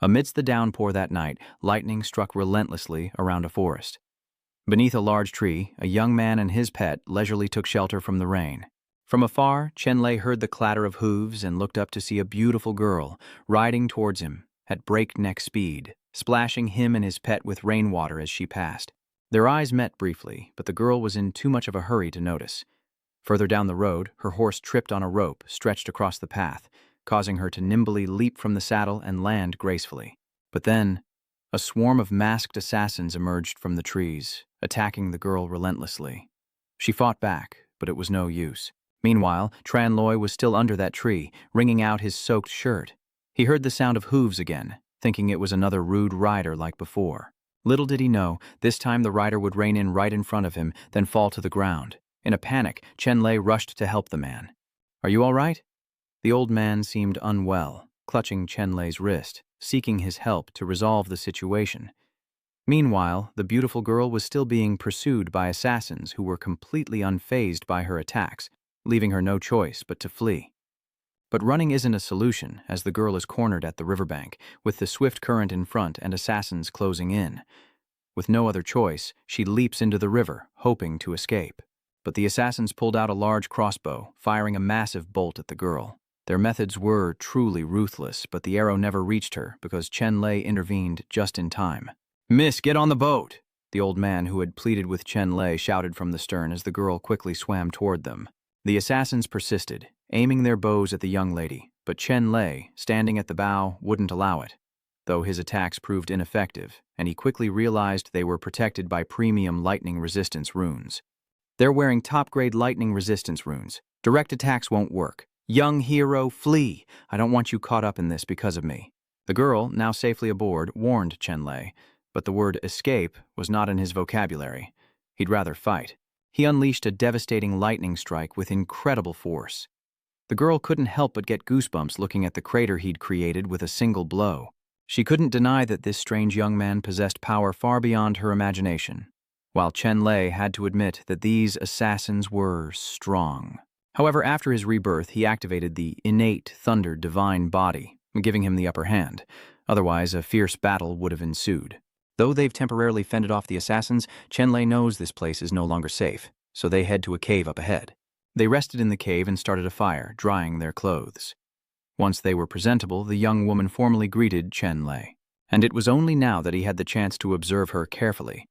Amidst the downpour that night, lightning struck relentlessly around a forest. Beneath a large tree, a young man and his pet leisurely took shelter from the rain. From afar, Chenlay heard the clatter of hooves and looked up to see a beautiful girl riding towards him at breakneck speed, splashing him and his pet with rainwater as she passed. Their eyes met briefly, but the girl was in too much of a hurry to notice. Further down the road, her horse tripped on a rope stretched across the path, causing her to nimbly leap from the saddle and land gracefully. But then, a swarm of masked assassins emerged from the trees, attacking the girl relentlessly. She fought back, but it was no use. Meanwhile, Chenlay was still under that tree, wringing out his soaked shirt. He heard the sound of hooves again, thinking it was another rude rider like before. Little did he know, this time the rider would rein in right in front of him, then fall to the ground. In a panic, Chenlay rushed to help the man. "Are you all right?" The old man seemed unwell, clutching Chenlay's wrist, seeking his help to resolve the situation. Meanwhile, the beautiful girl was still being pursued by assassins who were completely unfazed by her attacks, leaving her no choice but to flee. But running isn't a solution, as the girl is cornered at the riverbank, with the swift current in front and assassins closing in. With no other choice, she leaps into the river, hoping to escape. But the assassins pulled out a large crossbow, firing a massive bolt at the girl. Their methods were truly ruthless, but the arrow never reached her because Chenlay intervened just in time. "Miss, get on the boat!" The old man who had pleaded with Chenlay shouted from the stern as the girl quickly swam toward them. The assassins persisted, aiming their bows at the young lady, but Chenlay, standing at the bow, wouldn't allow it, though his attacks proved ineffective, and he quickly realized they were protected by premium lightning resistance runes. "They're wearing top-grade lightning resistance runes. Direct attacks won't work. Young hero, flee! I don't want you caught up in this because of me." The girl, now safely aboard, warned Chenlay, but the word escape was not in his vocabulary. He'd rather fight. He unleashed a devastating lightning strike with incredible force. The girl couldn't help but get goosebumps looking at the crater he'd created with a single blow. She couldn't deny that this strange young man possessed power far beyond her imagination, while Chenlay had to admit that these assassins were strong. However, after his rebirth, he activated the innate thunder divine body, giving him the upper hand. Otherwise, a fierce battle would have ensued. Though they've temporarily fended off the assassins, Chenlay knows this place is no longer safe, so they head to a cave up ahead. They rested in the cave and started a fire, drying their clothes. Once they were presentable, the young woman formally greeted Chenlay, and it was only now that he had the chance to observe her carefully.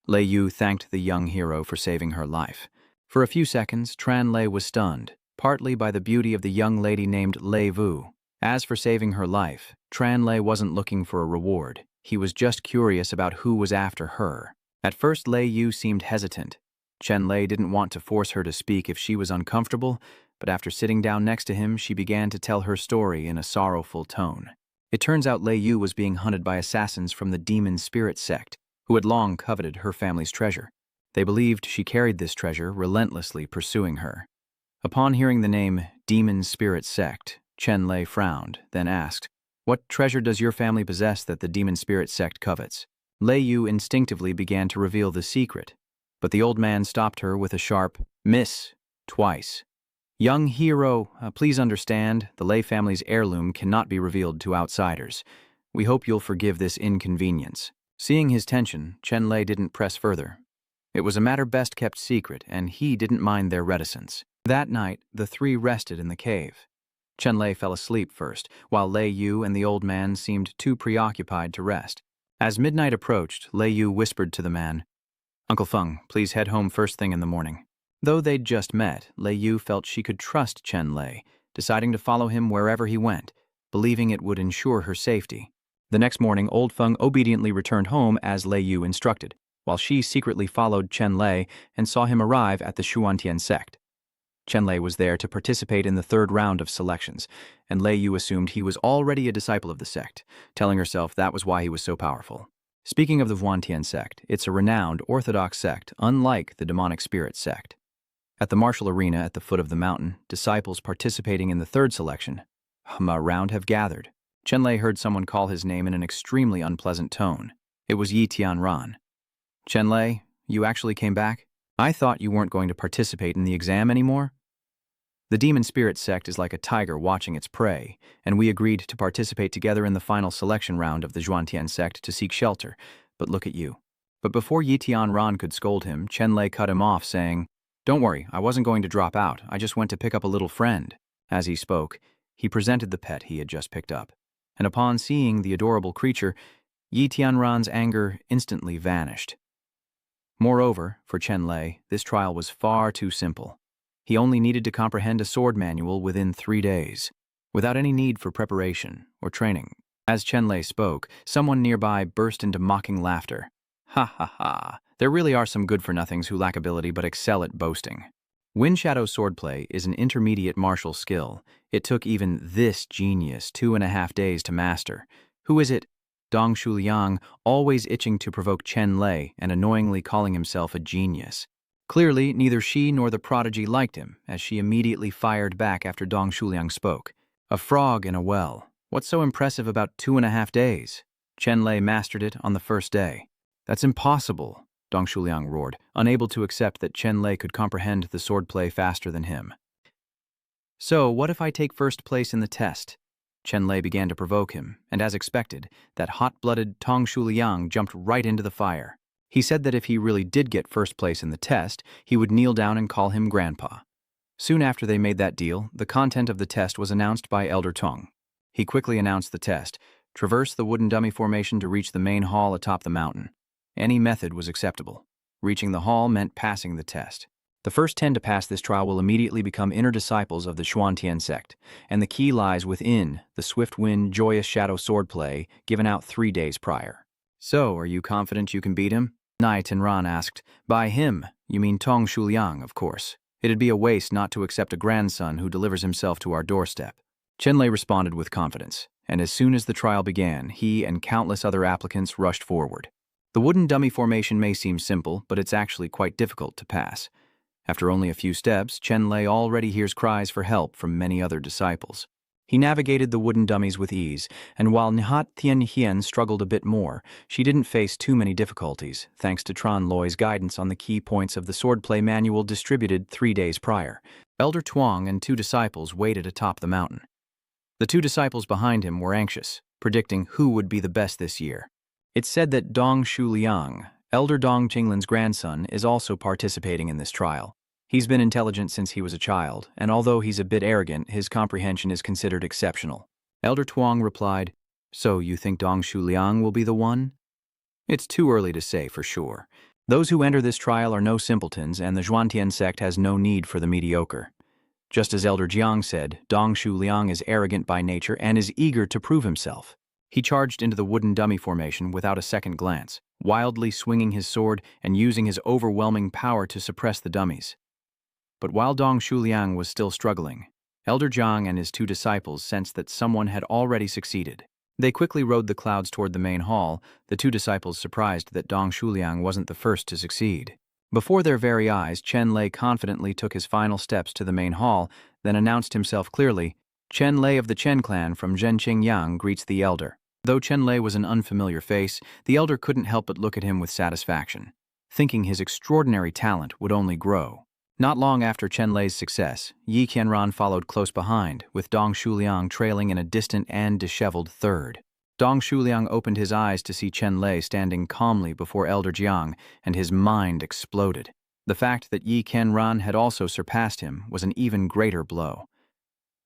Lei Yu thanked the young hero for saving her life. For a few seconds, Chenlay was stunned, partly by the beauty of the young lady named Lei Vu. As for saving her life, Chenlay wasn't looking for a reward. He was just curious about who was after her. At first, Lei Yu seemed hesitant. Chenlay didn't want to force her to speak if she was uncomfortable, but after sitting down next to him, she began to tell her story in a sorrowful tone. It turns out Lei Yu was being hunted by assassins from the demon spirit sect, who had long coveted her family's treasure. They believed she carried this treasure, relentlessly pursuing her. Upon hearing the name Demon Spirit Sect, Chenlay frowned, then asked, "What treasure does your family possess that the Demon Spirit Sect covets?" Lei Yu instinctively began to reveal the secret, but the old man stopped her with a sharp, "Miss," twice. "Young hero, please understand, the Lei family's heirloom cannot be revealed to outsiders. We hope you'll forgive this inconvenience." Seeing his tension, Chenlay didn't press further. It was a matter best kept secret, and he didn't mind their reticence. That night, the three rested in the cave. Chenlay fell asleep first, while Lei Yu and the old man seemed too preoccupied to rest. As midnight approached, Lei Yu whispered to the man, "Uncle Feng, please head home first thing in the morning." Though they'd just met, Lei Yu felt she could trust Chenlay, deciding to follow him wherever he went, believing it would ensure her safety. The next morning, old Feng obediently returned home as Lei Yu instructed, while she secretly followed Chenlay and saw him arrive at the Xuan sect. Chenlay was there to participate in the third round of selections, and Lei Yu assumed he was already a disciple of the sect, telling herself that was why he was so powerful. Speaking of the Xuan sect, it's a renowned orthodox sect, unlike the demonic spirit sect. At the martial arena at the foot of the mountain, disciples participating in the third selection round have gathered. Chenlay heard someone call his name in an extremely unpleasant tone. It was Yi Tianran. "Chenlay, you actually came back? I thought you weren't going to participate in the exam anymore?" The demon spirit sect is like a tiger watching its prey, and we agreed to participate together in the final selection round of the Xuantian sect to seek shelter. But look at you. But before Yi Tianran could scold him, Chenlay cut him off, saying, "Don't worry, I wasn't going to drop out. I just went to pick up a little friend." As he spoke, he presented the pet he had just picked up. And upon seeing the adorable creature, Yi Tianran's anger instantly vanished. Moreover, for Chenlay, this trial was far too simple. He only needed to comprehend a sword manual within 3 days, without any need for preparation or training. As Chenlay spoke, someone nearby burst into mocking laughter. "Ha ha ha, there really are some good-for-nothings who lack ability but excel at boasting." Wind Shadow swordplay is an intermediate martial skill. It took even this genius 2.5 days to master. Who is it? Dong Shuliang, always itching to provoke Chenlay and annoyingly calling himself a genius. Clearly, neither she nor the prodigy liked him, as she immediately fired back after Dong Shuliang spoke. "A frog in a well. What's so impressive about 2.5 days? Chenlay mastered it on the first day." "That's impossible," Dong Shuliang roared, unable to accept that Chenlay could comprehend the swordplay faster than him. "So, what if I take first place in the test?" Chenlay began to provoke him, and as expected, that hot-blooded Dong Shuliang jumped right into the fire. He said that if he really did get first place in the test, he would kneel down and call him Grandpa. Soon after they made that deal, the content of the test was announced by Elder Tong. He quickly announced the test: traverse the wooden dummy formation to reach the main hall atop the mountain. Any method was acceptable. Reaching the hall meant passing the test. The first 10 to pass this trial will immediately become inner disciples of the Xuantian sect, and the key lies within the Swift Wind Joyous Shadow swordplay given out 3 days prior. "So, are you confident you can beat him?" Nai Tenran asked. "By him, you mean Dong Shuliang, of course. It'd be a waste not to accept a grandson who delivers himself to our doorstep." Chenlay responded with confidence, and as soon as the trial began, he and countless other applicants rushed forward. The wooden dummy formation may seem simple, but it's actually quite difficult to pass. After only a few steps, Chenlay already hears cries for help from many other disciples. He navigated the wooden dummies with ease, and while Nhat Thien Hien struggled a bit more, she didn't face too many difficulties, thanks to Tran Loi's guidance on the key points of the swordplay manual distributed 3 days prior. Elder Tuong and 2 disciples waited atop the mountain. The 2 disciples behind him were anxious, predicting who would be the best this year. It's said that Dong Shuliang, Elder Dong Jinglin's grandson, is also participating in this trial. He's been intelligent since he was a child, and although he's a bit arrogant, his comprehension is considered exceptional. Elder Tuong replied, "So you think Dong Shuliang will be the one?" "It's too early to say for sure. Those who enter this trial are no simpletons, and the Xuantian sect has no need for the mediocre. Just as Elder Jiang said, Dong Shuliang is arrogant by nature and is eager to prove himself." He charged into the wooden dummy formation without a second glance, wildly swinging his sword and using his overwhelming power to suppress the dummies. But while Dong Shuliang was still struggling, Elder Jiang and his 2 disciples sensed that someone had already succeeded. They quickly rode the clouds toward the main hall, the 2 disciples surprised that Dong Shuliang wasn't the first to succeed. Before their very eyes, Chenlay confidently took his final steps to the main hall, then announced himself clearly, "Chenlay of the Chen clan from Chingyang greets the elder." Though Chenlay was an unfamiliar face, the elder couldn't help but look at him with satisfaction, thinking his extraordinary talent would only grow. Not long after Chenlay's success, Yi Qianran followed close behind, with Dong Shuliang trailing in a distant and disheveled third. Dong Shuliang opened his eyes to see Chenlay standing calmly before Elder Jiang, and his mind exploded. The fact that Yi Qianran had also surpassed him was an even greater blow.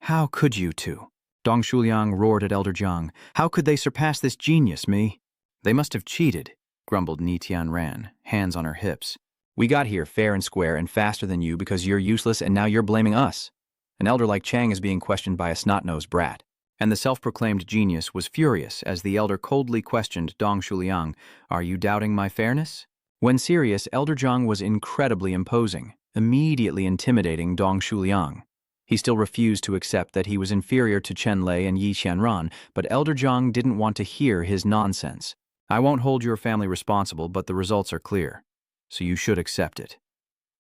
"How could you 2? Dong Shuliang roared at Elder Jiang. "How could they surpass this genius, me?" "They must have cheated," grumbled Ni Tianran, hands on her hips. "We got here fair and square and faster than you because you're useless and now you're blaming us. An elder like Chang is being questioned by a snot-nosed brat." And the self-proclaimed genius was furious as the elder coldly questioned Dong Shuliang, "Are you doubting my fairness?" When serious, Elder Jiang was incredibly imposing, immediately intimidating Dong Shuliang. He still refused to accept that he was inferior to Chenlay and Yi Qianran, but Elder Jiang didn't want to hear his nonsense. "I won't hold your family responsible, but the results are clear, so you should accept it."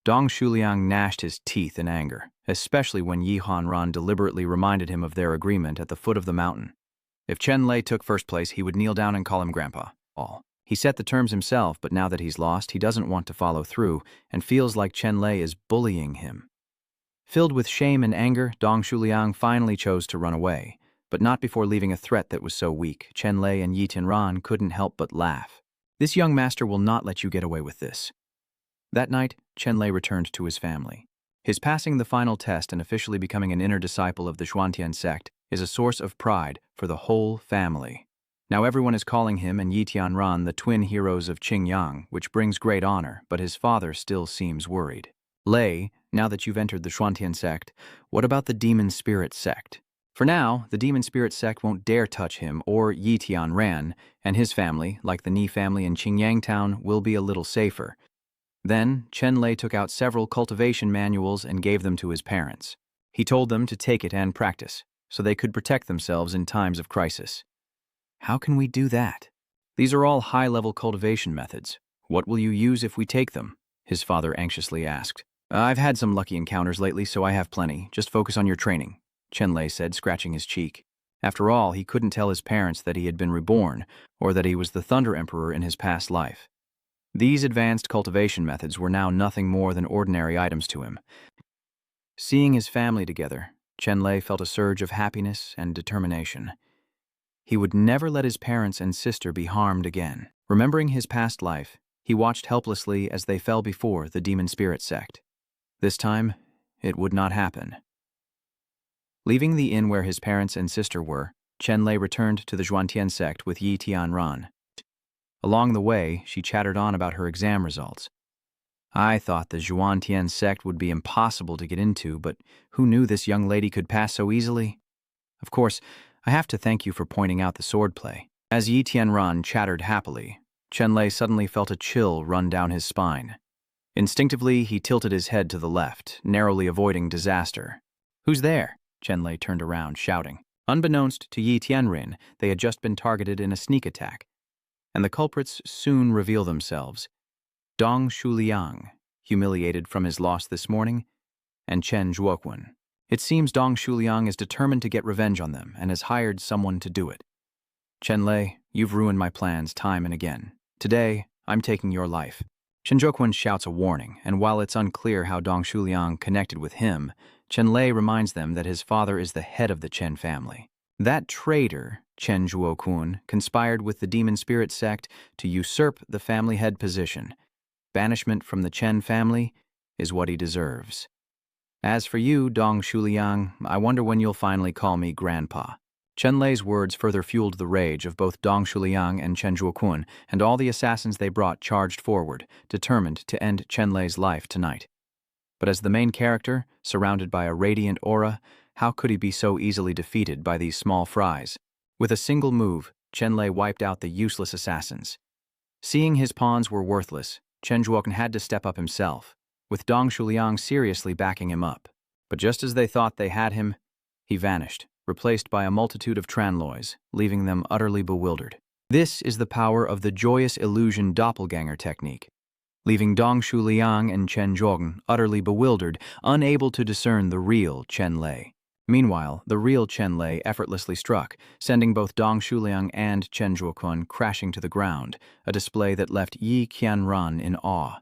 Dong Shuliang gnashed his teeth in anger, especially when Yi Hanran deliberately reminded him of their agreement at the foot of the mountain. If Chenlay took first place, he would kneel down and call him Grandpa. He set the terms himself, but now that he's lost, he doesn't want to follow through and feels like Chenlay is bullying him. Filled with shame and anger, Dong Shuliang finally chose to run away, but not before leaving a threat that was so weak. Chenlay and Yi Tianran couldn't help but laugh. This young master will not let you get away with this. That night, Chenlay returned to his family. His passing the final test and officially becoming an inner disciple of the Xuantian sect is a source of pride for the whole family. Now everyone is calling him and Yi Tianran the twin heroes of Chingyang, which brings great honor, but his father still seems worried. Lei, now that you've entered the Xuantian sect, what about the demon spirit sect? For now, the demon spirit sect won't dare touch him or Yi Tianran, and his family, like the Ni family in Chingyang town, will be a little safer. Then, Chenlay took out several cultivation manuals and gave them to his parents. He told them to take it and practice, so they could protect themselves in times of crisis. How can we do that? These are all high-level cultivation methods. What will you use if we take them? His father anxiously asked. I've had some lucky encounters lately, so I have plenty. Just focus on your training, Chenlay said, scratching his cheek. After all, he couldn't tell his parents that he had been reborn, or that he was the Thunder Emperor in his past life. These advanced cultivation methods were now nothing more than ordinary items to him. Seeing his family together, Chenlay felt a surge of happiness and determination. He would never let his parents and sister be harmed again. Remembering his past life, he watched helplessly as they fell before the demon spirit sect. This time, it would not happen. Leaving the inn where his parents and sister were, Chenlay returned to the Xuantian sect with Yi Tianran. Along the way, she chattered on about her exam results. I thought the Xuantian sect would be impossible to get into, but who knew this young lady could pass so easily? Of course, I have to thank you for pointing out the swordplay. As Yi Tianran chattered happily, Chenlay suddenly felt a chill run down his spine. Instinctively, he tilted his head to the left, narrowly avoiding disaster. Who's there? Chenlay turned around, shouting. Unbeknownst to Yi Tianran, they had just been targeted in a sneak attack, and the culprits soon reveal themselves. Dong Shuliang, humiliated from his loss this morning, and Chen Zhuoquan. It seems Dong Shuliang is determined to get revenge on them and has hired someone to do it. Chenlay, you've ruined my plans time and again. Today, I'm taking your life. Chen Zhuoquan shouts a warning, and while it's unclear how Dong Shuliang connected with him, Chenlay reminds them that his father is the head of the Chen family. That traitor, Chen Zhuoquan, conspired with the demon spirit sect to usurp the family head position. Banishment from the Chen family is what he deserves. As for you, Dong Shuliang, I wonder when you'll finally call me Grandpa. Chenlay's words further fueled the rage of both Dong Shuliang and Chen Zhuoquan, and all the assassins they brought charged forward, determined to end Chenlay's life tonight. But as the main character, surrounded by a radiant aura, how could he be so easily defeated by these small fries? With a single move, Chenlay wiped out the useless assassins. Seeing his pawns were worthless, Chen Zhuoquan had to step up himself, with Dong Shuliang seriously backing him up. But just as they thought they had him, he vanished, replaced by a multitude of Tranloys, leaving them utterly bewildered. This is the power of the joyous illusion doppelganger technique, leaving Dong Shuliang and Chen Zhuoquan utterly bewildered, unable to discern the real Chenlay. Meanwhile, the real Chenlay effortlessly struck, sending both Dong Shuliang and Chen Zhuoquan crashing to the ground, a display that left Yi Tianran in awe.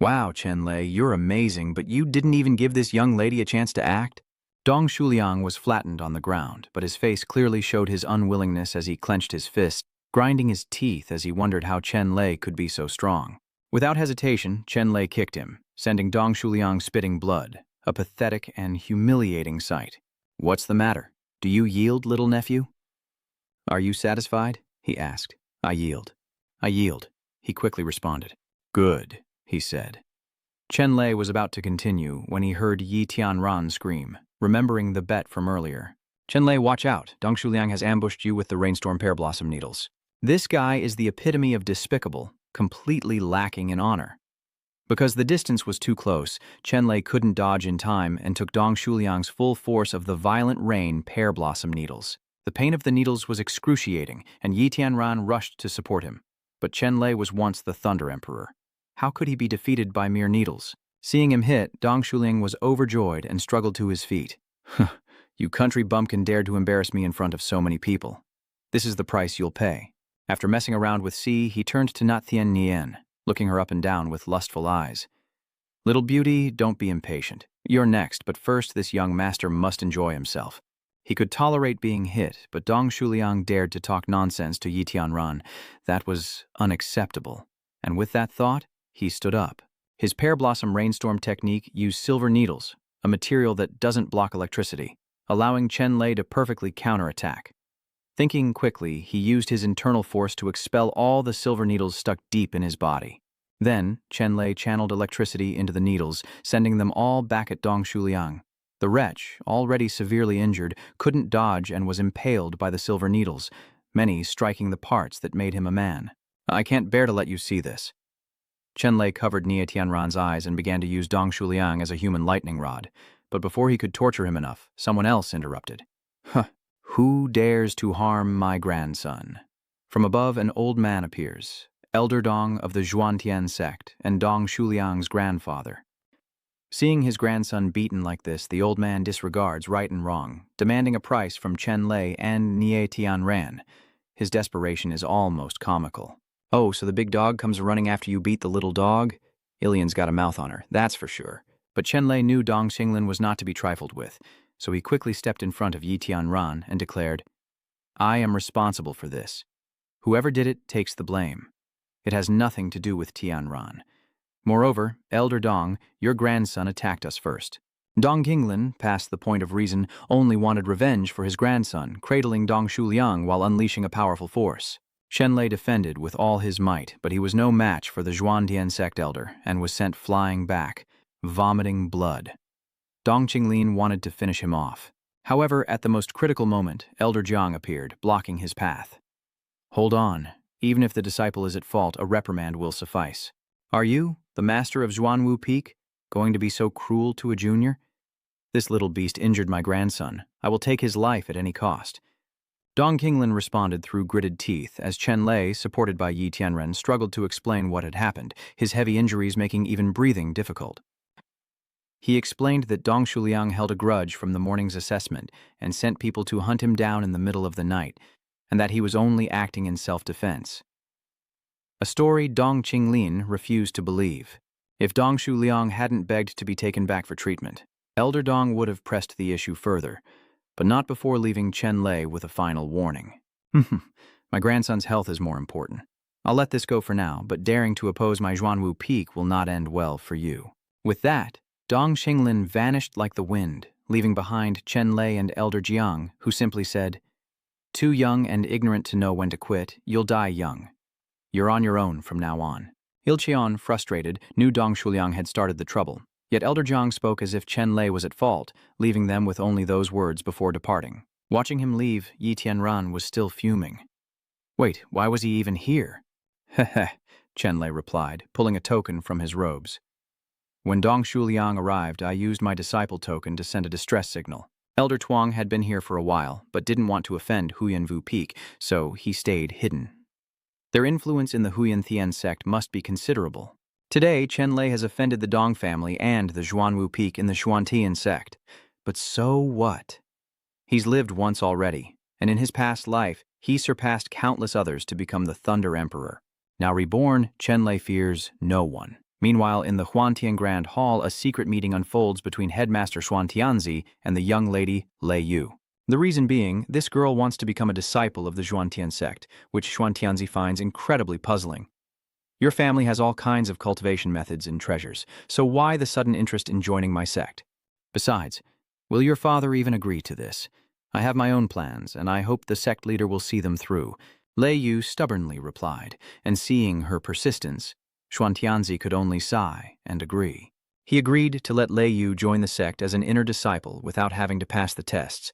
Wow, Chenlay, you're amazing, but you didn't even give this young lady a chance to act? Dong Shuliang was flattened on the ground, but his face clearly showed his unwillingness as he clenched his fist, grinding his teeth as he wondered how Chenlay could be so strong. Without hesitation, Chenlay kicked him, sending Dong Shuliang spitting blood, a pathetic and humiliating sight. What's the matter? Do you yield, little nephew? Are you satisfied? He asked. I yield. I yield, he quickly responded. Good, he said. Chenlay was about to continue when he heard Yi Tianran scream, remembering the bet from earlier. Chenlay, watch out. Dong Shuliang has ambushed you with the rainstorm pear blossom needles. This guy is the epitome of despicable, completely lacking in honor. Because the distance was too close, Chenlay couldn't dodge in time and took Dong Shuliang's full force of the violent rain pear blossom needles. The pain of the needles was excruciating, and Yi Tianran rushed to support him. But Chenlay was once the Thunder Emperor. How could he be defeated by mere needles? Seeing him hit, Dong Shuliang was overjoyed and struggled to his feet. You country bumpkin dared to embarrass me in front of so many people. This is the price you'll pay. After messing around with C, he turned to Nathian Nian, looking her up and down with lustful eyes. Little beauty, don't be impatient. You're next, but first this young master must enjoy himself. He could tolerate being hit, but Dong Shuliang dared to talk nonsense to Yi Tianran. That was unacceptable. And with that thought, he stood up. His pear blossom rainstorm technique used silver needles, a material that doesn't block electricity, allowing Chenlay to perfectly counterattack. Thinking quickly, he used his internal force to expel all the silver needles stuck deep in his body. Then, Chenlay channeled electricity into the needles, sending them all back at Dong Shuliang. The wretch, already severely injured, couldn't dodge and was impaled by the silver needles, many striking the parts that made him a man. I can't bear to let you see this. Chenlay covered Nie Tianran's eyes and began to use Dong Shuliang as a human lightning rod, but before he could torture him enough, someone else interrupted. Huh, who dares to harm my grandson? From above, an old man appears, Elder Dong of the Xuan sect and Dong Shuliang's grandfather. Seeing his grandson beaten like this, the old man disregards right and wrong, demanding a price from Chenlay and Nie Tianran. His desperation is almost comical. Oh, so the big dog comes running after you beat the little dog? Ilian's got a mouth on her, that's for sure. But Chenlay knew Dong Xinglin was not to be trifled with, so he quickly stepped in front of Yi Tianran and declared, I am responsible for this. Whoever did it takes the blame. It has nothing to do with Tianran. Moreover, Elder Dong, your grandson attacked us first. Dong Xinglin, past the point of reason, only wanted revenge for his grandson, cradling Dong Shuliang while unleashing a powerful force. Chenlay defended with all his might, but he was no match for the Xuan sect elder and was sent flying back, vomiting blood. Dong Qinglin wanted to finish him off. However, at the most critical moment, Elder Jiang appeared, blocking his path. Hold on. Even if the disciple is at fault, a reprimand will suffice. Are you, the master of Xuanwu Peak, going to be so cruel to a junior? This little beast injured my grandson. I will take his life at any cost. Dong Xinglin responded through gritted teeth as Chenlay, supported by Yi Tianran, struggled to explain what had happened, his heavy injuries making even breathing difficult. He explained that Dong Shuliang held a grudge from the morning's assessment and sent people to hunt him down in the middle of the night, and that he was only acting in self-defense. A story Dong Qinglin refused to believe. If Dong Shuliang hadn't begged to be taken back for treatment, Elder Dong would have pressed the issue further, but not before leaving Chenlay with a final warning. My grandson's health is more important. I'll let this go for now, but daring to oppose my Xuanwu Peak will not end well for you. With that, Dong Xinglin vanished like the wind, leaving behind Chenlay and Elder Jiang, who simply said, Too young and ignorant to know when to quit, you'll die young. You're on your own from now on. Ilcheon, frustrated, knew Dong Shuliang had started the trouble, yet Elder Jiang spoke as if Chenlay was at fault, leaving them with only those words before departing. Watching him leave, Yi Tianran was still fuming. Wait, why was he even here? Heh, Chenlay replied, pulling a token from his robes. When Dong Shuliang arrived, I used my disciple token to send a distress signal. Elder Tuang had been here for a while, but didn't want to offend Huyanvu Peak, so he stayed hidden. Their influence in the Huyan sect must be considerable. Today, Chenlay has offended the Dong family and the Xuanwu Peak in the Xuan sect. But so what? He's lived once already, and in his past life, he surpassed countless others to become the Thunder Emperor. Now reborn, Chenlay fears no one. Meanwhile, in the Huantian Grand Hall, a secret meeting unfolds between Headmaster Xuan Tianzi and the young lady Lei Yu. The reason being, this girl wants to become a disciple of the Xuan sect, which Xuan Tianzi finds incredibly puzzling. Your family has all kinds of cultivation methods and treasures, so why the sudden interest in joining my sect? Besides, will your father even agree to this? I have my own plans, and I hope the sect leader will see them through. Lei Yu stubbornly replied, and seeing her persistence, Xuan Tianzi could only sigh and agree. He agreed to let Lei Yu join the sect as an inner disciple without having to pass the tests.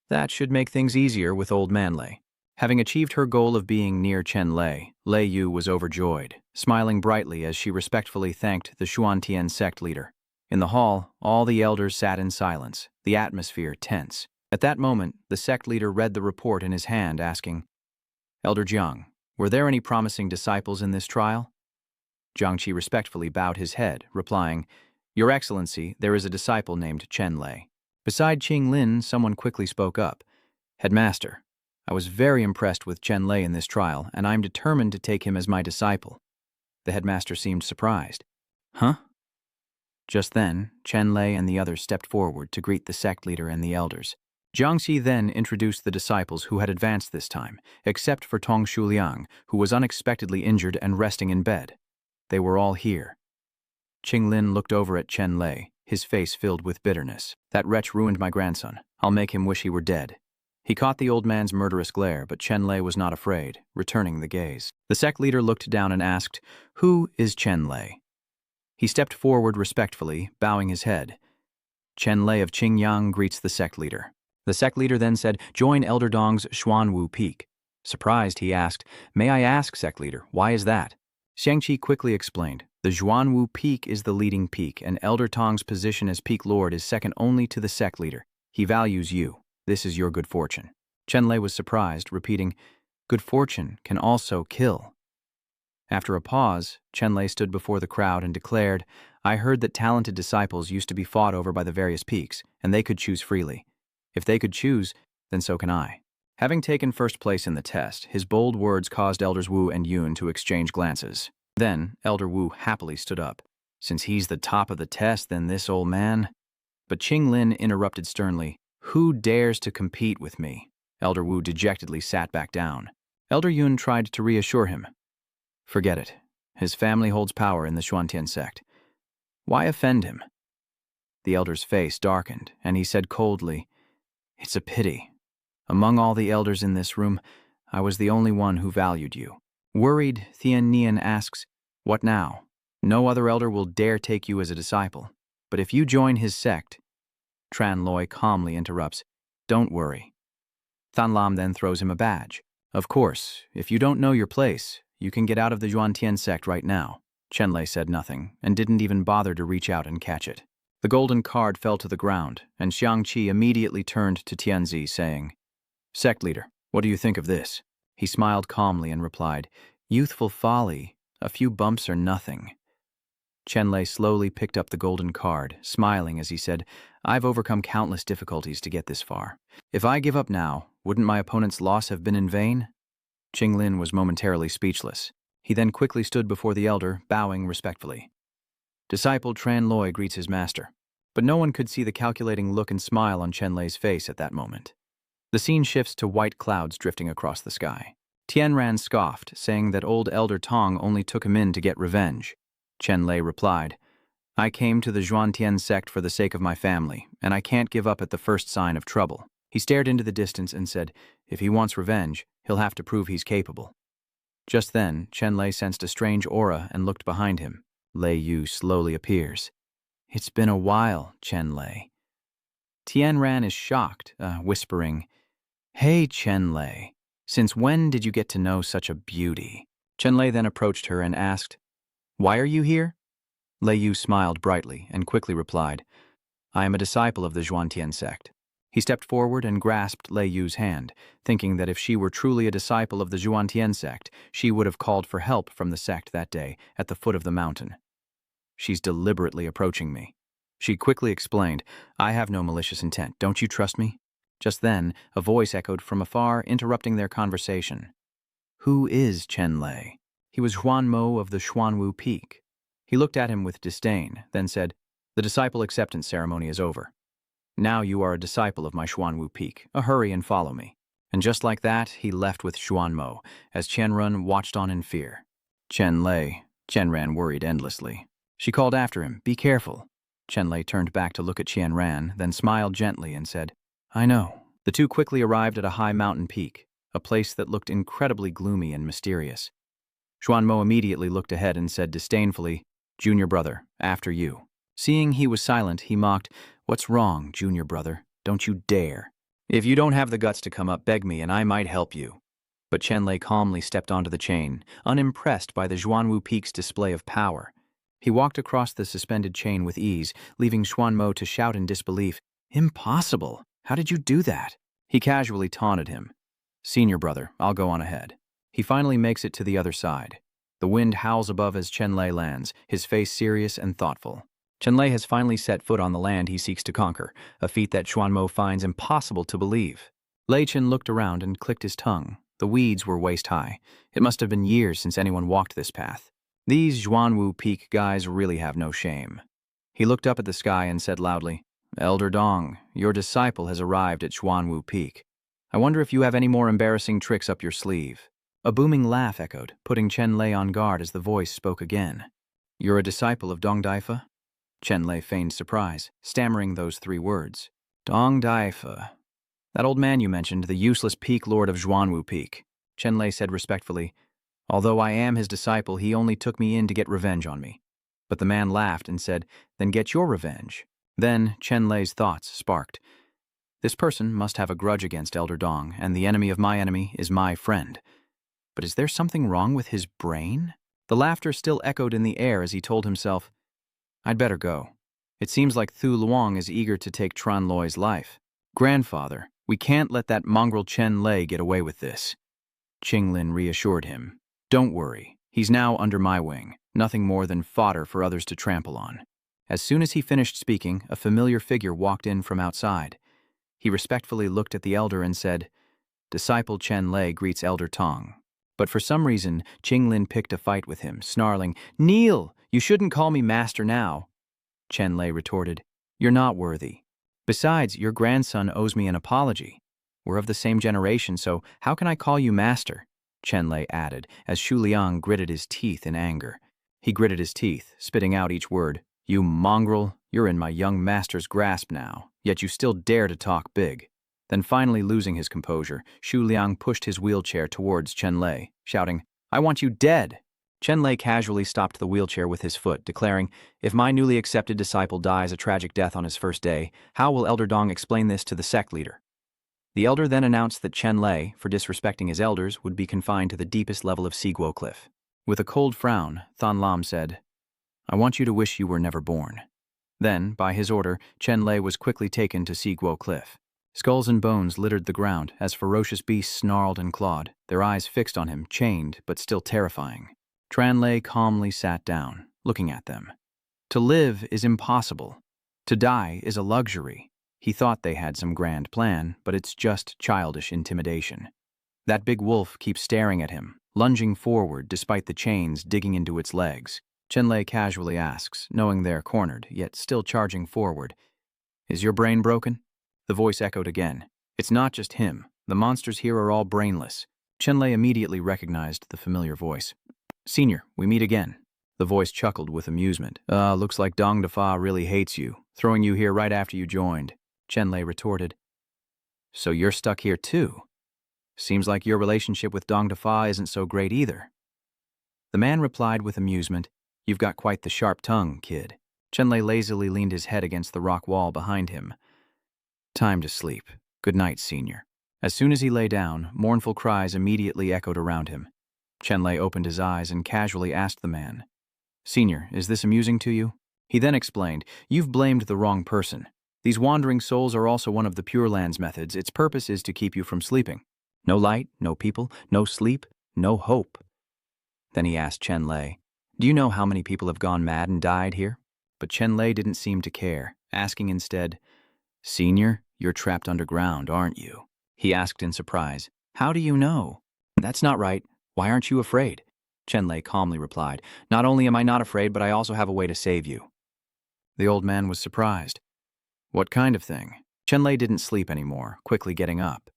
That should make things easier with old man Lei. Having achieved her goal of being near Chenlay, Lei Yu was overjoyed, smiling brightly as she respectfully thanked the Xuan sect leader. In the hall, all the elders sat in silence, the atmosphere tense. At that moment, the sect leader read the report in his hand, asking, Elder Jiang, were there any promising disciples in this trial? Jiangqi respectfully bowed his head, replying, Your Excellency, there is a disciple named Chenlay. Beside Qinglin, someone quickly spoke up. Headmaster, I was very impressed with Chenlay in this trial, and I'm determined to take him as my disciple. The headmaster seemed surprised. Huh? Just then, Chenlay and the others stepped forward to greet the sect leader and the elders. Jiangxi then introduced the disciples who had advanced this time, except for Tong Shuliang, who was unexpectedly injured and resting in bed. They were all here. Qinglin looked over at Chenlay, his face filled with bitterness. That wretch ruined my grandson. I'll make him wish he were dead. He caught the old man's murderous glare, but Chenlay was not afraid, returning the gaze. The sect leader looked down and asked, "Who is Chenlay?" He stepped forward respectfully, bowing his head. Chenlay of Chingyang greets the sect leader. The sect leader then said, "Join Elder Dong's Xuanwu Peak." Surprised, he asked, "May I ask, sect leader, why is that?" Xiangqi quickly explained, "The Xuanwu Peak is the leading peak, and Elder Tong's position as peak lord is second only to the sect leader. He values you. This is your good fortune." Chenlay was surprised, repeating, "Good fortune can also kill." After a pause, Chenlay stood before the crowd and declared, "I heard that talented disciples used to be fought over by the various peaks, and they could choose freely. If they could choose, then so can I." Having taken first place in the test, his bold words caused Elders Wu and Yun to exchange glances. Then, Elder Wu happily stood up. "Since he's the top of the test, then this old man—" But Qinglin interrupted sternly, "Who dares to compete with me?" Elder Wu dejectedly sat back down. Elder Yun tried to reassure him. "Forget it. His family holds power in the Xuantian sect. Why offend him?" The elder's face darkened, and he said coldly, "It's a pity. Among all the elders in this room, I was the only one who valued you." Worried, Thian Nian asks, "What now? No other elder will dare take you as a disciple. But if you join his sect—" Tran Loi calmly interrupts, "Don't worry." Than Lam then throws him a badge. "Of course, if you don't know your place, you can get out of the Xuantian sect right now." Chenlay said nothing, and didn't even bother to reach out and catch it. The golden card fell to the ground, and Xiangqi immediately turned to Tianzi, saying, "Sect leader, what do you think of this?" He smiled calmly and replied, "Youthful folly. A few bumps are nothing." Chenlay slowly picked up the golden card, smiling as he said, "I've overcome countless difficulties to get this far. If I give up now, wouldn't my opponent's loss have been in vain?" Qinglin was momentarily speechless. He then quickly stood before the elder, bowing respectfully. Disciple Tran Loi greets his master. But no one could see the calculating look and smile on Chenlay's face at that moment. The scene shifts to white clouds drifting across the sky. Tianran scoffed, saying that old Elder Tong only took him in to get revenge. Chenlay replied, "I came to the Xuantian sect for the sake of my family, and I can't give up at the first sign of trouble." He stared into the distance and said, "If he wants revenge, he'll have to prove he's capable." Just then, Chenlay sensed a strange aura and looked behind him. Lei Yu slowly appears. "It's been a while, Chenlay." Tianran is shocked, whispering, "Hey, Chenlay, since when did you get to know such a beauty?" Chenlay then approached her and asked, "Why are you here?" Lei Yu smiled brightly and quickly replied, "I am a disciple of the Xuantian sect." He stepped forward and grasped Lei Yu's hand, thinking that if she were truly a disciple of the Xuantian sect, she would have called for help from the sect that day at the foot of the mountain. "She's deliberately approaching me." She quickly explained, "I have no malicious intent. Don't you trust me?" Just then, a voice echoed from afar, interrupting their conversation. "Who is Chenlay?" He was Huan Mo of the Xuanwu Peak. He looked at him with disdain, then said, "The disciple acceptance ceremony is over. Now you are a disciple of my Xuanwu Peak. Hurry and follow me." And just like that, he left with Xuan Mo, as Qianrun watched on in fear. Qianran worried endlessly. She called after him, "Be careful." Chenlay turned back to look at Qianran, then smiled gently and said, "I know." The two quickly arrived at a high mountain peak, a place that looked incredibly gloomy and mysterious. Xuan Mo immediately looked ahead and said disdainfully, "Junior brother, after you." Seeing he was silent, he mocked, "What's wrong, junior brother? Don't you dare. If you don't have the guts to come up, beg me and I might help you." But Chenlay calmly stepped onto the chain, unimpressed by the Xuanwu Peak's display of power. He walked across the suspended chain with ease, leaving Xuan Mo to shout in disbelief, "Impossible! How did you do that?" He casually taunted him, "Senior brother, I'll go on ahead." He finally makes it to the other side. The wind howls above as Chenlay lands, his face serious and thoughtful. Chenlay has finally set foot on the land he seeks to conquer, a feat that Xuan Mo finds impossible to believe. Lei Chen looked around and clicked his tongue. The weeds were waist-high. It must have been years since anyone walked this path. These Xuanwu Peak guys really have no shame. He looked up at the sky and said loudly, "Elder Dong, your disciple has arrived at Xuanwu Peak. I wonder if you have any more embarrassing tricks up your sleeve." A booming laugh echoed, putting Chenlay on guard as the voice spoke again. "You're a disciple of Dong Daifa?" Chenlay feigned surprise, stammering those 3 words. "Dong Daifa. That old man you mentioned, the useless peak lord of Xuanwu Peak." Chenlay said respectfully, "Although I am his disciple, he only took me in to get revenge on me." But the man laughed and said, "Then get your revenge." Then Chenlay's thoughts sparked. This person must have a grudge against Elder Dong, and the enemy of my enemy is my friend. But is there something wrong with his brain? The laughter still echoed in the air as he told himself, "I'd better go. It seems like Thu Luong is eager to take Tran Loi's life. Grandfather, we can't let that mongrel Chenlay get away with this." Qinglin reassured him. "Don't worry. He's now under my wing, nothing more than fodder for others to trample on." As soon as he finished speaking, a familiar figure walked in from outside. He respectfully looked at the elder and said, "Disciple Chenlay greets Elder Tong." But for some reason, Qinglin picked a fight with him, snarling, "Kneel! You shouldn't call me master now." Chenlay retorted, "You're not worthy. Besides, your grandson owes me an apology. We're of the same generation, so how can I call you master?" Chenlay added, as Xuliang gritted his teeth in anger. He gritted his teeth, spitting out each word. "You mongrel, you're in my young master's grasp now, yet you still dare to talk big." Then finally losing his composure, Xuliang pushed his wheelchair towards Chenlay, shouting, "I want you dead!" Chenlay casually stopped the wheelchair with his foot, declaring, "If my newly accepted disciple dies a tragic death on his first day, how will Elder Dong explain this to the sect leader?" The elder then announced that Chenlay, for disrespecting his elders, would be confined to the deepest level of Sigu cliff. With a cold frown, Than Lam said, "I want you to wish you were never born." Then, by his order, Chenlay was quickly taken to Sigu cliff. Skulls and bones littered the ground as ferocious beasts snarled and clawed, their eyes fixed on him, chained but still terrifying. Tranlay calmly sat down, looking at them. To live is impossible. To die is a luxury. He thought they had some grand plan, but it's just childish intimidation. That big wolf keeps staring at him, lunging forward despite the chains digging into its legs. Chenlay casually asks, knowing they're cornered, yet still charging forward, "Is your brain broken?" The voice echoed again. "It's not just him. The monsters here are all brainless." Chenlay immediately recognized the familiar voice. "Senior, we meet again." The voice chuckled with amusement. Looks like Dong Dafa really hates you, throwing you here right after you joined." Chenlay retorted, "So you're stuck here too? Seems like your relationship with Dong Dafa isn't so great either." The man replied with amusement, "You've got quite the sharp tongue, kid." Chenlay lazily leaned his head against the rock wall behind him. "Time to sleep. Good night, senior." As soon as he lay down, mournful cries immediately echoed around him. Chenlay opened his eyes and casually asked the man, "Senior, is this amusing to you?" He then explained, "You've blamed the wrong person. These wandering souls are also one of the Pure Land's methods. Its purpose is to keep you from sleeping. No light, no people, no sleep, no hope." Then he asked Chenlay, "Do you know how many people have gone mad and died here?" But Chenlay didn't seem to care, asking instead, "Senior, you're trapped underground, aren't you?" He asked in surprise, "How do you know?" "That's not right. Why aren't you afraid?" Chenlay calmly replied, "Not only am I not afraid, but I also have a way to save you." The old man was surprised. "What kind of thing?" Chenlay didn't sleep anymore, quickly getting up.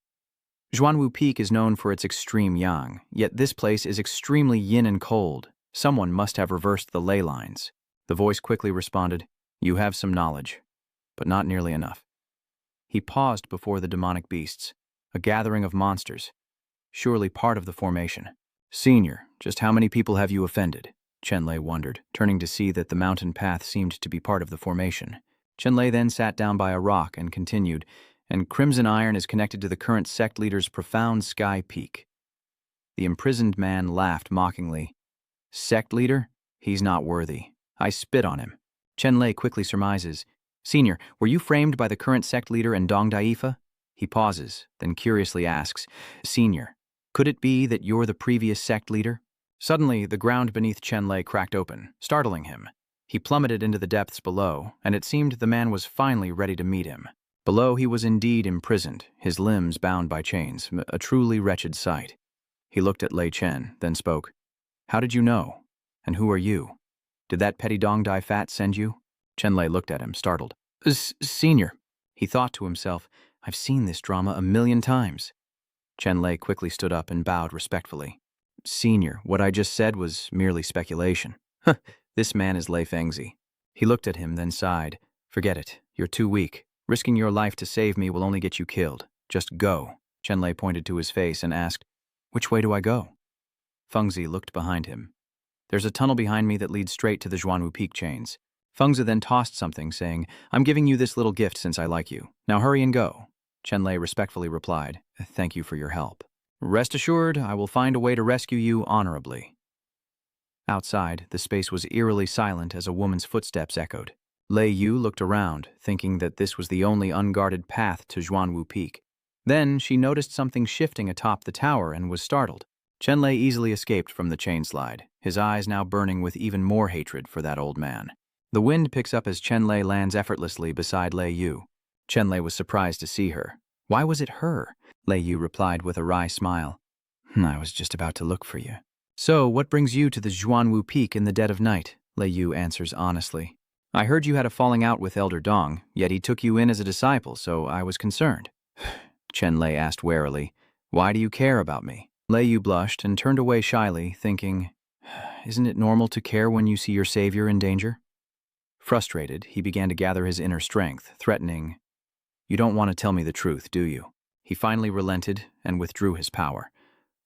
Xuanwu Peak is known for its extreme yang, yet this place is extremely yin and cold. Someone must have reversed the ley lines. The voice quickly responded, "You have some knowledge, but not nearly enough." He paused before the demonic beasts, a gathering of monsters, surely part of the formation. "Senior, just how many people have you offended?" Chenlay wondered, turning to see that the mountain path seemed to be part of the formation. Chenlay then sat down by a rock and continued, "And Crimson Iron is connected to the current sect leader's profound sky peak." The imprisoned man laughed mockingly. "Sect leader? He's not worthy. I spit on him." Chenlay quickly surmises, "Senior, were you framed by the current sect leader and Dong Daifa?" He pauses, then curiously asks, "Senior, could it be that you're the previous sect leader?" Suddenly, the ground beneath Chenlay cracked open, startling him. He plummeted into the depths below, and it seemed the man was finally ready to meet him. Below he was indeed imprisoned, his limbs bound by chains, a truly wretched sight. He looked at Lei Chen, then spoke, "How did you know? And who are you? Did that petty Dong Dai Fat send you?" Chenlay looked at him, startled. Senior. He thought to himself, I've seen this drama 1,000,000 times. Chenlay quickly stood up and bowed respectfully. Senior, what I just said was merely speculation. Huh, this man is Lei Fengzi. He looked at him, then sighed. Forget it. You're too weak. Risking your life to save me will only get you killed. Just go. Chenlay pointed to his face and asked, Which way do I go? Fengzi looked behind him. There's a tunnel behind me that leads straight to the Xuanwu Peak chains. Fengzi then tossed something, saying, I'm giving you this little gift since I like you. Now hurry and go. Chenlay respectfully replied, Thank you for your help. Rest assured, I will find a way to rescue you honorably. Outside, the space was eerily silent as a woman's footsteps echoed. Lei Yu looked around, thinking that this was the only unguarded path to Xuanwu Peak. Then she noticed something shifting atop the tower and was startled. Chenlay easily escaped from the chain slide, his eyes now burning with even more hatred for that old man. The wind picks up as Chenlay lands effortlessly beside Lei Yu. Chenlay was surprised to see her. Why was it her? Lei Yu replied with a wry smile. I was just about to look for you. So, what brings you to the Xuanwu Peak in the dead of night? Lei Yu answers honestly. I heard you had a falling out with Elder Dong, yet he took you in as a disciple, so I was concerned. Chenlay asked warily, Why do you care about me? Lei Yu blushed and turned away shyly, thinking, Isn't it normal to care when you see your savior in danger? Frustrated, he began to gather his inner strength, threatening, You don't want to tell me the truth, do you? He finally relented and withdrew his power.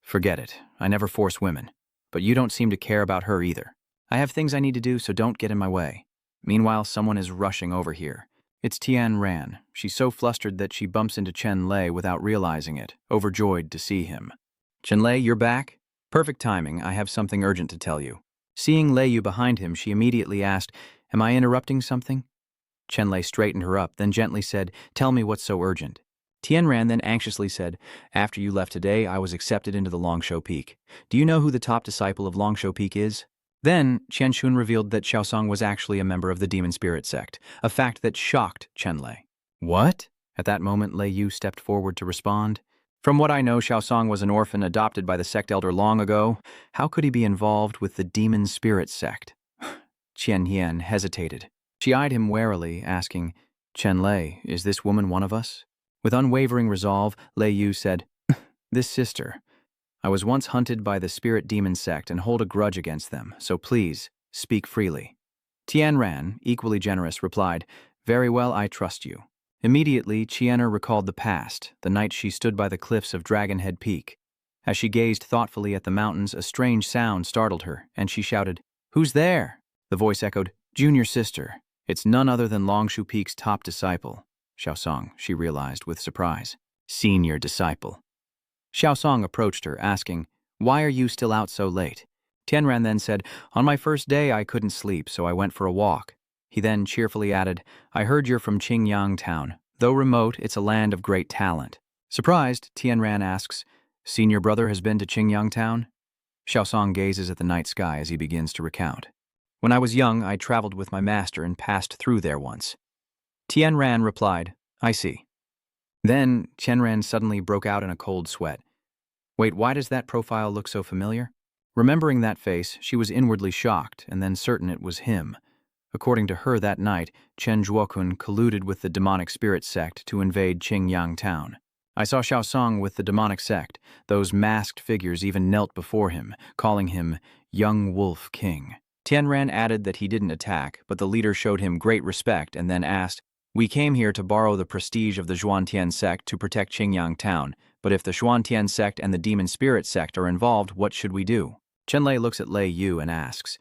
Forget it. I never force women. But you don't seem to care about her either. I have things I need to do, so don't get in my way. Meanwhile, someone is rushing over here. It's Tian Ran. She's so flustered that she bumps into Chenlay without realizing it, overjoyed to see him. Chenlay, you're back? Perfect timing. I have something urgent to tell you. Seeing Lei Yu behind him, she immediately asked, Am I interrupting something? Chenlay straightened her up, then gently said, Tell me what's so urgent. Tian Ran then anxiously said, After you left today, I was accepted into the Longsho Peak. Do you know who the top disciple of Longsho Peak is? Then, Chen Shun revealed that Xiaosong was actually a member of the Demon Spirit sect, a fact that shocked Chenlay. What? At that moment, Lei Yu stepped forward to respond. From what I know, Xiaosong was an orphan adopted by the sect elder long ago. How could he be involved with the Demon Spirit sect? Qianyan hesitated. She eyed him warily, asking, Chenlay, is this woman one of us? With unwavering resolve, Lei Yu said, This sister. I was once hunted by the spirit demon sect and hold a grudge against them, so please, speak freely. Tian Ran, equally generous, replied, Very well, I trust you. Immediately, Qian'er recalled the past, the night she stood by the cliffs of Dragonhead Peak. As she gazed thoughtfully at the mountains, a strange sound startled her, and she shouted, Who's there? The voice echoed, Junior sister. It's none other than Longshu Peak's top disciple. Xiaosong, she realized with surprise. Senior disciple. Xiaosong approached her, asking, Why are you still out so late? Tianran then said, On my first day I couldn't sleep, so I went for a walk. He then cheerfully added, I heard you're from Chingyang town. Though remote, it's a land of great talent. Surprised, Tianran asks, Senior brother has been to Chingyang town? Xiaosong gazes at the night sky as he begins to recount. When I was young, I traveled with my master and passed through there once. Tianran replied, I see. Then, Tianran suddenly broke out in a cold sweat. Wait, why does that profile look so familiar? Remembering that face, she was inwardly shocked and then certain it was him. According to her that night, Chen Zhuokun colluded with the demonic spirit sect to invade Chingyang town. I saw Xiaosong with the demonic sect. Those masked figures even knelt before him, calling him Young Wolf King. Tianran added that he didn't attack, but the leader showed him great respect and then asked, We came here to borrow the prestige of the Xuantian sect to protect Chingyang town, but if the Xuantian sect and the demon spirit sect are involved, what should we do? Chenlay looks at Lei Yu and asks,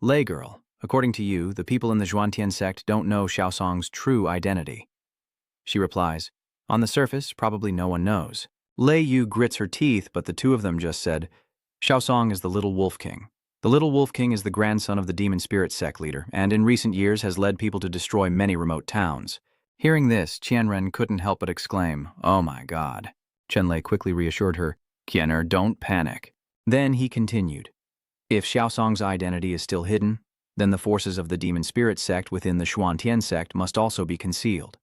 Lei girl, according to you, the people in the Xuantian sect don't know Xiaosong's true identity. She replies, On the surface, probably no one knows. Lei Yu grits her teeth, but the two of them just said, Xiaosong is the Little Wolf King. The Little Wolf King is the grandson of the demon spirit sect leader, and in recent years has led people to destroy many remote towns. Hearing this, Tianren couldn't help but exclaim, Oh my God. Chenlay quickly reassured her, Qian'er, don't panic. Then he continued, If Xiaosong's identity is still hidden, then the forces of the demon spirit sect within the Xuantian sect must also be concealed.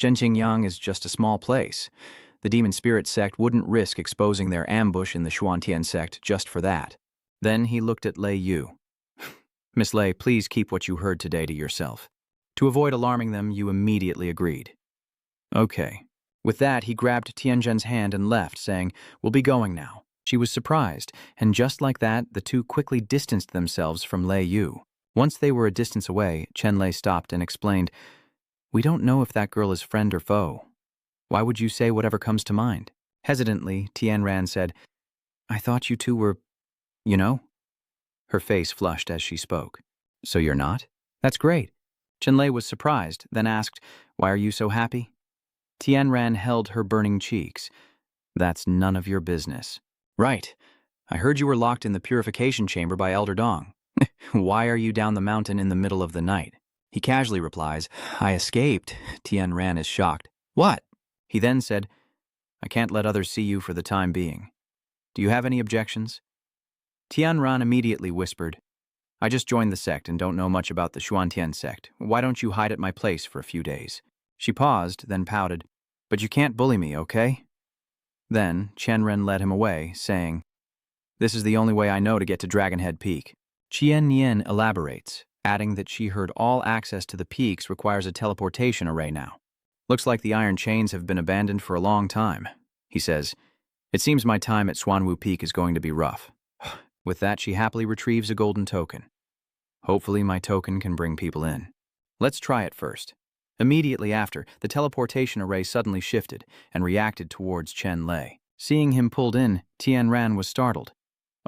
Chingyang is just a small place. The demon spirit sect wouldn't risk exposing their ambush in the Xuantian sect just for that. Then he looked at Lei Yu. Miss Lei, please keep what you heard today to yourself. To avoid alarming them, you immediately agreed. Okay. With that, he grabbed Tianzhen's hand and left, saying, "We'll be going now." She was surprised, and just like that, the two quickly distanced themselves from Lei Yu. Once they were a distance away, Chenlay stopped and explained, "We don't know if that girl is friend or foe. Why would you say whatever comes to mind?" Hesitantly, Tianran said, "I thought you two were, you know?" Her face flushed as she spoke. "So you're not? That's great." Chenlay was surprised, then asked, "Why are you so happy?" Tianran held her burning cheeks. "That's none of your business." "Right. I heard you were locked in the purification chamber by Elder Dong. Why are you down the mountain in the middle of the night?" He casually replies, "I escaped." Tianran is shocked. "What?" He then said, "I can't let others see you for the time being. Do you have any objections?" Tianran immediately whispered, "I just joined the sect and don't know much about the Xuan sect. Why don't you hide at my place for a few days?" She paused, then pouted, "But you can't bully me, okay?" Then Chenren led him away, saying, "This is the only way I know to get to Dragonhead Peak." Qian Nian elaborates, adding that she heard all access to the peaks requires a teleportation array now. "Looks like the iron chains have been abandoned for a long time," he says. "It seems my time at Xuanwu Peak is going to be rough." With that, she happily retrieves a golden token. "Hopefully my token can bring people in. Let's try it first." Immediately after, the teleportation array suddenly shifted and reacted towards Chenlay. Seeing him pulled in, Tianran was startled.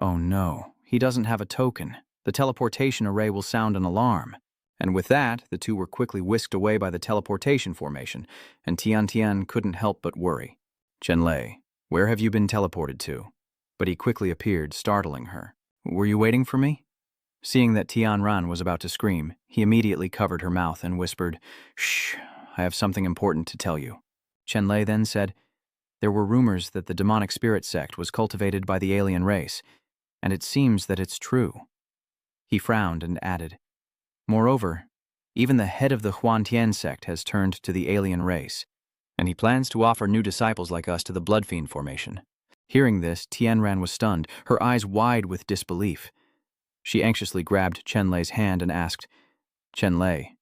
"Oh no, he doesn't have a token. The teleportation array will sound an alarm." And with that, the two were quickly whisked away by the teleportation formation, and Tian couldn't help but worry. "Chenlay, where have you been teleported to?" But he quickly appeared, startling her. "Were you waiting for me?" Seeing that Tianran was about to scream, he immediately covered her mouth and whispered, "Shh, I have something important to tell you." Chenlay then said, "There were rumors that the demonic spirit sect was cultivated by the alien race, and it seems that it's true." He frowned and added, "Moreover, even the head of the Xuan sect has turned to the alien race, and he plans to offer new disciples like us to the Bloodfiend formation." Hearing this, Tianran was stunned, her eyes wide with disbelief. She anxiously grabbed Chenlay's hand and asked, "Chenlay,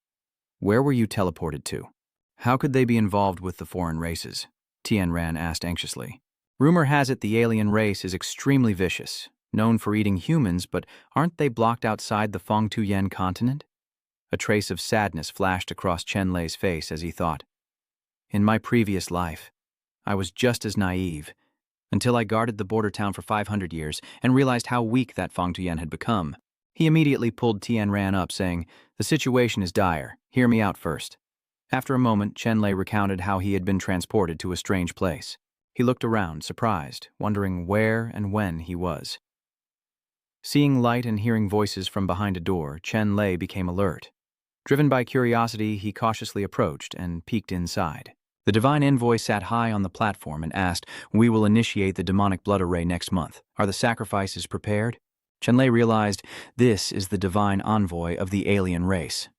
where were you teleported to? How could they be involved with the foreign races?" Tianran asked anxiously. "Rumor has it the alien race is extremely vicious, known for eating humans, but aren't they blocked outside the Fengtuyen continent?" A trace of sadness flashed across Chenlay's face as he thought, "In my previous life, I was just as naive, until I guarded the border town for 500 years and realized how weak that Fengtuyen had become." He immediately pulled Tianran up, saying, "The situation is dire. Hear me out first." After a moment, Chenlay recounted how he had been transported to a strange place. He looked around, surprised, wondering where and when he was. Seeing light and hearing voices from behind a door, Chenlay became alert. Driven by curiosity, he cautiously approached and peeked inside. The divine envoy sat high on the platform and asked, "We will initiate the demonic blood array next month. Are the sacrifices prepared?" Chenlay realized, this is the divine envoy of the alien race.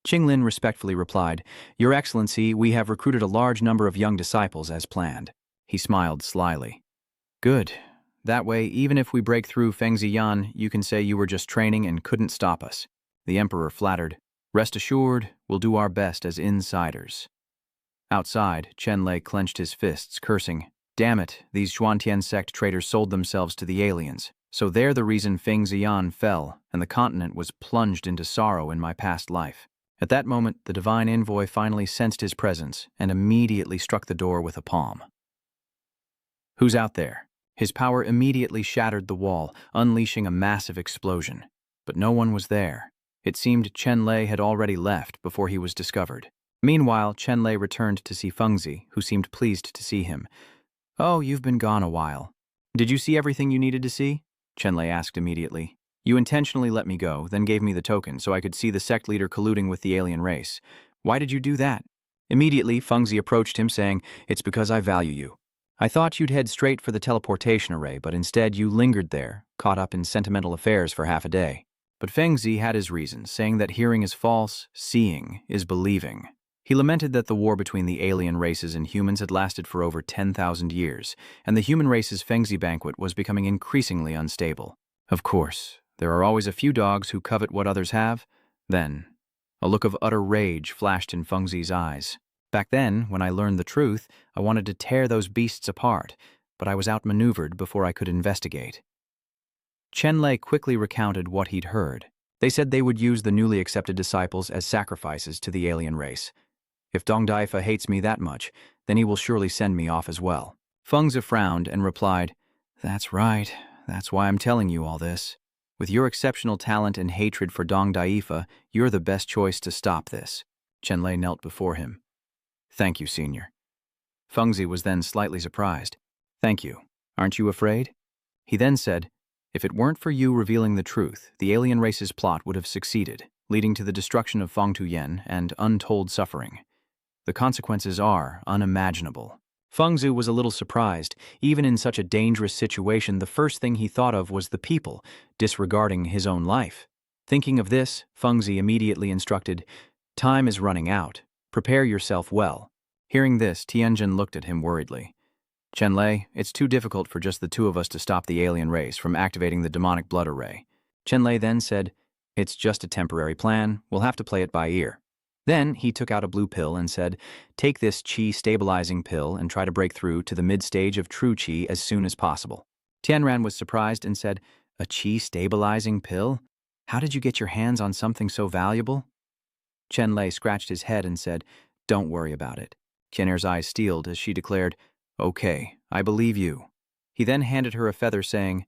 Qinglin respectfully replied, "Your Excellency, we have recruited a large number of young disciples as planned." He smiled slyly. "Good. That way, even if we break through Fengziyan, you can say you were just training and couldn't stop us." The emperor flattered, "Rest assured, we'll do our best as insiders." Outside, Chenlay clenched his fists, cursing, "Damn it, these Xuan sect traitors sold themselves to the aliens. So they're the reason Fengziyan fell, and the continent was plunged into sorrow in my past life." At that moment, the divine envoy finally sensed his presence and immediately struck the door with a palm. "Who's out there?" His power immediately shattered the wall, unleashing a massive explosion. But no one was there. It seemed Chenlay had already left before he was discovered. Meanwhile, Chenlay returned to see Fengzi, who seemed pleased to see him. "Oh, you've been gone a while. Did you see everything you needed to see?" Chenlay asked immediately. "You intentionally let me go, then gave me the token so I could see the sect leader colluding with the alien race. Why did you do that?" Immediately, Fengzi approached him, saying, "It's because I value you. I thought you'd head straight for the teleportation array, but instead you lingered there, caught up in sentimental affairs for half a day." But Fengzi had his reasons, saying that hearing is false, seeing is believing. He lamented that the war between the alien races and humans had lasted for over 10,000 years, and the human race's Fengzi banquet was becoming increasingly unstable. Of course, there are always a few dogs who covet what others have. Then, A look of utter rage flashed in Fengzi's eyes. Back then, when I learned the truth, I wanted to tear those beasts apart, but I was outmaneuvered before I could investigate. Chenlay quickly recounted what he'd heard. They said they would use the newly accepted disciples as sacrifices to the alien race. If Dong Daifa hates me that much, then he will surely send me off as well. Fengzi frowned and replied, "That's right. That's why I'm telling you all this. With your exceptional talent and hatred for Dong Daifa, you're the best choice to stop this." Chenlay knelt before him. "Thank you, Senior." Fengzi was then slightly surprised. "Thank you. Aren't you afraid?" He then said, "If it weren't for you revealing the truth, the alien race's plot would have succeeded, leading to the destruction of Fengtuyen and untold suffering. The consequences are unimaginable." Fengzi was a little surprised. Even in such a dangerous situation, the first thing he thought of was the people, disregarding his own life. Thinking of this, Fengzi immediately instructed, "Time is running out. Prepare yourself well." Hearing this, Tianjin looked at him worriedly. "Chenlay, it's too difficult for just the two of us to stop the alien race from activating the demonic blood array." Chenlay then said, "It's just a temporary plan. We'll have to play it by ear." Then he took out a blue pill and said, "Take this qi stabilizing pill and try to break through to the mid-stage of true qi as soon as possible." Tianran was surprised and said, "A qi stabilizing pill? How did you get your hands on something so valuable?" Chenlay scratched his head and said, "Don't worry about it." Qian'er's eyes steeled as she declared, "Okay, I believe you." He then handed her a feather saying,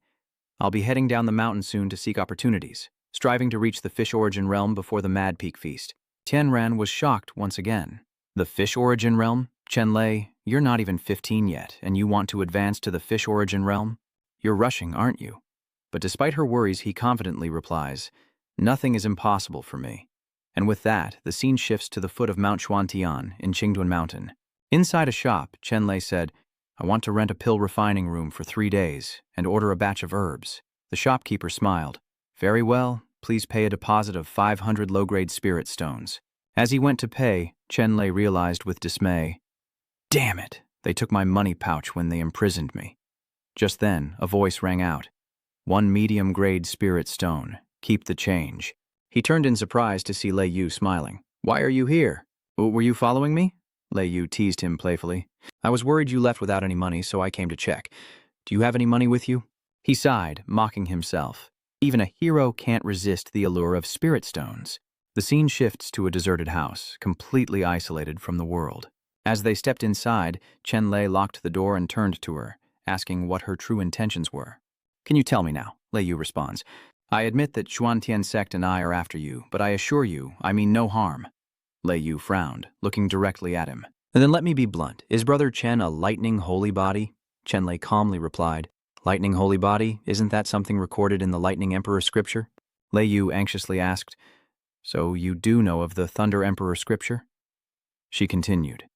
"I'll be heading down the mountain soon to seek opportunities, striving to reach the fish origin realm before the Mad Peak feast." Tianran was shocked once again. "The fish origin realm? Chenlay, you're not even 15 yet, and you want to advance to the fish origin realm? You're rushing, aren't you?" But despite her worries, he confidently replies, "Nothing is impossible for me." And with that, the scene shifts to the foot of Mount Xuantian in Qingduan Mountain. Inside a shop, Chenlay said, "I want to rent a pill refining room for 3 days and order a batch of herbs." The shopkeeper smiled. "Very well. Please pay a deposit of 500 low-grade spirit stones." As he went to pay, Chenlay realized with dismay, "Damn it! They took my money pouch when they imprisoned me." Just then, a voice rang out, "1 medium-grade spirit stone. Keep the change." He turned in surprise to see Lei Yu smiling. "Why are you here? Were you following me?" Lei Yu teased him playfully. "I was worried you left without any money, so I came to check. Do you have any money with you?" He sighed, mocking himself. Even a hero can't resist the allure of spirit stones. The scene shifts to a deserted house, completely isolated from the world. As they stepped inside, Chenlay locked the door and turned to her, asking what her true intentions were. "Can you tell me now?" Lei Yu responds. "I admit that Xuantian sect and I are after you, but I assure you, I mean no harm." Lei Yu frowned, looking directly at him. "Then let me be blunt. Is Brother Chen a lightning holy body?" Chenlay calmly replied, "Lightning holy body? Isn't that something recorded in the Lightning Emperor scripture?" Lei Yu anxiously asked, "So you do know of the Thunder Emperor scripture?" She continued,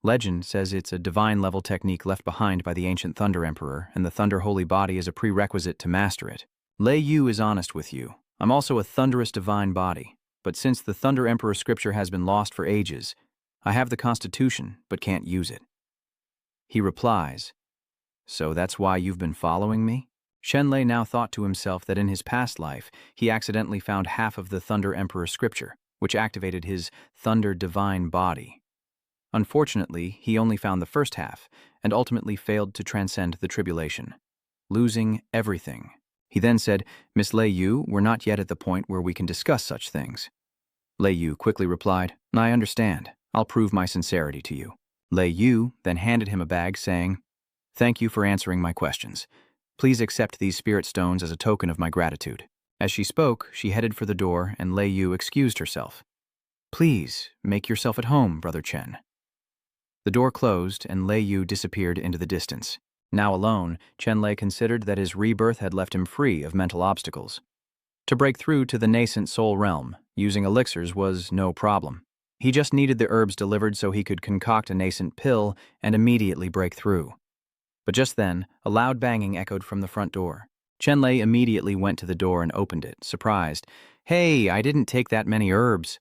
"Legend says it's a divine-level technique left behind by the ancient Thunder Emperor, and the Thunder Holy Body is a prerequisite to master it. Lei Yu is honest with you. I'm also a thunderous divine body, but since the Thunder Emperor scripture has been lost for ages, I have the constitution, but can't use it." He replies, "So that's why you've been following me?" Chenlay now thought to himself that in his past life, he accidentally found half of the Thunder Emperor scripture, which activated his Thunder Divine Body. Unfortunately, he only found the first half, and ultimately failed to transcend the tribulation, losing everything. He then said, "Miss Lei Yu, we're not yet at the point where we can discuss such things." Lei Yu quickly replied, "I understand. I'll prove my sincerity to you." Lei Yu then handed him a bag, saying, "Thank you for answering my questions. Please accept these spirit stones as a token of my gratitude." As she spoke, she headed for the door, and Lei Yu excused herself. "Please, make yourself at home, Brother Chen." The door closed, and Lei Yu disappeared into the distance. Now alone, Chenlay considered that his rebirth had left him free of mental obstacles. To break through to the nascent soul realm, using elixirs was no problem. He just needed the herbs delivered so he could concoct a nascent pill and immediately break through. But just then, a loud banging echoed from the front door. Chenlay immediately went to the door and opened it, surprised. "Hey, I didn't take that many herbs."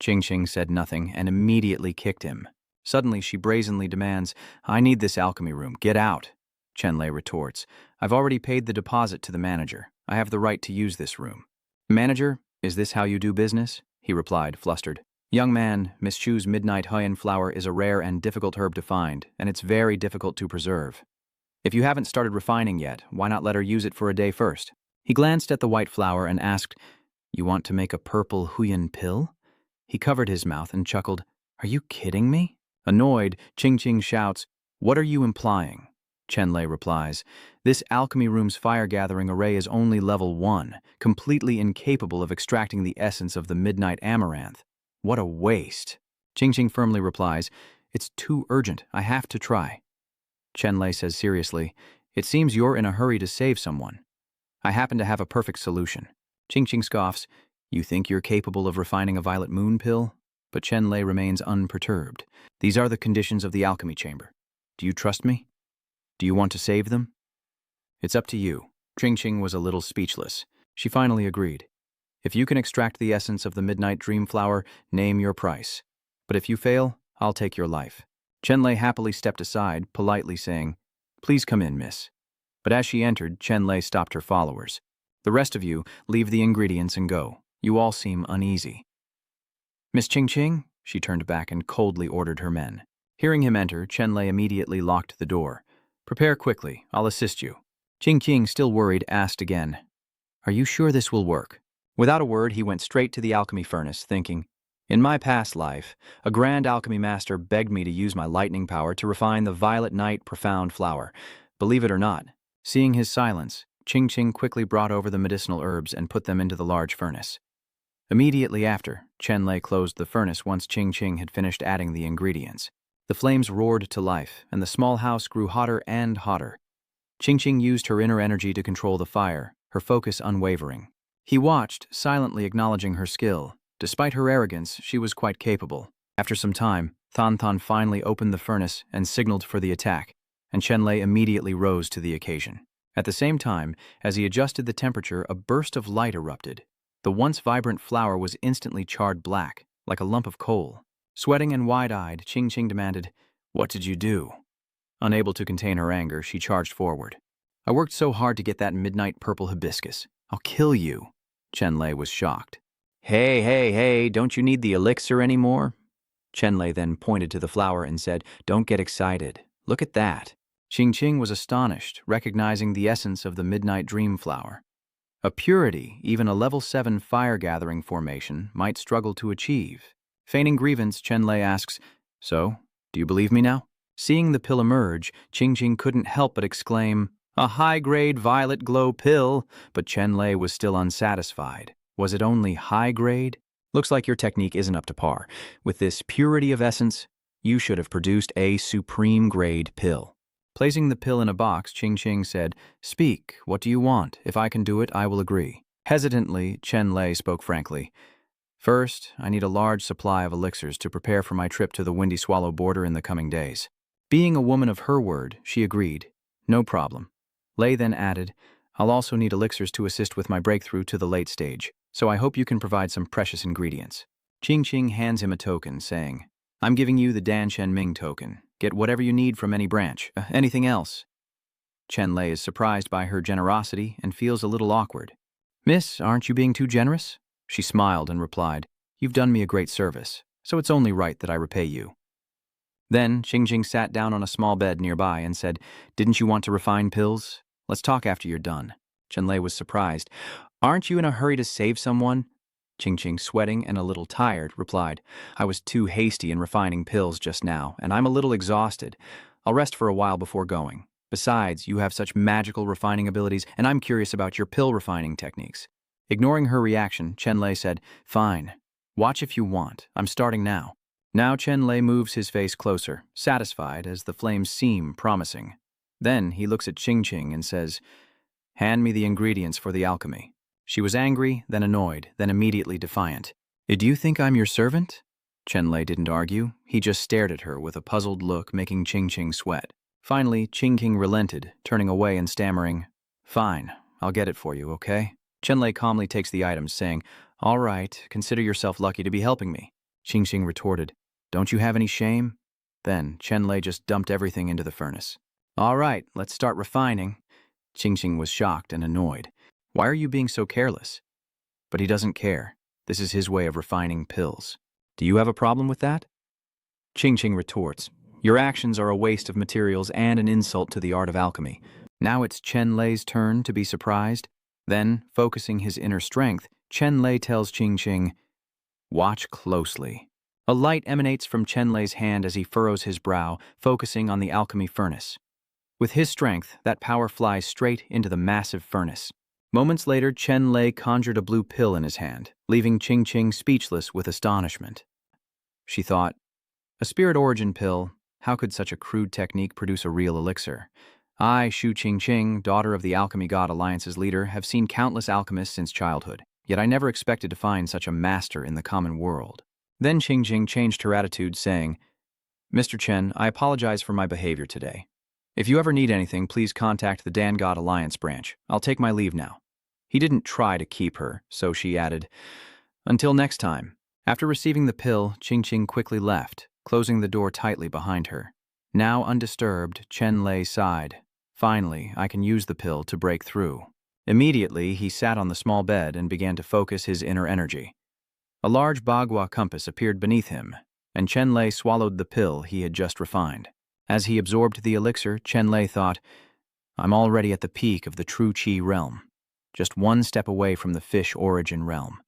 Qingqing said nothing and immediately kicked him. Suddenly, she brazenly demands, "I need this alchemy room. Get out." Chenlay retorts, "I've already paid the deposit to the manager. I have the right to use this room." "Manager, is this how you do business?" he replied, flustered. Young man, Miss Chu's midnight Huyan flower is a rare and difficult herb to find, and it's very difficult to preserve. If you haven't started refining yet, why not let her use it for a day first? He glanced at the white flower and asked, You want to make a purple Huyan pill? He covered his mouth and chuckled, Are you kidding me? Annoyed, Ching shouts, What are you implying? Chenlay replies, This alchemy room's fire-gathering array is only level 1, completely incapable of extracting the essence of the midnight amaranth. What a waste. Ching firmly replies, It's too urgent, I have to try. Chenlay says seriously, It seems you're in a hurry to save someone. I happen to have a perfect solution. Ching scoffs, You think you're capable of refining a violet moon pill? But Chenlay remains unperturbed. These are the conditions of the alchemy chamber. Do you trust me? Do you want to save them? It's up to you. Ching was a little speechless. She finally agreed. If you can extract the essence of the midnight dream flower, name your price. But if you fail, I'll take your life. Chenlay happily stepped aside, politely saying, Please come in, miss. But as she entered, Chenlay stopped her followers. The rest of you, leave the ingredients and go. You all seem uneasy. Miss Ching, she turned back and coldly ordered her men. Hearing him enter, Chenlay immediately locked the door. Prepare quickly, I'll assist you. Ching, still worried, asked again, Are you sure this will work? Without a word, he went straight to the alchemy furnace, thinking, In my past life, a grand alchemy master begged me to use my lightning power to refine the violet night profound flower. Believe it or not, seeing his silence, Ching quickly brought over the medicinal herbs and put them into the large furnace. Immediately after, Chenlay closed the furnace once Ching had finished adding the ingredients. The flames roared to life, and the small house grew hotter and hotter. Ching used her inner energy to control the fire, her focus unwavering. He watched, silently acknowledging her skill. Despite her arrogance, she was quite capable. After some time, Than finally opened the furnace and signaled for the attack, and Chenlay immediately rose to the occasion. At the same time, as he adjusted the temperature, a burst of light erupted. The once vibrant flower was instantly charred black, like a lump of coal. Sweating and wide-eyed, Ching demanded, What did you do? Unable to contain her anger, she charged forward. I worked so hard to get that midnight purple hibiscus. I'll kill you. Chenlay was shocked. Hey, don't you need the elixir anymore? Chenlay then pointed to the flower and said, Don't get excited. Look at that. Ching was astonished, recognizing the essence of the midnight dream flower. A purity even a level 7 fire-gathering formation might struggle to achieve. Feigning grievance, Chenlay asks, So, do you believe me now? Seeing the pill emerge, Ching couldn't help but exclaim, A high-grade violet glow pill, but Chenlay was still unsatisfied. Was it only high-grade? Looks like your technique isn't up to par. With this purity of essence, you should have produced a supreme-grade pill. Placing the pill in a box, Ching said, Speak, what do you want? If I can do it, I will agree. Hesitantly, Chenlay spoke frankly. First, I need a large supply of elixirs to prepare for my trip to the Windy Swallow border in the coming days. Being a woman of her word, she agreed. No problem. Lay then added, I'll also need elixirs to assist with my breakthrough to the late stage, so I hope you can provide some precious ingredients. Ching hands him a token, saying, I'm giving you the Dan Shen Ming token. Get whatever you need from any branch. Anything else? Chenlay is surprised by her generosity and feels a little awkward. Miss, aren't you being too generous? She smiled and replied, You've done me a great service, so it's only right that I repay you. Then Ching sat down on a small bed nearby and said, Didn't you want to refine pills? Let's talk after you're done. Chenlay was surprised. Aren't you in a hurry to save someone? Ching, sweating and a little tired, replied, I was too hasty in refining pills just now, and I'm a little exhausted. I'll rest for a while before going. Besides, you have such magical refining abilities, and I'm curious about your pill refining techniques. Ignoring her reaction, Chenlay said, Fine. Watch if you want. I'm starting now. Now Chenlay moves his face closer, satisfied as the flames seem promising. Then he looks at Ching and says, Hand me the ingredients for the alchemy. She was angry, then annoyed, then immediately defiant. Do you think I'm your servant? Chenlay didn't argue. He just stared at her with a puzzled look, making Ching sweat. Finally, Ching relented, turning away and stammering, Fine, I'll get it for you, okay? Chenlay calmly takes the items, saying, All right, consider yourself lucky to be helping me. Ching retorted, Don't you have any shame? Then Chenlay just dumped everything into the furnace. All right, let's start refining. Ching was shocked and annoyed. Why are you being so careless? But he doesn't care. This is his way of refining pills. Do you have a problem with that? Chingyang retorts, your actions are a waste of materials and an insult to the art of alchemy. Now it's Chenlay's turn to be surprised. Then, focusing his inner strength, Chenlay tells Chingyang, watch closely. A light emanates from Chenlay's hand as he furrows his brow, focusing on the alchemy furnace. With his strength, that power flies straight into the massive furnace. Moments later, Chenlay conjured a blue pill in his hand, leaving Chingyang speechless with astonishment. She thought, a spirit origin pill, how could such a crude technique produce a real elixir? I, Xu Chingyang, daughter of the Alchemy God Alliance's leader, have seen countless alchemists since childhood, yet I never expected to find such a master in the common world. Then Chingyang changed her attitude, saying, Mr. Chen, I apologize for my behavior today. If you ever need anything, please contact the Dan God Alliance branch. I'll take my leave now. He didn't try to keep her, so she added, until next time. After receiving the pill, Chingyang quickly left, closing the door tightly behind her. Now undisturbed, Chenlay sighed. Finally, I can use the pill to break through. Immediately, he sat on the small bed and began to focus his inner energy. A large Bagua compass appeared beneath him, and Chenlay swallowed the pill he had just refined. As he absorbed the elixir, Chenlay thought, I'm already at the peak of the true Qi realm, just one step away from the fish origin realm.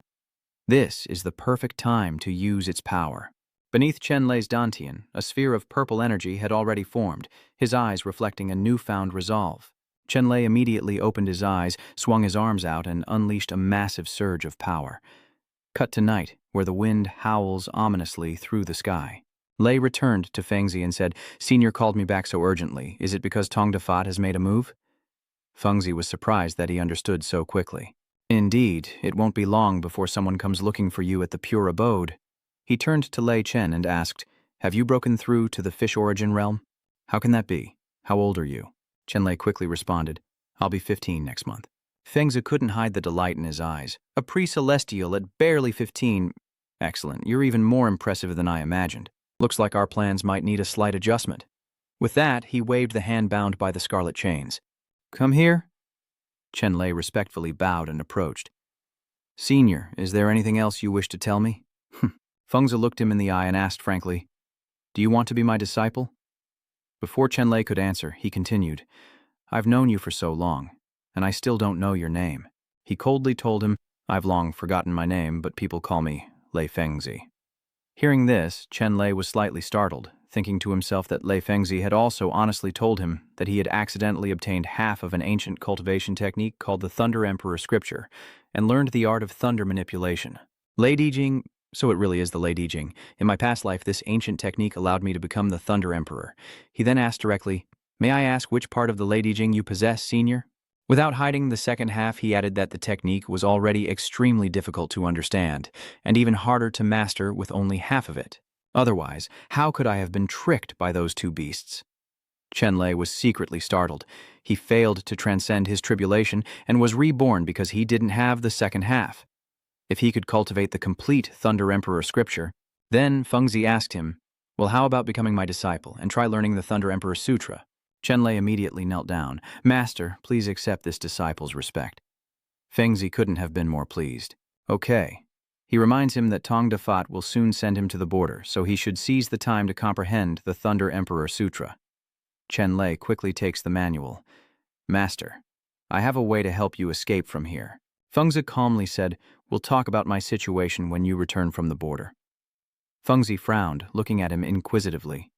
This is the perfect time to use its power. Beneath Chenlay's dantian, a sphere of purple energy had already formed, his eyes reflecting a newfound resolve. Chenlay immediately opened his eyes, swung his arms out, and unleashed a massive surge of power. Cut to night, where the wind howls ominously through the sky. Lei returned to Fengzi and said, Senior called me back so urgently. Is it because Tong Dafat has made a move? Fengzi was surprised that he understood so quickly. Indeed, it won't be long before someone comes looking for you at the Pure Abode. He turned to Lei Chen and asked, have you broken through to the fish origin realm? How can that be? How old are you? Chenlay quickly responded, I'll be 15 next month. Fengzi couldn't hide the delight in his eyes. A pre-celestial at barely 15. Excellent, you're even more impressive than I imagined. Looks like our plans might need a slight adjustment. With that, he waved the hand bound by the scarlet chains. Come here. Chenlay respectfully bowed and approached. Senior, is there anything else you wish to tell me? Fengzi looked him in the eye and asked frankly, do you want to be my disciple? Before Chenlay could answer, he continued, I've known you for so long, and I still don't know your name. He coldly told him, I've long forgotten my name, but people call me Lei Fengzi. Hearing this, Chenlay was slightly startled, thinking to himself that Lei Fengzi had also honestly told him that he had accidentally obtained half of an ancient cultivation technique called the Thunder Emperor Scripture, and learned the art of thunder manipulation. Lei Dijing, so it really is the Lei Dijing. In my past life, this ancient technique allowed me to become the Thunder Emperor. He then asked directly, may I ask which part of the Lei Dijing you possess, Senior? Without hiding the second half, he added that the technique was already extremely difficult to understand, and even harder to master with only half of it. Otherwise, how could I have been tricked by those two beasts? Chenlay was secretly startled. He failed to transcend his tribulation and was reborn because he didn't have the second half. If he could cultivate the complete Thunder Emperor Scripture, then Fengzi asked him, well, how about becoming my disciple and try learning the Thunder Emperor Sutra? Chenlay immediately knelt down. Master, please accept this disciple's respect. Fengzi couldn't have been more pleased. Okay. He reminds him that Tong Dafat will soon send him to the border, so he should seize the time to comprehend the Thunder Emperor Sutra. Chenlay quickly takes the manual. Master, I have a way to help you escape from here. Fengzi calmly said, we'll talk about my situation when you return from the border. Fengzi frowned, looking at him inquisitively.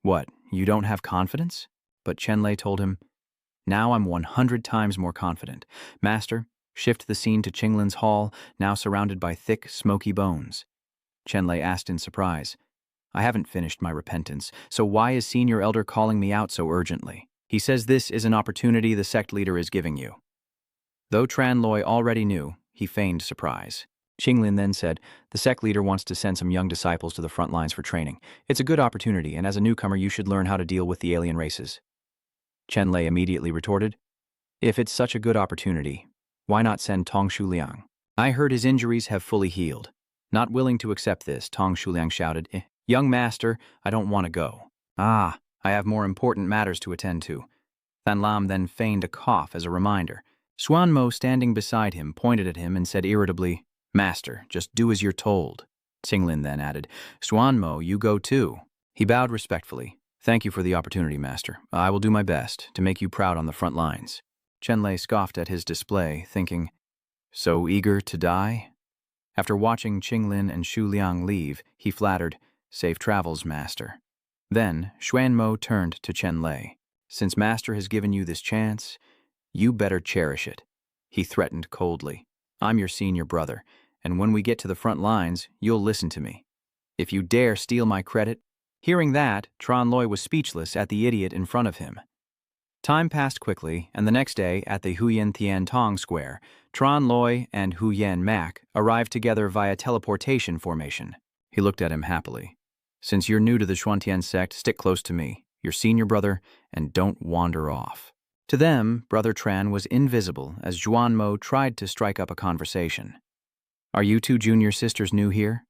What, you don't have confidence? But Chenlay told him, now I'm 100 times more confident. Master, shift the scene to Qinglin's hall, now surrounded by thick, smoky bones. Chenlay asked in surprise, I haven't finished my repentance, so why is Senior Elder calling me out so urgently? He says this is an opportunity the sect leader is giving you. Though Tranloy already knew, he feigned surprise. Qinglin then said, the sect leader wants to send some young disciples to the front lines for training. It's a good opportunity, and as a newcomer you should learn how to deal with the alien races. Chenlay immediately retorted, if it's such a good opportunity, why not send Tong Shuliang? I heard his injuries have fully healed. Not willing to accept this, Tong Shuliang shouted, young master, I don't want to go. I have more important matters to attend to. Than Lam then feigned a cough as a reminder. Xuan Mo, standing beside him, pointed at him and said irritably, Master, just do as you're told. Chinglin then added, Xuanmo, you go too. He bowed respectfully. Thank you for the opportunity, Master. I will do my best to make you proud on the front lines. Chenlay scoffed at his display, thinking, so eager to die? After watching Chinglin and Xu Liang leave, he flattered, safe travels, Master. Then, Xuanmo turned to Chenlay. Since Master has given you this chance, you better cherish it. He threatened coldly. I'm your senior brother, and when we get to the front lines, you'll listen to me. If you dare steal my credit. Hearing that, Chenlay was speechless at the idiot in front of him. Time passed quickly, and the next day, at the Huyen Tian Tong Square, Chenlay and Huyen Mak arrived together via teleportation formation. He looked at him happily. Since you're new to the Xuantian sect, stick close to me, your senior brother, and don't wander off. To them, Brother Tran was invisible as Xuanmo tried to strike up a conversation. Are you two junior sisters new here?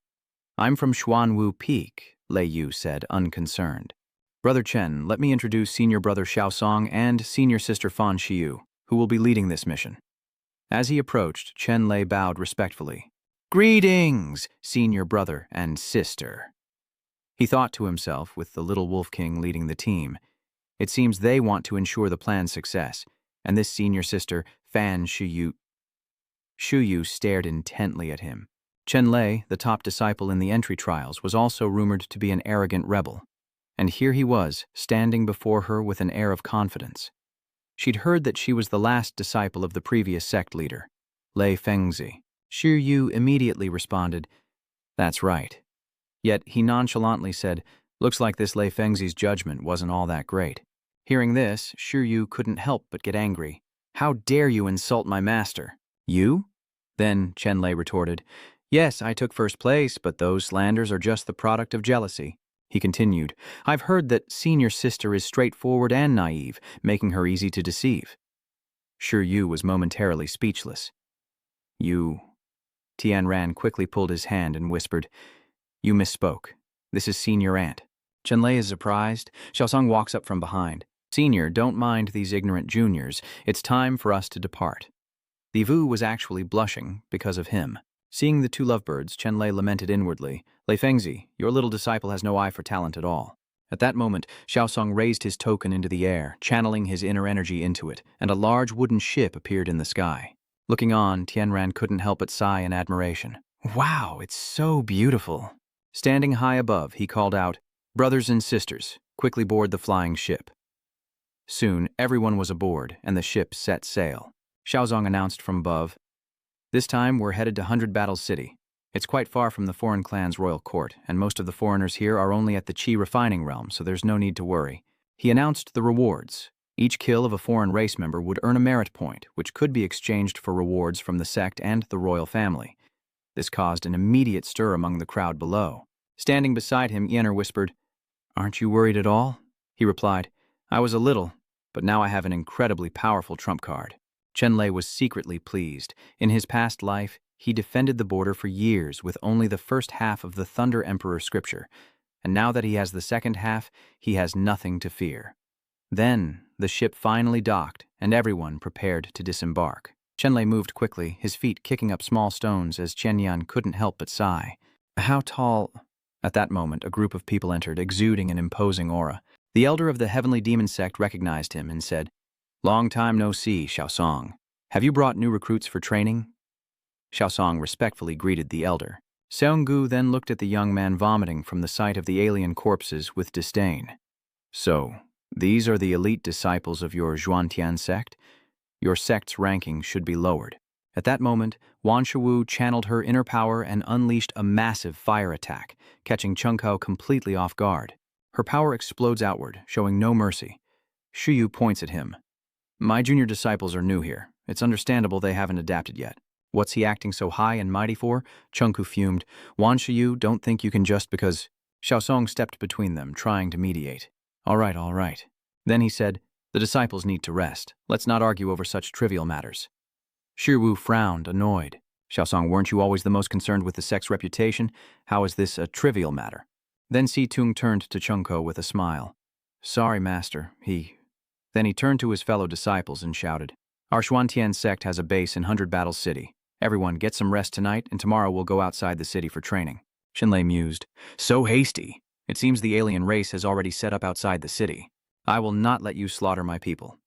I'm from Xuanwu Peak, Lei Yu said, unconcerned. Brother Chen, let me introduce senior brother Xiaosong and senior sister Fan Xiu, who will be leading this mission. As he approached, Chenlay bowed respectfully. Greetings, senior brother and sister. He thought to himself, with the little Wolf King leading the team. It seems they want to ensure the plan's success, and this senior sister, Fan Xiu. Xiu stared intently at him. Chenlay, the top disciple in the entry trials, was also rumored to be an arrogant rebel. And here he was, standing before her with an air of confidence. She'd heard that she was the last disciple of the previous sect leader, Lei Fengzi. Xiu immediately responded, That's right. Yet he nonchalantly said, Looks like this Lei Fengzi's judgment wasn't all that great. Hearing this, Xiu couldn't help but get angry. How dare you insult my master? You? Then Chenlay retorted, Yes, I took first place, but those slanders are just the product of jealousy. He continued, I've heard that senior sister is straightforward and naive, making her easy to deceive. Xiu was momentarily speechless. You... Tianran quickly pulled his hand and whispered, You misspoke. This is senior aunt. Chenlay is surprised. Xiaosong walks up from behind. Senior, don't mind these ignorant juniors. It's time for us to depart. The Vu was actually blushing because of him. Seeing the two lovebirds, Chenlay lamented inwardly, Lei Fengzi, your little disciple has no eye for talent at all. At that moment, Xiaosong raised his token into the air, channeling his inner energy into it, and a large wooden ship appeared in the sky. Looking on, Tianran couldn't help but sigh in admiration. Wow, it's so beautiful. Standing high above, he called out, Brothers and sisters, quickly board the flying ship. Soon, everyone was aboard, and the ship set sail. Xiaosong announced from above, This time, we're headed to Hundred Battles City. It's quite far from the foreign clan's royal court, and most of the foreigners here are only at the Qi refining realm, so there's no need to worry. He announced the rewards. Each kill of a foreign race member would earn a merit point, which could be exchanged for rewards from the sect and the royal family. This caused an immediate stir among the crowd below. Standing beside him, Yenner whispered, Aren't you worried at all? He replied, I was a little, but now I have an incredibly powerful trump card. Chenlay was secretly pleased. In his past life, he defended the border for years with only the first half of the Thunder Emperor scripture, and now that he has the second half, he has nothing to fear. Then, the ship finally docked, and everyone prepared to disembark. Chenlay moved quickly, his feet kicking up small stones as Chenyan couldn't help but sigh. How tall... At that moment, a group of people entered, exuding an imposing aura. The elder of the Heavenly Demon Sect recognized him and said, Long time no see, Xiaosong. Have you brought new recruits for training? Xiaosong respectfully greeted the elder. Seonggu then looked at the young man vomiting from the sight of the alien corpses with disdain. So, these are the elite disciples of your Xuantian sect? Your sect's ranking should be lowered. At that moment, Wan Shuwu channeled her inner power and unleashed a massive fire attack, catching Chengkao completely off guard. Her power explodes outward, showing no mercy. Xiu points at him. My junior disciples are new here. It's understandable they haven't adapted yet. What's he acting so high and mighty for? Chengku fumed. Wan Xiu, don't think you can just because... Xiaosong stepped between them, trying to mediate. All right. Then he said, The disciples need to rest. Let's not argue over such trivial matters. Shiwu frowned, annoyed. Xiaosong, weren't you always the most concerned with the sect's reputation? How is this a trivial matter? Then Si Tung turned to Chengko with a smile. Sorry, master, Then he turned to his fellow disciples and shouted, Our Xuantian sect has a base in 100 Battles City. Everyone, get some rest tonight, and tomorrow we'll go outside the city for training. Chenlay mused. So hasty. It seems the alien race has already set up outside the city. I will not let you slaughter my people.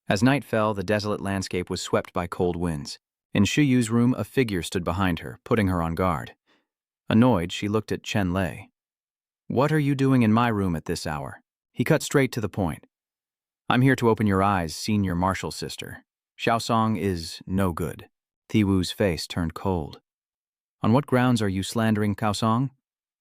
As night fell, the desolate landscape was swept by cold winds. In Shuyu's room, a figure stood behind her, putting her on guard. Annoyed, she looked at Chenlay. What are you doing in my room at this hour? He cut straight to the point. I'm here to open your eyes, senior marshal sister. Xiaosong is no good. Thiwu's face turned cold. On what grounds are you slandering Kaosong?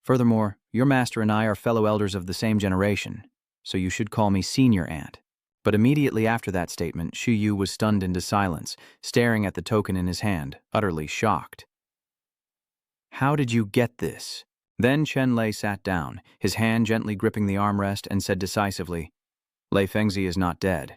Furthermore, your master and I are fellow elders of the same generation, so you should call me senior aunt. But immediately after that statement, Xuyu was stunned into silence, staring at the token in his hand, utterly shocked. How did you get this? Then Chenlay sat down, his hand gently gripping the armrest, and said decisively, Lei Fengzi is not dead.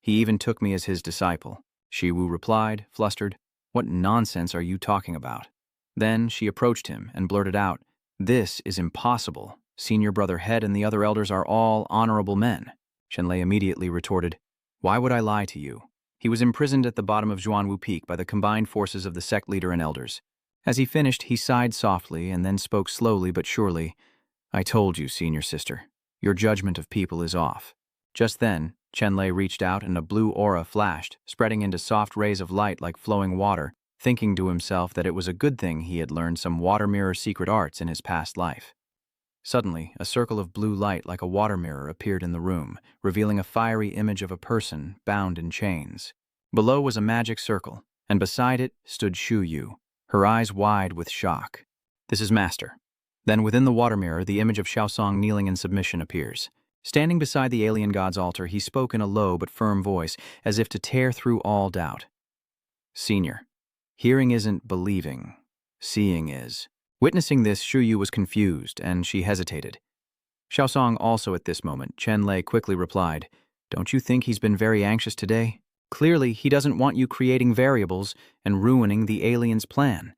He even took me as his disciple. Sigu replied, flustered, What nonsense are you talking about? Then she approached him and blurted out, This is impossible. Senior Brother Head and the other elders are all honorable men. Chenlay immediately retorted, Why would I lie to you? He was imprisoned at the bottom of Xuanwu Peak by the combined forces of the sect leader and elders. As he finished, he sighed softly and then spoke slowly but surely, I told you, senior sister, your judgment of people is off. Just then, Chenlay reached out and a blue aura flashed, spreading into soft rays of light like flowing water, thinking to himself that it was a good thing he had learned some water mirror secret arts in his past life. Suddenly, a circle of blue light like a water mirror appeared in the room, revealing a fiery image of a person bound in chains. Below was a magic circle, and beside it stood Xuyu, her eyes wide with shock. This is Master. Then within the water mirror, the image of Xiaosong kneeling in submission appears. Standing beside the alien god's altar, he spoke in a low but firm voice, as if to tear through all doubt. Senior, hearing isn't believing. Seeing is. Witnessing this, Xuyu was confused, and she hesitated. Xiaosong also at this moment, Chenlay quickly replied, Don't you think he's been very anxious today? Clearly, he doesn't want you creating variables and ruining the alien's plan.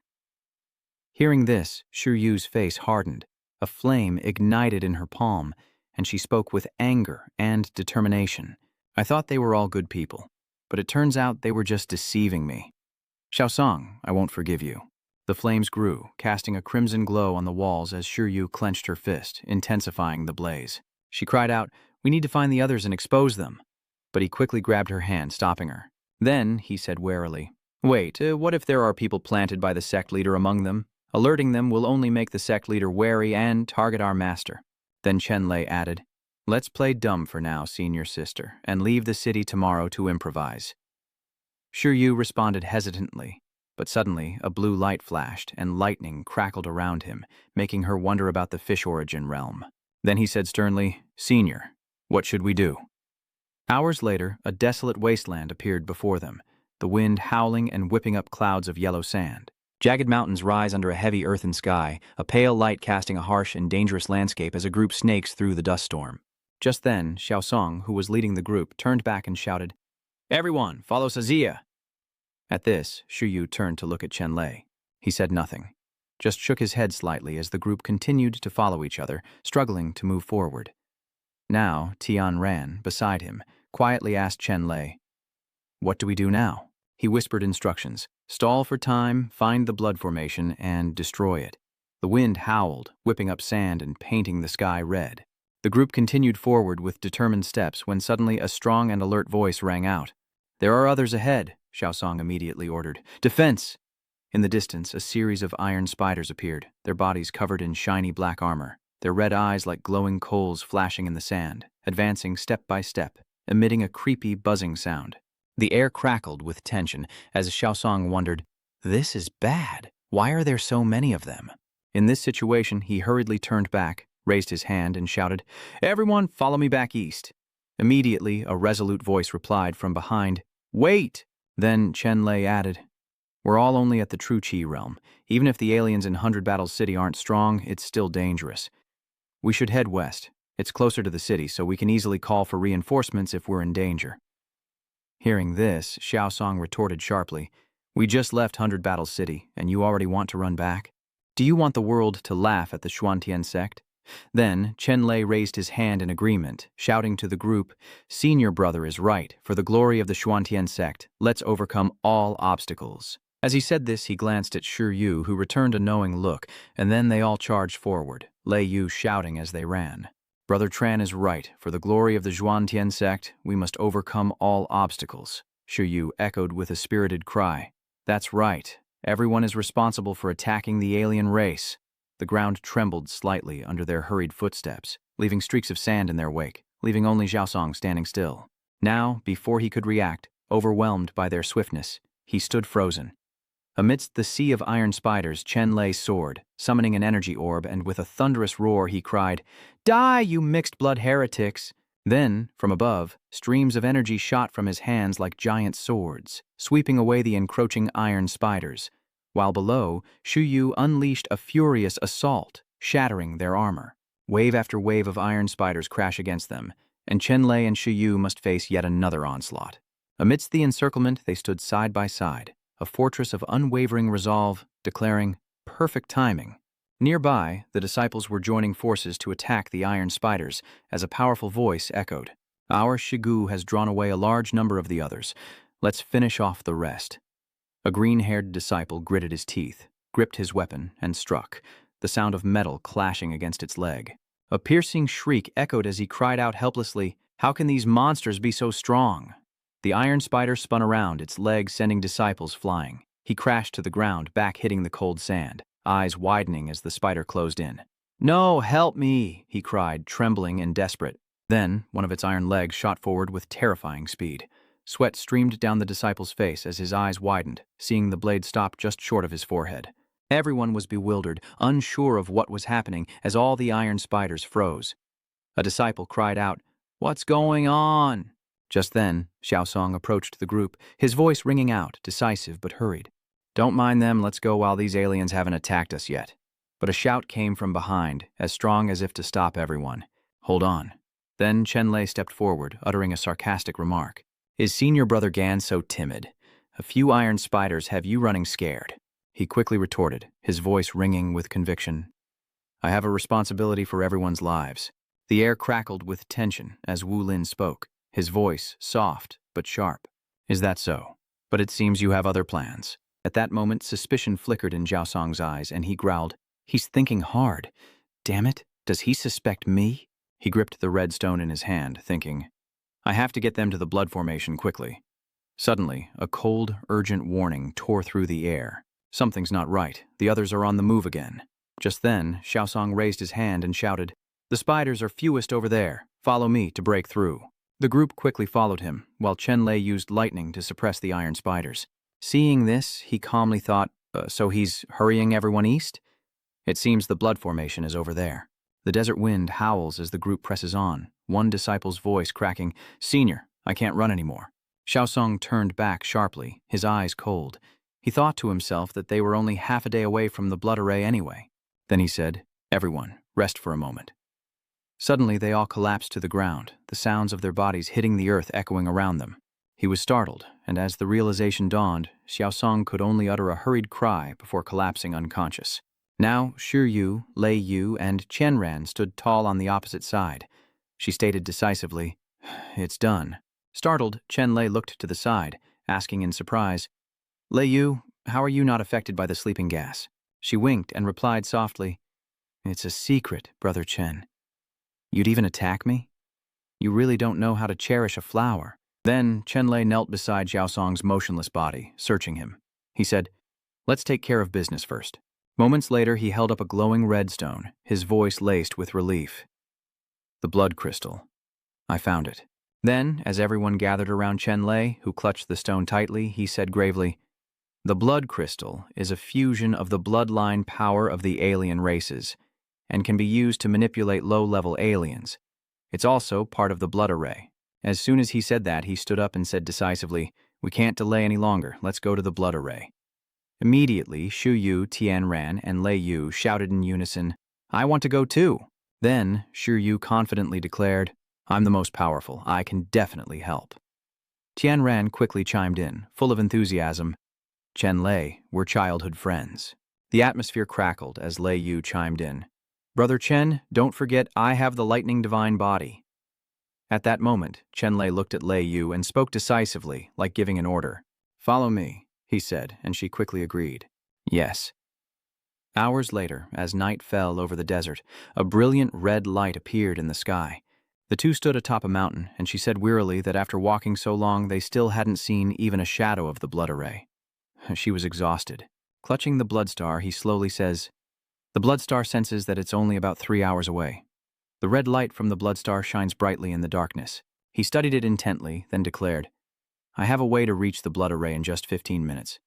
Hearing this, Shuyu's face hardened. A flame ignited in her palm, and she spoke with anger and determination. I thought they were all good people, but it turns out they were just deceiving me. Xiaosong, I won't forgive you. The flames grew, casting a crimson glow on the walls as Xuyu clenched her fist, intensifying the blaze. She cried out, We need to find the others and expose them. But he quickly grabbed her hand, stopping her. Then, he said warily, Wait, what if there are people planted by the sect leader among them? Alerting them will only make the sect leader wary and target our master. Then Chenlay added, Let's play dumb for now, senior sister, and leave the city tomorrow to improvise. Xuyu responded hesitantly. But suddenly, a blue light flashed, and lightning crackled around him, making her wonder about the fish origin realm. Then he said sternly, Senior, what should we do? Hours later, a desolate wasteland appeared before them, the wind howling and whipping up clouds of yellow sand. Jagged mountains rise under a heavy earthen sky, a pale light casting a harsh and dangerous landscape as a group snakes through the dust storm. Just then, Xiaosong, who was leading the group, turned back and shouted, Everyone, follow Sazia! At this, Xuyu turned to look at Chenlay. He said nothing, just shook his head slightly as the group continued to follow each other, struggling to move forward. Now, Tian ran, beside him, quietly asked Chenlay, What do we do now? He whispered instructions. Stall for time, find the blood formation, and destroy it. The wind howled, whipping up sand and painting the sky red. The group continued forward with determined steps when suddenly a strong and alert voice rang out. There are others ahead, Xiaosong immediately ordered. Defense! In the distance, a series of iron spiders appeared, their bodies covered in shiny black armor, their red eyes like glowing coals flashing in the sand, advancing step by step, emitting a creepy buzzing sound. The air crackled with tension as Xiaosong wondered, This is bad. Why are there so many of them? In this situation, he hurriedly turned back, raised his hand, and shouted, Everyone, follow me back east. Immediately, a resolute voice replied from behind, Wait! Then Chenlay added, We're all only at the true Qi realm. Even if the aliens in 100 Battles City aren't strong, it's still dangerous. We should head west. It's closer to the city, so we can easily call for reinforcements if we're in danger. Hearing this, Xiaosong retorted sharply, We just left 100 Battles City, and you already want to run back? Do you want the world to laugh at the Xuantian sect? Then, Chenlay raised his hand in agreement, shouting to the group, Senior brother is right. For the glory of the Xuantian sect, let's overcome all obstacles. As he said this, he glanced at Shi Yu, who returned a knowing look, and then they all charged forward, Lei Yu shouting as they ran. Brother Tran is right. For the glory of the Xuan sect, we must overcome all obstacles. Shi Yu echoed with a spirited cry. That's right. Everyone is responsible for attacking the alien race. The ground trembled slightly under their hurried footsteps, leaving streaks of sand in their wake, leaving only Xiaosong standing still. Now, before he could react, overwhelmed by their swiftness, he stood frozen. Amidst the sea of iron spiders, Chenlay soared, summoning an energy orb, and with a thunderous roar he cried, "Die, you mixed-blood heretics!" Then, from above, streams of energy shot from his hands like giant swords, sweeping away the encroaching iron spiders, while below, Shi Yu unleashed a furious assault, shattering their armor. Wave after wave of iron spiders crash against them, and Chenlay and Shi Yu must face yet another onslaught. Amidst the encirclement, they stood side by side, a fortress of unwavering resolve, declaring perfect timing. Nearby, the disciples were joining forces to attack the iron spiders as a powerful voice echoed. Our Sigu has drawn away a large number of the others. Let's finish off the rest. A green-haired disciple gritted his teeth, gripped his weapon, and struck, the sound of metal clashing against its leg. A piercing shriek echoed as he cried out helplessly, "How can these monsters be so strong?" The iron spider spun around, its legs sending disciples flying. He crashed to the ground, back hitting the cold sand, eyes widening as the spider closed in. "No, help me!" he cried, trembling and desperate. Then, one of its iron legs shot forward with terrifying speed. Sweat streamed down the disciple's face as his eyes widened, seeing the blade stop just short of his forehead. Everyone was bewildered, unsure of what was happening as all the iron spiders froze. A disciple cried out, "What's going on?" Just then, Xiaosong approached the group, his voice ringing out, decisive but hurried. "Don't mind them, let's go while these aliens haven't attacked us yet." But a shout came from behind, as strong as if to stop everyone. "Hold on." Then Chenlay stepped forward, uttering a sarcastic remark. "Is senior brother Gan so timid? A few iron spiders have you running scared." He quickly retorted, his voice ringing with conviction. "I have a responsibility for everyone's lives." The air crackled with tension as Wu Lin spoke, his voice soft but sharp. "Is that so? But it seems you have other plans." At that moment, suspicion flickered in Zhao Song's eyes, and he growled, "He's thinking hard. Damn it, does he suspect me?" He gripped the red stone in his hand, thinking, "I have to get them to the blood formation quickly." Suddenly, a cold, urgent warning tore through the air. Something's not right. The others are on the move again. Just then, Xiaosong raised his hand and shouted, "The spiders are fewest over there. Follow me to break through." The group quickly followed him, while Chenlay used lightning to suppress the iron spiders. Seeing this, he calmly thought, so he's hurrying everyone east? It seems the blood formation is over there. The desert wind howls as the group presses on, one disciple's voice cracking, "Senior, I can't run anymore." Xiaosong turned back sharply, his eyes cold. He thought to himself that they were only half a day away from the blood array anyway. Then he said, "Everyone, rest for a moment." Suddenly, they all collapsed to the ground, the sounds of their bodies hitting the earth echoing around them. He was startled, and as the realization dawned, Xiaosong could only utter a hurried cry before collapsing unconscious. Now, Shi Yu, Lei Yu, and Qianran stood tall on the opposite side. She stated decisively, "It's done." Startled, Chenlay looked to the side, asking in surprise, "Lei Yu, how are you not affected by the sleeping gas?" She winked and replied softly, "It's a secret, Brother Chen. You'd even attack me? You really don't know how to cherish a flower." Then Chenlay knelt beside Xiaosong's motionless body, searching him. He said, "Let's take care of business first." Moments later, he held up a glowing red stone, his voice laced with relief. "The blood crystal. I found it." Then, as everyone gathered around Chenlay, who clutched the stone tightly, he said gravely, "The blood crystal is a fusion of the bloodline power of the alien races, and can be used to manipulate low-level aliens. It's also part of the blood array." As soon as he said that, he stood up and said decisively, "We can't delay any longer. Let's go to the blood array." Immediately, Shi Yu, Tianran, and Lei Yu shouted in unison, "I want to go too." Then, Shi Yu confidently declared, "I'm the most powerful. I can definitely help." Tianran quickly chimed in, full of enthusiasm, "Chenlay, we're childhood friends." The atmosphere crackled as Lei Yu chimed in, "Brother Chen, don't forget I have the lightning divine body." At that moment, Chenlay looked at Lei Yu and spoke decisively, like giving an order. "Follow me." he said, and she quickly agreed. Yes. Hours later, as night fell over the desert, a brilliant red light appeared in the sky. The two stood atop a mountain, and she said wearily that after walking so long they still hadn't seen even a shadow of the blood array. She was exhausted. Clutching the blood star, he slowly says, "The blood star senses that it's only about 3 hours away." The red light from the blood star shines brightly in the darkness. He studied it intently, then declared, "I have a way to reach the blood array in just 15 minutes.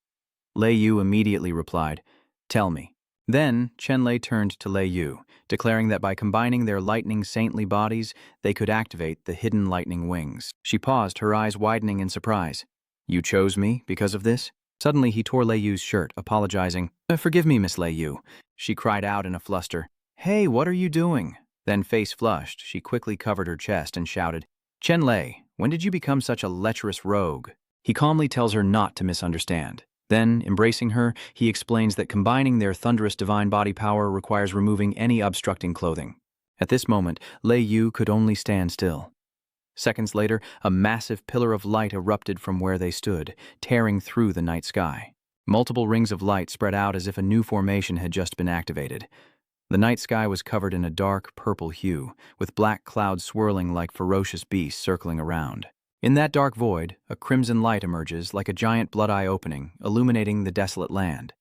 Lei Yu immediately replied, "Tell me." Then Chenlay turned to Lei Yu, declaring that by combining their lightning saintly bodies, they could activate the hidden lightning wings. She paused, her eyes widening in surprise. "You chose me because of this?" Suddenly he tore Lei Yu's shirt, apologizing. "Forgive me, Miss Lei Yu," she cried out in a fluster. "Hey, what are you doing?" Then, face flushed, she quickly covered her chest and shouted, "Chenlay, when did you become such a lecherous rogue?" He calmly tells her not to misunderstand. Then, embracing her, he explains that combining their thunderous divine body power requires removing any obstructing clothing. At this moment, Lei Yu could only stand still. Seconds later, a massive pillar of light erupted from where they stood, tearing through the night sky. Multiple rings of light spread out as if a new formation had just been activated. The night sky was covered in a dark purple hue, with black clouds swirling like ferocious beasts circling around. In that dark void, a crimson light emerges like a giant blood-eye opening, illuminating the desolate land.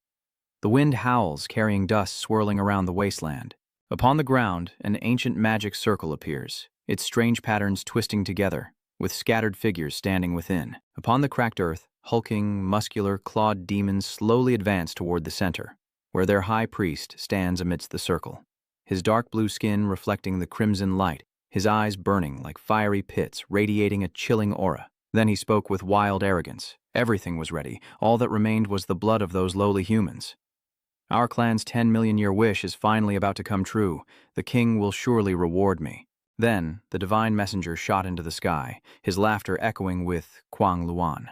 The wind howls, carrying dust swirling around the wasteland. Upon the ground, an ancient magic circle appears, its strange patterns twisting together, with scattered figures standing within. Upon the cracked earth, hulking, muscular, clawed demons slowly advance toward the center, where their high priest stands amidst the circle, his dark blue skin reflecting the crimson light, his eyes burning like fiery pits, radiating a chilling aura. Then he spoke with wild arrogance. Everything was ready. All that remained was the blood of those lowly humans. Our clan's 10-million-year wish is finally about to come true. The king will surely reward me. Then, the divine messenger shot into the sky, his laughter echoing with Quang Luan.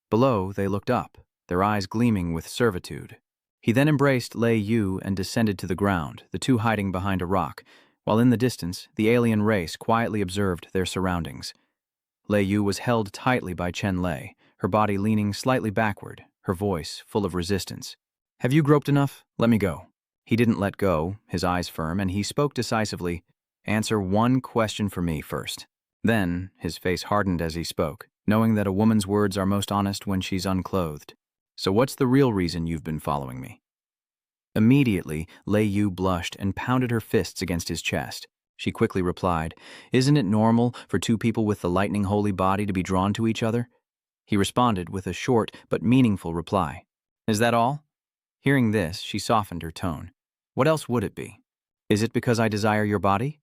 Below, they looked up, their eyes gleaming with servitude. He then embraced Lei Yu and descended to the ground, the two hiding behind a rock, while in the distance, the alien race quietly observed their surroundings. Lei Yu was held tightly by Chenlay, her body leaning slightly backward, her voice full of resistance. "Have you groped enough? Let me go." He didn't let go, his eyes firm, and he spoke decisively, "Answer one question for me first." Then, his face hardened as he spoke, knowing that a woman's words are most honest when she's unclothed. "So what's the real reason you've been following me?" Immediately, Lei Yu blushed and pounded her fists against his chest. She quickly replied, "Isn't it normal for two people with the lightning holy body to be drawn to each other?" He responded with a short but meaningful reply. "Is that all?" Hearing this, she softened her tone. "What else would it be? Is it because I desire your body?"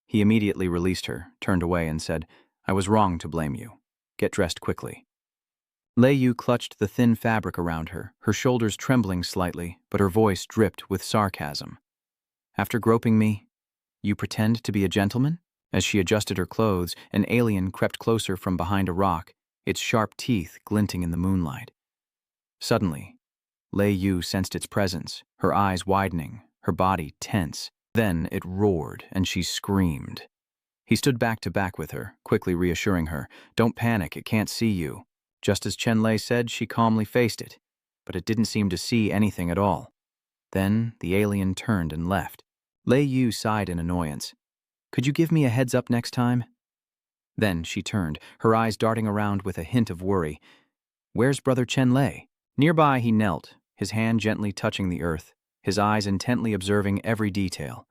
He immediately released her, turned away, and said, "I was wrong to blame you. Get dressed quickly." Lei Yu clutched the thin fabric around her, her shoulders trembling slightly, but her voice dripped with sarcasm. "After groping me, you pretend to be a gentleman?" As she adjusted her clothes, an alien crept closer from behind a rock, its sharp teeth glinting in the moonlight. Suddenly, Lei Yu sensed its presence, her eyes widening, her body tense. Then it roared, and she screamed. He stood back to back with her, quickly reassuring her, "Don't panic, it can't see you." Just as Chenlay said, she calmly faced it, but it didn't seem to see anything at all. Then the alien turned and left. Lei Yu sighed in annoyance. "Could you give me a heads up next time?" Then she turned, her eyes darting around with a hint of worry. "Where's Brother Chenlay?" Nearby he knelt, his hand gently touching the earth, his eyes intently observing every detail.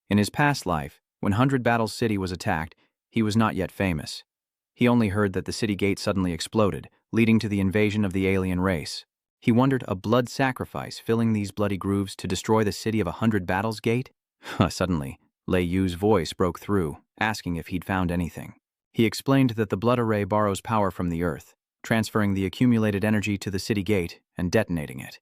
In his past life, when 100 Battles City was attacked, he was not yet famous. He only heard that the city gate suddenly exploded, leading to the invasion of the alien race. He wondered, a blood sacrifice filling these bloody grooves to destroy the city of 100 Battles Gate? Suddenly, Lei Yu's voice broke through, asking if he'd found anything. He explained that the blood array borrows power from the earth, transferring the accumulated energy to the city gate and detonating it.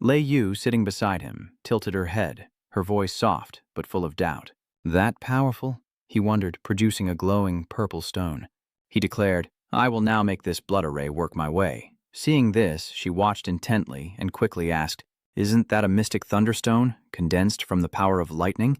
Lei Yu, sitting beside him, tilted her head, her voice soft but full of doubt. "That powerful?" he wondered, producing a glowing purple stone. He declared, "I will now make this blood array work my way." Seeing this, she watched intently and quickly asked, "Isn't that a mystic thunderstone, condensed from the power of lightning?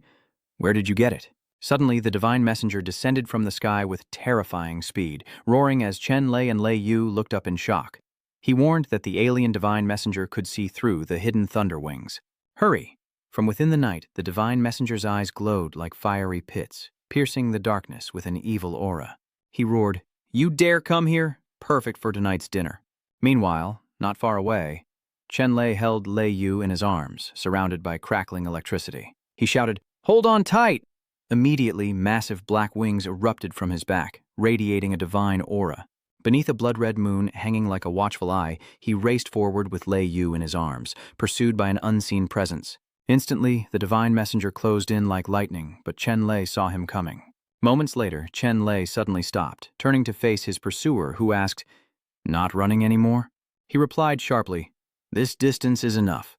Where did you get it?" Suddenly, the divine messenger descended from the sky with terrifying speed, roaring as Chenlay and Lei Yu looked up in shock. He warned that the alien divine messenger could see through the hidden thunder wings. "Hurry!" From within the night, the divine messenger's eyes glowed like fiery pits, piercing the darkness with an evil aura. He roared, "You dare come here? Perfect for tonight's dinner." Meanwhile, not far away, Chenlay held Lei Yu in his arms, surrounded by crackling electricity. He shouted, "Hold on tight!" Immediately, massive black wings erupted from his back, radiating a divine aura. Beneath a blood-red moon hanging like a watchful eye, he raced forward with Lei Yu in his arms, pursued by an unseen presence. Instantly, the divine messenger closed in like lightning, but Chenlay saw him coming. Moments later, Chenlay suddenly stopped, turning to face his pursuer, who asked, "Not running anymore?" He replied sharply, "This distance is enough."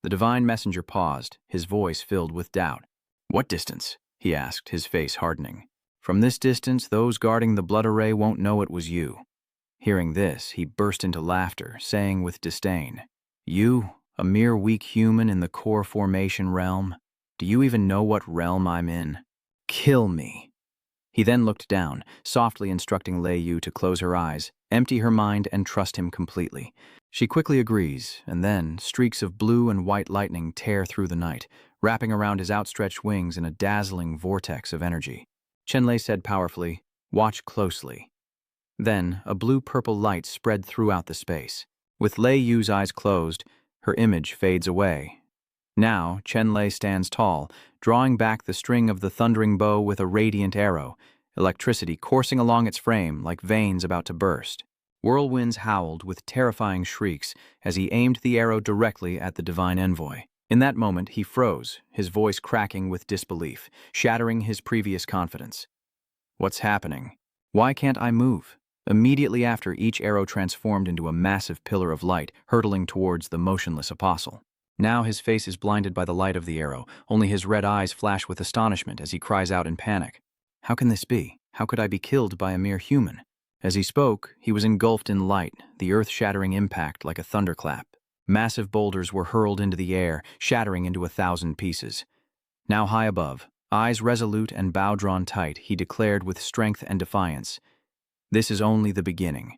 The divine messenger paused, his voice filled with doubt. "What distance?" he asked, his face hardening. "From this distance, those guarding the blood array won't know it was you." Hearing this, he burst into laughter, saying with disdain, "You, a mere weak human in the core formation realm? Do you even know what realm I'm in? Kill me." He then looked down, softly instructing Lei Yu to close her eyes, empty her mind, and trust him completely. She quickly agrees, and then streaks of blue and white lightning tear through the night, wrapping around his outstretched wings in a dazzling vortex of energy. Chenlay said powerfully, "Watch closely." Then, a blue-purple light spread throughout the space. With Lei Yu's eyes closed, her image fades away. Now, Chenlay stands tall, drawing back the string of the thundering bow with a radiant arrow, electricity coursing along its frame like veins about to burst. Whirlwinds howled with terrifying shrieks as he aimed the arrow directly at the divine envoy. In that moment, he froze, his voice cracking with disbelief, shattering his previous confidence. "What's happening? Why can't I move?" Immediately after, each arrow transformed into a massive pillar of light, hurtling towards the motionless apostle. Now his face is blinded by the light of the arrow, only his red eyes flash with astonishment as he cries out in panic, "How can this be? How could I be killed by a mere human?" As he spoke, he was engulfed in light, the earth-shattering impact like a thunderclap. Massive boulders were hurled into the air, shattering into 1,000 pieces. Now high above, eyes resolute and bow drawn tight, he declared with strength and defiance, "This is only the beginning.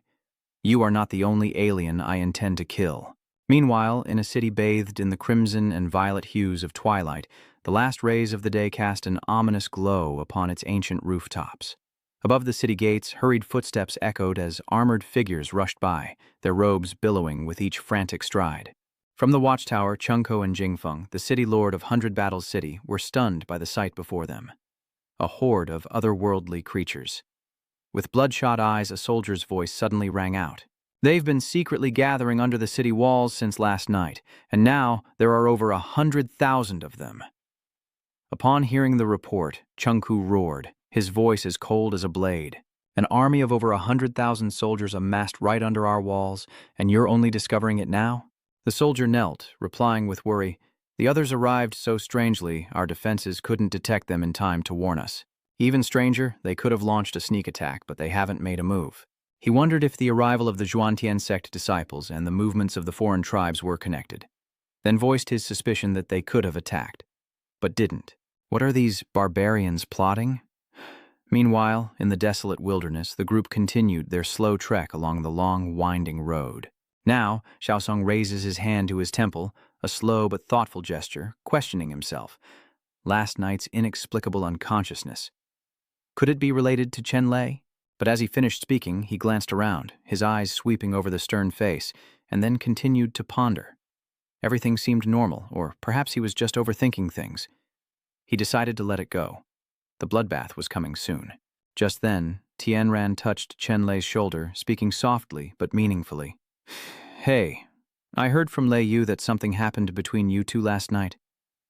You are not the only alien I intend to kill." Meanwhile, in a city bathed in the crimson and violet hues of twilight, the last rays of the day cast an ominous glow upon its ancient rooftops. Above the city gates, hurried footsteps echoed as armored figures rushed by, their robes billowing with each frantic stride. From the watchtower, Chungko and Jingfeng, the city lord of Hundred Battles City, were stunned by the sight before them. A horde of otherworldly creatures. With bloodshot eyes, a soldier's voice suddenly rang out. "They've been secretly gathering under the city walls since last night, and now there are over 100,000 of them." Upon hearing the report, Chungku roared, his voice as cold as a blade. "An army of over 100,000 soldiers amassed right under our walls, and you're only discovering it now?" The soldier knelt, replying with worry, "The others arrived so strangely, our defenses couldn't detect them in time to warn us. Even stranger, they could have launched a sneak attack, but they haven't made a move." He wondered if the arrival of the Xuantian sect disciples and the movements of the foreign tribes were connected, then voiced his suspicion that they could have attacked, but didn't. What are these barbarians plotting? Meanwhile, in the desolate wilderness, the group continued their slow trek along the long, winding road. Now, Xiaosong raises his hand to his temple, a slow but thoughtful gesture, questioning himself. Last night's inexplicable unconsciousness. Could it be related to Chenlay? But as he finished speaking, he glanced around, his eyes sweeping over the stern face, and then continued to ponder. Everything seemed normal, or perhaps he was just overthinking things. He decided to let it go. The bloodbath was coming soon. Just then, Tianran touched Chenlay's shoulder, speaking softly but meaningfully. "Hey, I heard from Lei Yu that something happened between you two last night.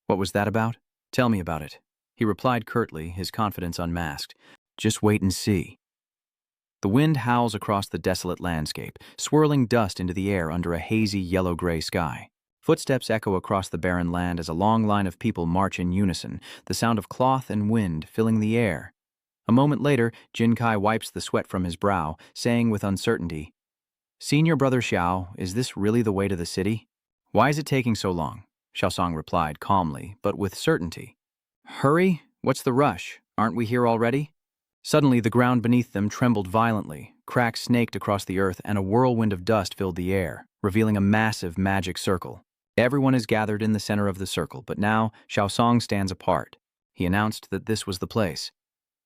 What was that about? Tell me about it." He replied curtly, his confidence unmasked. "Just wait and see." The wind howls across the desolate landscape, swirling dust into the air under a hazy yellow-gray sky. Footsteps echo across the barren land as a long line of people march in unison, the sound of cloth and wind filling the air. A moment later, Jin Kai wipes the sweat from his brow, saying with uncertainty, "Senior Brother Xiao, is this really the way to the city?" "Why is it taking so long?" Xiaosong replied calmly, but with certainty. "Hurry? What's the rush? Aren't we here already?" Suddenly, the ground beneath them trembled violently, cracks snaked across the earth and a whirlwind of dust filled the air, revealing a massive magic circle. Everyone is gathered in the center of the circle, but now Xiaosong stands apart. He announced that this was the place.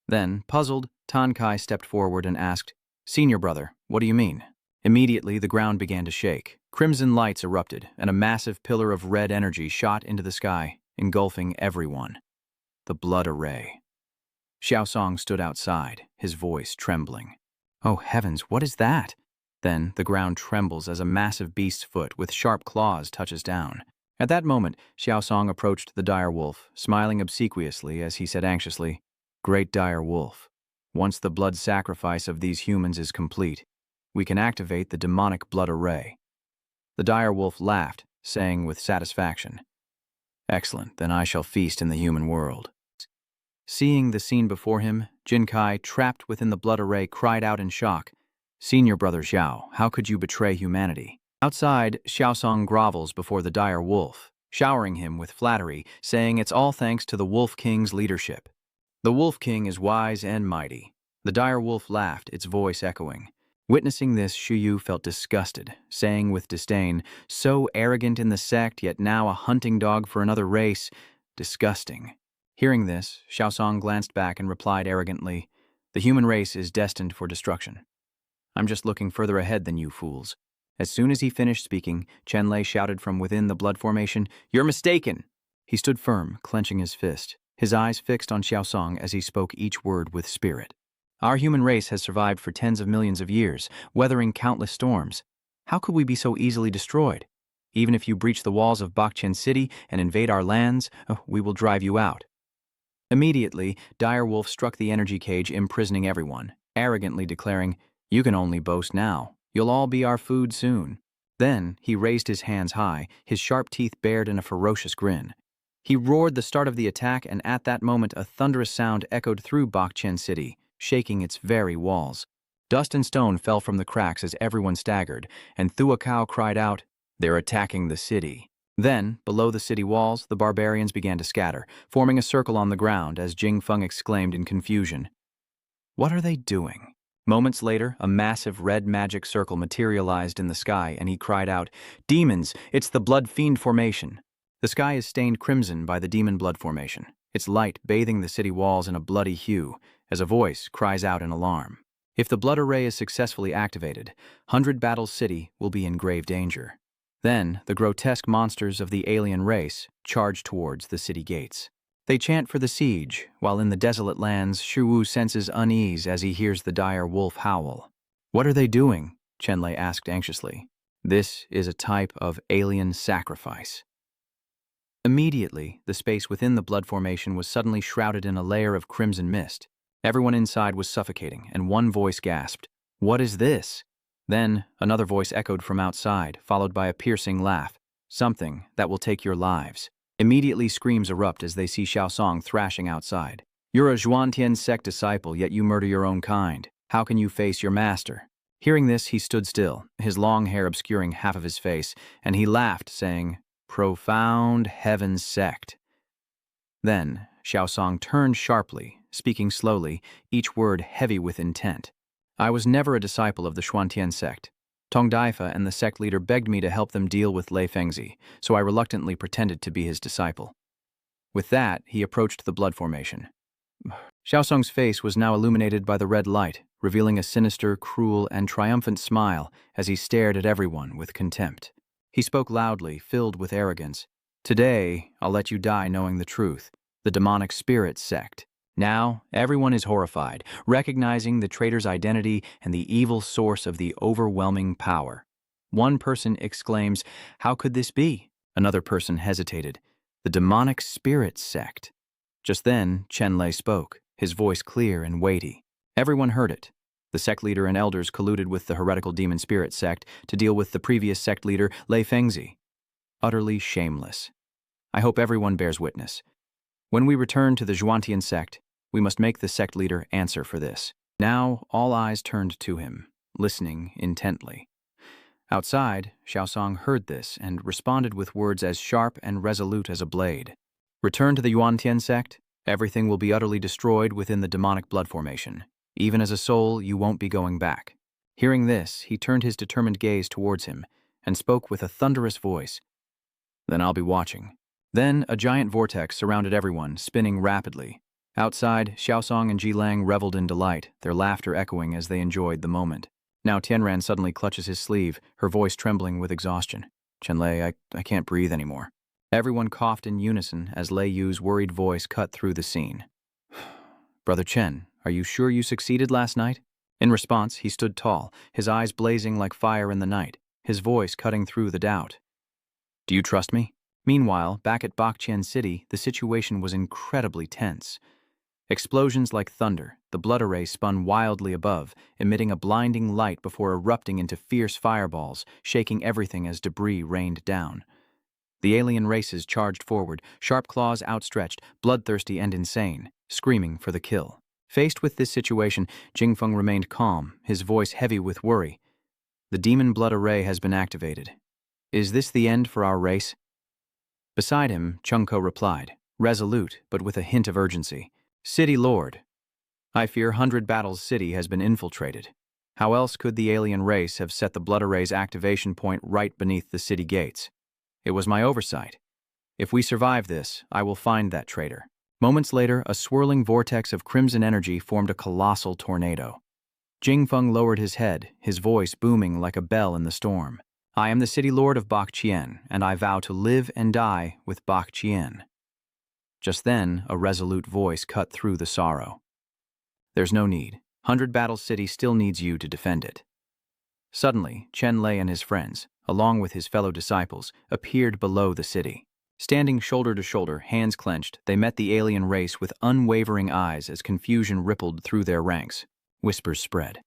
Then, puzzled, Tan Kai stepped forward and asked, "Senior brother, what do you mean?" Immediately, the ground began to shake. Crimson lights erupted, and a massive pillar of red energy shot into the sky, engulfing everyone. The blood array. Xiaosong stood outside, his voice trembling. "Oh heavens, what is that?" Then the ground trembles as a massive beast's foot with sharp claws touches down. At that moment, Xiaosong approached the dire wolf, smiling obsequiously as he said anxiously, "Great dire wolf, once the blood sacrifice of these humans is complete, we can activate the demonic blood array." The dire wolf laughed, saying with satisfaction, "Excellent, then I shall feast in the human world." Seeing the scene before him, Jin Kai, trapped within the blood array, cried out in shock, "Senior brother Xiao, how could you betray humanity?" Outside, Xiaosong grovels before the dire wolf, showering him with flattery, saying it's all thanks to the Wolf King's leadership. The Wolf King is wise and mighty. The dire wolf laughed, its voice echoing. Witnessing this, Shuyu felt disgusted, saying with disdain, "So arrogant in the sect, yet now a hunting dog for another race. Disgusting." Hearing this, Xiaosong glanced back and replied arrogantly, "The human race is destined for destruction. I'm just looking further ahead than you fools." As soon as he finished speaking, Chenlay shouted from within the blood formation, "You're mistaken!" He stood firm, clenching his fist, his eyes fixed on Xiaosong as he spoke each word with spirit. "Our human race has survived for tens of millions of years, weathering countless storms. How could we be so easily destroyed? Even if you breach the walls of Bakchen City and invade our lands, we will drive you out." Immediately, Dire Wolf struck the energy cage imprisoning everyone, arrogantly declaring, "You can only boast now. You'll all be our food soon." Then he raised his hands high, his sharp teeth bared in a ferocious grin. He roared the start of the attack, and at that moment a thunderous sound echoed through Bakchen City, shaking its very walls. Dust and stone fell from the cracks as everyone staggered, and Thuakao cried out, "They're attacking the city." Then, below the city walls, the barbarians began to scatter, forming a circle on the ground as Jing Feng exclaimed in confusion, "What are they doing?" Moments later, a massive red magic circle materialized in the sky, and he cried out, "Demons, it's the Blood Fiend formation." The sky is stained crimson by the demon blood formation, its light bathing the city walls in a bloody hue, as a voice cries out in alarm. If the blood array is successfully activated, 100 Battles City will be in grave danger. Then, the grotesque monsters of the alien race charge towards the city gates. They chant for the siege, while in the desolate lands, Shuwu senses unease as he hears the dire wolf howl. "What are they doing?" Chenlay asked anxiously. "This is a type of alien sacrifice." Immediately, the space within the blood formation was suddenly shrouded in a layer of crimson mist. Everyone inside was suffocating, and one voice gasped, "What is this?" Then, another voice echoed from outside, followed by a piercing laugh. "Something that will take your lives." Immediately screams erupt as they see Xiaosong thrashing outside. "You're a Zhuantian sect disciple, yet you murder your own kind. How can you face your master?" Hearing this, he stood still, his long hair obscuring half of his face, and he laughed, saying, "Profound heaven's sect." Then, Xiaosong turned sharply, speaking slowly, each word heavy with intent. "I was never a disciple of the Xuantian sect. Tong Daifa and the sect leader begged me to help them deal with Lei Fengzi, so I reluctantly pretended to be his disciple." With that, he approached the blood formation. Xiaosong's face was now illuminated by the red light, revealing a sinister, cruel, and triumphant smile as he stared at everyone with contempt. He spoke loudly, filled with arrogance. "Today, I'll let you die knowing the truth. The demonic spirit sect. Now, everyone is horrified, recognizing the traitor's identity and the evil source of the overwhelming power. One person exclaims, 'How could this be?' Another person hesitated. 'The demonic spirit sect.'" Just then, Chenlay spoke, his voice clear and weighty. Everyone heard it. The sect leader and elders colluded with the heretical demon spirit sect to deal with the previous sect leader, Lei Fengzi. Utterly shameless. I hope everyone bears witness. When we return to the Zhuantian sect, we must make the sect leader answer for this. Now, all eyes turned to him, listening intently. Outside, Xiaosong heard this and responded with words as sharp and resolute as a blade. "Return to the Yuantian sect. Everything will be utterly destroyed within the demonic blood formation. Even as a soul, you won't be going back. Hearing this, he turned his determined gaze towards him and spoke with a thunderous voice. "Then I'll be watching." Then a giant vortex surrounded everyone, spinning rapidly. Outside, Xiaosong and Jilang reveled in delight, their laughter echoing as they enjoyed the moment. Now Tianran suddenly clutches his sleeve, her voice trembling with exhaustion. "Chenlay, I can't breathe anymore." Everyone coughed in unison as Lei Yu's worried voice cut through the scene. "Brother Chen, are you sure you succeeded last night?" In response, he stood tall, his eyes blazing like fire in the night, his voice cutting through the doubt. "Do you trust me?" Meanwhile, back at Bakqian City, the situation was incredibly tense. Explosions like thunder, the blood array spun wildly above, emitting a blinding light before erupting into fierce fireballs, shaking everything as debris rained down. The alien races charged forward, sharp claws outstretched, bloodthirsty and insane, screaming for the kill. Faced with this situation, Jingfeng remained calm, his voice heavy with worry. "The demon blood array has been activated. Is this the end for our race?" Beside him, Chungko replied, resolute but with a hint of urgency. "City Lord, I fear 100 Battles City has been infiltrated. How else could the alien race have set the blood array's activation point right beneath the city gates? It was my oversight. If we survive this, I will find that traitor." Moments later, a swirling vortex of crimson energy formed a colossal tornado. Jingfeng lowered his head, his voice booming like a bell in the storm. "I am the city lord of Bakqian, and I vow to live and die with Bakqian." Just then, a resolute voice cut through the sorrow. "There's no need. 100 Battles City still needs you to defend it." Suddenly, Chenlay and his friends, along with his fellow disciples, appeared below the city. Standing shoulder to shoulder, hands clenched, they met the alien race with unwavering eyes as confusion rippled through their ranks. Whispers spread.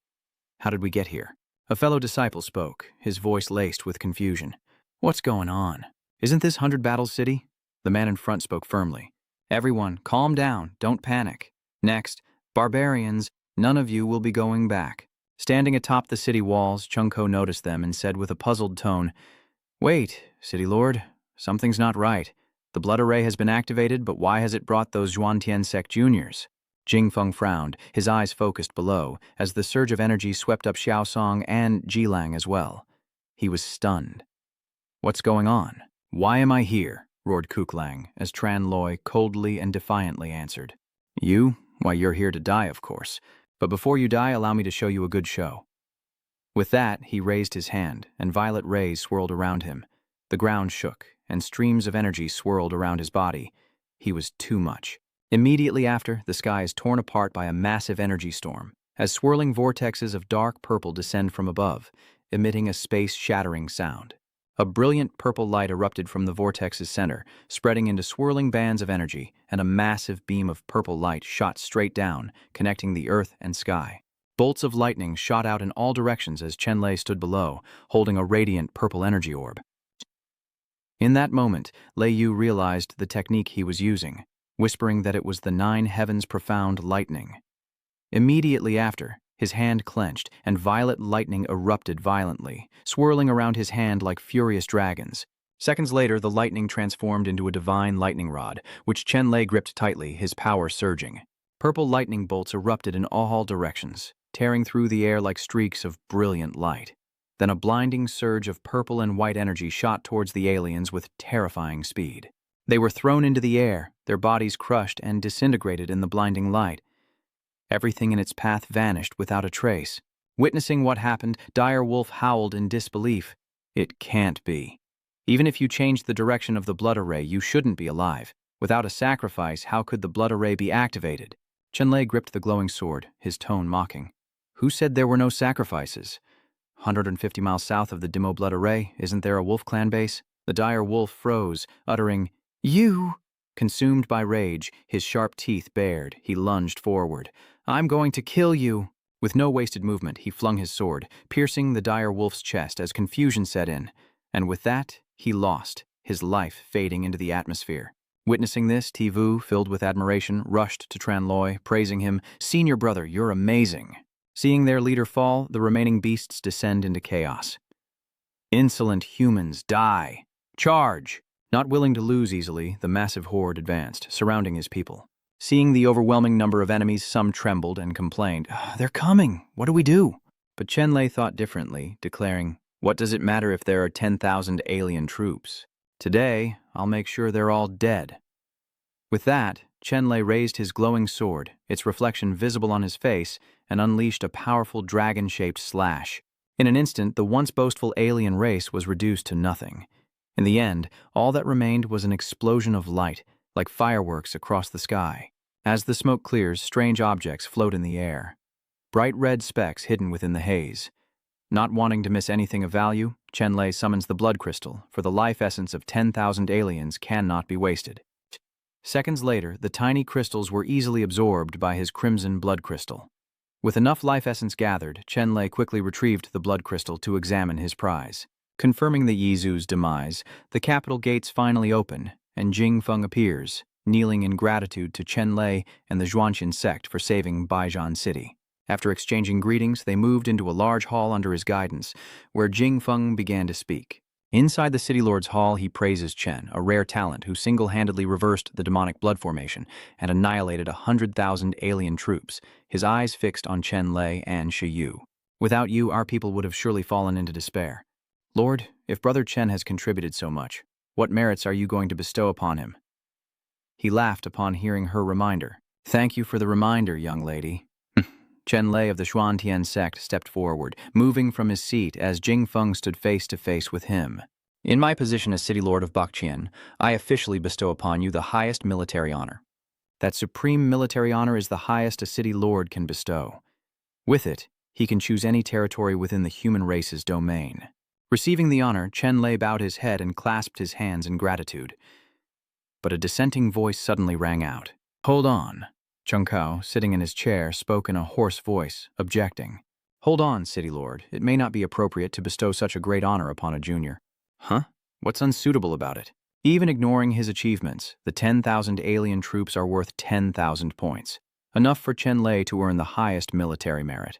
"How did we get here?" A fellow disciple spoke, his voice laced with confusion. "What's going on? Isn't this 100 Battles City?" The man in front spoke firmly. "Everyone, calm down, don't panic. Next, barbarians, none of you will be going back." Standing atop the city walls, Chungko noticed them and said with a puzzled tone, "Wait, City Lord, something's not right. The blood array has been activated, but why has it brought those Zhuantian sect juniors?" Jingfeng frowned, his eyes focused below, as the surge of energy swept up Xiaosong and Jilang as well. He was stunned. "What's going on? Why am I here?" roared Kuklang, as Tran Loi coldly and defiantly answered. "You? Why, you're here to die, of course. But before you die, allow me to show you a good show." With that, he raised his hand, and violet rays swirled around him. The ground shook, and streams of energy swirled around his body. He was too much. Immediately after, the sky is torn apart by a massive energy storm, as swirling vortexes of dark purple descend from above, emitting a space-shattering sound. A brilliant purple light erupted from the vortex's center, spreading into swirling bands of energy, and a massive beam of purple light shot straight down, connecting the earth and sky. Bolts of lightning shot out in all directions as Chenlay stood below, holding a radiant purple energy orb. In that moment, Lei Yu realized the technique he was using, whispering that it was the 9 heavens profound lightning. Immediately after, his hand clenched, and violet lightning erupted violently, swirling around his hand like furious dragons. Seconds later, the lightning transformed into a divine lightning rod, which Chenlay gripped tightly, his power surging. Purple lightning bolts erupted in all directions, tearing through the air like streaks of brilliant light. Then a blinding surge of purple and white energy shot towards the aliens with terrifying speed. They were thrown into the air, their bodies crushed and disintegrated in the blinding light. Everything in its path vanished without a trace. Witnessing what happened, Dire Wolf howled in disbelief. It can't be. Even if you changed the direction of the blood array, you shouldn't be alive. Without a sacrifice, how could the blood array be activated? Chenlay gripped the glowing sword, his tone mocking. Who said there were no sacrifices? 150 miles south of the Dimo blood array, isn't there a wolf clan base? The Dire Wolf froze, uttering, "You!" Consumed by rage, his sharp teeth bared, he lunged forward. "I'm going to kill you!" With no wasted movement, he flung his sword, piercing the Dire Wolf's chest as confusion set in. And with that, he lost, his life fading into the atmosphere. Witnessing this, Tivu, filled with admiration, rushed to Tran Loi, praising him. "Senior brother, you're amazing." Seeing their leader fall, the remaining beasts descend into chaos. "Insolent humans, die! Charge!" Not willing to lose easily, the massive horde advanced, surrounding his people. Seeing the overwhelming number of enemies, some trembled and complained, "They're coming! What do we do?" But Chenlay thought differently, declaring, "What does it matter if there are 10,000 alien troops? Today, I'll make sure they're all dead." With that, Chenlay raised his glowing sword, its reflection visible on his face, and unleashed a powerful dragon-shaped slash. In an instant, the once boastful alien race was reduced to nothing. In the end, all that remained was an explosion of light, like fireworks across the sky. As the smoke clears, strange objects float in the air. Bright red specks hidden within the haze. Not wanting to miss anything of value, Chenlay summons the blood crystal, for the life essence of 10,000 aliens cannot be wasted. Seconds later, the tiny crystals were easily absorbed by his crimson blood crystal. With enough life essence gathered, Chenlay quickly retrieved the blood crystal to examine his prize. Confirming the Yizu's demise, the capital gates finally open, and Jingfeng appears, kneeling in gratitude to Chenlay and the Xuantian sect for saving Baijian City. After exchanging greetings, they moved into a large hall under his guidance, where Jingfeng began to speak. Inside the city lord's hall, he praises Chen, a rare talent who single-handedly reversed the demonic blood formation and annihilated 100,000 alien troops, his eyes fixed on Chenlay and Sigu. "Without you, our people would have surely fallen into despair. Lord, if Brother Chen has contributed so much, what merits are you going to bestow upon him?" He laughed upon hearing her reminder. "Thank you for the reminder, young lady." Chenlay of the Xuantian sect stepped forward, moving from his seat as Jingfeng stood face to face with him. "In my position as City Lord of Bakqian, I officially bestow upon you the highest military honor. That supreme military honor is the highest a City Lord can bestow. With it, he can choose any territory within the human race's domain." Receiving the honor, Chenlay bowed his head and clasped his hands in gratitude. But a dissenting voice suddenly rang out. "Hold on." Chung-Kao, sitting in his chair, spoke in a hoarse voice, objecting. "Hold on, City Lord. It may not be appropriate to bestow such a great honor upon a junior." "Huh? What's unsuitable about it?" Even ignoring his achievements, the 10,000 alien troops are worth 10,000 points, enough for Chenlay to earn the highest military merit.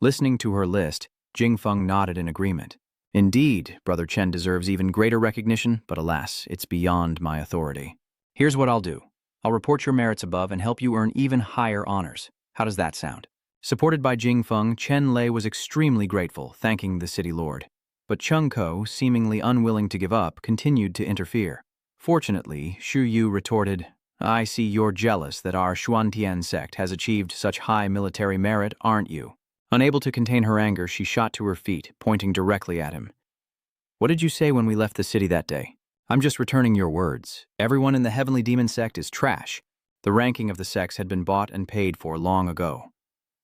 Listening to her list, Jingfeng nodded in agreement. "Indeed, Brother Chen deserves even greater recognition, but alas, it's beyond my authority. Here's what I'll do. I'll report your merits above and help you earn even higher honors. How does that sound?" Supported by Jingfeng, Chenlay was extremely grateful, thanking the city lord. But Chung-Ko, seemingly unwilling to give up, continued to interfere. Fortunately, Xu Yu retorted, "I see you're jealous that our Xuantian sect has achieved such high military merit, aren't you?" Unable to contain her anger, she shot to her feet, pointing directly at him. "What did you say when we left the city that day?" "I'm just returning your words. Everyone in the Heavenly Demon sect is trash." The ranking of the sects had been bought and paid for long ago.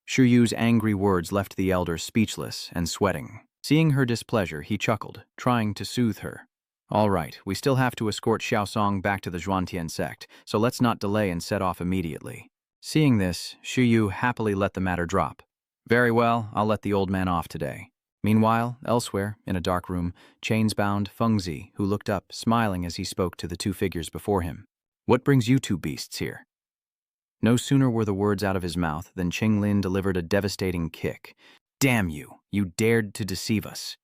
Xu Yu's angry words left the elder speechless and sweating. Seeing her displeasure, he chuckled, trying to soothe her. "All right, we still have to escort Xiaosong back to the Xuantian sect, so let's not delay and set off immediately." Seeing this, Xu Yu happily let the matter drop. "Very well, I'll let the old man off today." Meanwhile, elsewhere, in a dark room, chains-bound Fengzi, who looked up, smiling as he spoke to the two figures before him. "What brings you two beasts here?" No sooner were the words out of his mouth than Qinglin delivered a devastating kick. "Damn you! You dared to deceive us."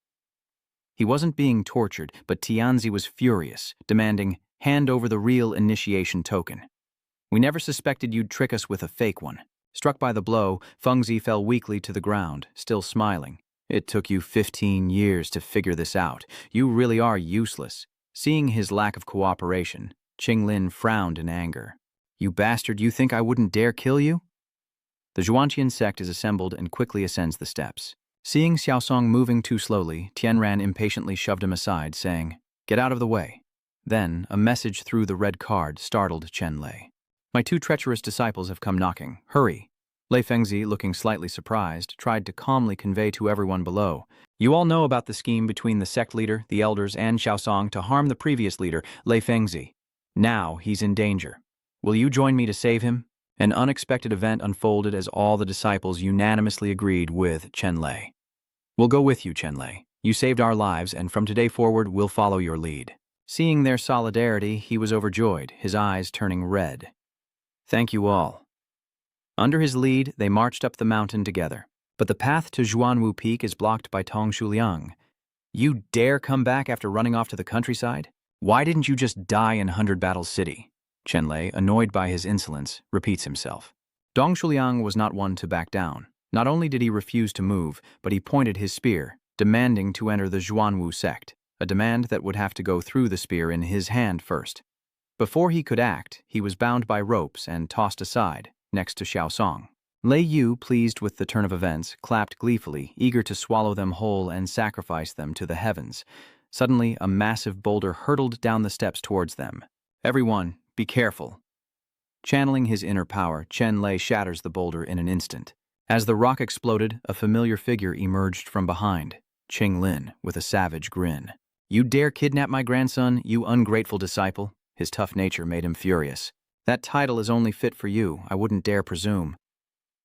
He wasn't being tortured, but Tianzi was furious, demanding, "Hand over the real initiation token. We never suspected you'd trick us with a fake one." Struck by the blow, Fengzi fell weakly to the ground, still smiling. "It took you 15 years to figure this out. You really are useless." Seeing his lack of cooperation, Qinglin frowned in anger. "You bastard, you think I wouldn't dare kill you?" The Xuantian sect is assembled and quickly ascends the steps. Seeing Xiaosong moving too slowly, Tianran impatiently shoved him aside, saying, "Get out of the way." Then, a message through the red card startled Chenlay. "My two treacherous disciples have come knocking. Hurry." Lei Fengzi, looking slightly surprised, tried to calmly convey to everyone below. "You all know about the scheme between the sect leader, the elders, and Xiaosong to harm the previous leader, Lei Fengzi. Now he's in danger. Will you join me to save him?" An unexpected event unfolded as all the disciples unanimously agreed with Chenlay. "We'll go with you, Chenlay. You saved our lives, and from today forward, we'll follow your lead." Seeing their solidarity, he was overjoyed, his eyes turning red. "Thank you all." Under his lead, they marched up the mountain together. But the path to Xuanwu Peak is blocked by Tong Shuliang. "You dare come back after running off to the countryside? Why didn't you just die in 100 Battles City?" Chenlay, annoyed by his insolence, repeats himself. Dong Shuliang was not one to back down. Not only did he refuse to move, but he pointed his spear, demanding to enter the Xuanwu sect, a demand that would have to go through the spear in his hand first. Before he could act, he was bound by ropes and tossed aside, next to Xiaosong. Lei Yu, pleased with the turn of events, clapped gleefully, eager to swallow them whole and sacrifice them to the heavens. Suddenly, a massive boulder hurtled down the steps towards them. "Everyone, be careful." Channeling his inner power, Chenlay shatters the boulder in an instant. As the rock exploded, a familiar figure emerged from behind, Qinglin, with a savage grin. "You dare kidnap my grandson, you ungrateful disciple?" His tough nature made him furious. "That title is only fit for you, I wouldn't dare presume."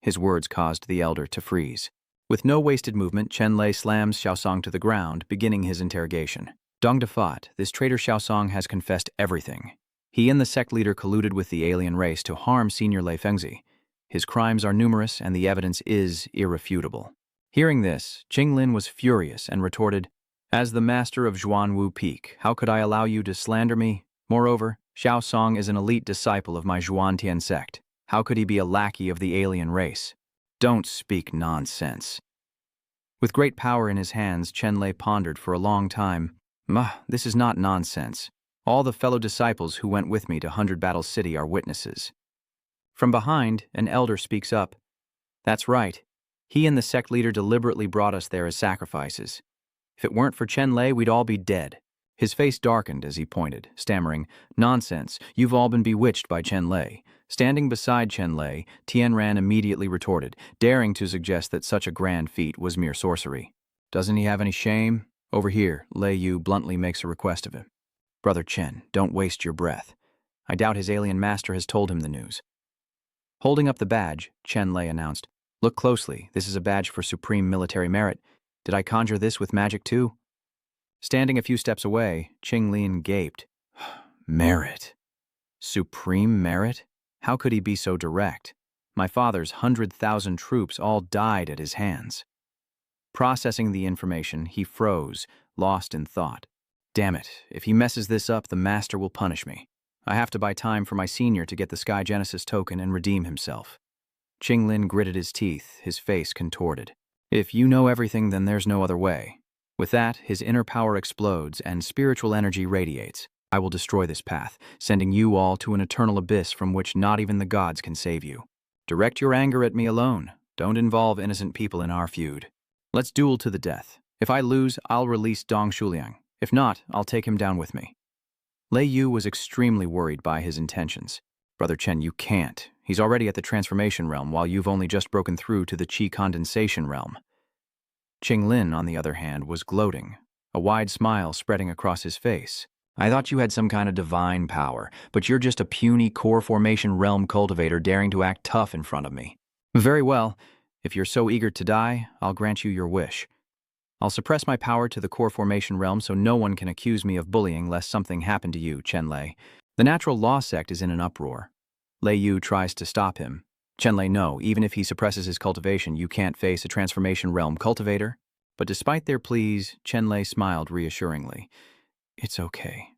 His words caused the elder to freeze. With no wasted movement, Chenlay slams Xiaosong to the ground, beginning his interrogation. "Dong Defat, this traitor Xiaosong has confessed everything. He and the sect leader colluded with the alien race to harm Senior Lei Fengzi. His crimes are numerous and the evidence is irrefutable." Hearing this, Qinglin was furious and retorted, "As the master of Xuanwu Peak, how could I allow you to slander me? Moreover, Xiaosong is an elite disciple of my Xuantian sect. How could he be a lackey of the alien race? Don't speak nonsense." With great power in his hands, Chenlay pondered for a long time. This is not nonsense. All the fellow disciples who went with me to 100 Battle City are witnesses." From behind, an elder speaks up. "That's right. He and the sect leader deliberately brought us there as sacrifices. If it weren't for Chenlay, we'd all be dead." His face darkened as he pointed, stammering, "Nonsense, you've all been bewitched by Chenlay." Standing beside Chenlay, Tianran immediately retorted, daring to suggest that such a grand feat was mere sorcery. "Doesn't he have any shame? Over here," Lei Yu bluntly makes a request of him. "Brother Chen, don't waste your breath. I doubt his alien master has told him the news." Holding up the badge, Chenlay announced, "Look closely, this is a badge for supreme military merit. Did I conjure this with magic too?" Standing a few steps away, Qinglin gaped. "Merit? Supreme merit? How could he be so direct? My father's 100,000 troops all died at his hands." Processing the information, he froze, lost in thought. "Damn it, if he messes this up, the master will punish me. I have to buy time for my senior to get the Sky Genesis token and redeem himself." Qinglin gritted his teeth, his face contorted. "If you know everything, then there's no other way." With that, his inner power explodes and spiritual energy radiates. "I will destroy this path, sending you all to an eternal abyss from which not even the gods can save you. Direct your anger at me alone. Don't involve innocent people in our feud. Let's duel to the death. If I lose, I'll release Dong Shuliang. If not, I'll take him down with me." Lei Yu was extremely worried by his intentions. "Brother Chen, you can't. He's already at the transformation realm while you've only just broken through to the chi condensation realm." Qinglin, on the other hand, was gloating, a wide smile spreading across his face. "I thought you had some kind of divine power, but you're just a puny core formation realm cultivator daring to act tough in front of me." "Very well. If you're so eager to die, I'll grant you your wish. I'll suppress my power to the core formation realm so no one can accuse me of bullying lest something happen to you, Chenlay. The natural law sect is in an uproar." Lei Yu tries to stop him. "Chenlay, no, even if he suppresses his cultivation, you can't face a transformation realm cultivator." But despite their pleas, Chenlay smiled reassuringly. "It's okay.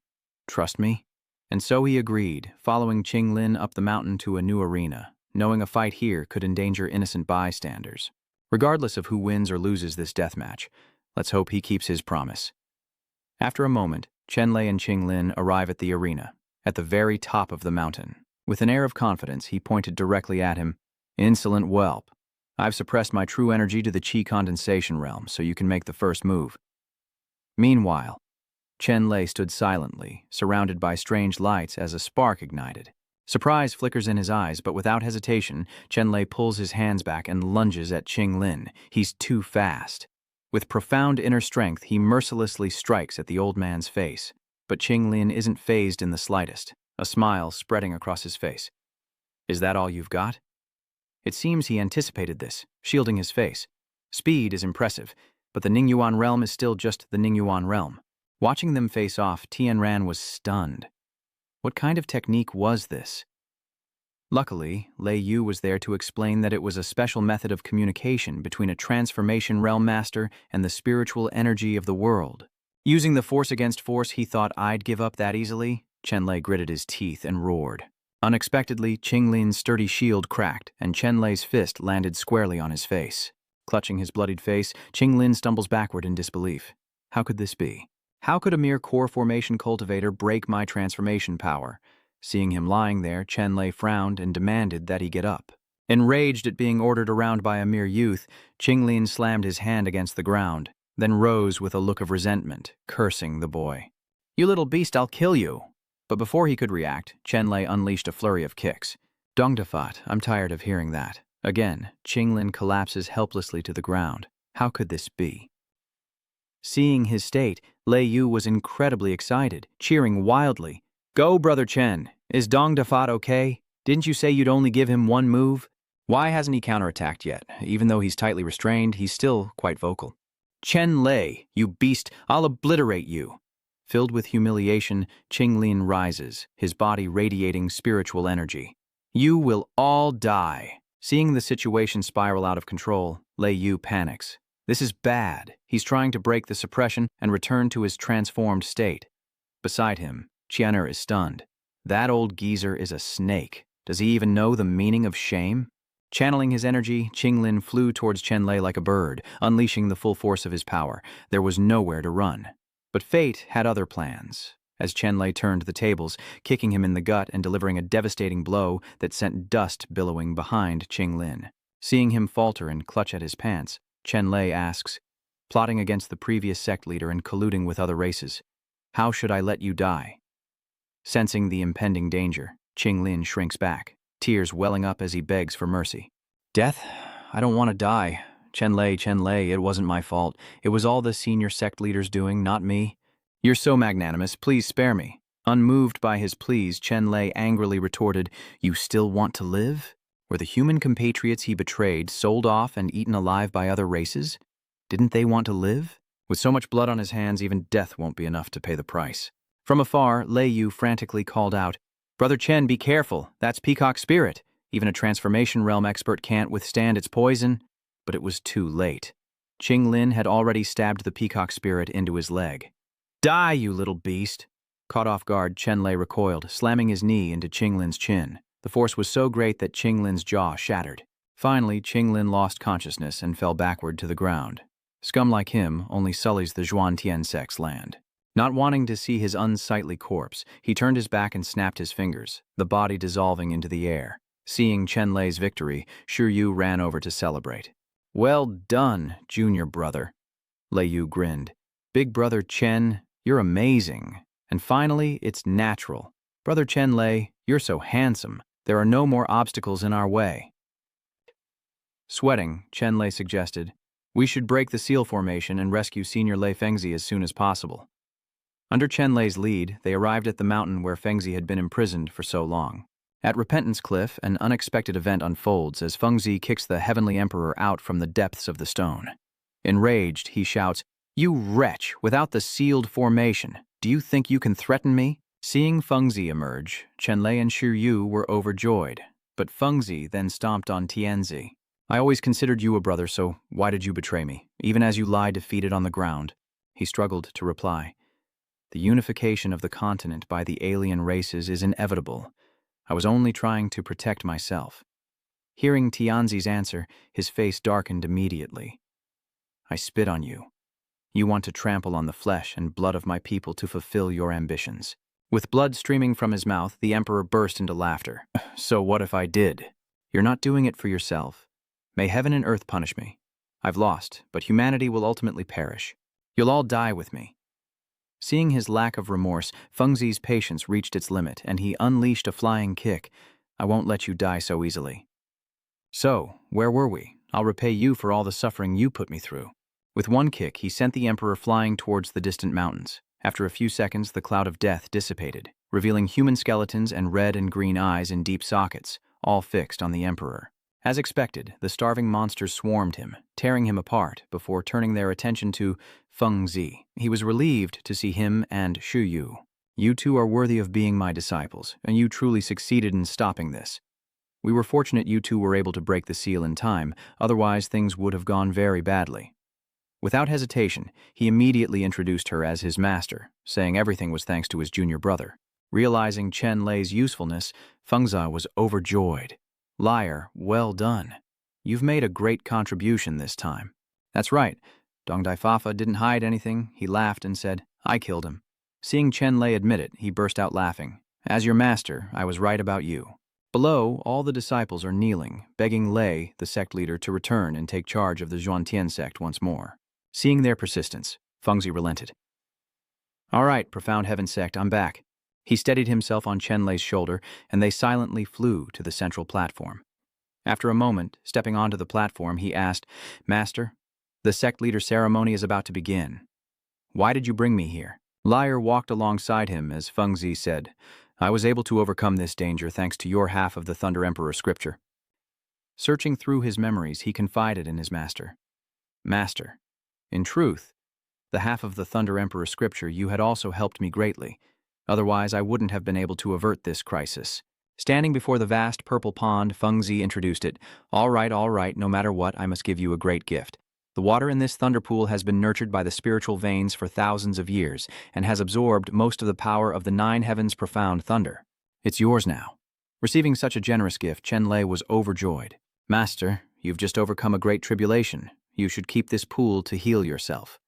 Trust me." And so he agreed, following Qinglin up the mountain to a new arena, knowing a fight here could endanger innocent bystanders. Regardless of who wins or loses this deathmatch, let's hope he keeps his promise. After a moment, Chenlay and Qinglin arrive at the arena, at the very top of the mountain. With an air of confidence, he pointed directly at him. "Insolent whelp. I've suppressed my true energy to the chi condensation realm, so you can make the first move." Meanwhile, Chenlay stood silently, surrounded by strange lights as a spark ignited. Surprise flickers in his eyes, but without hesitation, Chenlay pulls his hands back and lunges at Qinglin. He's too fast. With profound inner strength, he mercilessly strikes at the old man's face. But Qinglin isn't fazed in the slightest, a smile spreading across his face. "Is that all you've got?" It seems he anticipated this, shielding his face. Speed is impressive, but the Ningyuan realm is still just the Ningyuan realm. Watching them face off, Tianran was stunned. What kind of technique was this? Luckily, Lei Yu was there to explain that it was a special method of communication between a transformation realm master and the spiritual energy of the world. Using the force against force, he thought I'd give up that easily? Chenlay gritted his teeth and roared. Unexpectedly, Qinglin's sturdy shield cracked, and Chenlay's fist landed squarely on his face. Clutching his bloodied face, Qinglin stumbles backward in disbelief. How could this be? How could a mere core formation cultivator break my transformation power? Seeing him lying there, Chenlay frowned and demanded that he get up. Enraged at being ordered around by a mere youth, Qinglin slammed his hand against the ground, then rose with a look of resentment, cursing the boy. "You little beast, I'll kill you!" But before he could react, Chenlay unleashed a flurry of kicks. "Dongdafat, I'm tired of hearing that." Again, Qinglin collapses helplessly to the ground. How could this be? Seeing his state, Lei Yu was incredibly excited, cheering wildly. "Go, Brother Chen! Is Dongdafat okay? Didn't you say you'd only give him one move? Why hasn't he counterattacked yet? Even though he's tightly restrained, he's still quite vocal." "Chenlay, you beast, I'll obliterate you!" Filled with humiliation, Qinglin rises, his body radiating spiritual energy. "You will all die." Seeing the situation spiral out of control, Lei Yu panics. This is bad. He's trying to break the suppression and return to his transformed state. Beside him, Qianer is stunned. That old geezer is a snake. Does he even know the meaning of shame? Channeling his energy, Qinglin flew towards Chenlay like a bird, unleashing the full force of his power. There was nowhere to run. But fate had other plans. As Chenlay turned the tables, kicking him in the gut and delivering a devastating blow that sent dust billowing behind Qinglin. Seeing him falter and clutch at his pants, Chenlay asks, "Plotting against the previous sect leader and colluding with other races. How should I let you die?" Sensing the impending danger, Qinglin shrinks back, tears welling up as he begs for mercy. "Death? I don't want to die. Chenlay, it wasn't my fault. It was all the senior sect leader's doing, not me." "You're so magnanimous, please spare me." Unmoved by his pleas, Chenlay angrily retorted, "You still want to live? Were the human compatriots he betrayed sold off and eaten alive by other races? Didn't they want to live? With so much blood on his hands, even death won't be enough to pay the price." From afar, Lei Yu frantically called out, "Brother Chen, be careful. That's Peacock spirit. Even a transformation realm expert can't withstand its poison." But it was too late. Qinglin had already stabbed the peacock spirit into his leg. "Die, you little beast!" Caught off guard, Chenlay recoiled, slamming his knee into Qinglin's chin. The force was so great that Qinglin's jaw shattered. Finally, Qinglin lost consciousness and fell backward to the ground. Scum like him only sullies the Xuan Tian sect's land. Not wanting to see his unsightly corpse, he turned his back and snapped his fingers, the body dissolving into the air. Seeing Chenlay's victory, Yu ran over to celebrate. "Well done, junior brother." Lei Yu grinned. "Big brother Chen, you're amazing. And finally, it's natural. Brother Chenlay, you're so handsome. There are no more obstacles in our way." Sweating, Chenlay suggested, "We should break the seal formation and rescue Senior Lei Fengzi as soon as possible." Under Chenlay's lead, they arrived at the mountain where Fengzi had been imprisoned for so long. At Repentance Cliff, an unexpected event unfolds as Fengzi kicks the Heavenly Emperor out from the depths of the stone. Enraged, he shouts, "You wretch, without the sealed formation, do you think you can threaten me?" Seeing Fengzi emerge, Chenlay and Yu were overjoyed, but Fengzi then stomped on Tianzi. "I always considered you a brother, so why did you betray me, even as you lie defeated on the ground?" He struggled to reply. "The unification of the continent by the alien races is inevitable. I was only trying to protect myself." Hearing Tianzi's answer, his face darkened immediately. "I spit on you. You want to trample on the flesh and blood of my people to fulfill your ambitions." With blood streaming from his mouth, the Emperor burst into laughter. "So what if I did? You're not doing it for yourself. May heaven and earth punish me. I've lost, but humanity will ultimately perish. You'll all die with me." Seeing his lack of remorse, Fengzi's patience reached its limit, and he unleashed a flying kick. "I won't let you die so easily." "So, where were we? I'll repay you for all the suffering you put me through." With one kick, he sent the Emperor flying towards the distant mountains. After a few seconds, the cloud of death dissipated, revealing human skeletons and red and green eyes in deep sockets, all fixed on the Emperor. As expected, the starving monsters swarmed him, tearing him apart before turning their attention to Fengzi. He was relieved to see him and Yu. "You two are worthy of being my disciples, and you truly succeeded in stopping this. We were fortunate you two were able to break the seal in time, otherwise things would have gone very badly." Without hesitation, he immediately introduced her as his master, saying everything was thanks to his junior brother. Realizing Chenlay's usefulness, Fengzi was overjoyed. Liar, well done. You've made a great contribution this time. That's right. Dong Dai Fafa didn't hide anything. He laughed and said, I killed him. Seeing Chenlay admit it, he burst out laughing. As your master, I was right about you. Below, all the disciples are kneeling, begging Lei, the sect leader, to return and take charge of the Xuan sect once more. Seeing their persistence, Fengzi relented. All right, Profound Heaven sect, I'm back. He steadied himself on Chenlay's shoulder, and they silently flew to the central platform. After a moment, stepping onto the platform, he asked, Master, the sect leader ceremony is about to begin. Why did you bring me here? Liar walked alongside him as Fengzi said, I was able to overcome this danger thanks to your half of the Thunder Emperor scripture. Searching through his memories, he confided in his master. Master, in truth, the half of the Thunder Emperor scripture you had also helped me greatly. Otherwise, I wouldn't have been able to avert this crisis. Standing before the vast purple pond, Fengzi introduced it. All right, no matter what, I must give you a great gift. The water in this thunder pool has been nurtured by the spiritual veins for thousands of years and has absorbed most of the power of the 9 heavens' profound thunder. It's yours now. Receiving such a generous gift, Chenlay was overjoyed. Master, you've just overcome a great tribulation. You should keep this pool to heal yourself.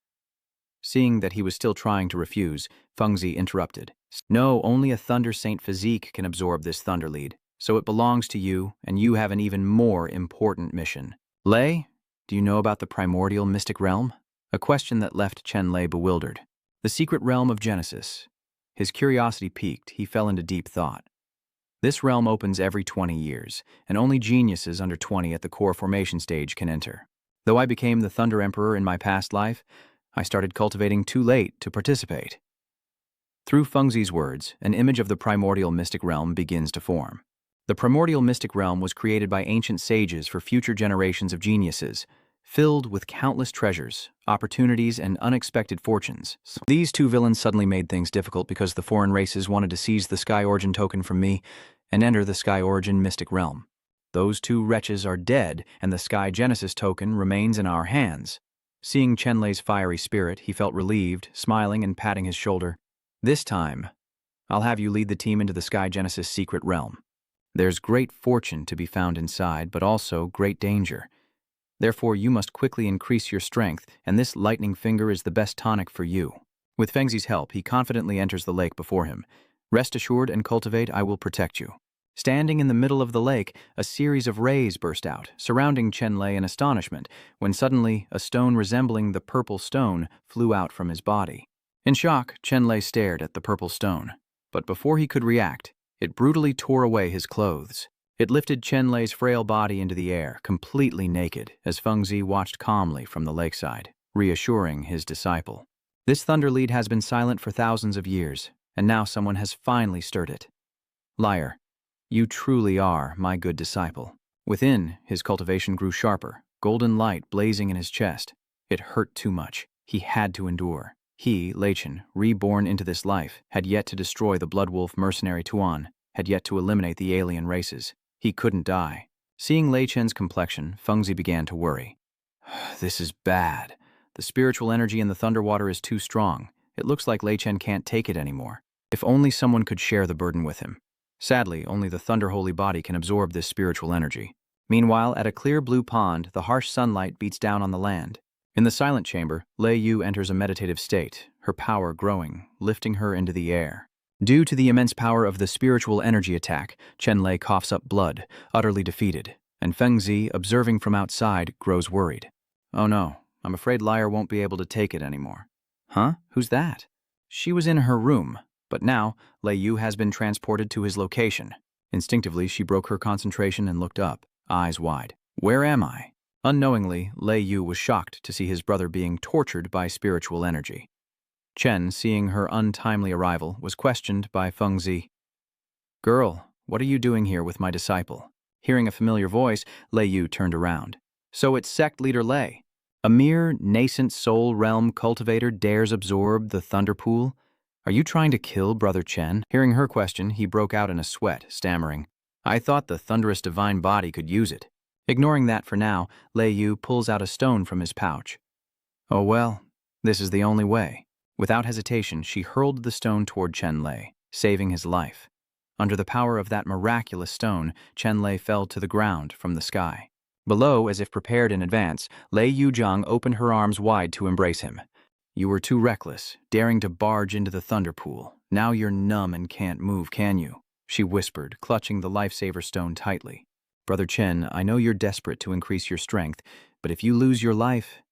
Seeing that he was still trying to refuse, Fengzi interrupted. No, only a Thunder Saint physique can absorb this thunder lead, so it belongs to you, and you have an even more important mission. Lei, do you know about the primordial mystic realm? A question that left Chenlay bewildered. The secret realm of Genesis. His curiosity piqued, he fell into deep thought. This realm opens every 20 years, and only geniuses under 20 at the core formation stage can enter. Though I became the Thunder Emperor in my past life, I started cultivating too late to participate. Through Fengzi's words, an image of the primordial mystic realm begins to form. The primordial mystic realm was created by ancient sages for future generations of geniuses, filled with countless treasures, opportunities, and unexpected fortunes. These 2 villains suddenly made things difficult because the foreign races wanted to seize the Sky Origin token from me and enter the Sky Origin mystic realm. Those 2 wretches are dead, and the Sky Genesis token remains in our hands. Seeing Chenlay's fiery spirit, he felt relieved, smiling and patting his shoulder. This time, I'll have you lead the team into the Sky Genesis secret realm. There's great fortune to be found inside, but also great danger. Therefore, you must quickly increase your strength, and this lightning finger is the best tonic for you. With Fengzi's help, he confidently enters the lake before him. Rest assured and cultivate, I will protect you. Standing in the middle of the lake, a series of rays burst out, surrounding Chenlay in astonishment, when suddenly a stone resembling the purple stone flew out from his body. In shock, Chenlay stared at the purple stone, but before he could react, it brutally tore away his clothes. It lifted Chenlay's frail body into the air, completely naked, as Fengzi watched calmly from the lakeside, reassuring his disciple. This thunder lead has been silent for thousands of years, and now someone has finally stirred it. Liar, you truly are my good disciple. Within, his cultivation grew sharper, golden light blazing in his chest. It hurt too much. He had to endure. He, Leichen, reborn into this life, had yet to destroy the bloodwolf mercenary Xuan, had yet to eliminate the alien races. He couldn't die. Seeing Leichen's complexion, Fengzi began to worry. This is bad. The spiritual energy in the Thunderwater is too strong. It looks like Leichen can't take it anymore. If only someone could share the burden with him. Sadly, only the Thunder Holy Body can absorb this spiritual energy. Meanwhile, at a clear blue pond, the harsh sunlight beats down on the land. In the silent chamber, Lei Yu enters a meditative state, her power growing, lifting her into the air. Due to the immense power of the spiritual energy attack, Chenlay coughs up blood, utterly defeated, and Fengzi, observing from outside, grows worried. Oh no, I'm afraid Liar won't be able to take it anymore. Huh? Who's that? She was in her room, but now Lei Yu has been transported to his location. Instinctively, she broke her concentration and looked up, eyes wide. Where am I? Unknowingly, Lei Yu was shocked to see his brother being tortured by spiritual energy. Chen, seeing her untimely arrival, was questioned by Fengzi. Girl, what are you doing here with my disciple? Hearing a familiar voice, Lei Yu turned around. So it's sect leader Lei. A mere nascent soul realm cultivator dares absorb the thunder pool? Are you trying to kill Brother Chen? Hearing her question, he broke out in a sweat, stammering. I thought the thunderous divine body could use it. Ignoring that for now, Lei Yu pulls out a stone from his pouch. Oh well, this is the only way. Without hesitation, she hurled the stone toward Chenlay. saving his life. Under the power of that miraculous stone, Chenlay fell to the ground from the sky. Below, as if prepared in advance, Lei Yuzhang opened her arms wide to embrace him. "You were too reckless, daring to barge into the thunder pool. Now you're numb and can't move, can you?" she whispered, clutching the lifesaver stone tightly. "Brother Chen, I know you're desperate to increase your strength, but if you lose your life,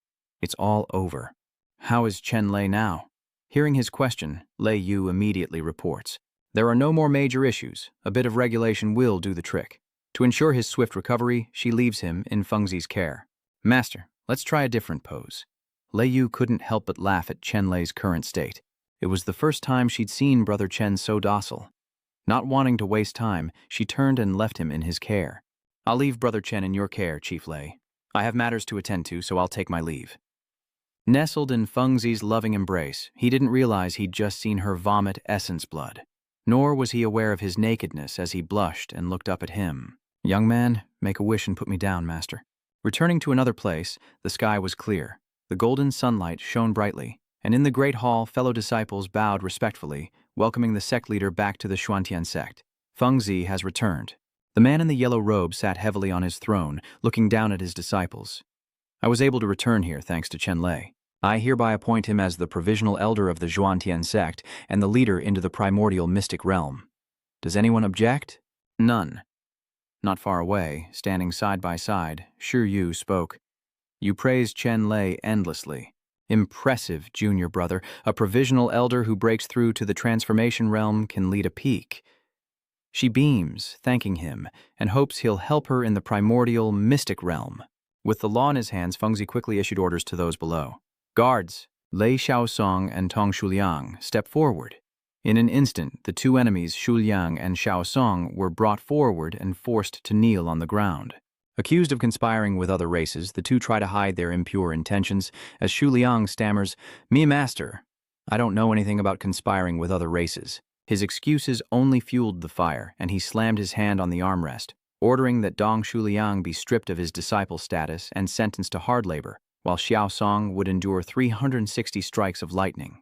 it's all over." "How is Chenlay now?" Hearing his question, Lei Yu immediately reports. "There are no more major issues. A bit of regulation will do the trick." To ensure his swift recovery, she leaves him in Fengzi's care. "Master, let's try a different pose." Lei Yu couldn't help but laugh at Chenlay's current state. It was the first time she'd seen Brother Chen so docile. Not wanting to waste time, she turned and left him in his care. "I'll leave Brother Chen in your care, Chief Lei. I have matters to attend to, so I'll take my leave." Nestled in Fengzi's loving embrace, he didn't realize he'd just seen her vomit essence blood. Nor was he aware of his nakedness as he blushed and looked up at him. "Young man, make a wish and put me down, master." Returning to another place, the sky was clear. The golden sunlight shone brightly, and in the great hall, fellow disciples bowed respectfully, welcoming the sect leader back to the Xuan sect. Fengzi has returned. The man in the yellow robe sat heavily on his throne, looking down at his disciples. "I was able to return here thanks to Chenlay. I hereby appoint him as the provisional elder of the Xuan sect and the leader into the primordial mystic realm. Does anyone object?" None. Not far away, standing side by side, Shi Yu spoke. "You praised Chenlay endlessly. Impressive, junior brother. A provisional elder who breaks through to the transformation realm can lead a peak." She beams, thanking him, and hopes he'll help her in the primordial mystic realm. With the law in his hands, Fengzi quickly issued orders to those below. "Guards, Lei Xiaosong and Tong Shuliang, step forward." In an instant, the two enemies, Shuliang and Xiaosong, were brought forward and forced to kneel on the ground. Accused of conspiring with other races, the two try to hide their impure intentions, as Shuliang stammers, "Me master, I don't know anything about conspiring with other races." His excuses only fueled the fire, and he slammed his hand on the armrest, ordering that Dong Shuliang be stripped of his disciple status and sentenced to hard labor, while Xiaosong would endure 360 strikes of lightning.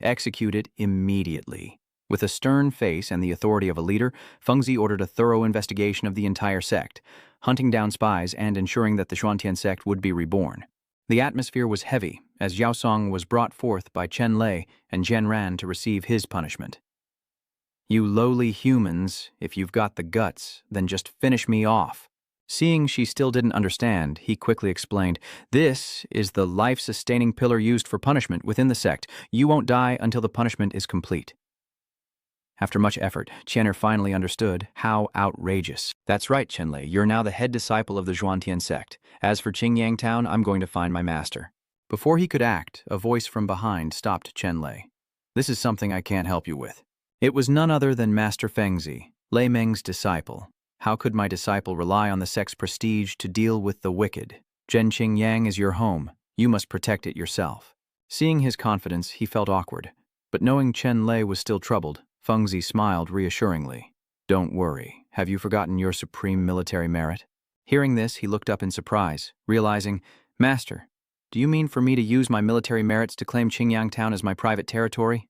Executed immediately. With a stern face and the authority of a leader, Fengzi ordered a thorough investigation of the entire sect, hunting down spies and ensuring that the Xuan sect would be reborn. The atmosphere was heavy, as Yao Song was brought forth by Chenlay and Zhenran to receive his punishment. "You lowly humans, if you've got the guts, then just finish me off." Seeing she still didn't understand, he quickly explained, "This is the life-sustaining pillar used for punishment within the sect. You won't die until the punishment is complete." After much effort, Qianer finally understood how outrageous. "That's right, Chenlay, you're now the head disciple of the Xuan sect. As for Chingyang town, I'm going to find my master." Before he could act, a voice from behind stopped Chenlay. "This is something I can't help you with." It was none other than Master Fengzi, Lei Meng's disciple. "How could my disciple rely on the sect's prestige to deal with the wicked? Chingyang is your home. You must protect it yourself." Seeing his confidence, he felt awkward. But knowing Chenlay was still troubled, Fengzi smiled reassuringly. "Don't worry. Have you forgotten your supreme military merit?" Hearing this, he looked up in surprise, realizing, "Master, do you mean for me to use my military merits to claim Chingyang town as my private territory?"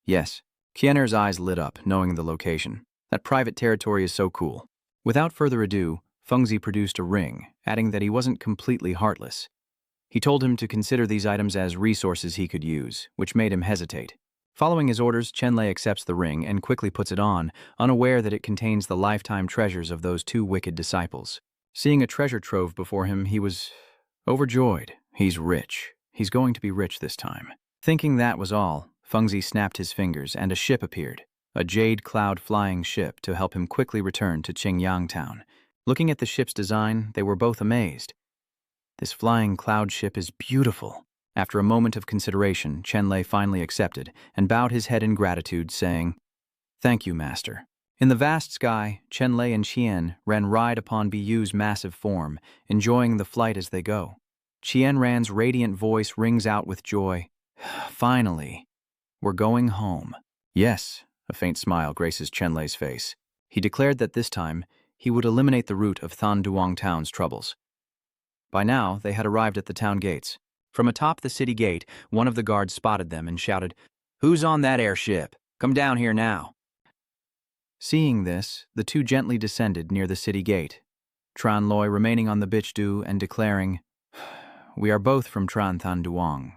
"Yes." Qianer's eyes lit up, knowing the location. That private territory is so cool. Without further ado, Fengzi produced a ring, adding that he wasn't completely heartless. He told him to consider these items as resources he could use, which made him hesitate. Following his orders, Chenlay accepts the ring and quickly puts it on, unaware that it contains the lifetime treasures of those two wicked disciples. Seeing a treasure trove before him, he was overjoyed. He's rich. He's going to be rich this time. Thinking that was all, Fengzi snapped his fingers and a ship appeared, a jade cloud flying ship to help him quickly return to Chingyang town. Looking at the ship's design, they were both amazed. "This flying cloud ship is beautiful." After a moment of consideration, Chenlay finally accepted and bowed his head in gratitude, saying, "Thank you, master." In the vast sky, Chenlay and Qian ran ride upon Biyu's massive form, enjoying the flight as they go. Qianran's radiant voice rings out with joy. "Finally, we're going home." "Yes," a faint smile graces Chenlay's face. He declared that this time, he would eliminate the root of Thanduang town's troubles. By now, they had arrived at the town gates. From atop the city gate, one of the guards spotted them and shouted, "Who's on that airship?" Come down here now." Seeing this, the two gently descended near the city gate, Chenlay remaining on the bichdu and declaring, "We are both from Tran Than Duong.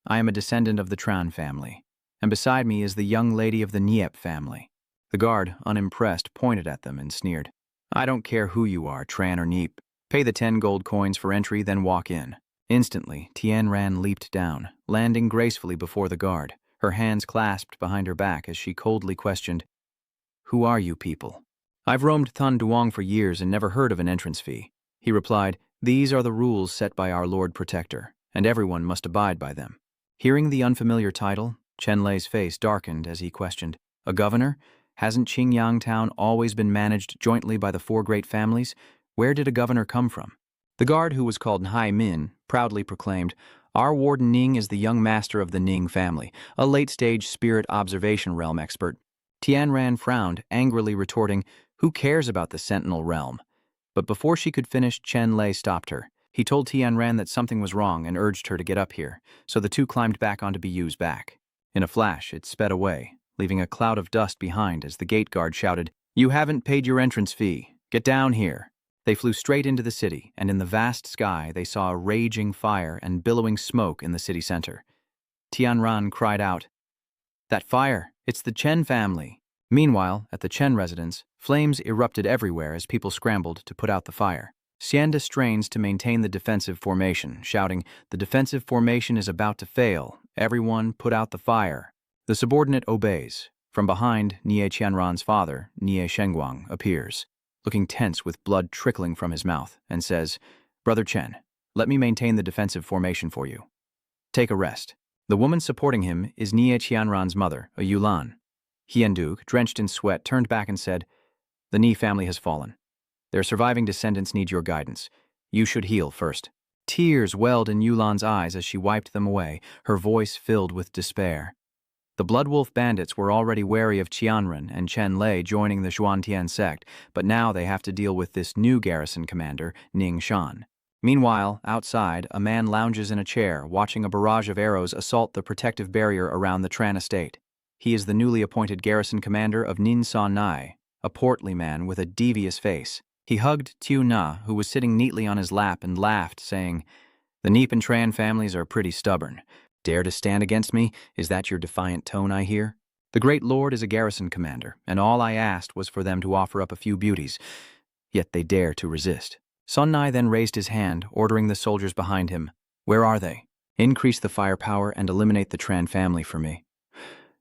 I am a descendant of the Tran family, and beside me is the young lady of the Niep family." The guard, unimpressed, pointed at them and sneered, "I don't care who you are, Tran or Niep. Pay the 10 gold coins for entry, then walk in." Instantly, Tianran leaped down, landing gracefully before the guard, her hands clasped behind her back as she coldly questioned, "Who are you people?" "I've roamed Thun Duong for years and never heard of an entrance fee," he replied. "These are the rules set by our Lord Protector, and everyone must abide by them." Hearing the unfamiliar title, Chenlay's face darkened as he questioned, "A governor? Hasn't Chingyang town always been managed jointly by the 4 great families? Where did a governor come from?" The guard, who was called Hai Min, proudly proclaimed, "Our warden Ning is the young master of the Ning family, a late-stage spirit observation realm expert." Tianran frowned, angrily retorting, "Who cares about the Sentinel realm?" But before she could finish, Chenlay stopped her. He told Tianran that something was wrong and urged her to get up here, so the two climbed back onto Biyu's back. In a flash, it sped away, leaving a cloud of dust behind as the gate guard shouted, "You haven't paid your entrance fee. Get down here." They flew straight into the city, and in the vast sky they saw a raging fire and billowing smoke in the city center. Tianran cried out, "That fire! It's the Chen family!" Meanwhile, at the Chen residence, flames erupted everywhere as people scrambled to put out the fire. Xianda strains to maintain the defensive formation, shouting, "The defensive formation is about to fail. Everyone put out the fire." The subordinate obeys. From behind, Nie Qianran's father, Nie Shengguang, appears, looking tense with blood trickling from his mouth, and says, "Brother Chen, let me maintain the defensive formation for you. Take a rest." The woman supporting him is Nie Qianran's mother, a Yulan. Hienduk, drenched in sweat, turned back and said, "The Ni family has fallen. Their surviving descendants need your guidance. You should heal first." Tears welled in Yulan's eyes as she wiped them away, her voice filled with despair. The Bloodwolf bandits were already wary of Tianran and Chenlay joining the Xuantian sect, but now they have to deal with this new garrison commander, Ning Shan. Meanwhile, outside, a man lounges in a chair, watching a barrage of arrows assault the protective barrier around the Tran estate. He is the newly appointed garrison commander of Nin San Nai, a portly man with a devious face. He hugged Tiu Na, who was sitting neatly on his lap, and laughed, saying, "The Neep and Tran families are pretty stubborn. Dare to stand against me? Is that your defiant tone I hear? The great lord is a garrison commander, and all I asked was for them to offer up a few beauties. Yet they dare to resist." Sun Nai then raised his hand, ordering the soldiers behind him, "Where are they? Increase the firepower and eliminate the Tran family for me."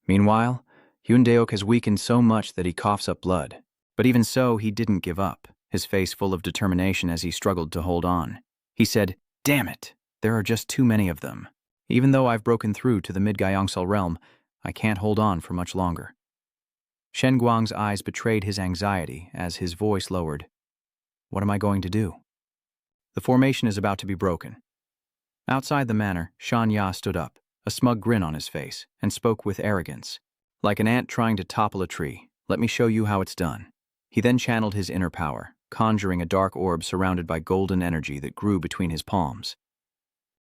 Meanwhile, Hyundeok has weakened so much that he coughs up blood. But even so, he didn't give up, his face full of determination as he struggled to hold on. He said, "Damn it, there are just too many of them. Even though I've broken through to the Mid-Gyeongsal realm, I can't hold on for much longer." Shen Guang's eyes betrayed his anxiety as his voice lowered. "What am I going to do?" "The formation is about to be broken." Outside the manor, Shan Ya stood up, a smug grin on his face, and spoke with arrogance. "Like an ant trying to topple a tree, let me show you how it's done." He then channeled his inner power, conjuring a dark orb surrounded by golden energy that grew between his palms.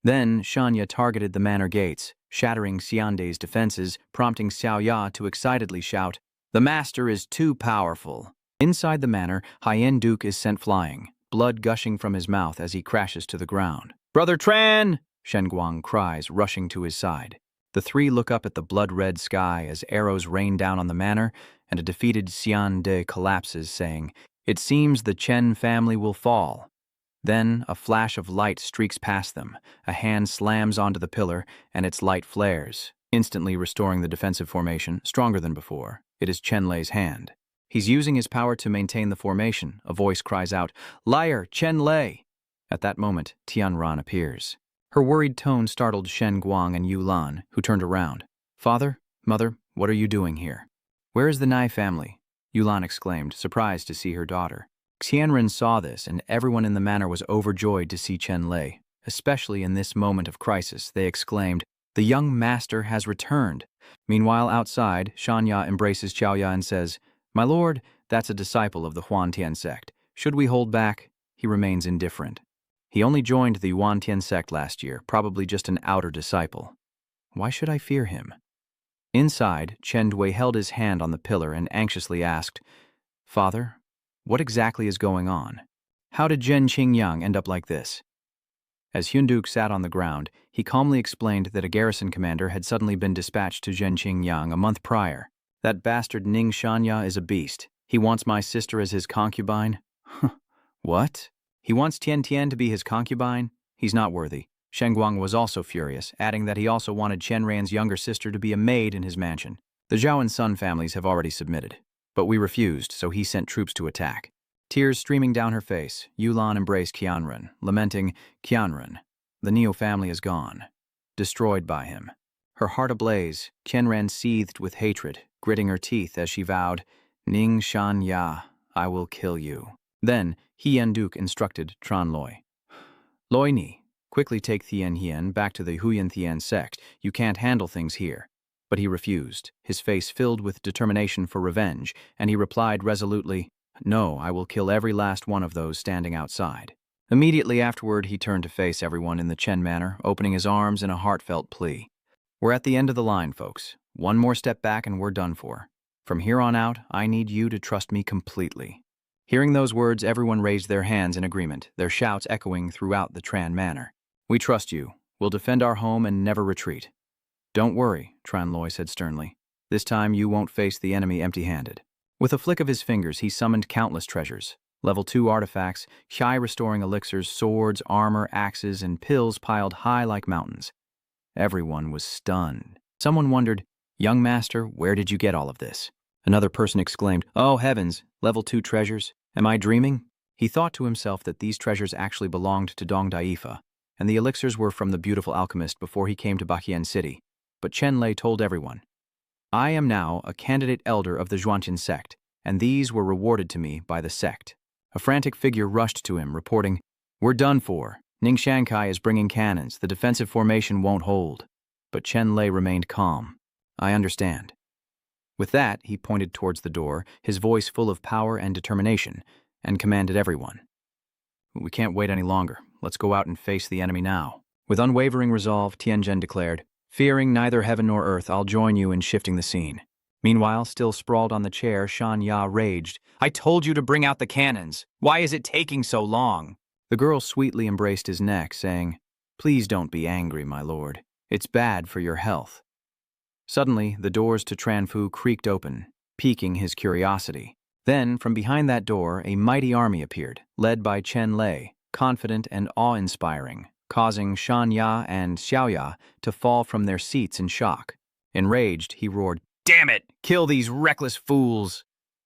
Then, Shanya targeted the manor gates, shattering Xiande's defenses, prompting Xiao Ya to excitedly shout, "The master is too powerful." Inside the manor, Hien Duke is sent flying, blood gushing from his mouth as he crashes to the ground. "Brother Tran!" Shen Guang cries, rushing to his side. The three look up at the blood-red sky as arrows rain down on the manor, and a defeated Xiande collapses, saying, "It seems the Chen family will fall." Then a flash of light streaks past them, a hand slams onto the pillar, and its light flares, instantly restoring the defensive formation, stronger than before. It is Chenlay's hand. He's using his power to maintain the formation. A voice cries out, "Liar, Chenlay!" At that moment, Tianran appears. Her worried tone startled Shen Guang and Yulan, who turned around. "Father, Mother, what are you doing here?" "Where is the Nai family?" Yulan exclaimed, surprised to see her daughter. Xianren saw this, and everyone in the manor was overjoyed to see Chenlay. Especially in this moment of crisis, they exclaimed, "The young master has returned." Meanwhile, outside, Shanya embraces Xiaoya and says, "My lord, that's a disciple of the Huantian sect. Should we hold back?" He remains indifferent. He only joined the Huantian sect last year, probably just an outer disciple. Why should I fear him? Inside, Chenlay held his hand on the pillar and anxiously asked, "Father, what exactly is going on? How did Chingyang end up like this?" As Hyunduk sat on the ground, he calmly explained that a garrison commander had suddenly been dispatched to Chingyang a month prior. "That bastard Ning Shanya is a beast. He wants my sister as his concubine." "What? He wants Tian Tian to be his concubine? He's not worthy." Shengguang was also furious, adding that he also wanted Chen Ran's younger sister to be a maid in his mansion. "The Zhao and Sun families have already submitted, but we refused, so he sent troops to attack." Tears streaming down her face, Yulan embraced Qianren, lamenting, "Qianren, the Neo family is gone, destroyed by him." Her heart ablaze, Qianren seethed with hatred, gritting her teeth as she vowed, "Ning Shan Ya, I will kill you." Then, Hyunduk instructed Chenlay, "Loi Ni, quickly take Thien Hien back to the Huyan Thien sect. You can't handle things here." But he refused, his face filled with determination for revenge, and he replied resolutely, "No, I will kill every last one of those standing outside." Immediately afterward, he turned to face everyone in the Chen manor, opening his arms in a heartfelt plea. "We're at the end of the line, folks. One more step back and we're done for. From here on out, I need you to trust me completely." Hearing those words, everyone raised their hands in agreement, their shouts echoing throughout the Tran manor. "We trust you. We'll defend our home and never retreat." "Don't worry," Chenlay said sternly. "This time you won't face the enemy empty-handed." With a flick of his fingers, he summoned countless treasures. Level 2 artifacts, high-restoring elixirs, swords, armor, axes, and pills piled high like mountains. Everyone was stunned. Someone wondered, "Young master, where did you get all of this?" Another person exclaimed, "Oh heavens, level 2 treasures? Am I dreaming?" He thought to himself that these treasures actually belonged to Dong Daifa, and the elixirs were from the beautiful alchemist before he came to Baqian City. But Chenlay told everyone, "I am now a candidate elder of the Xuanqian sect, and these were rewarded to me by the sect." A frantic figure rushed to him, reporting, "We're done for. Ning Shankai is bringing cannons. The defensive formation won't hold." But Chenlay remained calm. "I understand." With that, he pointed towards the door, his voice full of power and determination, and commanded everyone, "We can't wait any longer. Let's go out and face the enemy now." With unwavering resolve, Tianzhen declared, "Fearing neither heaven nor earth, I'll join you in shifting the scene." Meanwhile, still sprawled on the chair, Shan Ya raged, "I told you to bring out the cannons. Why is it taking so long?" The girl sweetly embraced his neck, saying, "Please don't be angry, my lord. It's bad for your health." Suddenly, the doors to Tranfu creaked open, piquing his curiosity. Then, from behind that door, a mighty army appeared, led by Chenlay, confident and awe-inspiring, causing Shan Ya and Xiao Ya to fall from their seats in shock. Enraged, he roared, "Damn it! Kill these reckless fools!"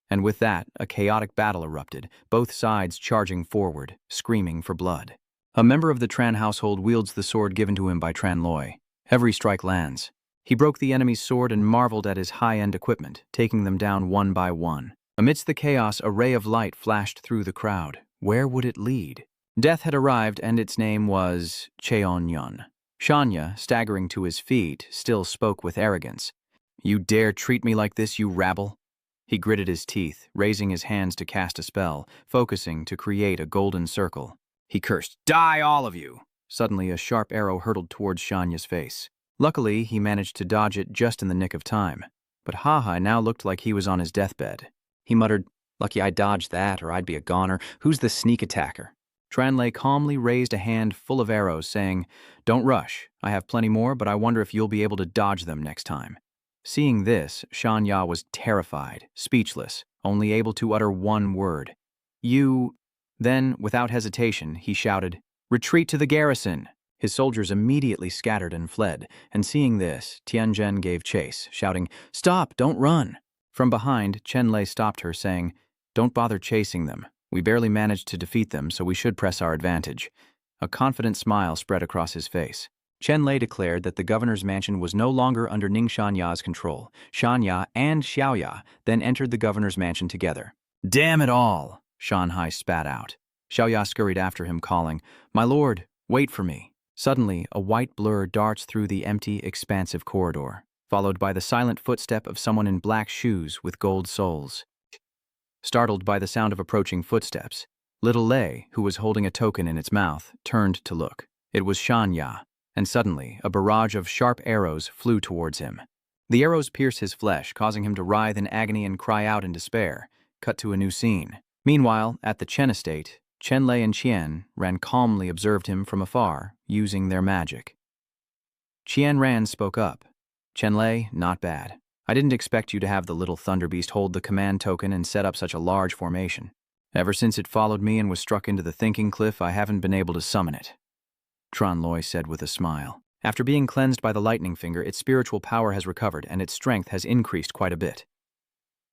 And with that, a chaotic battle erupted, both sides charging forward, screaming for blood. A member of the Tran household wields the sword given to him by Chenlay. Every strike lands. He broke the enemy's sword and marveled at his high-end equipment, taking them down one by one. Amidst the chaos, a ray of light flashed through the crowd. Where would it lead? Death had arrived, and its name was Cheonyun. Shanya, staggering to his feet, still spoke with arrogance. "You dare treat me like this, you rabble?" He gritted his teeth, raising his hands to cast a spell, focusing to create a golden circle. He cursed, "Die, all of you!" Suddenly, a sharp arrow hurtled towards Shanya's face. Luckily, he managed to dodge it just in the nick of time. But Haha now looked like he was on his deathbed. He muttered, "Lucky I dodged that, or I'd be a goner. Who's the sneak attacker?" Chenlay calmly raised a hand full of arrows, saying, "Don't rush. I have plenty more, but I wonder if you'll be able to dodge them next time." Seeing this, Shan Ya was terrified, speechless, only able to utter one word. "You..." Then, without hesitation, he shouted, "Retreat to the garrison!" His soldiers immediately scattered and fled, and seeing this, Tianzhen gave chase, shouting, "Stop, don't run!" From behind, Chenlay stopped her, saying, "Don't bother chasing them. We barely managed to defeat them, so we should press our advantage." A confident smile spread across his face. Chenlay declared that the governor's mansion was no longer under Ning Shanya's control. Shanya and Xiaoya then entered the governor's mansion together. "Damn it all!" Shanhai spat out. Xiaoya scurried after him, calling, "My lord, wait for me." Suddenly, a white blur darts through the empty, expansive corridor, followed by the silent footstep of someone in black shoes with gold soles. Startled by the sound of approaching footsteps, little Lei, who was holding a token in its mouth, turned to look. It was Shanya, and suddenly a barrage of sharp arrows flew towards him. The arrows pierce his flesh, causing him to writhe in agony and cry out in despair. Cut to a new scene. Meanwhile, at the Chen estate, Chenlay and Qian Ran calmly observed him from afar, using their magic. Qian Ran spoke up. Chenlay, not bad. I didn't expect you to have the little thunderbeast hold the command token and set up such a large formation. Ever since it followed me and was struck into the thinking cliff, I haven't been able to summon it. Chenlay said with a smile. After being cleansed by the lightning finger, its spiritual power has recovered and its strength has increased quite a bit.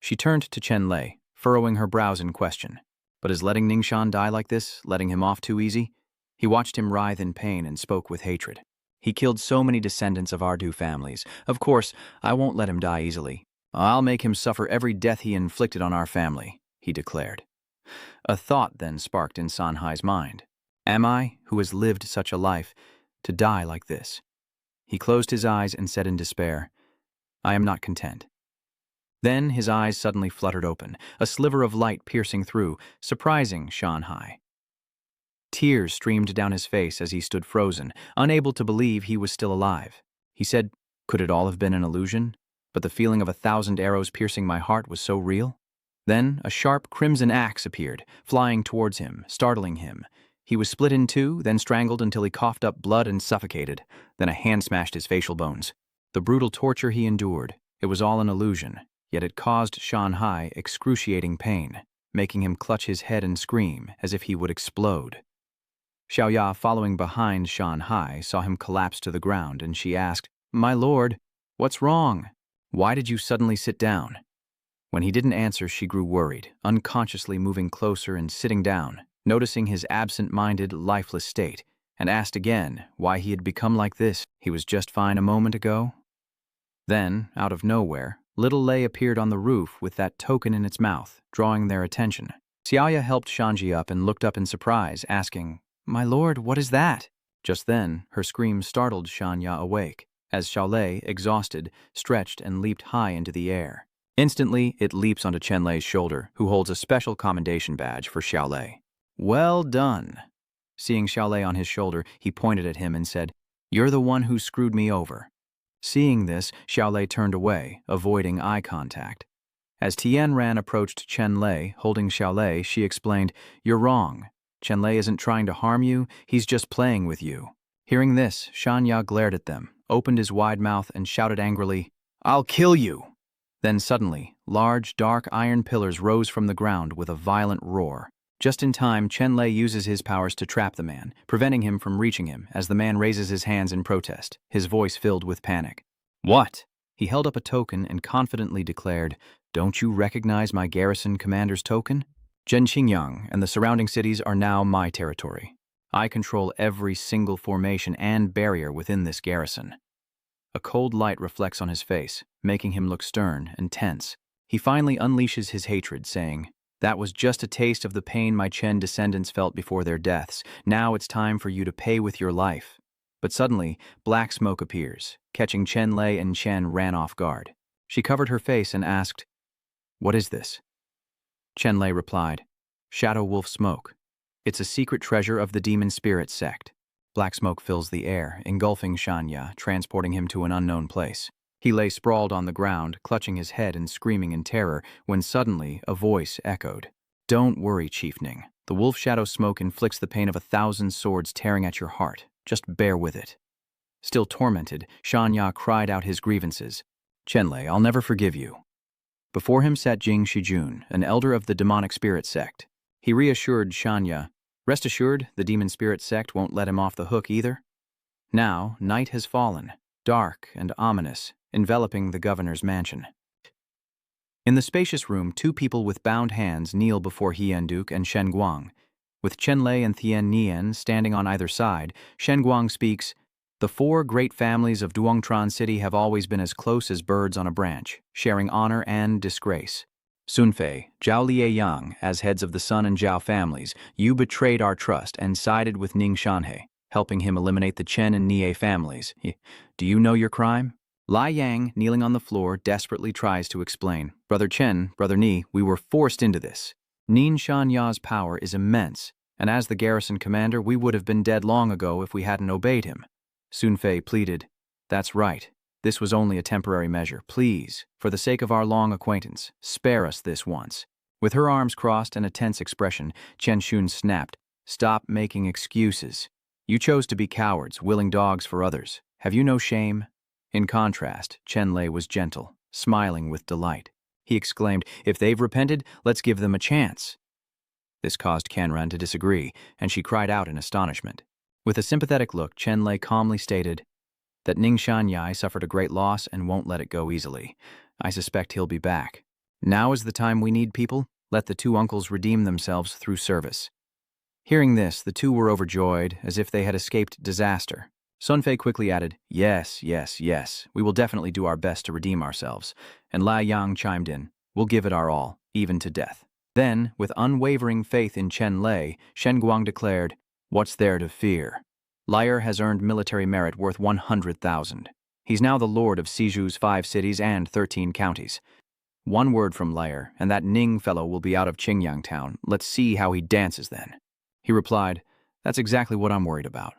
She turned to Chenlay, furrowing her brows in question. But is letting Ningxian die like this, letting him off too easy? He watched him writhe in pain and spoke with hatred. He killed so many descendants of our two families. Of course, I won't let him die easily. I'll make him suffer every death he inflicted on our family, he declared. A thought then sparked in Sanhai's mind. Am I, who has lived such a life, to die like this? He closed his eyes and said in despair, I am not content. Then his eyes suddenly fluttered open, a sliver of light piercing through, surprising Sanhai. Tears streamed down his face as he stood frozen, unable to believe he was still alive. He said, could it all have been an illusion? But the feeling of 1,000 arrows piercing my heart was so real? Then a sharp crimson axe appeared, flying towards him, startling him. He was split in two, then strangled until he coughed up blood and suffocated. Then a hand smashed his facial bones. The brutal torture he endured, it was all an illusion, yet it caused Sanhai excruciating pain, making him clutch his head and scream as if he would explode. Xiaoya, following behind Sanhai, saw him collapse to the ground, and she asked, My lord, what's wrong? Why did you suddenly sit down? When he didn't answer, she grew worried, unconsciously moving closer and sitting down, noticing his absent-minded, lifeless state, and asked again why he had become like this. He was just fine a moment ago. Then, out of nowhere, little Lei appeared on the roof with that token in its mouth, drawing their attention. Xiaoya helped Shanji up and looked up in surprise, asking, My lord, what is that? Just then, her scream startled Shanya awake, as Xiaolei, exhausted, stretched and leaped high into the air. Instantly, it leaps onto Chenlay's shoulder, who holds a special commendation badge for Xiaolei. Well done. Seeing Xiaolei on his shoulder, he pointed at him and said, You're the one who screwed me over. Seeing this, Xiaolei turned away, avoiding eye contact. As Tian Ran approached Chenlay, holding Xiaolei, she explained, You're wrong. Chenlay isn't trying to harm you, he's just playing with you. Hearing this, Shanya glared at them, opened his wide mouth and shouted angrily, I'll kill you! Then suddenly, large, dark iron pillars rose from the ground with a violent roar. Just in time, Chenlay uses his powers to trap the man, preventing him from reaching him as the man raises his hands in protest, his voice filled with panic. What? He held up a token and confidently declared, Don't you recognize my garrison commander's token? Chingyang and the surrounding cities are now my territory. I control every single formation and barrier within this garrison. A cold light reflects on his face, making him look stern and tense. He finally unleashes his hatred, saying, That was just a taste of the pain my Chen descendants felt before their deaths. Now it's time for you to pay with your life. But suddenly, black smoke appears, catching Chenlay, and Chen ran off guard. She covered her face and asked, What is this? Chenlay replied, Shadow Wolf Smoke. It's a secret treasure of the Demon Spirit sect. Black smoke fills the air, engulfing Shanya, transporting him to an unknown place. He lay sprawled on the ground, clutching his head and screaming in terror, when suddenly a voice echoed. Don't worry, Chiefning. The wolf shadow smoke inflicts the pain of 1,000 swords tearing at your heart. Just bear with it. Still tormented, Shanya cried out his grievances. Chenlay, I'll never forgive you. Before him sat Jing Shijun, an elder of the demonic spirit sect. He reassured Shanya, Rest assured, the demon spirit sect won't let him off the hook either. Now, night has fallen, dark and ominous, enveloping the governor's mansion. In the spacious room, two people with bound hands kneel before Duke and Shen Guang. With Chenlay and Thien Nian standing on either side, Shen Guang speaks, The 4 great families of Duongtran City have always been as close as birds on a branch, sharing honor and disgrace. Sunfei, Zhao Lieyang, as heads of the Sun and Zhao families, you betrayed our trust and sided with Ning Shanhe, helping him eliminate the Chen and Nie families. Do you know your crime? Lai Yang, kneeling on the floor, desperately tries to explain. Brother Chen, Brother Ni, we were forced into this. Nin Shanya's power is immense, and as the garrison commander, we would have been dead long ago if we hadn't obeyed him. Sunfei pleaded, That's right. This was only a temporary measure. Please, for the sake of our long acquaintance, spare us this once. With her arms crossed and a tense expression, Chen Xun snapped, "Stop making excuses. You chose to be cowards, willing dogs for others. Have you no shame?" In contrast, Chenlay was gentle, smiling with delight. He exclaimed, "If they've repented, let's give them a chance." This caused Canran to disagree, and she cried out in astonishment. With a sympathetic look, Chenlay calmly stated that Ningxuan Yai suffered a great loss and won't let it go easily. I suspect he'll be back. Now is the time we need people. Let the two uncles redeem themselves through service. Hearing this, the two were overjoyed, as if they had escaped disaster. Sunfei quickly added, "Yes, yes, yes, we will definitely do our best to redeem ourselves." And Lai Yang chimed in, "We'll give it our all, even to death." Then, with unwavering faith in Chenlay, Shen Guang declared, "What's there to fear? Liar has earned military merit worth 100,000. He's now the lord of Sigu's 5 cities and 13 counties. One word from Liar, and that Ning fellow will be out of Chingyang town. Let's see how he dances then." He replied, "That's exactly what I'm worried about."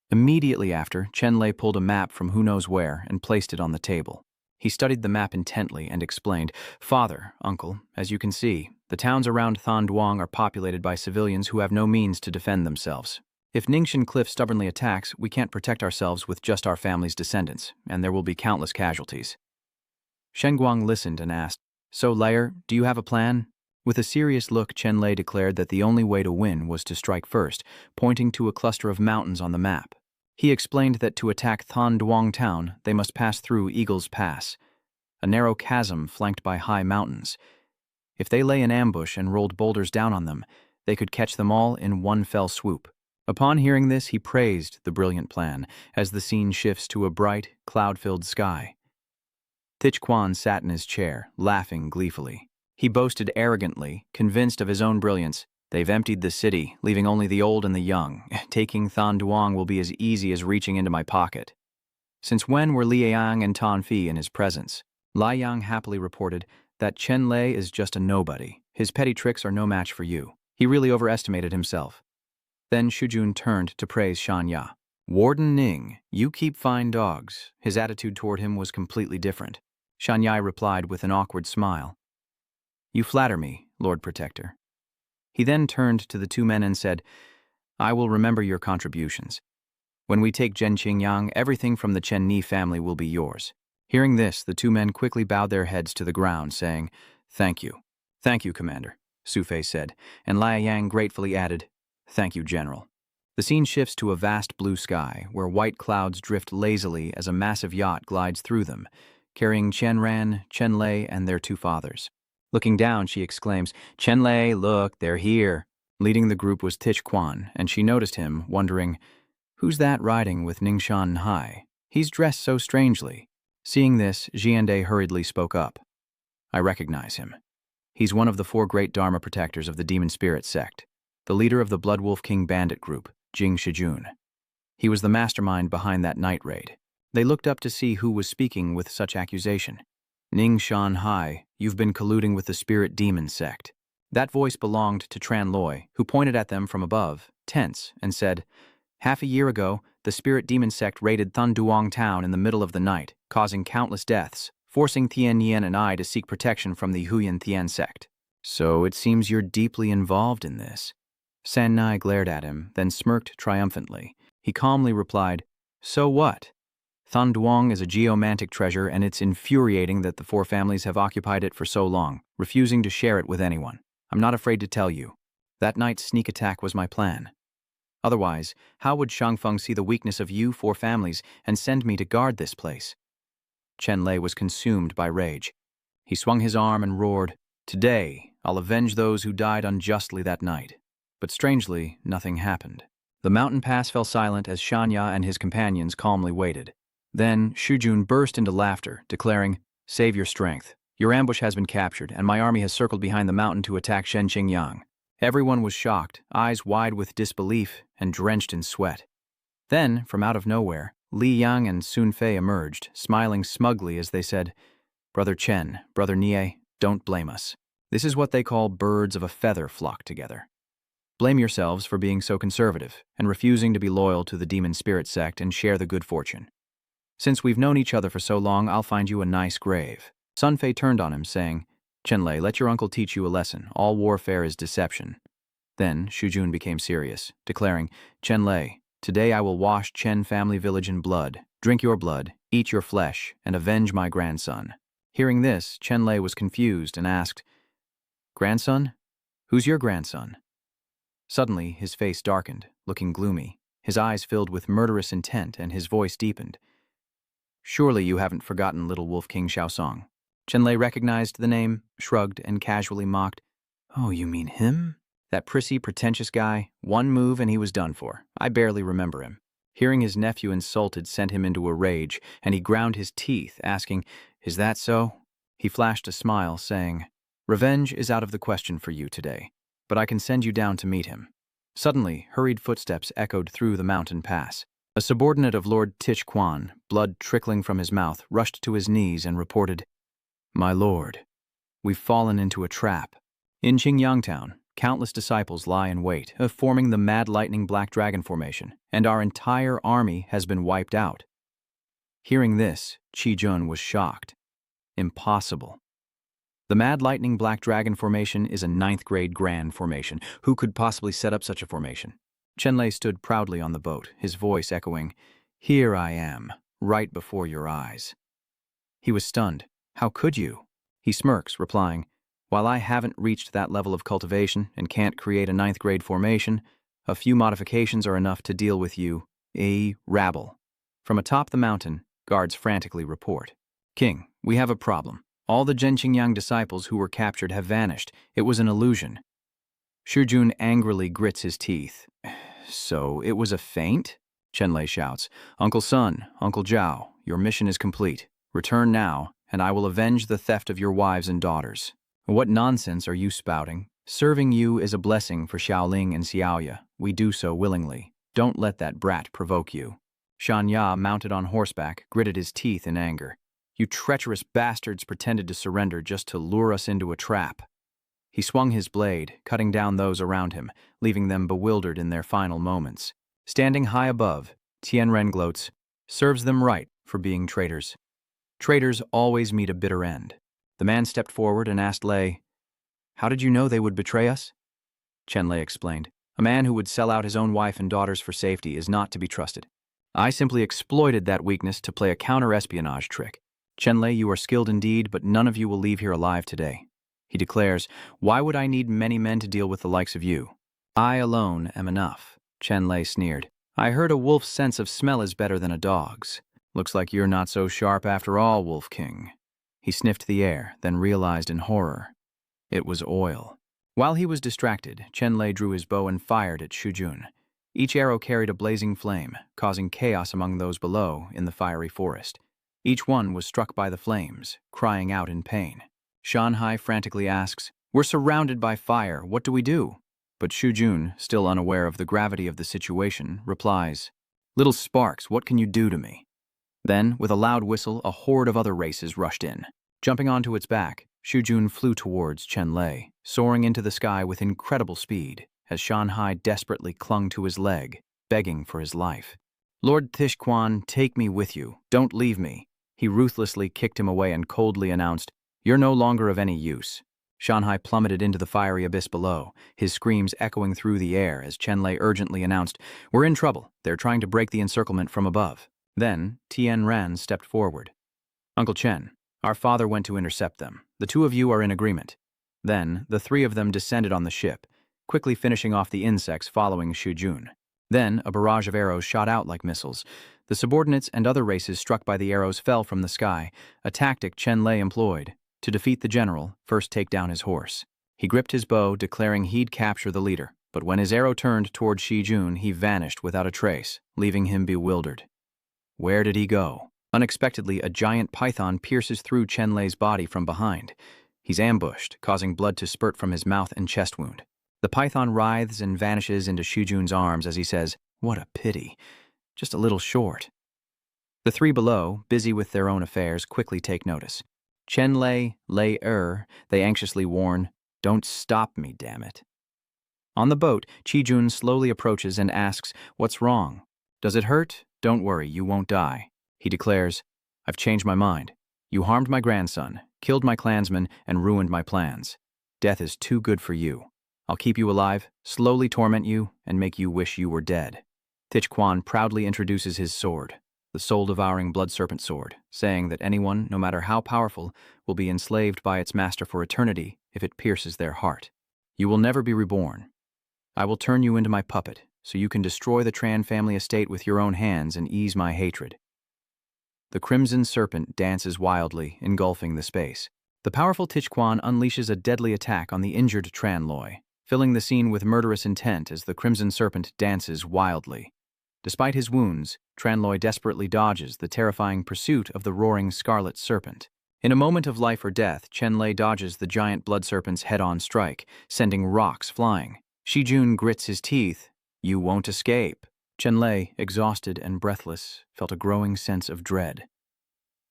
Immediately after, Chenlay pulled a map from who knows where and placed it on the table. He studied the map intently and explained, "Father, uncle, as you can see, the towns around Thanduang are populated by civilians who have no means to defend themselves. If Ningxin Cliff stubbornly attacks, we can't protect ourselves with just our family's descendants, and there will be countless casualties." Shen Guang listened and asked, "So, Lair, do you have a plan?" With a serious look, Chenlay declared that the only way to win was to strike first, pointing to a cluster of mountains on the map. He explained that to attack Thanduang town, they must pass through Eagle's Pass, a narrow chasm flanked by high mountains. If they lay in ambush and rolled boulders down on them, they could catch them all in one fell swoop. Upon hearing this, he praised the brilliant plan as the scene shifts to a bright, cloud-filled sky. Thich Quan sat in his chair, laughing gleefully. He boasted arrogantly, convinced of his own brilliance. "They've emptied the city, leaving only the old and the young. Taking Thanduang will be as easy as reaching into my pocket." Since when were Liang and Tanfi in his presence? Lai Yang happily reported that Chenlay is just a nobody. His petty tricks are no match for you. He really overestimated himself. Then Shujun turned to praise Shanya. "Warden Ning, you keep fine dogs." His attitude toward him was completely different. Shanyai replied with an awkward smile. "You flatter me, Lord Protector." He then turned to the two men and said, "I will remember your contributions. When we take Chingyang, everything from the Chen Ni family will be yours." Hearing this, the two men quickly bowed their heads to the ground, saying, "Thank you." "Thank you, Commander," Su Fei said, and Lai Yang gratefully added, "Thank you, General." The scene shifts to a vast blue sky, where white clouds drift lazily as a massive yacht glides through them, carrying Chenran, Chenlay, and their two fathers. Looking down, she exclaims, "Chenlay, look, they're here." Leading the group was Thich Quan, and she noticed him, wondering, "Who's that riding with Ningxuan Hai? He's dressed so strangely." Seeing this, Jiande hurriedly spoke up. "I recognize him. He's one of the 4 great Dharma protectors of the Demon Spirit sect, the leader of the Blood Wolf King bandit group, Jing Shijun. He was the mastermind behind that night raid." They looked up to see who was speaking with such accusation. "Ningxuan Hai, you've been colluding with the Spirit Demon sect." That voice belonged to Tran Loi, who pointed at them from above, tense, and said, "Half a year ago, the Spirit Demon sect raided Thanduang town in the middle of the night, causing countless deaths, forcing Tian Yen and I to seek protection from the Huyan Tian sect." "So it seems you're deeply involved in this." San Nai glared at him, then smirked triumphantly. He calmly replied, "So what? Thanduang is a geomantic treasure, and it's infuriating that the 4 families have occupied it for so long, refusing to share it with anyone. I'm not afraid to tell you. That night's sneak attack was my plan. Otherwise, how would Shangfeng see the weakness of you 4 families and send me to guard this place?" Chenlay was consumed by rage. He swung his arm and roared, "Today, I'll avenge those who died unjustly that night." But strangely, nothing happened. The mountain pass fell silent as Shanya and his companions calmly waited. Then Shujun burst into laughter, declaring, "Save your strength. Your ambush has been captured, and my army has circled behind the mountain to attack Chingyang." Everyone was shocked, eyes wide with disbelief and drenched in sweat. Then, from out of nowhere, Li Yang and Sun Fei emerged, smiling smugly as they said, "Brother Chen, Brother Nie, don't blame us. This is what they call birds of a feather flock together. Blame yourselves for being so conservative and refusing to be loyal to the Demon Spirit sect and share the good fortune." Since we've known each other for so long, I'll find you a nice grave. Sun Fei turned on him, saying, Chenlay, let your uncle teach you a lesson. All warfare is deception. Then Shujun became serious, declaring, Chenlay, today I will wash Chen family village in blood, drink your blood, eat your flesh, and avenge my grandson. Hearing this, Chenlay was confused and asked, Grandson? Who's your grandson? Suddenly, his face darkened, looking gloomy. His eyes filled with murderous intent, and his voice deepened. Surely you haven't forgotten little Wolf King Xiaosong. Chenlay recognized the name, shrugged, and casually mocked. Oh, you mean him? That prissy, pretentious guy? One move and he was done for. I barely remember him. Hearing his nephew insulted sent him into a rage, and he ground his teeth, asking, Is that so? He flashed a smile, saying, Revenge is out of the question for you today, but I can send you down to meet him. Suddenly, hurried footsteps echoed through the mountain pass. A subordinate of Lord Tish Xuan, blood trickling from his mouth, rushed to his knees and reported, My lord, we've fallen into a trap. In Chingyang town, countless disciples lie in wait, forming the Mad Lightning Black Dragon formation, and our entire army has been wiped out. Hearing this, Qi was shocked. Impossible. The Mad Lightning Black Dragon formation is a 9th grade grand formation. Who could possibly set up such a formation? Chenlay stood proudly on the boat, his voice echoing, Here I am, right before your eyes. He was stunned. How could you? He smirks, replying, While I haven't reached that level of cultivation and can't create a 9th grade formation, a few modifications are enough to deal with you, a rabble. From atop the mountain, guards frantically report. King, we have a problem. All the Chingyang disciples who were captured have vanished. It was an illusion. Shujun angrily grits his teeth. So it was a feint? Chenlay shouts, Uncle Sun, Uncle Zhao, your mission is complete. Return now, and I will avenge the theft of your wives and daughters. What nonsense are you spouting? Serving you is a blessing for Xiaoling and Xiaoya. We do so willingly. Don't let that brat provoke you. Shan Ya, mounted on horseback, gritted his teeth in anger. You treacherous bastards pretended to surrender just to lure us into a trap. He swung his blade, cutting down those around him, leaving them bewildered in their final moments. Standing high above, Tianren gloats, serves them right for being traitors. Traitors always meet a bitter end. The man stepped forward and asked Lei, How did you know they would betray us? Chenlay explained, A man who would sell out his own wife and daughters for safety is not to be trusted. I simply exploited that weakness to play a counter-espionage trick. Chenlay, you are skilled indeed, but none of you will leave here alive today. He declares, Why would I need many men to deal with the likes of you? I alone am enough. Chenlay sneered. I heard a wolf's sense of smell is better than a dog's. Looks like you're not so sharp after all, Wolf King. He sniffed the air, then realized in horror. It was oil. While he was distracted, Chenlay drew his bow and fired at Shujun. Each arrow carried a blazing flame, causing chaos among those below in the fiery forest. Each one was struck by the flames, crying out in pain. Shanhai frantically asks, We're surrounded by fire, what do we do? But Shujun, still unaware of the gravity of the situation, replies, Little sparks, what can you do to me? Then, with a loud whistle, a horde of other races rushed in. Jumping onto its back, Shujun flew towards Chenlay, soaring into the sky with incredible speed, as Shanhai desperately clung to his leg, begging for his life. Lord Tish Xuan, take me with you, don't leave me. He ruthlessly kicked him away and coldly announced, You're no longer of any use. Shanhai plummeted into the fiery abyss below, his screams echoing through the air as Chenlay urgently announced, We're in trouble. They're trying to break the encirclement from above. Then, Tianren stepped forward. Uncle Chen, our father went to intercept them. The two of you are in agreement. Then, the three of them descended on the ship, quickly finishing off the insects following Shujun. Then, a barrage of arrows shot out like missiles. The subordinates and other races struck by the arrows fell from the sky, a tactic Chenlay employed. To defeat the general, first take down his horse. He gripped his bow, declaring he'd capture the leader, but when his arrow turned toward Shijun, he vanished without a trace, leaving him bewildered. Where did he go? Unexpectedly, a giant python pierces through Chenlay's body from behind. He's ambushed, causing blood to spurt from his mouth and chest wound. The python writhes and vanishes into Shujun's arms as he says, What a pity. Just a little short. The three below, busy with their own affairs, quickly take notice. Chenlay, they anxiously warn, Don't stop me, damn it. On the boat, Qijun slowly approaches and asks, What's wrong? Does it hurt? Don't worry, you won't die. He declares, "I've changed my mind. You harmed my grandson, killed my clansmen, and ruined my plans. Death is too good for you. I'll keep you alive, slowly torment you, and make you wish you were dead." Xuan proudly introduces his sword, the soul-devouring blood serpent sword, saying that anyone, no matter how powerful, will be enslaved by its master for eternity if it pierces their heart. "You will never be reborn. I will turn you into my puppet, so you can destroy the Tran family estate with your own hands and ease my hatred." The crimson serpent dances wildly, engulfing the space. The powerful Xuan unleashes a deadly attack on the injured Tranloy, filling the scene with murderous intent as the crimson serpent dances wildly. Despite his wounds, Tranloy desperately dodges the terrifying pursuit of the roaring scarlet serpent. In a moment of life or death, Chenlay dodges the giant blood serpent's head-on strike, sending rocks flying. Shijun grits his teeth. "You won't escape." Chenlay, exhausted and breathless, felt a growing sense of dread.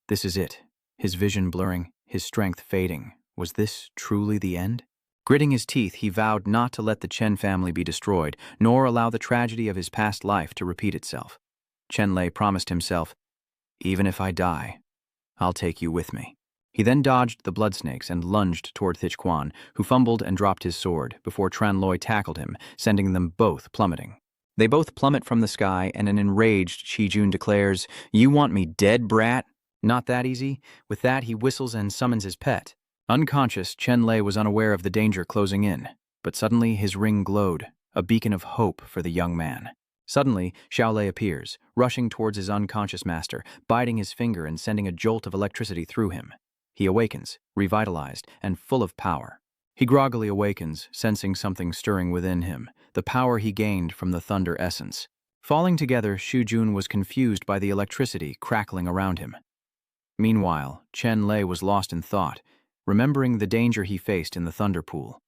This is it. His vision blurring, his strength fading. Was this truly the end? Gritting his teeth, he vowed not to let the Chen family be destroyed, nor allow the tragedy of his past life to repeat itself. Chenlay promised himself, "Even if I die, I'll take you with me." He then dodged the blood snakes and lunged toward Xuan, who fumbled and dropped his sword before Tranloy tackled him, sending them both plummeting. They both plummet from the sky, and an enraged Shijun declares, "You want me dead, brat?" Not that easy. With that, he whistles and summons his pet. Unconscious, Chenlay was unaware of the danger closing in, but suddenly his ring glowed, a beacon of hope for the young man. Suddenly, Xiaolei appears, rushing towards his unconscious master, biting his finger and sending a jolt of electricity through him. He awakens, revitalized, and full of power. He groggily awakens, sensing something stirring within him, the power he gained from the thunder essence. Falling together, Shujun was confused by the electricity crackling around him. Meanwhile, Chenlay was lost in thought, remembering the danger he faced in the thunder pool.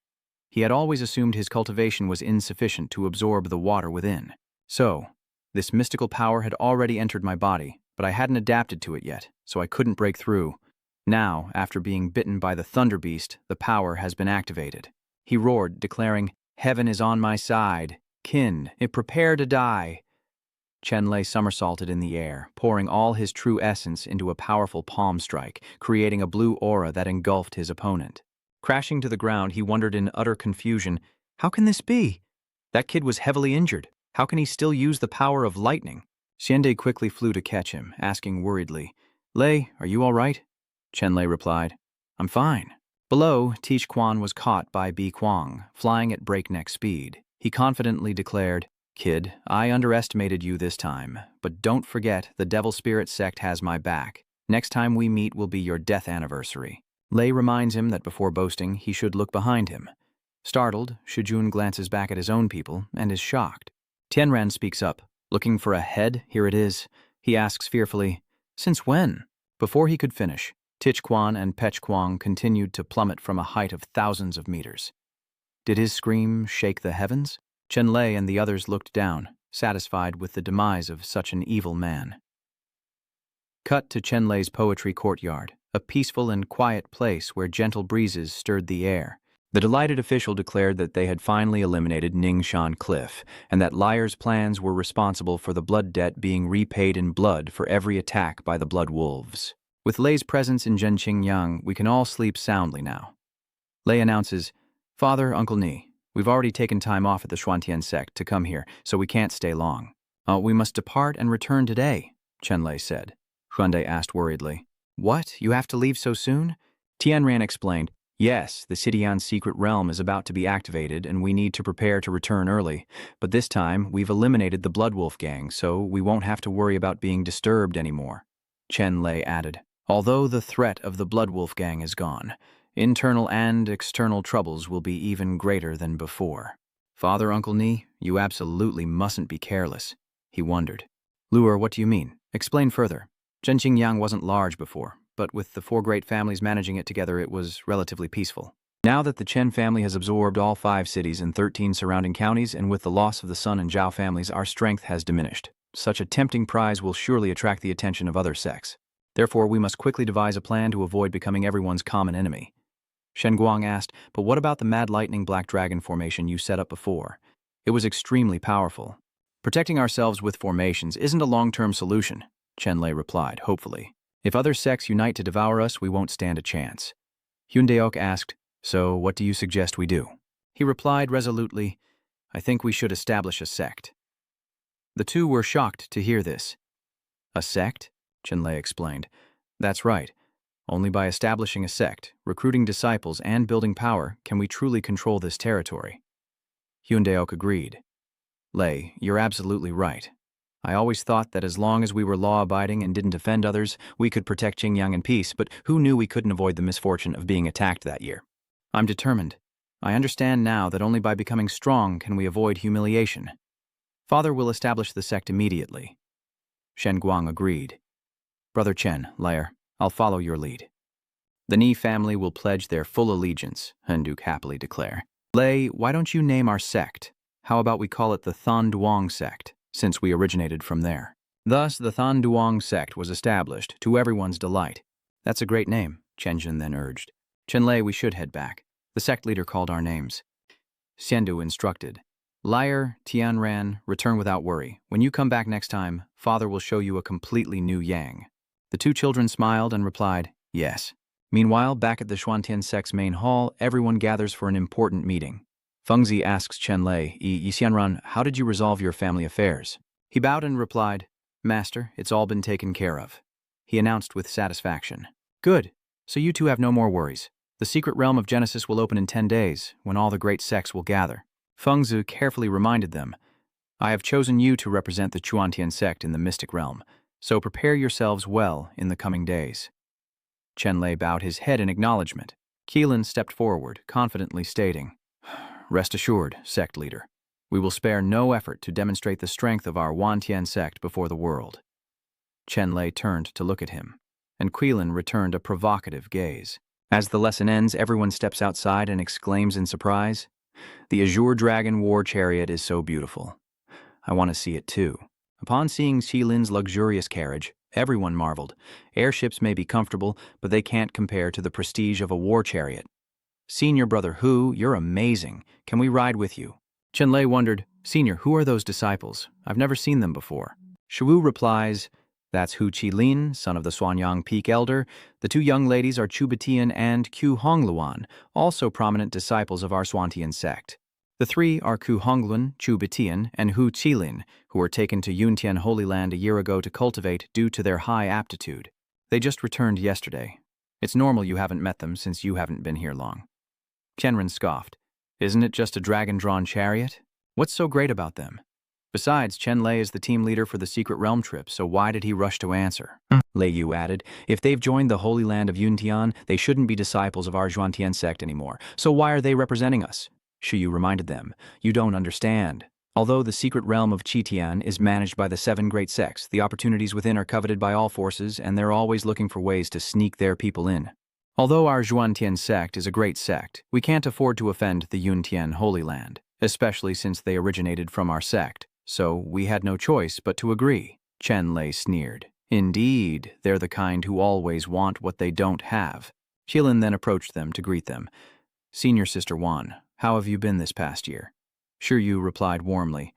He had always assumed his cultivation was insufficient to absorb the water within. So, this mystical power had already entered my body, but I hadn't adapted to it yet, so I couldn't break through. Now, after being bitten by the thunder beast, the power has been activated. He roared, declaring, "Heaven is on my side. Kin, prepare to die." Chenlay somersaulted in the air, pouring all his true essence into a powerful palm strike, creating a blue aura that engulfed his opponent. Crashing to the ground, he wondered in utter confusion, "How can this be? That kid was heavily injured. How can he still use the power of lightning?" Xiande quickly flew to catch him, asking worriedly, "Lei, are you all right?" Chenlay replied, "I'm fine." Below, Xuan was caught by Bi Kuang, flying at breakneck speed. He confidently declared, "Kid, I underestimated you this time, but don't forget the Devil Spirit sect has my back. Next time we meet will be your death anniversary." Lei reminds him that before boasting, he should look behind him. Startled, Shijun glances back at his own people and is shocked. Tianran speaks up. "Looking for a head? Here it is." He asks fearfully, "Since when?" Before he could finish, Xuan and Pechquang continued to plummet from a height of thousands of meters. Did his scream shake the heavens? Chenlay and the others looked down, satisfied with the demise of such an evil man. Cut to Chenlay's poetry courtyard, a peaceful and quiet place where gentle breezes stirred the air. The delighted official declared that they had finally eliminated Ningshan Cliff, and that Liar's plans were responsible for the blood debt being repaid in blood for every attack by the Blood Wolves. With Lei's presence in Chingyang, we can all sleep soundly now. Lei announces, "Father, Uncle Ni, we've already taken time off at the Xuantian sect to come here, so we can't stay long." We must depart and return today," Chenlay said. Xuande asked worriedly, "What? You have to leave so soon?" Tianran explained, "Yes, the Xidian's secret realm is about to be activated and we need to prepare to return early, but this time we've eliminated the Blood Wolf gang, so we won't have to worry about being disturbed anymore." Chenlay added, "Although the threat of the Blood Wolf gang is gone, internal and external troubles will be even greater than before." "Father, Uncle Ni, you absolutely mustn't be careless," he wondered. "Luer, what do you mean? Explain further." Chingyang wasn't large before, but with the 4 great families managing it together, it was relatively peaceful. Now that the Chen family has absorbed all 5 cities and 13 surrounding counties, and with the loss of the Sun and Zhao families, our strength has diminished. Such a tempting prize will surely attract the attention of other sects. Therefore, we must quickly devise a plan to avoid becoming everyone's common enemy. Shen Guang asked, "But what about the Mad Lightning Black Dragon formation you set up before? It was extremely powerful." "Protecting ourselves with formations isn't a long-term solution," Chenlay replied, hopefully. If other sects unite to devour us, we won't stand a chance. Hyundeok asked, so what do you suggest we do? He replied resolutely, I think we should establish a sect. The two were shocked to hear this. A sect? Chenlay explained. That's right. Only by establishing a sect, recruiting disciples, and building power can we truly control this territory. Hyundeok agreed. Lay, you're absolutely right. I always thought that as long as we were law-abiding and didn't offend others, we could protect Chingyang in peace, but who knew we couldn't avoid the misfortune of being attacked that year? I'm determined. I understand now that only by becoming strong can we avoid humiliation. Father will establish the sect immediately. Shen Guang agreed. Brother Chen, Lair, I'll follow your lead. The Ni family will pledge their full allegiance, Henduk happily declare. Lei, why don't you name our sect? How about we call it the Than Duong sect, since we originated from there? Thus, the Than Duong sect was established, to everyone's delight. That's a great name, Chenjin then urged. Chenlay, we should head back. The sect leader called our names. Xiandu instructed. Liar, Tianran, return without worry. When you come back next time, Father will show you a completely new Yang. The two children smiled and replied, yes. Meanwhile, back at the Xuantian sect's main hall, everyone gathers for an important meeting. Fengzi asks Chenlay, Xianran, how did you resolve your family affairs? He bowed and replied, Master, it's all been taken care of. He announced with satisfaction. Good, so you two have no more worries. The secret realm of Genesis will open in 10 days, when all the great sects will gather. Fengzi carefully reminded them, I have chosen you to represent the Xuantian sect in the mystic realm, so prepare yourselves well in the coming days. Chenlay bowed his head in acknowledgement. Keelan stepped forward, confidently stating, Rest assured, sect leader, we will spare no effort to demonstrate the strength of our Wantian sect before the world. Chenlay turned to look at him, and Keelan returned a provocative gaze. As the lesson ends, everyone steps outside and exclaims in surprise, The Azure Dragon War Chariot is so beautiful. I want to see it too. Upon seeing Xilin's luxurious carriage, everyone marveled. Airships may be comfortable, but they can't compare to the prestige of a war chariot. Senior Brother Hu, you're amazing. Can we ride with you? Chenlay wondered, Senior, who are those disciples? I've never seen them before. Shu replies, That's Hu Qilin, son of the Xuanyang Peak Elder. The two young ladies are Chu Betian and Q Hongluan, also prominent disciples of our Xuantian sect. The three are Ku Hongluan, Chu Betian, and Hu Qilin, who were taken to Yuntian Holy Land a year ago to cultivate due to their high aptitude. They just returned yesterday. It's normal you haven't met them since you haven't been here long. Qianren scoffed. Isn't it just a dragon-drawn chariot? What's so great about them? Besides, Chenlay is the team leader for the Secret Realm trip, so why did he rush to answer? Lei Yu added, If they've joined the Holy Land of Yuntian, they shouldn't be disciples of our Xuantian sect anymore, so why are they representing us? Shiyu reminded them, You don't understand. Although the secret realm of Qitian is managed by the 7 great sects, the opportunities within are coveted by all forces, and they're always looking for ways to sneak their people in. Although our Xuantian sect is a great sect, we can't afford to offend the Yuntian Holy Land, especially since they originated from our sect, so we had no choice but to agree. Chenlay sneered. Indeed, they're the kind who always want what they don't have. Qilin then approached them to greet them. Senior Sister Wan, how have you been this past year? Shiryu replied warmly,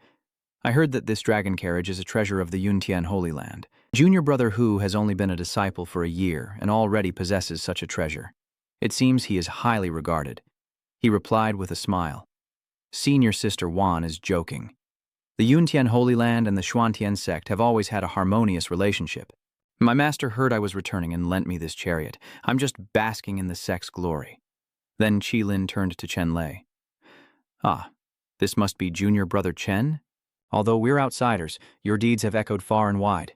I heard that this dragon carriage is a treasure of the Yuntian Holy Land. Junior Brother Hu has only been a disciple for a year and already possesses such a treasure. It seems he is highly regarded. He replied with a smile. Senior Sister Wan is joking. The Yuntian Holy Land and the Xuantian sect have always had a harmonious relationship. My master heard I was returning and lent me this chariot. I'm just basking in the sect's glory. Then Qilin turned to Chenlay. Ah, this must be Junior Brother Chen? Although we're outsiders, your deeds have echoed far and wide.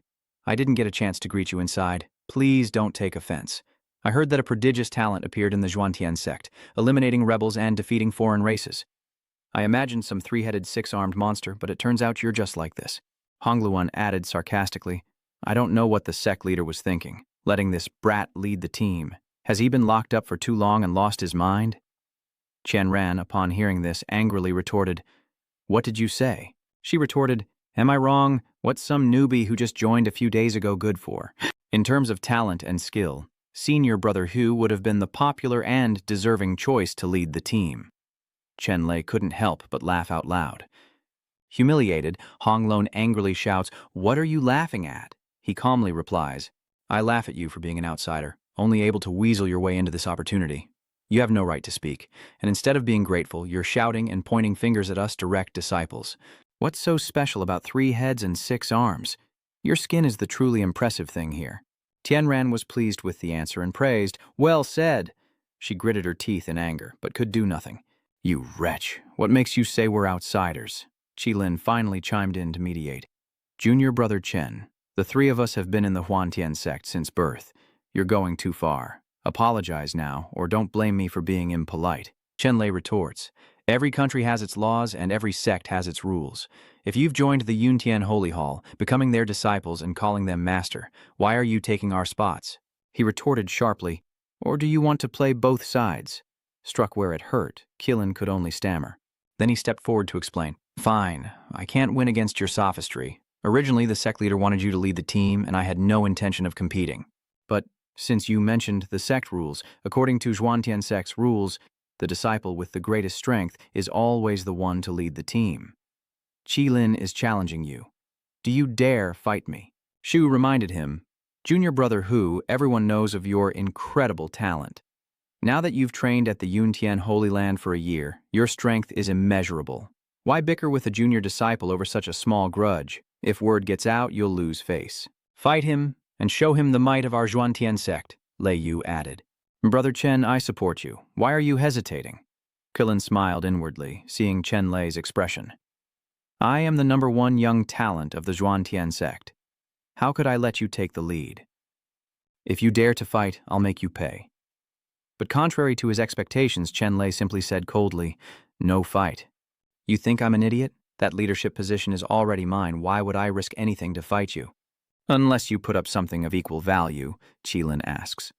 I didn't get a chance to greet you inside. Please don't take offense. I heard that a prodigious talent appeared in the Xuantian sect, eliminating rebels and defeating foreign races. I imagined some 3-headed, 6-armed monster, but it turns out you're just like this. Hongluan added sarcastically, I don't know what the sect leader was thinking, letting this brat lead the team. Has he been locked up for too long and lost his mind? Qianran, upon hearing this, angrily retorted, What did you say? She retorted, Am I wrong? What's some newbie who just joined a few days ago good for? In terms of talent and skill, Senior Brother Hu would have been the popular and deserving choice to lead the team. Chenlay couldn't help but laugh out loud. Humiliated, Honglun angrily shouts, What are you laughing at? He calmly replies, I laugh at you for being an outsider, only able to weasel your way into this opportunity. You have no right to speak, and instead of being grateful, you're shouting and pointing fingers at us direct disciples. What's so special about 3 heads and 6 arms? Your skin is the truly impressive thing here. Tianran was pleased with the answer and praised, Well said! She gritted her teeth in anger, but could do nothing. You wretch, what makes you say we're outsiders? Qilin finally chimed in to mediate. Junior brother Chen, the 3 of us have been in the Huantian sect since birth. You're going too far. Apologize now, or don't blame me for being impolite. Chenlay retorts, Every country has its laws and every sect has its rules. If you've joined the Yuntian Holy Hall, becoming their disciples and calling them master, why are you taking our spots? He retorted sharply, Or do you want to play both sides? Struck where it hurt, Qilin could only stammer. Then he stepped forward to explain, Fine, I can't win against your sophistry. Originally, the sect leader wanted you to lead the team, and I had no intention of competing. But since you mentioned the sect rules, according to Xuantian sect's rules, the disciple with the greatest strength is always the one to lead the team. Qilin is challenging you. Do you dare fight me? Shu reminded him, Junior brother Hu, everyone knows of your incredible talent. Now that you've trained at the Yuntian Holy Land for a year, your strength is immeasurable. Why bicker with a junior disciple over such a small grudge? If word gets out, you'll lose face. Fight him and show him the might of our Xuantian sect, Lei Yu added. Brother Chen, I support you. Why are you hesitating? Qilin smiled inwardly, seeing Chenlay's expression. I am the #1 young talent of the Xuantian sect. How could I let you take the lead? If you dare to fight, I'll make you pay. But contrary to his expectations, Chenlay simply said coldly, No fight. You think I'm an idiot? That leadership position is already mine. Why would I risk anything to fight you? Unless you put up something of equal value, Qilin asks.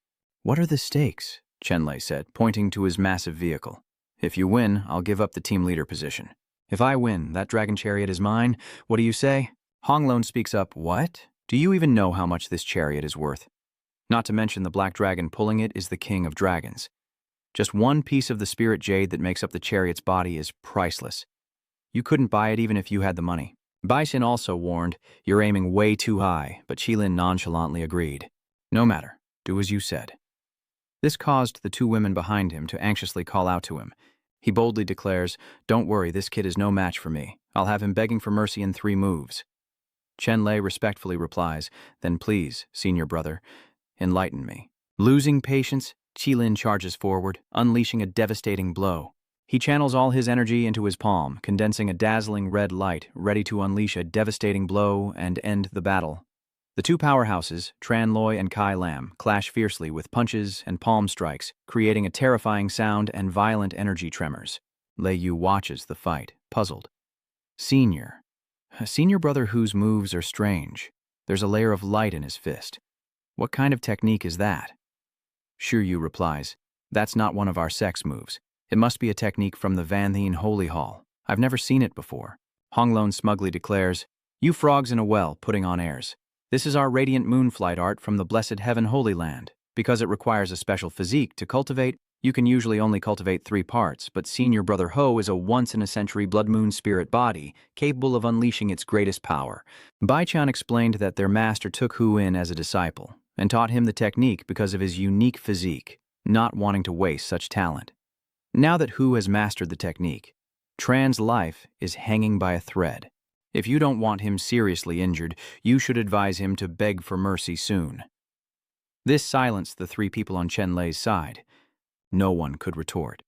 What are the stakes? Chenlay said, pointing to his massive vehicle. If you win, I'll give up the team leader position. If I win, that dragon chariot is mine. What do you say? Honglone speaks up, What? Do you even know how much this chariot is worth? Not to mention the black dragon pulling it is the king of dragons. Just one piece of the spirit jade that makes up the chariot's body is priceless. You couldn't buy it even if you had the money. Baixin also warned, You're aiming way too high, but Qilin nonchalantly agreed. No matter, do as you said. This caused the 2 women behind him to anxiously call out to him. He boldly declares, Don't worry, this kid is no match for me. I'll have him begging for mercy in 3 moves. Chenlay respectfully replies, Then please, senior brother, enlighten me. Losing patience, Qilin charges forward, unleashing a devastating blow. He channels all his energy into his palm, condensing a dazzling red light, ready to unleash a devastating blow and end the battle. The 2 powerhouses, Tranloy and Kai Lam, clash fiercely with punches and palm strikes, creating a terrifying sound and violent energy tremors. Lei Yu watches the fight, puzzled. Senior brother Hu's moves are strange. There's a layer of light in his fist. What kind of technique is that? Shu Yu replies, That's not one of our sect's moves. It must be a technique from the Vanthine Holy Hall. I've never seen it before. Honglone smugly declares, You frogs in a well, putting on airs. This is our radiant moonflight art from the blessed heaven Holy Land. Because it requires a special physique to cultivate, you can usually only cultivate 3 parts, but senior brother Ho is a once-in-a-century blood moon spirit body, capable of unleashing its greatest power. Baichan explained that their master took Hu in as a disciple, and taught him the technique because of his unique physique, not wanting to waste such talent. Now that Hu has mastered the technique, Tran's life is hanging by a thread. If you don't want him seriously injured, you should advise him to beg for mercy soon. This silenced the 3 people on Chenlay's side. No one could retort.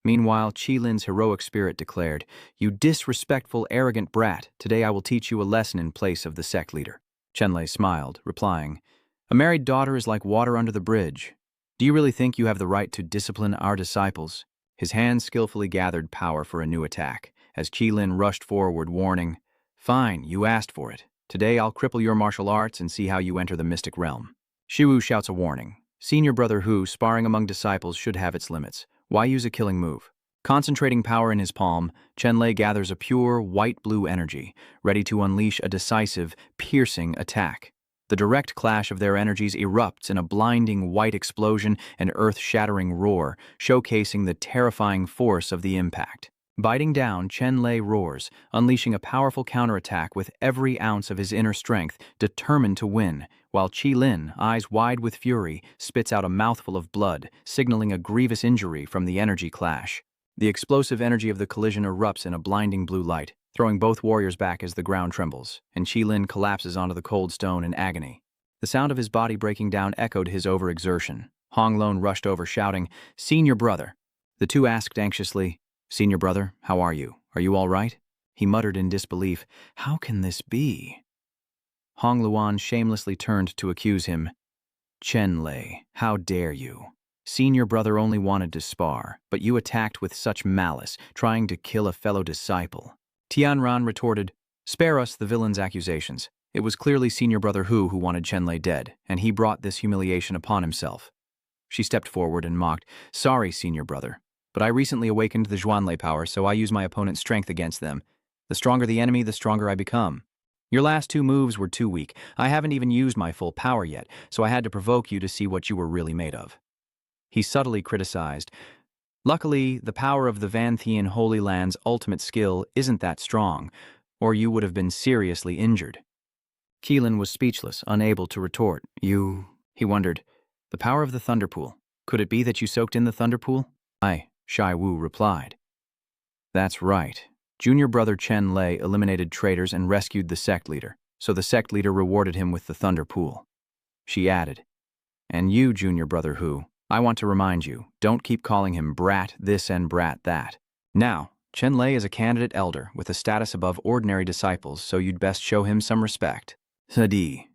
Meanwhile, Qilin's heroic spirit declared, You disrespectful, arrogant brat, today I will teach you a lesson in place of the sect leader. Chenlay smiled, replying, A married daughter is like water under the bridge. Do you really think you have the right to discipline our disciples? His hands skillfully gathered power for a new attack, as Qilin rushed forward, warning, Fine, you asked for it. Today I'll cripple your martial arts and see how you enter the mystic realm. Sigu shouts a warning. Senior brother Hu, sparring among disciples, should have its limits. Why use a killing move? Concentrating power in his palm, Chenlay gathers a pure, white-blue energy, ready to unleash a decisive, piercing attack. The direct clash of their energies erupts in a blinding white explosion and earth-shattering roar, showcasing the terrifying force of the impact. Biting down, Chenlay roars, unleashing a powerful counterattack with every ounce of his inner strength, determined to win, while Qilin, eyes wide with fury, spits out a mouthful of blood, signaling a grievous injury from the energy clash. The explosive energy of the collision erupts in a blinding blue light, throwing both warriors back as the ground trembles, and Qilin collapses onto the cold stone in agony. The sound of his body breaking down echoed his overexertion. Honglone rushed over, shouting, "Senior brother!" The two asked anxiously, "Senior brother, how are you? Are you all right?" He muttered in disbelief, "How can this be?" Hongluan shamelessly turned to accuse him. "Chenlay, how dare you? Senior brother only wanted to spar, but you attacked with such malice, trying to kill a fellow disciple." Tianran retorted, "Spare us the villain's accusations. It was clearly Senior brother who wanted Chenlay dead, and he brought this humiliation upon himself." She stepped forward and mocked, "Sorry, Senior brother, but I recently awakened the Xuanlay power, so I use my opponent's strength against them. The stronger the enemy, the stronger I become. Your last two moves were too weak. I haven't even used my full power yet, so I had to provoke you to see what you were really made of." He subtly criticized, "Luckily, the power of the Vanthian Holy Land's ultimate skill isn't that strong, or you would have been seriously injured." Qilin was speechless, unable to retort. He wondered, "The power of the Thunder Pool. Could it be that you soaked in the Thunder Pool?" "Aye," Shai Wu replied. "That's right. Junior brother Chenlay eliminated traitors and rescued the sect leader, so the sect leader rewarded him with the Thunder Pool." She added, "And you, junior brother Hu, I want to remind you, don't keep calling him brat this and brat that. Now, Chenlay is a candidate elder with a status above ordinary disciples, so you'd best show him some respect." "Sadi,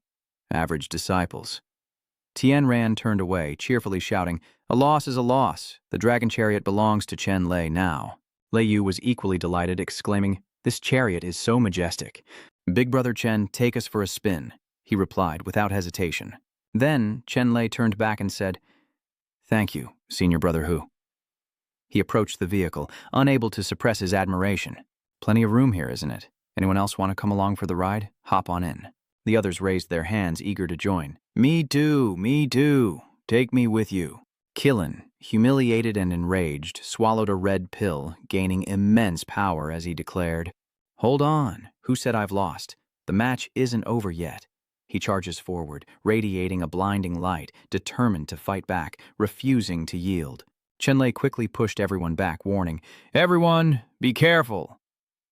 average disciples." Tianran turned away, cheerfully shouting, "A loss is a loss. The dragon chariot belongs to Chenlay now." Lei Yu was equally delighted, exclaiming, "This chariot is so majestic." "Big brother Chen, take us for a spin," he replied without hesitation. Then Chenlay turned back and said, "Thank you, Senior brother Hu." He approached the vehicle, unable to suppress his admiration. "Plenty of room here, isn't it? Anyone else want to come along for the ride? Hop on in." The others raised their hands, eager to join. Me too. Take me with you." Qilin, humiliated and enraged, swallowed a red pill, gaining immense power as he declared, "Hold on, who said I've lost? The match isn't over yet." He charges forward, radiating a blinding light, determined to fight back, refusing to yield. Chenlay quickly pushed everyone back, warning, "Everyone, be careful."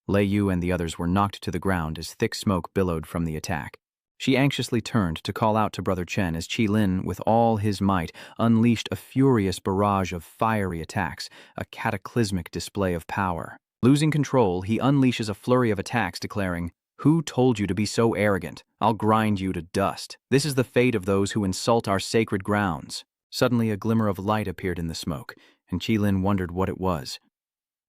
Lei Yu and the others were knocked to the ground as thick smoke billowed from the attack. She anxiously turned to call out to Brother Chen as Qilin, with all his might, unleashed a furious barrage of fiery attacks, a cataclysmic display of power. Losing control, he unleashes a flurry of attacks, declaring, "Who told you to be so arrogant? I'll grind you to dust. This is the fate of those who insult our sacred grounds." Suddenly a glimmer of light appeared in the smoke, and Qilin wondered what it was.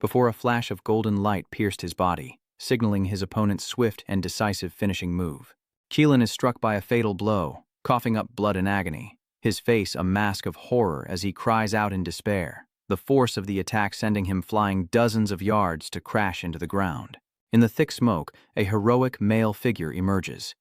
Before a flash of golden light pierced his body, signaling his opponent's swift and decisive finishing move. Qilin is struck by a fatal blow, coughing up blood in agony, his face a mask of horror as he cries out in despair, the force of the attack sending him flying dozens of yards to crash into the ground. In the thick smoke, a heroic male figure emerges.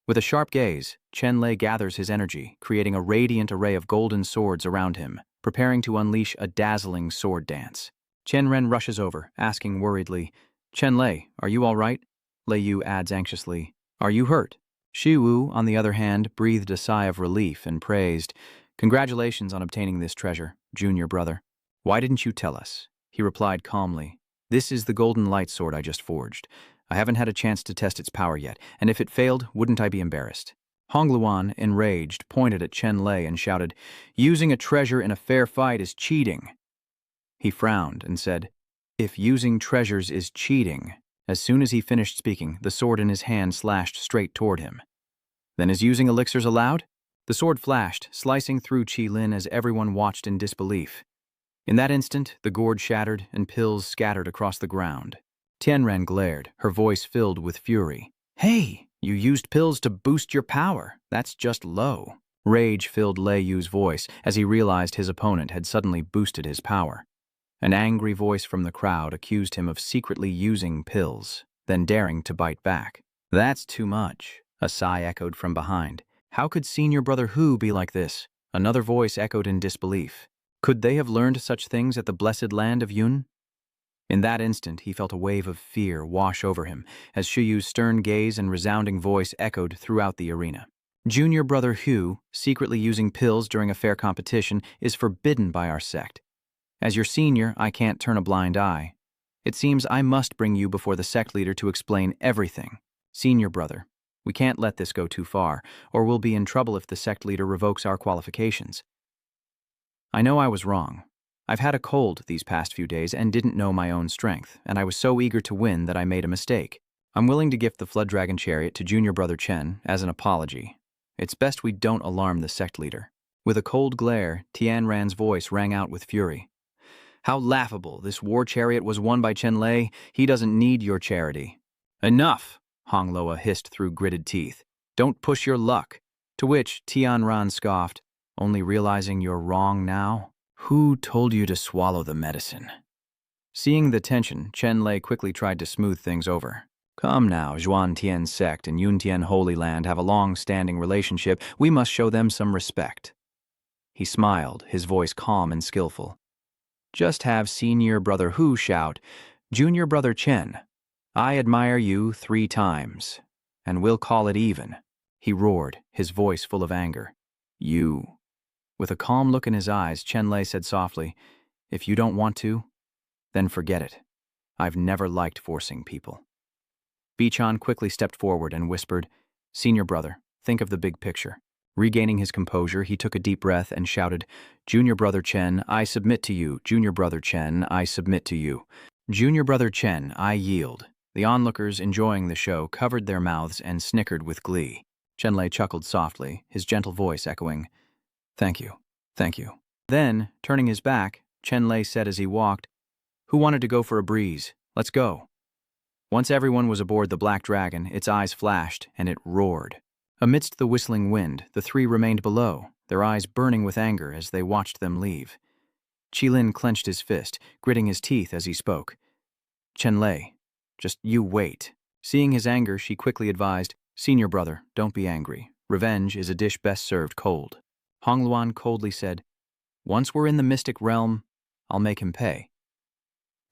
With a sharp gaze, Chenlay gathers his energy, creating a radiant array of golden swords around him, preparing to unleash a dazzling sword dance. Chenren rushes over, asking worriedly, "Chenlay, are you all right?" Lei Yu adds anxiously, "Are you hurt?" Sigu, on the other hand, breathed a sigh of relief and praised, "Congratulations on obtaining this treasure, junior brother." "Why didn't you tell us?" He replied calmly, "This is the golden light sword I just forged. I haven't had a chance to test its power yet, and if it failed, wouldn't I be embarrassed?" Hongluan, enraged, pointed at Chenlay and shouted, "Using a treasure in a fair fight is cheating." He frowned and said, "If using treasures is cheating..." As soon as he finished speaking, the sword in his hand slashed straight toward him. "Then is using elixirs allowed?" The sword flashed, slicing through Qilin as everyone watched in disbelief. In that instant, the gourd shattered and pills scattered across the ground. Tianran glared, her voice filled with fury. "Hey, you used pills to boost your power. That's just low." Rage filled Lei Yu's voice as he realized his opponent had suddenly boosted his power. An angry voice from the crowd accused him of secretly using pills, then daring to bite back. "That's too much," a sigh echoed from behind. "How could Senior Brother Hu be like this?" Another voice echoed in disbelief. Could they have learned such things at the blessed land of Yun? In that instant, he felt a wave of fear wash over him as Shuyu's stern gaze and resounding voice echoed throughout the arena. Junior brother Hu, secretly using pills during a fair competition, is forbidden by our sect. As your senior, I can't turn a blind eye. It seems I must bring you before the sect leader to explain everything. Senior brother, we can't let this go too far, or we'll be in trouble if the sect leader revokes our qualifications. I know I was wrong. I've had a cold these past few days and didn't know my own strength, and I was so eager to win that I made a mistake. I'm willing to gift the Flood Dragon Chariot to Junior Brother Chen as an apology. It's best we don't alarm the sect leader. With a cold glare, Tianran's voice rang out with fury. How laughable! This war chariot was won by Chenlay. He doesn't need your charity. Enough! Hongloa hissed through gritted teeth. Don't push your luck. To which Tianran scoffed, only realizing you're wrong now? Who told you to swallow the medicine? Seeing the tension, Chenlay quickly tried to smooth things over. Come now, Xuan Tian's sect and Yun Tian Holy Land have a long-standing relationship. We must show them some respect. He smiled, his voice calm and skillful. Just have Senior Brother Hu shout, Junior Brother Chen, I admire you 3 times, and we'll call it even. He roared, his voice full of anger. You. With a calm look in his eyes, Chenlay said softly, if you don't want to, then forget it. I've never liked forcing people. Bichan quickly stepped forward and whispered, Senior brother, think of the big picture. Regaining his composure, he took a deep breath and shouted, Junior Brother Chen, I submit to you. Junior Brother Chen, I submit to you. Junior Brother Chen, I yield. The onlookers enjoying the show covered their mouths and snickered with glee. Chenlay chuckled softly, his gentle voice echoing, Thank you, thank you. Then, turning his back, Chenlay said as he walked, Who wanted to go for a breeze? Let's go. Once everyone was aboard the Black Dragon, its eyes flashed, and it roared. Amidst the whistling wind, the 3 remained below, their eyes burning with anger as they watched them leave. Qilin clenched his fist, gritting his teeth as he spoke. Chenlay, just you wait. Seeing his anger, she quickly advised, Senior brother, don't be angry. Revenge is a dish best served cold. Hongluan coldly said, Once we're in the mystic realm, I'll make him pay.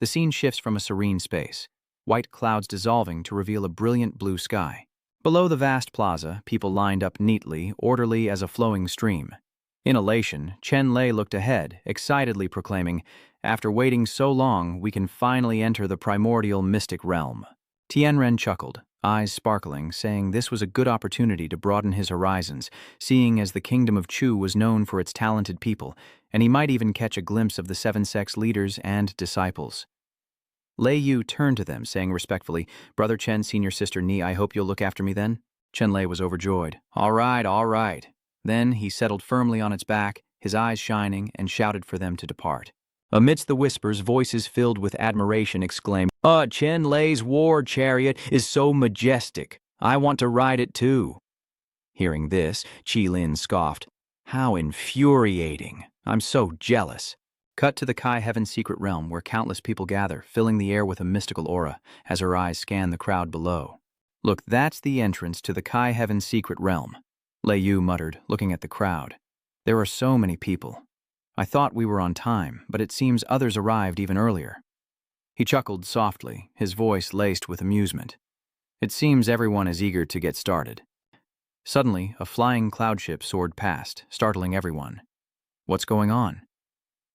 The scene shifts from a serene space, white clouds dissolving to reveal a brilliant blue sky. Below the vast plaza, people lined up neatly, orderly as a flowing stream. In elation, Chenlay looked ahead, excitedly proclaiming, After waiting so long, we can finally enter the primordial mystic realm. Tianren chuckled, eyes sparkling, saying this was a good opportunity to broaden his horizons, seeing as the kingdom of Chu was known for its talented people, and he might even catch a glimpse of the 7 sects leaders and disciples. Lei Yu turned to them, saying respectfully, Brother Chen, Senior Sister Ni, I hope you'll look after me then? Chenlay was overjoyed. All right. Then he settled firmly on its back, his eyes shining, and shouted for them to depart. Amidst the whispers, voices filled with admiration exclaimed, Chenlay's war chariot is so majestic. I want to ride it too. Hearing this, Qilin scoffed, How infuriating. I'm so jealous. Cut to the Kai Heaven secret realm where countless people gather, filling the air with a mystical aura as her eyes scan the crowd below. Look, that's the entrance to the Kai Heaven secret realm, Lei Yu muttered, looking at the crowd. There are so many people. I thought we were on time, but it seems others arrived even earlier. He chuckled softly, his voice laced with amusement. It seems everyone is eager to get started. Suddenly, a flying cloud ship soared past, startling everyone. What's going on?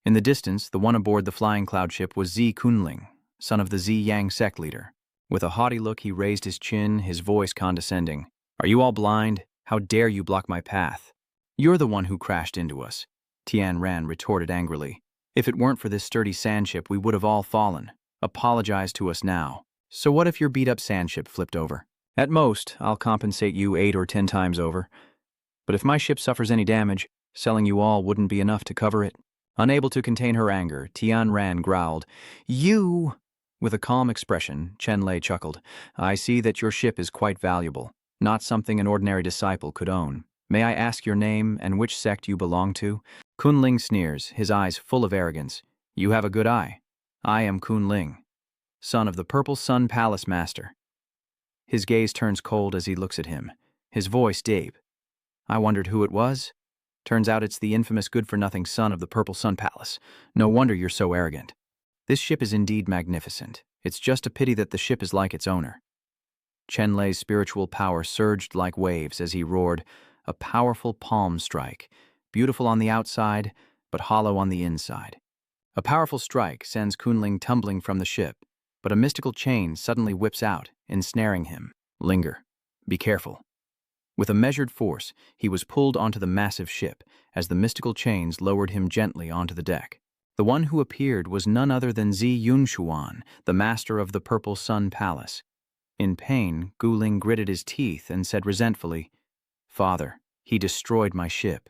In the distance, the one aboard the flying cloud ship was Zi Kunling, son of the Ziyang sect leader. With a haughty look, he raised his chin, his voice condescending. Are you all blind? How dare you block my path? You're the one who crashed into us, Tianran retorted angrily. If it weren't for this sturdy sandship, we would have all fallen. Apologize to us now. So what if your beat-up sandship flipped over? At most, I'll compensate you 8 or 10 times over. But if my ship suffers any damage, selling you all wouldn't be enough to cover it. Unable to contain her anger, Tianran growled, You! With a calm expression, Chenlay chuckled, I see that your ship is quite valuable, not something an ordinary disciple could own. May I ask your name and which sect you belong to? Kunling sneers, his eyes full of arrogance. You have a good eye. I am Kunling, son of the Purple Sun Palace Master. His gaze turns cold as he looks at him, his voice deep. I wondered who it was. Turns out it's the infamous good-for-nothing son of the Purple Sun Palace. No wonder you're so arrogant. This ship is indeed magnificent. It's just a pity that the ship is like its owner. Chenlay's spiritual power surged like waves as he roared, a powerful palm strike, beautiful on the outside, but hollow on the inside. A powerful strike sends Kunling tumbling from the ship, but a mystical chain suddenly whips out, ensnaring him. Linger. Be careful. With a measured force, he was pulled onto the massive ship as the mystical chains lowered him gently onto the deck. The one who appeared was none other than Xuan, the master of the Purple Sun Palace. In pain, Guling gritted his teeth and said resentfully, "Father, he destroyed my ship.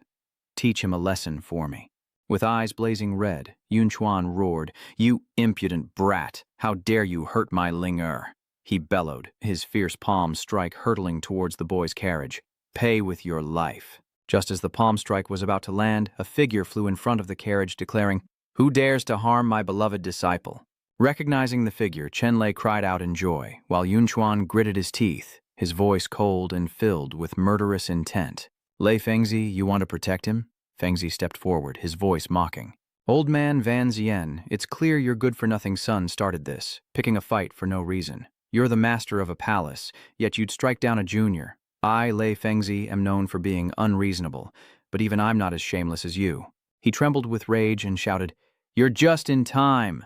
Teach him a lesson for me." With eyes blazing red, Xuan roared, "You impudent brat! How dare you hurt my Linger?" He bellowed, his fierce palm strike hurtling towards the boy's carriage. "Pay with your life." Just as the palm strike was about to land, a figure flew in front of the carriage, declaring, "Who dares to harm my beloved disciple?" Recognizing the figure, Chenlay cried out in joy, while Xuan gritted his teeth, his voice cold and filled with murderous intent. "Lei Fengzi, you want to protect him?" Fengzi stepped forward, his voice mocking. "Old man Van Zien, it's clear your good-for-nothing son started this, picking a fight for no reason. You're the master of a palace, yet you'd strike down a junior. I, Lei Fengzi, am known for being unreasonable, but even I'm not as shameless as you." He trembled with rage and shouted, "You're just in time!"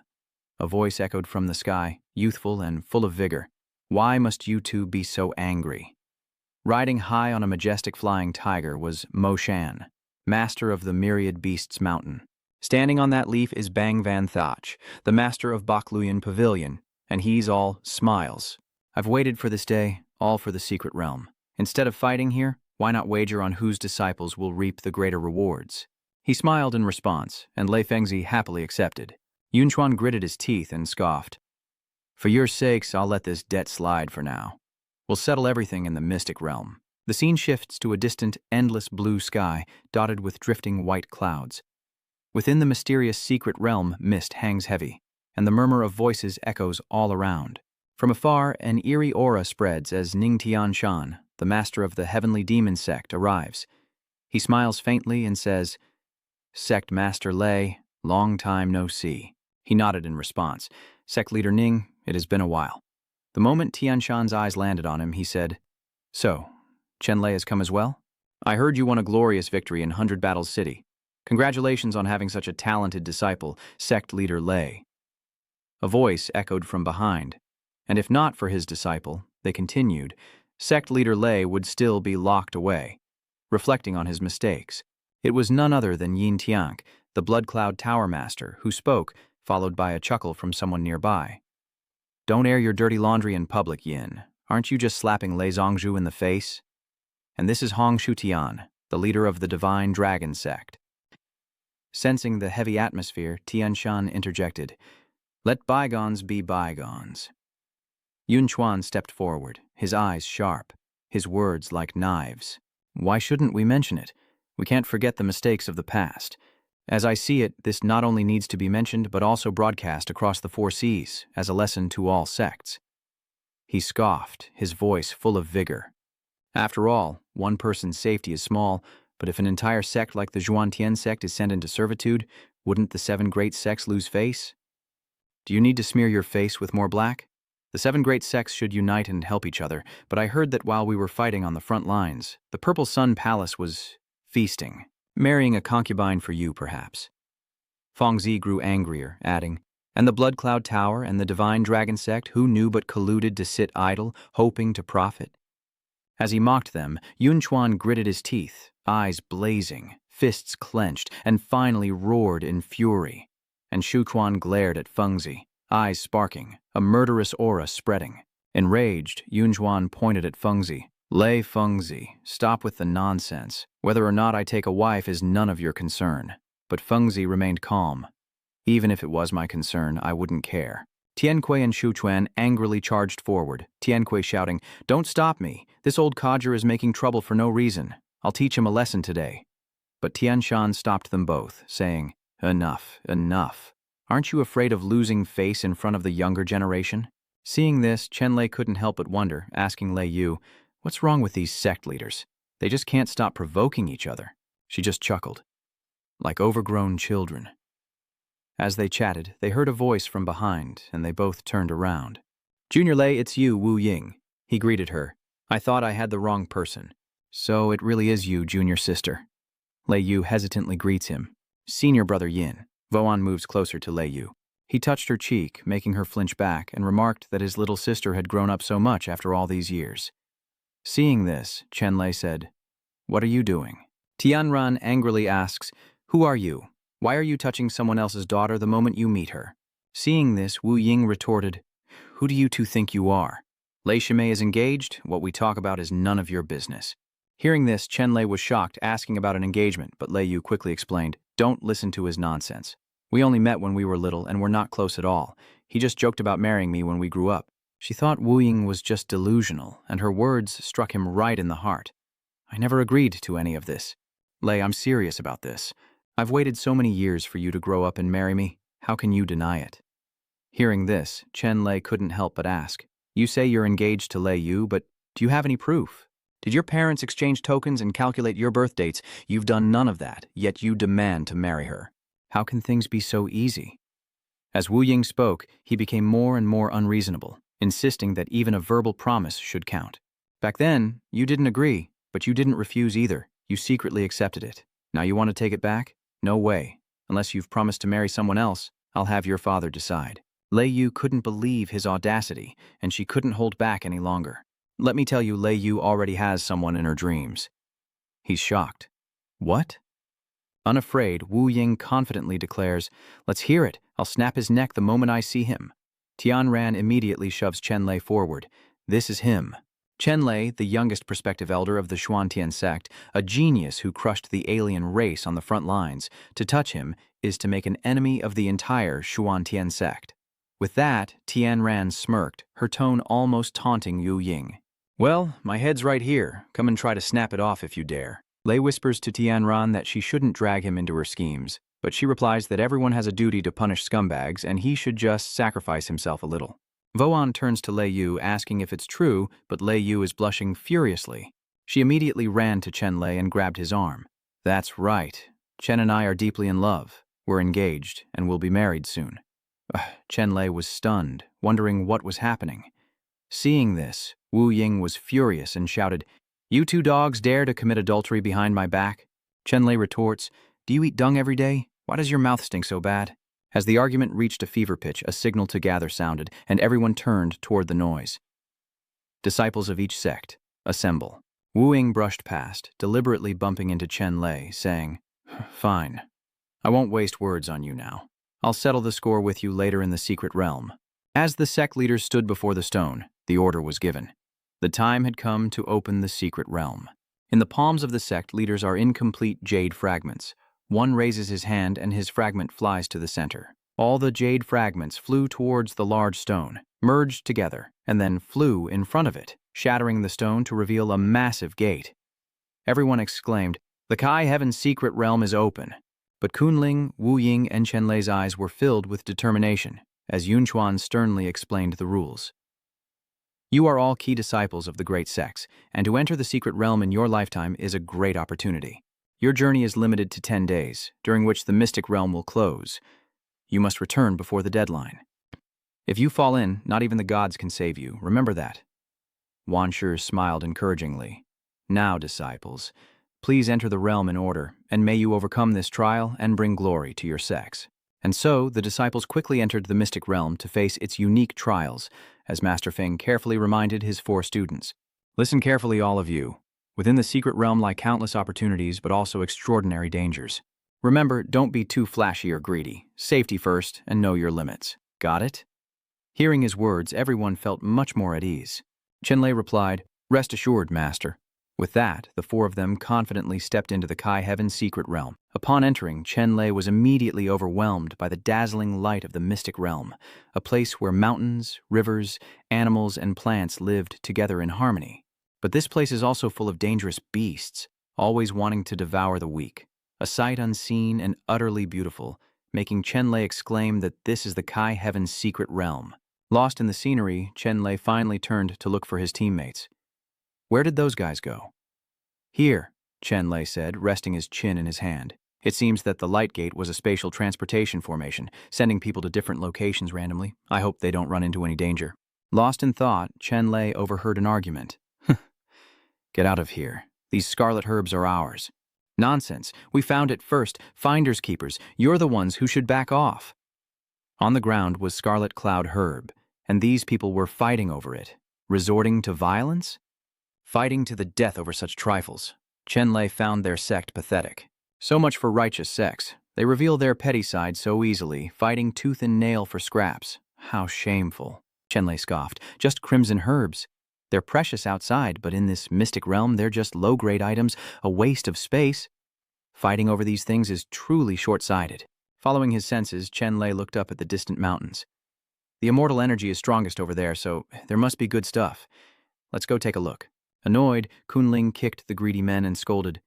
A voice echoed from the sky, youthful and full of vigor. "Why must you two be so angry?" Riding high on a majestic flying tiger was Mo Shan, master of the Myriad Beasts Mountain. Standing on that leaf is Bang Van Thach, the master of Bakluyan Pavilion, and he's all smiles. "I've waited for this day, all for the secret realm. Instead of fighting here, why not wager on whose disciples will reap the greater rewards?" He smiled in response, and Lei Fengzi happily accepted. Xuan gritted his teeth and scoffed. "For your sakes, I'll let this debt slide for now. We'll settle everything in the mystic realm." The scene shifts to a distant, endless blue sky, dotted with drifting white clouds. Within the mysterious secret realm, mist hangs heavy, and the murmur of voices echoes all around. From afar, an eerie aura spreads as Ning Tianshan, the master of the heavenly demon sect, arrives. He smiles faintly and says, "Sect Master Lei, long time no see." He nodded in response. "Sect Leader Ning, it has been a while." The moment Tianshan's eyes landed on him, he said, "So, Chenlay has come as well? I heard you won a glorious victory in 100 Battles City. Congratulations on having such a talented disciple, Sect Leader Lei." A voice echoed from behind, and if not for his disciple, they continued, Sect Leader Lei would still be locked away. Reflecting on his mistakes, it was none other than Yin Tiank, the Blood Cloud Tower Master, who spoke, followed by a chuckle from someone nearby. "Don't air your dirty laundry in public, Yin. Aren't you just slapping Lei Zongzhu in the face? And this is Hong Shutian, the leader of the Divine Dragon Sect." Sensing the heavy atmosphere, Tianshan interjected, "Let bygones be bygones." Xuan stepped forward, his eyes sharp, his words like knives. "Why shouldn't we mention it? We can't forget the mistakes of the past. As I see it, this not only needs to be mentioned but also broadcast across the 4 seas as a lesson to all sects." He scoffed, his voice full of vigor. "After all, one person's safety is small, but if an entire sect like the Zhuantian sect is sent into servitude, wouldn't the 7 great sects lose face? Do you need to smear your face with more black? The 7 great sects should unite and help each other, but I heard that while we were fighting on the front lines, the Purple Sun Palace was feasting. Marrying a concubine for you, perhaps." Fengzi grew angrier, adding, "And the Blood Cloud Tower and the Divine Dragon Sect, who knew but colluded to sit idle, hoping to profit?" As he mocked them, Xuan gritted his teeth, eyes blazing, fists clenched, and finally roared in fury. And Xuan glared at Fengzi, eyes sparking, a murderous aura spreading. Enraged, Xuan pointed at Fengzi. "Lei Fengzi, stop with the nonsense. Whether or not I take a wife is none of your concern." But Fengzi remained calm. "Even if it was my concern, I wouldn't care." Tiankui and Xuan angrily charged forward, Tiankui shouting, "Don't stop me. This old codger is making trouble for no reason. I'll teach him a lesson today." But Tianshan stopped them both, saying, "Enough, enough. Aren't you afraid of losing face in front of the younger generation?" Seeing this, Chenlay couldn't help but wonder, asking Lei Yu, "What's wrong with these sect leaders? They just can't stop provoking each other." She just chuckled. "Like overgrown children." As they chatted, they heard a voice from behind, and they both turned around. "Junior Lay, it's you, Wu Ying," he greeted her. "I thought I had the wrong person." "So it really is you, junior sister." Lei Yu hesitantly greets him. "Senior brother Yin." Voan moves closer to Lei Yu. He touched her cheek, making her flinch back, and remarked that his little sister had grown up so much after all these years. Seeing this, Chenlay said, "What are you doing?" Tianran angrily asks, "Who are you? Why are you touching someone else's daughter the moment you meet her?" Seeing this, Wu Ying retorted, "Who do you two think you are? Lei Shimei is engaged. What we talk about is none of your business." Hearing this, Chenlay was shocked, asking about an engagement, but Lei Yu quickly explained, "Don't listen to his nonsense. We only met when we were little and were not close at all. He just joked about marrying me when we grew up." She thought Wu Ying was just delusional, and her words struck him right in the heart. "I never agreed to any of this. Lei, I'm serious about this. I've waited so many years for you to grow up and marry me. How can you deny it?" Hearing this, Chenlay couldn't help but ask, "You say you're engaged to Lei Yu, but do you have any proof? Did your parents exchange tokens and calculate your birth dates? You've done none of that, yet you demand to marry her. How can things be so easy?" As Wu Ying spoke, he became more and more unreasonable, insisting that even a verbal promise should count. "Back then, you didn't agree, but you didn't refuse either. You secretly accepted it. Now you want to take it back? No way. Unless you've promised to marry someone else, I'll have your father decide." Lei Yu couldn't believe his audacity, and she couldn't hold back any longer. "Let me tell you, Lei Yu already has someone in her dreams." He's shocked. "What?" Unafraid, Wu Ying confidently declares, "Let's hear it. I'll snap his neck the moment I see him." Tianran immediately shoves Chenlay forward. "This is him." Chenlay, the youngest prospective elder of the Xuan sect, a genius who crushed the alien race on the front lines, to touch him is to make an enemy of the entire Xuan sect. With that, Tianran smirked, her tone almost taunting Wu Ying. "Well, my head's right here. Come and try to snap it off if you dare." Lei whispers to Tianran that she shouldn't drag him into her schemes, but she replies that everyone has a duty to punish scumbags and he should just sacrifice himself a little. Voan turns to Lei Yu, asking if it's true, but Lei Yu is blushing furiously. She immediately ran to Chenlay and grabbed his arm. "That's right. Chen and I are deeply in love. We're engaged, and we'll be married soon." Chenlay was stunned, wondering what was happening. Seeing this, Wu Ying was furious and shouted, "You two dogs dare to commit adultery behind my back?" Chenlay retorts, "Do you eat dung every day? Why does your mouth stink so bad?" As the argument reached a fever pitch, a signal to gather sounded, and everyone turned toward the noise. Disciples of each sect, assemble. Wu Ying brushed past, deliberately bumping into Chenlay, saying, "Fine. I won't waste words on you now. I'll settle the score with you later in the secret realm." As the sect leaders stood before the stone, the order was given. The time had come to open the secret realm. In the palms of the sect leaders are incomplete jade fragments. One raises his hand and his fragment flies to the center. All the jade fragments flew towards the large stone, merged together, and then flew in front of it, shattering the stone to reveal a massive gate. Everyone exclaimed, "The Kai Heaven's secret realm is open." But Kunling, Wu Ying, and Chenlay's eyes were filled with determination, as Xuan sternly explained the rules. "You are all key disciples of the great sects, and to enter the secret realm in your lifetime is a great opportunity. Your journey is limited to 10 days, during which the mystic realm will close. You must return before the deadline. If you fall in, not even the gods can save you. Remember that." Wan Shi smiled encouragingly. "Now, disciples, please enter the realm in order, and may you overcome this trial and bring glory to your sects." And so, the disciples quickly entered the mystic realm to face its unique trials, as Master Feng carefully reminded his 4 students. "Listen carefully, all of you. Within the secret realm lie countless opportunities, but also extraordinary dangers. Remember, don't be too flashy or greedy. Safety first, and know your limits. Got it?" Hearing his words, everyone felt much more at ease. Chenlay replied, "Rest assured, Master." With that, the 4 of them confidently stepped into the Kai Heaven secret realm. Upon entering, Chenlay was immediately overwhelmed by the dazzling light of the mystic realm, a place where mountains, rivers, animals, and plants lived together in harmony. But this place is also full of dangerous beasts, always wanting to devour the weak. A sight unseen and utterly beautiful, making Chenlay exclaim that this is the Kai Heaven's secret realm. Lost in the scenery, Chenlay finally turned to look for his teammates. "Where did those guys go?" "Here," Chenlay said, resting his chin in his hand. It seems that the light gate was a spatial transportation formation, sending people to different locations randomly. I hope they don't run into any danger. Lost in thought, Chenlay overheard an argument. Get out of here. These scarlet herbs are ours. Nonsense. We found it first. Finders keepers. You're the ones who should back off. On the ground was scarlet cloud herb, and these people were fighting over it. Resorting to violence? Fighting to the death over such trifles. Chenlay found their sect pathetic. So much for righteous sects. They reveal their petty side so easily, fighting tooth and nail for scraps. How shameful. Chenlay scoffed. Just crimson herbs. They're precious outside, but in this mystic realm, they're just low-grade items, a waste of space. Fighting over these things is truly short-sighted. Following his senses, Chenlay looked up at the distant mountains. The immortal energy is strongest over there, so there must be good stuff. Let's go take a look. Annoyed, Kunling kicked the greedy men and scolded,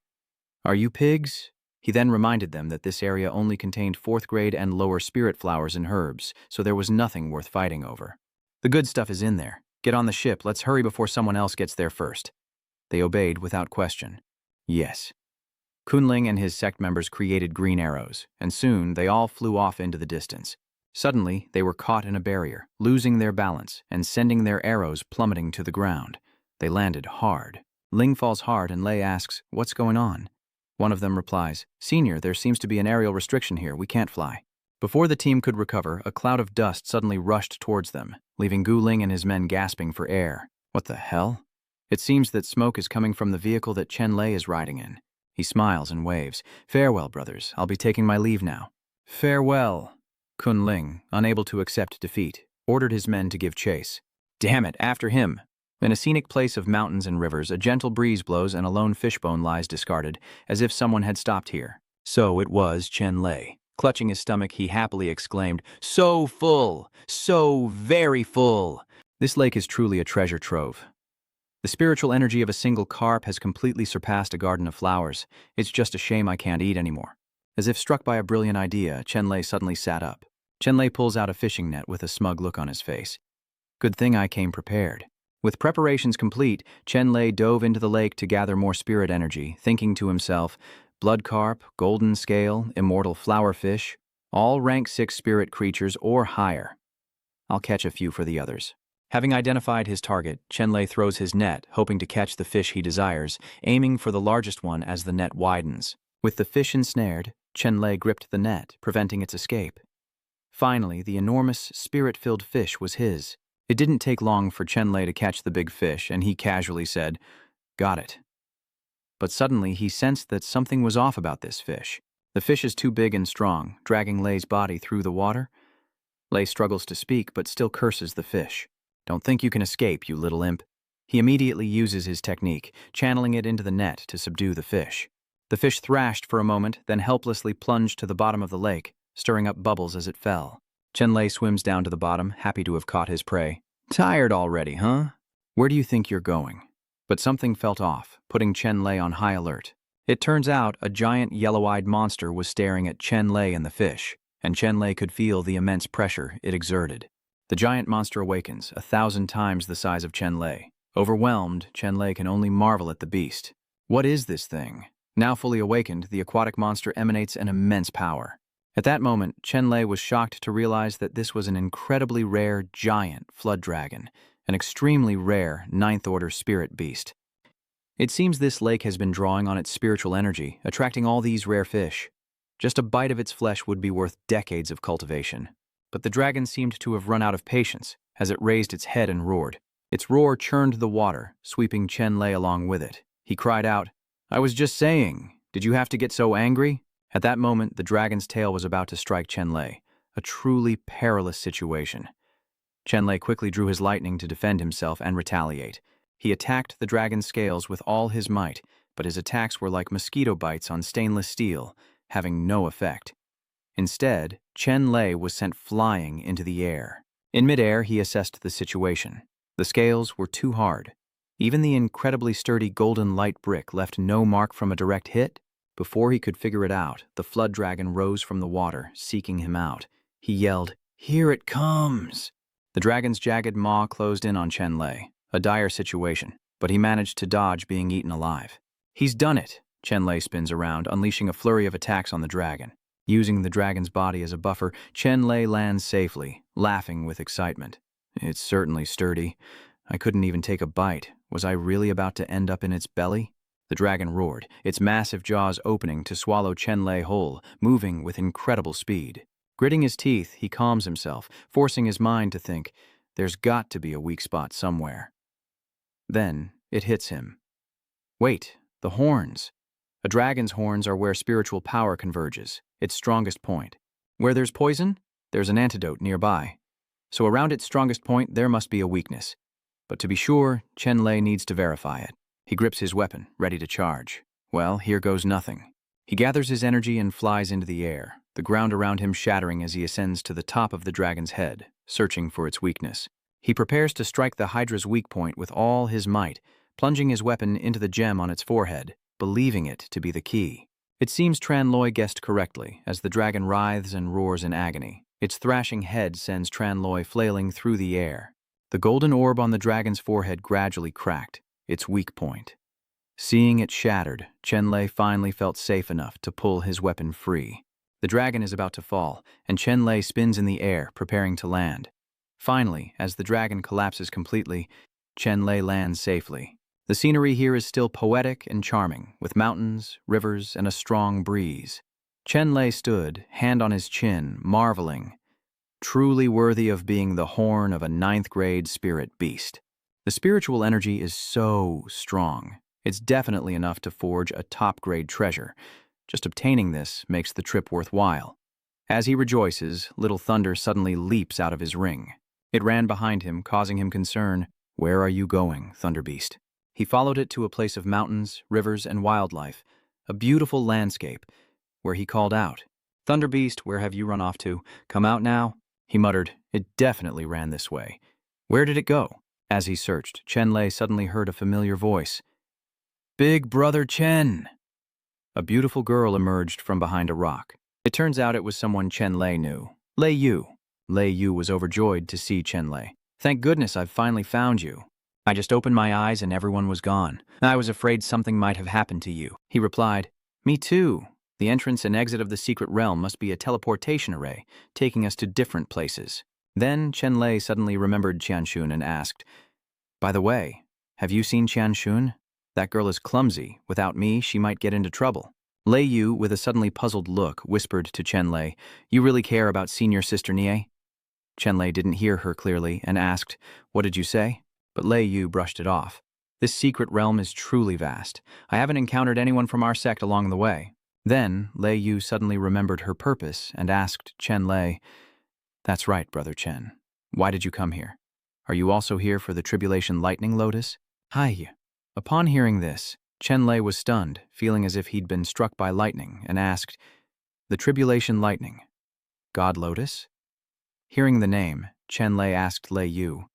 "Are you pigs?" He then reminded them that this area only contained 4th grade and lower spirit flowers and herbs, so there was nothing worth fighting over. The good stuff is in there. Get on the ship. Let's hurry before someone else gets there first. They obeyed without question. Yes. Kunling and his sect members created green arrows, and soon they all flew off into the distance. Suddenly, they were caught in a barrier, losing their balance and sending their arrows plummeting to the ground. They landed hard. Ling falls hard and Lei asks, "What's going on?" One of them replies, "Senior, there seems to be an aerial restriction here. We can't fly." Before the team could recover, a cloud of dust suddenly rushed towards them, leaving Gu Ling and his men gasping for air. What the hell? It seems that smoke is coming from the vehicle that Chenlay is riding in. He smiles and waves. "Farewell, brothers. I'll be taking my leave now." "Farewell." Kunling, unable to accept defeat, ordered his men to give chase. "Damn it, after him." In a scenic place of mountains and rivers, a gentle breeze blows and a lone fishbone lies discarded, as if someone had stopped here. So it was Chenlay. Clutching his stomach, he happily exclaimed, "So full! So very full!" This lake is truly a treasure trove. The spiritual energy of a single carp has completely surpassed a garden of flowers. It's just a shame I can't eat anymore. As if struck by a brilliant idea, Chenlay suddenly sat up. Chenlay pulls out a fishing net with a smug look on his face. Good thing I came prepared. With preparations complete, Chenlay dove into the lake to gather more spirit energy, thinking to himself, blood carp, golden scale, immortal flowerfish, all rank 6 spirit creatures or higher. I'll catch a few for the others. Having identified his target, Chenlay throws his net, hoping to catch the fish he desires, aiming for the largest one as the net widens. With the fish ensnared, Chenlay gripped the net, preventing its escape. Finally, the enormous, spirit-filled fish was his. It didn't take long for Chenlay to catch the big fish, and he casually said, "Got it." But suddenly he sensed that something was off about this fish. The fish is too big and strong, dragging Lei's body through the water. Lei struggles to speak, but still curses the fish. "Don't think you can escape, you little imp." He immediately uses his technique, channeling it into the net to subdue the fish. The fish thrashed for a moment, then helplessly plunged to the bottom of the lake, stirring up bubbles as it fell. Chenlay swims down to the bottom, happy to have caught his prey. "Tired already, huh? Where do you think you're going?" But something felt off, putting Chenlay on high alert. It turns out a giant yellow-eyed monster was staring at Chenlay and the fish, and Chenlay could feel the immense pressure it exerted. The giant monster awakens, 1,000 times the size of Chenlay. Overwhelmed, Chenlay can only marvel at the beast. What is this thing? Now fully awakened, the aquatic monster emanates an immense power. At that moment, Chenlay was shocked to realize that this was an incredibly rare giant flood dragon, an extremely rare 9th-order spirit beast. It seems this lake has been drawing on its spiritual energy, attracting all these rare fish. Just a bite of its flesh would be worth decades of cultivation. But the dragon seemed to have run out of patience as it raised its head and roared. Its roar churned the water, sweeping Chenlay along with it. He cried out, "I was just saying, did you have to get so angry?" At that moment, the dragon's tail was about to strike Chenlay, a truly perilous situation. Chenlay quickly drew his lightning to defend himself and retaliate. He attacked the dragon's scales with all his might, but his attacks were like mosquito bites on stainless steel, having no effect. Instead, Chenlay was sent flying into the air. In midair, he assessed the situation. The scales were too hard. Even the incredibly sturdy golden light brick left no mark from a direct hit. Before he could figure it out, the flood dragon rose from the water, seeking him out. He yelled, "Here it comes!" The dragon's jagged maw closed in on Chenlay, a dire situation, but he managed to dodge being eaten alive. "He's done it! Chenlay spins around, unleashing a flurry of attacks on the dragon. Using the dragon's body as a buffer, Chenlay lands safely, laughing with excitement. It's certainly sturdy. I couldn't even take a bite. Was I really about to end up in its belly? The dragon roared, its massive jaws opening to swallow Chenlay whole, moving with incredible speed. Gritting his teeth, he calms himself, forcing his mind to think, there's got to be a weak spot somewhere. Then it hits him. Wait, the horns. A dragon's horns are where spiritual power converges, its strongest point. Where there's poison, there's an antidote nearby. So around its strongest point, there must be a weakness. But to be sure, Chenlay needs to verify it. He grips his weapon, ready to charge. Well, here goes nothing. He gathers his energy and flies into the air, the ground around him shattering as he ascends to the top of the dragon's head, searching for its weakness. He prepares to strike the Hydra's weak point with all his might, plunging his weapon into the gem on its forehead, believing it to be the key. It seems Chenlay guessed correctly, as the dragon writhes and roars in agony. Its thrashing head sends Chenlay flailing through the air. The golden orb on the dragon's forehead gradually cracked, its weak point. Seeing it shattered, Chenlay finally felt safe enough to pull his weapon free. The dragon is about to fall, and Chenlay spins in the air, preparing to land. Finally, as the dragon collapses completely, Chenlay lands safely. The scenery here is still poetic and charming, with mountains, rivers, and a strong breeze. Chenlay stood, hand on his chin, marveling, truly worthy of being the horn of a 9th-grade spirit beast. The spiritual energy is so strong. It's definitely enough to forge a top-grade treasure. Just obtaining this makes the trip worthwhile. As he rejoices, Little Thunder suddenly leaps out of his ring. It ran behind him, causing him concern. "Where are you going, Thunderbeast?" He followed it to a place of mountains, rivers, and wildlife, a beautiful landscape, where he called out, "Thunderbeast, where have you run off to? Come out now." He muttered, "It definitely ran this way. Where did it go?" As he searched, Chenlay suddenly heard a familiar voice. "Big Brother Chen!" A beautiful girl emerged from behind a rock. It turns out it was someone Chenlay knew. Lei Yu. Lei Yu was overjoyed to see Chenlay. "Thank goodness I've finally found you. I just opened my eyes and everyone was gone. I was afraid something might have happened to you." He replied, "Me too. The entrance and exit of the secret realm must be a teleportation array, taking us to different places." Then Chenlay suddenly remembered Qianxun and asked, "By the way, have you seen Qianxun? That girl is clumsy. Without me, she might get into trouble." Lei Yu, with a suddenly puzzled look, whispered to Chenlay, "You really care about senior sister Nie?" Chenlay didn't hear her clearly and asked, "What did you say?" But Lei Yu brushed it off. "This secret realm is truly vast. I haven't encountered anyone from our sect along the way." Then Lei Yu suddenly remembered her purpose and asked Chenlay, "That's right, Brother Chen. Why did you come here? Are you also here for the Tribulation Lightning Lotus?" "Hi." Upon hearing this, Chenlay was stunned, feeling as if he'd been struck by lightning, and asked, "The Tribulation Lightning, God Lotus?" Hearing the name, Chenlay asked Lei Yu,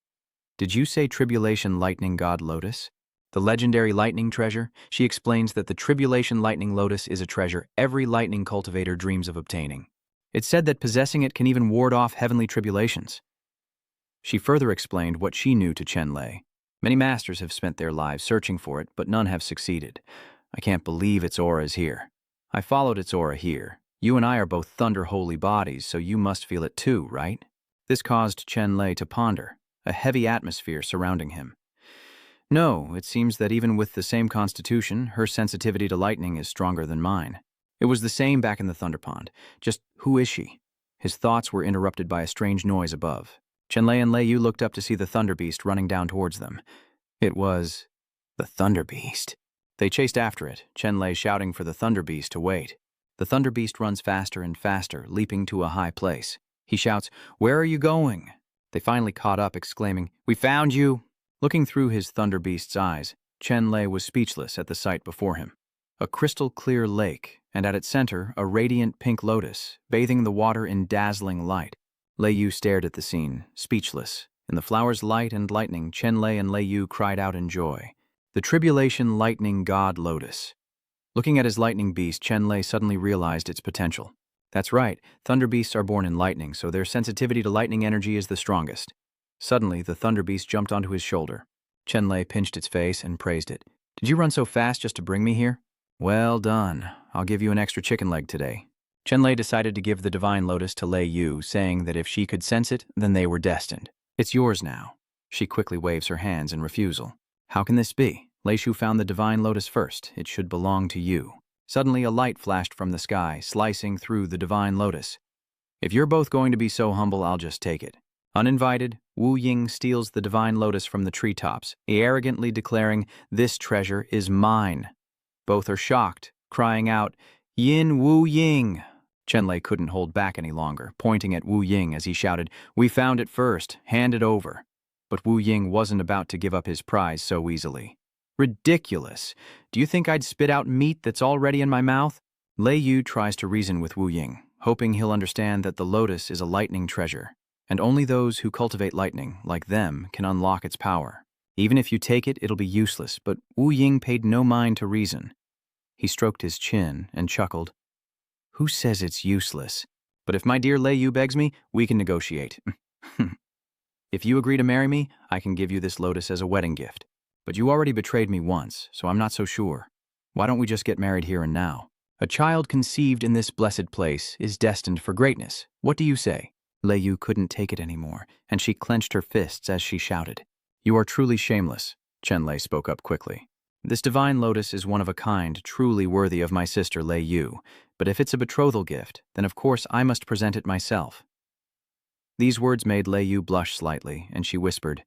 "Did you say Tribulation Lightning God Lotus? The legendary lightning treasure?" She explains that the Tribulation Lightning Lotus is a treasure every lightning cultivator dreams of obtaining. It's said that possessing it can even ward off heavenly tribulations. She further explained what she knew to Chenlay. Many masters have spent their lives searching for it, but none have succeeded. I can't believe its aura is here. I followed its aura here. You and I are both thunder holy bodies, so you must feel it too, right? This caused Chenlay to ponder, a heavy atmosphere surrounding him. No, it seems that even with the same constitution, her sensitivity to lightning is stronger than mine. It was the same back in the Thunder Pond. Just who is she? His thoughts were interrupted by a strange noise above. Chenlay and Lei Yu looked up to see the Thunder Beast running down towards them. It was the Thunder Beast. They chased after it, Chenlay shouting for the Thunder Beast to wait. The Thunder Beast runs faster and faster, leaping to a high place. He shouts, "Where are you going?" They finally caught up, exclaiming, "We found you!" Looking through his Thunder Beast's eyes, Chenlay was speechless at the sight before him. A crystal-clear lake, and at its center, a radiant pink lotus, bathing the water in dazzling light. Lei Yu stared at the scene, speechless. In the flower's light and lightning, Chenlay and Lei Yu cried out in joy. The Tribulation Lightning God Lotus. Looking at his lightning beast, Chenlay suddenly realized its potential. That's right, thunder beasts are born in lightning, so their sensitivity to lightning energy is the strongest. Suddenly, the thunder beast jumped onto his shoulder. Chenlay pinched its face and praised it. "Did you run so fast just to bring me here?" Well done. I'll give you an extra chicken leg today. Chenlay decided to give the divine lotus to Lei Yu, saying that if she could sense it, then they were destined. It's yours now. She quickly waves her hands in refusal. How can this be? Lei Shu found the divine lotus first. It should belong to you. Suddenly a light flashed from the sky, slicing through the divine lotus. If you're both going to be so humble, I'll just take it. Uninvited, Wu Ying steals the divine lotus from the treetops, arrogantly declaring, "This treasure is mine." Both are shocked, crying out, "Yin Wu Ying!" Chenlay couldn't hold back any longer, pointing at Wu Ying as he shouted, "We found it first, hand it over." But Wu Ying wasn't about to give up his prize so easily. Ridiculous! Do you think I'd spit out meat that's already in my mouth? Lei Yu tries to reason with Wu Ying, hoping he'll understand that the lotus is a lightning treasure, and only those who cultivate lightning, like them, can unlock its power. Even if you take it, it'll be useless, but Wu Ying paid no mind to reason. He stroked his chin and chuckled. Who says it's useless? But if my dear Lei Yu begs me, we can negotiate. If you agree to marry me, I can give you this lotus as a wedding gift. But you already betrayed me once, so I'm not so sure. Why don't we just get married here and now? A child conceived in this blessed place is destined for greatness. What do you say? Lei Yu couldn't take it anymore, and she clenched her fists as she shouted. You are truly shameless, Chenlay spoke up quickly. This divine lotus is one of a kind, truly worthy of my sister Lei Yu, but if it's a betrothal gift, then of course I must present it myself. These words made Lei Yu blush slightly, and she whispered,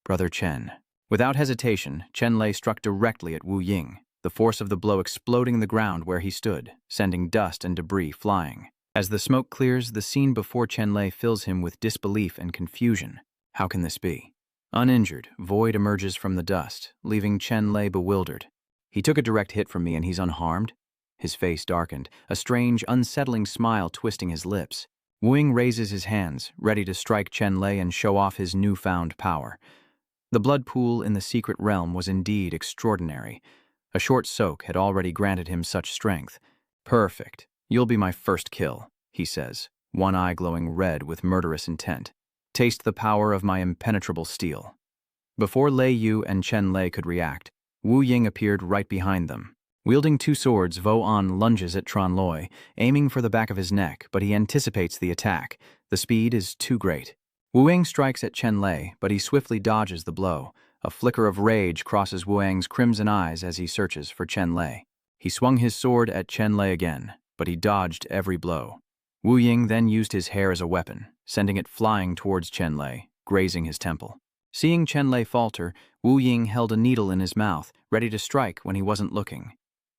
Brother Chen. Without hesitation, Chenlay struck directly at Wu Ying, the force of the blow exploding the ground where he stood, sending dust and debris flying. As the smoke clears, the scene before Chenlay fills him with disbelief and confusion. How can this be? Uninjured, Void emerges from the dust, leaving Chenlay bewildered. He took a direct hit from me and he's unharmed? His face darkened, a strange, unsettling smile twisting his lips. Wu Ying raises his hands, ready to strike Chenlay and show off his newfound power. The blood pool in the secret realm was indeed extraordinary. A short soak had already granted him such strength. Perfect. You'll be my first kill, he says, one eye glowing red with murderous intent. Taste the power of my impenetrable steel. Before Lei Yu and Chenlay could react, Wu Ying appeared right behind them. Wielding two swords, Vo-an lunges at Chenlay, aiming for the back of his neck, but he anticipates the attack. The speed is too great. Wu Ying strikes at Chenlay, but he swiftly dodges the blow. A flicker of rage crosses Wu Ying's crimson eyes as he searches for Chenlay. He swung his sword at Chenlay again, but he dodged every blow. Wu Ying then used his hair as a weapon, sending it flying towards Chenlay, grazing his temple. Seeing Chenlay falter, Wu Ying held a needle in his mouth, ready to strike when he wasn't looking.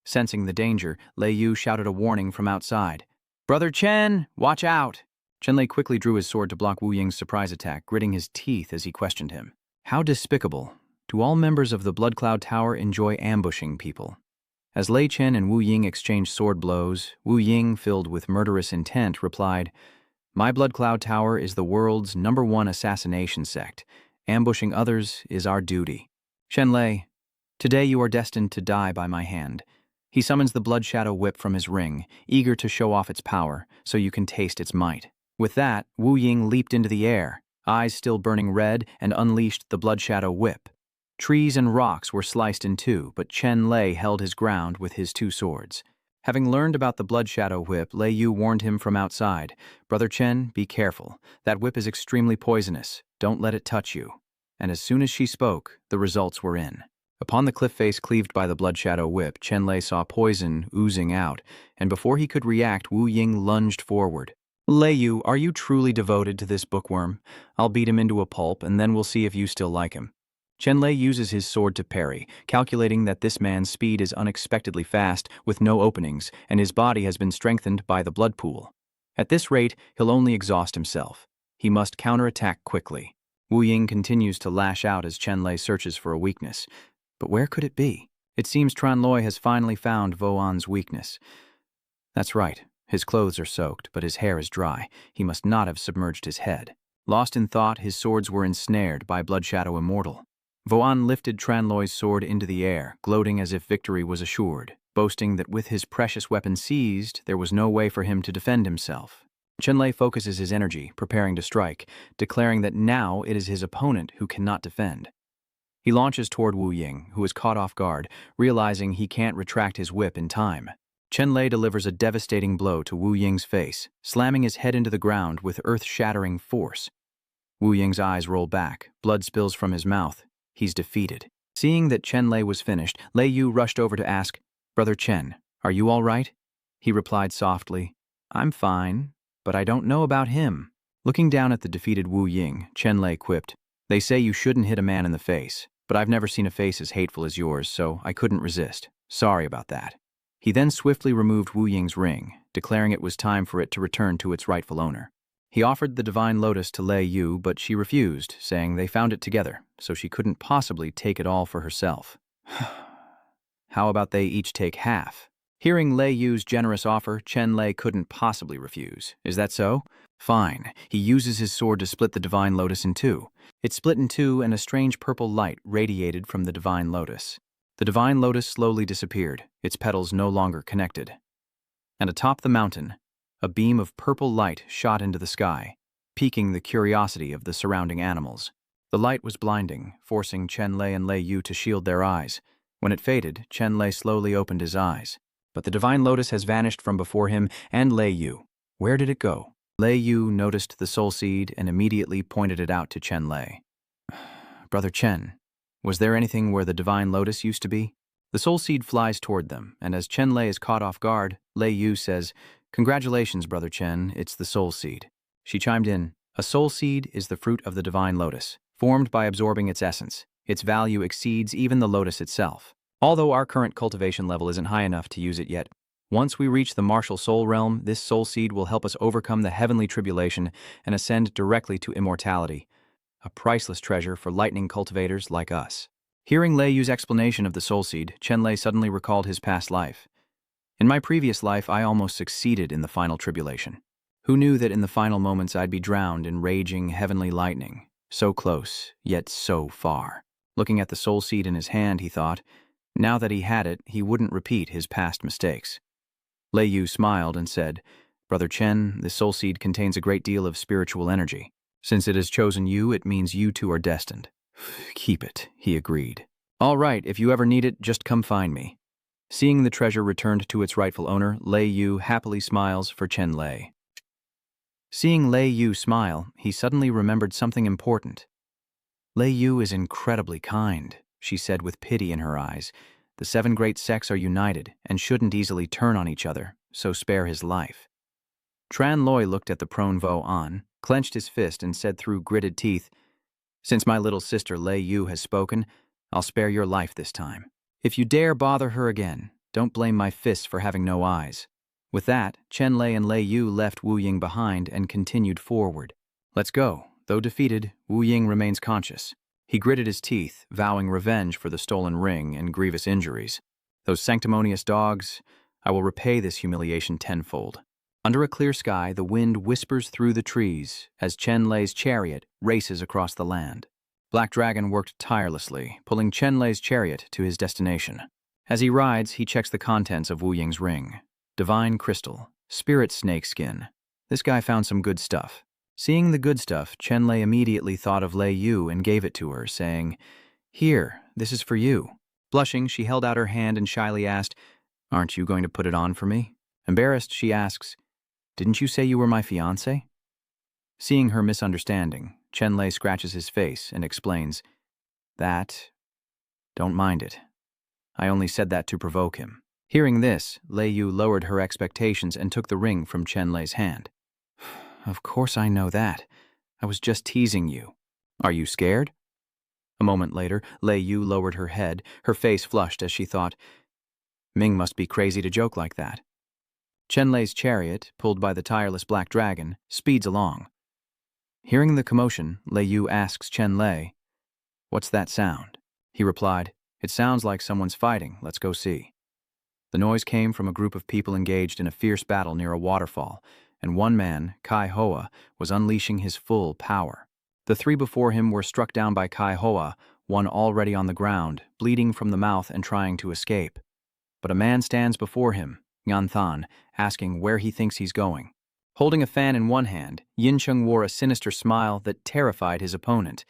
Sensing the danger, Lei Yu shouted a warning from outside. Brother Chen, watch out! Chenlay quickly drew his sword to block Wu Ying's surprise attack, gritting his teeth as he questioned him. How despicable. Do all members of the Blood Cloud Tower enjoy ambushing people? As Lei Chen and Wu Ying exchanged sword blows, Wu Ying, filled with murderous intent, replied, My Blood Cloud Tower is the world's #1 assassination sect. Ambushing others is our duty. Chenlay, today you are destined to die by my hand. He summons the Blood Shadow Whip from his ring, eager to show off its power, so you can taste its might. With that, Wu Ying leaped into the air, eyes still burning red, and unleashed the Blood Shadow Whip. Trees and rocks were sliced in two, but Chenlay held his ground with his two swords. Having learned about the Blood Shadow Whip, Lei Yu warned him from outside. Brother Chen, be careful. That whip is extremely poisonous. Don't let it touch you. And as soon as she spoke, the results were in. Upon the cliff face cleaved by the Blood Shadow Whip, Chenlay saw poison oozing out, and before he could react, Wu Ying lunged forward. Lei Yu, are you truly devoted to this bookworm? I'll beat him into a pulp, and then we'll see if you still like him. Chenlay uses his sword to parry, calculating that this man's speed is unexpectedly fast, with no openings, and his body has been strengthened by the blood pool. At this rate, he'll only exhaust himself. He must counterattack quickly. Wu Ying continues to lash out as Chenlay searches for a weakness. But where could it be? It seems Chenlay has finally found Vo-an's weakness. That's right. His clothes are soaked, but his hair is dry. He must not have submerged his head. Lost in thought, his swords were ensnared by Blood Shadow Immortal. Vo-an lifted Chenlay's sword into the air, gloating as if victory was assured, boasting that with his precious weapon seized, there was no way for him to defend himself. Chenlay focuses his energy, preparing to strike, declaring that now it is his opponent who cannot defend. He launches toward Wu Ying, who is caught off guard, realizing he can't retract his whip in time. Chenlay delivers a devastating blow to Wu Ying's face, slamming his head into the ground with earth-shattering force. Wu Ying's eyes roll back, blood spills from his mouth. He's defeated. Seeing that Chenlay was finished, Lei Yu rushed over to ask, "Brother Chen, are you all right?" He replied softly, "I'm fine, but I don't know about him." Looking down at the defeated Wu Ying, Chenlay quipped, "They say you shouldn't hit a man in the face, but I've never seen a face as hateful as yours, so I couldn't resist. Sorry about that." He then swiftly removed Wu Ying's ring, declaring it was time for it to return to its rightful owner. He offered the divine lotus to Lei Yu, but she refused, saying they found it together, so she couldn't possibly take it all for herself. How about they each take half? Hearing Lei Yu's generous offer, Chenlay couldn't possibly refuse. Is that so? Fine. He uses his sword to split the divine lotus in two. It split in two, and a strange purple light radiated from the divine lotus. The divine lotus slowly disappeared, its petals no longer connected. And atop the mountain, a beam of purple light shot into the sky, piquing the curiosity of the surrounding animals. The light was blinding, forcing Chenlay and Lei Yu to shield their eyes. When it faded, Chenlay slowly opened his eyes. But the divine lotus has vanished from before him and Lei Yu. Where did it go? Lei Yu noticed the soul seed and immediately pointed it out to Chenlay. "Brother Chen, was there anything where the divine lotus used to be?" The soul seed flies toward them, and as Chenlay is caught off guard, Lei Yu says, "Congratulations, Brother Chen, it's the soul seed." She chimed in, "A soul seed is the fruit of the divine lotus, formed by absorbing its essence. Its value exceeds even the lotus itself. Although our current cultivation level isn't high enough to use it yet, once we reach the martial soul realm, this soul seed will help us overcome the heavenly tribulation and ascend directly to immortality. A priceless treasure for lightning cultivators like us." Hearing Lei Yu's explanation of the soul seed, Chenlay suddenly recalled his past life. "In my previous life, I almost succeeded in the final tribulation. Who knew that in the final moments I'd be drowned in raging heavenly lightning? So close, yet so far." Looking at the soul seed in his hand, he thought, now that he had it, he wouldn't repeat his past mistakes. Lei Yu smiled and said, "Brother Chen, this soul seed contains a great deal of spiritual energy. Since it has chosen you, it means you two are destined." "Keep it," he agreed. "All right, if you ever need it, just come find me." Seeing the treasure returned to its rightful owner, Lei Yu happily smiles for Chenlay. Seeing Lei Yu smile, he suddenly remembered something important. "Lei Yu is incredibly kind," she said with pity in her eyes. "The 7 great sects are united and shouldn't easily turn on each other, so spare his life." Tran Loi looked at the prone Vo An, clenched his fist and said through gritted teeth, "Since my little sister Lei Yu has spoken, I'll spare your life this time. If you dare bother her again, don't blame my fists for having no eyes." With that, Chenlay and Lei Yu left Wu Ying behind and continued forward. "Let's go." Though defeated, Wu Ying remains conscious. He gritted his teeth, vowing revenge for the stolen ring and grievous injuries. "Those sanctimonious dogs, I will repay this humiliation tenfold." Under a clear sky, the wind whispers through the trees as Chenlay's chariot races across the land. Black Dragon worked tirelessly, pulling Chenlay's chariot to his destination. As he rides, he checks the contents of Wu Ying's ring. Divine crystal, spirit snake skin. This guy found some good stuff. Seeing the good stuff, Chenlay immediately thought of Lei Yu and gave it to her, saying, "Here, this is for you." Blushing, she held out her hand and shyly asked, "Aren't you going to put it on for me?" Embarrassed, she asks, "Didn't you say you were my fiancé?" Seeing her misunderstanding, Chenlay scratches his face and explains, "Don't mind it. I only said that to provoke him." Hearing this, Lei Yu lowered her expectations and took the ring from Chenlay's hand. "Of course I know that. I was just teasing you. Are you scared?" A moment later, Lei Yu lowered her head, her face flushed as she thought, "Ming must be crazy to joke like that." Chenlay's chariot, pulled by the tireless Black Dragon, speeds along. Hearing the commotion, Lei Yu asks Chenlay, "What's that sound?" He replied, "It sounds like someone's fighting. Let's go see." The noise came from a group of people engaged in a fierce battle near a waterfall, and one man, Kai Hoa, was unleashing his full power. The 3 before him were struck down by Kai Hoa, one already on the ground, bleeding from the mouth and trying to escape. But a man stands before him, Yan Than, asking where he thinks he's going. Holding a fan in one hand, Yin Cheng wore a sinister smile that terrified his opponent.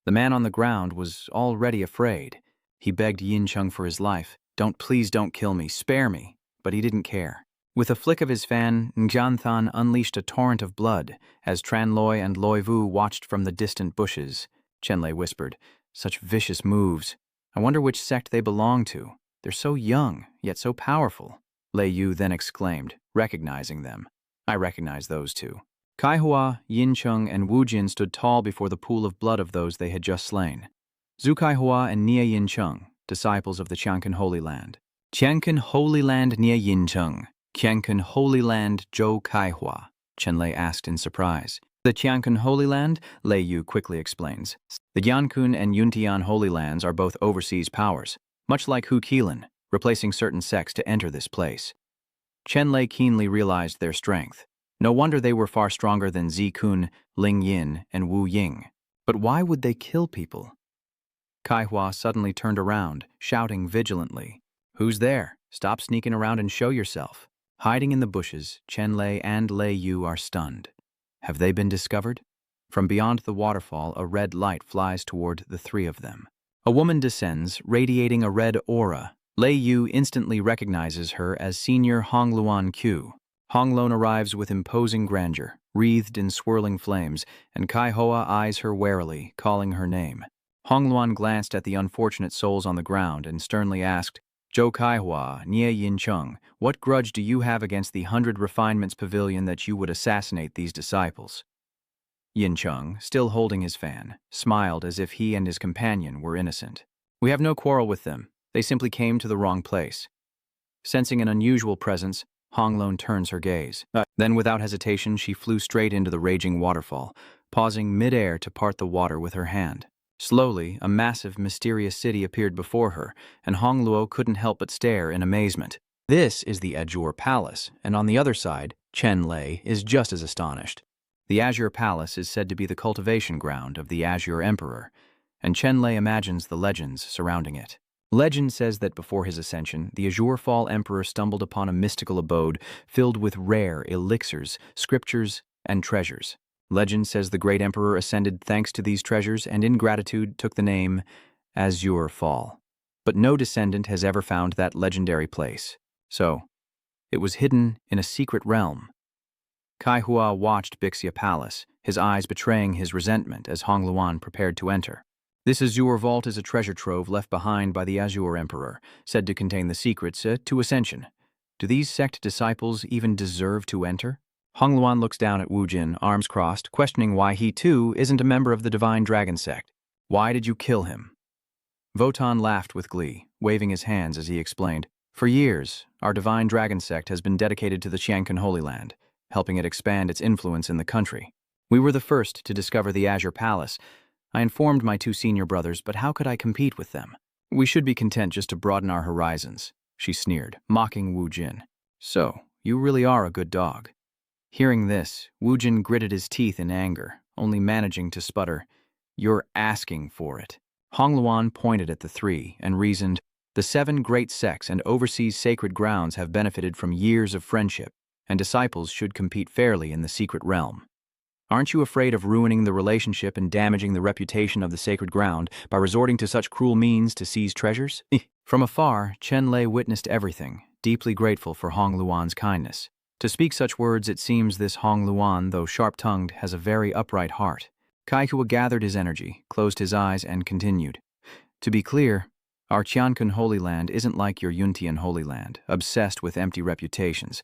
The man on the ground was already afraid. He begged Yin Chung for his life. Please don't kill me, spare me. But he didn't care. With a flick of his fan, Ngjan Than unleashed a torrent of blood as Tran Loi and Loi Vu watched from the distant bushes. Chenlay whispered, "Such vicious moves. I wonder which sect they belong to. They're so young, yet so powerful." Lei Yu then exclaimed, recognizing them. "I recognize those two." Kai Hua, Yin Chung, and Wu Jin stood tall before the pool of blood of those they had just slain. Zhu Kai Hua and Nia Yin Chung, disciples of the Qiankan Holy Land. Qiankan Holy Land Nia Yin Chung, Qiankan Holy Land Zhou Kai Hua, Chenlay asked in surprise. The Qiankan Holy Land, Lei Yu quickly explains. The Yankun and Yuntian Holy Lands are both overseas powers, much like Hu Qilin, replacing certain sects to enter this place. Chenlay keenly realized their strength. No wonder they were far stronger than Zi Kun, Ling Yin, and Wu Ying. But why would they kill people? Kai Hua suddenly turned around, shouting vigilantly, "Who's there? Stop sneaking around and show yourself." Hiding in the bushes, Chenlay and Lei Yu are stunned. Have they been discovered? From beyond the waterfall, a red light flies toward the three of them. A woman descends, radiating a red aura. Lei Yu instantly recognizes her as Senior Hongluan Q. Honglon arrives with imposing grandeur, wreathed in swirling flames, and Kai Hoa eyes her warily, calling her name. Hongluan glanced at the unfortunate souls on the ground and sternly asked, "Zhou Kaihua, Nia Yin Chung, what grudge do you have against the 100 Refinements Pavilion that you would assassinate these disciples?" Yin Chung, still holding his fan, smiled as if he and his companion were innocent. "We have no quarrel with them. They simply came to the wrong place." Sensing an unusual presence, Honglon turns her gaze. Then without hesitation, she flew straight into the raging waterfall, pausing mid-air to part the water with her hand. Slowly, a massive, mysterious city appeared before her, and Hongluo couldn't help but stare in amazement. This is the Azure Palace, and on the other side, Chenlay is just as astonished. The Azure Palace is said to be the cultivation ground of the Azure Emperor, and Chenlay imagines the legends surrounding it. Legend says that before his ascension, the Azure Fall Emperor stumbled upon a mystical abode filled with rare elixirs, scriptures, and treasures. Legend says the great emperor ascended thanks to these treasures and in gratitude took the name Azure Fall. But no descendant has ever found that legendary place. So, it was hidden in a secret realm. Kai Hua watched Bixia Palace, his eyes betraying his resentment as Hongluan prepared to enter. This Azure Vault is a treasure trove left behind by the Azure Emperor, said to contain the secrets to ascension. Do these sect disciples even deserve to enter? Hongluan looks down at Wu Jin, arms crossed, questioning why he too isn't a member of the Divine Dragon sect. "Why did you kill him?" Votan laughed with glee, waving his hands as he explained, "For years, our Divine Dragon sect has been dedicated to the Qiankan Holy Land, helping it expand its influence in the country. We were the first to discover the Azure Palace. I informed my two senior brothers, but how could I compete with them? We should be content just to broaden our horizons," she sneered, mocking Wu Jin. "So, you really are a good dog." Hearing this, Wu Jin gritted his teeth in anger, only managing to sputter, "You're asking for it." Hongluan pointed at the three and reasoned, "The 7 great sects and overseas sacred grounds have benefited from years of friendship, and disciples should compete fairly in the secret realm. Aren't you afraid of ruining the relationship and damaging the reputation of the sacred ground by resorting to such cruel means to seize treasures?" From afar, Chenlay witnessed everything, deeply grateful for Hongluan's kindness. To speak such words, it seems this Hongluan, though sharp-tongued, has a very upright heart. Kaihua gathered his energy, closed his eyes, and continued. "To be clear, our Qiankan Holy Land isn't like your Yuntian Holy Land, obsessed with empty reputations.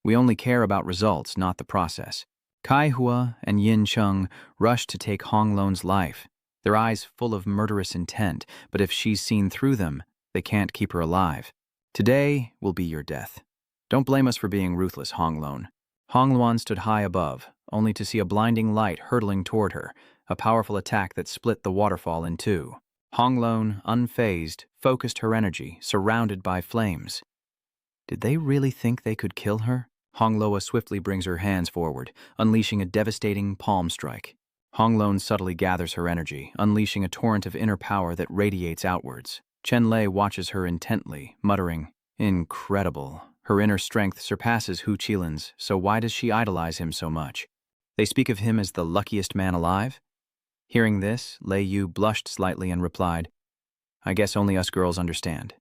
We only care about results, not the process." Kaihua and Yin Chung rushed to take Honglon's life, their eyes full of murderous intent, but if she's seen through them, they can't keep her alive. "Today will be your death. Don't blame us for being ruthless, Honglon." Hongluan stood high above, only to see a blinding light hurtling toward her, a powerful attack that split the waterfall in two. Honglon, unfazed, focused her energy, surrounded by flames. Did they really think they could kill her? Hongloa swiftly brings her hands forward, unleashing a devastating palm strike. Honglon subtly gathers her energy, unleashing a torrent of inner power that radiates outwards. Chenlay watches her intently, muttering, "Incredible. Her inner strength surpasses Hu Qilin's, so why does she idolize him so much? They speak of him as the luckiest man alive?" Hearing this, Lei Yu blushed slightly and replied, I guess only us girls understand.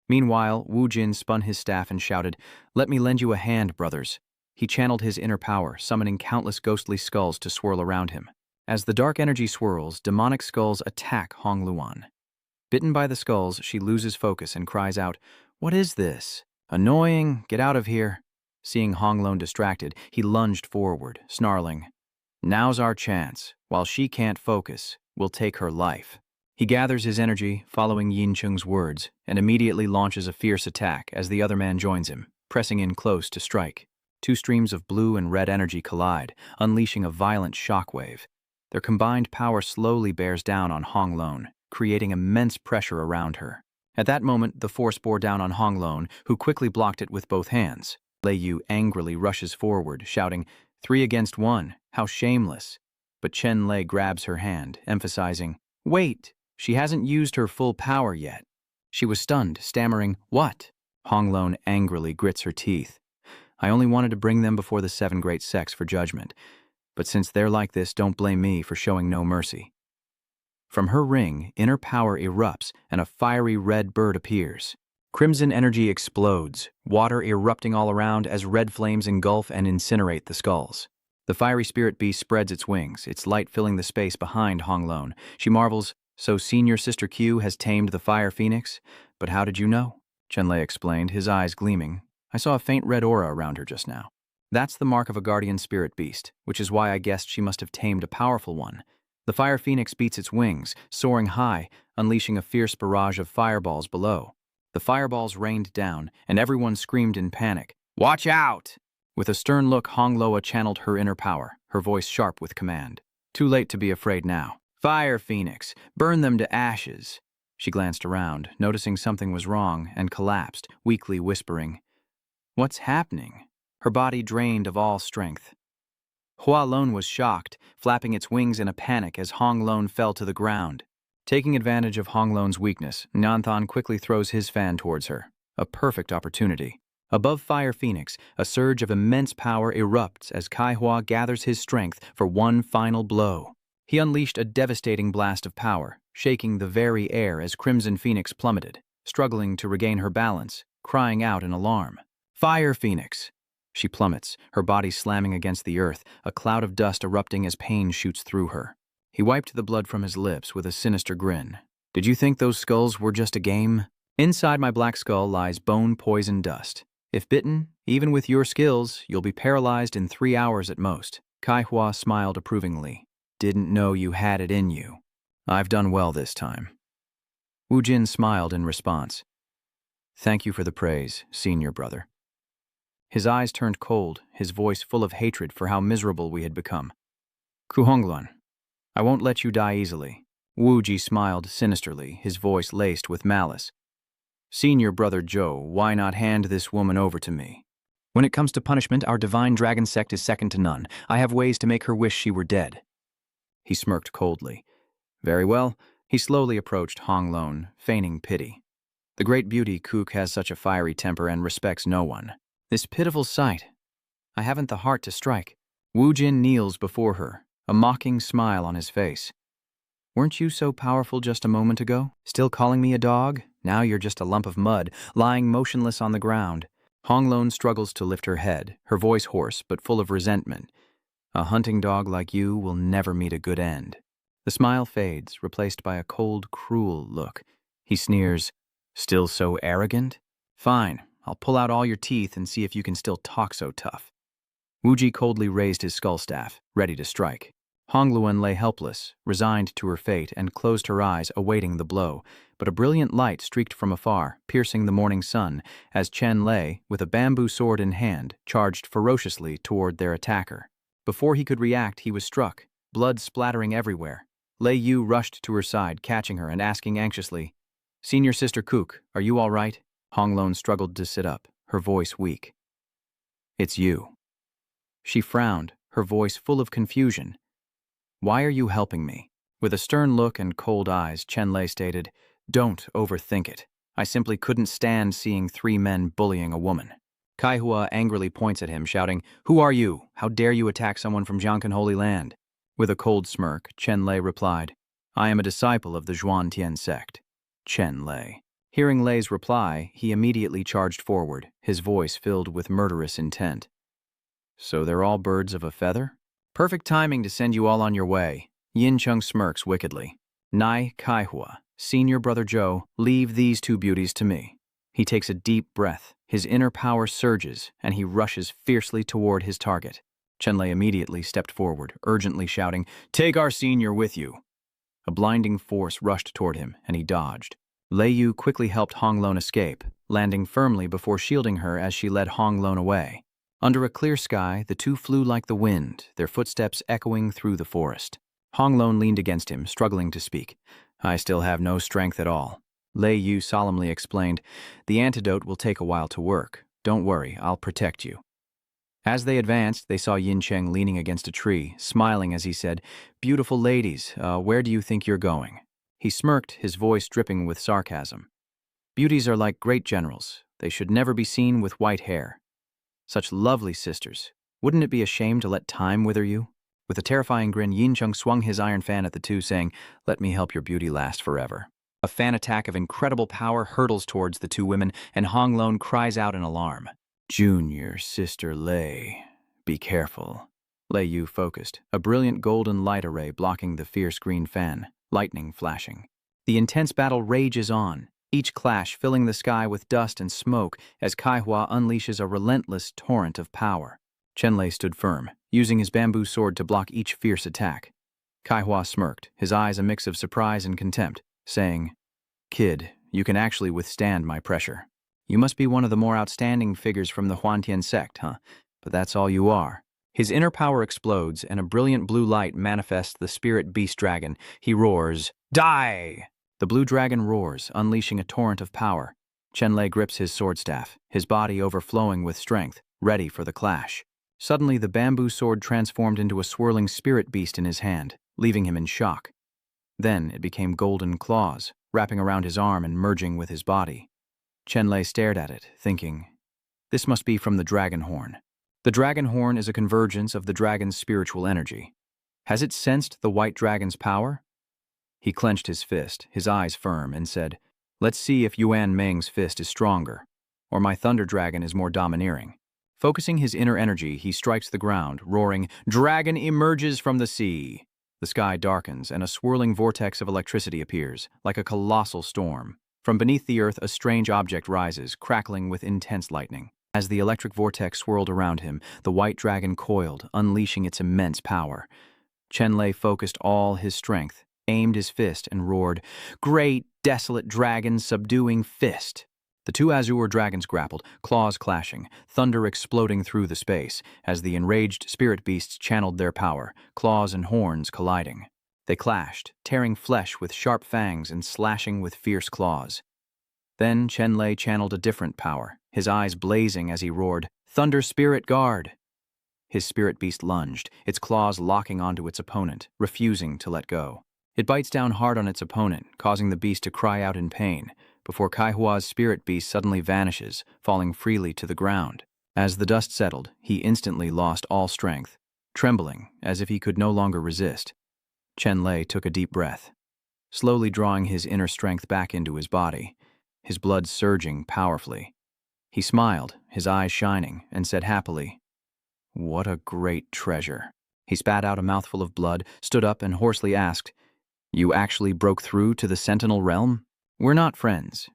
Meanwhile, Wu Jin spun his staff and shouted, Let me lend you a hand, brothers. He channeled his inner power, summoning countless ghostly skulls to swirl around him. As the dark energy swirls, demonic skulls attack Hong Luan. Bitten by the skulls, she loses focus and cries out, What is this? Annoying, get out of here. Seeing Hong Luan distracted, he lunged forward, snarling, Now's our chance. While she can't focus, we'll take her life. He gathers his energy, following Yin Chung's words, and immediately launches a fierce attack as the other man joins him, pressing in close to strike. Two streams of blue and red energy collide, unleashing a violent shockwave. Their combined power slowly bears down on Hong Luan, creating immense pressure around her. At that moment, the force bore down on Hong Luan, who quickly blocked it with both hands. Lei Yu angrily rushes forward, shouting, 3 against 1, how shameless. But Chenlay grabs her hand, emphasizing, Wait, she hasn't used her full power yet. She was stunned, stammering, What? Hong Luan angrily grits her teeth. I only wanted to bring them before the 7 great sects for judgment. But since they're like this, don't blame me for showing no mercy. From her ring, inner power erupts and a fiery red bird appears. Crimson energy explodes, water erupting all around as red flames engulf and incinerate the skulls. The fiery spirit beast spreads its wings, its light filling the space behind Hong Luan. She marvels, So Senior Sister Q has tamed the fire phoenix? But how did you know? Chenlay explained, his eyes gleaming. I saw a faint red aura around her just now. That's the mark of a guardian spirit beast, which is why I guessed she must have tamed a powerful one. The fire phoenix beats its wings, soaring high, unleashing a fierce barrage of fireballs below. The fireballs rained down, and everyone screamed in panic, Watch out! With a stern look, Hong Luan channeled her inner power, her voice sharp with command. Too late to be afraid now. Fire phoenix, burn them to ashes. She glanced around, noticing something was wrong, and collapsed, weakly whispering, What's happening? Her body drained of all strength. Hua Lon was shocked, flapping its wings in a panic as Hong Luan fell to the ground. Taking advantage of Hong Luan's weakness, Nanthan quickly throws his fan towards her. A perfect opportunity. Above Fire Phoenix, a surge of immense power erupts as Kai Hua gathers his strength for one final blow. He unleashed a devastating blast of power, shaking the very air as Crimson Phoenix plummeted, struggling to regain her balance, crying out in alarm. Fire Phoenix! She plummets, her body slamming against the earth, a cloud of dust erupting as pain shoots through her. He wiped the blood from his lips with a sinister grin. Did you think those skulls were just a game? Inside my black skull lies bone-poisoned dust. If bitten, even with your skills, you'll be paralyzed in 3 hours at most. Kai Hua smiled approvingly. Didn't know you had it in you. I've done well this time. Wu Jin smiled in response. Thank you for the praise, senior brother. His eyes turned cold, his voice full of hatred for how miserable we had become. Ku Hongluan, I won't let you die easily. Wu Ji smiled sinisterly, his voice laced with malice. Senior brother Zhou, why not hand this woman over to me? When it comes to punishment, our divine dragon sect is second to none. I have ways to make her wish she were dead. He smirked coldly. Very well. He slowly approached Hong Luan, feigning pity. The great beauty Kook has such a fiery temper and respects no one. This pitiful sight. I haven't the heart to strike. Wu Jin kneels before her, a mocking smile on his face. Weren't you so powerful just a moment ago? Still calling me a dog? Now you're just a lump of mud, lying motionless on the ground. Hong Luan struggles to lift her head, her voice hoarse but full of resentment. A hunting dog like you will never meet a good end. The smile fades, replaced by a cold, cruel look. He sneers, Still so arrogant? Fine, I'll pull out all your teeth and see if you can still talk so tough. Wu Ji coldly raised his skull staff, ready to strike. Hong Luan lay helpless, resigned to her fate, and closed her eyes, awaiting the blow. But a brilliant light streaked from afar, piercing the morning sun, as Chenlay, with a bamboo sword in hand, charged ferociously toward their attacker. Before he could react, he was struck, blood splattering everywhere. Lei Yu rushed to her side, catching her and asking anxiously, Senior Sister Kook, are you all right? Hong Luan struggled to sit up, her voice weak. It's you. She frowned, her voice full of confusion. Why are you helping me? With a stern look and cold eyes, Chenlay stated, Don't overthink it. I simply couldn't stand seeing 3 men bullying a woman. Kai Hua angrily points at him, shouting, Who are you? How dare you attack someone from Jiangkan Holy Land? With a cold smirk, Chenlay replied, I am a disciple of the Xuan sect. Chenlay. Hearing Lay's reply, he immediately charged forward, his voice filled with murderous intent. So they're all birds of a feather? Perfect timing to send you all on your way. Yin Chung smirks wickedly. Nai Kaihua, senior brother Joe, leave these two beauties to me. He takes a deep breath, his inner power surges, and he rushes fiercely toward his target. Chenlay immediately stepped forward, urgently shouting, Take our senior with you. A blinding force rushed toward him, and he dodged. Lei Yu quickly helped Hong Lon escape, landing firmly before shielding her as she led Hong Lon away. Under a clear sky, the two flew like the wind, their footsteps echoing through the forest. Hong Lon leaned against him, struggling to speak. I still have no strength at all. Lei Yu solemnly explained, The antidote will take a while to work. Don't worry, I'll protect you. As they advanced, they saw Yin Cheng leaning against a tree, smiling as he said, Beautiful ladies, where do you think you're going? He smirked, his voice dripping with sarcasm. Beauties are like great generals. They should never be seen with white hair. Such lovely sisters. Wouldn't it be a shame to let time wither you? With a terrifying grin, Yin Cheng swung his iron fan at the two, saying, Let me help your beauty last forever. A fan attack of incredible power hurtles towards the two women, and Hong Lon cries out in alarm. Junior Sister Lei, be careful. Lei Yu focused, a brilliant golden light array blocking the fierce green fan, lightning flashing. The intense battle rages on, each clash filling the sky with dust and smoke as Kaihua unleashes a relentless torrent of power. Chenlay stood firm, using his bamboo sword to block each fierce attack. Kaihua smirked, his eyes a mix of surprise and contempt, saying, Kid, you can actually withstand my pressure. You must be one of the more outstanding figures from the Huantian sect, huh? But that's all you are. His inner power explodes, and a brilliant blue light manifests the spirit beast dragon. He roars, Die! The blue dragon roars, unleashing a torrent of power. Chenlay grips his sword staff, his body overflowing with strength, ready for the clash. Suddenly, the bamboo sword transformed into a swirling spirit beast in his hand, leaving him in shock. Then it became golden claws, wrapping around his arm and merging with his body. Chenlay stared at it, thinking, This must be from the dragon horn. The dragon horn is a convergence of the dragon's spiritual energy. Has it sensed the white dragon's power? He clenched his fist, his eyes firm, and said, Let's see if Yuan Meng's fist is stronger, or my thunder dragon is more domineering. Focusing his inner energy, he strikes the ground, roaring, Dragon emerges from the sea. The sky darkens, and a swirling vortex of electricity appears, like a colossal storm. From beneath the earth, a strange object rises, crackling with intense lightning. As the electric vortex swirled around him, the white dragon coiled, unleashing its immense power. Chenlay focused all his strength, aimed his fist, and roared, Great, desolate dragon, subduing fist. The two azure dragons grappled, claws clashing, thunder exploding through the space, as the enraged spirit beasts channeled their power, claws and horns colliding. They clashed, tearing flesh with sharp fangs and slashing with fierce claws. Then Chenlay channeled a different power, his eyes blazing as he roared, Thunder Spirit Guard! His spirit beast lunged, its claws locking onto its opponent, refusing to let go. It bites down hard on its opponent, causing the beast to cry out in pain, before Kaihua's spirit beast suddenly vanishes, falling freely to the ground. As the dust settled, he instantly lost all strength, trembling as if he could no longer resist. Chenlay took a deep breath, slowly drawing his inner strength back into his body, his blood surging powerfully. He smiled, his eyes shining, and said happily, What a great treasure. He spat out a mouthful of blood, stood up, and hoarsely asked, You actually broke through to the Sentinel realm? We're not friends.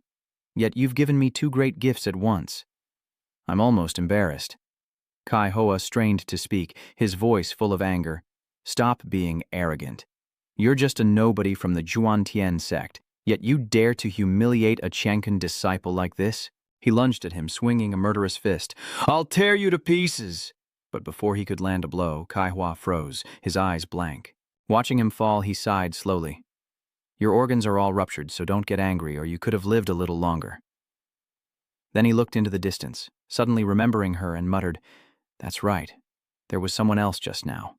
Yet you've given me two great gifts at once. I'm almost embarrassed. Kai Hoa strained to speak, his voice full of anger. Stop being arrogant. You're just a nobody from the Xuan sect, yet you dare to humiliate a Chankan disciple like this? He lunged at him, swinging a murderous fist. I'll tear you to pieces! But before he could land a blow, Kai Hua froze, his eyes blank. Watching him fall, he sighed slowly. Your organs are all ruptured, so don't get angry, or you could have lived a little longer. Then he looked into the distance, suddenly remembering her, and muttered, That's right. There was someone else just now.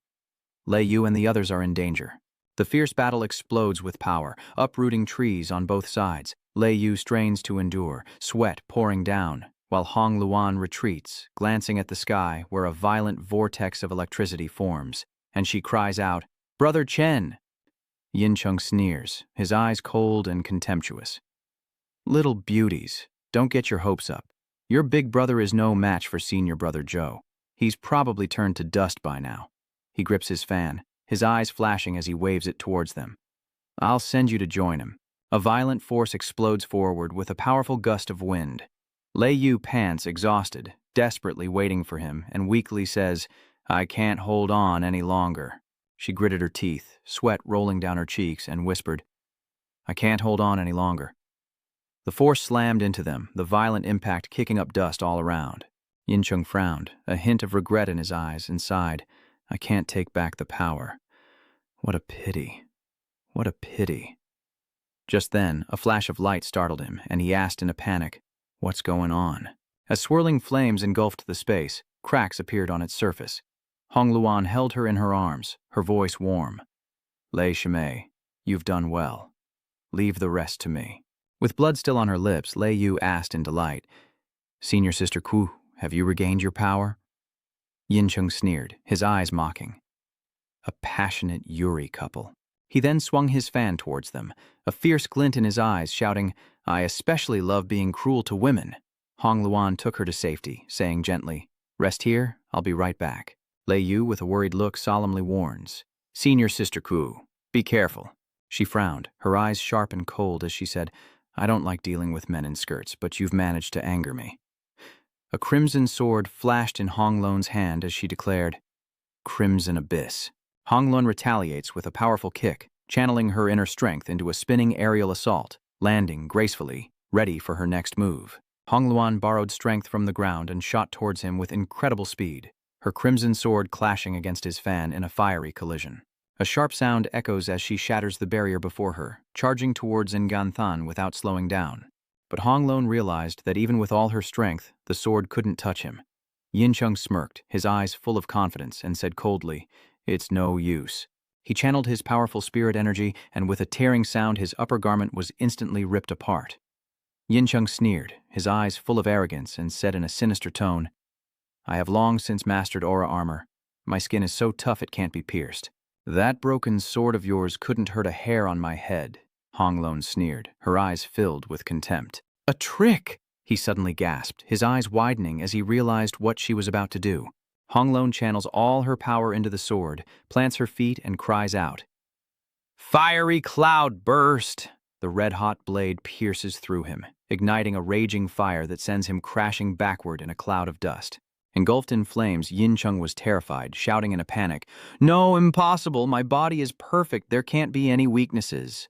Lei Yu and the others are in danger. The fierce battle explodes with power, uprooting trees on both sides. Lei Yu strains to endure, sweat pouring down, while Hong Luan retreats, glancing at the sky where a violent vortex of electricity forms, and she cries out, Brother Chen! Yin Chung sneers, his eyes cold and contemptuous. Little beauties, don't get your hopes up. Your big brother is no match for senior brother Joe. He's probably turned to dust by now. He grips his fan, his eyes flashing as he waves it towards them. I'll send you to join him. A violent force explodes forward with a powerful gust of wind. Lei Yu pants, exhausted, desperately waiting for him, and weakly says, I can't hold on any longer. She gritted her teeth, sweat rolling down her cheeks, and whispered, I can't hold on any longer. The force slammed into them, the violent impact kicking up dust all around. Yin Chung frowned, a hint of regret in his eyes, and sighed, I can't take back the power. What a pity. What a pity. Just then, a flash of light startled him, and he asked in a panic, What's going on? As swirling flames engulfed the space, cracks appeared on its surface. Hong Luan held her in her arms, her voice warm. Lei Shimei, you've done well. Leave the rest to me. With blood still on her lips, Lei Yu asked in delight, Senior Sister Ku, have you regained your power? Yin Chung sneered, his eyes mocking. A passionate Yuri couple. He then swung his fan towards them, a fierce glint in his eyes, shouting, I especially love being cruel to women. Hong Luan took her to safety, saying gently, Rest here, I'll be right back. Lei Yu, with a worried look, solemnly warns, Senior Sister Ku, be careful. She frowned, her eyes sharp and cold as she said, I don't like dealing with men in skirts, but you've managed to anger me. A crimson sword flashed in Hong Lon's hand as she declared, Crimson Abyss. Hong Lon retaliates with a powerful kick, channeling her inner strength into a spinning aerial assault, landing gracefully, ready for her next move. Hong Luan borrowed strength from the ground and shot towards him with incredible speed, her crimson sword clashing against his fan in a fiery collision. A sharp sound echoes as she shatters the barrier before her, charging towards Nganthan without slowing down. But Hong Lon realized that even with all her strength, the sword couldn't touch him. Yin Chung smirked, his eyes full of confidence, and said coldly, It's no use. He channeled his powerful spirit energy, and with a tearing sound his upper garment was instantly ripped apart. Yin Chung sneered, his eyes full of arrogance, and said in a sinister tone, I have long since mastered aura armor. My skin is so tough it can't be pierced. That broken sword of yours couldn't hurt a hair on my head, Hong Lon sneered, her eyes filled with contempt. A trick! He suddenly gasped, his eyes widening as he realized what she was about to do. Hong Lon channels all her power into the sword, plants her feet, and cries out. Fiery cloud burst! The red-hot blade pierces through him, igniting a raging fire that sends him crashing backward in a cloud of dust. Engulfed in flames, Yin Chung was terrified, shouting in a panic, No, impossible! My body is perfect! There can't be any weaknesses!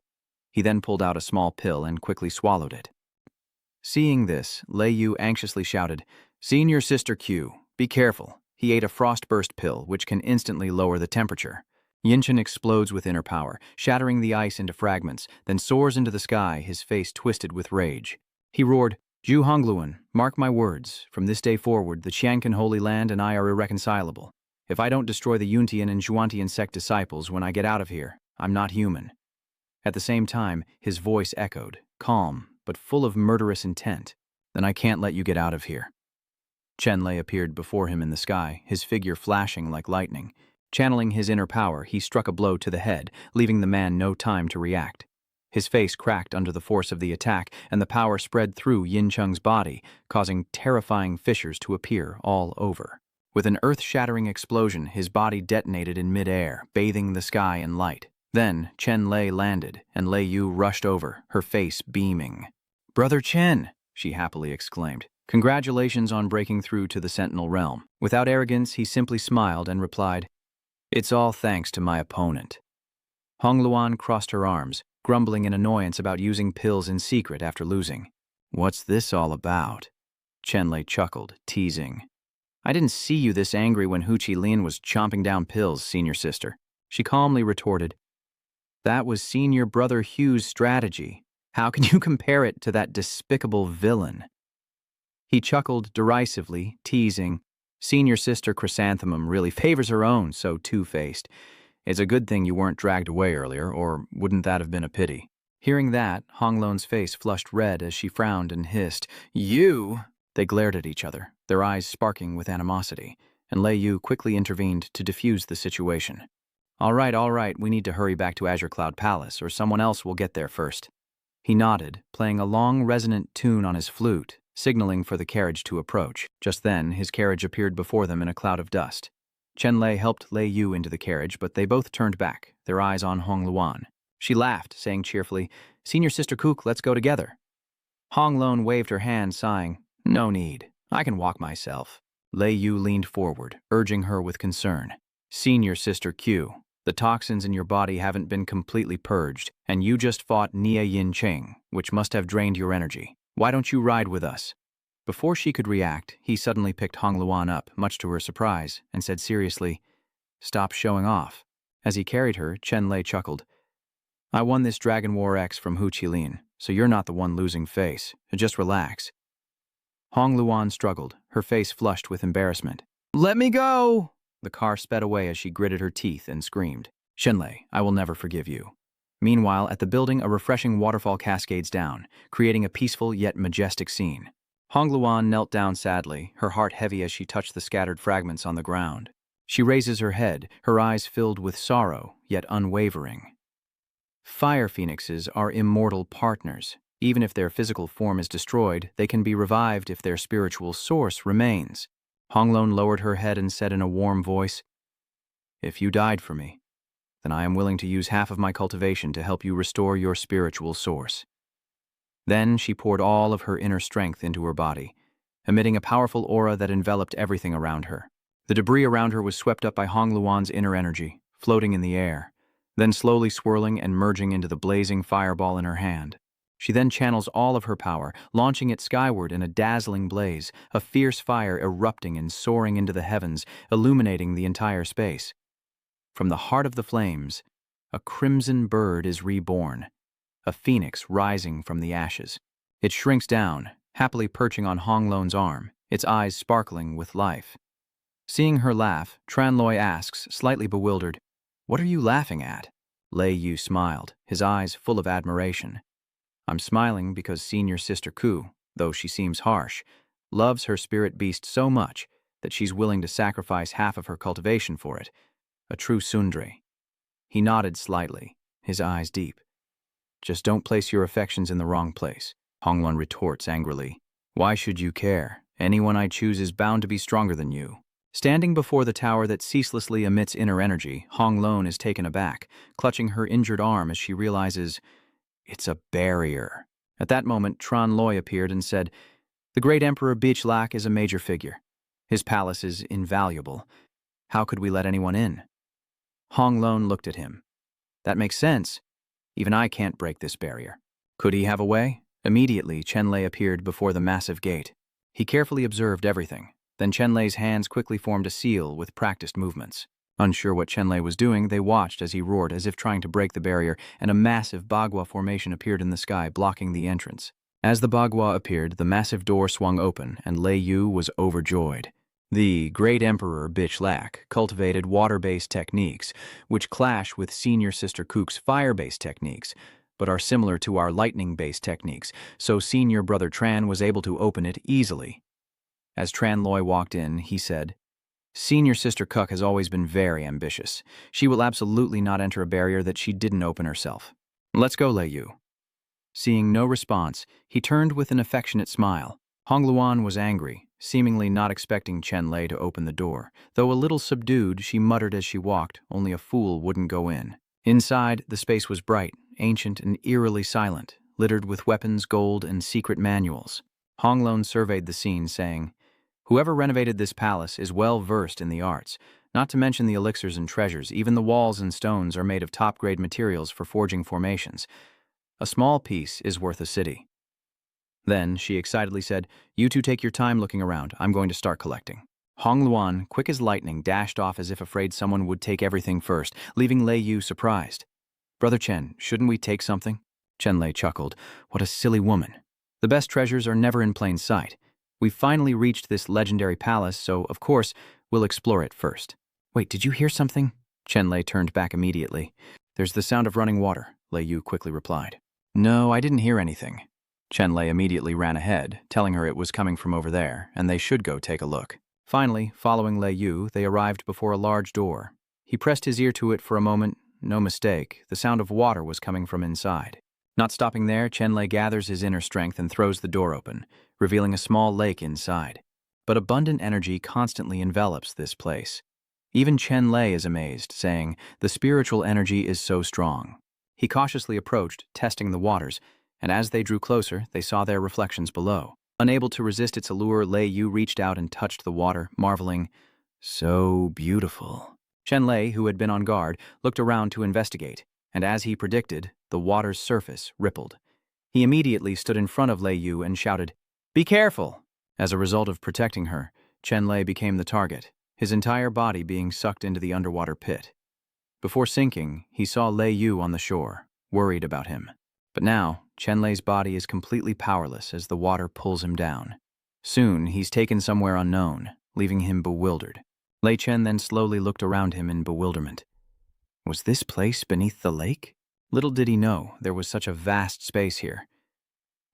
He then pulled out a small pill and quickly swallowed it. Seeing this, Lei Yu anxiously shouted, Senior Sister Q, be careful. He ate a frost-burst pill, which can instantly lower the temperature. Yin Chung explodes with inner power, shattering the ice into fragments, then soars into the sky, his face twisted with rage. He roared, Zhu Hongluan, mark my words. From this day forward, the Qiankan Holy Land and I are irreconcilable. If I don't destroy the Yuntian and Xuantian sect disciples when I get out of here, I'm not human. At the same time, his voice echoed, calm, but full of murderous intent. Then I can't let you get out of here. Chenlay appeared before him in the sky, his figure flashing like lightning. Channeling his inner power, he struck a blow to the head, leaving the man no time to react. His face cracked under the force of the attack, and the power spread through Yin Chung's body, causing terrifying fissures to appear all over. With an earth-shattering explosion, his body detonated in mid-air, bathing the sky in light. Then, Chenlay landed, and Lei Yu rushed over, her face beaming. Brother Chen, she happily exclaimed. Congratulations on breaking through to the Sentinel realm. Without arrogance, he simply smiled and replied, It's all thanks to my opponent. Hong Luan crossed her arms, grumbling in annoyance about using pills in secret after losing. What's this all about? Chenlay chuckled, teasing. I didn't see you this angry when Hu Qilin was chomping down pills, senior sister. She calmly retorted, That was senior brother Hugh's strategy. How can you compare it to that despicable villain? He chuckled derisively, teasing, Senior sister Chrysanthemum really favors her own, so two-faced. It's a good thing you weren't dragged away earlier, or wouldn't that have been a pity? Hearing that, Hong Lon's face flushed red as she frowned and hissed, You! They glared at each other, their eyes sparking with animosity, and Lei Yu quickly intervened to defuse the situation. All right, we need to hurry back to Azure Cloud Palace, or someone else will get there first. He nodded, playing a long, resonant tune on his flute, signaling for the carriage to approach. Just then, his carriage appeared before them in a cloud of dust. Chenlay helped Lei Yu into the carriage, but they both turned back, their eyes on Hong Luan. She laughed, saying cheerfully, "Senior Sister Kook, let's go together." Hong Lon waved her hand, sighing, "No need. I can walk myself." Lei Yu leaned forward, urging her with concern. "Senior Sister Q, the toxins in your body haven't been completely purged, and you just fought Nia Yin Cheng, which must have drained your energy. Why don't you ride with us?" Before she could react, he suddenly picked Hong Luan up, much to her surprise, and said seriously, "Stop showing off." As he carried her, Chenlay chuckled. "I won this Dragon War X from Hu Qilin, so you're not the one losing face. Just relax." Hong Luan struggled, her face flushed with embarrassment. "Let me go!" The car sped away as she gritted her teeth and screamed. "Chenlay, I will never forgive you." Meanwhile, at the building, a refreshing waterfall cascades down, creating a peaceful yet majestic scene. Hong Luan knelt down sadly, her heart heavy as she touched the scattered fragments on the ground. She raises her head, her eyes filled with sorrow, yet unwavering. Fire phoenixes are immortal partners. Even if their physical form is destroyed, they can be revived if their spiritual source remains. Hong Lon lowered her head and said in a warm voice, "If you died for me, then I am willing to use half of my cultivation to help you restore your spiritual source." Then she poured all of her inner strength into her body, emitting a powerful aura that enveloped everything around her. The debris around her was swept up by Hong Luan's inner energy, floating in the air, then slowly swirling and merging into the blazing fireball in her hand. She then channels all of her power, launching it skyward in a dazzling blaze, a fierce fire erupting and soaring into the heavens, illuminating the entire space. From the heart of the flames, a crimson bird is reborn, a phoenix rising from the ashes. It shrinks down, happily perching on Hong Lon's arm, its eyes sparkling with life. Seeing her laugh, Chenlay asks, slightly bewildered, "What are you laughing at?" Lei Yu smiled, his eyes full of admiration. "I'm smiling because Senior Sister Ku, though she seems harsh, loves her spirit beast so much that she's willing to sacrifice half of her cultivation for it. A true tsundere." He nodded slightly, his eyes deep. "Just don't place your affections in the wrong place," Hong Lon retorts angrily. "Why should you care? Anyone I choose is bound to be stronger than you." Standing before the tower that ceaselessly emits inner energy, Hong Lon is taken aback, clutching her injured arm as she realizes it's a barrier. At that moment, Tran Loi appeared and said, "The great Emperor Bichlak is a major figure. His palace is invaluable. How could we let anyone in?" Hong Lon looked at him. "That makes sense. Even I can't break this barrier." Could he have a way? Immediately, Chenlay appeared before the massive gate. He carefully observed everything. Then Chenlay's hands quickly formed a seal with practiced movements. Unsure what Chenlay was doing, they watched as he roared as if trying to break the barrier, and a massive bagua formation appeared in the sky, blocking the entrance. As the bagua appeared, the massive door swung open, and Lei Yu was overjoyed. The Great Emperor Bichlak cultivated water-based techniques, which clash with Senior Sister Kook's fire-based techniques, but are similar to our lightning-based techniques, so Senior Brother Tran was able to open it easily. As Tran Loi walked in, he said, "Senior Sister Cook has always been very ambitious. She will absolutely not enter a barrier that she didn't open herself. Let's go, Lei Yu." Seeing no response, he turned with an affectionate smile. Hong Luan was angry, seemingly not expecting Chenlay to open the door. Though a little subdued, she muttered as she walked, only a fool wouldn't go in. Inside, the space was bright, ancient, and eerily silent, littered with weapons, gold, and secret manuals. Hong Lon surveyed the scene, saying, "Whoever renovated this palace is well versed in the arts, not to mention the elixirs and treasures. Even the walls and stones are made of top-grade materials for forging formations. A small piece is worth a city." Then, she excitedly said, "You two take your time looking around. I'm going to start collecting." Hong Luan, quick as lightning, dashed off as if afraid someone would take everything first, leaving Lei Yu surprised. "Brother Chen, shouldn't we take something?" Chenlay chuckled. "What a silly woman. The best treasures are never in plain sight. We've finally reached this legendary palace, so, of course, we'll explore it first." "Wait, did you hear something?" Chenlay turned back immediately. "There's the sound of running water," Lei Yu quickly replied. "No, I didn't hear anything." Chenlay immediately ran ahead, telling her it was coming from over there, and they should go take a look. Finally, following Lei Yu, they arrived before a large door. He pressed his ear to it for a moment. No mistake, the sound of water was coming from inside. Not stopping there, Chenlay gathers his inner strength and throws the door open, revealing a small lake inside. But abundant energy constantly envelops this place. Even Chenlay is amazed, saying, "The spiritual energy is so strong." He cautiously approached, testing the waters, and as they drew closer, they saw their reflections below. Unable to resist its allure, Lei Yu reached out and touched the water, marveling, "So beautiful." Chenlay, who had been on guard, looked around to investigate, and as he predicted, the water's surface rippled. He immediately stood in front of Lei Yu and shouted, "Be careful!" As a result of protecting her, Chenlay became the target, his entire body being sucked into the underwater pit. Before sinking, he saw Lei Yu on the shore, worried about him. But now, Chenlay's body is completely powerless as the water pulls him down. Soon, he's taken somewhere unknown, leaving him bewildered. Lei Chen then slowly looked around him in bewilderment. Was this place beneath the lake? Little did he know there was such a vast space here.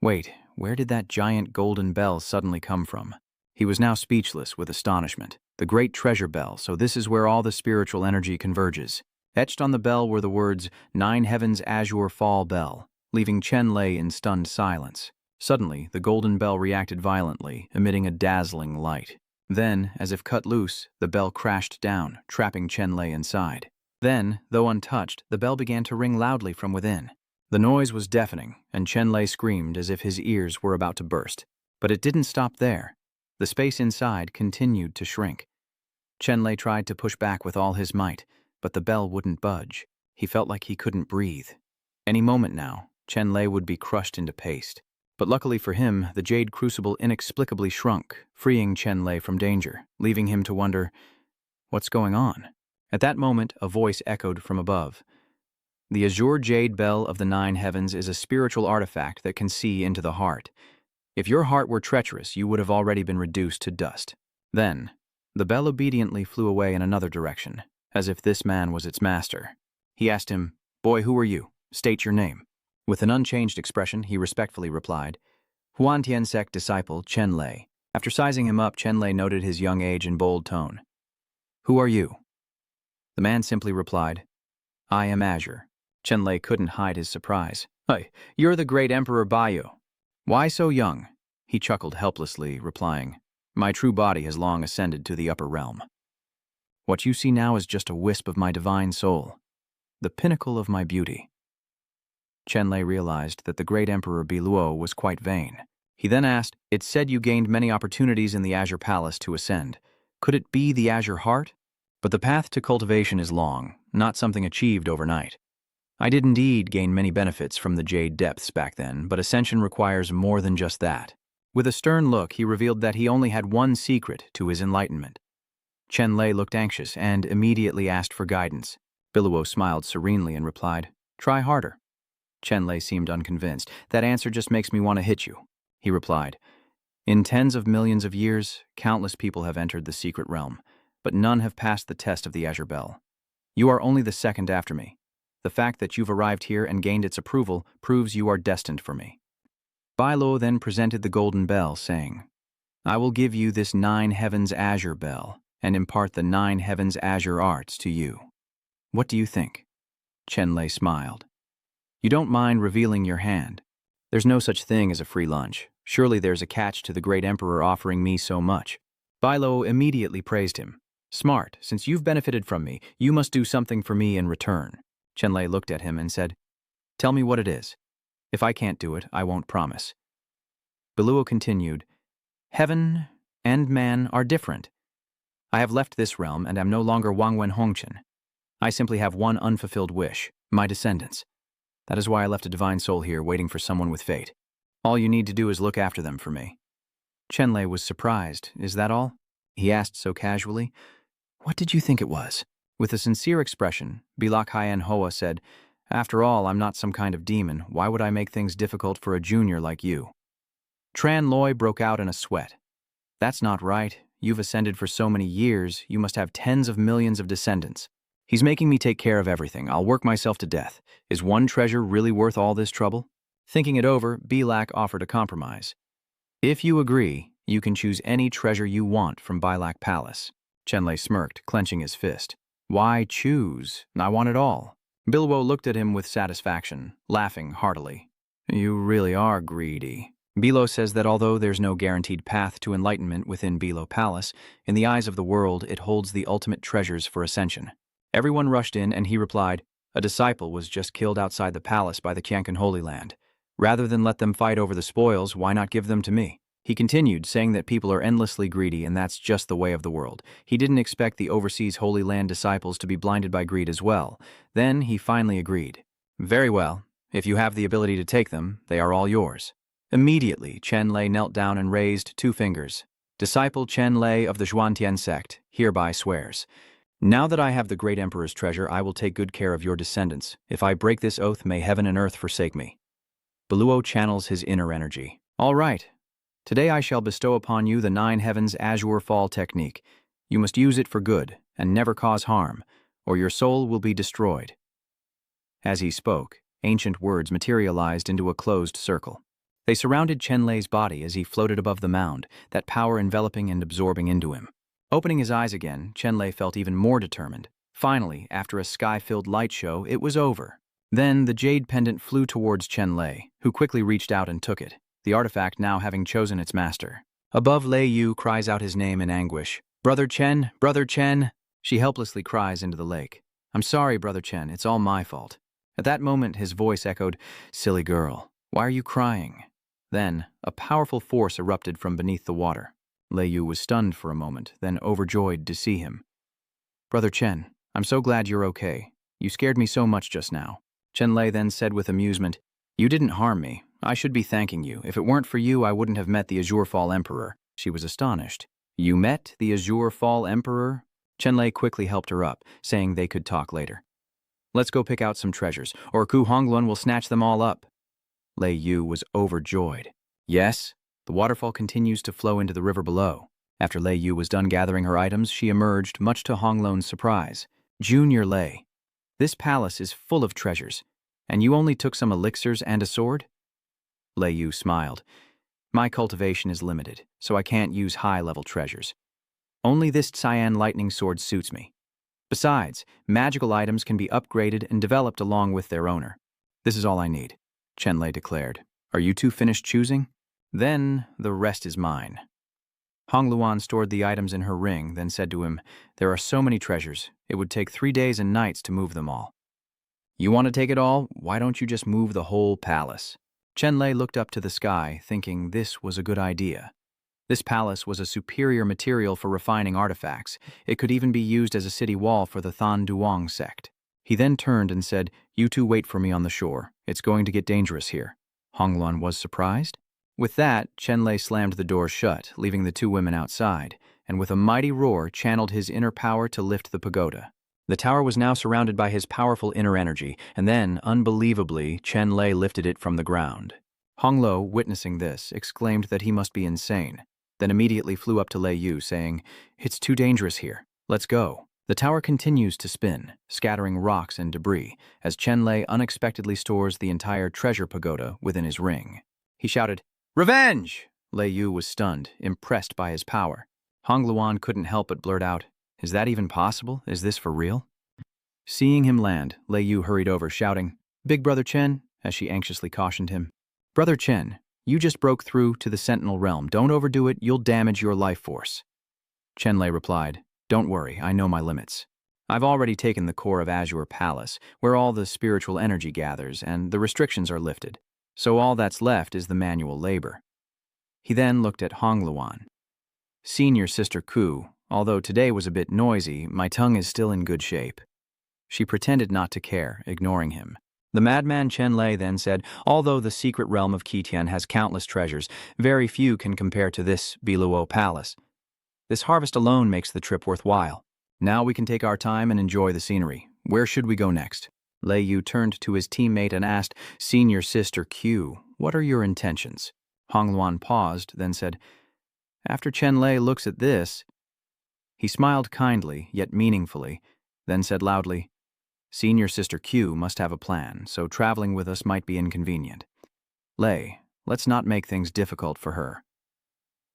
Wait, where did that giant golden bell suddenly come from? He was now speechless with astonishment. The great treasure bell, so this is where all the spiritual energy converges. Etched on the bell were the words, "Nine Heavens Azure Fall Bell," leaving Chenlay in stunned silence. Suddenly, the golden bell reacted violently, emitting a dazzling light. Then, as if cut loose, the bell crashed down, trapping Chenlay inside. Then, though untouched, the bell began to ring loudly from within. The noise was deafening, and Chenlay screamed as if his ears were about to burst. But it didn't stop there. The space inside continued to shrink. Chenlay tried to push back with all his might, but the bell wouldn't budge. He felt like he couldn't breathe. Any moment now, Chenlay would be crushed into paste. But luckily for him, the jade crucible inexplicably shrunk, freeing Chenlay from danger, leaving him to wonder, what's going on? At that moment, a voice echoed from above. The azure jade bell of the nine heavens is a spiritual artifact that can see into the heart. If your heart were treacherous, you would have already been reduced to dust. Then, the bell obediently flew away in another direction, as if this man was its master. He asked him, "Boy, who are you? State your name." With an unchanged expression, he respectfully replied, "Huan Tian sect disciple, Chenlay." After sizing him up, Chenlay noted his young age in bold tone. "Who are you?" The man simply replied, "I am Azure." Chenlay couldn't hide his surprise. "Hey, you're the great Emperor Bayu. Why so young?" He chuckled helplessly, replying, "My true body has long ascended to the upper realm. What you see now is just a wisp of my divine soul, the pinnacle of my beauty." Chenlay realized that the great Emperor Biluo was quite vain. He then asked, "It said you gained many opportunities in the Azure Palace to ascend. Could it be the Azure Heart? But the path to cultivation is long, not something achieved overnight. I did indeed gain many benefits from the Jade Depths back then, but ascension requires more than just that." With a stern look, he revealed that he only had one secret to his enlightenment. Chenlay looked anxious and immediately asked for guidance. Biluo smiled serenely and replied, "Try harder." Chenlay seemed unconvinced. "That answer just makes me want to hit you," he replied. "In tens of millions of years, countless people have entered the secret realm, but none have passed the test of the Azure Bell. You are only the second after me. The fact that you've arrived here and gained its approval proves you are destined for me." Bailo then presented the golden bell, saying, "I will give you this nine heavens azure bell and impart the nine heavens azure arts to you. What do you think?" Chenlay smiled. "You don't mind revealing your hand? There's no such thing as a free lunch. Surely there's a catch to the great emperor offering me so much." Bailo immediately praised him. "Smart, since you've benefited from me, you must do something for me in return." Chenlay looked at him and said, "Tell me what it is. If I can't do it, I won't promise." Biluo continued, "Heaven and man are different. I have left this realm and am no longer Wangwen Hongchen. I simply have one unfulfilled wish, my descendants. That is why I left a divine soul here waiting for someone with fate. All you need to do is look after them for me." Chenlay was surprised. "Is that all?" he asked so casually. "What did you think it was?" With a sincere expression, Bilak Hien Hoa said, "After all, I'm not some kind of demon. Why would I make things difficult for a junior like you?" Tran Loi broke out in a sweat. "That's not right. You've ascended for so many years, you must have tens of millions of descendants. He's making me take care of everything. I'll work myself to death. Is one treasure really worth all this trouble?" Thinking it over, Bilak offered a compromise. "If you agree, you can choose any treasure you want from Bilak Palace." Chenlay smirked, clenching his fist. Why choose? I want it all. Bilbo looked at him with satisfaction, laughing heartily. You really are greedy. Bilo says that although there's no guaranteed path to enlightenment within Bilo Palace, in the eyes of the world it holds the ultimate treasures for ascension. Everyone rushed in and he replied, a disciple was just killed outside the palace by the Chingyang Holy Land. Rather than let them fight over the spoils, why not give them to me? He continued, saying that people are endlessly greedy and that's just the way of the world. He didn't expect the overseas Holy Land disciples to be blinded by greed as well. Then he finally agreed. Very well. If you have the ability to take them, they are all yours. Immediately, Chenlay knelt down and raised 2 fingers. Disciple Chenlay of the Xuan sect hereby swears. Now that I have the great emperor's treasure, I will take good care of your descendants. If I break this oath, may heaven and earth forsake me. Bilbo channels his inner energy. All right. Today I shall bestow upon you the 9 heavens azure fall technique. You must use it for good and never cause harm, or your soul will be destroyed. As he spoke, ancient words materialized into a closed circle. They surrounded Chenlay's body as he floated above the mound, that power enveloping and absorbing into him. Opening his eyes again, Chenlay felt even more determined. Finally, after a sky-filled light show, it was over. Then the jade pendant flew towards Chenlay, who quickly reached out and took it, the artifact now having chosen its master. Above, Lei Yu cries out his name in anguish. Brother Chen, Brother Chen! She helplessly cries into the lake. I'm sorry, Brother Chen, it's all my fault. At that moment, his voice echoed, Silly girl, why are you crying? Then, a powerful force erupted from beneath the water. Lei Yu was stunned for a moment, then overjoyed to see him. Brother Chen, I'm so glad you're okay. You scared me so much just now. Chenlay then said with amusement, You didn't harm me. I should be thanking you. If it weren't for you, I wouldn't have met the Azure Fall Emperor. She was astonished. You met the Azure Fall Emperor? Chenlay quickly helped her up, saying they could talk later. Let's go pick out some treasures, or Ku Honglun will snatch them all up. Lei Yu was overjoyed. Yes, the waterfall continues to flow into the river below. After Lei Yu was done gathering her items, she emerged, much to Honglun's surprise. Junior Lei, this palace is full of treasures, and you only took some elixirs and a sword? Lei Yu smiled. My cultivation is limited, so I can't use high-level treasures. Only this cyan lightning sword suits me. Besides, magical items can be upgraded and developed along with their owner. This is all I need, Chenlay declared. Are you two finished choosing? Then the rest is mine. Hongluan stored the items in her ring, then said to him, There are so many treasures, it would take 3 days and nights to move them all. You want to take it all? Why don't you just move the whole palace? Chenlay looked up to the sky, thinking this was a good idea. This palace was a superior material for refining artifacts. It could even be used as a city wall for the Than Duong sect. He then turned and said, You two wait for me on the shore. It's going to get dangerous here. Hongluan was surprised. With that, Chenlay slammed the door shut, leaving the 2 women outside, and with a mighty roar channeled his inner power to lift the pagoda. The tower was now surrounded by his powerful inner energy, and then, unbelievably, Chenlay lifted it from the ground. Honglo, witnessing this, exclaimed that he must be insane, then immediately flew up to Lei Yu, saying, It's too dangerous here. Let's go. The tower continues to spin, scattering rocks and debris, as Chenlay unexpectedly stores the entire treasure pagoda within his ring. He shouted, Revenge! Lei Yu was stunned, impressed by his power. Hongluan couldn't help but blurt out, Is that even possible? Is this for real? Seeing him land, Lei Yu hurried over, shouting, Big Brother Chen, as she anxiously cautioned him. Brother Chen, you just broke through to the Sentinel realm. Don't overdo it, you'll damage your life force. Chenlay replied, Don't worry, I know my limits. I've already taken the core of Azure Palace, where all the spiritual energy gathers, and the restrictions are lifted. So all that's left is the manual labor. He then looked at Hongluan. Senior Sister Ku, although today was a bit noisy, my tongue is still in good shape. She pretended not to care, ignoring him. The madman Chenlay then said, Although the secret realm of Qitian has countless treasures, very few can compare to this Biluo Palace. This harvest alone makes the trip worthwhile. Now we can take our time and enjoy the scenery. Where should we go next? Lei Yu turned to his teammate and asked, Senior Sister Q, what are your intentions? Hongluan paused, then said, After Chenlay looks at this... He smiled kindly, yet meaningfully, then said loudly, Senior Sister Q must have a plan, so traveling with us might be inconvenient. Lei, let's not make things difficult for her.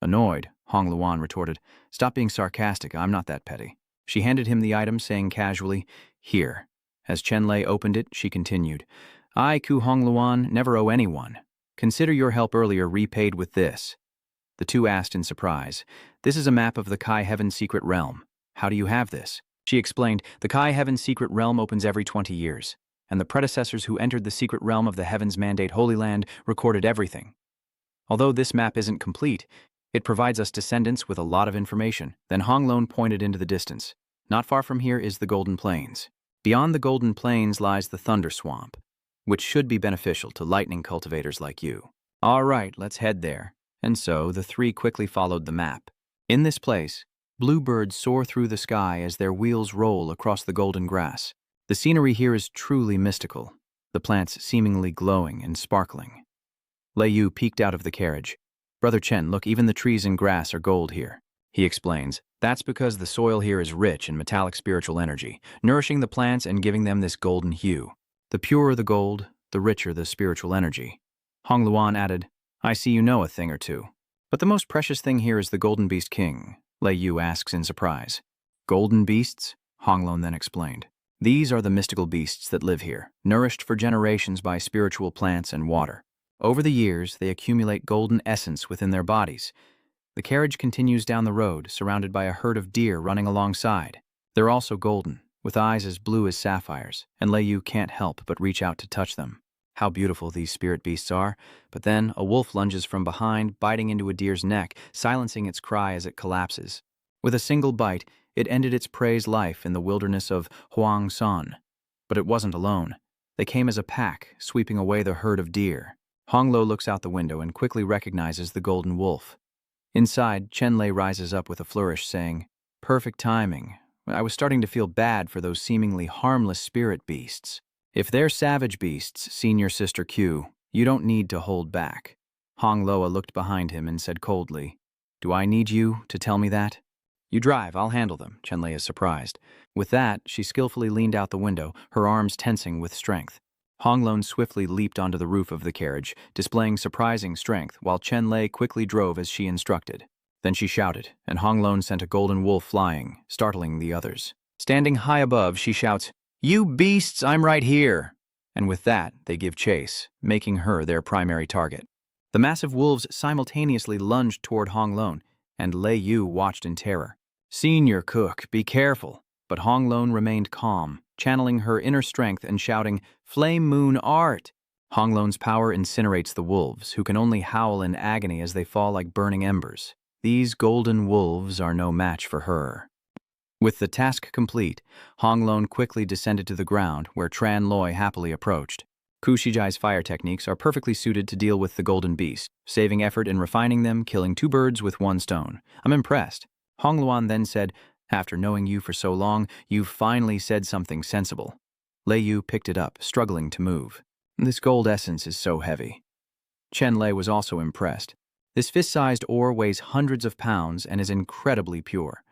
Annoyed, Hongluan retorted, Stop being sarcastic, I'm not that petty. She handed him the item, saying casually, "Here." As Chenlay opened it, she continued, "I, Ku Hongluan, never owe anyone. Consider your help earlier repaid with this." The two asked in surprise, "This is a map of the Kai Heaven Secret Realm. How do you have this?" She explained, "The Kai Heaven Secret Realm opens every 20 years, and the predecessors who entered the secret realm of the Heavens Mandate Holy Land recorded everything. Although this map isn't complete, it provides us descendants with a lot of information." Then Honglone pointed into the distance. "Not far from here is the Golden Plains. Beyond the Golden Plains lies the Thunder Swamp, which should be beneficial to lightning cultivators like you." "All right, let's head there." And so the three quickly followed the map. In this place, bluebirds soar through the sky as their wheels roll across the golden grass. The scenery here is truly mystical, the plants seemingly glowing and sparkling. Lei Yu peeked out of the carriage. "Brother Chen, look, even the trees and grass are gold here." He explains, "That's because the soil here is rich in metallic spiritual energy, nourishing the plants and giving them this golden hue. The purer the gold, the richer the spiritual energy." Hongluan added, "I see you know a thing or two. But the most precious thing here is the Golden Beast King," Lei Yu asks in surprise. "Golden beasts?" Honglone then explained. "These are the mystical beasts that live here, nourished for generations by spiritual plants and water. Over the years, they accumulate golden essence within their bodies." The carriage continues down the road, surrounded by a herd of deer running alongside. They're also golden, with eyes as blue as sapphires, and Lei Yu can't help but reach out to touch them. How beautiful these spirit beasts are. But then a wolf lunges from behind, biting into a deer's neck, silencing its cry as it collapses. With a single bite, it ended its prey's life in the wilderness of Huangshan. But it wasn't alone. They came as a pack, sweeping away the herd of deer. Honglo looks out the window and quickly recognizes the golden wolf. Inside, Chenlay rises up with a flourish, saying, "Perfect timing. I was starting to feel bad for those seemingly harmless spirit beasts. If they're savage beasts, Senior Sister Q, you don't need to hold back." Hong Loa looked behind him and said coldly, "Do I need you to tell me that?" "You drive, I'll handle them," Chenlay is surprised. With that, she skillfully leaned out the window, her arms tensing with strength. Honglone swiftly leaped onto the roof of the carriage, displaying surprising strength, while Chenlay quickly drove as she instructed. Then she shouted, and Honglone sent a golden wolf flying, startling the others. Standing high above, she shouts, "You beasts, I'm right here!" And with that, they give chase, making her their primary target. The massive wolves simultaneously lunged toward Honglone, and Lei Yu watched in terror. "Senior Cook, be careful." But Honglone remained calm, channeling her inner strength and shouting, "Flame Moon Art!" Honglone's power incinerates the wolves, who can only howl in agony as they fall like burning embers. These golden wolves are no match for her. With the task complete, Honglone quickly descended to the ground, where Tran Loi happily approached. Ku Shijai's fire techniques are perfectly suited to deal with the golden beast, saving effort in refining them, killing two birds with one stone. "I'm impressed." Hongluan then said, "After knowing you for so long, you've finally said something sensible." Lei Yu picked it up, struggling to move. "This gold essence is so heavy." Chenlay was also impressed. "This fist-sized ore weighs hundreds of pounds and is incredibly pure."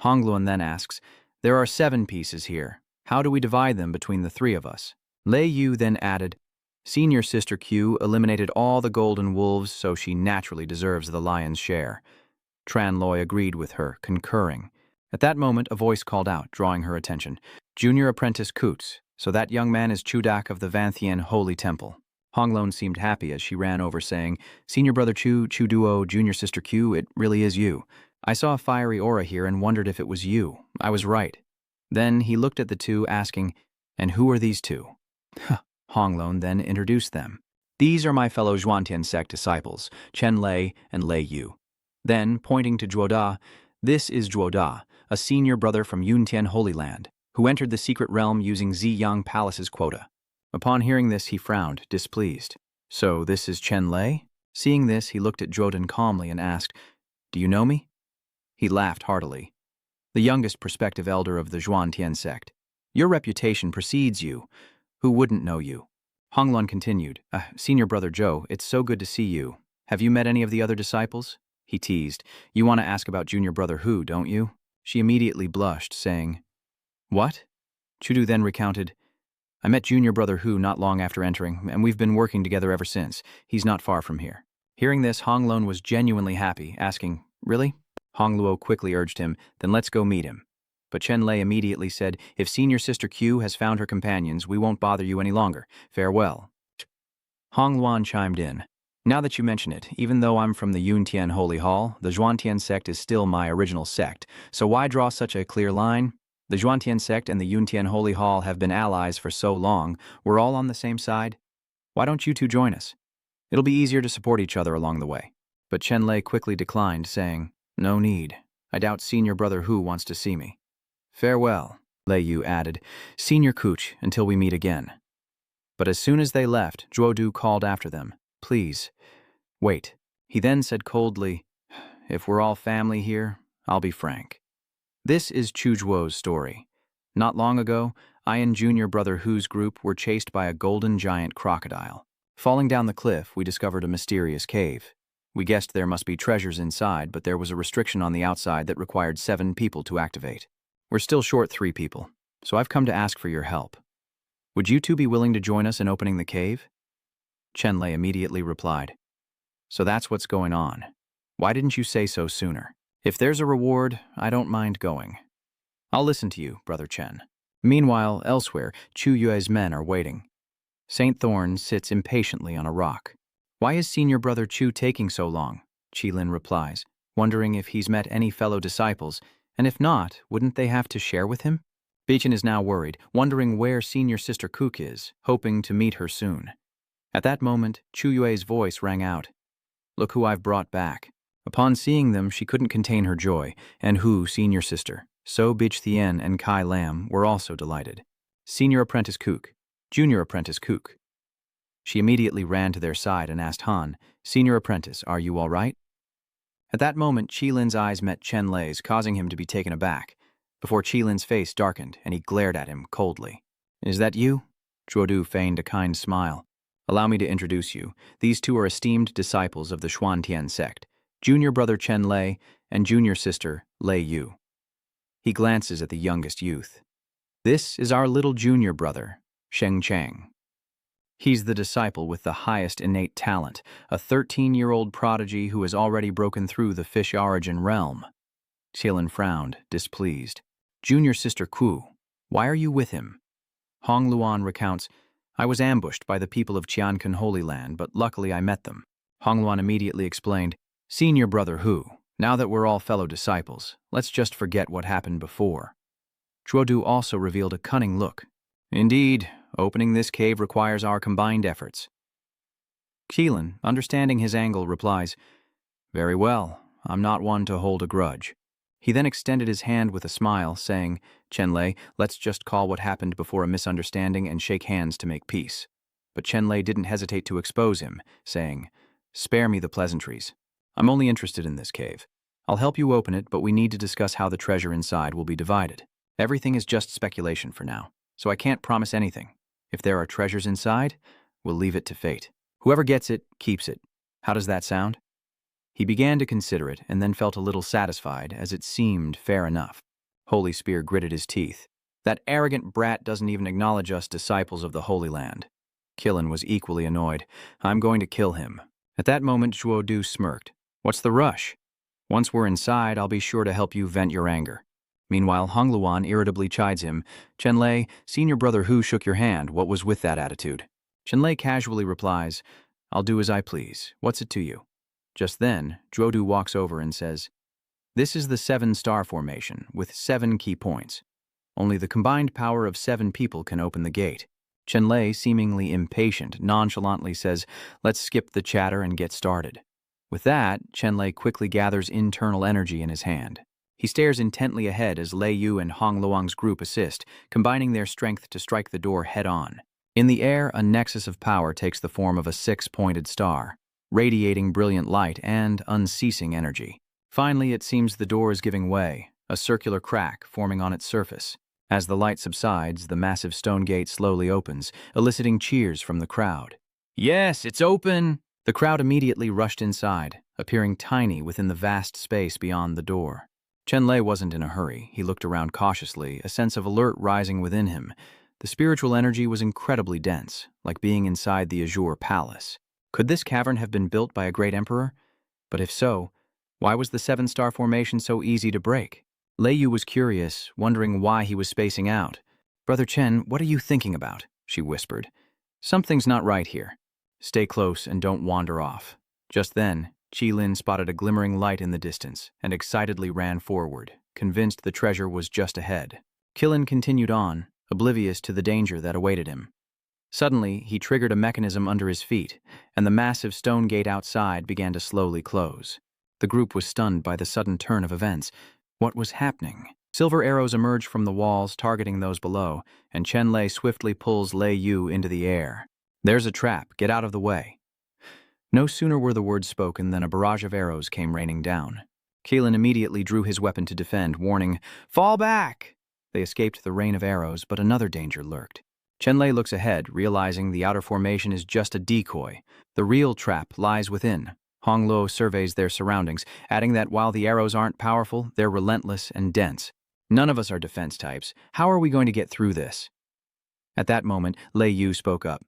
Hongluan then asks, "There are 7 pieces here. How do we divide them between the 3 of us?" Lei Yu then added, "Senior Sister Q eliminated all the golden wolves, so she naturally deserves the lion's share." Tran Loi agreed with her, concurring. At that moment, a voice called out, drawing her attention. "Junior Apprentice Coots, so that young man is Chudak of the Vanthian Holy Temple." Honglone seemed happy as she ran over, saying, "Senior Brother Chu, Chu Duo, Junior Sister Q, it really is you. I saw a fiery aura here and wondered if it was you. I was right." Then he looked at the two, asking, "And who are these two?" Honglone then introduced them. "These are my fellow Zhuantian sect disciples, Chenlay and Lei Yu." Then, pointing to Zhuoda, "This is Zhuoda, a senior brother from Yuntian Holy Land, who entered the secret realm using Ziyang Palace's quota." Upon hearing this, he frowned, displeased. "So this is Chenlay?" Seeing this, he looked at Zhuodan calmly and asked, "Do you know me?" He laughed heartily. "The youngest prospective elder of the Zhuantian sect. Your reputation precedes you. Who wouldn't know you?" Honglun continued, "Senior Brother Zhou, it's so good to see you. Have you met any of the other disciples?" He teased, "You want to ask about Junior Brother Hu, don't you?" She immediately blushed, saying, "What?" Chudu then recounted, "I met Junior Brother Hu not long after entering, and we've been working together ever since. He's not far from here." Hearing this, Honglun was genuinely happy, asking, "Really?" Hongluo quickly urged him, "Then let's go meet him." But Chenlay immediately said, "If senior sister Q has found her companions, we won't bother you any longer. Farewell." Hong Luan chimed in. "Now that you mention it, even though I'm from the Yuntian Holy Hall, the Xuantian sect is still my original sect, so why draw such a clear line? The Xuantian sect and the Yuntian Holy Hall have been allies for so long, we're all on the same side. Why don't you two join us? It'll be easier to support each other along the way." But Chenlay quickly declined, saying, "No need. I doubt senior brother Hu wants to see me." "Farewell," Lei Yu added, "Senior Cooch, until we meet again." But as soon as they left, Zhuodu called after them, "Please, wait." He then said coldly, "If we're all family here, I'll be frank. This is Chu Zhuo's story. Not long ago, I and junior brother Hu's group were chased by a golden giant crocodile. Falling down the cliff, we discovered a mysterious cave. We guessed there must be treasures inside, but there was a restriction on the outside that required 7 people to activate. We're still short 3 people, so I've come to ask for your help. Would you two be willing to join us in opening the cave?" Chenlay immediately replied, "So that's what's going on. Why didn't you say so sooner? If there's a reward, I don't mind going. I'll listen to you, Brother Chen." Meanwhile, elsewhere, Chu Yue's men are waiting. Saint Thorn sits impatiently on a rock. "Why is senior brother Chu taking so long?" Qilin replies, wondering if he's met any fellow disciples, and if not, wouldn't they have to share with him? Beichin is now worried, wondering where senior sister Cook is, hoping to meet her soon. At that moment, Chu Yue's voice rang out. "Look who I've brought back." Upon seeing them, she couldn't contain her joy, and Hu, senior sister, So Bich Thien and Kai Lam were also delighted. "Senior apprentice Cook, junior apprentice Cook." She immediately ran to their side and asked Han, "Senior apprentice, are you all right?" At that moment, Qilin's eyes met Chenlay's, causing him to be taken aback, before Qilin's face darkened and he glared at him coldly. "Is that you?" Zhuodu feigned a kind smile. "Allow me to introduce you. These two are esteemed disciples of the Xuantian sect, junior brother Chenlay and junior sister Lei Yu." He glances at the youngest youth. "This is our little junior brother, Sheng Chang. He's the disciple with the highest innate talent, a 13-year-old prodigy who has already broken through the fish origin realm." Qilin frowned, displeased. "Junior sister Ku, why are you with him?" Hong Luan recounts, "I was ambushed by the people of Qiankan Holy Land, but luckily I met them." Hong Luan immediately explained, "Senior brother Hu, now that we're all fellow disciples, let's just forget what happened before." Zhuodu also revealed a cunning look. "Indeed, opening this cave requires our combined efforts." Qilin, understanding his angle, replies, "Very well, I'm not one to hold a grudge." He then extended his hand with a smile, saying, "Chenlay, let's just call what happened before a misunderstanding and shake hands to make peace." But Chenlay didn't hesitate to expose him, saying, "Spare me the pleasantries. I'm only interested in this cave. I'll help you open it, but we need to discuss how the treasure inside will be divided. Everything is just speculation for now, so I can't promise anything. If there are treasures inside, we'll leave it to fate. Whoever gets it, keeps it. How does that sound?" He began to consider it and then felt a little satisfied, as it seemed fair enough. Holy Spear gritted his teeth. "That arrogant brat doesn't even acknowledge us disciples of the Holy Land." Qilin was equally annoyed. "I'm going to kill him." At that moment, Zhuodu smirked. "What's the rush? Once we're inside, I'll be sure to help you vent your anger." Meanwhile, Hong Luan irritably chides him, "Chenlay, senior brother Hu shook your hand. What was with that attitude?" Chenlay casually replies, "I'll do as I please. What's it to you?" Just then, Zhuodu walks over and says, "This is the 7-star formation, with 7 key points. Only the combined power of 7 people can open the gate." Chenlay, seemingly impatient, nonchalantly says, "Let's skip the chatter and get started." With that, Chenlay quickly gathers internal energy in his hand. He stares intently ahead as Lei Yu and Hong Luang's group assist, combining their strength to strike the door head-on. In the air, a nexus of power takes the form of a 6-pointed star, radiating brilliant light and unceasing energy. Finally, it seems the door is giving way, a circular crack forming on its surface. As the light subsides, the massive stone gate slowly opens, eliciting cheers from the crowd. "Yes, it's open!" The crowd immediately rushed inside, appearing tiny within the vast space beyond the door. Chenlay wasn't in a hurry. He looked around cautiously, a sense of alert rising within him. The spiritual energy was incredibly dense, like being inside the Azure Palace. Could this cavern have been built by a great emperor? But if so, why was the 7-star formation so easy to break? Lei Yu was curious, wondering why he was spacing out. "Brother Chen, what are you thinking about?" she whispered. "Something's not right here. Stay close and don't wander off." Just then, Qilin spotted a glimmering light in the distance and excitedly ran forward, convinced the treasure was just ahead. Qilin continued on, oblivious to the danger that awaited him. Suddenly, he triggered a mechanism under his feet, and the massive stone gate outside began to slowly close. The group was stunned by the sudden turn of events. What was happening? Silver arrows emerged from the walls, targeting those below, and Chenlay swiftly pulls Lei Yu into the air. "There's a trap. Get out of the way." No sooner were the words spoken than a barrage of arrows came raining down. Qilin immediately drew his weapon to defend, warning, "Fall back!" They escaped the rain of arrows, but another danger lurked. Chenlay looks ahead, realizing the outer formation is just a decoy. The real trap lies within. Hongluo surveys their surroundings, adding that while the arrows aren't powerful, they're relentless and dense. "None of us are defense types. How are we going to get through this?" At that moment, Lei Yu spoke up.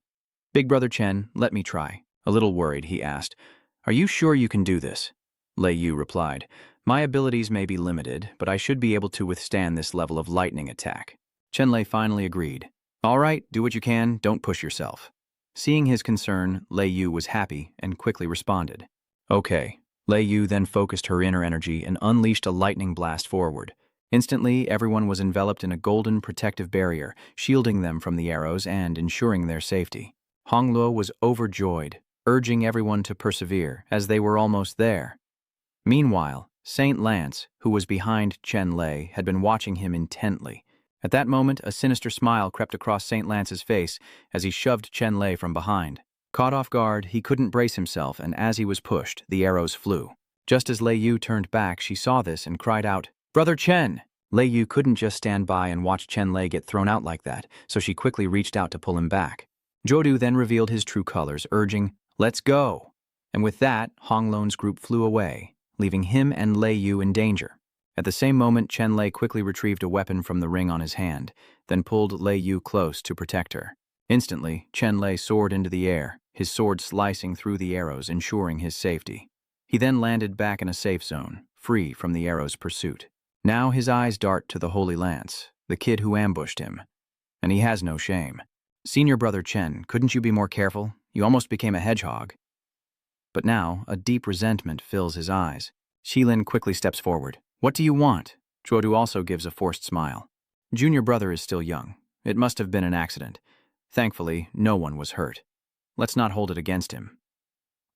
"Big Brother Chen, let me try." A little worried, he asked, "Are you sure you can do this?" Lei Yu replied, "My abilities may be limited, but I should be able to withstand this level of lightning attack." Chenlay finally agreed. "All right, do what you can, don't push yourself." Seeing his concern, Lei Yu was happy and quickly responded. "Okay." Lei Yu then focused her inner energy and unleashed a lightning blast forward. Instantly, everyone was enveloped in a golden protective barrier, shielding them from the arrows and ensuring their safety. Hongluo was overjoyed, urging everyone to persevere, as they were almost there. Meanwhile, Saint Lance, who was behind Chenlay, had been watching him intently. At that moment, a sinister smile crept across Saint Lance's face as he shoved Chenlay from behind. Caught off guard, he couldn't brace himself, and as he was pushed, the arrows flew. Just as Lei Yu turned back, she saw this and cried out, "Brother Chen!" Lei Yu couldn't just stand by and watch Chenlay get thrown out like that, so she quickly reached out to pull him back. Jodu then revealed his true colors, urging, "Let's go!" And with that, Hongluo's group flew away, leaving him and Lei Yu in danger. At the same moment, Chenlay quickly retrieved a weapon from the ring on his hand, then pulled Lei Yu close to protect her. Instantly, Chenlay soared into the air, his sword slicing through the arrows, ensuring his safety. He then landed back in a safe zone, free from the arrows' pursuit. Now his eyes dart to the Holy Lance, the kid who ambushed him. And he has no shame. "Senior Brother Chen, couldn't you be more careful? You almost became a hedgehog." But now, a deep resentment fills his eyes. Qilin quickly steps forward. "What do you want?" Jodu also gives a forced smile. "Junior brother is still young. It must have been an accident. Thankfully, no one was hurt. Let's not hold it against him."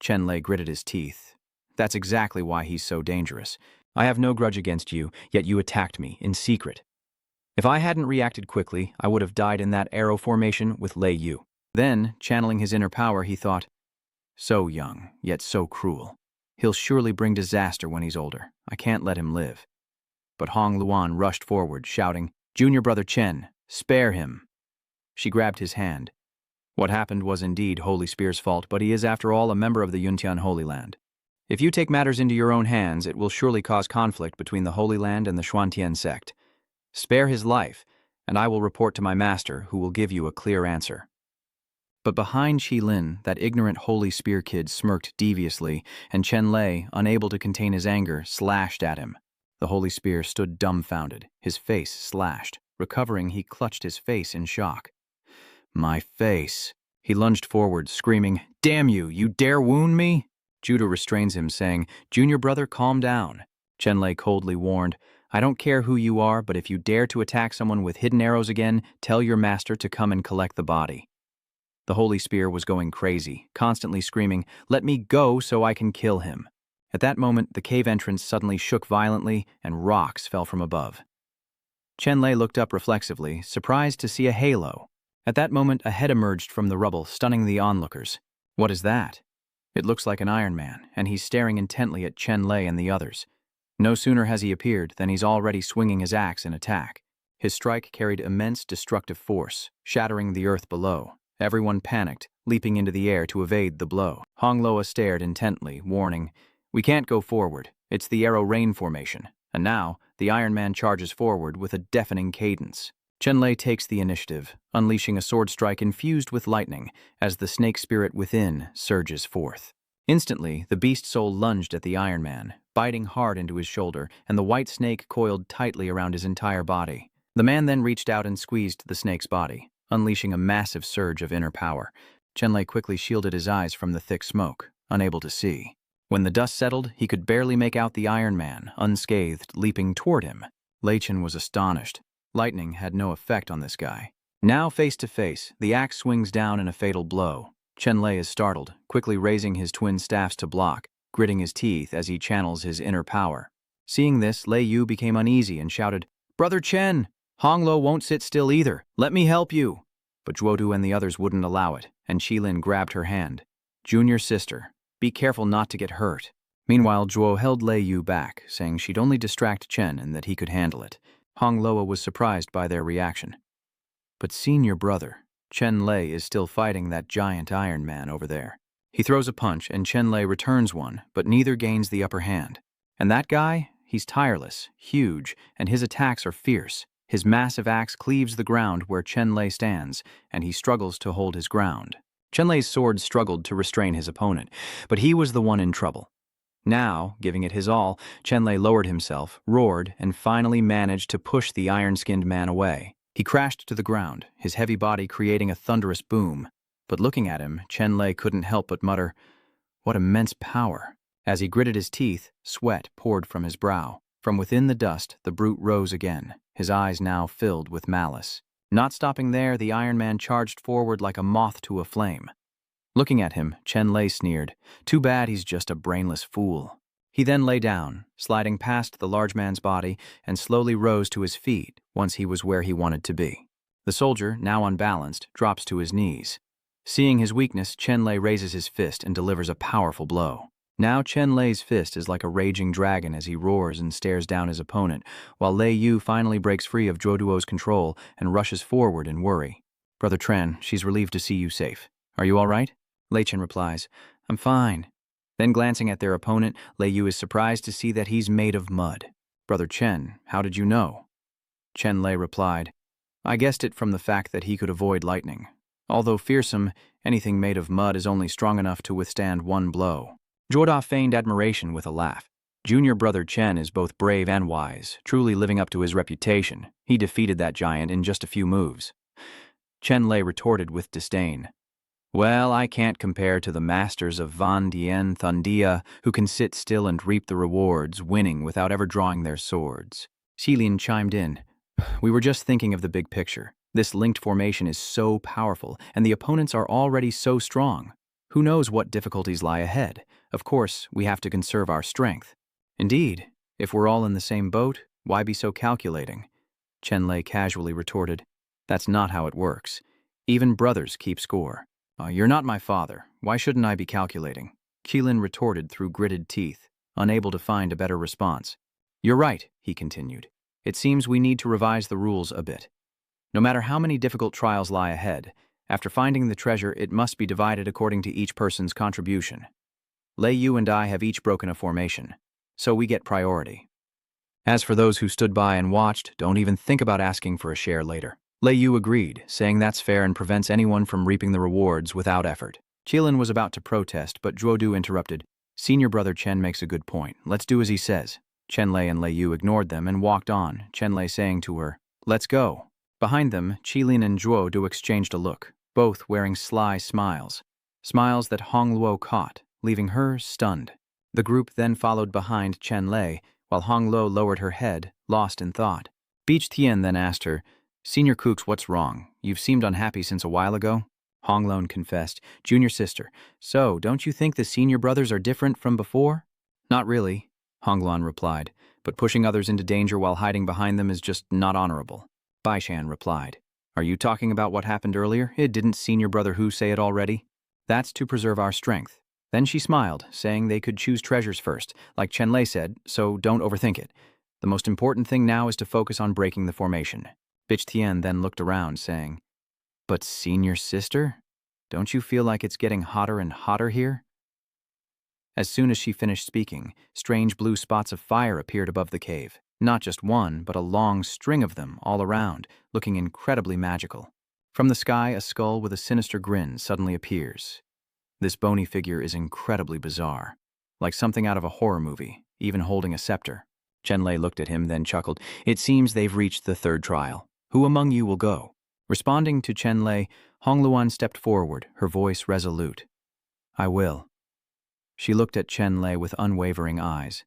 Chenlay gritted his teeth. "That's exactly why he's so dangerous. I have no grudge against you, yet you attacked me, in secret. If I hadn't reacted quickly, I would have died in that arrow formation with Lei Yu." Then, channeling his inner power, he thought, "So young, yet so cruel. He'll surely bring disaster when he's older. I can't let him live." But Hongluo rushed forward, shouting, "Junior Brother Chen, spare him." She grabbed his hand. What happened was indeed Holy Spear's fault, but he is, after all, a member of the Yuntian Holy Land. If you take matters into your own hands, it will surely cause conflict between the Holy Land and the Xuan sect. Spare his life, and I will report to my master, who will give you a clear answer." But behind Qilin, that ignorant Holy Spear kid smirked deviously, and Chenlay, unable to contain his anger, slashed at him. The Holy Spear stood dumbfounded, his face slashed. Recovering, he clutched his face in shock. "My face." He lunged forward, screaming, "Damn you, you dare wound me?" Judo restrains him, saying, "Junior brother, calm down." Chenlay coldly warned, "I don't care who you are, but if you dare to attack someone with hidden arrows again, tell your master to come and collect the body." The Holy Spear was going crazy, constantly screaming, "Let me go so I can kill him." At that moment, the cave entrance suddenly shook violently and rocks fell from above. Chenlay looked up reflexively, surprised to see a halo. At that moment, a head emerged from the rubble, stunning the onlookers. What is that? It looks like an Iron Man, and he's staring intently at Chenlay and the others. No sooner has he appeared than he's already swinging his axe in attack. His strike carried immense destructive force, shattering the earth below. Everyone panicked, leaping into the air to evade the blow. Hongluo stared intently, warning, "We can't go forward. It's the arrow rain formation." And now, the Iron Man charges forward with a deafening cadence. Chenlay takes the initiative, unleashing a sword strike infused with lightning as the snake spirit within surges forth. Instantly, the beast soul lunged at the Iron Man, biting hard into his shoulder, and the white snake coiled tightly around his entire body. The man then reached out and squeezed the snake's body, unleashing a massive surge of inner power. Chenlay quickly shielded his eyes from the thick smoke, unable to see. When the dust settled, he could barely make out the Iron Man, unscathed, leaping toward him. Lei Chen was astonished. Lightning had no effect on this guy. Now face to face, the axe swings down in a fatal blow. Chenlay is startled, quickly raising his twin staffs to block, gritting his teeth as he channels his inner power. Seeing this, Lei Yu became uneasy and shouted, "Brother Chen! Honglo won't sit still either. Let me help you." But Zhuodu and the others wouldn't allow it, and Qilin grabbed her hand. "Junior sister, be careful not to get hurt." Meanwhile, Zhuo held Lei Yu back, saying she'd only distract Chen and that he could handle it. Hongloa was surprised by their reaction. But senior brother, Chenlay is still fighting that giant Iron Man over there. He throws a punch and Chenlay returns one, but neither gains the upper hand. And that guy? He's tireless, huge, and his attacks are fierce. His massive axe cleaves the ground where Chenlay stands, and he struggles to hold his ground. Chenlay's sword struggled to restrain his opponent, but he was the one in trouble. Now, giving it his all, Chenlay lowered himself, roared, and finally managed to push the iron-skinned man away. He crashed to the ground, his heavy body creating a thunderous boom. But looking at him, Chenlay couldn't help but mutter, "What immense power." As he gritted his teeth, sweat poured from his brow. From within the dust, the brute rose again, his eyes now filled with malice. Not stopping there, the Iron Man charged forward like a moth to a flame. Looking at him, Chenlay sneered, "Too bad he's just a brainless fool." He then lay down, sliding past the large man's body, and slowly rose to his feet once he was where he wanted to be. The soldier, now unbalanced, drops to his knees. Seeing his weakness, Chenlay raises his fist and delivers a powerful blow. Now Chenlay's fist is like a raging dragon as he roars and stares down his opponent, while Lei Yu finally breaks free of Zhuoduo's control and rushes forward in worry. "Brother Tran, she's relieved to see you safe. Are you all right?" Lei Chen replies, "I'm fine." Then glancing at their opponent, Lei Yu is surprised to see that he's made of mud. "Brother Chen, how did you know?" Chenlay replied, "I guessed it from the fact that he could avoid lightning. Although fearsome, anything made of mud is only strong enough to withstand one blow." Zhuoda feigned admiration with a laugh. "Junior brother Chen is both brave and wise, truly living up to his reputation. He defeated that giant in just a few moves." Chenlay retorted with disdain, "Well, I can't compare to the masters of Van Dien Thundia, who can sit still and reap the rewards, winning without ever drawing their swords." Xilin chimed in, "We were just thinking of the big picture. This linked formation is so powerful, and the opponents are already so strong. Who knows what difficulties lie ahead? Of course, we have to conserve our strength." "Indeed, if we're all in the same boat, why be so calculating?" Chenlay casually retorted, "That's not how it works. Even brothers keep score." "You're not my father. Why shouldn't I be calculating?" Qilin retorted through gritted teeth, unable to find a better response. "You're right," he continued. "It seems we need to revise the rules a bit. No matter how many difficult trials lie ahead, after finding the treasure, it must be divided according to each person's contribution. Lei Yu and I have each broken a formation, so we get priority. As for those who stood by and watched, don't even think about asking for a share later." Lei Yu agreed, saying that's fair and prevents anyone from reaping the rewards without effort. Qilin was about to protest, but Zhuodu interrupted. "Senior brother Chen makes a good point. Let's do as he says." Chenlay and Lei Yu ignored them and walked on, Chenlay saying to her, "Let's go." Behind them, Qilin and Zhuodu exchanged a look, both wearing sly smiles. Smiles that Hongluo caught, leaving her stunned. The group then followed behind Chenlay, while Hongluo lowered her head, lost in thought. Beach Tian then asked her, "Senior Kooks, what's wrong? You've seemed unhappy since a while ago." Honglone confessed, "Junior sister, so don't you think the senior brothers are different from before?" "Not really," Honglon replied, "but pushing others into danger while hiding behind them is just not honorable." Baishan replied, "Are you talking about what happened earlier? Didn't senior brother Hu say it already? That's to preserve our strength." Then she smiled, saying they could choose treasures first, like Chenlay said, so don't overthink it. The most important thing now is to focus on breaking the formation. Bitch Tian then looked around, saying, "But senior sister, don't you feel like it's getting hotter and hotter here?" As soon as she finished speaking, strange blue spots of fire appeared above the cave. Not just one, but a long string of them all around, looking incredibly magical. From the sky, a skull with a sinister grin suddenly appears. This bony figure is incredibly bizarre, like something out of a horror movie, even holding a scepter. Chenlay looked at him, then chuckled. It seems they've reached the third trial. Who among you will go? Responding to Chenlay, Hongluan stepped forward, her voice resolute. I will. She looked at Chenlay with unwavering eyes.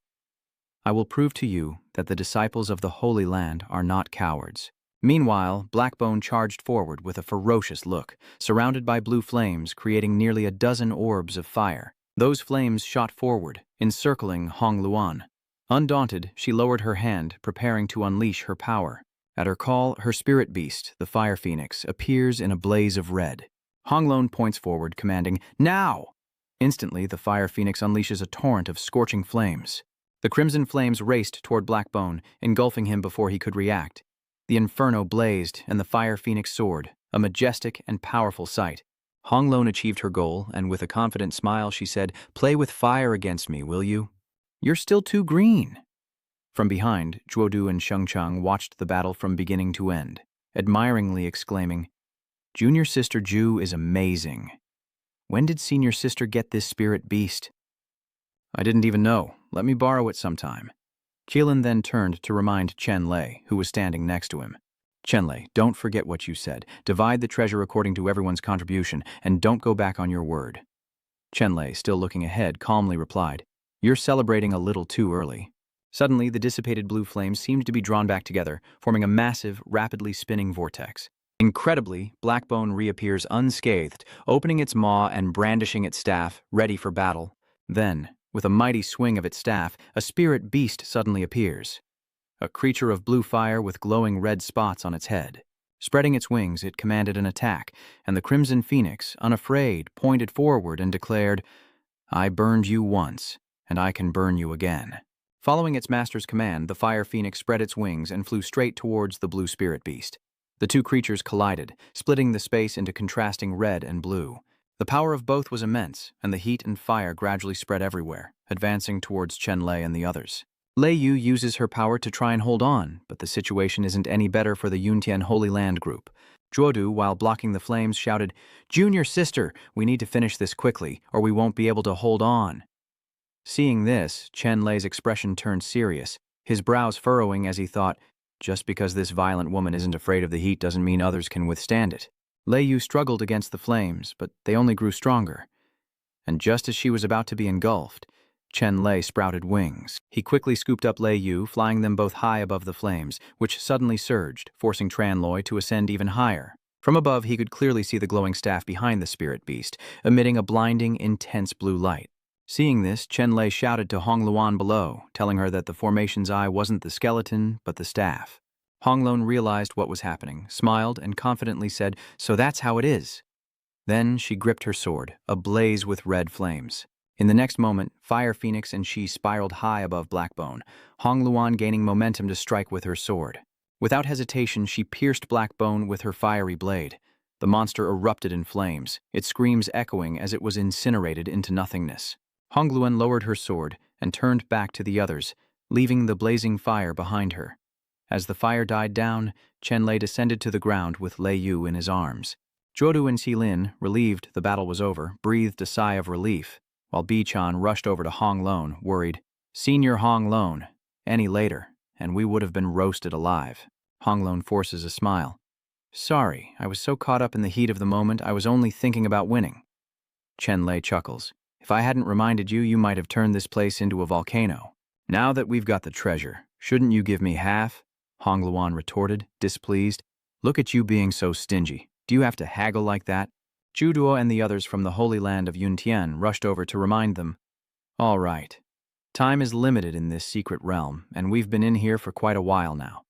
I will prove to you that the disciples of the Holy Land are not cowards. Meanwhile, Blackbone charged forward with a ferocious look, surrounded by blue flames, creating nearly a dozen orbs of fire. Those flames shot forward, encircling Hongluan. Undaunted, she lowered her hand, preparing to unleash her power. At her call, her spirit beast, the fire phoenix, appears in a blaze of red. Hongluan points forward, commanding, Now! Instantly, the fire phoenix unleashes a torrent of scorching flames. The crimson flames raced toward Blackbone, engulfing him before he could react. The inferno blazed, and the fire phoenix soared, a majestic and powerful sight. Hongluan achieved her goal, and with a confident smile she said, Play with fire against me, will you? You're still too green. From behind, Zhuodu and Shengcheng watched the battle from beginning to end, admiringly exclaiming, Junior Sister Ju is amazing. When did Senior Sister get this spirit beast? I didn't even know. Let me borrow it sometime. Qilin then turned to remind Chenlay, who was standing next to him. Chenlay, don't forget what you said. Divide the treasure according to everyone's contribution, and don't go back on your word. Chenlay, still looking ahead, calmly replied, You're celebrating a little too early. Suddenly, the dissipated blue flames seemed to be drawn back together, forming a massive, rapidly spinning vortex. Incredibly, Blackbone reappears unscathed, opening its maw and brandishing its staff, ready for battle. Then, with a mighty swing of its staff, a spirit beast suddenly appears. A creature of blue fire with glowing red spots on its head. Spreading its wings, it commanded an attack, and the Crimson Phoenix, unafraid, pointed forward and declared, I burned you once, and I can burn you again. Following its master's command, the Fire Phoenix spread its wings and flew straight towards the blue spirit beast. The two creatures collided, splitting the space into contrasting red and blue. The power of both was immense, and the heat and fire gradually spread everywhere, advancing towards Chenlay and the others. Lei Yu uses her power to try and hold on, but the situation isn't any better for the Yuntian Holy Land group. Zhuodu, while blocking the flames, shouted, Junior Sister, we need to finish this quickly, or we won't be able to hold on. Seeing this, Chenlay's expression turned serious, his brows furrowing as he thought, just because this violent woman isn't afraid of the heat doesn't mean others can withstand it. Lei Yu struggled against the flames, but they only grew stronger. And just as she was about to be engulfed, Chenlay sprouted wings. He quickly scooped up Lei Yu, flying them both high above the flames, which suddenly surged, forcing Tranloy to ascend even higher. From above, he could clearly see the glowing staff behind the spirit beast, emitting a blinding, intense blue light. Seeing this, Chenlay shouted to Hongluan below, telling her that the formation's eye wasn't the skeleton, but the staff. Hongluan realized what was happening, smiled, and confidently said, So that's how it is. Then she gripped her sword, ablaze with red flames. In the next moment, Fire Phoenix and she spiraled high above Blackbone, Hongluan gaining momentum to strike with her sword. Without hesitation, she pierced Blackbone with her fiery blade. The monster erupted in flames, its screams echoing as it was incinerated into nothingness. Hongluan lowered her sword and turned back to the others, leaving the blazing fire behind her. As the fire died down, Chenlay descended to the ground with Lei Yu in his arms. Zhuodu and Xilin, relieved the battle was over, breathed a sigh of relief, while Bi-chan rushed over to Hongluan, worried, Senior Hongluan, any later, and we would have been roasted alive. Hongluan forces a smile. Sorry, I was so caught up in the heat of the moment I was only thinking about winning. Chenlay chuckles. If I hadn't reminded you, you might have turned this place into a volcano. Now that we've got the treasure, shouldn't you give me half? Hongluan retorted, displeased. Look at you being so stingy. Do you have to haggle like that? Zhuduo and the others from the Holy Land of Yuntian rushed over to remind them. All right. Time is limited in this secret realm, and we've been in here for quite a while now.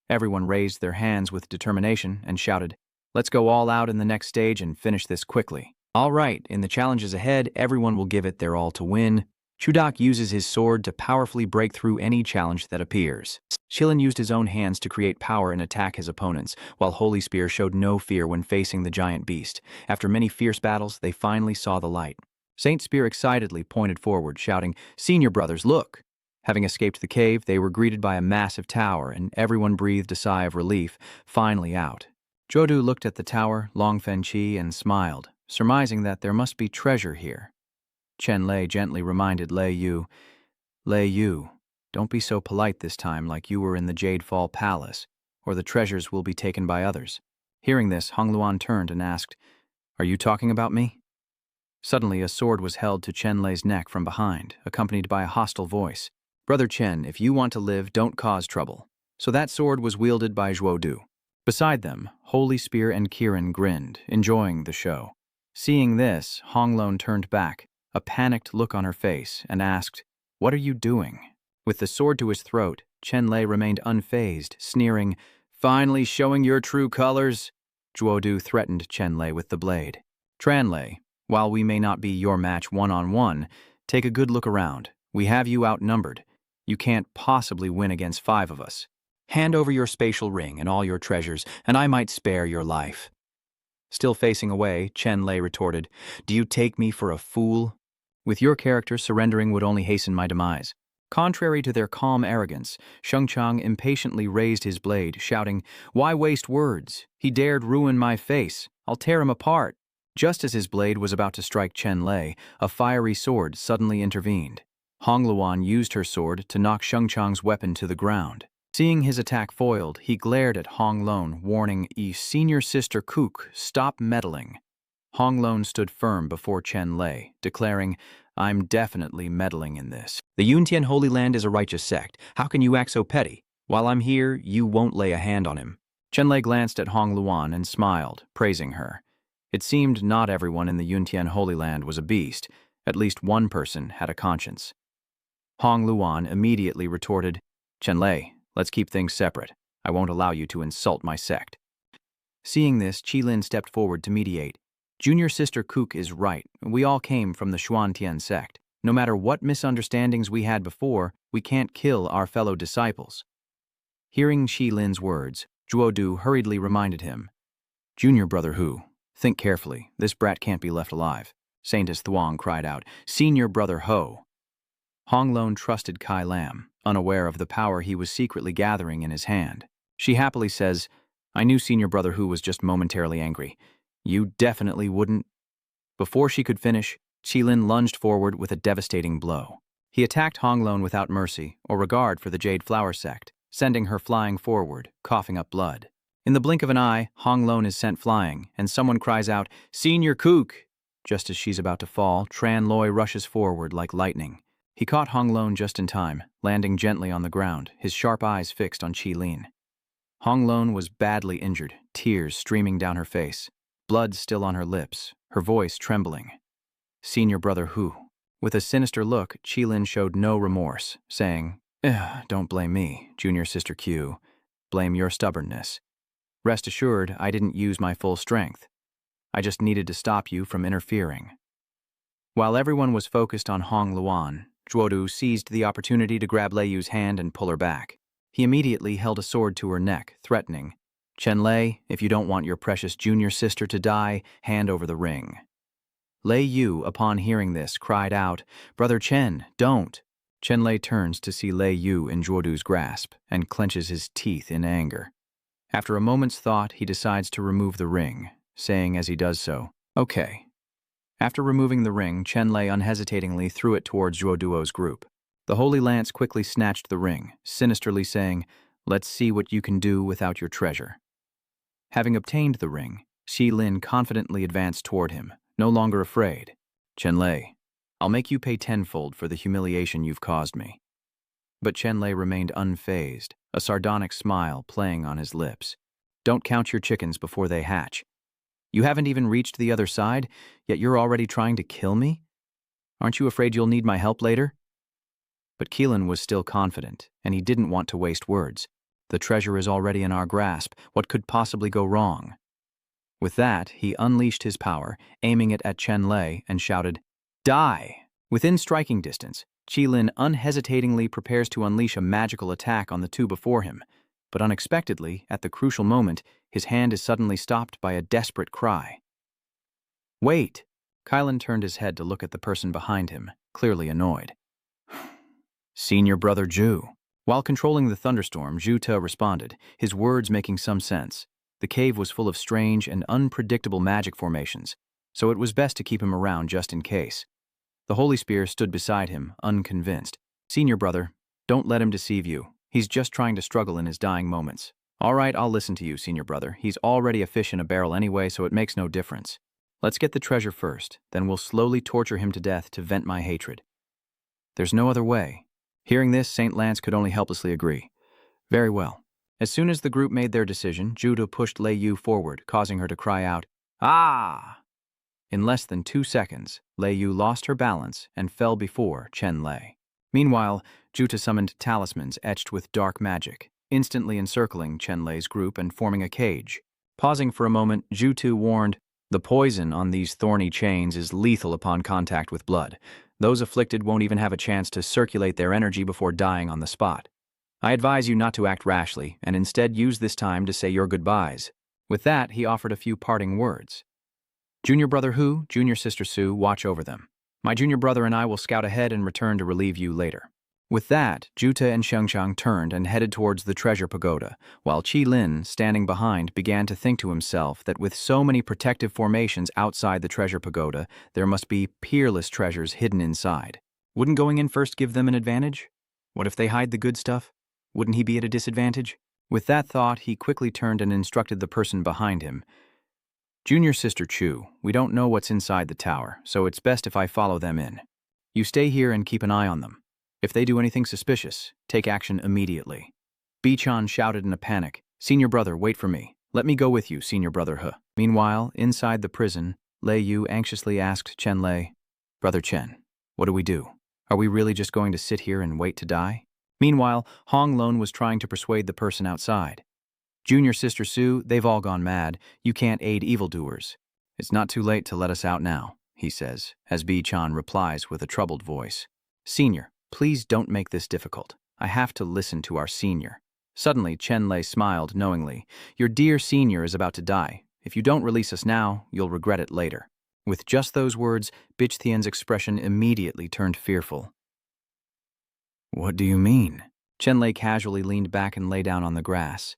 Everyone raised their hands with determination and shouted, Let's go all out in the next stage and finish this quickly. All right, in the challenges ahead, everyone will give it their all to win. Chudak uses his sword to powerfully break through any challenge that appears. Xilin used his own hands to create power and attack his opponents, while Holy Spear showed no fear when facing the giant beast. After many fierce battles, they finally saw the light. Saint Spear excitedly pointed forward, shouting, Senior brothers, look! Having escaped the cave, they were greeted by a massive tower, and everyone breathed a sigh of relief, finally out. Zhuodu looked at the tower, Long Fenqi, and smiled, surmising that there must be treasure here. Chenlay gently reminded Lei Yu, Lei Yu, don't be so polite this time like you were in the Jade Fall Palace, or the treasures will be taken by others. Hearing this, Hongluan turned and asked, Are you talking about me? Suddenly, a sword was held to Chenlay's neck from behind, accompanied by a hostile voice. Brother Chen, if you want to live, don't cause trouble. So that sword was wielded by Zhuodu. Beside them, Holy Spear and Kirin grinned, enjoying the show. Seeing this, Honglun turned back, a panicked look on her face, and asked, What are you doing? With the sword to his throat, Chenlay remained unfazed, sneering, Finally showing your true colors? Zhuodu threatened Chenlay with the blade. Tranlay, while we may not be your match one-on-one, take a good look around. We have you outnumbered. You can't possibly win against 5 of us. Hand over your spatial ring and all your treasures, and I might spare your life. Still facing away, Chenlay retorted, Do you take me for a fool? With your character, surrendering would only hasten my demise. Contrary to their calm arrogance, Shengchang impatiently raised his blade, shouting, Why waste words? He dared ruin my face. I'll tear him apart. Just as his blade was about to strike Chenlay, a fiery sword suddenly intervened. Hongluan used her sword to knock Shengchang's weapon to the ground. Seeing his attack foiled, he glared at Honglun, warning, Senior Sister Kook, stop meddling. Honglun stood firm before Chenlay, declaring, I'm definitely meddling in this. The Yuntian Holy Land is a righteous sect. How can you act so petty? While I'm here, you won't lay a hand on him. Chenlay glanced at Hongluan and smiled, praising her. It seemed not everyone in the Yuntian Holy Land was a beast. At least one person had a conscience. Hongluan immediately retorted, Chenlay, let's keep things separate. I won't allow you to insult my sect. Seeing this, Qilin stepped forward to mediate. Junior Sister Kook is right. We all came from the Xuan sect. No matter what misunderstandings we had before, we can't kill our fellow disciples. Hearing Qilin's words, Zhuodu hurriedly reminded him, Junior Brother Hu, think carefully. This brat can't be left alive. Saintess Thuong cried out, Senior Brother Ho. Honglun trusted Kai Lam, unaware of the power he was secretly gathering in his hand. She happily says, I knew Senior Brother Hu was just momentarily angry. You definitely wouldn't. Before she could finish, Qilin lunged forward with a devastating blow. He attacked Honglun without mercy or regard for the Jade Flower sect, sending her flying forward, coughing up blood. In the blink of an eye, Honglun is sent flying, and someone cries out, Senior Kook! Just as she's about to fall, Tranlay rushes forward like lightning. He caught Honglun just in time, landing gently on the ground, his sharp eyes fixed on Qilin. Honglun was badly injured, tears streaming down her face, blood still on her lips, her voice trembling. Senior Brother Hu. With a sinister look, Qilin showed no remorse, saying, Don't blame me, Junior Sister Q. Blame your stubbornness. Rest assured, I didn't use my full strength. I just needed to stop you from interfering. While everyone was focused on Hongluan, Zhuodu seized the opportunity to grab Lei Yu's hand and pull her back. He immediately held a sword to her neck, threatening, Chenlay, if you don't want your precious junior sister to die, hand over the ring. Lei Yu, upon hearing this, cried out, Brother Chen, don't. Chenlay turns to see Lei Yu in Zhuodu's grasp and clenches his teeth in anger. After a moment's thought, he decides to remove the ring, saying as he does so, Okay. After removing the ring, Chenlay unhesitatingly threw it towards Zhuoduo's group. The Holy Lance quickly snatched the ring, sinisterly saying, Let's see what you can do without your treasure. Having obtained the ring, Qilin confidently advanced toward him, no longer afraid. Chenlay, I'll make you pay tenfold for the humiliation you've caused me. But Chenlay remained unfazed, a sardonic smile playing on his lips. Don't count your chickens before they hatch. You haven't even reached the other side, yet you're already trying to kill me? Aren't you afraid you'll need my help later? But Qilin was still confident, and he didn't want to waste words. The treasure is already in our grasp. What could possibly go wrong? With that, he unleashed his power, aiming it at Chenlay, and shouted, Die! Within striking distance, Qilin unhesitatingly prepares to unleash a magical attack on the two before him. But unexpectedly, at the crucial moment, his hand is suddenly stopped by a desperate cry. Wait! Qilin turned his head to look at the person behind him, clearly annoyed. Senior Brother Zhu. While controlling the thunderstorm, Zhu Te responded, his words making some sense. The cave was full of strange and unpredictable magic formations, so it was best to keep him around just in case. The Holy Spear stood beside him, unconvinced. Senior brother, don't let him deceive you. He's just trying to struggle in his dying moments. All right, I'll listen to you, senior brother. He's already a fish in a barrel anyway, so it makes no difference. Let's get the treasure first, then we'll slowly torture him to death to vent my hatred. There's no other way. Hearing this, St. Lance could only helplessly agree. Very well. As soon as the group made their decision, Judo pushed Lei Yu forward, causing her to cry out, "Ah!" In less than 2 seconds, Lei Yu lost her balance and fell before Chenlay. Meanwhile, Juta summoned talismans etched with dark magic, instantly encircling Chenlay's group and forming a cage. Pausing for a moment, Jutu warned, "The poison on these thorny chains is lethal upon contact with blood. Those afflicted won't even have a chance to circulate their energy before dying on the spot. I advise you not to act rashly, and instead use this time to say your goodbyes." With that, he offered a few parting words. "Junior brother Hu, junior sister Su, watch over them. My junior brother and I will scout ahead and return to relieve you later." With that, Juta and Xiangchang turned and headed towards the treasure pagoda, while Qi Lin, standing behind, began to think to himself that with so many protective formations outside the treasure pagoda, there must be peerless treasures hidden inside. Wouldn't going in first give them an advantage? What if they hide the good stuff? Wouldn't he be at a disadvantage? With that thought, he quickly turned and instructed the person behind him. "Junior sister Chu, we don't know what's inside the tower, so it's best if I follow them in. You stay here and keep an eye on them. If they do anything suspicious, take action immediately." Bi-chan shouted in a panic, "Senior brother, wait for me. Let me go with you, senior brother He." Meanwhile, inside the prison, Lei Yu anxiously asked Chenlay, "Brother Chen, what do we do? Are we really just going to sit here and wait to die?" Meanwhile, Hong Lon was trying to persuade the person outside. "Junior sister Su, they've all gone mad. You can't aid evildoers. It's not too late to let us out now," he says, as Bi-chan replies with a troubled voice. "Senior, please don't make this difficult. I have to listen to our senior." Suddenly, Chenlay smiled knowingly. "Your dear senior is about to die. If you don't release us now, you'll regret it later." With just those words, Bichtian's expression immediately turned fearful. "What do you mean?" Chenlay casually leaned back and lay down on the grass.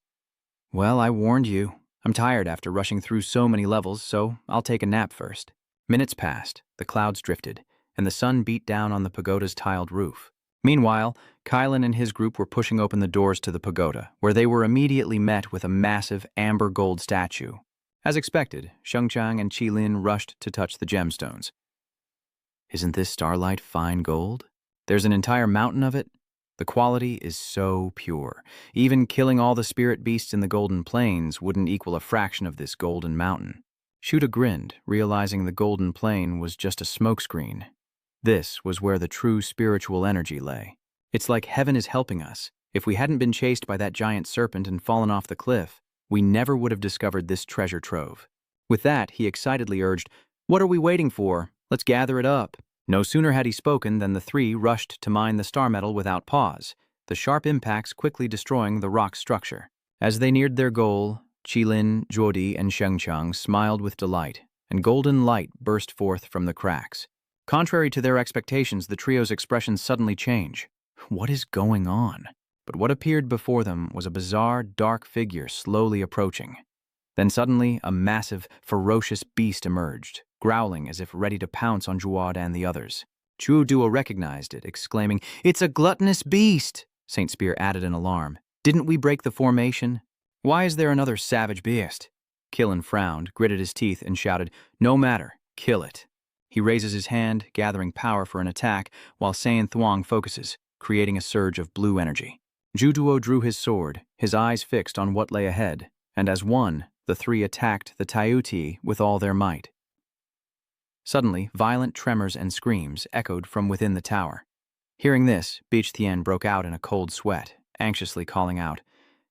"Well, I warned you. I'm tired after rushing through so many levels, so I'll take a nap first." Minutes passed, the clouds drifted, and the sun beat down on the pagoda's tiled roof. Meanwhile, Kylan and his group were pushing open the doors to the pagoda, where they were immediately met with a massive amber gold statue. As expected, Xiangchang and Qilin rushed to touch the gemstones. "Isn't this starlight fine gold? There's an entire mountain of it? The quality is so pure. Even killing all the spirit beasts in the Golden Plains wouldn't equal a fraction of this golden mountain." Shuta grinned, realizing the golden plain was just a smokescreen. This was where the true spiritual energy lay. "It's like heaven is helping us. If we hadn't been chased by that giant serpent and fallen off the cliff, we never would have discovered this treasure trove." With that, he excitedly urged, "What are we waiting for? Let's gather it up." No sooner had he spoken than the three rushed to mine the star metal without pause, the sharp impacts quickly destroying the rock's structure. As they neared their goal, Qilin, Zhuodi, and Xiangchang smiled with delight, and golden light burst forth from the cracks. Contrary to their expectations, the trio's expressions suddenly change. What is going on? But what appeared before them was a bizarre, dark figure slowly approaching. Then suddenly, a massive, ferocious beast emerged, growling as if ready to pounce on Zhuod and the others. Chu Duo recognized it, exclaiming, "It's a gluttonous beast!" St. Spear added in alarm. "Didn't we break the formation? Why is there another savage beast?" Qilin frowned, gritted his teeth, and shouted, "No matter, kill it." He raises his hand, gathering power for an attack, while Sayan Thuong focuses, creating a surge of blue energy. Zhu Duo drew his sword, his eyes fixed on what lay ahead, and as one, the three attacked the Taiuti with all their might. Suddenly, violent tremors and screams echoed from within the tower. Hearing this, Beach Thien broke out in a cold sweat, anxiously calling out,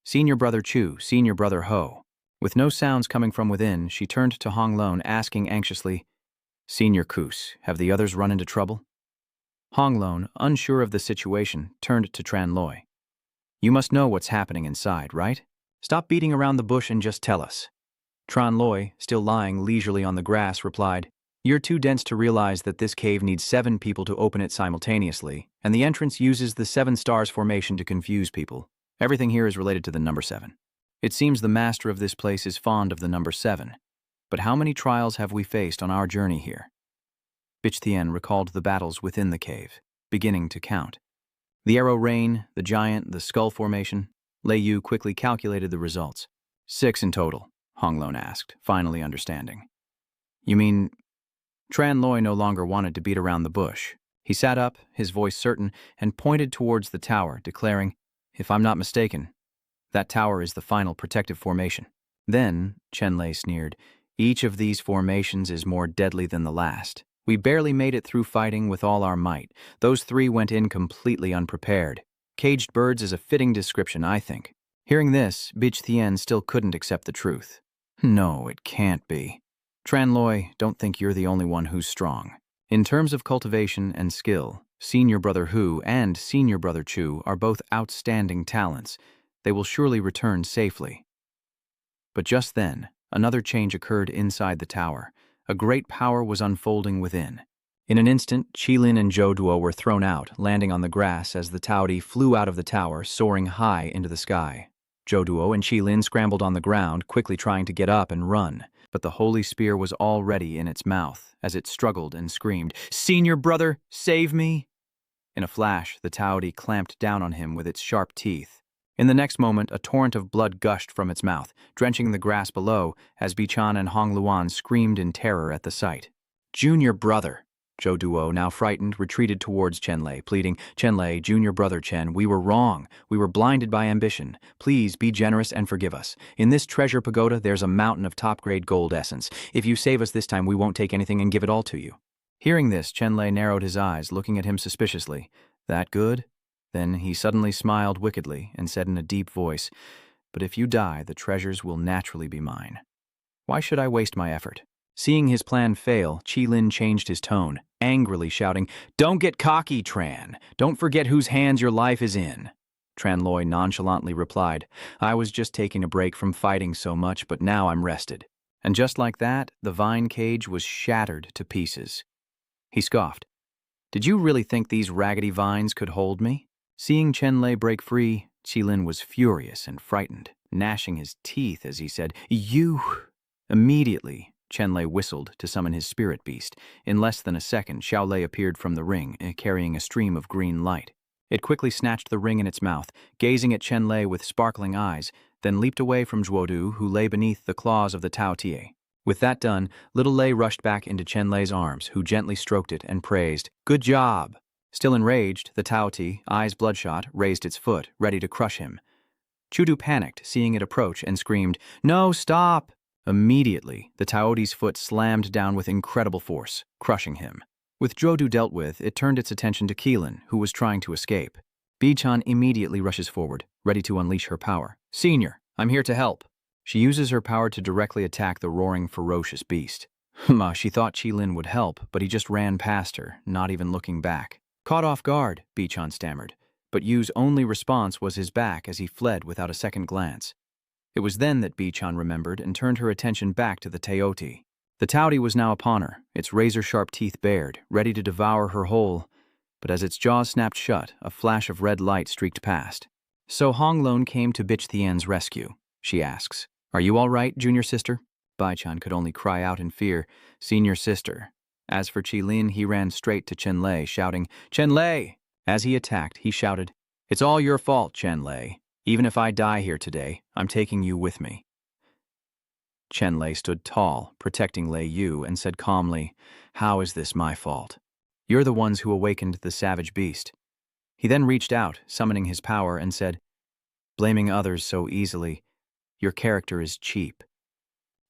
"Senior brother Chu, senior brother Ho." With no sounds coming from within, she turned to Hong Lon, asking anxiously, "Senior Kus, have the others run into trouble?" Hong Lon, unsure of the situation, turned to Tran Loi. "You must know what's happening inside, right? Stop beating around the bush and just tell us." Tran Loi, still lying leisurely on the grass, replied, "You're too dense to realize that this cave needs 7 people to open it simultaneously, and the entrance uses the 7 stars formation to confuse people. Everything here is related to the number 7. It seems the master of this place is fond of the number 7. But how many trials have we faced on our journey here?" Bichthien recalled the battles within the cave, beginning to count. The arrow rain, the giant, the skull formation. Lei Yu quickly calculated the results. 6 in total, Honglun asked, finally understanding. You mean... Tran Loi no longer wanted to beat around the bush. He sat up, his voice certain, and pointed towards the tower, declaring, if I'm not mistaken, that tower is the final protective formation. Then, Chenlay sneered, each of these formations is more deadly than the last. We barely made it through fighting with all our might. Those 3 went in completely unprepared. Caged birds is a fitting description, I think. Hearing this, Bij Thien still couldn't accept the truth. No, it can't be. Tran Loi, don't think you're the only one who's strong. In terms of cultivation and skill, Senior Brother Hu and Senior Brother Chu are both outstanding talents. They will surely return safely. But just then, another change occurred inside the tower. A great power was unfolding within. In an instant, Qilin and Zhou Duo were thrown out, landing on the grass as the Taodi flew out of the tower, soaring high into the sky. Zhou Duo and Qilin scrambled on the ground, quickly trying to get up and run. But the holy spear was already in its mouth, as it struggled and screamed, Senior Brother, save me! In a flash, the Taodi clamped down on him with its sharp teeth. In the next moment, a torrent of blood gushed from its mouth, drenching the grass below, as Bichan and Hong Luan screamed in terror at the sight. Junior Brother! Zhou Duo, now frightened, retreated towards Chenlay, pleading, Chenlay, Junior Brother Chen, we were wrong. We were blinded by ambition. Please be generous and forgive us. In this treasure pagoda, there's a mountain of top-grade gold essence. If you save us this time, we won't take anything and give it all to you. Hearing this, Chenlay narrowed his eyes, looking at him suspiciously. That good? Then he suddenly smiled wickedly and said in a deep voice, But if you die, the treasures will naturally be mine. Why should I waste my effort? Seeing his plan fail, Qilin changed his tone, angrily shouting, Don't get cocky, Tran. Don't forget whose hands your life is in. Tran Loi nonchalantly replied, I was just taking a break from fighting so much, but now I'm rested. And just like that, the vine cage was shattered to pieces. He scoffed. Did you really think these raggedy vines could hold me? Seeing Chenlay break free, Qilin was furious and frightened, gnashing his teeth as he said, You! Immediately, Chenlay whistled to summon his spirit beast. In less than a second, Xiaolei appeared from the ring, carrying a stream of green light. It quickly snatched the ring in its mouth, gazing at Chenlay with sparkling eyes, then leaped away from Zhuodu, who lay beneath the claws of the Tao Tie. With that done, little Lei rushed back into Chenlay's arms, who gently stroked it and praised, Good job! Still enraged, the Tao Ti, eyes bloodshot, raised its foot, ready to crush him. Chudu panicked, seeing it approach, and screamed, No, stop! Immediately, the Taoti's foot slammed down with incredible force, crushing him. With Zhuodu dealt with, it turned its attention to Qilin, who was trying to escape. Bichan immediately rushes forward, ready to unleash her power. Senior, I'm here to help. She uses her power to directly attack the roaring, ferocious beast. She thought Qilin would help, but he just ran past her, not even looking back. Caught off guard, Bichan stammered, but Yu's only response was his back as he fled without a second glance. It was then that Bichan remembered and turned her attention back to the Taoti. The Taoti was now upon her, its razor-sharp teeth bared, ready to devour her whole. But as its jaws snapped shut, a flash of red light streaked past. So Honglun came to Bij Thien's rescue, she asks. Are you all right, junior sister? Bichan could only cry out in fear, Senior sister. As for Qilin, he ran straight to Chenlay, shouting, Chenlay! As he attacked, he shouted, It's all your fault, Chenlay. Even if I die here today, I'm taking you with me. Chenlay stood tall, protecting Lei Yu, and said calmly, How is this my fault? You're the ones who awakened the savage beast. He then reached out, summoning his power, and said, Blaming others so easily, your character is cheap.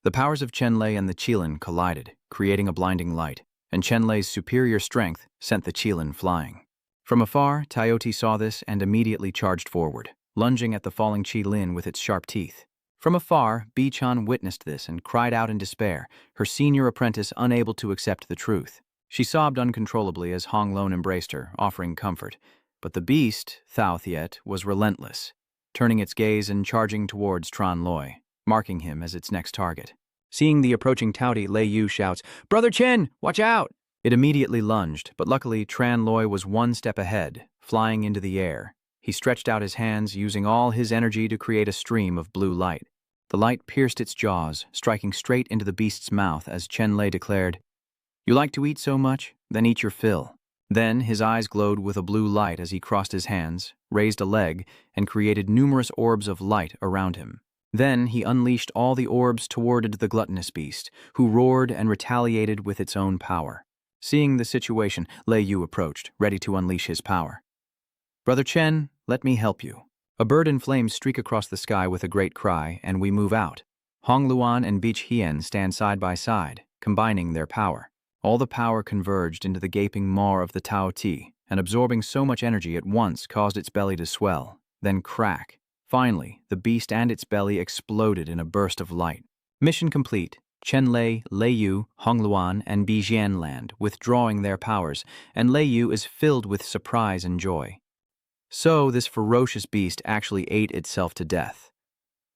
The powers of Chenlay and the Qilin collided, creating a blinding light, and Chenlay's superior strength sent the Qilin flying. From afar, Taoti saw this and immediately charged forward, lunging at the falling Qilin with its sharp teeth. From afar, Bichan witnessed this and cried out in despair, her senior apprentice unable to accept the truth. She sobbed uncontrollably as Honglun embraced her, offering comfort. But the beast, Thao Thiet, was relentless, turning its gaze and charging towards Tran Loi, marking him as its next target. Seeing the approaching Taoti, Lei Yu shouts, Brother Chen, watch out! It immediately lunged, but luckily Tran Loi was one step ahead, flying into the air. He stretched out his hands, using all his energy to create a stream of blue light. The light pierced its jaws, striking straight into the beast's mouth as Chenlay declared, You like to eat so much? Then eat your fill. Then his eyes glowed with a blue light as he crossed his hands, raised a leg, and created numerous orbs of light around him. Then he unleashed all the orbs toward the gluttonous beast, who roared and retaliated with its own power. Seeing the situation, Lei Yu approached, ready to unleash his power. "Brother Chen, let me help you." A bird in flames streak across the sky with a great cry, and we move out. Hong Luan and Beach Hien stand side by side, combining their power. All the power converged into the gaping maw of the Tao Ti, and absorbing so much energy at once caused its belly to swell, then crack. Finally, the beast and its belly exploded in a burst of light. Mission complete. Chenlay, Lei Yu, Hongluan, and Bijian land, withdrawing their powers, and Lei Yu is filled with surprise and joy. So, this ferocious beast actually ate itself to death.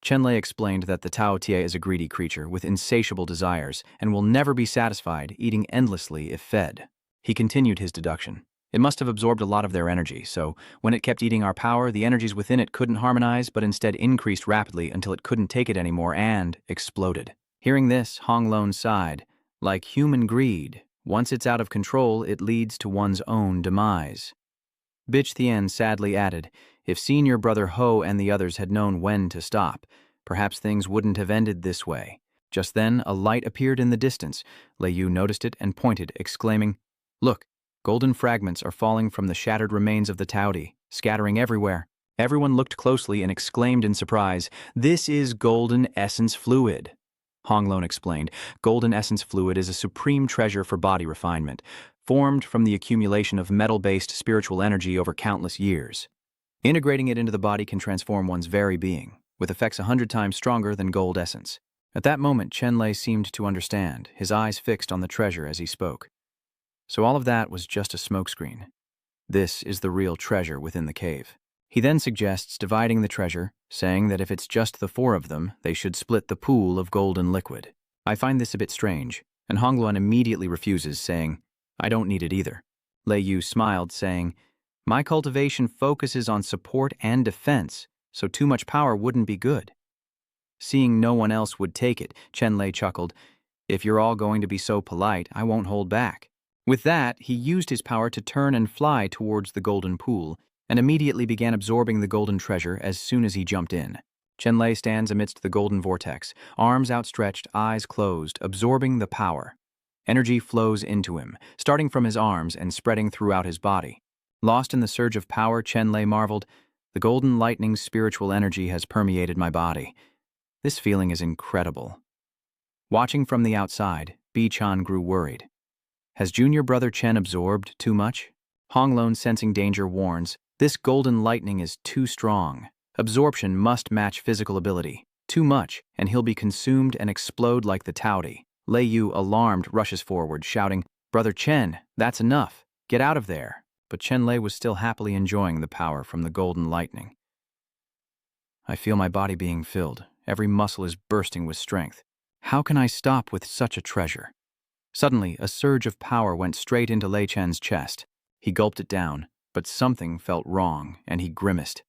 Chenlay explained that the Tao Tie is a greedy creature with insatiable desires and will never be satisfied, eating endlessly if fed. He continued his deduction. It must have absorbed a lot of their energy, so when it kept eating our power, the energies within it couldn't harmonize, but instead increased rapidly until it couldn't take it anymore and exploded. Hearing this, Hong Lon sighed. Like human greed, once it's out of control, it leads to one's own demise. Bitch Thien sadly added, if Senior Brother Ho and the others had known when to stop, perhaps things wouldn't have ended this way. Just then, a light appeared in the distance. Lei Yu noticed it and pointed, exclaiming, "Look, golden fragments are falling from the shattered remains of the Taudi, scattering everywhere." Everyone looked closely and exclaimed in surprise, "This is golden essence fluid." Hong Lon explained, golden essence fluid is a supreme treasure for body refinement, formed from the accumulation of metal-based spiritual energy over countless years. Integrating it into the body can transform one's very being, with effects 100 times stronger than gold essence. At that moment, Chenlay seemed to understand, his eyes fixed on the treasure as he spoke. So all of that was just a smokescreen. This is the real treasure within the cave. He then suggests dividing the treasure, saying that if it's just the four of them, they should split the pool of golden liquid. I find this a bit strange, and Hongluan immediately refuses, saying, I don't need it either. Lei Yu smiled, saying, my cultivation focuses on support and defense, so too much power wouldn't be good. Seeing no one else would take it, Chenlay chuckled, if you're all going to be so polite, I won't hold back. With that, he used his power to turn and fly towards the golden pool, and immediately began absorbing the golden treasure as soon as he jumped in. Chenlay stands amidst the golden vortex, arms outstretched, eyes closed, absorbing the power. Energy flows into him, starting from his arms and spreading throughout his body. Lost in the surge of power, Chenlay marveled, the golden lightning's spiritual energy has permeated my body. This feeling is incredible. Watching from the outside, Bi-chan grew worried. Has junior brother Chen absorbed too much? Honglone, sensing danger, warns, this golden lightning is too strong. Absorption must match physical ability. Too much, and he'll be consumed and explode like the Taudi. Lei Yu, alarmed, rushes forward, shouting, Brother Chen, that's enough. Get out of there. But Chenlay was still happily enjoying the power from the golden lightning. I feel my body being filled. Every muscle is bursting with strength. How can I stop with such a treasure? Suddenly, a surge of power went straight into Lei Chen's chest. He gulped it down, but something felt wrong, and he grimaced.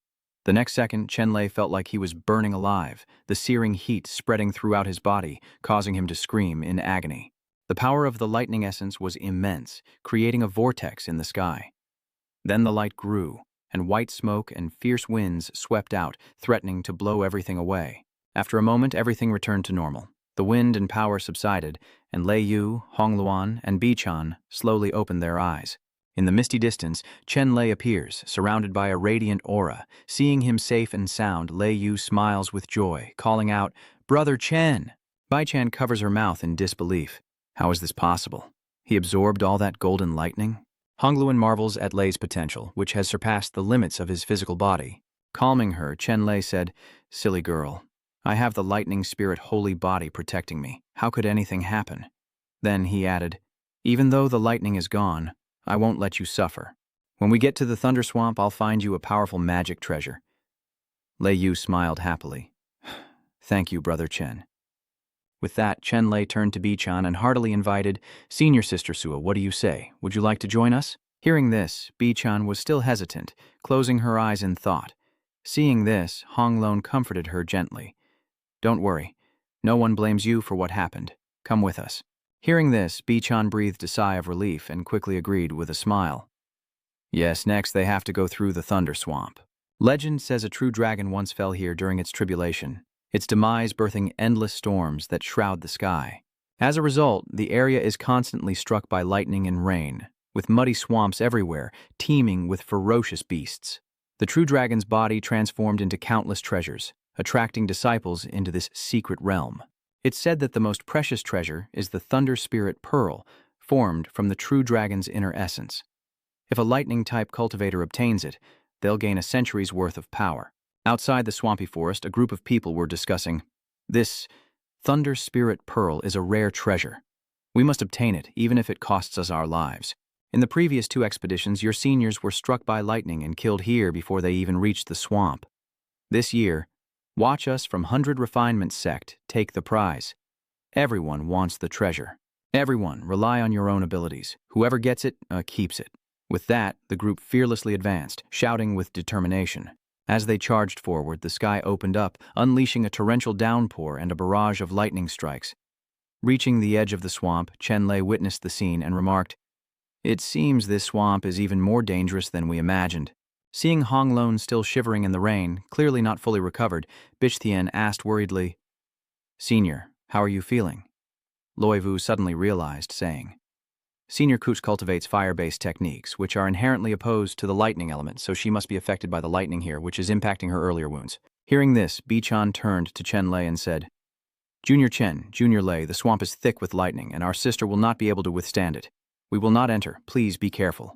The next second, Chenlay felt like he was burning alive, the searing heat spreading throughout his body, causing him to scream in agony. The power of the lightning essence was immense, creating a vortex in the sky. Then the light grew, and white smoke and fierce winds swept out, threatening to blow everything away. After a moment, everything returned to normal. The wind and power subsided, and Lei Yu, Hongluan, and Bi-chan slowly opened their eyes. In the misty distance, Chenlay appears, surrounded by a radiant aura. Seeing him safe and sound, Lei Yu smiles with joy, calling out, Brother Chen! Bi-chan covers her mouth in disbelief. How is this possible? He absorbed all that golden lightning? Hongluan marvels at Lei's potential, which has surpassed the limits of his physical body. Calming her, Chenlay said, Silly girl. I have the lightning spirit holy body protecting me. How could anything happen? Then he added, even though the lightning is gone, I won't let you suffer. When we get to the Thunder Swamp, I'll find you a powerful magic treasure. Lei Yu smiled happily. Thank you, Brother Chen. With that, Chenlay turned to Bi-chan and heartily invited, Senior Sister Sua, what do you say? Would you like to join us? Hearing this, Bi-chan was still hesitant, closing her eyes in thought. Seeing this, Honglone comforted her gently. Don't worry. No one blames you for what happened. Come with us. Hearing this, Bi-chan breathed a sigh of relief and quickly agreed with a smile. Yes, next they have to go through the Thunder Swamp. Legend says a true dragon once fell here during its tribulation, its demise birthing endless storms that shroud the sky. As a result, the area is constantly struck by lightning and rain, with muddy swamps everywhere, teeming with ferocious beasts. The true dragon's body transformed into countless treasures, attracting disciples into this secret realm. It's said that the most precious treasure is the Thunder Spirit Pearl, formed from the true dragon's inner essence. If a lightning-type cultivator obtains it, they'll gain a century's worth of power. Outside the swampy forest, a group of people were discussing, "This Thunder Spirit Pearl is a rare treasure. We must obtain it, even if it costs us our lives. In the previous 2 expeditions, your seniors were struck by lightning and killed here before they even reached the swamp. This year, watch us from 100 Refinement Sect take the prize. Everyone wants the treasure. Everyone, rely on your own abilities. Whoever gets it, keeps it." With that, the group fearlessly advanced, shouting with determination. As they charged forward, the sky opened up, unleashing a torrential downpour and a barrage of lightning strikes. Reaching the edge of the swamp, Chenlay witnessed the scene and remarked, "It seems this swamp is even more dangerous than we imagined." Seeing Honglun still shivering in the rain, clearly not fully recovered, Bichthian asked worriedly, "Senior, how are you feeling?" Loivu suddenly realized, saying, "Senior Cooch cultivates fire-based techniques, which are inherently opposed to the lightning element, so she must be affected by the lightning here, which is impacting her earlier wounds." Hearing this, Bichan turned to Chenlay and said, "Junior Chen, Junior Lay, the swamp is thick with lightning, and our sister will not be able to withstand it. We will not enter. Please be careful."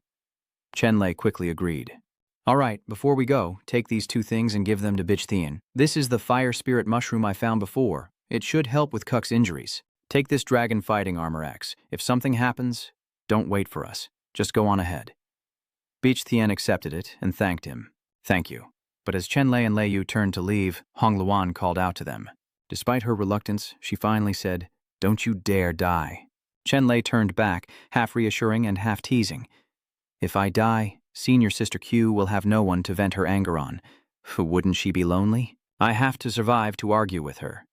Chenlay quickly agreed. "All right, before we go, take these 2 things and give them to Bichthian. This is the fire spirit mushroom I found before. It should help with Cuck's injuries. Take this dragon fighting armor axe. If something happens, don't wait for us. Just go on ahead." Bichthian accepted it and thanked him. "Thank you." But as Chenlay and Leiyu turned to leave, Hongluan called out to them. Despite her reluctance, she finally said, "Don't you dare die." Chenlay turned back, half reassuring and half teasing. "If I die, senior sister Q will have no one to vent her anger on. Wouldn't she be lonely? I have to survive to argue with her."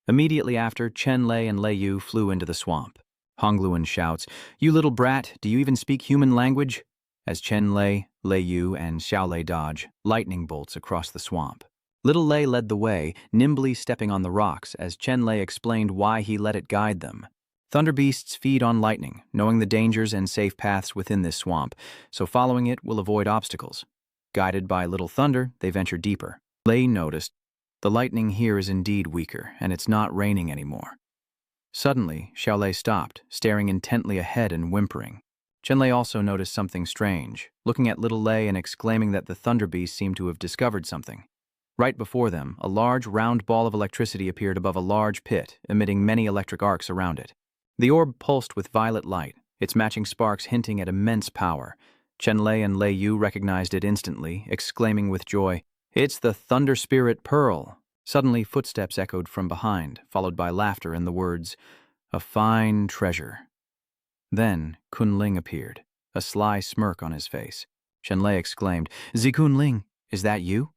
Immediately after, Chenlay and Leiyu flew into the swamp. Hongluan shouts, "You little brat, do you even speak human language?" As Chenlay, Leiyu, and Xiaolei dodge, lightning bolts across the swamp. Little Lei led the way, nimbly stepping on the rocks as Chenlay explained why he let it guide them. Thunder beasts feed on lightning, knowing the dangers and safe paths within this swamp, so following it will avoid obstacles. Guided by Little Thunder, they venture deeper. Lei noticed, "The lightning here is indeed weaker, and it's not raining anymore." Suddenly, Xiaolei stopped, staring intently ahead and whimpering. Chenlay also noticed something strange, looking at Little Lei and exclaiming that the Thunder Beast seemed to have discovered something. Right before them, a large, round ball of electricity appeared above a large pit, emitting many electric arcs around it. The orb pulsed with violet light, its matching sparks hinting at immense power. Chenlay and Leiyu recognized it instantly, exclaiming with joy, "It's the Thunder Spirit Pearl!" Suddenly, footsteps echoed from behind, followed by laughter and the words, "A fine treasure." Then, Kunling appeared, a sly smirk on his face. Chenlay exclaimed, "Kunling, is that you?"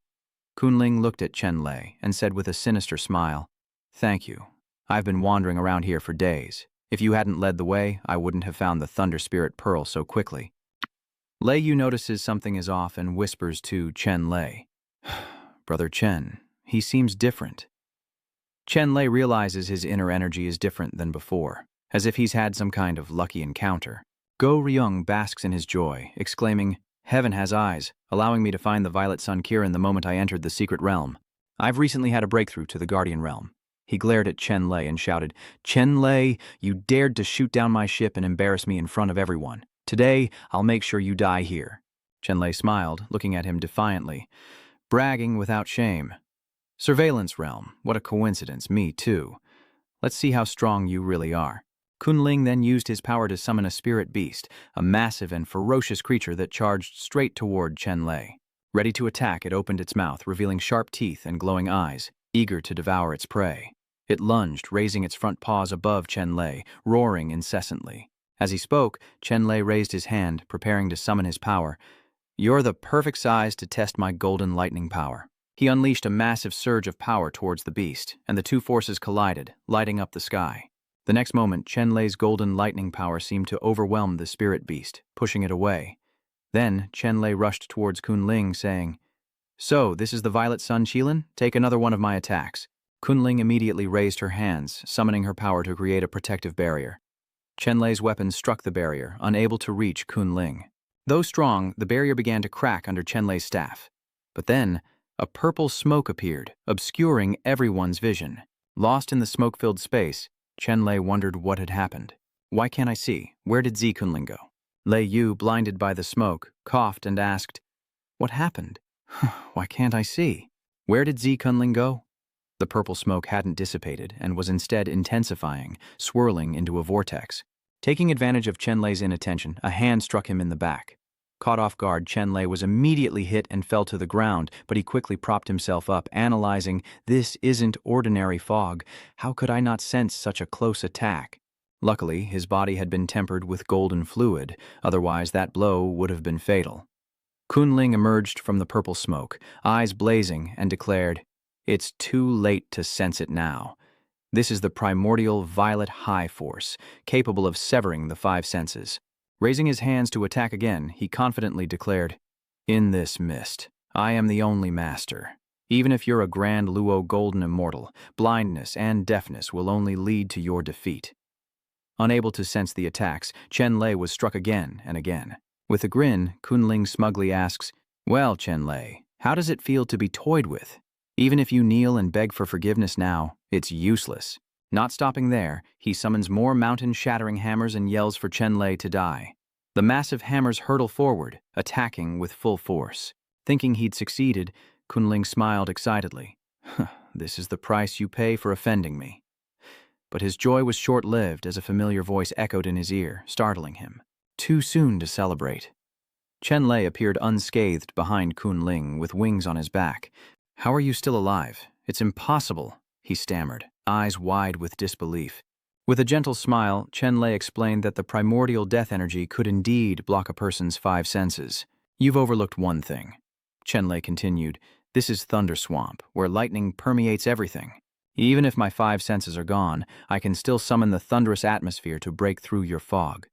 Kunling looked at Chenlay and said with a sinister smile, "Thank you. I've been wandering around here for days. If you hadn't led the way, I wouldn't have found the Thunder Spirit Pearl so quickly." Leiyu notices something is off and whispers to Chenlay, "Brother Chen, he seems different." Chenlay realizes his inner energy is different than before, as if he's had some kind of lucky encounter. Go Ryung basks in his joy, exclaiming, "Heaven has eyes, allowing me to find the Violet Sun Kirin the moment I entered the secret realm. I've recently had a breakthrough to the Guardian realm." He glared at Chenlay and shouted, "Chenlay, you dared to shoot down my ship and embarrass me in front of everyone. Today, I'll make sure you die here." Chenlay smiled, looking at him defiantly. "Bragging without shame. Surveillance realm, what a coincidence, me too. Let's see how strong you really are." Kunling then used his power to summon a spirit beast, a massive and ferocious creature that charged straight toward Chenlay. Ready to attack, it opened its mouth, revealing sharp teeth and glowing eyes, eager to devour its prey. It lunged, raising its front paws above Chenlay, roaring incessantly. As he spoke, Chenlay raised his hand, preparing to summon his power. "You're the perfect size to test my golden lightning power." He unleashed a massive surge of power towards the beast, and the two forces collided, lighting up the sky. The next moment, Chenlay's golden lightning power seemed to overwhelm the spirit beast, pushing it away. Then Chenlay rushed towards Kunling, saying, "So, this is the Violet Sun Qilin? Take another one of my attacks." Kunling immediately raised her hands, summoning her power to create a protective barrier. Chenlay's weapon struck the barrier, unable to reach Kunling. Though strong, the barrier began to crack under Chenlay's staff. But then, a purple smoke appeared, obscuring everyone's vision. Lost in the smoke-filled space, Chenlay wondered what had happened. "Why can't I see? Where did Kunling go?" Lei Yu, blinded by the smoke, coughed and asked, "What happened? Why can't I see? Where did Kunling go?" The purple smoke hadn't dissipated and was instead intensifying, swirling into a vortex. Taking advantage of Chenlay's inattention, a hand struck him in the back. Caught off guard, Chenlay was immediately hit and fell to the ground, but he quickly propped himself up, analyzing, "This isn't ordinary fog. How could I not sense such a close attack?" Luckily, his body had been tempered with golden fluid, otherwise that blow would have been fatal. Kunling emerged from the purple smoke, eyes blazing, and declared, "It's too late to sense it now. This is the primordial violet high force, capable of severing the five senses." Raising his hands to attack again, he confidently declared, "In this mist, I am the only master. Even if you're a grand Luo golden immortal, blindness and deafness will only lead to your defeat." Unable to sense the attacks, Chenlay was struck again and again. With a grin, Kunling smugly asks, "Well, Chenlay, how does it feel to be toyed with? Even if you kneel and beg for forgiveness now, it's useless." Not stopping there, he summons more mountain-shattering hammers and yells for Chenlay to die. The massive hammers hurtle forward, attacking with full force. Thinking he'd succeeded, Kunling smiled excitedly. "This is the price you pay for offending me." But his joy was short-lived as a familiar voice echoed in his ear, startling him. Too soon to celebrate. Chenlay appeared unscathed behind Kunling, with wings on his back. "How are you still alive? It's impossible," he stammered, eyes wide with disbelief. With a gentle smile, Chenlay explained that the primordial death energy could indeed block a person's five senses. "You've overlooked one thing," Chenlay continued. "This is Thunder Swamp, where lightning permeates everything. Even if my five senses are gone, I can still summon the thunderous atmosphere to break through your fog."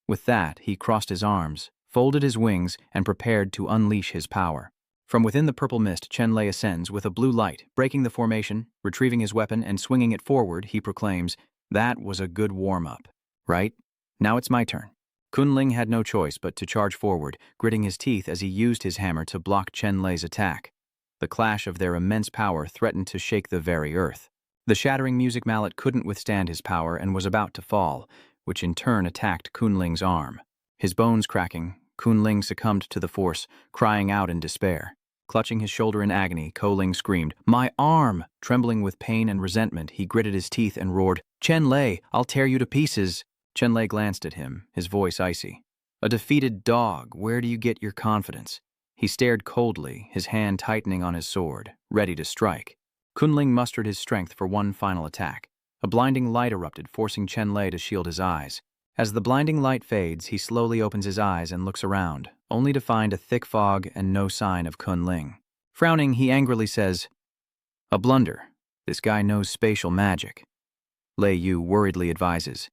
With that, he crossed his arms, folded his wings, and prepared to unleash his power. From within the purple mist, Chenlay ascends with a blue light, breaking the formation, retrieving his weapon, and swinging it forward, he proclaims, "That was a good warm-up. Right? Now it's my turn." Kunling had no choice but to charge forward, gritting his teeth as he used his hammer to block Chenlay's attack. The clash of their immense power threatened to shake the very earth. The shattering music mallet couldn't withstand his power and was about to fall, which in turn attacked Kunling's arm. His bones cracking, Kunling succumbed to the force, crying out in despair. Clutching his shoulder in agony, Kunling screamed, "My arm!" Trembling with pain and resentment, he gritted his teeth and roared, "Chenlay, I'll tear you to pieces!" Chenlay glanced at him, his voice icy. "A defeated dog, where do you get your confidence?" He stared coldly, his hand tightening on his sword, ready to strike. Kunling mustered his strength for one final attack. A blinding light erupted, forcing Chenlay to shield his eyes. As the blinding light fades, he slowly opens his eyes and looks around, only to find a thick fog and no sign of Kunling. Frowning, he angrily says, "A blunder. This guy knows spatial magic." Lei Yu worriedly advises,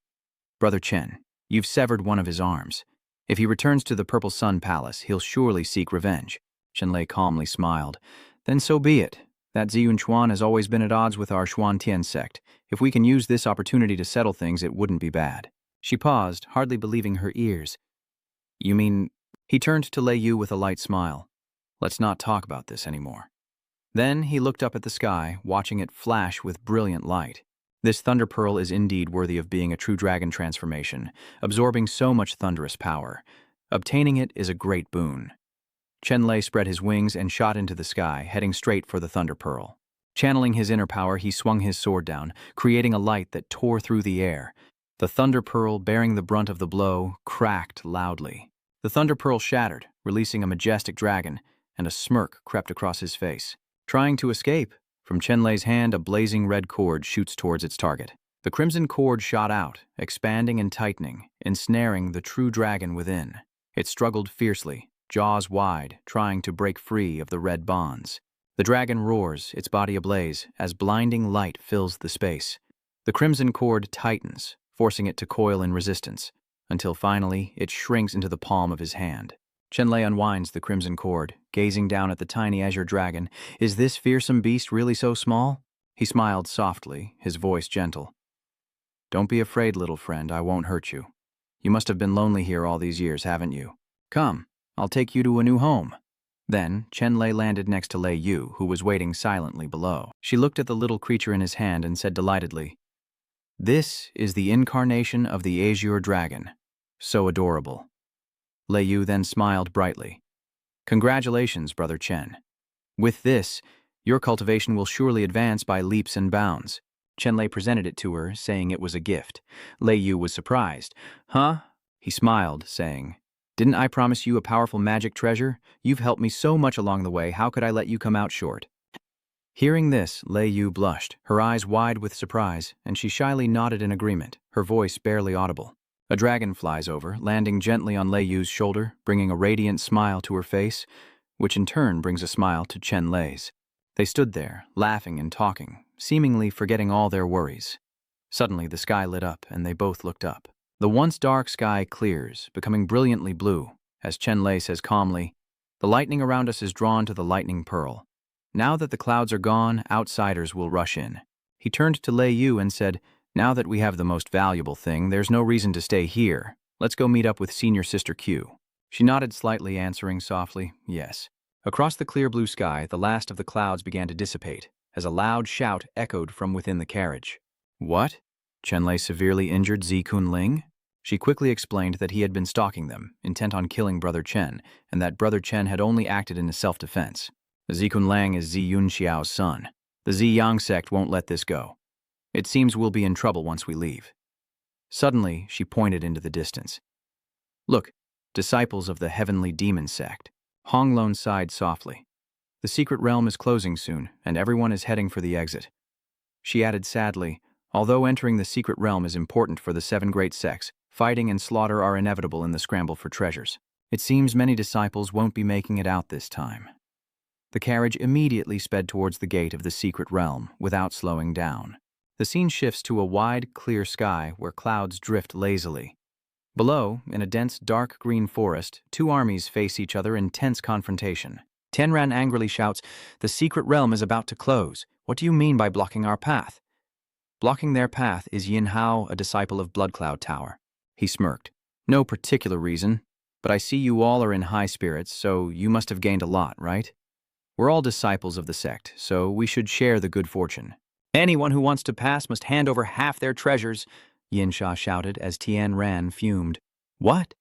"Brother Chen, you've severed one of his arms. If he returns to the Purple Sun Palace, he'll surely seek revenge." Chenlay calmly smiled. "Then so be it. That Xuan has always been at odds with our Xuan Tian sect. If we can use this opportunity to settle things, it wouldn't be bad." She paused, hardly believing her ears. "You mean—" He turned to Lei Yu with a light smile. "Let's not talk about this anymore." Then he looked up at the sky, watching it flash with brilliant light. This thunder pearl is indeed worthy of being a true dragon transformation, absorbing so much thunderous power. Obtaining it is a great boon. Chenlay spread his wings and shot into the sky, heading straight for the thunder pearl. Channeling his inner power, he swung his sword down, creating a light that tore through the air. The thunder pearl, bearing the brunt of the blow, cracked loudly. The thunder pearl shattered, releasing a majestic dragon, and a smirk crept across his face. Trying to escape, from Chenlay's hand a blazing red cord shoots towards its target. The crimson cord shot out, expanding and tightening, ensnaring the true dragon within. It struggled fiercely, jaws wide, trying to break free of the red bonds. The dragon roars, its body ablaze, as blinding light fills the space. The crimson cord tightens, forcing it to coil in resistance, until finally it shrinks into the palm of his hand. Chenlay unwinds the crimson cord, gazing down at the tiny azure dragon. Is this fearsome beast really so small? He smiled softly, his voice gentle. Don't be afraid, little friend, I won't hurt you. You must have been lonely here all these years, haven't you? Come, I'll take you to a new home. Then, Chenlay landed next to Lei Yu, who was waiting silently below. She looked at the little creature in his hand and said delightedly, "This is the incarnation of the azure dragon. So adorable." Lei Yu then smiled brightly. "Congratulations, Brother Chen. With this, your cultivation will surely advance by leaps and bounds." Chenlay presented it to her, saying it was a gift. Lei Yu was surprised. "Huh?" He smiled, saying, "Didn't I promise you a powerful magic treasure? You've helped me so much along the way, how could I let you come out short?" Hearing this, Lei Yu blushed, her eyes wide with surprise, and she shyly nodded in agreement, her voice barely audible. A dragon flies over, landing gently on Lei Yu's shoulder, bringing a radiant smile to her face, which in turn brings a smile to Chenlay's. They stood there, laughing and talking, seemingly forgetting all their worries. Suddenly, the sky lit up, and they both looked up. The once dark sky clears, becoming brilliantly blue. As Chenlay says calmly, "The lightning around us is drawn to the lightning pearl. Now that the clouds are gone, outsiders will rush in." He turned to Lei Yu and said, "Now that we have the most valuable thing, there's no reason to stay here. Let's go meet up with Senior Sister Q." She nodded slightly, answering softly, "Yes." Across the clear blue sky, the last of the clouds began to dissipate, as a loud shout echoed from within the carriage. "What? Chenlay severely injured Zikun Ling?" She quickly explained that he had been stalking them, intent on killing Brother Chen, and that Brother Chen had only acted in self-defense. Zikun Lang is Zi Yunxiao's son. The Ziyang sect won't let this go. It seems we'll be in trouble once we leave. Suddenly, she pointed into the distance. "Look, disciples of the heavenly demon sect." Honglun sighed softly. "The secret realm is closing soon, and everyone is heading for the exit." She added sadly, "Although entering the secret realm is important for the 7 great sects, fighting and slaughter are inevitable in the scramble for treasures. It seems many disciples won't be making it out this time." The carriage immediately sped towards the gate of the secret realm, without slowing down. The scene shifts to a wide, clear sky where clouds drift lazily. Below, in a dense, dark green forest, 2 armies face each other in tense confrontation. Tianran angrily shouts, "The secret realm is about to close. What do you mean by blocking our path?" Blocking their path is Yin Hao, a disciple of Bloodcloud Tower. He smirked. "No particular reason, but I see you all are in high spirits, so you must have gained a lot, right? We're all disciples of the sect, so we should share the good fortune. Anyone who wants to pass must hand over half their treasures," Yin Sha shouted as Tianran fumed. "What?"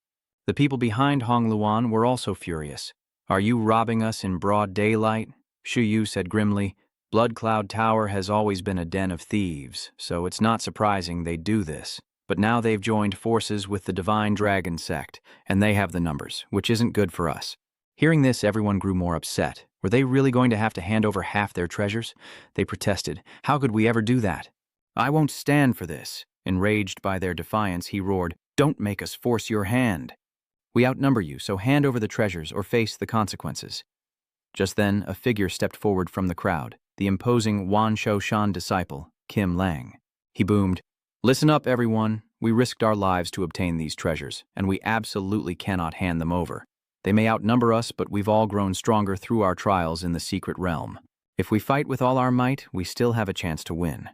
The people behind Hong Luan were also furious. "Are you robbing us in broad daylight?" Shu Yu said grimly. "Bloodcloud Tower has always been a den of thieves, so it's not surprising they do this. But now they've joined forces with the Divine Dragon sect, and they have the numbers, which isn't good for us." Hearing this, everyone grew more upset. Were they really going to have to hand over half their treasures? They protested. "How could we ever do that?" "I won't stand for this." Enraged by their defiance, he roared, "Don't make us force your hand. We outnumber you, so hand over the treasures or face the consequences." Just then, a figure stepped forward from the crowd, the imposing Wan Shou-shan disciple, Kim Lang. He boomed, "Listen up, everyone. We risked our lives to obtain these treasures, and we absolutely cannot hand them over. They may outnumber us, but we've all grown stronger through our trials in the secret realm. If we fight with all our might, we still have a chance to win."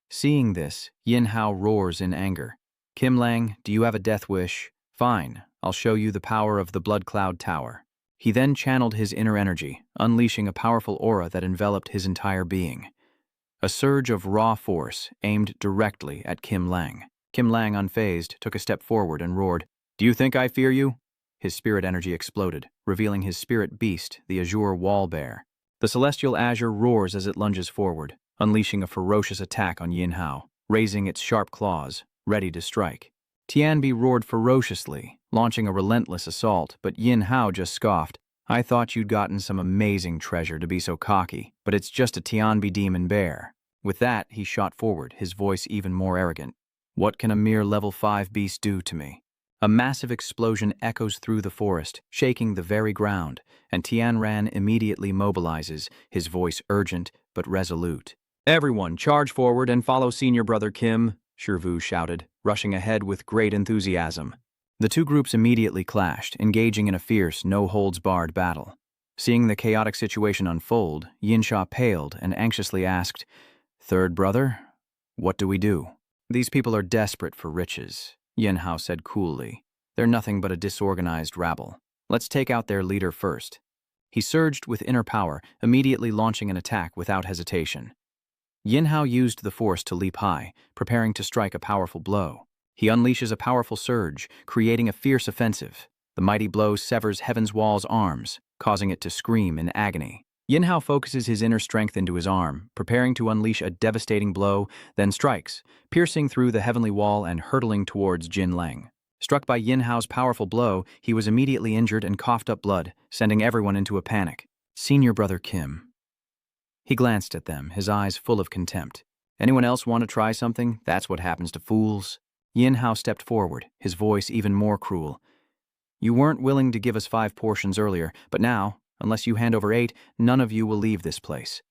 Seeing this, Yin Hao roars in anger. "Kim Lang, do you have a death wish? Fine, I'll show you the power of the Bloodcloud Tower." He then channeled his inner energy, unleashing a powerful aura that enveloped his entire being. A surge of raw force aimed directly at Kim Lang. Kim Lang, unfazed, took a step forward and roared, "Do you think I fear you?" His spirit energy exploded, revealing his spirit beast, the Azure Wall Bear. The celestial azure roars as it lunges forward, unleashing a ferocious attack on Yin Hao, raising its sharp claws, ready to strike. Tianbi roared ferociously, launching a relentless assault, but Yin Hao just scoffed. "I thought you'd gotten some amazing treasure to be so cocky, but it's just a Tianbi demon bear." With that, he shot forward, his voice even more arrogant. "What can a mere level 5 beast do to me?" A massive explosion echoes through the forest, shaking the very ground, and Tianran immediately mobilizes, his voice urgent but resolute. "Everyone, charge forward and follow Senior Brother Kim," Shirvu shouted, rushing ahead with great enthusiasm. The two groups immediately clashed, engaging in a fierce, no-holds-barred battle. Seeing the chaotic situation unfold, Yinsha paled and anxiously asked, "Third brother, what do we do?" "These people are desperate for riches," Yinhao said coolly. "They're nothing but a disorganized rabble. Let's take out their leader first." He surged with inner power, immediately launching an attack without hesitation. Yinhao used the force to leap high, preparing to strike a powerful blow. He unleashes a powerful surge, creating a fierce offensive. The mighty blow severs Heaven's Wall's arms, causing it to scream in agony. Yinhao focuses his inner strength into his arm, preparing to unleash a devastating blow, then strikes, piercing through the heavenly wall and hurtling towards Chenlay. Struck by Yinhao's powerful blow, he was immediately injured and coughed up blood, sending everyone into a panic. "Senior brother Kim." He glanced at them, his eyes full of contempt. "Anyone else want to try something? That's what happens to fools." Yinhao stepped forward, his voice even more cruel. "You weren't willing to give us 5 portions earlier, but now, unless you hand over 8, none of you will leave this place."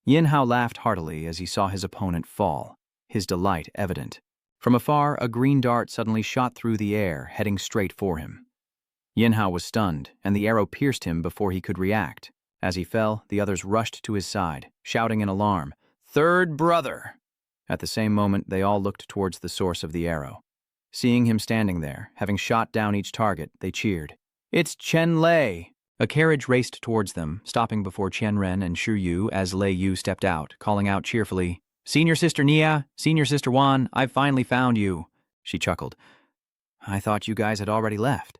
Yinhao laughed heartily as he saw his opponent fall, his delight evident. From afar, a green dart suddenly shot through the air, heading straight for him. Yinhao was stunned, and the arrow pierced him before he could react. As he fell, the others rushed to his side, shouting in alarm, "Third brother!" At the same moment, they all looked towards the source of the arrow. Seeing him standing there, having shot down each target, they cheered. "It's Chenlay!" A carriage raced towards them, stopping before Qianren and Shu Yu as Lei Yu stepped out, calling out cheerfully, "Senior Sister Nia, Senior Sister Xuan, I've finally found you." She chuckled. "I thought you guys had already left."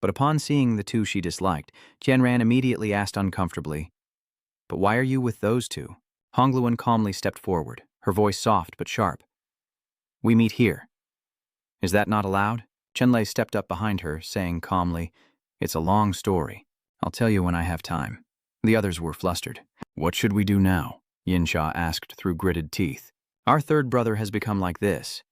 But upon seeing the two she disliked, Qianren immediately asked uncomfortably, "But why are you with those two?" Hongluan calmly stepped forward, her voice soft but sharp. "We meet here." "Is that not allowed?" Chenlay stepped up behind her, saying calmly, "It's a long story. I'll tell you when I have time." The others were flustered. "What should we do now?" Yinsha asked through gritted teeth. "Our third brother has become like this.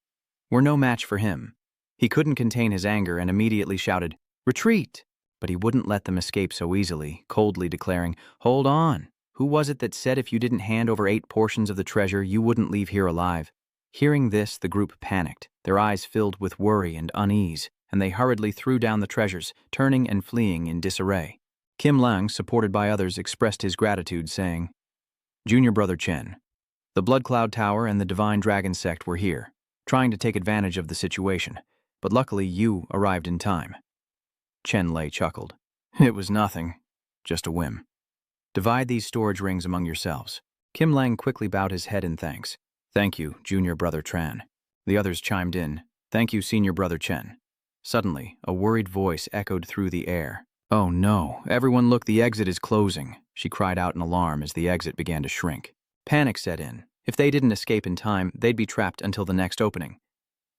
We're no match for him." He couldn't contain his anger and immediately shouted, "Retreat!" But he wouldn't let them escape so easily, coldly declaring, "Hold on. Who was it that said if you didn't hand over 8 portions of the treasure, you wouldn't leave here alive?" Hearing this, the group panicked, their eyes filled with worry and unease, and they hurriedly threw down the treasures, turning and fleeing in disarray. Kim Lang, supported by others, expressed his gratitude, saying, "Junior brother Chen, the Blood Cloud Tower and the Divine Dragon sect were here, trying to take advantage of the situation, but luckily you arrived in time." Chenlay chuckled. "It was nothing, just a whim. Divide these storage rings among yourselves." Kim Lang quickly bowed his head in thanks. "Thank you, junior brother Tran." The others chimed in, "Thank you, senior brother Chen." Suddenly, a worried voice echoed through the air. "Oh no, everyone look, the exit is closing," she cried out in alarm as the exit began to shrink. Panic set in. If they didn't escape in time, they'd be trapped until the next opening.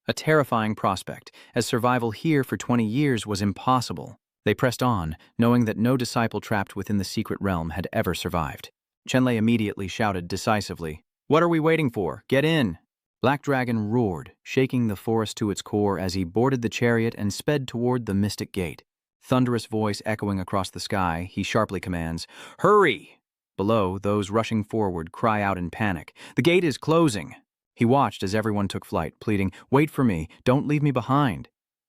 A terrifying prospect, as survival here for 20 years was impossible. They pressed on, knowing that no disciple trapped within the secret realm had ever survived. Chenlay immediately shouted decisively, "What are we waiting for? Get in!" Black Dragon roared, shaking the forest to its core as he boarded the chariot and sped toward the mystic gate. Thunderous voice echoing across the sky, he sharply commands, "Hurry!" Below, those rushing forward cry out in panic, "The gate is closing!" He watched as everyone took flight, pleading, "Wait for me, don't leave me behind."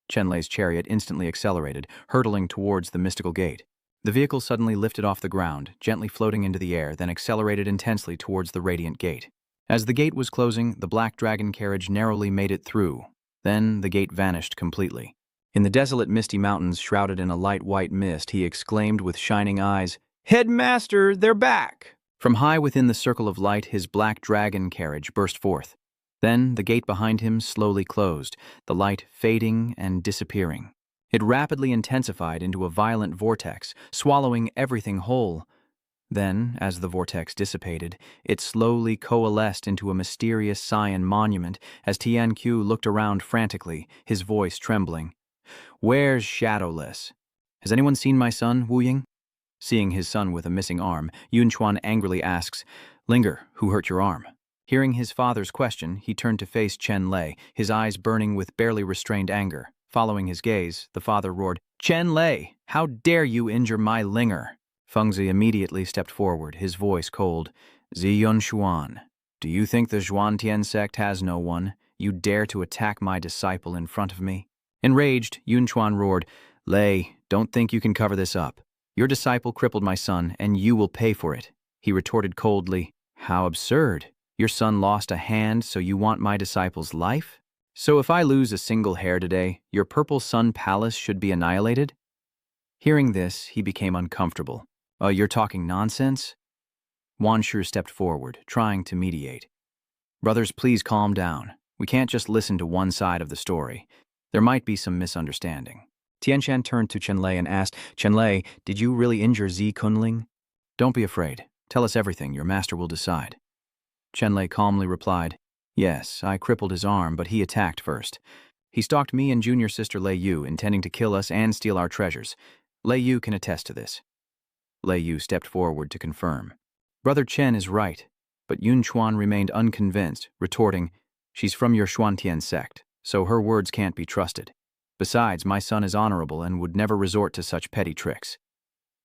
Chenlay's chariot instantly accelerated, hurtling towards the mystical gate. The vehicle suddenly lifted off the ground, gently floating into the air, then accelerated intensely towards the radiant gate. As the gate was closing, the Black Dragon carriage narrowly made it through. Then the gate vanished completely. In the desolate misty mountains shrouded in a light white mist, he exclaimed with shining eyes, "Headmaster, they're back!" From high within the circle of light, his Black Dragon carriage burst forth. Then the gate behind him slowly closed, the light fading and disappearing. It rapidly intensified into a violent vortex, swallowing everything whole. Then, as the vortex dissipated, it slowly coalesced into a mysterious Saiyan monument as Tianqiu looked around frantically, his voice trembling. "Where's Shadowless? Has anyone seen my son, Wu Ying?" Seeing his son with a missing arm, Xuan angrily asks, "Linger, who hurt your arm?" Hearing his father's question, he turned to face Chenlay, his eyes burning with barely restrained anger. Following his gaze, the father roared, "Chenlay, how dare you injure my Linger?" Fengzi immediately stepped forward, his voice cold. "Ziyun Xuan, do you think the Zhuantian sect has no one? You dare to attack my disciple in front of me?" Enraged, Xuan roared, "Lay, don't think you can cover this up. Your disciple crippled my son, and you will pay for it." He retorted coldly, "How absurd. Your son lost a hand, so you want my disciple's life? So if I lose a single hair today, your purple sun palace should be annihilated?" Hearing this, he became uncomfortable. You're talking nonsense?" Wanshu stepped forward, trying to mediate. "Brothers, please calm down. We can't just listen to one side of the story. There might be some misunderstanding." Tianshan turned to Chenlay and asked, "Chenlay, did you really injure Zi Kunling?" "Don't be afraid. Tell us everything. Your master will decide." Chenlay calmly replied, "Yes, I crippled his arm, but he attacked first. He stalked me and junior sister Lei Yu, intending to kill us and steal our treasures. Lei Yu can attest to this." Lei Yu stepped forward to confirm. "Brother Chen is right," but Xuan remained unconvinced, retorting, "She's from your Xuantian sect, so her words can't be trusted. Besides, my son is honorable and would never resort to such petty tricks."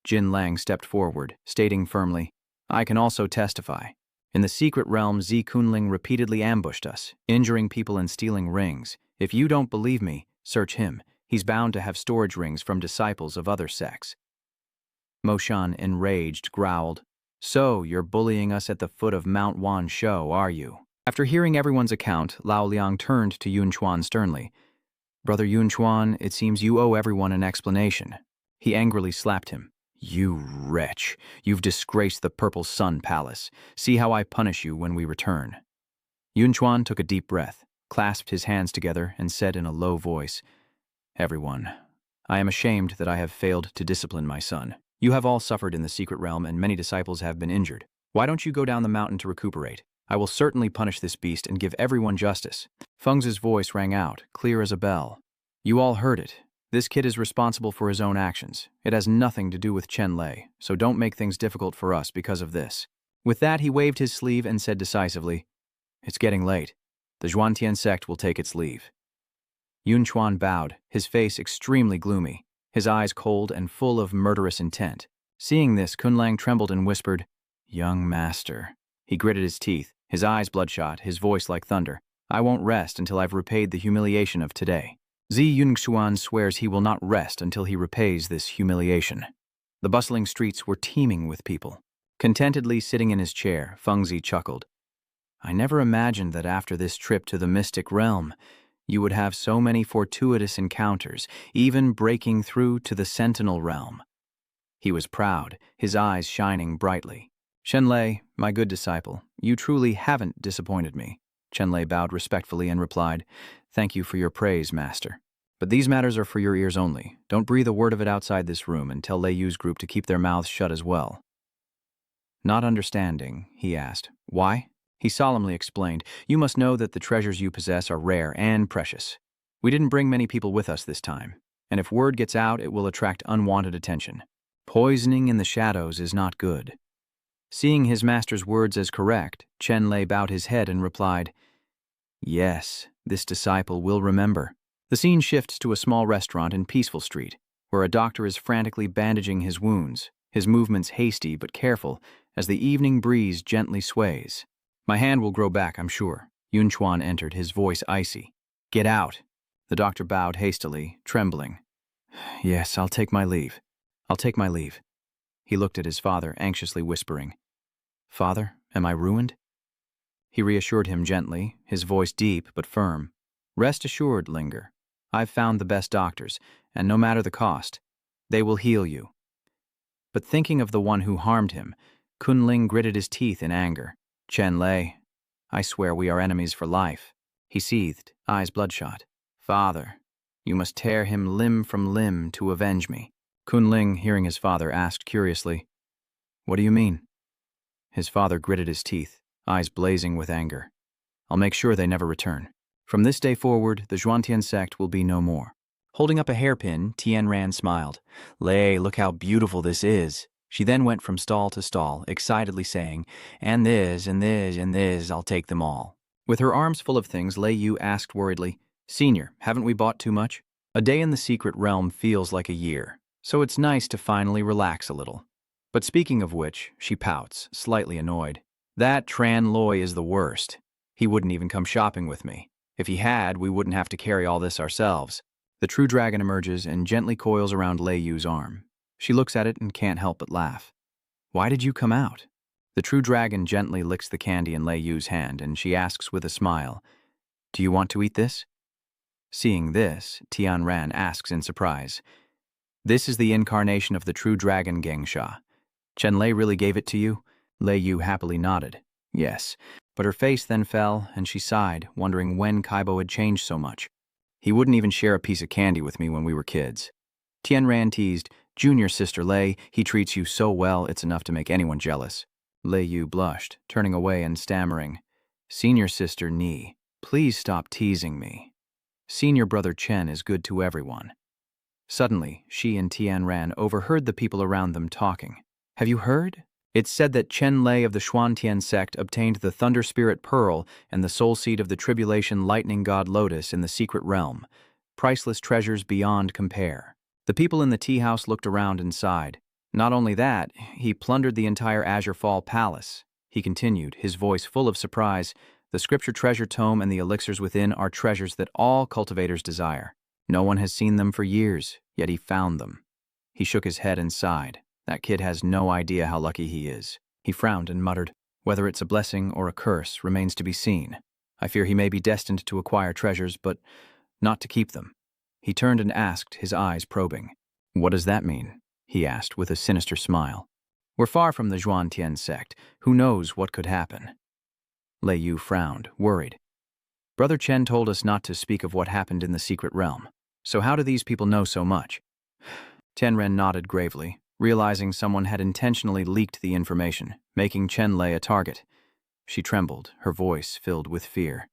Jin Lang stepped forward, stating firmly, "I can also testify. In the secret realm, Zi Kunling repeatedly ambushed us, injuring people and stealing rings. If you don't believe me, search him. He's bound to have storage rings from disciples of other sects." Mo Shan, enraged, growled, "So, you're bullying us at the foot of Mount Wan Shou, are you?" After hearing everyone's account, Lao Liang turned to Xuan sternly. "Brother Xuan, it seems you owe everyone an explanation." He angrily slapped him. "You wretch, you've disgraced the Purple Sun Palace. See how I punish you when we return." Xuan took a deep breath, clasped his hands together, and said in a low voice, "Everyone, I am ashamed that I have failed to discipline my son. You have all suffered in the secret realm, and many disciples have been injured. Why don't you go down the mountain to recuperate? I will certainly punish this beast and give everyone justice." Feng's voice rang out, clear as a bell. "You all heard it. This kid is responsible for his own actions. It has nothing to do with Chenlay, so don't make things difficult for us because of this." With that, he waved his sleeve and said decisively, "It's getting late. The Xuantian sect will take its leave." Xuan bowed, his face extremely gloomy, his eyes cold and full of murderous intent. Seeing this, Kunlang trembled and whispered, "Young master." He gritted his teeth, his eyes bloodshot, his voice like thunder. "I won't rest until I've repaid the humiliation of today." Zi Yunxuan swears he will not rest until he repays this humiliation. The bustling streets were teeming with people. Contentedly sitting in his chair, Fengzi chuckled. "I never imagined that after this trip to the mystic realm, you would have so many fortuitous encounters, even breaking through to the sentinel realm." He was proud, his eyes shining brightly. "Chenlay, my good disciple, you truly haven't disappointed me." Chenlay bowed respectfully and replied, "Thank you for your praise, master. But these matters are for your ears only. Don't breathe a word of it outside this room, and tell Lei Yu's group to keep their mouths shut as well." Not understanding, he asked, "Why?" He solemnly explained, "You must know that the treasures you possess are rare and precious. We didn't bring many people with us this time, and if word gets out, it will attract unwanted attention. Poisoning in the shadows is not good." Seeing his master's words as correct, Chenlay bowed his head and replied, "Yes, this disciple will remember." The scene shifts to a small restaurant in Peaceful Street, where a doctor is frantically bandaging his wounds, his movements hasty but careful as the evening breeze gently sways. "My hand will grow back, I'm sure." Xuan entered, his voice icy. "Get out." The doctor bowed hastily, trembling. "Yes, I'll take my leave. I'll take my leave." He looked at his father, anxiously whispering, "Father, am I ruined?" He reassured him gently, his voice deep but firm. "Rest assured, Linger. I've found the best doctors, and no matter the cost, they will heal you." But thinking of the one who harmed him, Kunling gritted his teeth in anger. "Chenlay, I swear we are enemies for life." He seethed, eyes bloodshot. "Father, you must tear him limb from limb to avenge me." Kunling, hearing his father, asked curiously, "What do you mean?" His father gritted his teeth, eyes blazing with anger. "I'll make sure they never return. From this day forward, the Xuantian sect will be no more." Holding up a hairpin, Tianran smiled. "Lei, look how beautiful this is." She then went from stall to stall, excitedly saying, "And this, and this, and this, I'll take them all." With her arms full of things, Lei Yu asked worriedly, "Senior, haven't we bought too much?" A day in the secret realm feels like a year, so it's nice to finally relax a little. But speaking of which, she pouts, slightly annoyed. "That Tran Loi is the worst. He wouldn't even come shopping with me. If he had, we wouldn't have to carry all this ourselves." The true dragon emerges and gently coils around Lei Yu's arm. She looks at it and can't help but laugh. Why did you come out? The true dragon gently licks the candy in Lei Yu's hand, and she asks with a smile, Do you want to eat this? Seeing this, Tianran asks in surprise, This is the incarnation of the true dragon Gengsha. Chenlay really gave it to you? Lei Yu happily nodded. Yes, but her face then fell, and she sighed, wondering when Kaibo had changed so much. He wouldn't even share a piece of candy with me when we were kids. Tianran teased, Junior sister Lei, he treats you so well it's enough to make anyone jealous. Lei Yu blushed, turning away and stammering, Senior sister Ni, please stop teasing me. Senior brother Chen is good to everyone. Suddenly, she and Tianran overheard the people around them talking. Have you heard? It's said that Chenlay of the Xuan sect obtained the Thunder Spirit Pearl and the soul seed of the Tribulation Lightning God Lotus in the secret realm. Priceless treasures beyond compare. The people in the tea house looked around and sighed. Not only that, he plundered the entire Azure Fall Palace. He continued, his voice full of surprise, The scripture treasure tome and the elixirs within are treasures that all cultivators desire. No one has seen them for years, yet he found them. He shook his head and sighed. That kid has no idea how lucky he is. He frowned and muttered, Whether it's a blessing or a curse remains to be seen. I fear he may be destined to acquire treasures, but not to keep them. He turned and asked, his eyes probing. What does that mean? He asked with a sinister smile. We're far from the Xuan sect. Who knows what could happen? Lei Yu frowned, worried. Brother Chen told us not to speak of what happened in the secret realm. So how do these people know so much? Tianren nodded gravely, realizing someone had intentionally leaked the information, making Chenlay a target. She trembled, her voice filled with fear.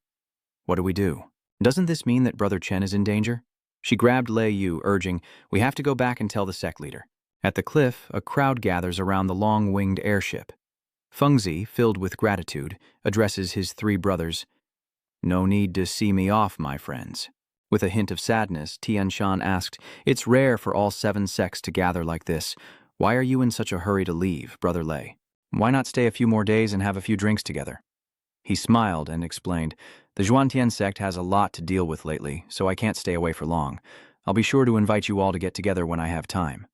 What do we do? Doesn't this mean that Brother Chen is in danger? She grabbed Lei Yu, urging, We have to go back and tell the sect leader. At the cliff, a crowd gathers around the long-winged airship. Fengzi, filled with gratitude, addresses his three brothers. No need to see me off, my friends. With a hint of sadness, Tianshan asked, It's rare for all 7 sects to gather like this. Why are you in such a hurry to leave, Brother Lei? Why not stay a few more days and have a few drinks together? He smiled and explained, The Xuan sect has a lot to deal with lately, so I can't stay away for long. I'll be sure to invite you all to get together when I have time.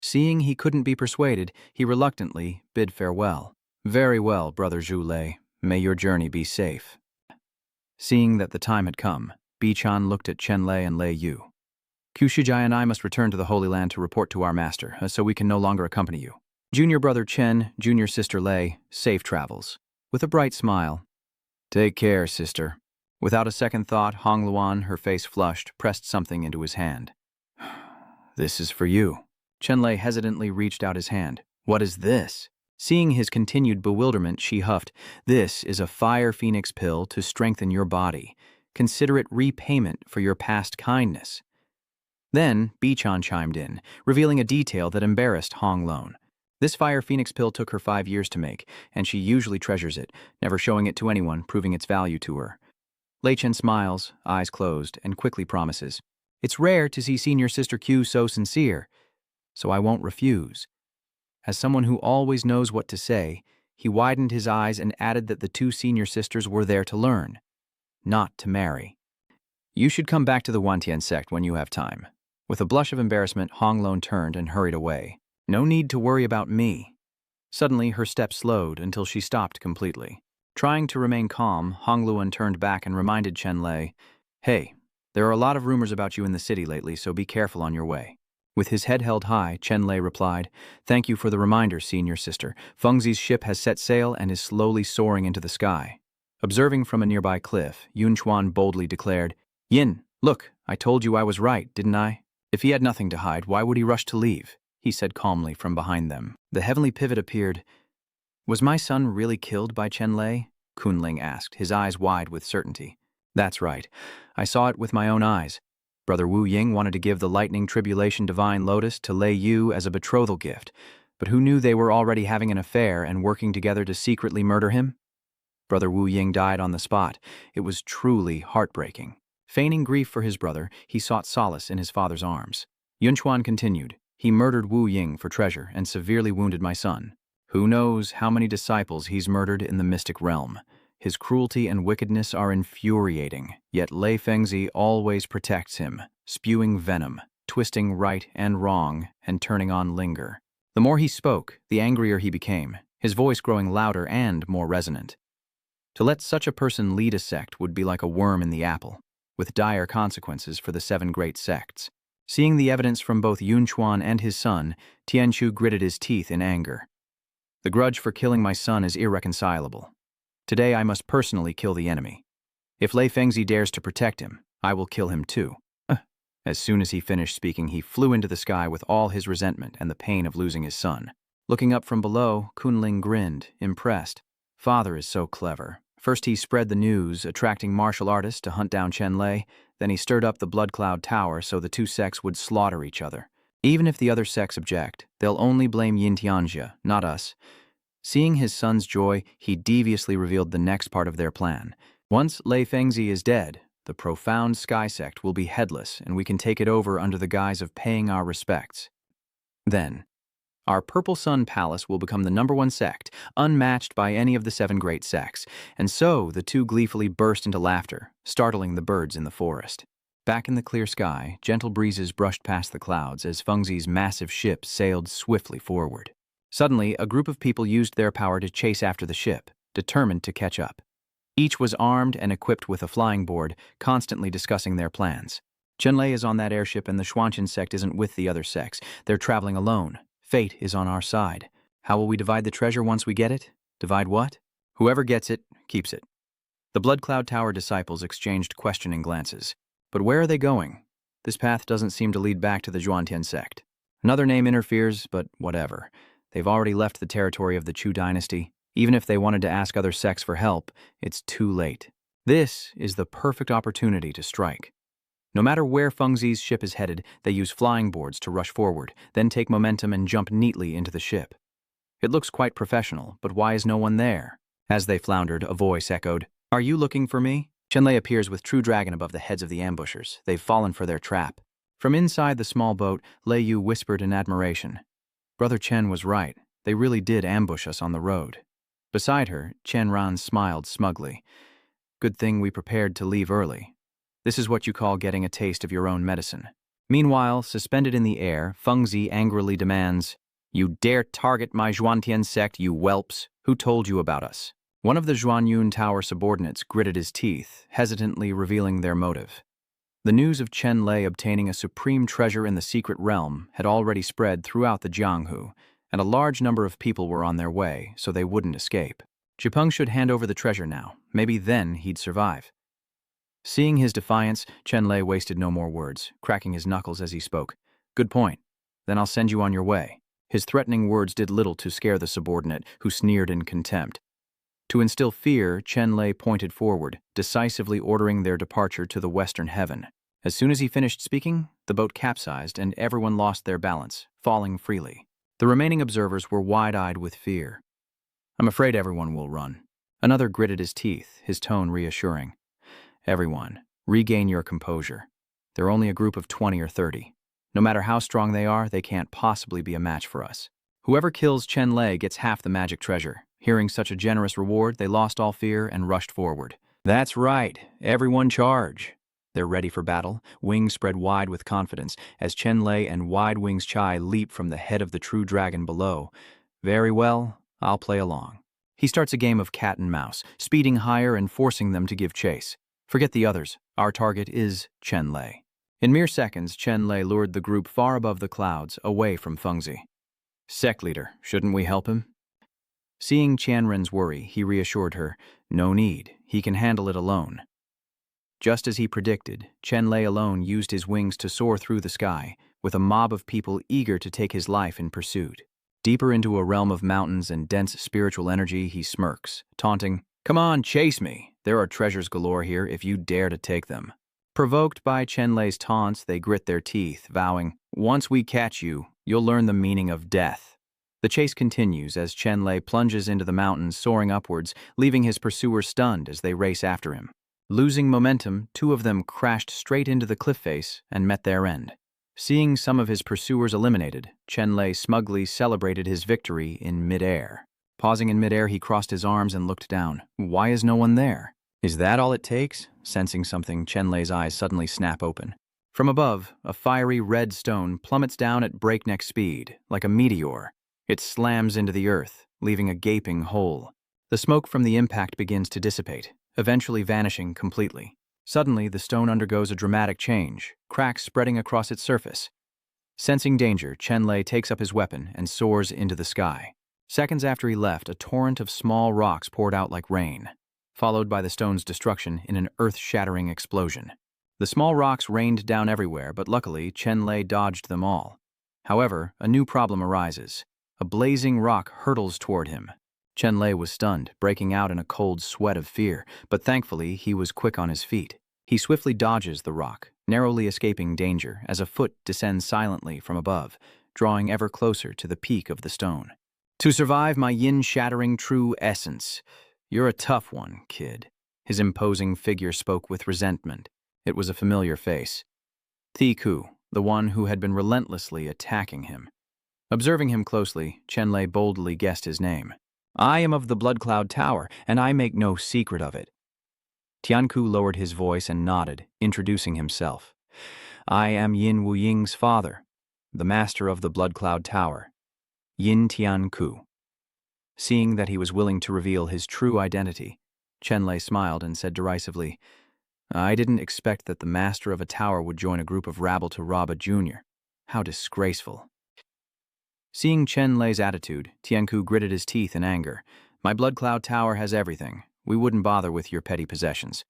Seeing he couldn't be persuaded, he reluctantly bid farewell. Very well, Brother Zhu Lei. May your journey be safe. Seeing that the time had come, Bichan looked at Chenlay and Lei Yu. Qu Shijai and I must return to the Holy Land to report to our master, so we can no longer accompany you. Junior brother Chen, junior sister Lei, safe travels. With a bright smile. Take care, sister. Without a second thought, Hong Luan, her face flushed, pressed something into his hand. This is for you. Chenlay hesitantly reached out his hand. What is this? Seeing his continued bewilderment, she huffed, This is a fire phoenix pill to strengthen your body. Consider it repayment for your past kindness. Then, Bichan chimed in, revealing a detail that embarrassed Hong Lone. This fire phoenix pill took her 5 years to make, and she usually treasures it, never showing it to anyone, proving its value to her. Lei Chen smiles, eyes closed, and quickly promises, It's rare to see senior sister Q so sincere, so I won't refuse. As someone who always knows what to say, he widened his eyes and added that the 2 senior sisters were there to learn, not to marry. You should come back to the Wantian sect when you have time. With a blush of embarrassment, Hong Lone turned and hurried away. No need to worry about me. Suddenly, her steps slowed until she stopped completely. Trying to remain calm, Hong Luan turned back and reminded Chenlay, Hey, there are a lot of rumors about you in the city lately, so be careful on your way. With his head held high, Chenlay replied, Thank you for the reminder, senior sister. Fengzi's ship has set sail and is slowly soaring into the sky. Observing from a nearby cliff, Xuan boldly declared, Yin, look, I told you I was right, didn't I? If he had nothing to hide, why would he rush to leave? He said calmly from behind them. The heavenly pivot appeared. Was my son really killed by Chenlay? Kunling asked, his eyes wide with certainty. That's right. I saw it with my own eyes. Brother Wu Ying wanted to give the Lightning Tribulation Divine Lotus to Lei Yu as a betrothal gift, but who knew they were already having an affair and working together to secretly murder him? Brother Wu Ying died on the spot. It was truly heartbreaking. Feigning grief for his brother, he sought solace in his father's arms. Yunchuan continued, He murdered Wu Ying for treasure and severely wounded my son. Who knows how many disciples he's murdered in the mystic realm? His cruelty and wickedness are infuriating, yet Lei Fengzi always protects him, spewing venom, twisting right and wrong, and turning on Linger. The more he spoke, the angrier he became, his voice growing louder and more resonant. To let such a person lead a sect would be like a worm in the apple, with dire consequences for the 7 great sects. Seeing the evidence from both Xuan and his son, Tianchu gritted his teeth in anger. The grudge for killing my son is irreconcilable. Today I must personally kill the enemy. If Lei Fengzi dares to protect him, I will kill him too. As soon as he finished speaking, he flew into the sky with all his resentment and the pain of losing his son. Looking up from below, Kunling grinned, impressed. Father is so clever. First he spread the news, attracting martial artists to hunt down Chenlay, then he stirred up the Blood Cloud Tower so the 2 sects would slaughter each other. Even if the other sects object, they'll only blame Yin Tianjia, not us. Seeing his son's joy, he deviously revealed the next part of their plan. Once Lei Fengzi is dead, the profound Sky Sect will be headless and we can take it over under the guise of paying our respects. Then, our Purple Sun Palace will become the #1 sect, unmatched by any of the 7 great sects, and so the 2 gleefully burst into laughter, startling the birds in the forest. Back in the clear sky, gentle breezes brushed past the clouds as Fengzi's massive ship sailed swiftly forward. Suddenly, a group of people used their power to chase after the ship, determined to catch up. Each was armed and equipped with a flying board, constantly discussing their plans. Chenlay is on that airship and the Xuanqian sect isn't with the other sects. They're traveling alone. Fate is on our side. How will we divide the treasure once we get it? Divide what? Whoever gets it, keeps it. The Blood Cloud Tower disciples exchanged questioning glances. But where are they going? This path doesn't seem to lead back to the Xuantian sect. Another name interferes, but whatever. They've already left the territory of the Chu dynasty. Even if they wanted to ask other sects for help, it's too late. This is the perfect opportunity to strike. No matter where Fengzi's ship is headed, they use flying boards to rush forward, then take momentum and jump neatly into the ship. It looks quite professional, but why is no one there? As they floundered, a voice echoed, "Are you looking for me?" Chenlay appears with True Dragon above the heads of the ambushers. They've fallen for their trap. From inside the small boat, Lei Yu whispered in admiration. Brother Chen was right. They really did ambush us on the road. Beside her, Chen Ran smiled smugly. Good thing we prepared to leave early. This is what you call getting a taste of your own medicine. Meanwhile, suspended in the air, Fengzi angrily demands, "You dare target my Xuantian sect, you whelps? Who told you about us?" One of the Xuanyun Tower subordinates gritted his teeth, hesitantly revealing their motive. The news of Chenlay obtaining a supreme treasure in the secret realm had already spread throughout the Jianghu, and a large number of people were on their way, so they wouldn't escape. Chipeng should hand over the treasure now. Maybe then he'd survive. Seeing his defiance, Chenlay wasted no more words, cracking his knuckles as he spoke. Good point. Then I'll send you on your way. His threatening words did little to scare the subordinate, who sneered in contempt. To instill fear, Chenlay pointed forward, decisively ordering their departure to the western heaven. As soon as he finished speaking, the boat capsized and everyone lost their balance, falling freely. The remaining observers were wide-eyed with fear. I'm afraid everyone will run. Another gritted his teeth, his tone reassuring. Everyone, regain your composure. They're only a group of 20 or 30. No matter how strong they are, they can't possibly be a match for us. Whoever kills Chenlay gets half the magic treasure. Hearing such a generous reward, they lost all fear and rushed forward. That's right, everyone charge. They're ready for battle, wings spread wide with confidence, as Chenlay and Wide Wings Chai leap from the head of the true dragon below. Very well, I'll play along. He starts a game of cat and mouse, speeding higher and forcing them to give chase. Forget the others, our target is Chenlay. In mere seconds, Chenlay lured the group far above the clouds, away from Fengzi. Sect leader, shouldn't we help him? Seeing Qianren's worry, he reassured her, no need, he can handle it alone. Just as he predicted, Chenlay alone used his wings to soar through the sky, with a mob of people eager to take his life in pursuit. Deeper into a realm of mountains and dense spiritual energy, he smirks, taunting, "Come on, chase me. There are treasures galore here if you dare to take them." Provoked by Chenlay's taunts, they grit their teeth, vowing, "Once we catch you, you'll learn the meaning of death." The chase continues as Chenlay plunges into the mountains, soaring upwards, leaving his pursuers stunned as they race after him. Losing momentum, two of them crashed straight into the cliff face and met their end. Seeing some of his pursuers eliminated, Chenlay smugly celebrated his victory in midair. Pausing in midair, he crossed his arms and looked down. Why is no one there? Is that all it takes? Sensing something, Chenlay's eyes suddenly snap open. From above, a fiery red stone plummets down at breakneck speed, like a meteor. It slams into the earth, leaving a gaping hole. The smoke from the impact begins to dissipate, eventually vanishing completely. Suddenly, the stone undergoes a dramatic change, cracks spreading across its surface. Sensing danger, Chenlay takes up his weapon and soars into the sky. Seconds after he left, a torrent of small rocks poured out like rain, followed by the stone's destruction in an earth-shattering explosion. The small rocks rained down everywhere, but luckily, Chenlay dodged them all. However, a new problem arises. A blazing rock hurtles toward him. Chenlay was stunned, breaking out in a cold sweat of fear, but thankfully he was quick on his feet. He swiftly dodges the rock, narrowly escaping danger as a foot descends silently from above, drawing ever closer to the peak of the stone. To survive my yin-shattering true essence. You're a tough one, kid. His imposing figure spoke with resentment. It was a familiar face. Sigu, the one who had been relentlessly attacking him. Observing him closely, Chenlay boldly guessed his name. I am of the Blood Cloud Tower, and I make no secret of it. Tianku lowered his voice and nodded, introducing himself. I am Yin Wuying's father, the master of the Blood Cloud Tower, Yin Tianku. Seeing that he was willing to reveal his true identity, Chenlay smiled and said derisively, I didn't expect that the master of a tower would join a group of rabble to rob a junior. How disgraceful. Seeing Chenlay's attitude, Tianku gritted his teeth in anger. My Blood Cloud Tower has everything. We wouldn't bother with your petty possessions.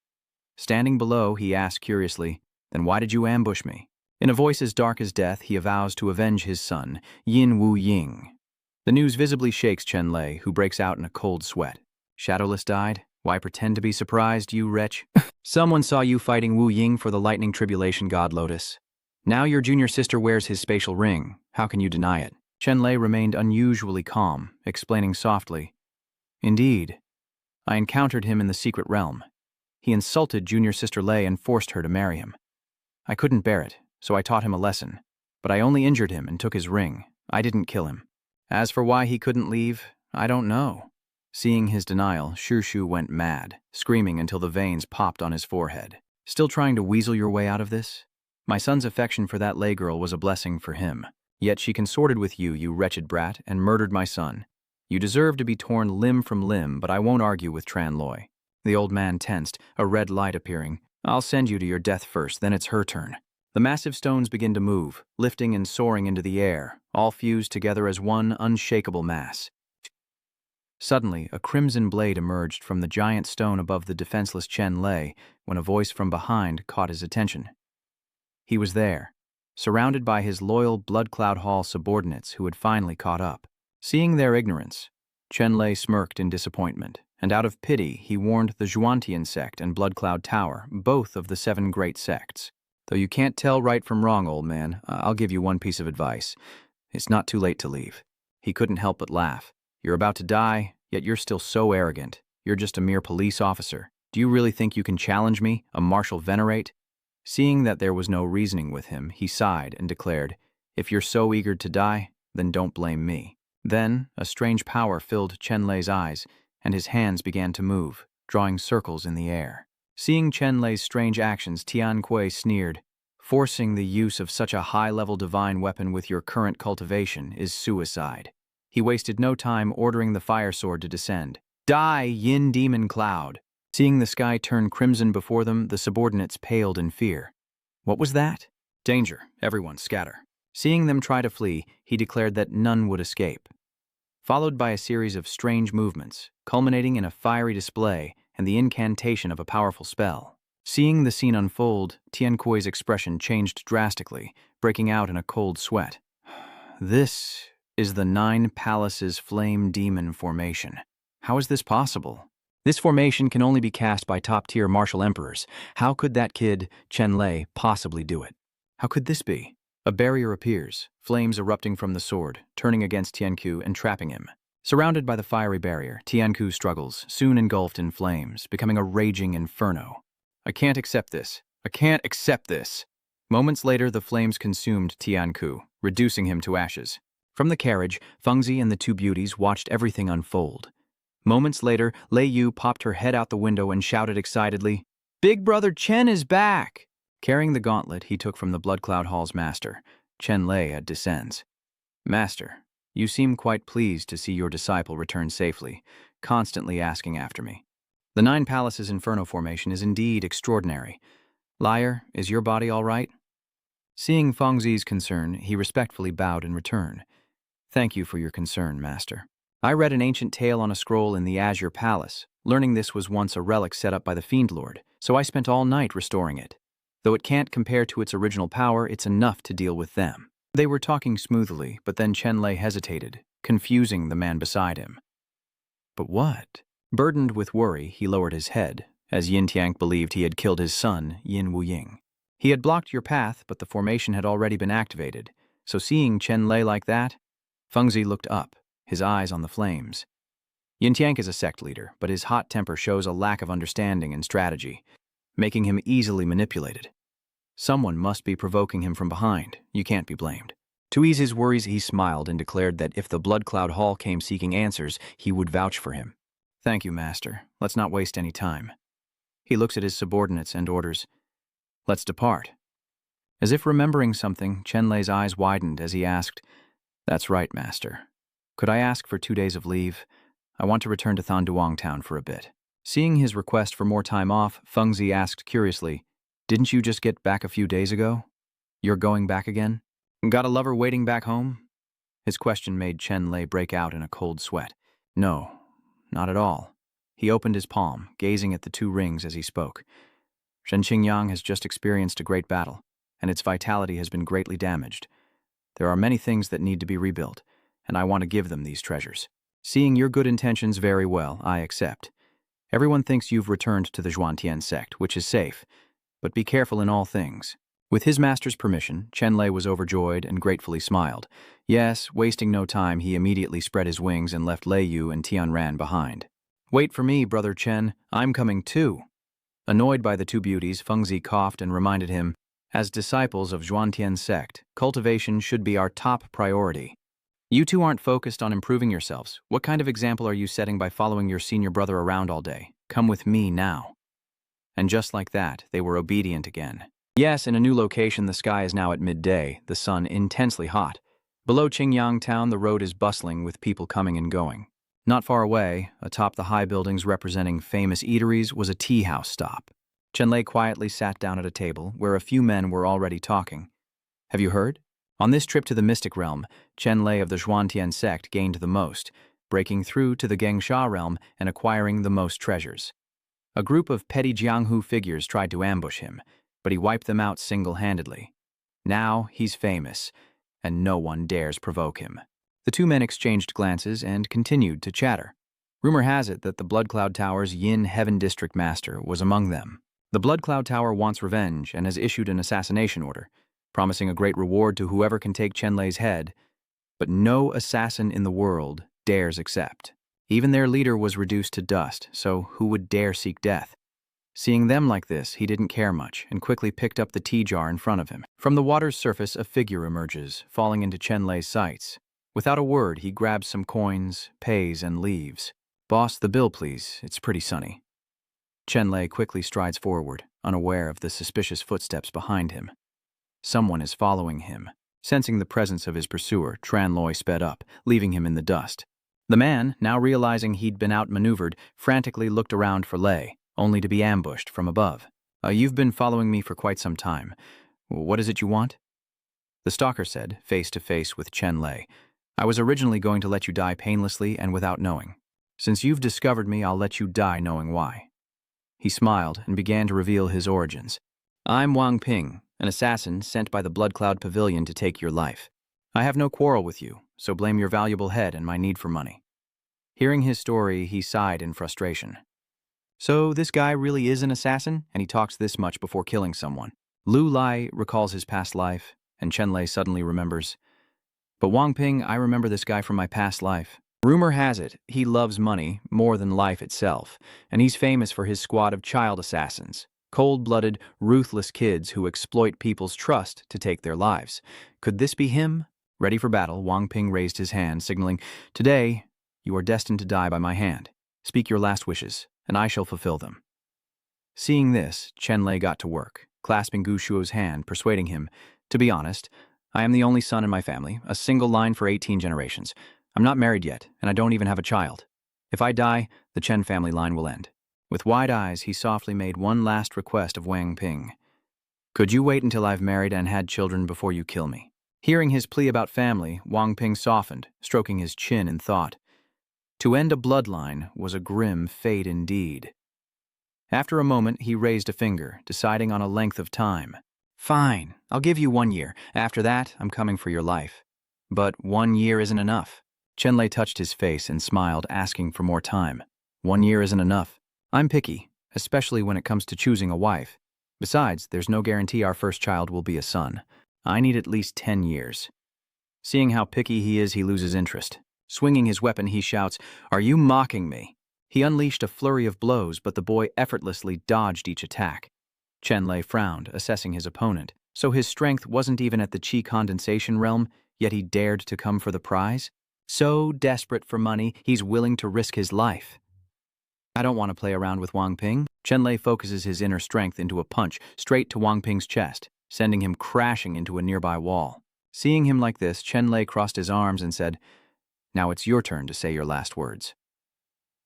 Standing below, he asked curiously, Then why did you ambush me? In a voice as dark as death, he avows to avenge his son, Yin Wuying. The news visibly shakes Chenlay, who breaks out in a cold sweat. Shadowless died? Why pretend to be surprised, you wretch? Someone saw you fighting Wuying for the lightning tribulation god Lotus. Now your junior sister wears his spatial ring. How can you deny it? Chenlay remained unusually calm, explaining softly, Indeed, I encountered him in the secret realm. He insulted junior sister Lei and forced her to marry him. I couldn't bear it, so I taught him a lesson, but I only injured him and took his ring. I didn't kill him. As for why he couldn't leave, I don't know. Seeing his denial, Shu went mad, screaming until the veins popped on his forehead. Still trying to weasel your way out of this? My son's affection for that Lei girl was a blessing for him. Yet she consorted with you, you wretched brat, and murdered my son. You deserve to be torn limb from limb, but I won't argue with Tran. The old man tensed, a red light appearing. I'll send you to your death first, then it's her turn. The massive stones begin to move, lifting and soaring into the air, all fused together as one unshakable mass. Suddenly, a crimson blade emerged from the giant stone above the defenseless Chenlay when a voice from behind caught his attention. He was there, surrounded by his loyal Blood Cloud Hall subordinates who had finally caught up. Seeing their ignorance, Chenlay smirked in disappointment, and out of pity he warned the Xuantian sect and Blood Cloud Tower, both of the 7 great sects. Though you can't tell right from wrong, old man, I'll give you one piece of advice. It's not too late to leave. He couldn't help but laugh. You're about to die, yet you're still so arrogant. You're just a mere police officer. Do you really think you can challenge me, a martial venerate? Seeing that there was no reasoning with him, he sighed and declared, If you're so eager to die, then don't blame me. Then, a strange power filled Chenlay's eyes, and his hands began to move, drawing circles in the air. Seeing Chenlay's strange actions, Tianku sneered, Forcing the use of such a high-level divine weapon with your current cultivation is suicide. He wasted no time ordering the fire sword to descend. Die, Yin Demon Cloud! Seeing the sky turn crimson before them, the subordinates paled in fear. What was that? Danger, everyone scatter. Seeing them try to flee, he declared that none would escape. Followed by a series of strange movements, culminating in a fiery display and the incantation of a powerful spell. Seeing the scene unfold, Tiankui's expression changed drastically, breaking out in a cold sweat. This is the 9 Palaces Flame Demon Formation. How is this possible? This formation can only be cast by top-tier martial emperors. How could that kid, Chenlay, possibly do it? How could this be? A barrier appears, flames erupting from the sword, turning against Tianku and trapping him. Surrounded by the fiery barrier, Tianku struggles, soon engulfed in flames, becoming a raging inferno. I can't accept this. I can't accept this. Moments later, the flames consumed Tianku, reducing him to ashes. From the carriage, Fengzi and the two beauties watched everything unfold. Moments later, Lei Yu popped her head out the window and shouted excitedly, "Big Brother Chen is back!" Carrying the gauntlet he took from the Blood Cloud Hall's master, Chenlay descends. "Master, you seem quite pleased to see your disciple return safely, constantly asking after me. The Nine Palaces Inferno formation is indeed extraordinary. Liar, is your body all right?" Seeing Fengzi's concern, he respectfully bowed in return. "Thank you for your concern, Master. I read an ancient tale on a scroll in the Azure Palace, learning this was once a relic set up by the Fiend Lord, so I spent all night restoring it. Though it can't compare to its original power, it's enough to deal with them." They were talking smoothly, but then Chenlay hesitated, confusing the man beside him. But what? Burdened with worry, he lowered his head, as Yin Tiang believed he had killed his son, Yin Wuying. He had blocked your path, but the formation had already been activated, so seeing Chenlay like that, Fengzi looked up, his eyes on the flames. Yin Tiang is a sect leader, but his hot temper shows a lack of understanding and strategy, making him easily manipulated. Someone must be provoking him from behind. You can't be blamed. To ease his worries, he smiled and declared that if the Blood Cloud Hall came seeking answers, he would vouch for him. "Thank you, Master. Let's not waste any time." He looks at his subordinates and orders, "Let's depart." As if remembering something, Chenlay's eyes widened as he asked, "That's right, Master. Could I ask for 2 days of leave? I want to return to Thanduang town for a bit." Seeing his request for more time off, Fengzi asked curiously, "Didn't you just get back a few days ago? You're going back again? Got a lover waiting back home?" His question made Chenlay break out in a cold sweat. "No, not at all." He opened his palm, gazing at the 2 rings as he spoke. "Chingyang has just experienced a great battle, and its vitality has been greatly damaged. There are many things that need to be rebuilt, and I want to give them these treasures. Seeing your good intentions very well, I accept. Everyone thinks you've returned to the Xuantian sect, which is safe, but be careful in all things." With his master's permission, Chenlay was overjoyed and gratefully smiled. Yes, wasting no time, he immediately spread his wings and left Lei Yu and Tianran behind. "Wait for me, Brother Chen. I'm coming too." Annoyed by the 2 beauties, Fengzi coughed and reminded him, "As disciples of Xuantian sect, cultivation should be our top priority. You two aren't focused on improving yourselves. What kind of example are you setting by following your senior brother around all day? Come with me now." And just like that, they were obedient again. Yes, in a new location, the sky is now at midday, the sun intensely hot. Below Chingyang town, the road is bustling with people coming and going. Not far away, atop the high buildings representing famous eateries, was a tea house stop. Chenlay quietly sat down at a table where a few men were already talking. "Have you heard? On this trip to the Mystic Realm, Chenlay of the Xuantian sect gained the most, breaking through to the Gengsha realm and acquiring the most treasures. A group of petty Jianghu figures tried to ambush him, but he wiped them out single-handedly. Now he's famous, and no one dares provoke him." The 2 men exchanged glances and continued to chatter. Rumor has it that the Blood Cloud Tower's Yin Heaven District Master was among them. The Blood Cloud Tower wants revenge and has issued an assassination order, promising a great reward to whoever can take Chenlay's head, but no assassin in the world dares accept. Even their leader was reduced to dust, so who would dare seek death? Seeing them like this, he didn't care much and quickly picked up the tea jar in front of him. From the water's surface, a figure emerges, falling into Chenlay's sights. Without a word, he grabs some coins, pays, and leaves. "Boss, the bill, please. It's pretty sunny." Chenlay quickly strides forward, unaware of the suspicious footsteps behind him. Someone is following him. Sensing the presence of his pursuer, Tranloy sped up, leaving him in the dust. The man, now realizing he'd been outmaneuvered, frantically looked around for Lei, only to be ambushed from above. "You've been following me for quite some time. What is it you want?" The stalker said, face to face with Chenlay. "I was originally going to let you die painlessly and without knowing. Since you've discovered me, I'll let you die knowing why." He smiled and began to reveal his origins. "I'm Wang Ping, an assassin sent by the Blood Cloud Pavilion to take your life. I have no quarrel with you, so blame your valuable head and my need for money." Hearing his story, he sighed in frustration. So this guy really is an assassin, and he talks this much before killing someone. Lu Lai recalls his past life, and Chenlay suddenly remembers. "But Wang Ping, I remember this guy from my past life. Rumor has it, he loves money more than life itself, and he's famous for his squad of child assassins. Cold-blooded, ruthless kids who exploit people's trust to take their lives. Could this be him?" Ready for battle, Wang Ping raised his hand, signaling, "Today, you are destined to die by my hand. Speak your last wishes, and I shall fulfill them." Seeing this, Chenlay got to work, clasping Gu Shuo's hand, persuading him, "To be honest, I am the only son in my family, a single line for 18 generations. I'm not married yet, and I don't even have a child. If I die, the Chen family line will end." With wide eyes, he softly made one last request of Wang Ping. "Could you wait until I've married and had children before you kill me?" Hearing his plea about family, Wang Ping softened, stroking his chin in thought. To end a bloodline was a grim fate indeed. After a moment, he raised a finger, deciding on a length of time. "Fine, I'll give you 1 year. After that, I'm coming for your life." "But 1 year isn't enough." Chenlay touched his face and smiled, asking for more time. "1 year isn't enough. I'm picky, especially when it comes to choosing a wife. Besides, there's no guarantee our first child will be a son. I need at least 10 years. Seeing how picky he is, he loses interest. Swinging his weapon, he shouts, "Are you mocking me?" He unleashed a flurry of blows, but the boy effortlessly dodged each attack. Chenlay frowned, assessing his opponent. So his strength wasn't even at the chi condensation realm, yet he dared to come for the prize? So desperate for money, he's willing to risk his life. "I don't want to play around with Wang Ping." Chenlay focuses his inner strength into a punch straight to Wang Ping's chest, sending him crashing into a nearby wall. Seeing him like this, Chenlay crossed his arms and said, "Now it's your turn to say your last words."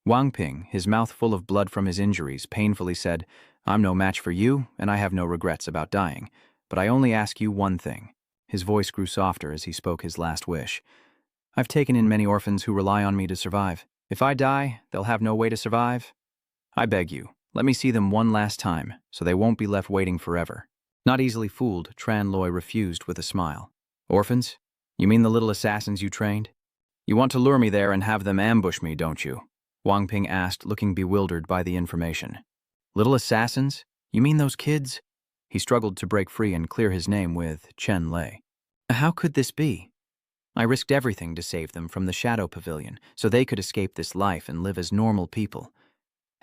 Wang Ping, his mouth full of blood from his injuries, painfully said, "I'm no match for you, and I have no regrets about dying, but I only ask you one thing." His voice grew softer as he spoke his last wish. "I've taken in many orphans who rely on me to survive. If I die, they'll have no way to survive. I beg you, let me see them one last time, so they won't be left waiting forever." Not easily fooled, Tran Loy refused with a smile. "Orphans? You mean the little assassins you trained? You want to lure me there and have them ambush me, don't you?" Wang Ping asked, looking bewildered by the information. "Little assassins? You mean those kids?" He struggled to break free and clear his name with Chenlay. "How could this be? I risked everything to save them from the Shadow Pavilion, so they could escape this life and live as normal people.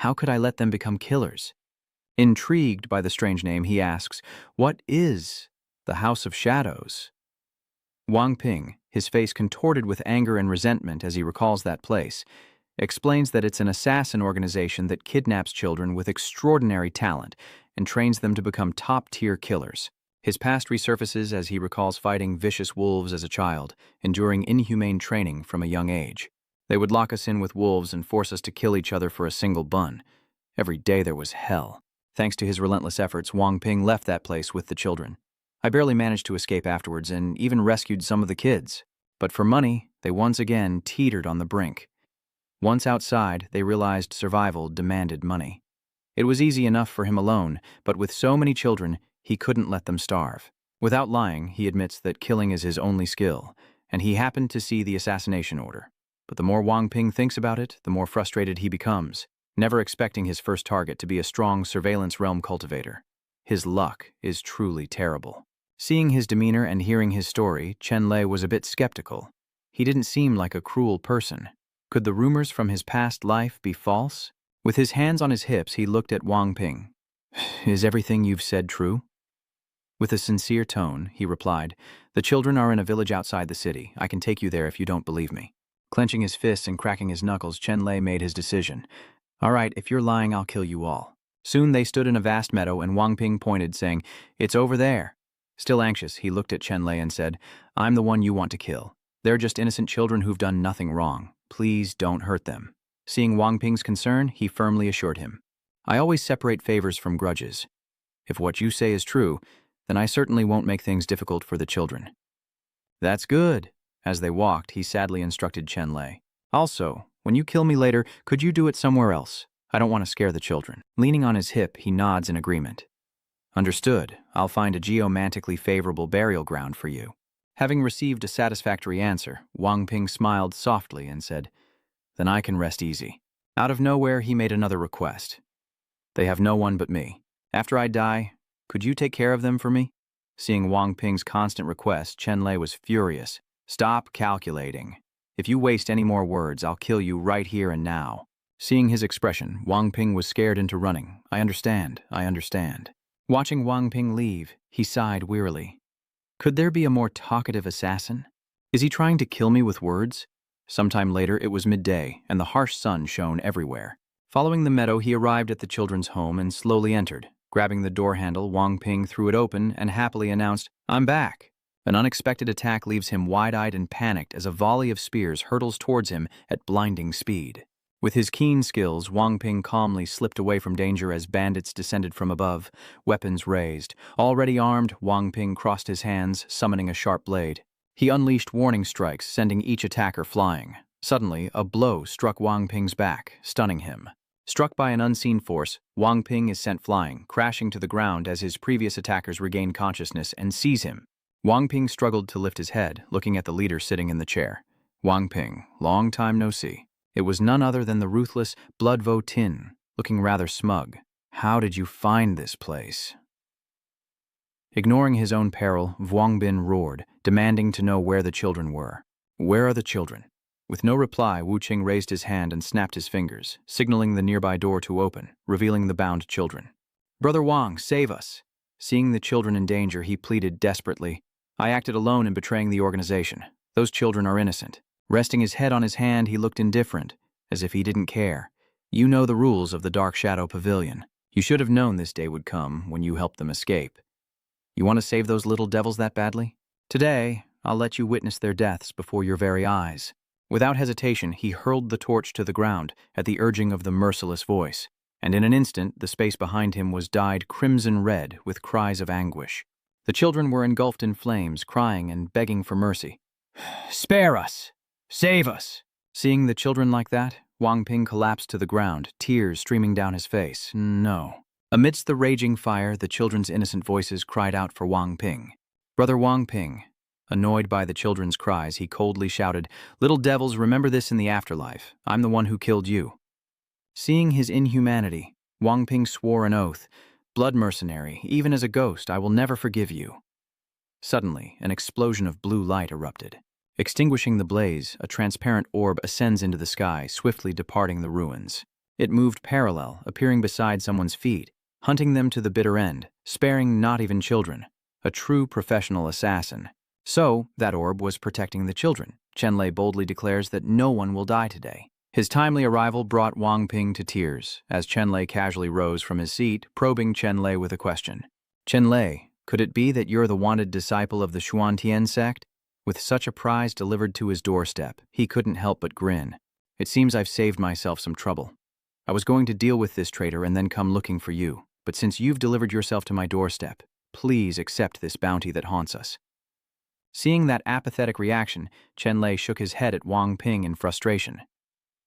How could I let them become killers?" Intrigued by the strange name, he asks, "What is the House of Shadows?" Wang Ping, his face contorted with anger and resentment as he recalls that place, explains that it's an assassin organization that kidnaps children with extraordinary talent and trains them to become top-tier killers. His past resurfaces as he recalls fighting vicious wolves as a child, enduring inhumane training from a young age. They would lock us in with wolves and force us to kill each other for a single bun. Every day there was hell. Thanks to his relentless efforts, Wang Ping left that place with the children. I barely managed to escape afterwards and even rescued some of the kids. But for money, they once again teetered on the brink. Once outside, they realized survival demanded money. It was easy enough for him alone, but with so many children, he couldn't let them starve. Without lying, he admits that killing is his only skill, and he happened to see the assassination order. But the more Wang Ping thinks about it, the more frustrated he becomes, never expecting his first target to be a strong surveillance realm cultivator. His luck is truly terrible. Seeing his demeanor and hearing his story, Chenlay was a bit skeptical. He didn't seem like a cruel person. Could the rumors from his past life be false? With his hands on his hips, he looked at Wang Ping. "Is everything you've said true?" With a sincere tone, he replied, "The children are in a village outside the city. I can take you there if you don't believe me." Clenching his fists and cracking his knuckles, Chenlay made his decision. "All right, if you're lying, I'll kill you all." Soon they stood in a vast meadow, and Wang Ping pointed, saying, "It's over there." Still anxious, he looked at Chenlay and said, "I'm the one you want to kill. They're just innocent children who've done nothing wrong. Please don't hurt them." Seeing Wang Ping's concern, he firmly assured him, "I always separate favors from grudges. If what you say is true, then I certainly won't make things difficult for the children." "That's good." As they walked, he sadly instructed Chenlay, "Also, when you kill me later, could you do it somewhere else? I don't want to scare the children." Leaning on his hip, he nods in agreement. "Understood. I'll find a geomantically favorable burial ground for you." Having received a satisfactory answer, Wang Ping smiled softly and said, "Then I can rest easy." Out of nowhere, he made another request. "They have no one but me. After I die, could you take care of them for me?" Seeing Wang Ping's constant request, Chenlay was furious. "Stop calculating. If you waste any more words, I'll kill you right here and now." Seeing his expression, Wang Ping was scared into running. I understand. Watching Wang Ping leave, he sighed wearily. Could there be a more talkative assassin? Is he trying to kill me with words? Sometime later, it was midday, and the harsh sun shone everywhere. Following the meadow, he arrived at the children's home and slowly entered. Grabbing the door handle, Wang Ping threw it open and happily announced, "I'm back." An unexpected attack leaves him wide-eyed and panicked as a volley of spears hurtles towards him at blinding speed. With his keen skills, Wang Ping calmly slipped away from danger as bandits descended from above, weapons raised. Already armed, Wang Ping crossed his hands, summoning a sharp blade. He unleashed warning strikes, sending each attacker flying. Suddenly, a blow struck Wang Ping's back, stunning him. Struck by an unseen force, Wang Ping is sent flying, crashing to the ground as his previous attackers regain consciousness and seize him. Wang Ping struggled to lift his head, looking at the leader sitting in the chair. "Wang Ping, long time no see." It was none other than the ruthless Blood Vo Tin, looking rather smug. "How did you find this place?" Ignoring his own peril, Vuong Bin roared, demanding to know where the children were. "Where are the children?" With no reply, Wu Qing raised his hand and snapped his fingers, signaling the nearby door to open, revealing the bound children. "Brother Wang, save us!" Seeing the children in danger, he pleaded desperately. "I acted alone in betraying the organization. Those children are innocent." Resting his head on his hand, he looked indifferent, as if he didn't care. "You know the rules of the Dark Shadow Pavilion. You should have known this day would come when you helped them escape. You want to save those little devils that badly? Today, I'll let you witness their deaths before your very eyes." Without hesitation, he hurled the torch to the ground at the urging of the merciless voice, and in an instant, the space behind him was dyed crimson red with cries of anguish. The children were engulfed in flames, crying and begging for mercy. "Spare us! Save us!" Seeing the children like that, Wang Ping collapsed to the ground, tears streaming down his face. No. Amidst the raging fire, the children's innocent voices cried out for Wang Ping. "Brother Wang Ping." Annoyed by the children's cries, he coldly shouted, "Little devils, remember this in the afterlife. I'm the one who killed you." Seeing his inhumanity, Wang Ping swore an oath. "Blood mercenary, even as a ghost, I will never forgive you." Suddenly, an explosion of blue light erupted. Extinguishing the blaze, a transparent orb ascends into the sky, swiftly departing the ruins. It moved parallel, appearing beside someone's feet, hunting them to the bitter end, sparing not even children. A true professional assassin. So, that orb was protecting the children. Chenlay boldly declares that no one will die today. His timely arrival brought Wang Ping to tears, as Chenlay casually rose from his seat, probing Chenlay with a question. "Chenlay, could it be that you're the wanted disciple of the Xuan sect?" With such a prize delivered to his doorstep, he couldn't help but grin. "It seems I've saved myself some trouble. I was going to deal with this traitor and then come looking for you, but since you've delivered yourself to my doorstep, please accept this bounty that haunts us." Seeing that apathetic reaction, Chenlay shook his head at Wang Ping in frustration.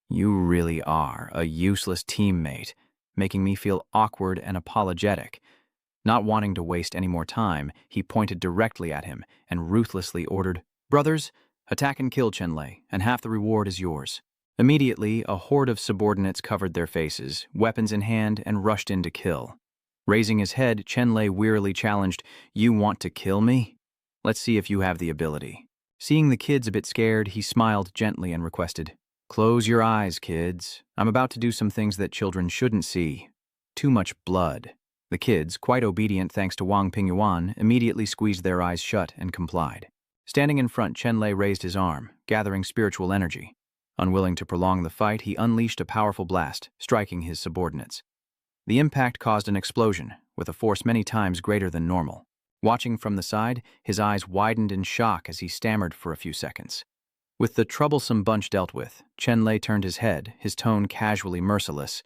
"You really are a useless teammate, making me feel awkward and apologetic." Not wanting to waste any more time, he pointed directly at him and ruthlessly ordered, "Brothers, attack and kill Chenlay, and half the reward is yours." Immediately, a horde of subordinates covered their faces, weapons in hand, and rushed in to kill. Raising his head, Chenlay wearily challenged, "You want to kill me? Let's see if you have the ability." Seeing the kids a bit scared, he smiled gently and requested, "Close your eyes, kids. I'm about to do some things that children shouldn't see. Too much blood." The kids, quite obedient thanks to Wang Pingyuan, immediately squeezed their eyes shut and complied. Standing in front, Chenlay raised his arm, gathering spiritual energy. Unwilling to prolong the fight, he unleashed a powerful blast, striking his subordinates. The impact caused an explosion, with a force many times greater than normal. Watching from the side, his eyes widened in shock as he stammered for a few seconds. With the troublesome bunch dealt with, Chenlay turned his head, his tone casually merciless.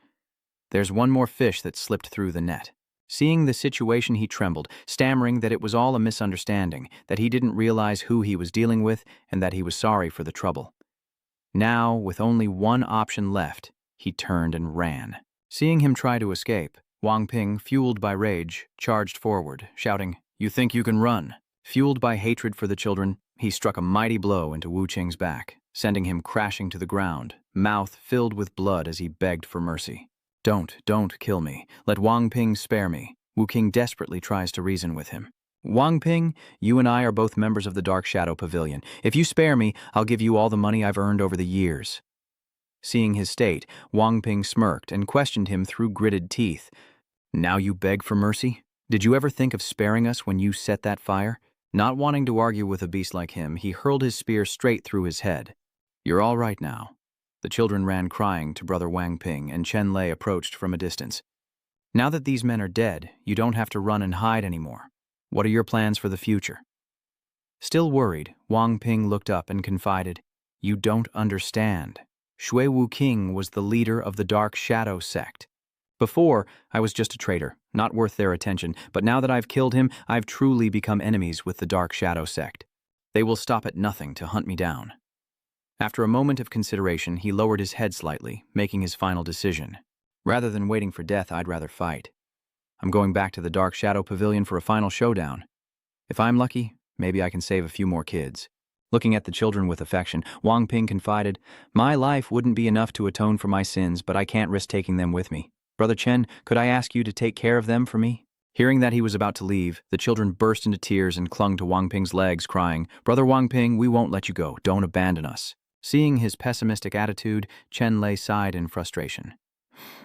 "There's one more fish that slipped through the net." Seeing the situation, he trembled, stammering that it was all a misunderstanding, that he didn't realize who he was dealing with, and that he was sorry for the trouble. Now, with only one option left, he turned and ran. Seeing him try to escape, Wang Ping, fueled by rage, charged forward, shouting, "You think you can run?" Fueled by hatred for the children, he struck a mighty blow into Wu Qing's back, sending him crashing to the ground, mouth filled with blood as he begged for mercy. Don't kill me. Let Wang Ping spare me." Wu Qing desperately tries to reason with him. "Wang Ping, you and I are both members of the Dark Shadow Pavilion. If you spare me, I'll give you all the money I've earned over the years." Seeing his state, Wang Ping smirked and questioned him through gritted teeth. "Now you beg for mercy? Did you ever think of sparing us when you set that fire? Not wanting to argue with a beast like him, he hurled his spear straight through his head. "You're all right now." The children ran crying to Brother Wang Ping, and Chenlay approached from a distance. "Now that these men are dead, you don't have to run and hide anymore. What are your plans for the future?" Still worried, Wang Ping looked up and confided, "You don't understand. Shui Wu King was the leader of the Dark Shadow sect. Before, I was just a traitor, not worth their attention, but now that I've killed him, I've truly become enemies with the Dark Shadow sect. They will stop at nothing to hunt me down." After a moment of consideration, he lowered his head slightly, making his final decision. "Rather than waiting for death, I'd rather fight. I'm going back to the Dark Shadow Pavilion for a final showdown. If I'm lucky, maybe I can save a few more kids." Looking at the children with affection, Wang Ping confided, "My life wouldn't be enough to atone for my sins, but I can't risk taking them with me. Brother Chen, could I ask you to take care of them for me?" Hearing that he was about to leave, the children burst into tears and clung to Wang Ping's legs, crying, "Brother Wang Ping, we won't let you go. Don't abandon us." Seeing his pessimistic attitude, Chenlay sighed in frustration.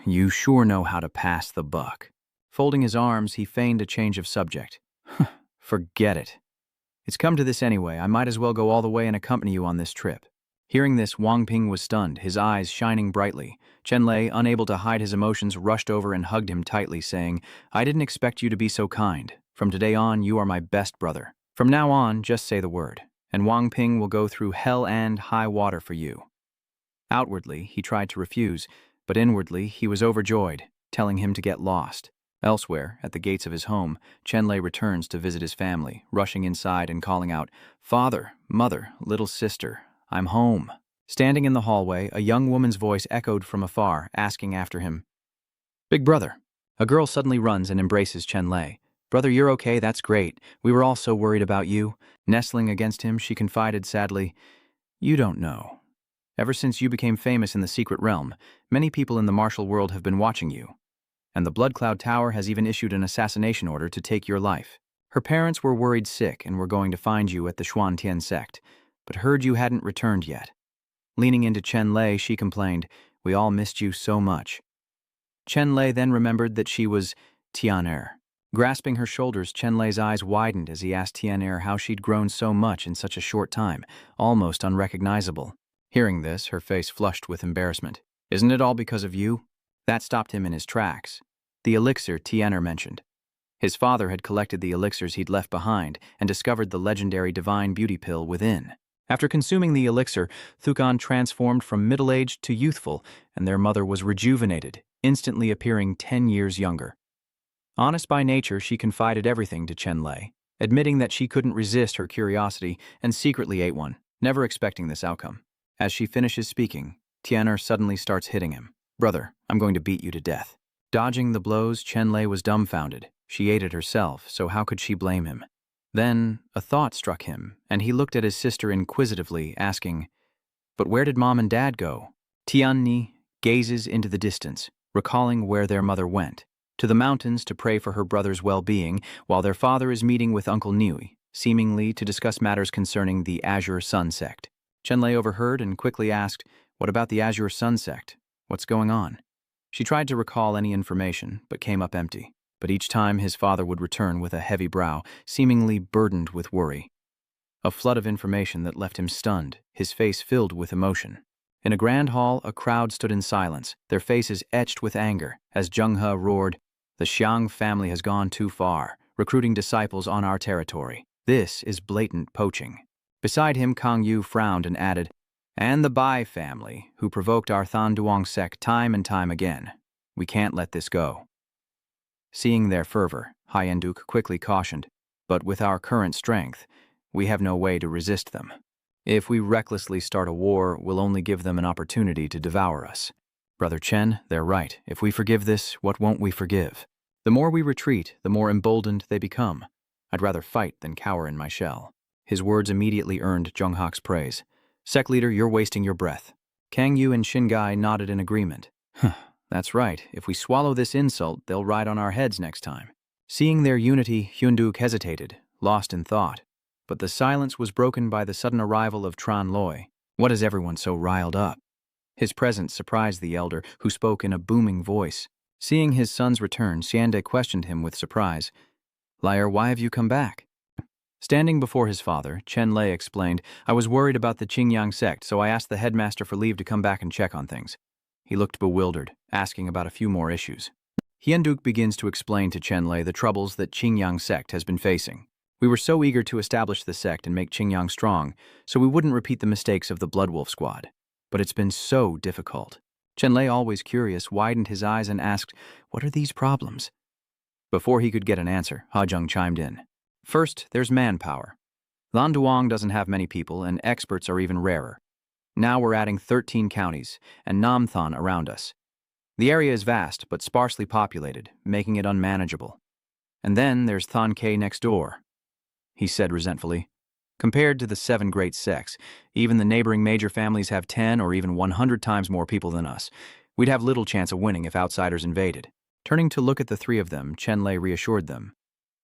"You sure know how to pass the buck." Folding his arms, he feigned a change of subject. "Forget it. It's come to this anyway. I might as well go all the way and accompany you on this trip." Hearing this, Wang Ping was stunned, his eyes shining brightly. Chenlay, unable to hide his emotions, rushed over and hugged him tightly, saying, "I didn't expect you to be so kind. From today on, you are my best brother. From now on, just say the word, and Wang Ping will go through hell and high water for you." Outwardly, he tried to refuse, but inwardly, he was overjoyed, telling him to get lost. Elsewhere, at the gates of his home, Chenlay returns to visit his family, rushing inside and calling out, "Father, mother, little sister, I'm home." Standing in the hallway, a young woman's voice echoed from afar, asking after him, "Big brother." A girl suddenly runs and embraces Chenlay. "Brother, you're okay, that's great. We were all so worried about you." Nestling against him, she confided sadly, "You don't know. Ever since you became famous in the secret realm, many people in the martial world have been watching you. And the Blood Cloud Tower has even issued an assassination order to take your life. Her parents were worried sick and were going to find you at the Xuan Tian sect, but heard you hadn't returned yet." Leaning into Chenlay, she complained, "We all missed you so much." Chenlay then remembered that she was Tian. Grasping her shoulders, Chenlay's eyes widened as he asked Tian how she'd grown so much in such a short time, almost unrecognizable. Hearing this, her face flushed with embarrassment. "Isn't it all because of you?" That stopped him in his tracks. The elixir Tian mentioned. His father had collected the elixirs he'd left behind and discovered the legendary divine beauty pill within. After consuming the elixir, Thukan transformed from middle-aged to youthful, and their mother was rejuvenated, instantly appearing 10 years younger. Honest by nature, she confided everything to Chenlay, admitting that she couldn't resist her curiosity and secretly ate one, never expecting this outcome. As she finishes speaking, Tian suddenly starts hitting him. "Brother, I'm going to beat you to death." Dodging the blows, Chenlay was dumbfounded. She ate it herself, so how could she blame him? Then a thought struck him, and he looked at his sister inquisitively, asking, "But where did Mom and Dad go?" Tianni gazes into the distance, recalling where their mother went, to the mountains to pray for her brother's well-being, while their father is meeting with Uncle Nui, seemingly to discuss matters concerning the Azure Sun sect. Chenlay overheard and quickly asked, "What about the Azure Sun sect? What's going on?" She tried to recall any information, but came up empty. But each time his father would return with a heavy brow, seemingly burdened with worry. A flood of information that left him stunned, his face filled with emotion. In a grand hall, a crowd stood in silence, their faces etched with anger, as Zheng He roared, "The Xiang family has gone too far, recruiting disciples on our territory. This is blatant poaching." Beside him, Kang Yu frowned and added, "And the Bai family, who provoked our Thanduang sect time and time again. We can't let this go." Seeing their fervor, Hyenduk quickly cautioned, "But with our current strength, we have no way to resist them. If we recklessly start a war, we'll only give them an opportunity to devour us. Brother Chen, they're right. If we forgive this, what won't we forgive? The more we retreat, the more emboldened they become. I'd rather fight than cower in my shell." His words immediately earned Zhonghak's praise. "Sect leader, you're wasting your breath." Kang Yu and Shingai nodded in agreement. "That's right. If we swallow this insult, they'll ride on our heads next time." Seeing their unity, Hyunduk hesitated, lost in thought. But the silence was broken by the sudden arrival of Tran Loi. "What is everyone so riled up?" His presence surprised the elder, who spoke in a booming voice. Seeing his son's return, Xiande questioned him with surprise. "Liar, why have you come back?" Standing before his father, Chenlay explained, I was worried about the Chingyang sect, so I asked the headmaster for leave to come back and check on things. He looked bewildered, asking about a few more issues. Hyunduk begins to explain to Chenlay the troubles that Chingyang sect has been facing. We were so eager to establish the sect and make Chingyang strong, so we wouldn't repeat the mistakes of the Bloodwolf squad. But it's been so difficult. Chenlay, always curious, widened his eyes and asked, What are these problems? Before he could get an answer, Hajung chimed in. First, there's manpower. Landuang doesn't have many people, and experts are even rarer. Now we're adding 13 counties, and Namthan around us. The area is vast, but sparsely populated, making it unmanageable. And then there's Thon K next door, he said resentfully. Compared to the 7 great sects, even the neighboring major families have 10 or even 100 times more people than us. We'd have little chance of winning if outsiders invaded. Turning to look at the 3 of them, Chenlay reassured them.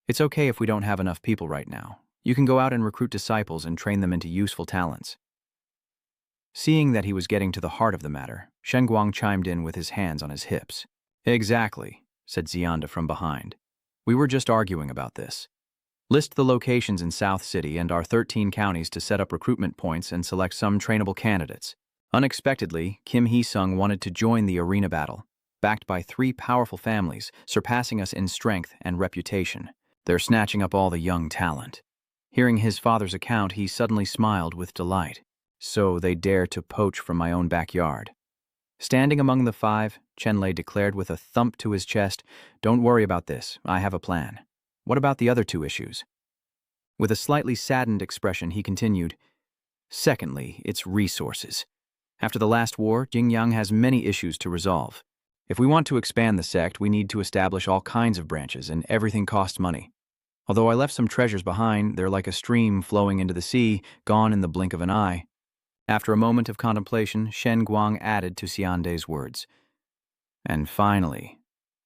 It's okay if we don't have enough people right now. You can go out and recruit disciples and train them into useful talents. Seeing that he was getting to the heart of the matter, Shenguang chimed in with his hands on his hips. Exactly, said Xianda from behind. We were just arguing about this. List the locations in South City and our 13 counties to set up recruitment points and select some trainable candidates. Unexpectedly, Kim Hee-sung wanted to join the arena battle, backed by 3 powerful families, surpassing us in strength and reputation. They're snatching up all the young talent. Hearing his father's account, he suddenly smiled with delight. So they dare to poach from my own backyard. Standing among the 5, Chenlay declared with a thump to his chest, Don't worry about this, I have a plan. What about the other 2 issues? With a slightly saddened expression, he continued, Secondly, it's resources. After the last war, Chingyang has many issues to resolve. If we want to expand the sect, we need to establish all kinds of branches, and everything costs money. Although I left some treasures behind, they're like a stream flowing into the sea, gone in the blink of an eye. After a moment of contemplation, Shen Guang added to Xiande's words. And finally,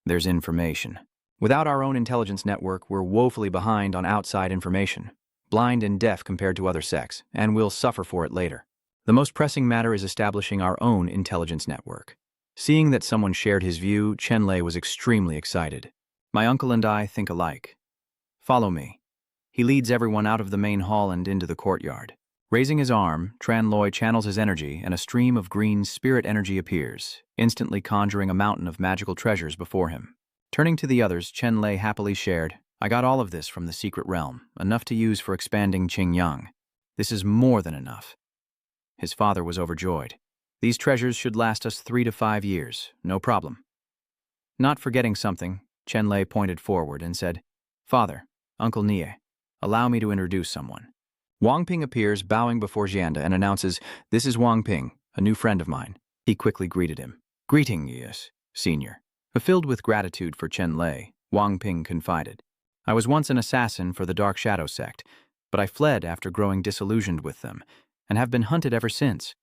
there's information. Without our own intelligence network, we're woefully behind on outside information, blind and deaf compared to other sects, and we'll suffer for it later. The most pressing matter is establishing our own intelligence network. Seeing that someone shared his view, Chenlay was extremely excited. My uncle and I think alike. Follow me. He leads everyone out of the main hall and into the courtyard. Raising his arm, Tranloy channels his energy, and a stream of green spirit energy appears, instantly conjuring a mountain of magical treasures before him. Turning to the others, Chenlay happily shared, I got all of this from the secret realm, enough to use for expanding Chingyang. This is more than enough. His father was overjoyed. These treasures should last us 3 to 5 years, no problem. Not forgetting something, Chenlay pointed forward and said, Father, Uncle Nie, allow me to introduce someone. Wang Ping appears, bowing before Xianda, and announces, This is Wang Ping, a new friend of mine. He quickly greeted him. Greetings, senior. Filled with gratitude for Chenlay, Wang Ping confided, I was once an assassin for the Dark Shadow sect, but I fled after growing disillusioned with them, and have been hunted ever since.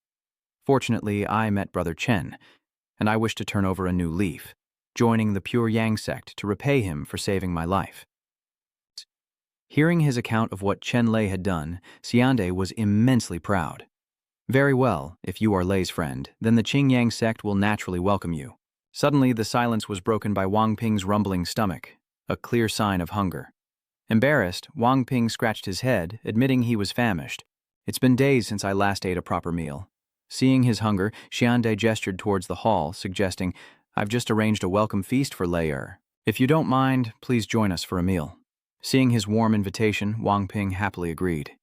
Fortunately, I met Brother Chen, and I wish to turn over a new leaf, joining the Pure Yang sect to repay him for saving my life. Hearing his account of what Chenlay had done, Xiande was immensely proud. Very well, if you are Lei's friend, then the Chingyang sect will naturally welcome you. Suddenly, the silence was broken by Wang Ping's rumbling stomach, a clear sign of hunger. Embarrassed, Wang Ping scratched his head, admitting he was famished. It's been days since I last ate a proper meal. Seeing his hunger, Xiande gestured towards the hall, suggesting, I've just arranged a welcome feast for Lei. If you don't mind, please join us for a meal. Seeing his warm invitation, Wang Ping happily agreed.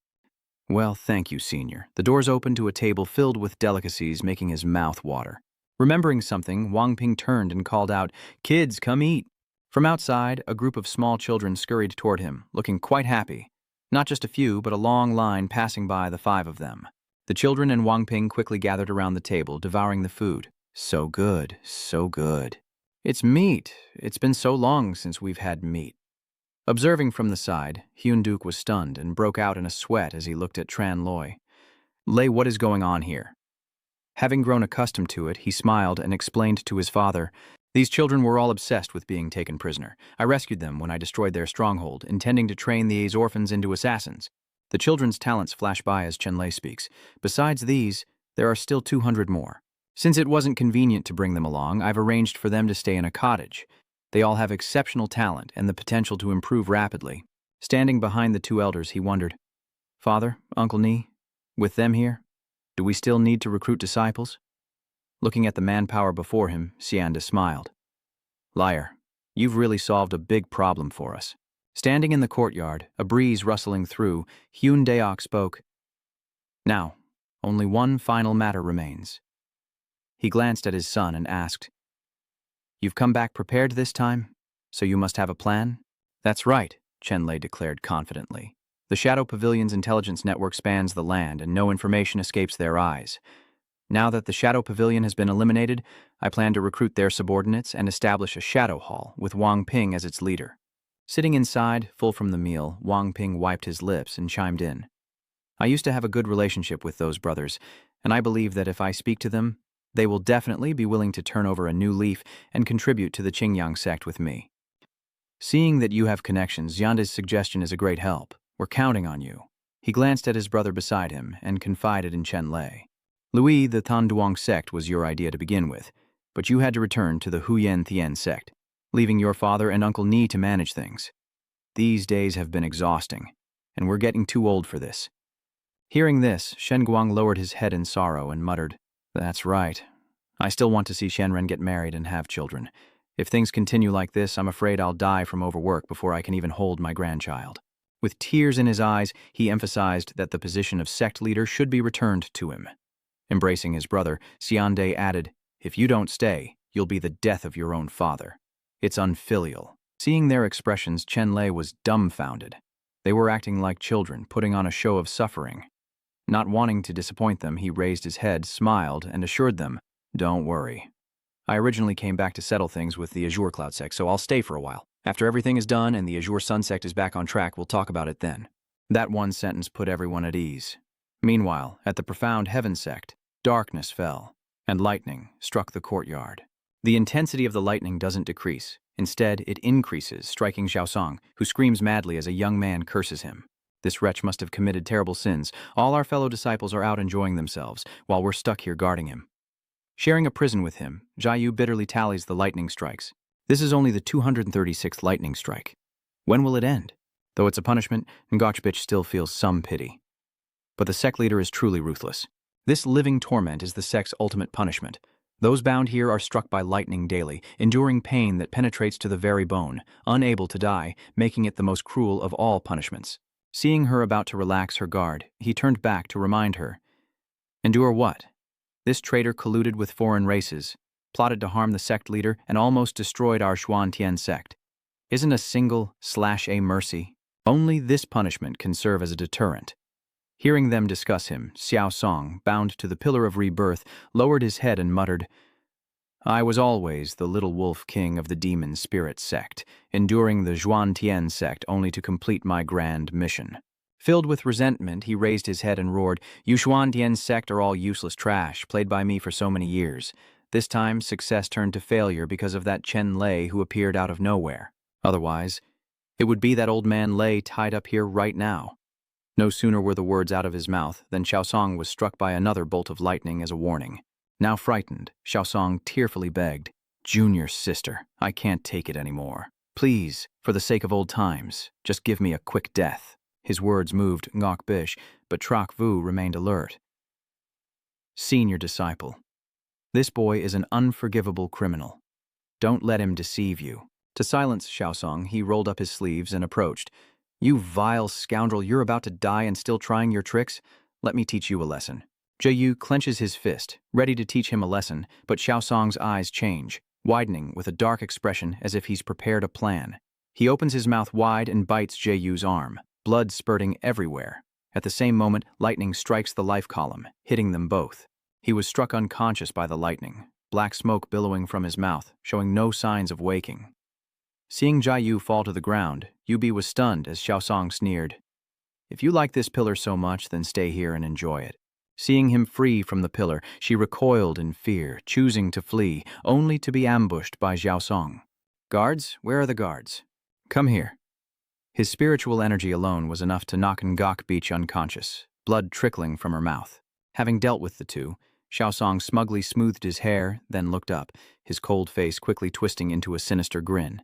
Well, thank you, senior. The doors opened to a table filled with delicacies, making his mouth water. Remembering something, Wang Ping turned and called out, Kids, come eat. From outside, a group of small children scurried toward him, looking quite happy. Not just a few, but a long line passing by the 5 of them. The children and Wang Ping quickly gathered around the table, devouring the food. So good, so good. It's meat. It's been so long since we've had meat. Observing from the side, Hyunduk was stunned and broke out in a sweat as he looked at Tranloy. Lei, what is going on here? Having grown accustomed to it, he smiled and explained to his father, These children were all obsessed with being taken prisoner. I rescued them when I destroyed their stronghold, intending to train these orphans into assassins. The children's talents flash by as Chenlay speaks. Besides these, there are still 200 more. Since it wasn't convenient to bring them along, I've arranged for them to stay in a cottage. They all have exceptional talent and the potential to improve rapidly. Standing behind the two elders, he wondered, "Father, Uncle Ni, with them here, do we still need to recruit disciples?" Looking at the manpower before him, Sianda smiled. "Liar, you've really solved a big problem for us." Standing in the courtyard, a breeze rustling through, Hyun Daok spoke. "Now, only one final matter remains." He glanced at his son and asked, "You've come back prepared this time, so you must have a plan?" "That's right," Chenlay declared confidently. "The Shadow Pavilion's intelligence network spans the land, and no information escapes their eyes. Now that the Shadow Pavilion has been eliminated, I plan to recruit their subordinates and establish a Shadow Hall with Wang Ping as its leader." Sitting inside, full from the meal, Wang Ping wiped his lips and chimed in. "I used to have a good relationship with those brothers, and I believe that if I speak to them, they will definitely be willing to turn over a new leaf and contribute to the Chingyang sect with me. Seeing that you have connections, Yanda's suggestion is a great help. We're counting on you." He glanced at his brother beside him and confided in Chenlay. "Louis, the Tanduang sect was your idea to begin with, but you had to return to the Huyen Thien sect, leaving your father and Uncle Ni to manage things. These days have been exhausting, and we're getting too old for this." Hearing this, Shen Guang lowered his head in sorrow and muttered, "That's right. I still want to see Shenren get married and have children. If things continue like this, I'm afraid I'll die from overwork before I can even hold my grandchild." With tears in his eyes, he emphasized that the position of sect leader should be returned to him. Embracing his brother, Siande added, "If you don't stay, you'll be the death of your own father. It's unfilial." Seeing their expressions, Chenlay was dumbfounded. They were acting like children, putting on a show of suffering. Not wanting to disappoint them, he raised his head, smiled, and assured them, "Don't worry. I originally came back to settle things with the Azure Cloud sect, so I'll stay for a while. After everything is done and the Azure Sun sect is back on track, we'll talk about it then." That one sentence put everyone at ease. Meanwhile, at the Profound Heaven sect, darkness fell, and lightning struck the courtyard. The intensity of the lightning doesn't decrease. Instead, it increases, striking Xiaosong, who screams madly as a young man curses him. This wretch must have committed terrible sins. All our fellow disciples are out enjoying themselves, while we're stuck here guarding him. Sharing a prison with him, Jiayu bitterly tallies the lightning strikes. This is only the 236th lightning strike. When will it end? Though it's a punishment, Ngachbich still feels some pity. But the sect leader is truly ruthless. This living torment is the sect's ultimate punishment. Those bound here are struck by lightning daily, enduring pain that penetrates to the very bone, unable to die, making it the most cruel of all punishments. Seeing her about to relax her guard, he turned back to remind her. "Endure what? This traitor colluded with foreign races, plotted to harm the sect leader, and almost destroyed our Xuan Tian sect. Isn't a single /a mercy? Only this punishment can serve as a deterrent." Hearing them discuss him, Xiao Song, bound to the Pillar of Rebirth, lowered his head and muttered, "I was always the little wolf king of the demon spirit sect, enduring the Xuan Tian sect only to complete my grand mission." Filled with resentment, he raised his head and roared, "You Xuan Tian sect are all useless trash, played by me for so many years. This time, success turned to failure because of that Chenlay who appeared out of nowhere. Otherwise, it would be that old man Lei tied up here right now." No sooner were the words out of his mouth than Xiaosong was struck by another bolt of lightning as a warning. Now frightened, Xiaosong tearfully begged, "Junior sister, I can't take it anymore. Please, for the sake of old times, just give me a quick death." His words moved Ngok Bish, but Trak Vu remained alert. "Senior disciple, this boy is an unforgivable criminal. Don't let him deceive you." To silence Xiaosong, he rolled up his sleeves and approached. "You vile scoundrel, you're about to die and still trying your tricks? Let me teach you a lesson." Jiayu clenches his fist, ready to teach him a lesson, but Xiaosong's eyes change, widening with a dark expression as if he's prepared a plan. He opens his mouth wide and bites Jiayu's arm, blood spurting everywhere. At the same moment, lightning strikes the life column, hitting them both. He was struck unconscious by the lightning, black smoke billowing from his mouth, showing no signs of waking. Seeing Jiayu fall to the ground, Yubi was stunned as Xiaosong sneered, "If you like this pillar so much, then stay here and enjoy it." Seeing him free from the pillar, she recoiled in fear, choosing to flee, only to be ambushed by Xiaosong. "Guards, where are the guards? Come here." His spiritual energy alone was enough to knock Ngok Beach unconscious, blood trickling from her mouth. Having dealt with the two, Xiaosong smugly smoothed his hair, then looked up, his cold face quickly twisting into a sinister grin.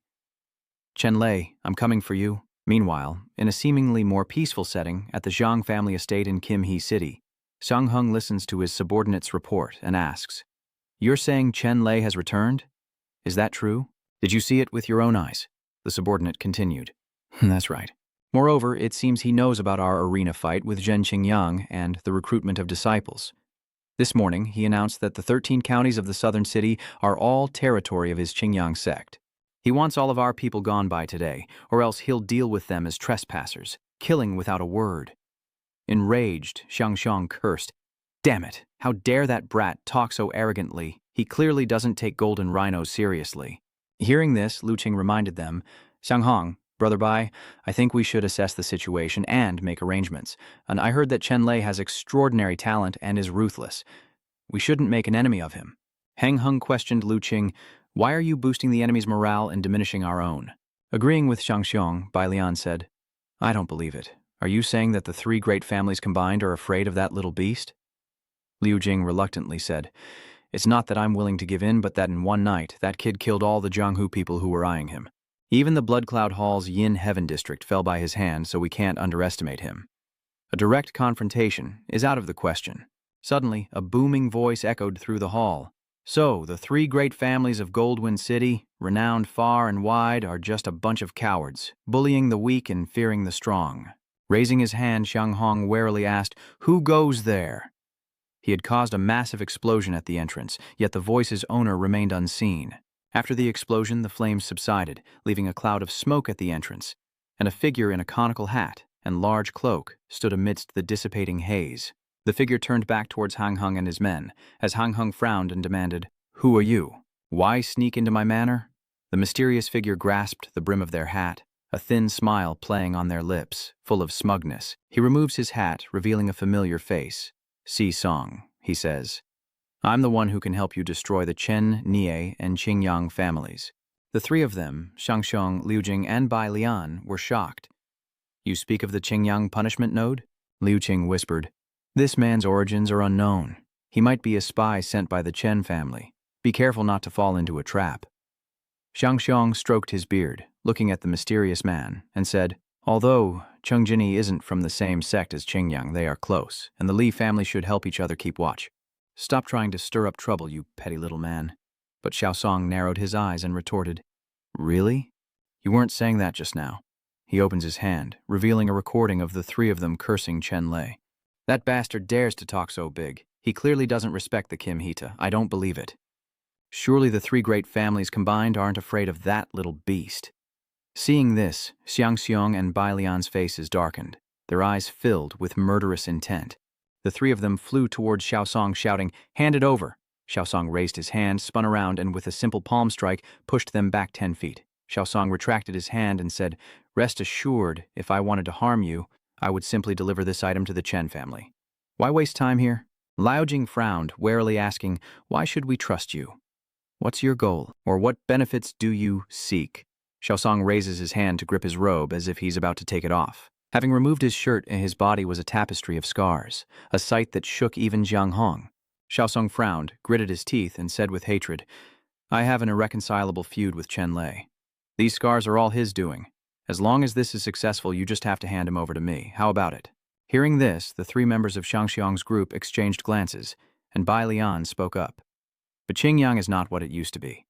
"Chenlay, I'm coming for you. Meanwhile, in a seemingly more peaceful setting at the Zhang family estate in Kim-hee City, Xiangheng listens to his subordinate's report and asks, "You're saying Chenlay has returned? Is that true? Did you see it with your own eyes?" The subordinate continued, "That's right. Moreover, it seems he knows about our arena fight with Zhen Chingyang and the recruitment of disciples. This morning, he announced that the 13 counties of the southern city are all territory of his Chingyang sect. He wants all of our people gone by today, or else he'll deal with them as trespassers, killing without a word." Enraged, Xiangxiang cursed, "Damn it, how dare that brat talk so arrogantly? He clearly doesn't take golden rhinos seriously." Hearing this, Lu Qing reminded them, "Xianghong, Brother Bai, I think we should assess the situation and make arrangements. And I heard that Chenlay has extraordinary talent and is ruthless. We shouldn't make an enemy of him." Hang Hung questioned Lu Qing, "Why are you boosting the enemy's morale and diminishing our own?" Agreeing with Xiangxiang, Bai Lian said, "I don't believe it. Are you saying that the 3 great families combined are afraid of that little beast?" Liu Jing reluctantly said, "It's not that I'm willing to give in, but that in one night, that kid killed all the Jianghu people who were eyeing him. Even the Blood Cloud Hall's Yin Heaven district fell by his hand, so we can't underestimate him. A direct confrontation is out of the question." Suddenly, a booming voice echoed through the hall. "So, the 3 great families of Goldwind City, renowned far and wide, are just a bunch of cowards, bullying the weak and fearing the strong." Raising his hand, Xianghong warily asked, "Who goes there?" He had caused a massive explosion at the entrance, yet the voice's owner remained unseen. After the explosion, the flames subsided, leaving a cloud of smoke at the entrance, and a figure in a conical hat and large cloak stood amidst the dissipating haze. The figure turned back towards Hang Hung and his men, as Hang Hung frowned and demanded, "Who are you? Why sneak into my manor?" The mysterious figure grasped the brim of their hat, a thin smile playing on their lips, full of smugness. He removes his hat, revealing a familiar face. "Si Song," he says. "I'm the one who can help you destroy the Chen, Nie, and Chingyang families." The 3 of them, Xiangxiang, Liu Jing, and Bai Lian, were shocked. "You speak of the Chingyang punishment node?" Liu Qing whispered. "This man's origins are unknown. He might be a spy sent by the Chen family. Be careful not to fall into a trap." Xiangxiang stroked his beard, looking at the mysterious man, and said, "Although Chengjini isn't from the same sect as Chingyang, they are close, and the Li family should help each other keep watch. Stop trying to stir up trouble, you petty little man." But Xiaosong narrowed his eyes and retorted, "Really? You weren't saying that just now." He opens his hand, revealing a recording of the 3 of them cursing Chenlay. "That bastard dares to talk so big. He clearly doesn't respect the Kim Hita. I don't believe it. Surely the 3 great families combined aren't afraid of that little beast." Seeing this, Xiangxiang and Bai Lian's faces darkened, their eyes filled with murderous intent. The 3 of them flew towards Xiaosong, shouting, "Hand it over!" Xiaosong raised his hand, spun around, and with a simple palm strike, pushed them back 10 feet. Xiaosong retracted his hand and said, "Rest assured, if I wanted to harm you, I would simply deliver this item to the Chen family. Why waste time here?" Liao Jing frowned, warily asking, "Why should we trust you? What's your goal, or what benefits do you seek?" Xiaosong raises his hand to grip his robe as if he's about to take it off. Having removed his shirt, his body was a tapestry of scars, a sight that shook even Jiang Hong. Xiaosong frowned, gritted his teeth, and said with hatred, "I have an irreconcilable feud with Chenlay. These scars are all his doing. As long as this is successful, you just have to hand him over to me. How about it?" Hearing this, the 3 members of Xiangxiang's group exchanged glances, and Bai Lian spoke up. "But Chingyang is not what it used to be.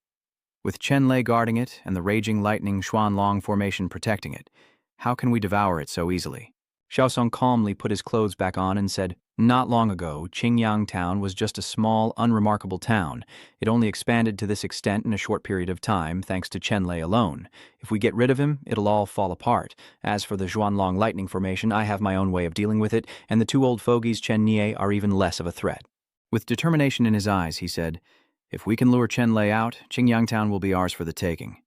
With Chenlay guarding it and the raging lightning Xuan Long formation protecting it, how can we devour it so easily?" Xiaosong calmly put his clothes back on and said, "Not long ago, Chingyang town was just a small, unremarkable town. It only expanded to this extent in a short period of time, thanks to Chenlay alone. If we get rid of him, it'll all fall apart. As for the Xuanlong lightning formation, I have my own way of dealing with it, and the 2 old fogies Chen Nie are even less of a threat." With determination in his eyes, he said, "If we can lure Chenlay out, Chingyang town will be ours for the taking."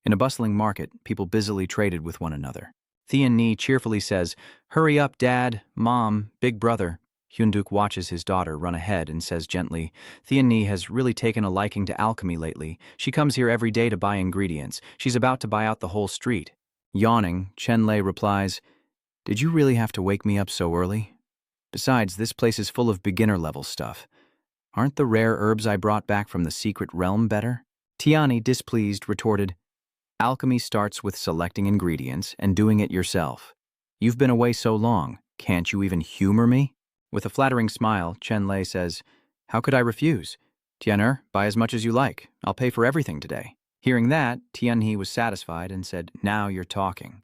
In a bustling market, people busily traded with one another. Thian Ni cheerfully says, "Hurry up, Dad, Mom, Big Brother." Hyunduk watches his daughter run ahead and says gently, "Thian Ni has really taken a liking to alchemy lately. She comes here every day to buy ingredients. She's about to buy out the whole street." Yawning, Chenlay replies, "Did you really have to wake me up so early? Besides, this place is full of beginner-level stuff. Aren't the rare herbs I brought back from the secret realm better?" Tiani, displeased, retorted, Alchemy starts with selecting ingredients and doing it yourself. You've been away so long, can't you even humor me? With a flattering smile, Chenlay says, how could I refuse? Tian'er, buy as much as you like. I'll pay for everything today. Hearing that, Tianhe was satisfied and said, now you're talking.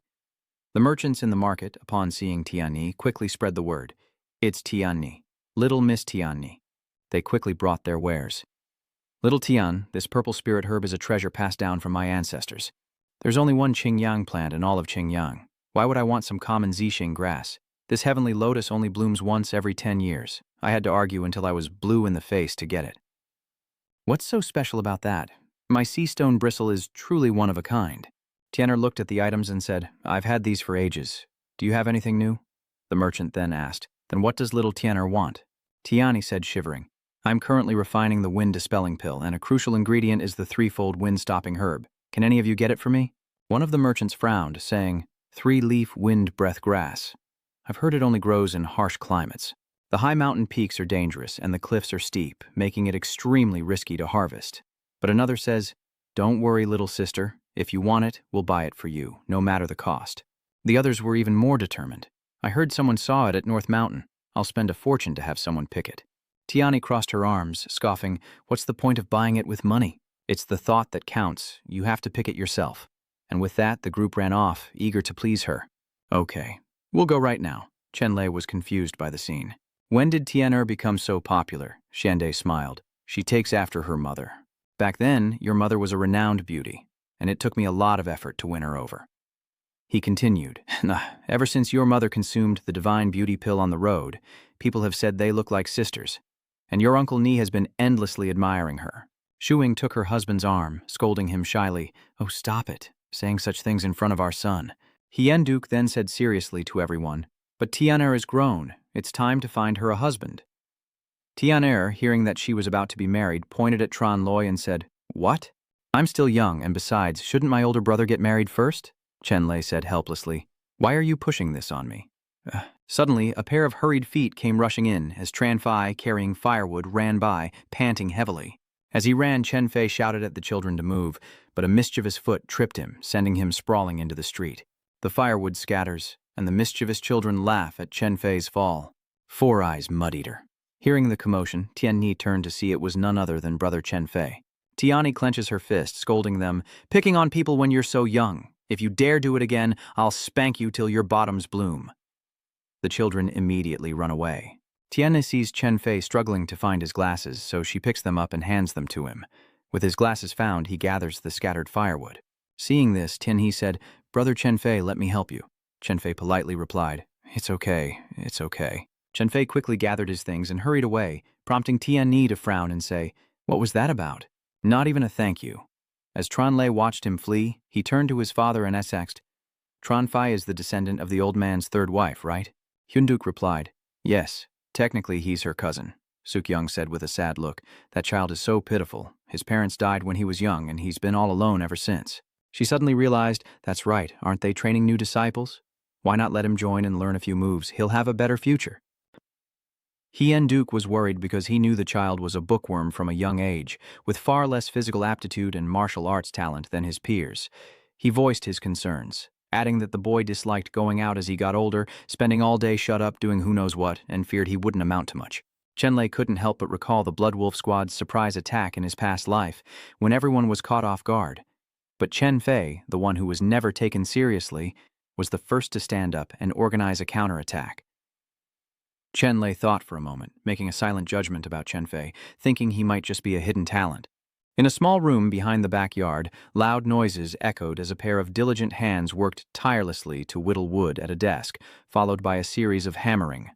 The merchants in the market, upon seeing Tianhe, quickly spread the word. It's Tianhe. Little Miss Tianhe. They quickly brought their wares. Little Tian, this purple spirit herb is a treasure passed down from my ancestors. There's only one Chingyang plant in all of Chingyang. Why would I want some common Zixing grass? This heavenly lotus only blooms once every 10 years. I had to argue until I was blue in the face to get it. What's so special about that? My sea stone bristle is truly one of a kind. Tian'er looked at the items and said, I've had these for ages. Do you have anything new? The merchant then asked, then what does little Tian'er want? Tianhe said, shivering, I'm currently refining the wind-dispelling pill, and a crucial ingredient is the threefold wind-stopping herb. Can any of you get it for me? One of the merchants frowned, saying, 3-leaf wind-breath grass. I've heard it only grows in harsh climates. The high mountain peaks are dangerous, and the cliffs are steep, making it extremely risky to harvest. But another says, don't worry, little sister. If you want it, we'll buy it for you, no matter the cost. The others were even more determined. I heard someone saw it at North Mountain. I'll spend a fortune to have someone pick it. Tianhe crossed her arms, scoffing, what's the point of buying it with money? It's the thought that counts. You have to pick it yourself. And with that, the group ran off, eager to please her. Okay, we'll go right now. Chenlay was confused by the scene. When did Tian'er become so popular? Xiande smiled. She takes after her mother. Back then, your mother was a renowned beauty, and it took me a lot of effort to win her over. He continued, ever since your mother consumed the divine beauty pill on the road, people have said they look like sisters. And your Uncle Ni has been endlessly admiring her. Xuan took her husband's arm, scolding him shyly, oh, stop it, saying such things in front of our son. Duke then said seriously to everyone, but Tian'er is grown. It's time to find her a husband. Tian'er, hearing that she was about to be married, pointed at Chenlay and said, what? I'm still young, and besides, shouldn't my older brother get married first? Chenlay said helplessly, why are you pushing this on me? Suddenly, a pair of hurried feet came rushing in as Tranfei, carrying firewood, ran by, panting heavily. As he ran, Chenfei shouted at the children to move, but a mischievous foot tripped him, sending him sprawling into the street. The firewood scatters, and the mischievous children laugh at Chenfei's fall. Four Eyes Mud-Eater. Hearing the commotion, Tianhe turned to see it was none other than brother Chenfei. Tianhe clenches her fist, scolding them, picking on people when you're so young. If you dare do it again, I'll spank you till your bottoms bloom. The children immediately run away. Tianhe sees Chenfei struggling to find his glasses, so she picks them up and hands them to him. With his glasses found, he gathers the scattered firewood. Seeing this, Tianhe said, Brother Chenfei, let me help you. Chenfei politely replied, it's okay, it's okay. Chenfei quickly gathered his things and hurried away, prompting Tianhe to frown and say, what was that about? Not even a thank you. As Chenlay watched him flee, he turned to his father and asked, Tranfei is the descendant of the old man's third wife, right? Hyunduk replied, yes, technically he's her cousin. Sukyung said with a sad look, that child is so pitiful. His parents died when he was young, and he's been all alone ever since. She suddenly realized, that's right, aren't they training new disciples? Why not let him join and learn a few moves? He'll have a better future. Hyunduk was worried because he knew the child was a bookworm from a young age, with far less physical aptitude and martial arts talent than his peers. He voiced his concerns, adding that the boy disliked going out as he got older, spending all day shut up doing who knows what, and feared he wouldn't amount to much. Chenlay couldn't help but recall the Blood Wolf Squad's surprise attack in his past life, when everyone was caught off guard. But Chenfei, the one who was never taken seriously, was the first to stand up and organize a counterattack. Chenlay thought for a moment, making a silent judgment about Chenfei, thinking he might just be a hidden talent. In a small room behind the backyard, loud noises echoed as a pair of diligent hands worked tirelessly to whittle wood at a desk, followed by a series of hammering.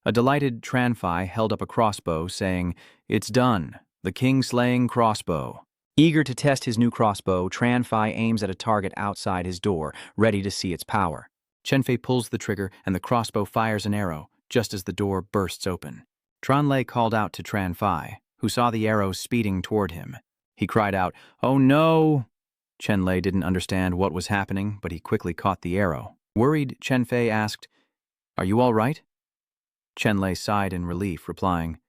A delighted Tranfei held up a crossbow, saying, it's done, the king-slaying crossbow. Eager to test his new crossbow, Tranfei aims at a target outside his door, ready to see its power. Chenfei pulls the trigger, and the crossbow fires an arrow, just as the door bursts open. Chenlay called out to Tranfei, who saw the arrow speeding toward him. He cried out, oh no! Chenlay didn't understand what was happening, but he quickly caught the arrow. Worried, Chenfei asked, are you all right? Chenlay sighed in relief, replying,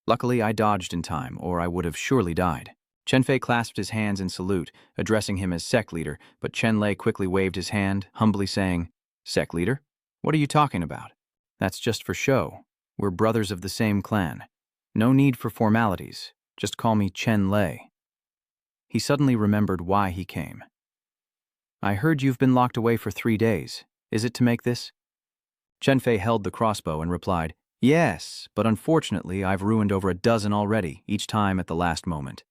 luckily I dodged in time, or I would have surely died. Chenfei clasped his hands in salute, addressing him as sect leader, but Chenlay quickly waved his hand, humbly saying, "Sect leader? What are you talking about? That's just for show. We're brothers of the same clan. No need for formalities. Just call me Chenlay." He suddenly remembered why he came. "I heard you've been locked away for 3 days. Is it to make this?" Chenfei held the crossbow and replied, "Yes, but unfortunately I've ruined over a dozen already, each time at the last moment."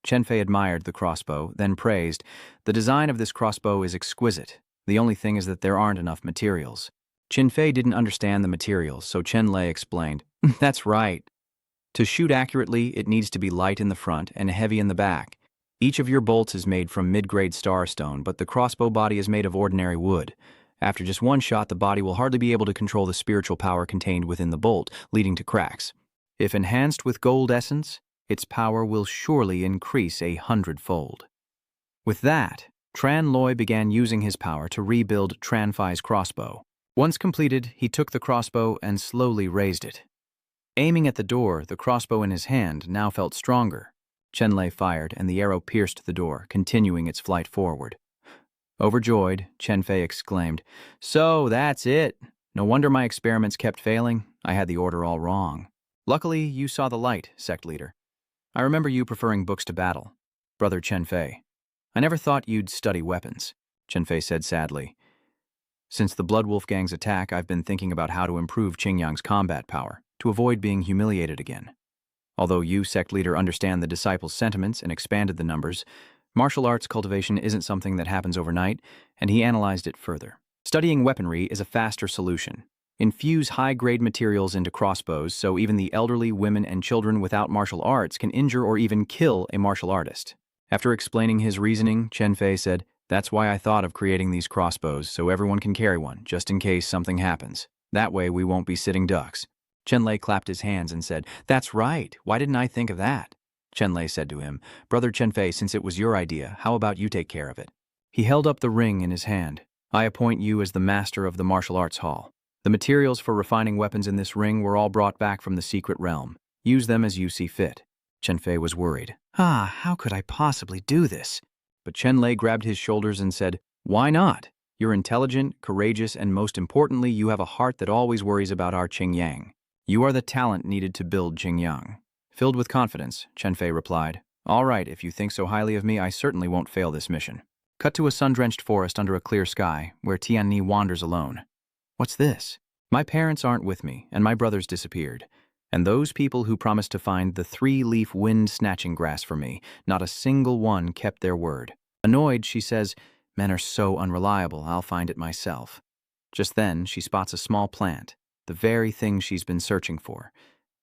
Chenfei admired the crossbow, then praised, "The design of this crossbow is exquisite. The only thing is that there aren't enough materials." Chenfei didn't understand the materials, so Chenlay explained, "That's right. To shoot accurately, it needs to be light in the front and heavy in the back. Each of your bolts is made from mid-grade starstone, but the crossbow body is made of ordinary wood. After just one shot, the body will hardly be able to control the spiritual power contained within the bolt, leading to cracks. If enhanced with gold essence, its power will surely increase 100-fold. With that, Tran Loy began using his power to rebuild Tranfai's crossbow. Once completed, he took the crossbow and slowly raised it. Aiming at the door, the crossbow in his hand now felt stronger. Chenlay fired, and the arrow pierced the door, continuing its flight forward. Overjoyed, Chenfei exclaimed, "So, that's it. No wonder my experiments kept failing. I had the order all wrong. Luckily, you saw the light, sect leader. I remember you preferring books to battle. Brother Chenfei. I never thought you'd study weapons," Chenfei said sadly. "Since the Blood Wolf Gang's attack, I've been thinking about how to improve Chingyang's combat power, to avoid being humiliated again. Although you, sect leader, understand the disciples' sentiments and expanded the numbers, martial arts cultivation isn't something that happens overnight," and he analyzed it further. "Studying weaponry is a faster solution. Infuse high-grade materials into crossbows so even the elderly, women, and children without martial arts can injure or even kill a martial artist." After explaining his reasoning, Chenfei said, "That's why I thought of creating these crossbows, so everyone can carry one, just in case something happens. That way we won't be sitting ducks." Chenlay clapped his hands and said, "That's right. Why didn't I think of that?" Chenlay said to him, "Brother Chenfei, since it was your idea, how about you take care of it?" He held up the ring in his hand. "I appoint you as the master of the martial arts hall. The materials for refining weapons in this ring were all brought back from the secret realm. Use them as you see fit." Chenfei was worried. How could I possibly do this?" But Chenlay grabbed his shoulders and said, "Why not? You're intelligent, courageous, and most importantly, you have a heart that always worries about our Chingyang. You are the talent needed to build Chingyang." Filled with confidence, Chenfei replied, "All right, if you think so highly of me, I certainly won't fail this mission." Cut to a sun-drenched forest under a clear sky, where Tianni wanders alone. "What's this? My parents aren't with me, and my brothers disappeared. And those people who promised to find the 3-leaf wind-snatching grass for me, not a single one kept their word. Annoyed, she says, 'Men are so unreliable, I'll find it myself.' Just then, she spots a small plant, the very thing she's been searching for,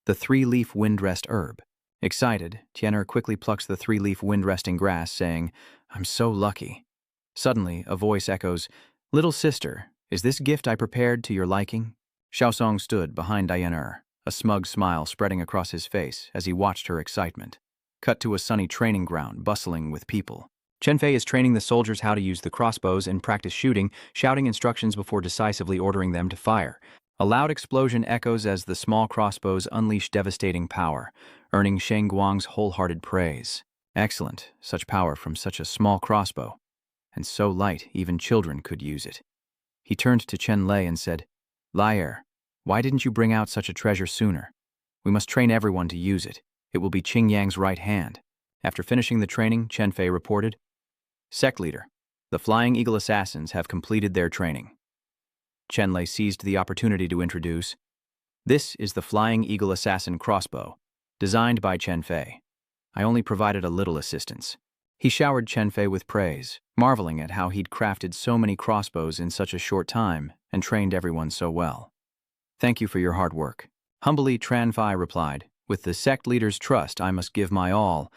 the 3-leaf windrest herb. Excited, Tian'er quickly plucks the 3-leaf wind-resting grass, saying, 'I'm so lucky.' Suddenly, a voice echoes, 'Little sister, is this gift I prepared to your liking?'" Xiaosong stood behind Tian'er, a smug smile spreading across his face as he watched her excitement. Cut to a sunny training ground, bustling with people. Chenfei is training the soldiers how to use the crossbows and practice shooting, shouting instructions before decisively ordering them to fire. A loud explosion echoes as the small crossbows unleash devastating power, earning Sheng Guang's wholehearted praise. Excellent, such power from such a small crossbow. And so light, even children could use it. He turned to Chenlay and said, "Liar, why didn't you bring out such a treasure sooner? We must train everyone to use it. It will be Chingyang's right hand." After finishing the training, Chenfei reported, "Sect leader, the Flying Eagle Assassins have completed their training." Chenlay seized the opportunity to introduce, "This is the Flying Eagle Assassin crossbow, designed by Chenfei. I only provided a little assistance." He showered Chenfei with praise, marveling at how he'd crafted so many crossbows in such a short time and trained everyone so well. "Thank you for your hard work." Humbly, Tranfai replied, "With the sect leader's trust, I must give my all."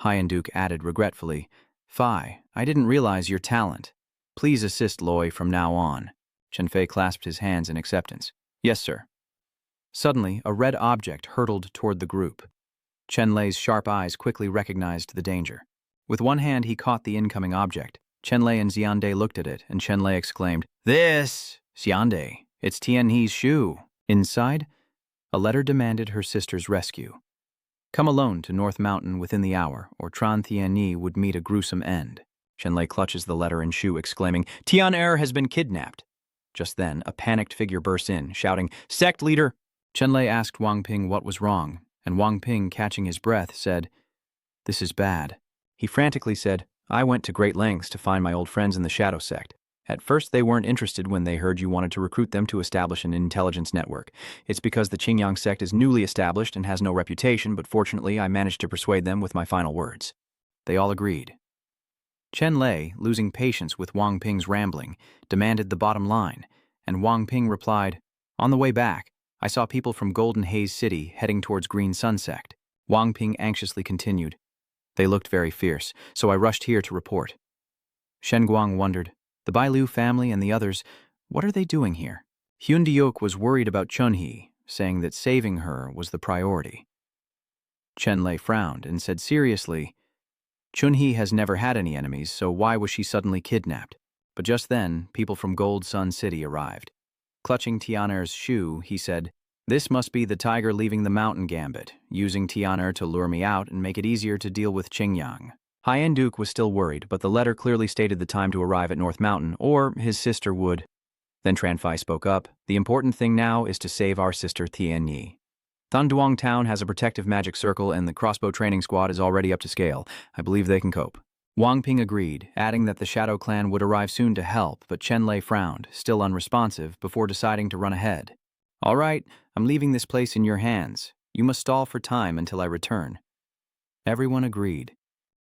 Hyenduke added regretfully, "Fai, I didn't realize your talent. Please assist Loy from now on." Chenfei clasped his hands in acceptance. "Yes, sir." Suddenly, a red object hurtled toward the group. Chenlay's sharp eyes quickly recognized the danger. With one hand, he caught the incoming object. Chenlay and Xiande looked at it, and Chenlay exclaimed, "This! Xiande, it's Tianhe's shoe." Inside, a letter demanded her sister's rescue. Come alone to North Mountain within the hour, or Tran Thien Nhi would meet a gruesome end. Chenlay clutches the letter in Shu, exclaiming, Tian has been kidnapped. Just then, a panicked figure bursts in, shouting, Sect leader! Chenlay asked Wang Ping what was wrong, and Wang Ping, catching his breath, said, This is bad. He frantically said, I went to great lengths to find my old friends in the Shadow Sect. At first, they weren't interested when they heard you wanted to recruit them to establish an intelligence network. It's because the Chingyang sect is newly established and has no reputation, but fortunately, I managed to persuade them with my final words. They all agreed. Chenlay, losing patience with Wang Ping's rambling, demanded the bottom line, and Wang Ping replied, On the way back, I saw people from Golden Haze City heading towards Green Sun Sect. Wang Ping anxiously continued, They looked very fierce, so I rushed here to report. Shen Guang wondered, The Bailu family and the others, what are they doing here? Hyun Diok was worried about Chunhee, saying that saving her was the priority. Chenlay frowned and said seriously, Chunhee has never had any enemies, so why was she suddenly kidnapped? But just then, people from Gold Sun City arrived. Clutching Tianer's shoe, he said, This must be the tiger leaving the mountain gambit, using Tianer to lure me out and make it easier to deal with Chingyang. Hien Duke was still worried, but the letter clearly stated the time to arrive at North Mountain, or his sister would. Then Tranfai spoke up, The important thing now is to save our sister Thien Nhi. Thanduong Town has a protective magic circle and the crossbow training squad is already up to scale. I believe they can cope. Wang Ping agreed, adding that the Shadow Clan would arrive soon to help, but Chenlay frowned, still unresponsive, before deciding to run ahead. All right, I'm leaving this place in your hands. You must stall for time until I return. Everyone agreed.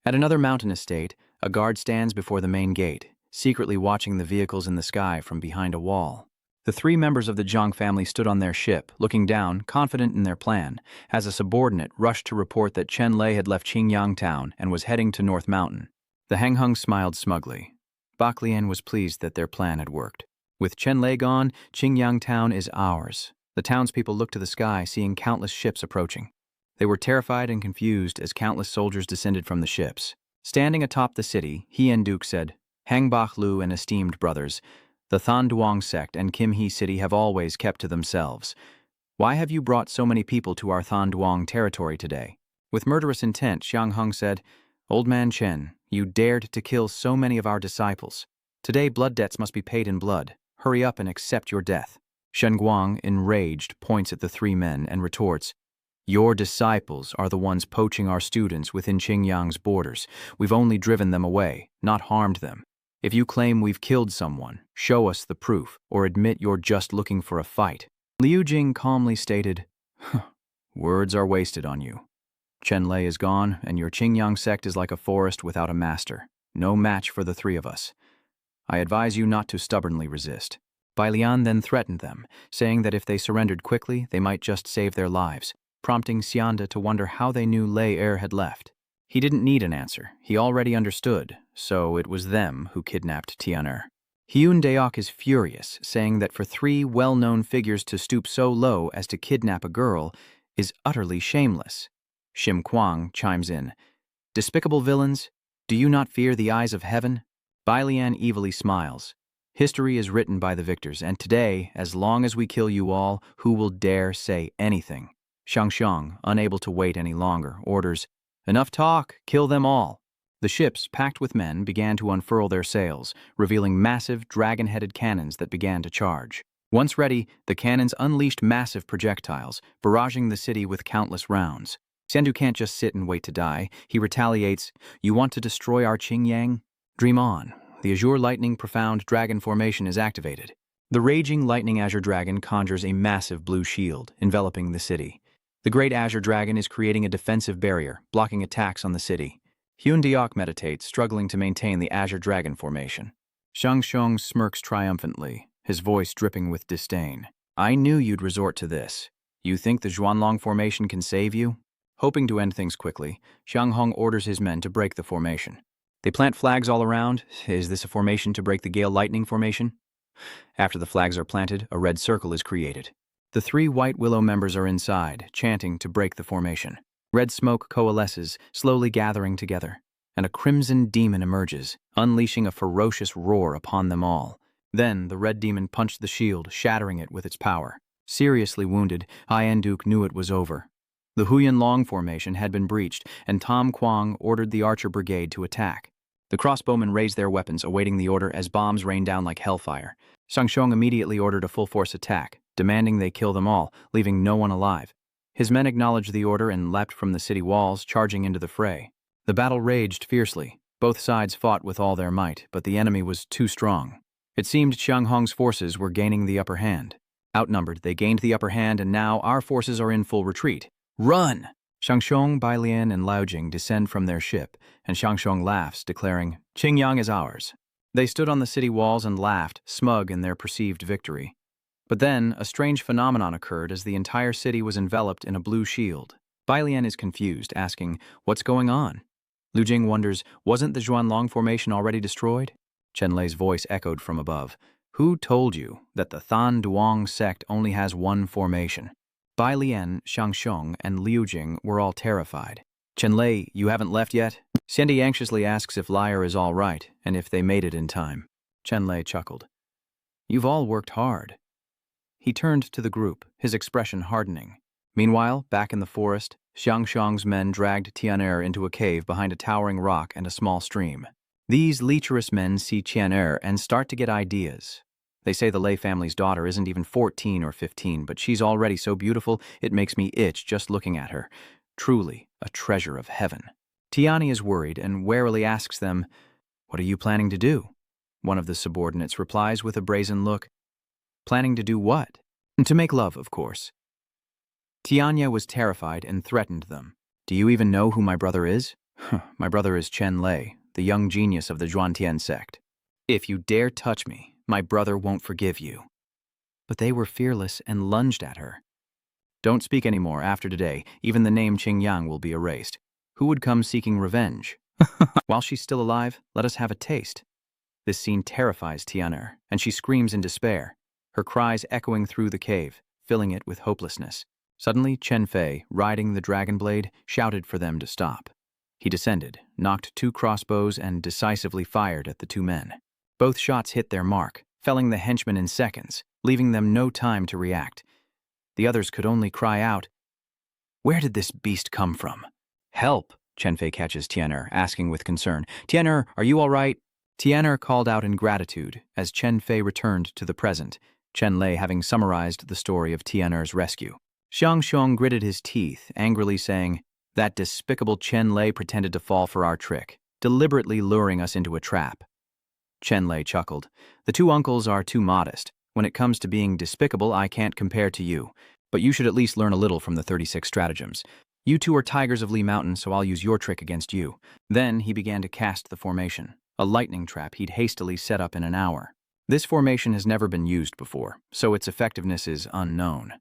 At another mountain estate, a guard stands before the main gate, secretly watching the vehicles in the sky from behind a wall. The three members of the Zhang family stood on their ship, looking down, confident in their plan, as a subordinate rushed to report that Chenlay had left Chingyang town and was heading to North Mountain. The Hanghung smiled smugly. Baklian was pleased that their plan had worked. With Chenlay gone, Chingyang town is ours. The townspeople looked to the sky, seeing countless ships approaching. They were terrified and confused as countless soldiers descended from the ships. Standing atop the city, Hien Duke said, Hangbach Lu and esteemed brothers, the Thanduong sect and Kim Hee City have always kept to themselves. Why have you brought so many people to our Thanduong territory today? With murderous intent, Xiang Hung said, Old man Chen, you dared to kill so many of our disciples. Today blood debts must be paid in blood. Hurry up and accept your death. Shen Guang, enraged, points at the three men and retorts, Your disciples are the ones poaching our students within Chingyang's borders. We've only driven them away, not harmed them. If you claim we've killed someone, show us the proof, or admit you're just looking for a fight. Liu Jing calmly stated, Words are wasted on you. Chenlay is gone, and your Chingyang sect is like a forest without a master. No match for the three of us. I advise you not to stubbornly resist. Bai Lian then threatened them, saying that if they surrendered quickly, they might just save their lives, prompting Xianda to wonder how they knew Lei had left. He didn't need an answer. He already understood, so it was them who kidnapped Tianer. Hyun Daok is furious, saying that for three well-known figures to stoop so low as to kidnap a girl is utterly shameless. Shim Kwang chimes in, Despicable villains, do you not fear the eyes of heaven? Bai Lian evilly smiles. History is written by the victors, and today, as long as we kill you all, who will dare say anything? Xiang, unable to wait any longer, orders, Enough talk, kill them all. The ships, packed with men, began to unfurl their sails, revealing massive, dragon-headed cannons that began to charge. Once ready, the cannons unleashed massive projectiles, barraging the city with countless rounds. Sandu can't just sit and wait to die. He retaliates, You want to destroy our Chingyang? Dream on. The Azure Lightning Profound Dragon Formation is activated. The raging Lightning Azure Dragon conjures a massive blue shield, enveloping the city. The Great Azure Dragon is creating a defensive barrier, blocking attacks on the city. Hyun Diok meditates, struggling to maintain the Azure Dragon formation. Shang Xiong smirks triumphantly, his voice dripping with disdain. I knew you'd resort to this. You think the Xuanlong formation can save you? Hoping to end things quickly, Xiang Hong orders his men to break the formation. They plant flags all around. Is this a formation to break the Gale Lightning formation? After the flags are planted, a red circle is created. The three White Willow members are inside, chanting to break the formation. Red smoke coalesces, slowly gathering together, and a crimson demon emerges, unleashing a ferocious roar upon them all. Then the red demon punched the shield, shattering it with its power. Seriously wounded, Hien Duke knew it was over. The Huyan Long formation had been breached, and Tom Kwang ordered the archer brigade to attack. The crossbowmen raised their weapons, awaiting the order as bombs rained down like hellfire. Shangshong immediately ordered a full-force attack, demanding they kill them all, leaving no one alive. His men acknowledged the order and leapt from the city walls, charging into the fray. The battle raged fiercely. Both sides fought with all their might, but the enemy was too strong. It seemed Chiang Hong's forces were gaining the upper hand. Outnumbered, they gained the upper hand, and now our forces are in full retreat. Run! Shangshong, Bailian, and Laojing descend from their ship, and Shangshong laughs, declaring, Chingyang is ours. They stood on the city walls and laughed, smug in their perceived victory. But then, a strange phenomenon occurred as the entire city was enveloped in a blue shield. Bailian is confused, asking, what's going on? Lu Jing wonders, wasn't the Xuan Long formation already destroyed? Chenlay's voice echoed from above. Who told you that the Than Duong sect only has one formation? Bai Lian, Shangshong, and Liu Jing were all terrified. Chenlay, you haven't left yet? Xiandi anxiously asks if Liar is all right, and if they made it in time. Chenlay chuckled. You've all worked hard. He turned to the group, his expression hardening. Meanwhile, back in the forest, Xiangshong's men dragged Tian'er into a cave behind a towering rock and a small stream. These lecherous men see Tian'er and start to get ideas. They say the Lei family's daughter isn't even 14 or 15, but she's already so beautiful it makes me itch just looking at her. Truly a treasure of heaven. Tiani is worried and warily asks them, what are you planning to do? One of the subordinates replies with a brazen look, planning to do what? To make love, of course. Tianya was terrified and threatened them. Do you even know who my brother is? My brother is Chenlay, the young genius of the Zhuantian sect. If you dare touch me, my brother won't forgive you. But they were fearless and lunged at her. Don't speak anymore. After today, even the name Chingyang will be erased. Who would come seeking revenge? While she's still alive, let us have a taste. This scene terrifies Tian'er, and she screams in despair, her cries echoing through the cave, filling it with hopelessness. Suddenly, Chen Fei, riding the dragon blade, shouted for them to stop. He descended, knocked 2 crossbows, and decisively fired at the 2 men. Both shots hit their mark, felling the henchmen in seconds, leaving them no time to react. The others could only cry out, where did this beast come from? Help! Chen Fei catches Tian'er, asking with concern, Tian'er, are you all right? Tian'er called out in gratitude as Chen Fei returned to the present, Chenlay having summarized the story of Tian'er's rescue. Xiangshong gritted his teeth, angrily saying, that despicable Chenlay pretended to fall for our trick, deliberately luring us into a trap. Chenlay chuckled. The 2 uncles are too modest. When it comes to being despicable, I can't compare to you. But you should at least learn a little from the 36 stratagems. You 2 are tigers of Li Mountain, so I'll use your trick against you. Then he began to cast the formation, a lightning trap he'd hastily set up in an hour. This formation has never been used before, so its effectiveness is unknown.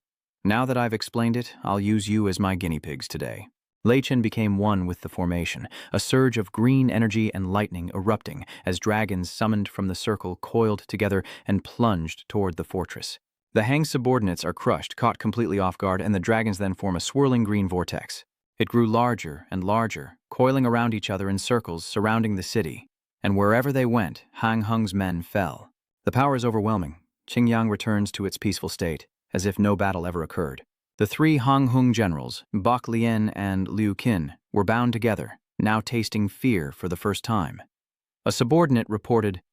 Now that I've explained it, I'll use you as my guinea pigs today. Lei Chen became one with the formation, a surge of green energy and lightning erupting as dragons summoned from the circle coiled together and plunged toward the fortress. The Hang subordinates are crushed, caught completely off guard, and the dragons then form a swirling green vortex. It grew larger and larger, coiling around each other in circles surrounding the city, and wherever they went, Hang Hung's men fell. The power is overwhelming. Chingyang returns to its peaceful state, as if no battle ever occurred. The 3 Hang Hung generals, Bok Lien and Liu Qin, were bound together, now tasting fear for the first time. A subordinate reported,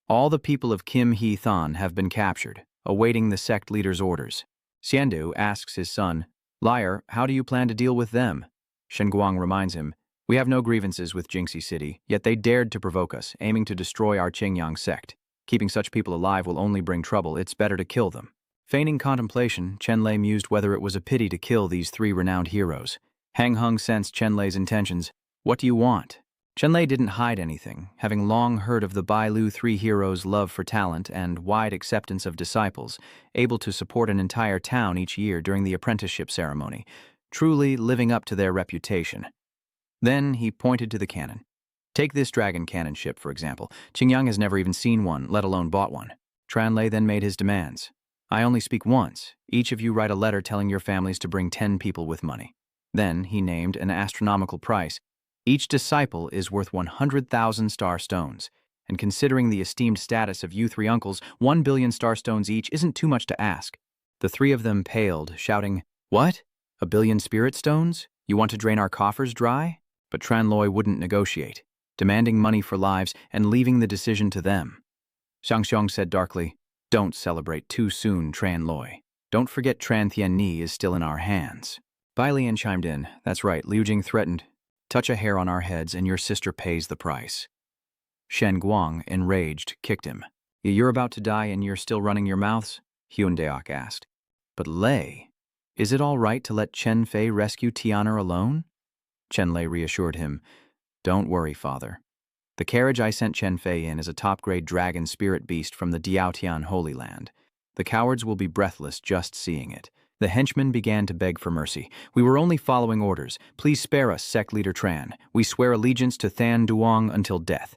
all the people of Kim He Than have been captured, awaiting the sect leader's orders. Xiandu asks his son, Liar, how do you plan to deal with them? Shen Guang reminds him, we have no grievances with Jingxi City, yet they dared to provoke us, aiming to destroy our Chingyang sect. Keeping such people alive will only bring trouble. It's better to kill them. Feigning contemplation, Chenlay mused whether it was a pity to kill these 3 renowned heroes. Hang Hung sensed Chenlay's intentions. What do you want? Chenlay didn't hide anything, having long heard of the Bailu 3 heroes' love for talent and wide acceptance of disciples, able to support an entire town each year during the apprenticeship ceremony, truly living up to their reputation. Then he pointed to the cannon. Take this dragon cannon ship, for example. Chingyang has never even seen one, let alone bought one. Chenlay then made his demands. I only speak once. Each of you write a letter telling your families to bring 10 people with money. Then he named an astronomical price. Each disciple is worth 100,000 star stones, and considering the esteemed status of you 3 uncles, 1 billion star stones each isn't too much to ask. The 3 of them paled, shouting, What? 1 billion spirit stones? You want to drain our coffers dry? But Chenlay wouldn't negotiate, demanding money for lives and leaving the decision to them. Xiangxiong said darkly, "Don't celebrate too soon, Chenlay. Don't forget Tran Tianni is still in our hands." Bai Lian chimed in. "That's right," Liu Jing threatened. "Touch a hair on our heads and your sister pays the price." Shen Guang, enraged, kicked him. "You're about to die and you're still running your mouths?" Hyun Deok asked. "But Lei, is it all right to let Chen Fei rescue Tian'er alone?" Chenlay reassured him. "Don't worry, father. The carriage I sent Chen Fei in is a top-grade dragon spirit beast from the Diaotian Holy Land. The cowards will be breathless just seeing it." The henchmen began to beg for mercy. "We were only following orders. Please spare us, sect leader Tran. We swear allegiance to Than Duong until death."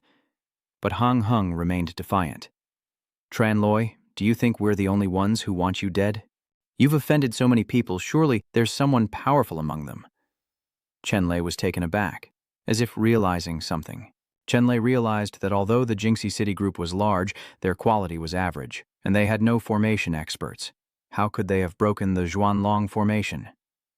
But Hang Heng remained defiant. "Chenlay, do you think we're the only ones who want you dead? You've offended so many people, surely there's someone powerful among them." Chenlay was taken aback, as if realizing something. Chenlay realized that although the Jingxi City group was large, their quality was average, and they had no formation experts. How could they have broken the Xuanlong formation?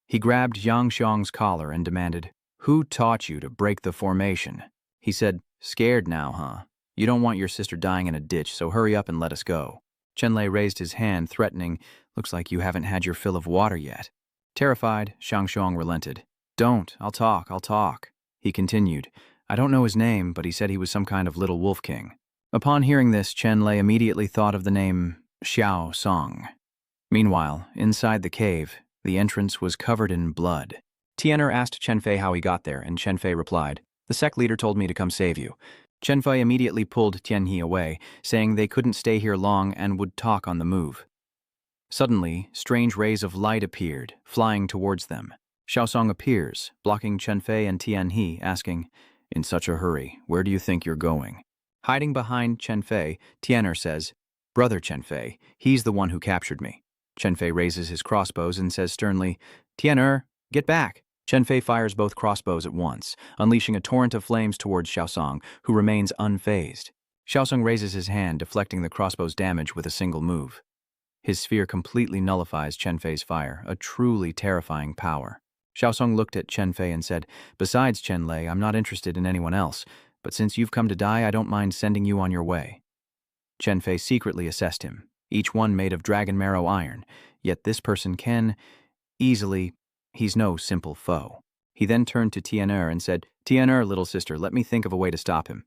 He grabbed Yang Xiong's collar and demanded, "Who taught you to break the formation?" He said, "Scared now, huh? You don't want your sister dying in a ditch, so hurry up and let us go." Chenlay raised his hand, threatening, "Looks like you haven't had your fill of water yet." Terrified, Xiangxiong relented. "Don't, I'll talk. He continued, "I don't know his name, but he said he was some kind of little wolf king." Upon hearing this, Chenlay immediately thought of the name Xiao Song. Meanwhile, inside the cave, the entrance was covered in blood. Tian'er asked Chen Fei how he got there, and Chen Fei replied, "The sect leader told me to come save you." Chen Fei immediately pulled Tianhe away, saying they couldn't stay here long and would talk on the move. Suddenly, strange rays of light appeared, flying towards them. Xiaosong appears, blocking Chen Fei and Tianhe, asking, "In such a hurry, where do you think you're going?" Hiding behind Chen Fei, Tian'er says, "Brother Chen Fei, he's the one who captured me." Chen Fei raises his crossbows and says sternly, "Tian'er, get back." Chen Fei fires both crossbows at once, unleashing a torrent of flames towards Xiaosong, who remains unfazed. Xiaosong raises his hand, deflecting the crossbow's damage with a single move. His sphere completely nullifies Chen Fei's fire, a truly terrifying power. Xiaosong looked at Chen Fei and said, "Besides Chenlay, I'm not interested in anyone else, but since you've come to die, I don't mind sending you on your way." Chen Fei secretly assessed him, each one made of dragon marrow iron, yet this person can easily. He's no simple foe. He then turned to Tian'er and said, "Tian'er, little sister, let me think of a way to stop him."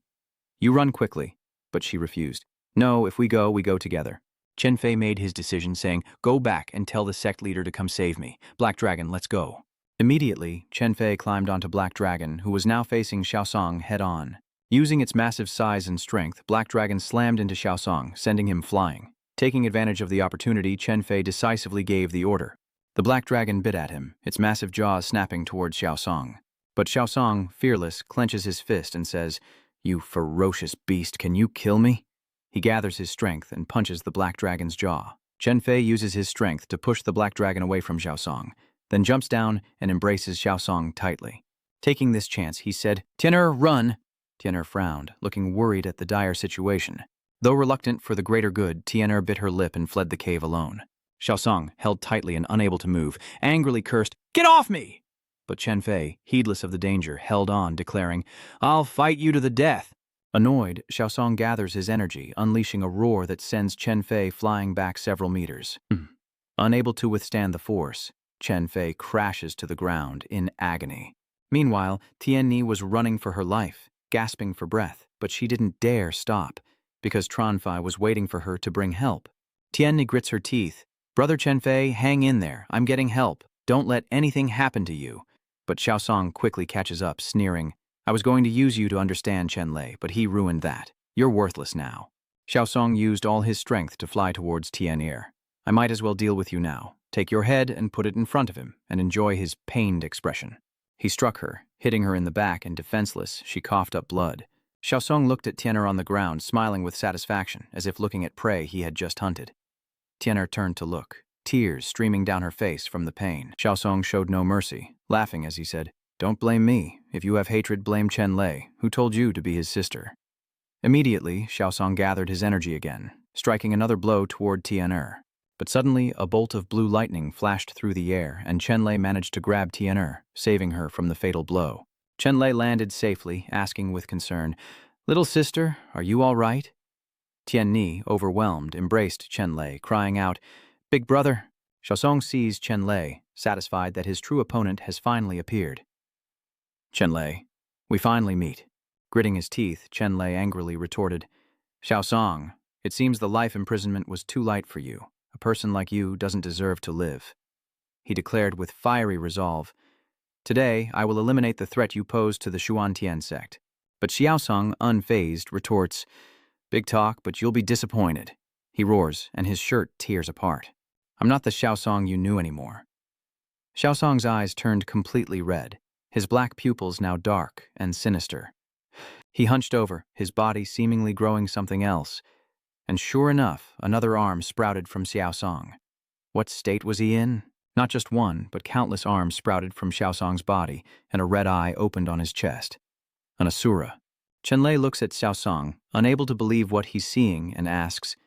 "You run quickly." But she refused. "No, if we go together." Chen Fei made his decision, saying, "Go back and tell the sect leader to come save me. Black Dragon, let's go." Immediately, Chen Fei climbed onto Black Dragon, who was now facing Xiaosong head-on. Using its massive size and strength, Black Dragon slammed into Xiaosong, sending him flying. Taking advantage of the opportunity, Chen Fei decisively gave the order. The Black Dragon bit at him, its massive jaws snapping towards Xiaosong. But Xiaosong, fearless, clenches his fist and says, "You ferocious beast, can you kill me?" He gathers his strength and punches the Black Dragon's jaw. Chen Fei uses his strength to push the Black Dragon away from Xiaosong, then jumps down and embraces Xiaosong tightly. Taking this chance, he said, "Tian'er, run!" Tian'er frowned, looking worried at the dire situation. Though reluctant for the greater good, Tian'er bit her lip and fled the cave alone. Xiaosong, held tightly and unable to move, angrily cursed, "Get off me!" But Chen Fei, heedless of the danger, held on, declaring, "I'll fight you to the death." Annoyed, Xiaosong gathers his energy, unleashing a roar that sends Chen Fei flying back several meters. Unable to withstand the force, Chen Fei crashes to the ground in agony. Meanwhile, Tianni was running for her life, gasping for breath, but she didn't dare stop, because Tranfai was waiting for her to bring help. Tianni grits her teeth. "Brother Chen Fei, hang in there. I'm getting help. Don't let anything happen to you." But Xiaosong quickly catches up, sneering, "I was going to use you to understand Chenlay, but he ruined that. You're worthless now." Xiaosong used all his strength to fly towards Tian'er. "I might as well deal with you now. Take your head and put it in front of him, and enjoy his pained expression." He struck her, hitting her in the back, and defenseless, she coughed up blood. Xiaosong looked at Tian'er on the ground, smiling with satisfaction, as if looking at prey he had just hunted. Tian'er turned to look, tears streaming down her face from the pain. Xiaosong showed no mercy, laughing as he said, "Don't blame me. If you have hatred, blame Chenlay, who told you to be his sister." Immediately, Xiaosong gathered his energy again, striking another blow toward Tian'er. But suddenly, a bolt of blue lightning flashed through the air, and Chenlay managed to grab Tian'er, saving her from the fatal blow. Chenlay landed safely, asking with concern, "Little sister, are you all right?" Tianni, overwhelmed, embraced Chenlay, crying out, "Big brother!" Xiaosong sees Chenlay, satisfied that his true opponent has finally appeared. "Chenlay, we finally meet." Gritting his teeth, Chenlay angrily retorted, "Xiaosong, it seems the life imprisonment was too light for you. A person like you doesn't deserve to live." He declared with fiery resolve, "Today, I will eliminate the threat you pose to the Xuan sect." But Xiaosong, unfazed, retorts, "Big talk, but you'll be disappointed." He roars, and his shirt tears apart. "I'm not the Xiaosong you knew anymore." Xiaosong's eyes turned completely red, his black pupils now dark and sinister. He hunched over, his body seemingly growing something else, and sure enough, another arm sprouted from Xiaosong. What state was he in? Not just one, but countless arms sprouted from Xiaosong's body, and a red eye opened on his chest. An asura. Chenlay looks at Xiaosong, unable to believe what he's seeing, and asks,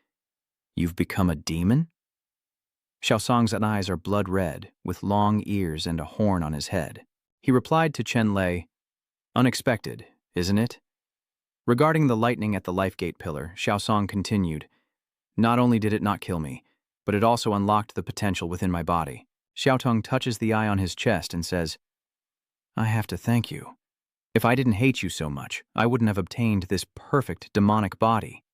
"You've become a demon?" Xiaosong's eyes are blood red, with long ears and a horn on his head. He replied to Chenlay, "Unexpected, isn't it?" Regarding the lightning at the lifegate pillar, Xiaosong continued, "Not only did it not kill me, but it also unlocked the potential within my body." Xiaotong touches the eye on his chest and says, "I have to thank you. If I didn't hate you so much, I wouldn't have obtained this perfect demonic body."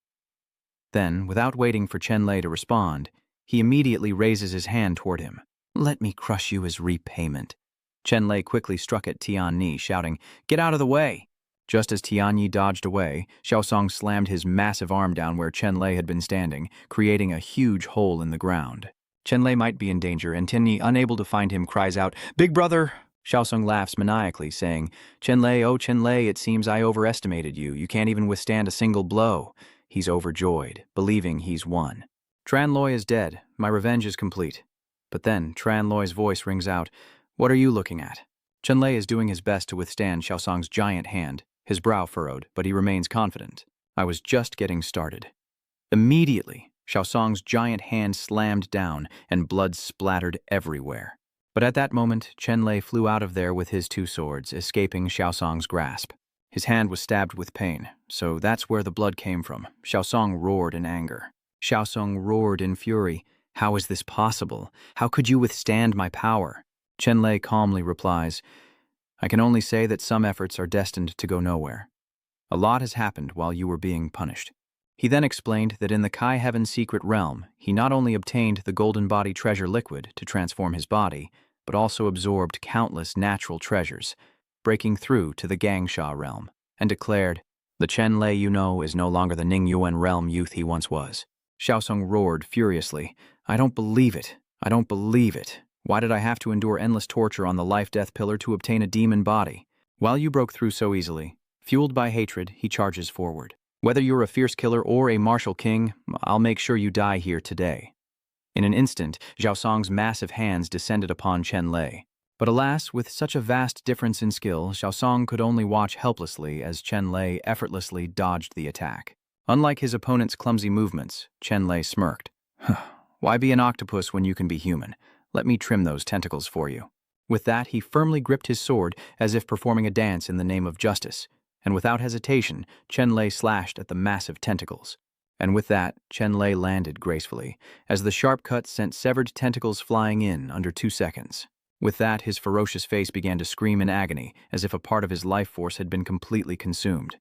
Then, without waiting for Chenlay to respond, he immediately raises his hand toward him. "Let me crush you as repayment." Chenlay quickly struck at Tianni, shouting, "Get out of the way!" Just as Tianyi dodged away, Xiaosong slammed his massive arm down where Chenlay had been standing, creating a huge hole in the ground. Chenlay might be in danger, and Tianyi, unable to find him, cries out, "Big brother!" Xiaosong laughs maniacally, saying, "Chenlay, oh Chenlay, it seems I overestimated you. You can't even withstand a single blow." He's overjoyed, believing he's won. "Tranloy is dead. My revenge is complete." But then Tranloy's voice rings out, "What are you looking at?" Chenlay is doing his best to withstand Xiaosong's giant hand, his brow furrowed, but he remains confident. "I was just getting started." Immediately, Xiaosong's giant hand slammed down, and blood splattered everywhere. But at that moment, Chenlay flew out of there with his two swords, escaping Xiaosong's grasp. His hand was stabbed with pain, so that's where the blood came from. Xiaosong roared in anger. Xiaosong roared in fury. "How is this possible? How could you withstand my power?" Chenlay calmly replies, "I can only say that some efforts are destined to go nowhere. A lot has happened while you were being punished." He then explained that in the Kai Heaven secret realm, he not only obtained the golden body treasure liquid to transform his body, but also absorbed countless natural treasures, breaking through to the Gangsha realm, and declared, "The Chenlay you know is no longer the Ningyuan realm youth he once was." Xiaosong roared furiously, "I don't believe it. I don't believe it. Why did I have to endure endless torture on the life-death pillar to obtain a demon body? While you broke through so easily, fueled by hatred, he charges forward. Whether you're a fierce killer or a martial king, I'll make sure you die here today." In an instant, Xiaosong's massive hands descended upon Chenlay. But alas, with such a vast difference in skill, Xiaosong could only watch helplessly as Chenlay effortlessly dodged the attack. Unlike his opponent's clumsy movements, Chenlay smirked. "Why be an octopus when you can be human? Let me trim those tentacles for you." With that, he firmly gripped his sword as if performing a dance in the name of justice, and without hesitation, Chenlay slashed at the massive tentacles. And with that, Chenlay landed gracefully, as the sharp cut sent severed tentacles flying in under 2 seconds. With that, his ferocious face began to scream in agony, as if a part of his life force had been completely consumed.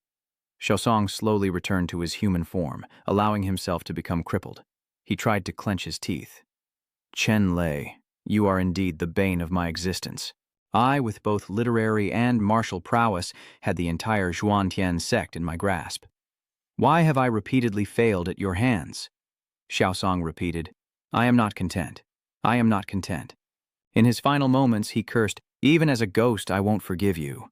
Xiaosong slowly returned to his human form, allowing himself to become crippled. He tried to clench his teeth. "Chenlay, you are indeed the bane of my existence. I, with both literary and martial prowess, had the entire Xuan sect in my grasp. Why have I repeatedly failed at your hands?" Xiaosong repeated, "I am not content. I am not content." In his final moments, he cursed, "Even as a ghost, I won't forgive you."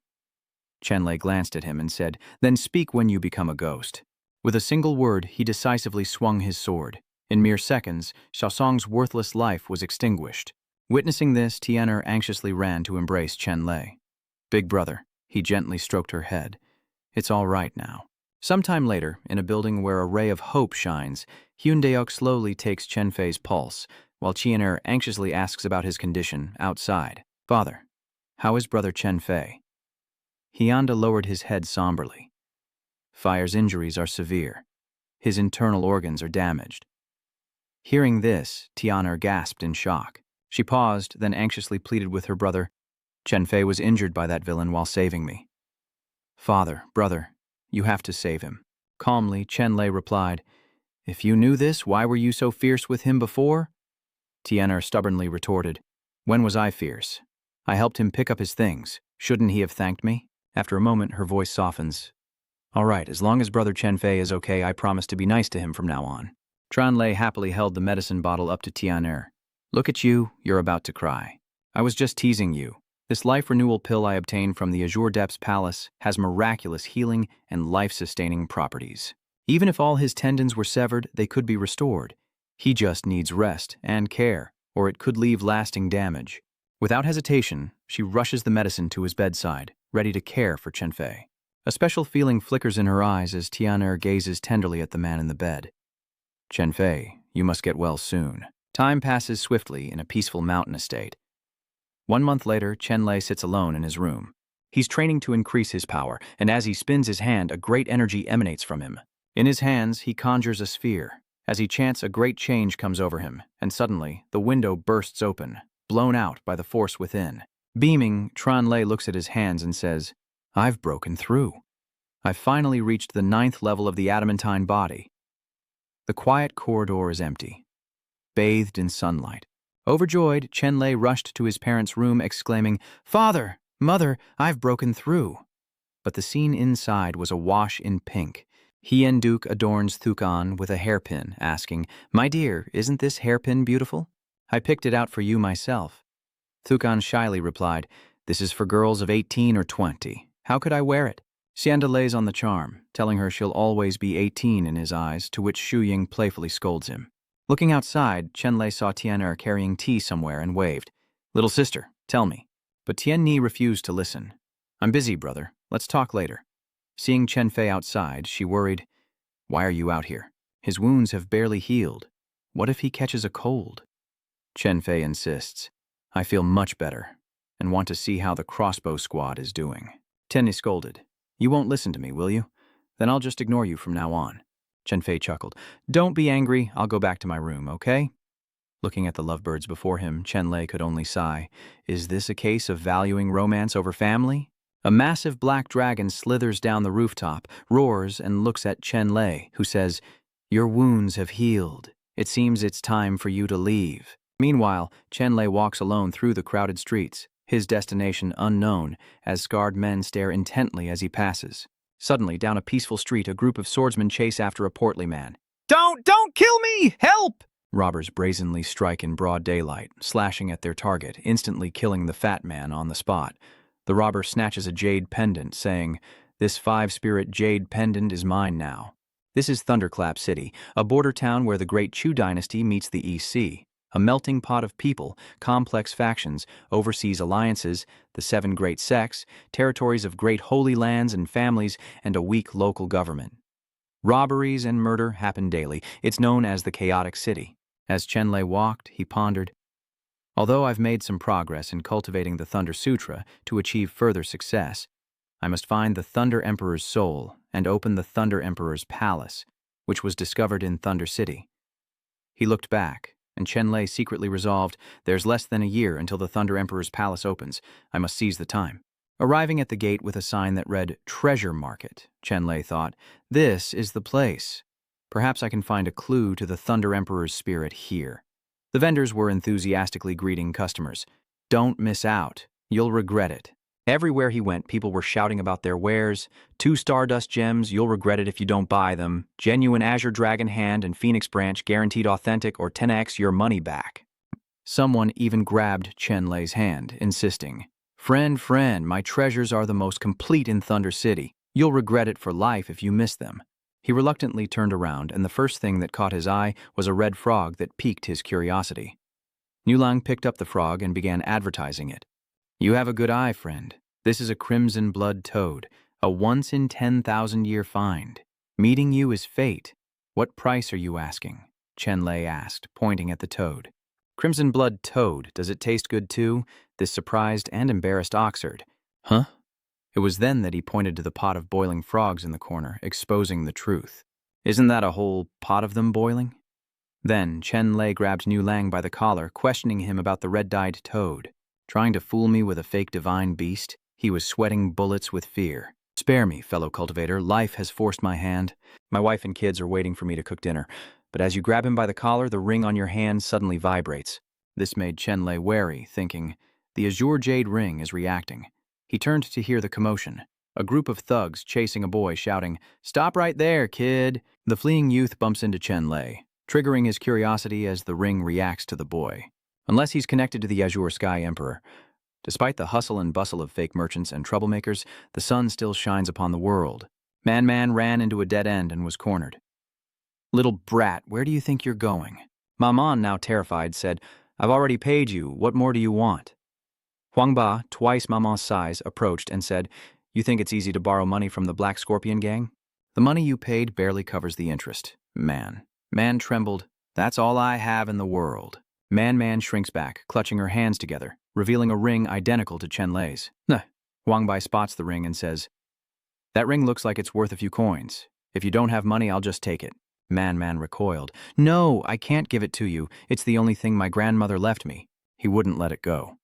Chenlay glanced at him and said, "Then speak when you become a ghost." With a single word, he decisively swung his sword. In mere seconds, Xiaosong's worthless life was extinguished. Witnessing this, Tian'er anxiously ran to embrace Chenlay. "Big brother," he gently stroked her head. "It's all right now." Sometime later, in a building where a ray of hope shines, Hyundeok slowly takes Chenfei's pulse, while Chiener anxiously asks about his condition outside. Father, how is brother Chenfei? Hyanda lowered his head somberly. Fire's injuries are severe. His internal organs are damaged. Hearing this, Tianer gasped in shock. She paused, then anxiously pleaded with her brother. Chenfei was injured by that villain while saving me. Father, brother, you have to save him. Calmly, Chenlay replied, If you knew this, why were you so fierce with him before? Tianer stubbornly retorted, When was I fierce? I helped him pick up his things. Shouldn't he have thanked me? After a moment, her voice softens. All right, as long as brother Chenfei is okay, I promise to be nice to him from now on. Chenlay happily held the medicine bottle up to Tianer. Look at you, you're about to cry. I was just teasing you. This life renewal pill I obtained from the Azure Depths Palace has miraculous healing and life-sustaining properties. Even if all his tendons were severed, they could be restored. He just needs rest and care, or it could leave lasting damage. Without hesitation, she rushes the medicine to his bedside, ready to care for Chenfei. A special feeling flickers in her eyes as Tianer gazes tenderly at the man in the bed. Chenfei, you must get well soon. Time passes swiftly in a peaceful mountain estate. 1 month later, Chenlay sits alone in his room. He's training to increase his power, and as he spins his hand, a great energy emanates from him. In his hands, he conjures a sphere. As he chants, a great change comes over him, and suddenly, the window bursts open, blown out by the force within. Beaming, Chenlay looks at his hands and says, I've broken through. I've finally reached the 9th level of the adamantine body. The quiet corridor is empty, bathed in sunlight. Overjoyed, Chenlay rushed to his parents' room, exclaiming, Father, Mother, I've broken through. But the scene inside was awash in pink. Hien Duke adorns Thukan with a hairpin, asking, My dear, isn't this hairpin beautiful? I picked it out for you myself. Thukan shyly replied, This is for girls of 18 or 20. How could I wear it? Xianda lays on the charm, telling her she'll always be 18 in his eyes, to which Xu Ying playfully scolds him. Looking outside, Chenlay saw Tianer carrying tea somewhere and waved. Little sister, tell me. But Tien Ni refused to listen. I'm busy, brother. Let's talk later. Seeing Chenfei outside, she worried, Why are you out here? His wounds have barely healed. What if he catches a cold? Chenfei insists, I feel much better, and want to see how the crossbow squad is doing. Tien Ni scolded, You won't listen to me, will you? Then I'll just ignore you from now on. Chenfei chuckled. Don't be angry, I'll go back to my room, okay? Looking at the lovebirds before him, Chenlay could only sigh. Is this a case of valuing romance over family? A massive black dragon slithers down the rooftop, roars, and looks at Chenlay, who says, Your wounds have healed. It seems it's time for you to leave. Meanwhile, Chenlay walks alone through the crowded streets, his destination unknown, as scarred men stare intently as he passes. Suddenly, down a peaceful street, a group of swordsmen chase after a portly man. Don't kill me! Help! Robbers brazenly strike in broad daylight, slashing at their target, instantly killing the fat man on the spot. The robber snatches a jade pendant, saying, This 5-spirit jade pendant is mine now. This is Thunderclap City, a border town where the great Chu dynasty meets the East Sea. A melting pot of people, complex factions, overseas alliances, the 7 great sects, territories of great holy lands and families, and a weak local government. Robberies and murder happen daily. It's known as the chaotic city. As Chenlay walked, he pondered, Although I've made some progress in cultivating the Thunder Sutra to achieve further success, I must find the Thunder Emperor's soul and open the Thunder Emperor's palace, which was discovered in Thunder City. He looked back, and Chenlay secretly resolved, There's less than a year until the Thunder Emperor's palace opens. I must seize the time. Arriving at the gate with a sign that read, Treasure Market, Chenlay thought, This is the place. Perhaps I can find a clue to the Thunder Emperor's spirit here. The vendors were enthusiastically greeting customers. Don't miss out. You'll regret it. Everywhere he went, people were shouting about their wares. 2 Stardust gems, you'll regret it if you don't buy them. Genuine Azure Dragon Hand and Phoenix Branch, guaranteed authentic or 10x your money back. Someone even grabbed Chenlay's hand, insisting, Friend, my treasures are the most complete in Thunder City. You'll regret it for life if you miss them. He reluctantly turned around, and the first thing that caught his eye was a red frog that piqued his curiosity. Nulang picked up the frog and began advertising it. You have a good eye, friend. This is a crimson blood toad, a once-in-10,000-year find. Meeting you is fate. What price are you asking? Chenlay asked, pointing at the toad. Crimson blood toad, does it taste good too? This surprised and embarrassed Oxford. Huh? It was then that he pointed to the pot of boiling frogs in the corner, exposing the truth. Isn't that a whole pot of them boiling? Then Chenlay grabbed New Lang by the collar, questioning him about the red-dyed toad. Trying to fool me with a fake divine beast? He was sweating bullets with fear. Spare me, fellow cultivator. Life has forced my hand. My wife and kids are waiting for me to cook dinner. But as you grab him by the collar, the ring on your hand suddenly vibrates. This made Chenlay wary, thinking, the azure jade ring is reacting. He turned to hear the commotion. A group of thugs chasing a boy, shouting, "Stop right there, kid!" The fleeing youth bumps into Chenlay, triggering his curiosity as the ring reacts to the boy. Unless he's connected to the Azure Sky Emperor. Despite the hustle and bustle of fake merchants and troublemakers, the sun still shines upon the world. Man ran into a dead end and was cornered. "Little brat, where do you think you're going?" Maman, now terrified, said, "I've already paid you. What more do you want?" Huangba, twice Maman's size, approached and said, "You think it's easy to borrow money from the Black Scorpion gang? The money you paid barely covers the interest." Man trembled. "That's all I have in the world." Man shrinks back, clutching her hands together, revealing a ring identical to Chenlay's. Huangbai spots the ring and says, "That ring looks like it's worth a few coins. If you don't have money, I'll just take it." Man recoiled. "No, I can't give it to you. It's the only thing my grandmother left me." He wouldn't let it go.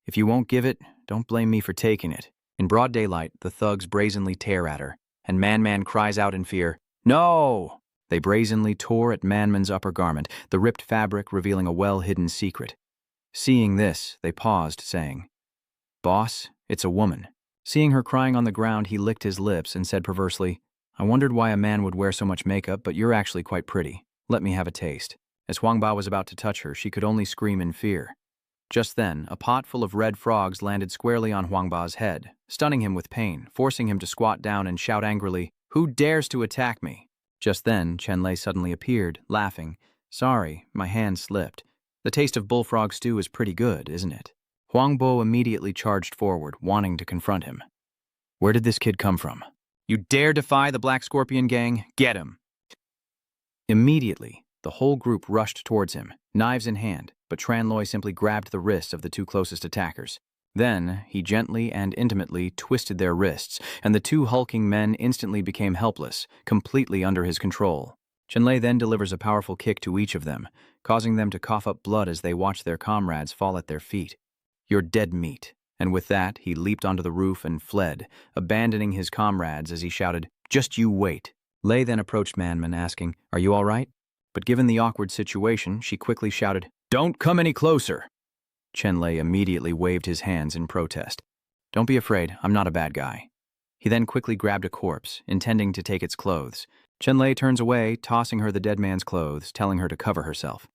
"If you won't give it, don't blame me for taking it." In broad daylight, the thugs brazenly tear at her, and Man cries out in fear, "No!" They brazenly tore at Man's upper garment, the ripped fabric revealing a well-hidden secret. Seeing this, they paused, saying, "Boss, it's a woman." Seeing her crying on the ground, he licked his lips and said perversely, "I wondered why a man would wear so much makeup, but you're actually quite pretty. Let me have a taste." As Huangba was about to touch her, she could only scream in fear. Just then, a pot full of red frogs landed squarely on Huangba's head, stunning him with pain, forcing him to squat down and shout angrily, "Who dares to attack me?" Just then, Chenlay suddenly appeared, laughing. "Sorry, my hand slipped. The taste of bullfrog stew is pretty good, isn't it?" Huangbo immediately charged forward, wanting to confront him. "Where did this kid come from? You dare defy the Black Scorpion gang? Get him!" Immediately, the whole group rushed towards him, knives in hand, but Chenlay simply grabbed the wrists of the two closest attackers. Then, he gently and intimately twisted their wrists, and the two hulking men instantly became helpless, completely under his control. Chenlay then delivers a powerful kick to each of them, causing them to cough up blood as they watch their comrades fall at their feet. "You're dead meat." And with that, he leaped onto the roof and fled, abandoning his comrades as he shouted, "Just you wait." Lay then approached Man, asking, "Are you all right?" But given the awkward situation, she quickly shouted, "Don't come any closer." Chenlay immediately waved his hands in protest. "Don't be afraid, I'm not a bad guy." He then quickly grabbed a corpse, intending to take its clothes. Chenlay turns away, tossing her the dead man's clothes, telling her to cover herself.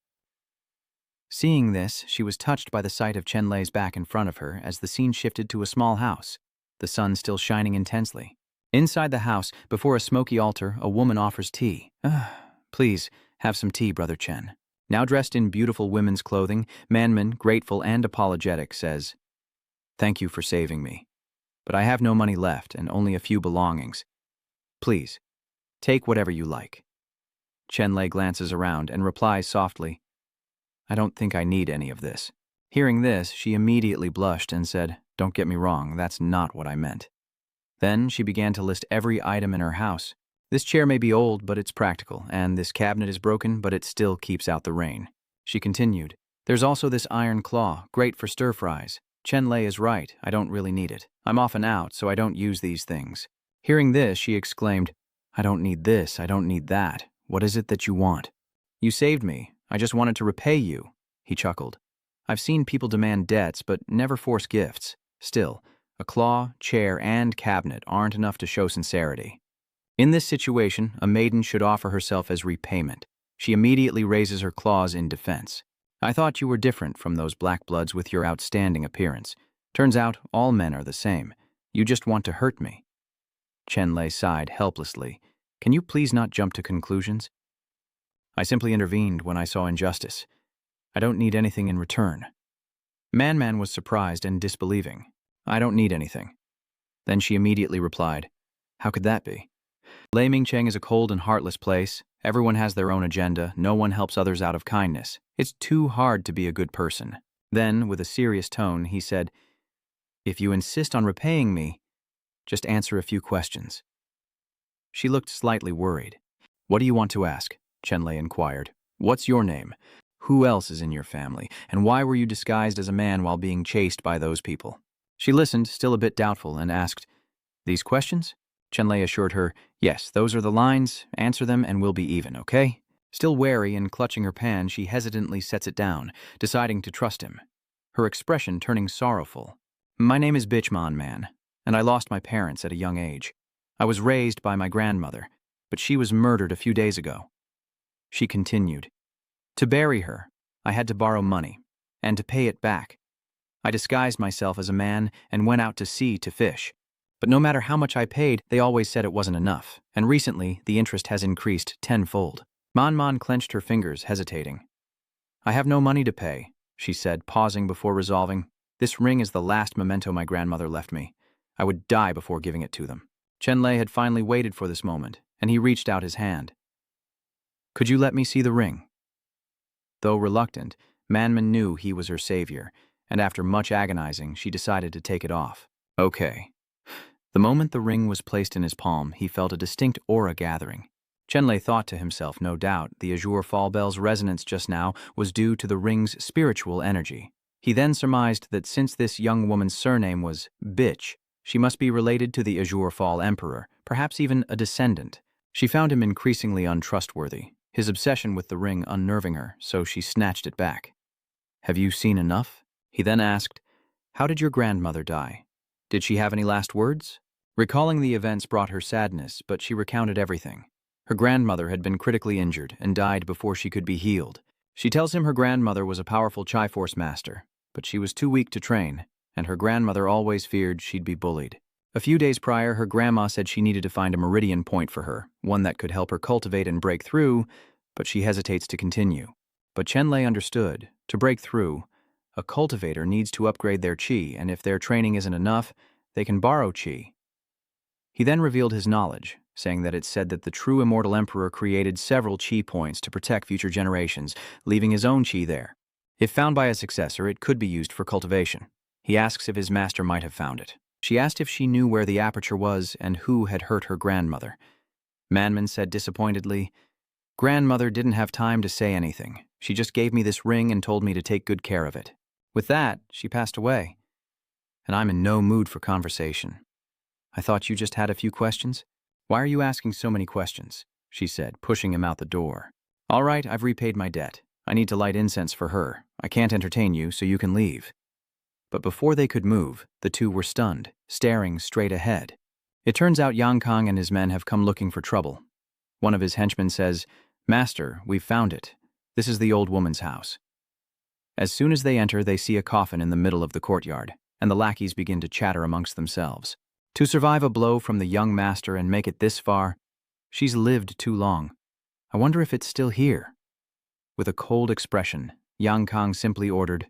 Seeing this, she was touched by the sight of Chenlay's back in front of her as the scene shifted to a small house, the sun still shining intensely. Inside the house, before a smoky altar, a woman offers tea. "Please, have some tea, Brother Chen." Now dressed in beautiful women's clothing, Man, grateful and apologetic, says, "Thank you for saving me. But I have no money left and only a few belongings. Please, take whatever you like." Chenlay glances around and replies softly, "I don't think I need any of this." Hearing this, she immediately blushed and said, "Don't get me wrong, that's not what I meant." Then she began to list every item in her house. "This chair may be old, but it's practical, and this cabinet is broken, but it still keeps out the rain." She continued, "There's also this iron claw, great for stir-fries. Chenlay is right, I don't really need it. I'm often out, so I don't use these things." Hearing this, she exclaimed, "I don't need this, I don't need that. What is it that you want?" "You saved me. I just wanted to repay you." He chuckled. "I've seen people demand debts, but never force gifts. Still, a claw, chair, and cabinet aren't enough to show sincerity. In this situation, a maiden should offer herself as repayment. She immediately raises her claws in defense. "I thought you were different from those black bloods with your outstanding appearance. Turns out all men are the same. You just want to hurt me." Chenlay sighed helplessly. "Can you please not jump to conclusions? I simply intervened when I saw injustice. I don't need anything in return." Man was surprised and disbelieving. "I don't need anything." Then she immediately replied, "How could that be?" Lei Mingcheng is a cold and heartless place. Everyone has their own agenda. No one helps others out of kindness. It's too hard to be a good person. Then, with a serious tone, he said, "If you insist on repaying me, just answer a few questions." She looked slightly worried. "What do you want to ask?" Chenlay inquired. "What's your name? Who else is in your family? And why were you disguised as a man while being chased by those people?" She listened, still a bit doubtful, and asked, "These questions?" Chenlay assured her, "Yes, those are the lines. Answer them and we'll be even, okay?" Still wary and clutching her pan, she hesitantly sets it down, deciding to trust him. Her expression turning sorrowful. "My name is Bitchman Man, and I lost my parents at a young age. I was raised by my grandmother, but she was murdered a few days ago." She continued, "To bury her, I had to borrow money, and to pay it back. I disguised myself as a man and went out to sea to fish. But no matter how much I paid, they always said it wasn't enough, and recently the interest has increased tenfold." Man clenched her fingers, hesitating. "I have no money to pay," she said, pausing before resolving. "This ring is the last memento my grandmother left me. I would die before giving it to them." Chenlay had finally waited for this moment, and he reached out his hand. "Could you let me see the ring?" Though reluctant, Manman knew he was her savior, and after much agonizing, she decided to take it off. "Okay." The moment the ring was placed in his palm, he felt a distinct aura gathering. Chenlay thought to himself, no doubt, the azure fall bell's resonance just now was due to the ring's spiritual energy. He then surmised that since this young woman's surname was Bitch, she must be related to the Azure Fall Emperor, perhaps even a descendant. She found him increasingly untrustworthy, his obsession with the ring unnerving her, so she snatched it back. "Have you seen enough?" He then asked, "How did your grandmother die? Did she have any last words?" Recalling the events brought her sadness, but she recounted everything. Her grandmother had been critically injured and died before she could be healed. She tells him her grandmother was a powerful Chi-Force master, but she was too weak to train, and her grandmother always feared she'd be bullied. A few days prior, her grandma said she needed to find a meridian point for her, one that could help her cultivate and break through, but she hesitates to continue. But Chenlay understood. To break through, a cultivator needs to upgrade their chi, and if their training isn't enough, they can borrow chi. He then revealed his knowledge, saying that it said that the true immortal emperor created several chi points to protect future generations, leaving his own chi there. If found by a successor, it could be used for cultivation. He asks if his master might have found it. She asked if she knew where the aperture was and who had hurt her grandmother. Manman said disappointedly, "Grandmother didn't have time to say anything. She just gave me this ring and told me to take good care of it. With that, she passed away. And I'm in no mood for conversation." "I thought you just had a few questions." "Why are you asking so many questions?" she said, pushing him out the door. "All right, I've repaid my debt. I need to light incense for her. I can't entertain you, so you can leave." But before they could move, the two were stunned, staring straight ahead. It turns out Yang Kang and his men have come looking for trouble. One of his henchmen says, "Master, we've found it. This is the old woman's house." As soon as they enter, they see a coffin in the middle of the courtyard, and the lackeys begin to chatter amongst themselves. To survive a blow from the young master and make it this far, she's lived too long. I wonder if it's still here. With a cold expression, Yang Kang simply ordered,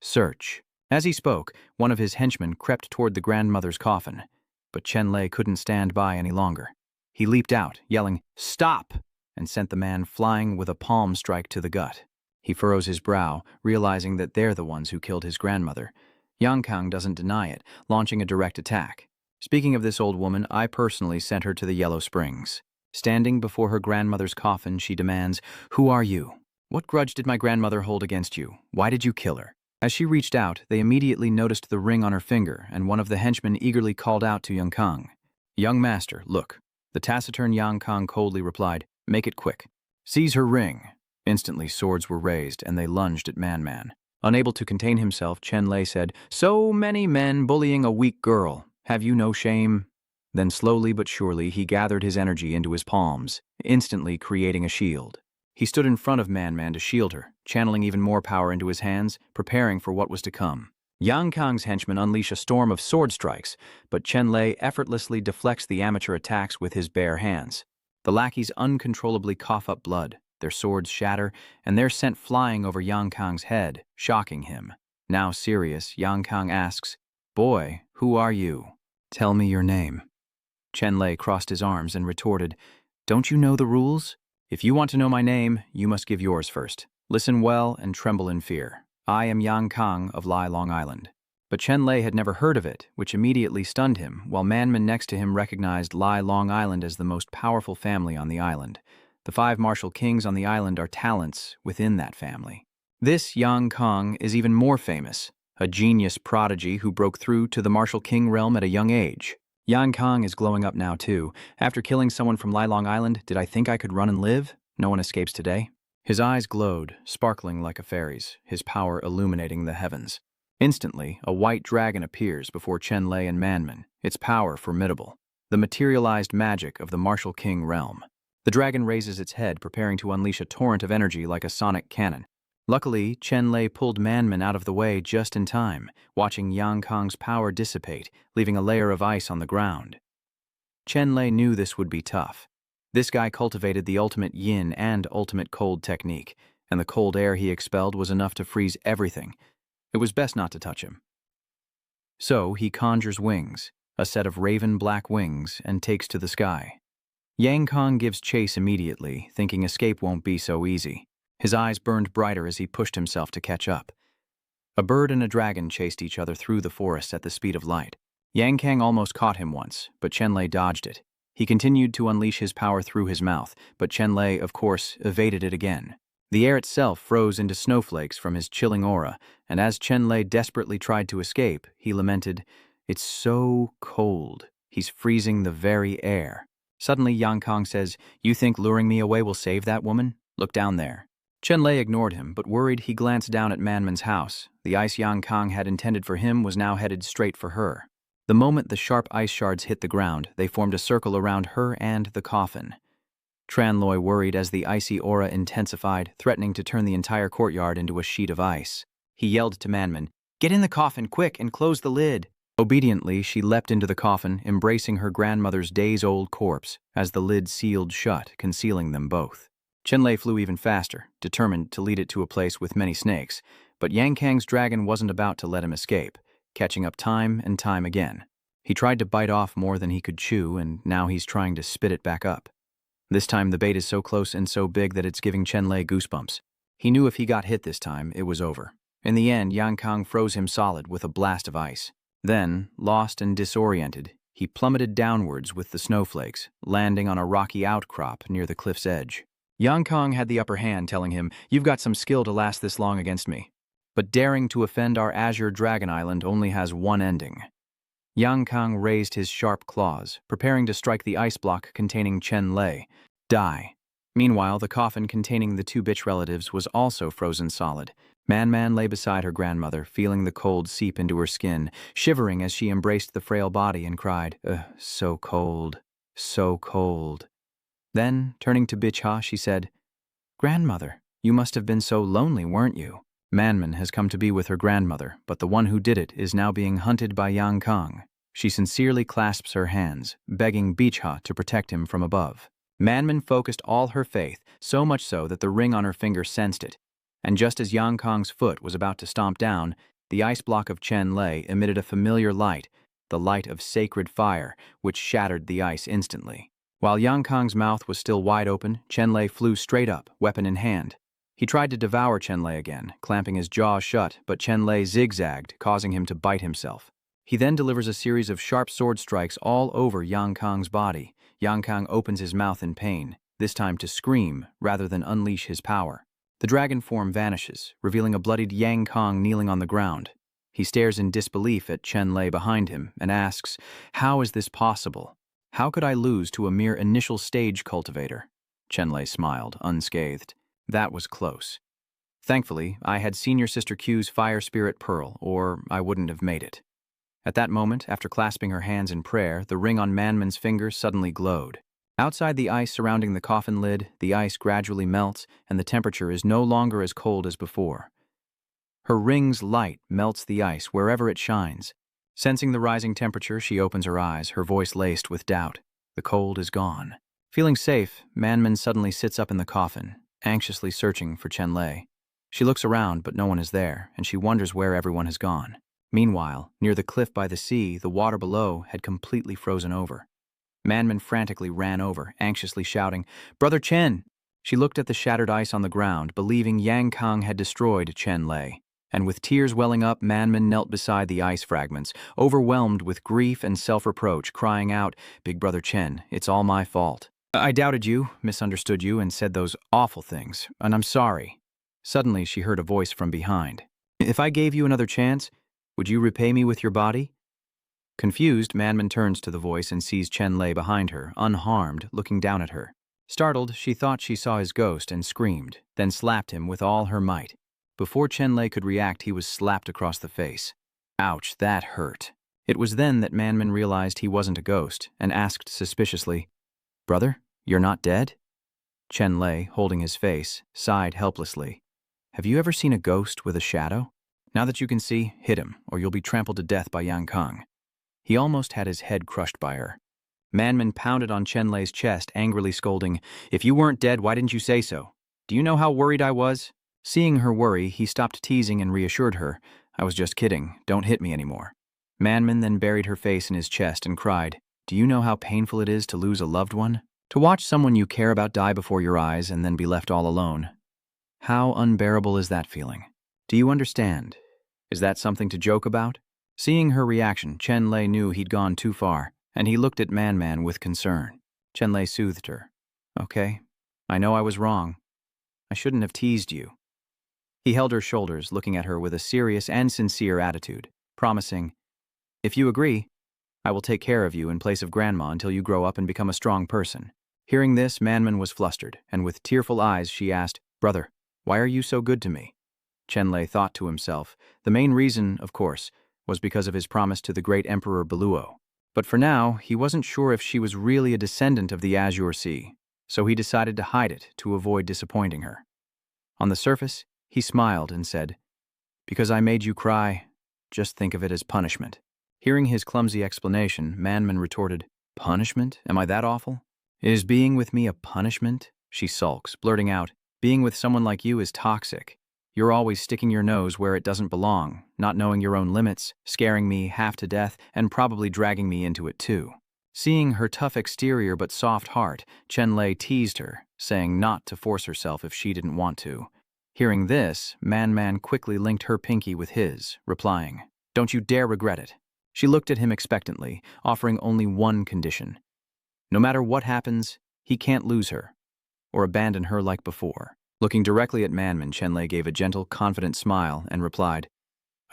"Search." As he spoke, one of his henchmen crept toward the grandmother's coffin, but Chenlay couldn't stand by any longer. He leaped out, yelling, "Stop!" and sent the man flying with a palm strike to the gut. He furrows his brow, realizing that they're the ones who killed his grandmother. Yang Kang doesn't deny it, launching a direct attack. "Speaking of this old woman, I personally sent her to the Yellow Springs." Standing before her grandmother's coffin, she demands, "Who are you? What grudge did my grandmother hold against you? Why did you kill her?" As she reached out, they immediately noticed the ring on her finger, and one of the henchmen eagerly called out to Yang Kang, "Young master, look." The taciturn Yang Kang coldly replied, "Make it quick. Seize her ring." Instantly swords were raised, and they lunged at Man. Unable to contain himself, Chenlay said, "So many men bullying a weak girl. Have you no shame?" Then slowly but surely he gathered his energy into his palms, instantly creating a shield. He stood in front of Man to shield her, channeling even more power into his hands, preparing for what was to come. Yang Kang's henchmen unleash a storm of sword strikes, but Chenlay effortlessly deflects the amateur attacks with his bare hands. The lackeys uncontrollably cough up blood, their swords shatter, and they're sent flying over Yang Kang's head, shocking him. Now serious, Yang Kang asks, "Boy, who are you? Tell me your name." Chenlay crossed his arms and retorted, "Don't you know the rules? If you want to know my name, you must give yours first. Listen well and tremble in fear. I am Yang Kang of Lai Long Island." But Chenlay had never heard of it, which immediately stunned him, while Manman next to him recognized Lai Long Island as the most powerful family on the island. The 5 martial kings on the island are talents within that family. This Yang Kang is even more famous, a genius prodigy who broke through to the martial king realm at a young age. Yang Kang is glowing up now too. After killing someone from Lai Long Island, did I think I could run and live? No one escapes today. His eyes glowed, sparkling like a fairy's, his power illuminating the heavens. Instantly, a white dragon appears before Chenlay and Manman, its power formidable. The materialized magic of the martial king realm. The dragon raises its head, preparing to unleash a torrent of energy like a sonic cannon. Luckily, Chenlay pulled Manman out of the way just in time, watching Yang Kang's power dissipate, leaving a layer of ice on the ground. Chenlay knew this would be tough. This guy cultivated the ultimate yin and ultimate cold technique, and the cold air he expelled was enough to freeze everything. It was best not to touch him. So he conjures wings, a set of raven black wings, and takes to the sky. Yang Kang gives chase immediately, thinking escape won't be so easy. His eyes burned brighter as he pushed himself to catch up. A bird and a dragon chased each other through the forest at the speed of light. Yang Kang almost caught him once, but Chenlay dodged it. He continued to unleash his power through his mouth, but Chenlay, of course, evaded it again. The air itself froze into snowflakes from his chilling aura, and as Chenlay desperately tried to escape, he lamented, "It's so cold. He's freezing the very air." Suddenly, Yang Kang says, "You think luring me away will save that woman? Look down there." Chenlay ignored him, but worried he glanced down at Manman's house. The ice Yang Kang had intended for him was now headed straight for her. The moment the sharp ice shards hit the ground, they formed a circle around her and the coffin. Chenlay worried as the icy aura intensified, threatening to turn the entire courtyard into a sheet of ice. He yelled to Manman, "Get in the coffin, quick, and close the lid." Obediently, she leapt into the coffin, embracing her grandmother's days-old corpse, as the lid sealed shut, concealing them both. Chenlay flew even faster, determined to lead it to a place with many snakes, but Yang Kang's dragon wasn't about to let him escape, catching up time and time again. He tried to bite off more than he could chew, and now he's trying to spit it back up. This time the bait is so close and so big that it's giving Chenlay goosebumps. He knew if he got hit this time, it was over. In the end, Yang Kang froze him solid with a blast of ice. Then, lost and disoriented, he plummeted downwards with the snowflakes, landing on a rocky outcrop near the cliff's edge. Yang Kang had the upper hand, telling him, "You've got some skill to last this long against me." But daring to offend our Azure Dragon Island only has one ending. Yang Kang raised his sharp claws, preparing to strike the ice block containing Chenlay. Die. Meanwhile, the coffin containing the 2 bitch relatives was also frozen solid. Man lay beside her grandmother, feeling the cold seep into her skin, shivering as she embraced the frail body and cried, "So cold, so cold." Then, turning to Bitcha, she said, "Grandmother, you must have been so lonely, weren't you?" Manman has come to be with her grandmother, but the one who did it is now being hunted by Yang Kang. She sincerely clasps her hands, begging Bitcha to protect him from above. Manman focused all her faith, so much so that the ring on her finger sensed it. And just as Yang Kang's foot was about to stomp down, the ice block of Chenlay emitted a familiar light, the light of sacred fire, which shattered the ice instantly. While Yang Kang's mouth was still wide open, Chenlay flew straight up, weapon in hand. He tried to devour Chenlay again, clamping his jaws shut, but Chenlay zigzagged, causing him to bite himself. He then delivers a series of sharp sword strikes all over Yang Kang's body. Yang Kang opens his mouth in pain, this time to scream rather than unleash his power. The dragon form vanishes, revealing a bloodied Yang Kang kneeling on the ground. He stares in disbelief at Chenlay behind him and asks, "How is this possible? How could I lose to a mere initial stage cultivator?" Chenlay smiled, unscathed. That was close. Thankfully, I had Senior Sister Q's Fire Spirit Pearl, or I wouldn't have made it. At that moment, after clasping her hands in prayer, the ring on Manman's finger suddenly glowed. Outside the ice surrounding the coffin lid, the ice gradually melts, and the temperature is no longer as cold as before. Her ring's light melts the ice wherever it shines. Sensing the rising temperature, she opens her eyes, her voice laced with doubt. The cold is gone. Feeling safe, Manman suddenly sits up in the coffin, anxiously searching for Chenlay. She looks around, but no one is there, and she wonders where everyone has gone. Meanwhile, near the cliff by the sea, the water below had completely frozen over. Manman frantically ran over, anxiously shouting, "Brother Chen!" She looked at the shattered ice on the ground, believing Yang Kang had destroyed Chenlay. And with tears welling up, Manman knelt beside the ice fragments, overwhelmed with grief and self-reproach, crying out, "Big Brother Chen, it's all my fault. I doubted you, misunderstood you, and said those awful things, and I'm sorry." Suddenly, she heard a voice from behind. "If I gave you another chance, would you repay me with your body?" Confused, Manman turns to the voice and sees Chenlay behind her, unharmed, looking down at her. Startled, she thought she saw his ghost and screamed, then slapped him with all her might. Before Chenlay could react, he was slapped across the face. Ouch, that hurt. It was then that Manman realized he wasn't a ghost and asked suspiciously, "Brother, you're not dead?" Chenlay, holding his face, sighed helplessly. "Have you ever seen a ghost with a shadow? Now that you can see, hit him, or you'll be trampled to death by Yang Kang." He almost had his head crushed by her. Manman pounded on Chenlay's chest, angrily scolding, "If you weren't dead, why didn't you say so? Do you know how worried I was?" Seeing her worry, he stopped teasing and reassured her, "I was just kidding, don't hit me anymore." Manman then buried her face in his chest and cried, "Do you know how painful it is to lose a loved one? To watch someone you care about die before your eyes and then be left all alone? How unbearable is that feeling? Do you understand? Is that something to joke about?" Seeing her reaction, Chenlay knew he'd gone too far, and he looked at Manman with concern. Chenlay soothed her. "Okay, I know I was wrong. I shouldn't have teased you." He held her shoulders, looking at her with a serious and sincere attitude, promising, "If you agree, I will take care of you in place of Grandma until you grow up and become a strong person." Hearing this, Manman was flustered, and with tearful eyes she asked, "Brother, why are you so good to me?" Chenlay thought to himself. The main reason, of course, was because of his promise to the great Emperor Beluo. But for now, he wasn't sure if she was really a descendant of the Azure Sea, so he decided to hide it to avoid disappointing her. On the surface, he smiled and said, "Because I made you cry, just think of it as punishment." Hearing his clumsy explanation, Manman retorted, "Punishment? Am I that awful? Is being with me a punishment?" She sulks, blurting out, "Being with someone like you is toxic. You're always sticking your nose where it doesn't belong, not knowing your own limits, scaring me half to death, and probably dragging me into it too." Seeing her tough exterior but soft heart, Chenlay teased her, saying not to force herself if she didn't want to. Hearing this, Manman quickly linked her pinky with his, replying, "Don't you dare regret it." She looked at him expectantly, offering only one condition. No matter what happens, he can't lose her, or abandon her like before. Looking directly at Manman, Chenlay gave a gentle, confident smile and replied,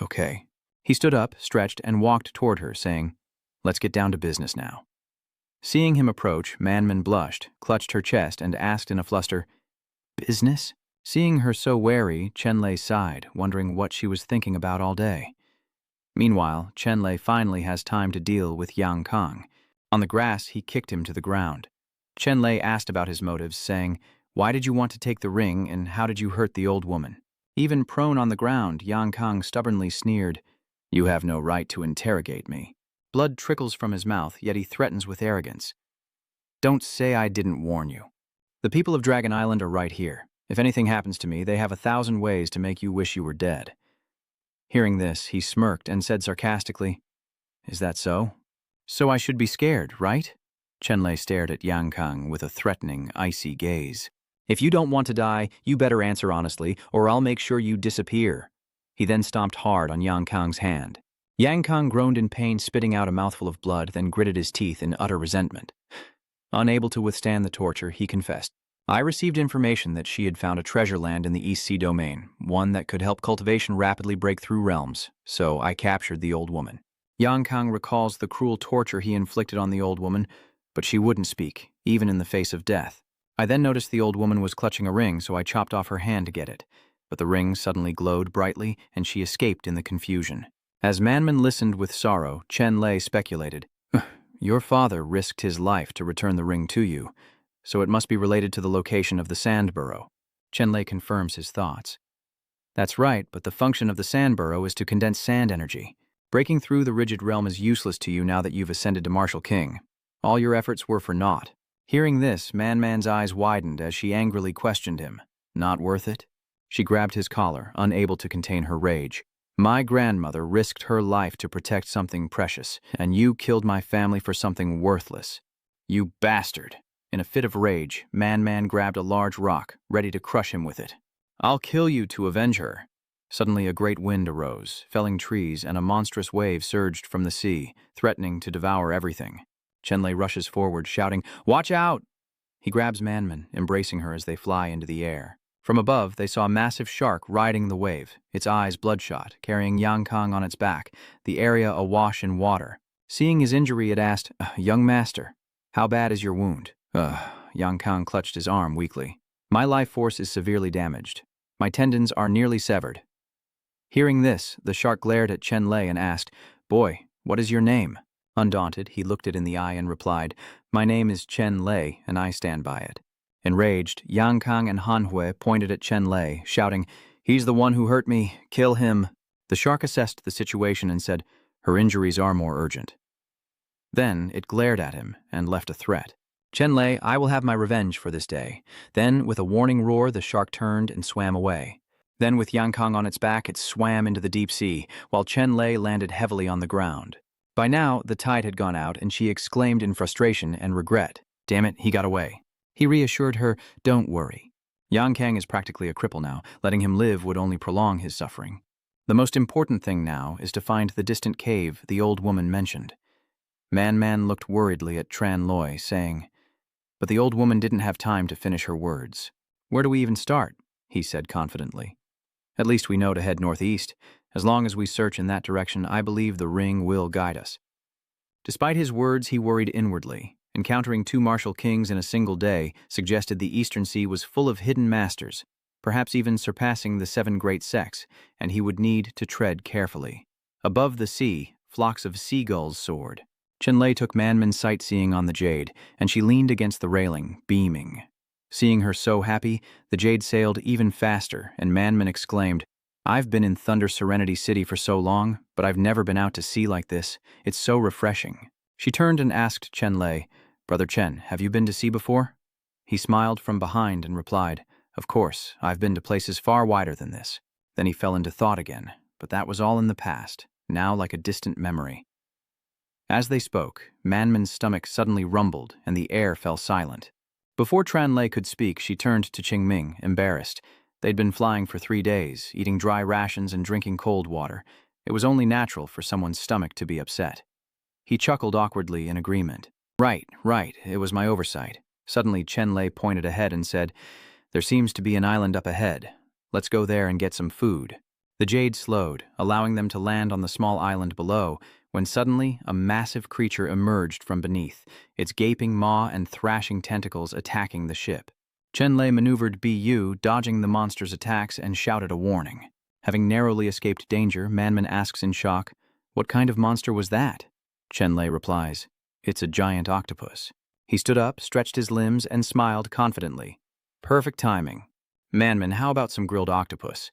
"Okay." He stood up, stretched, and walked toward her, saying, "Let's get down to business now." Seeing him approach, Manman blushed, clutched her chest, and asked in a fluster, "Business?" Seeing her so wary, Chenlay sighed, wondering what she was thinking about all day. Meanwhile, Chenlay finally has time to deal with Yang Kang. On the grass, he kicked him to the ground. Chenlay asked about his motives, saying, "Why did you want to take the ring, and how did you hurt the old woman?" Even prone on the ground, Yang Kang stubbornly sneered, "You have no right to interrogate me." Blood trickles from his mouth, yet he threatens with arrogance. "Don't say I didn't warn you. The people of Dragon Island are right here. If anything happens to me, they have 1,000 ways to make you wish you were dead." Hearing this, he smirked and said sarcastically, "Is that so? So I should be scared, right?" Chenlay stared at Yang Kang with a threatening, icy gaze. "If you don't want to die, you better answer honestly, or I'll make sure you disappear." He then stomped hard on Yang Kang's hand. Yang Kang groaned in pain, spitting out a mouthful of blood, then gritted his teeth in utter resentment. Unable to withstand the torture, he confessed, "I received information that she had found a treasure land in the East Sea domain, one that could help cultivation rapidly break through realms, so I captured the old woman." Yang Kang recalls the cruel torture he inflicted on the old woman, but she wouldn't speak, even in the face of death. "I then noticed the old woman was clutching a ring, so I chopped off her hand to get it. But the ring suddenly glowed brightly, and she escaped in the confusion." As Manman listened with sorrow, Chenlay speculated, "Your father risked his life to return the ring to you, so it must be related to the location of the sand burrow." Chenlay confirms his thoughts. "That's right, but the function of the sand burrow is to condense sand energy. Breaking through the rigid realm is useless to you now that you've ascended to Martial King. All your efforts were for naught." Hearing this, Manman's eyes widened as she angrily questioned him. "Not worth it?" She grabbed his collar, unable to contain her rage. "My grandmother risked her life to protect something precious, and you killed my family for something worthless." "You bastard!" In a fit of rage, Man grabbed a large rock, ready to crush him with it. "I'll kill you to avenge her." Suddenly a great wind arose, felling trees, and a monstrous wave surged from the sea, threatening to devour everything. Chenlay rushes forward, shouting, "Watch out!" He grabs Manman, embracing her as they fly into the air. From above, they saw a massive shark riding the wave, its eyes bloodshot, carrying Yang on its back, the area awash in water. Seeing his injury, it asked, "Young master, how bad is your wound?" Yang clutched his arm weakly. "My life force is severely damaged. My tendons are nearly severed." Hearing this, the shark glared at Chenlay and asked, "Boy, what is your name?" Undaunted, he looked it in the eye and replied, "My name is Chenlay, and I stand by it." Enraged, Yang and Manhwa pointed at Chenlay, shouting, "He's the one who hurt me. Kill him." The shark assessed the situation and said, "Her injuries are more urgent." Then it glared at him and left a threat. "Chenlay, I will have my revenge for this day." Then, with a warning roar, the shark turned and swam away. Then, with Yang on its back, it swam into the deep sea, while Chenlay landed heavily on the ground. By now, the tide had gone out, and she exclaimed in frustration and regret, "Damn it, he got away." He reassured her, "Don't worry. Yang is practically a cripple now. Letting him live would only prolong his suffering. The most important thing now is to find the distant cave the old woman mentioned." Man looked worriedly at Chenlay, saying, but the old woman didn't have time to finish her words. "Where do we even start?" he said confidently. "At least we know to head northeast. As long as we search in that direction, I believe the ring will guide us." Despite his words, he worried inwardly. Encountering 2 martial kings in a single day suggested the Eastern Sea was full of hidden masters, perhaps even surpassing the 7 great sects, and he would need to tread carefully. Above the sea, flocks of seagulls soared. Chenlay took Manman sightseeing on the Jade, and she leaned against the railing, beaming. Seeing her so happy, the Jade sailed even faster, and Manman exclaimed, "I've been in Thunder Serenity City for so long, but I've never been out to sea like this. It's so refreshing." She turned and asked Chenlay, "Brother Chen, have you been to sea before?" He smiled from behind and replied, "Of course, I've been to places far wider than this." Then he fell into thought again, but that was all in the past, now like a distant memory. As they spoke, Manman's stomach suddenly rumbled and the air fell silent. Before Chenlay could speak, she turned to Qingming, embarrassed. They'd been flying for 3 days, eating dry rations and drinking cold water. It was only natural for someone's stomach to be upset. He chuckled awkwardly in agreement. Right, it was my oversight." Suddenly Chenlay pointed ahead and said, "There seems to be an island up ahead. Let's go there and get some food." The Jade slowed, allowing them to land on the small island below, when suddenly a massive creature emerged from beneath, its gaping maw and thrashing tentacles attacking the ship. Chenlay maneuvered BU, dodging the monster's attacks, and shouted a warning. Having narrowly escaped danger, Manman asks in shock, "What kind of monster was that?" Chenlay replies, "It's a giant octopus." He stood up, stretched his limbs, and smiled confidently. "Perfect timing. Manman, how about some grilled octopus?"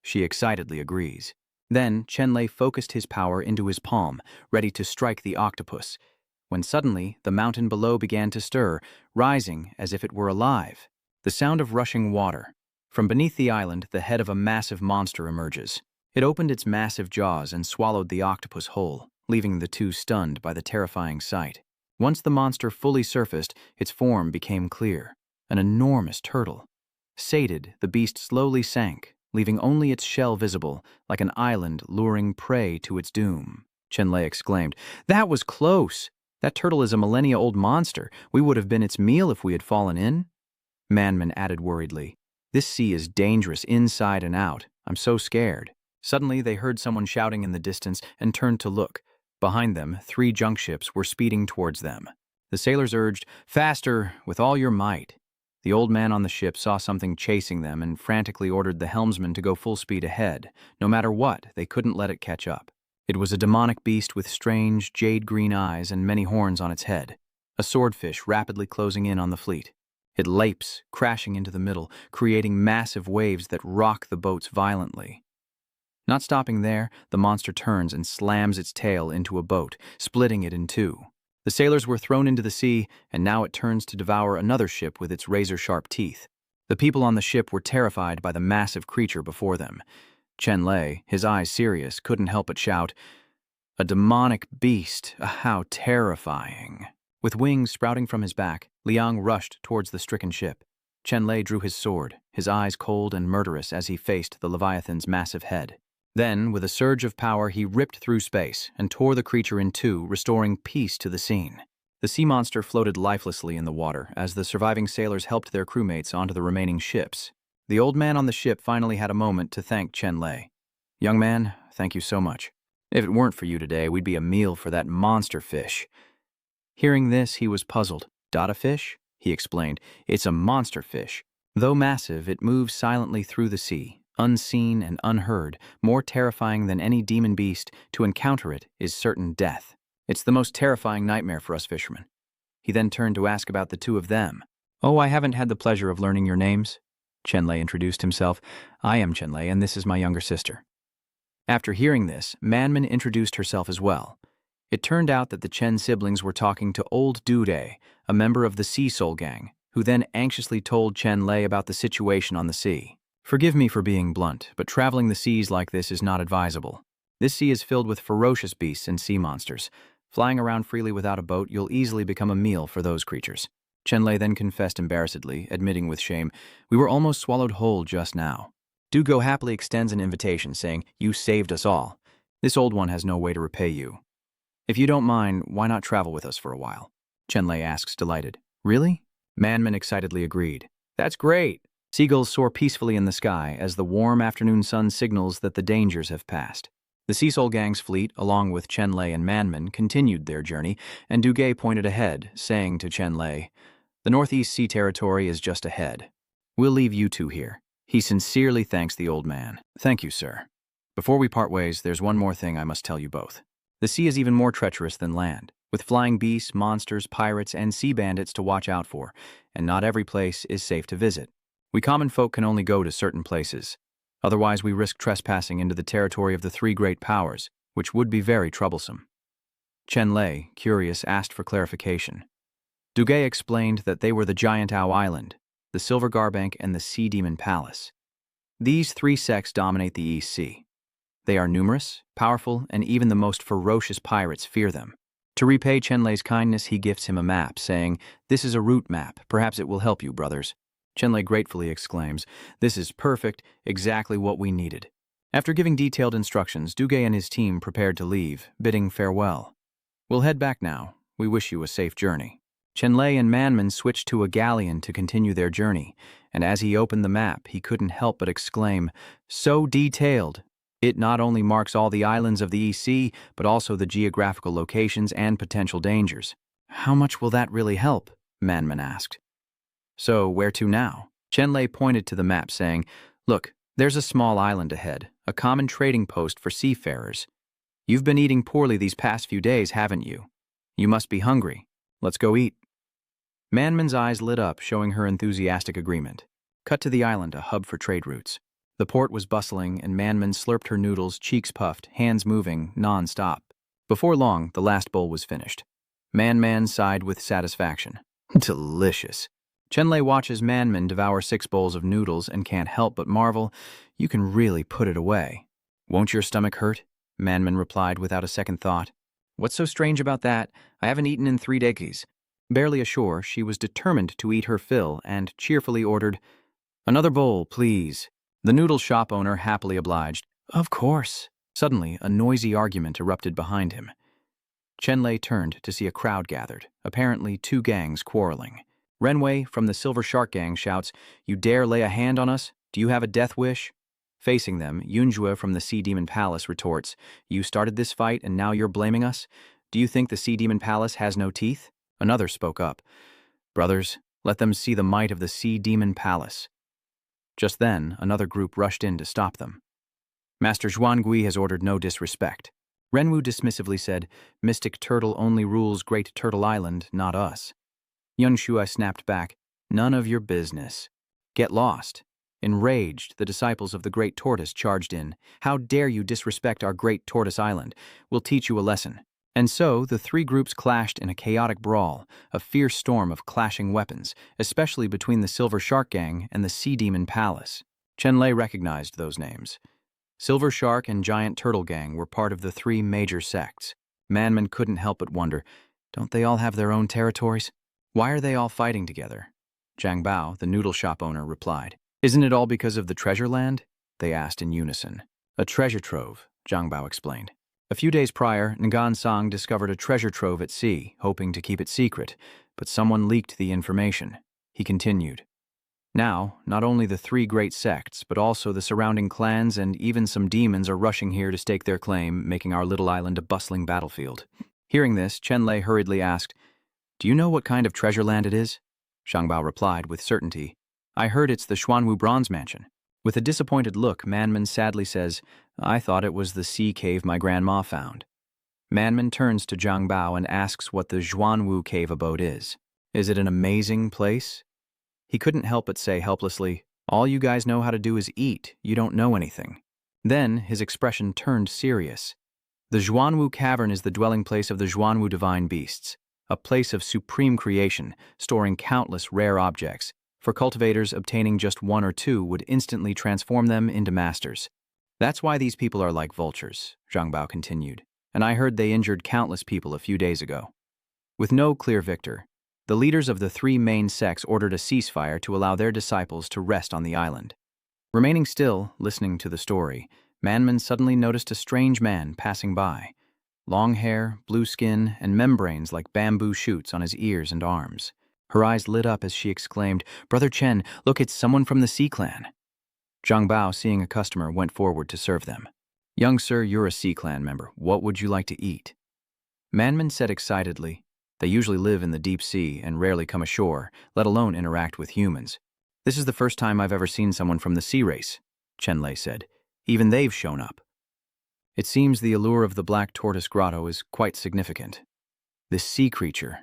She excitedly agrees. Then Chenlay focused his power into his palm, ready to strike the octopus, when suddenly the mountain below began to stir, rising as if it were alive. The sound of rushing water. From beneath the island, the head of a massive monster emerges. It opened its massive jaws and swallowed the octopus whole, leaving the 2 stunned by the terrifying sight. Once the monster fully surfaced, its form became clear. An enormous turtle. Sated, the beast slowly sank, leaving only its shell visible, like an island luring prey to its doom. Chenlay exclaimed, "That was close! That turtle is a millennia-old monster. We would have been its meal if we had fallen in." Manman added worriedly, "This sea is dangerous inside and out. I'm so scared." Suddenly they heard someone shouting in the distance and turned to look. Behind them, 3 junk ships were speeding towards them. The sailors urged, "Faster, with all your might." The old man on the ship saw something chasing them and frantically ordered the helmsman to go full speed ahead. No matter what, they couldn't let it catch up. It was a demonic beast with strange, jade-green eyes and many horns on its head. A swordfish rapidly closing in on the fleet. It leaps, crashing into the middle, creating massive waves that rock the boats violently. Not stopping there, the monster turns and slams its tail into a boat, splitting it in 2. The sailors were thrown into the sea, and now it turns to devour another ship with its razor-sharp teeth. The people on the ship were terrified by the massive creature before them. Chenlay, his eyes serious, couldn't help but shout, "A demonic beast! How terrifying!" With wings sprouting from his back, Liang rushed towards the stricken ship. Chenlay drew his sword, his eyes cold and murderous as he faced the Leviathan's massive head. Then, with a surge of power, he ripped through space and tore the creature in two, restoring peace to the scene. The sea monster floated lifelessly in the water as the surviving sailors helped their crewmates onto the remaining ships. The old man on the ship finally had a moment to thank Chenlay. "Young man, thank you so much. If it weren't for you today, we'd be a meal for that monster fish." Hearing this, he was puzzled. "A fish?" he explained. "It's a monster fish. Though massive, it moves silently through the sea, unseen and unheard, more terrifying than any demon beast. To encounter it is certain death. It's the most terrifying nightmare for us fishermen." He then turned to ask about the two of them. "Oh, I haven't had the pleasure of learning your names." Chenlay introduced himself. "I am Chenlay, and this is my younger sister." After hearing this, Manman introduced herself as well. It turned out that the Chen siblings were talking to old Dude, a member of the Sea Soul gang, who then anxiously told Chenlay about the situation on the sea. "Forgive me for being blunt, but traveling the seas like this is not advisable. This sea is filled with ferocious beasts and sea monsters. Flying around freely without a boat, you'll easily become a meal for those creatures." Chenlay then confessed embarrassedly, admitting with shame, "We were almost swallowed whole just now." Dugo happily extends an invitation, saying, "You saved us all. This old one has no way to repay you. If you don't mind, why not travel with us for a while?" Chenlay asks, delighted. "Really?" Manman excitedly agreed. "That's great." Seagulls soar peacefully in the sky as the warm afternoon sun signals that the dangers have passed. The Sea Soul gang's fleet, along with Chenlay and Manman, continued their journey, and Duguay pointed ahead, saying to Chenlay, "The Northeast Sea Territory is just ahead. We'll leave you two here." He sincerely thanks the old man. "Thank you, sir. Before we part ways, there's one more thing I must tell you both. The sea is even more treacherous than land, with flying beasts, monsters, pirates, and sea bandits to watch out for, and not every place is safe to visit. We common folk can only go to certain places. Otherwise, we risk trespassing into the territory of the three great powers, which would be very troublesome." Chenlay, curious, asked for clarification. Duguay explained that they were the Giant Owl Island, the Silver Garbank, and the Sea Demon Palace. These three sects dominate the East Sea. They are numerous, powerful, and even the most ferocious pirates fear them. To repay Chenlay's kindness, he gifts him a map, saying, "This is a route map. Perhaps it will help you, brothers." Chenlay gratefully exclaims, "This is perfect, exactly what we needed." After giving detailed instructions, Duguay and his team prepared to leave, bidding farewell. "We'll head back now. We wish you a safe journey." Chenlay and Manman switched to a galleon to continue their journey, and as he opened the map, he couldn't help but exclaim, "So detailed! It not only marks all the islands of the East Sea, but also the geographical locations and potential dangers." "How much will that really help?" Manman asked. "So, where to now?" Chenlay pointed to the map, saying, "Look, there's a small island ahead, a common trading post for seafarers. You've been eating poorly these past few days, haven't you? You must be hungry. Let's go eat." Manman's eyes lit up, showing her enthusiastic agreement. Cut to the island, a hub for trade routes. The port was bustling, and Manman slurped her noodles, cheeks puffed, hands moving, non-stop. Before long, the last bowl was finished. Man sighed with satisfaction. Delicious. Chenlay watches Manman devour 6 bowls of noodles and can't help but marvel, "You can really put it away." "Won't your stomach hurt?" Manman replied without a second thought. "What's so strange about that? I haven't eaten in 3 decades." Barely ashore, she was determined to eat her fill and cheerfully ordered, "Another bowl, please." The noodle shop owner happily obliged. "Of course." Suddenly, a noisy argument erupted behind him. Chenlay turned to see a crowd gathered, apparently 2 gangs quarreling. Renway from the Silver Shark gang shouts, "You dare lay a hand on us? Do you have a death wish?" Facing them, Yunjue from the Sea Demon Palace retorts, "You started this fight and now you're blaming us? Do you think the Sea Demon Palace has no teeth?" Another spoke up, "Brothers, let them see the might of the Sea Demon Palace." Just then, another group rushed in to stop them. "Master Xuan Gui has ordered no disrespect." Renwu dismissively said, "Mystic Turtle only rules Great Turtle Island, not us." Young Shui snapped back, "None of your business. Get lost." Enraged, the disciples of the Great Tortoise charged in. "How dare you disrespect our Great Tortoise Island? We'll teach you a lesson." And so, the 3 groups clashed in a chaotic brawl, a fierce storm of clashing weapons, especially between the Silver Shark Gang and the Sea Demon Palace. Chenlay recognized those names. Silver Shark and Giant Turtle Gang were part of the 3 major sects. Manman couldn't help but wonder, Don't they all have their own territories? Why are they all fighting together? Zhang Bao, the noodle shop owner, replied. Isn't it all because of the treasure land? They asked in unison. A treasure trove, Zhang Bao explained. A few days prior, Ngan Sang discovered a treasure trove at sea, hoping to keep it secret, but someone leaked the information. He continued. Now, not only the three great sects, but also the surrounding clans and even some demons are rushing here to stake their claim, making our little island a bustling battlefield. Hearing this, Chenlay hurriedly asked, Do you know what kind of treasure land it is? Xiangbao replied with certainty, I heard it's the Xuanwu Bronze Mansion. With a disappointed look, Manman sadly says, I thought it was the sea cave my grandma found. Manman turns to Zhang Bao and asks what the Xuanwu cave abode is. Is it an amazing place? He couldn't help but say helplessly, All you guys know how to do is eat, you don't know anything. Then his expression turned serious. The Xuanwu Cavern is the dwelling place of the Xuanwu divine beasts, a place of supreme creation, storing countless rare objects. For cultivators, obtaining just one or two would instantly transform them into masters. That's why these people are like vultures, Zhang Bao continued, and I heard they injured countless people a few days ago. With no clear victor, the leaders of the three main sects ordered a ceasefire to allow their disciples to rest on the island. Remaining still, listening to the story, Manman suddenly noticed a strange man passing by. Long hair, blue skin, and membranes like bamboo shoots on his ears and arms. Her eyes lit up as she exclaimed, Brother Chen, look, it's someone from the Sea Clan. Zhang Bao, seeing a customer, went forward to serve them. Young sir, you're a Sea Clan member. What would you like to eat? Manman said excitedly, They usually live in the deep sea and rarely come ashore, let alone interact with humans. This is the first time I've ever seen someone from the sea race, Chenlay said. Even they've shown up. It seems the allure of the Black Tortoise Grotto is quite significant. This sea creature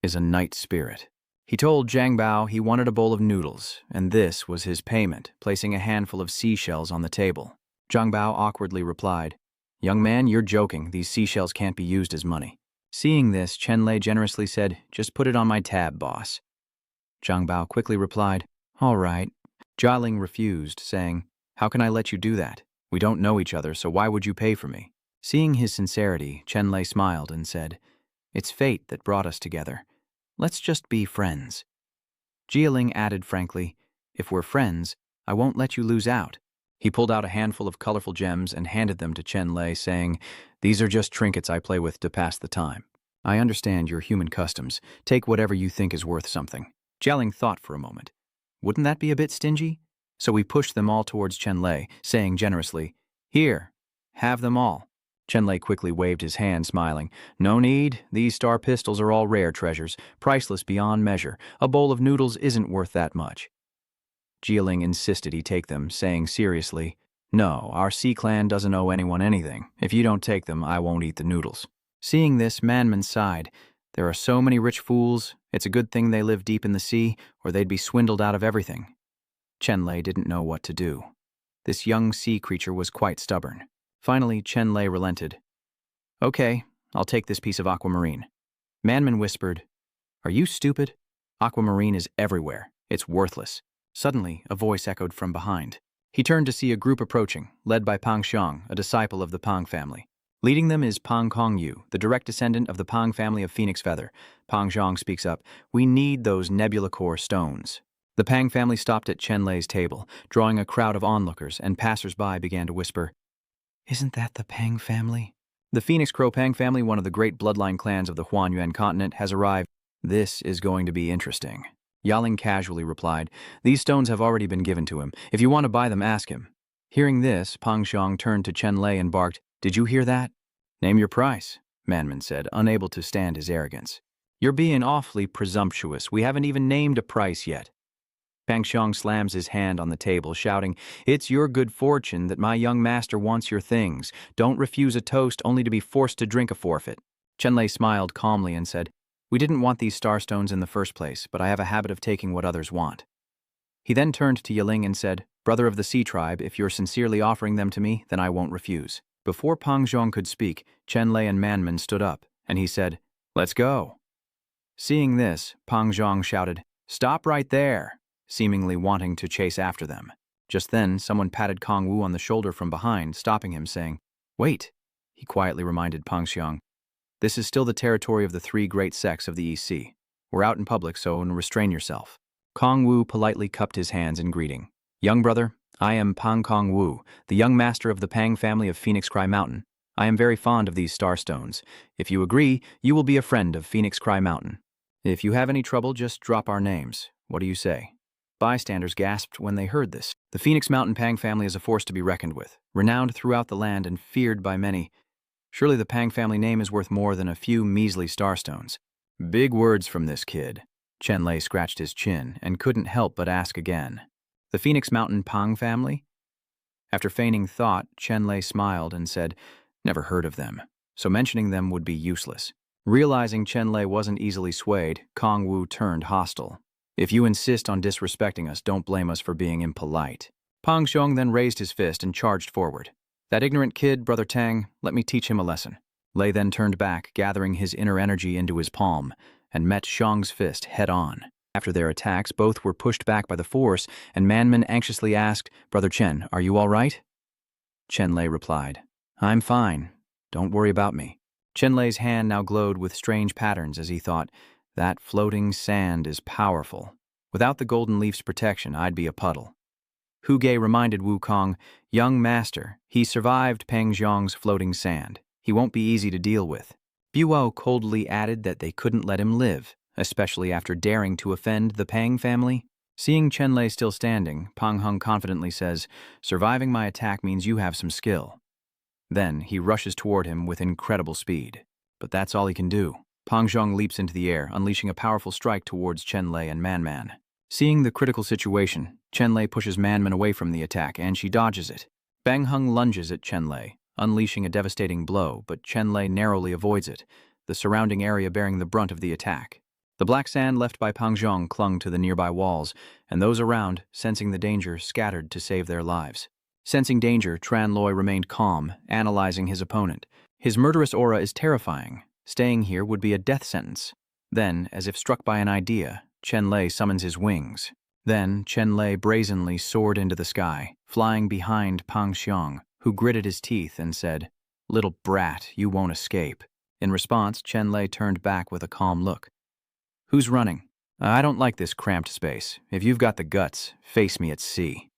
is a night spirit. He told Zhang Bao he wanted a bowl of noodles, and this was his payment, placing a handful of seashells on the table. Zhang Bao awkwardly replied, Young man, you're joking. These seashells can't be used as money. Seeing this, Chenlay generously said, Just put it on my tab, boss. Zhang Bao quickly replied, All right. Jia Ling refused, saying, How can I let you do that? We don't know each other, so why would you pay for me? Seeing his sincerity, Chenlay smiled and said, It's fate that brought us together. Let's just be friends. Jia Ling added frankly, If we're friends, I won't let you lose out. He pulled out a handful of colorful gems and handed them to Chenlay, saying, These are just trinkets I play with to pass the time. I understand your human customs. Take whatever you think is worth something. Jia Ling thought for a moment. Wouldn't that be a bit stingy? So he pushed them all towards Chenlay, saying generously, Here, have them all. Chenlay quickly waved his hand, smiling. No need. These star pistols are all rare treasures, priceless beyond measure. A bowl of noodles isn't worth that much. Jia Ling insisted he take them, saying seriously, No, our Sea Clan doesn't owe anyone anything. If you don't take them, I won't eat the noodles. Seeing this, Manman sighed. There are so many rich fools. It's a good thing they live deep in the sea, or they'd be swindled out of everything. Chenlay didn't know what to do. This young sea creature was quite stubborn. Finally, Chenlay relented. Okay, I'll take this piece of aquamarine. Manman whispered, Are you stupid? Aquamarine is everywhere. It's worthless. Suddenly, a voice echoed from behind. He turned to see a group approaching, led by Pang Xiang, a disciple of the Pang family. Leading them is Pang Kongyu, the direct descendant of the Pang family of Phoenix Feather. Pang Xiang speaks up, We need those nebula core stones. The Pang family stopped at Chenlay's table, drawing a crowd of onlookers, and passers-by began to whisper, Isn't that the Pang family? The Phoenix Crow Pang family, one of the great bloodline clans of the Huanyuan continent, has arrived. This is going to be interesting. Yaling casually replied, These stones have already been given to him. If you want to buy them, ask him. Hearing this, Pang Xiang turned to Chenlay and barked, Did you hear that? Name your price, Manman said, unable to stand his arrogance. You're being awfully presumptuous. We haven't even named a price yet. Pang Xiang slams his hand on the table, shouting, It's your good fortune that my young master wants your things. Don't refuse a toast only to be forced to drink a forfeit. Chenlay smiled calmly and said, We didn't want these starstones in the first place, but I have a habit of taking what others want. He then turned to Yiling and said, Brother of the Sea Tribe, if you're sincerely offering them to me, then I won't refuse. Before Pang Xiang could speak, Chenlay and Manman stood up, and he said, Let's go. Seeing this, Pang Xiang shouted, Stop right there, seemingly wanting to chase after them. Just then, someone patted Kong Wu on the shoulder from behind, stopping him, saying, Wait, he quietly reminded Pang Xiang. This is still the territory of the three great sects of the East Sea. We're out in public, so restrain yourself. Kong Wu politely cupped his hands in greeting. Young brother, I am Pang Kong Wu, the young master of the Pang family of Phoenix Cry Mountain. I am very fond of these starstones. If you agree, you will be a friend of Phoenix Cry Mountain. If you have any trouble, just drop our names. What do you say? Bystanders gasped when they heard this. The Phoenix Mountain Pang family is a force to be reckoned with, renowned throughout the land and feared by many. Surely the Pang family name is worth more than a few measly starstones. Big words from this kid. Chenlay scratched his chin and couldn't help but ask again. The Phoenix Mountain Pang family? After feigning thought, Chenlay smiled and said, never heard of them, so mentioning them would be useless. Realizing Chenlay wasn't easily swayed, Kong Wu turned hostile. If you insist on disrespecting us, don't blame us for being impolite. Pang Xiong then raised his fist and charged forward. That ignorant kid, Brother Tang, let me teach him a lesson. Lei then turned back, gathering his inner energy into his palm, and met Xiong's fist head-on. After their attacks, both were pushed back by the force, and Manman anxiously asked, Brother Chen, are you all right? Chenlay replied, I'm fine. Don't worry about me. Chenlay's hand now glowed with strange patterns as he thought, that floating sand is powerful. Without the golden leaf's protection, I'd be a puddle. Hu Ge reminded Wukong, young master, he survived Pang Zhong's floating sand. He won't be easy to deal with. Buo coldly added that they couldn't let him live, especially after daring to offend the Pang family. Seeing Chenlay still standing, Pang Hung confidently says, surviving my attack means you have some skill. Then he rushes toward him with incredible speed. But that's all he can do. Pang Zhong leaps into the air, unleashing a powerful strike towards Chenlay and Man. Seeing the critical situation, Chenlay pushes Man away from the attack, and she dodges it. Bang Hung lunges at Chenlay, unleashing a devastating blow, but Chenlay narrowly avoids it, the surrounding area bearing the brunt of the attack. The black sand left by Pang Zhong clung to the nearby walls, and those around, sensing the danger, scattered to save their lives. Sensing danger, Tran Loi remained calm, analyzing his opponent. His murderous aura is terrifying. Staying here would be a death sentence. Then, as if struck by an idea, Chenlay summons his wings. Then, Chenlay brazenly soared into the sky, flying behind Pang Xiong, who gritted his teeth and said, Little brat, you won't escape. In response, Chenlay turned back with a calm look. Who's running? I don't like this cramped space. If you've got the guts, face me at sea.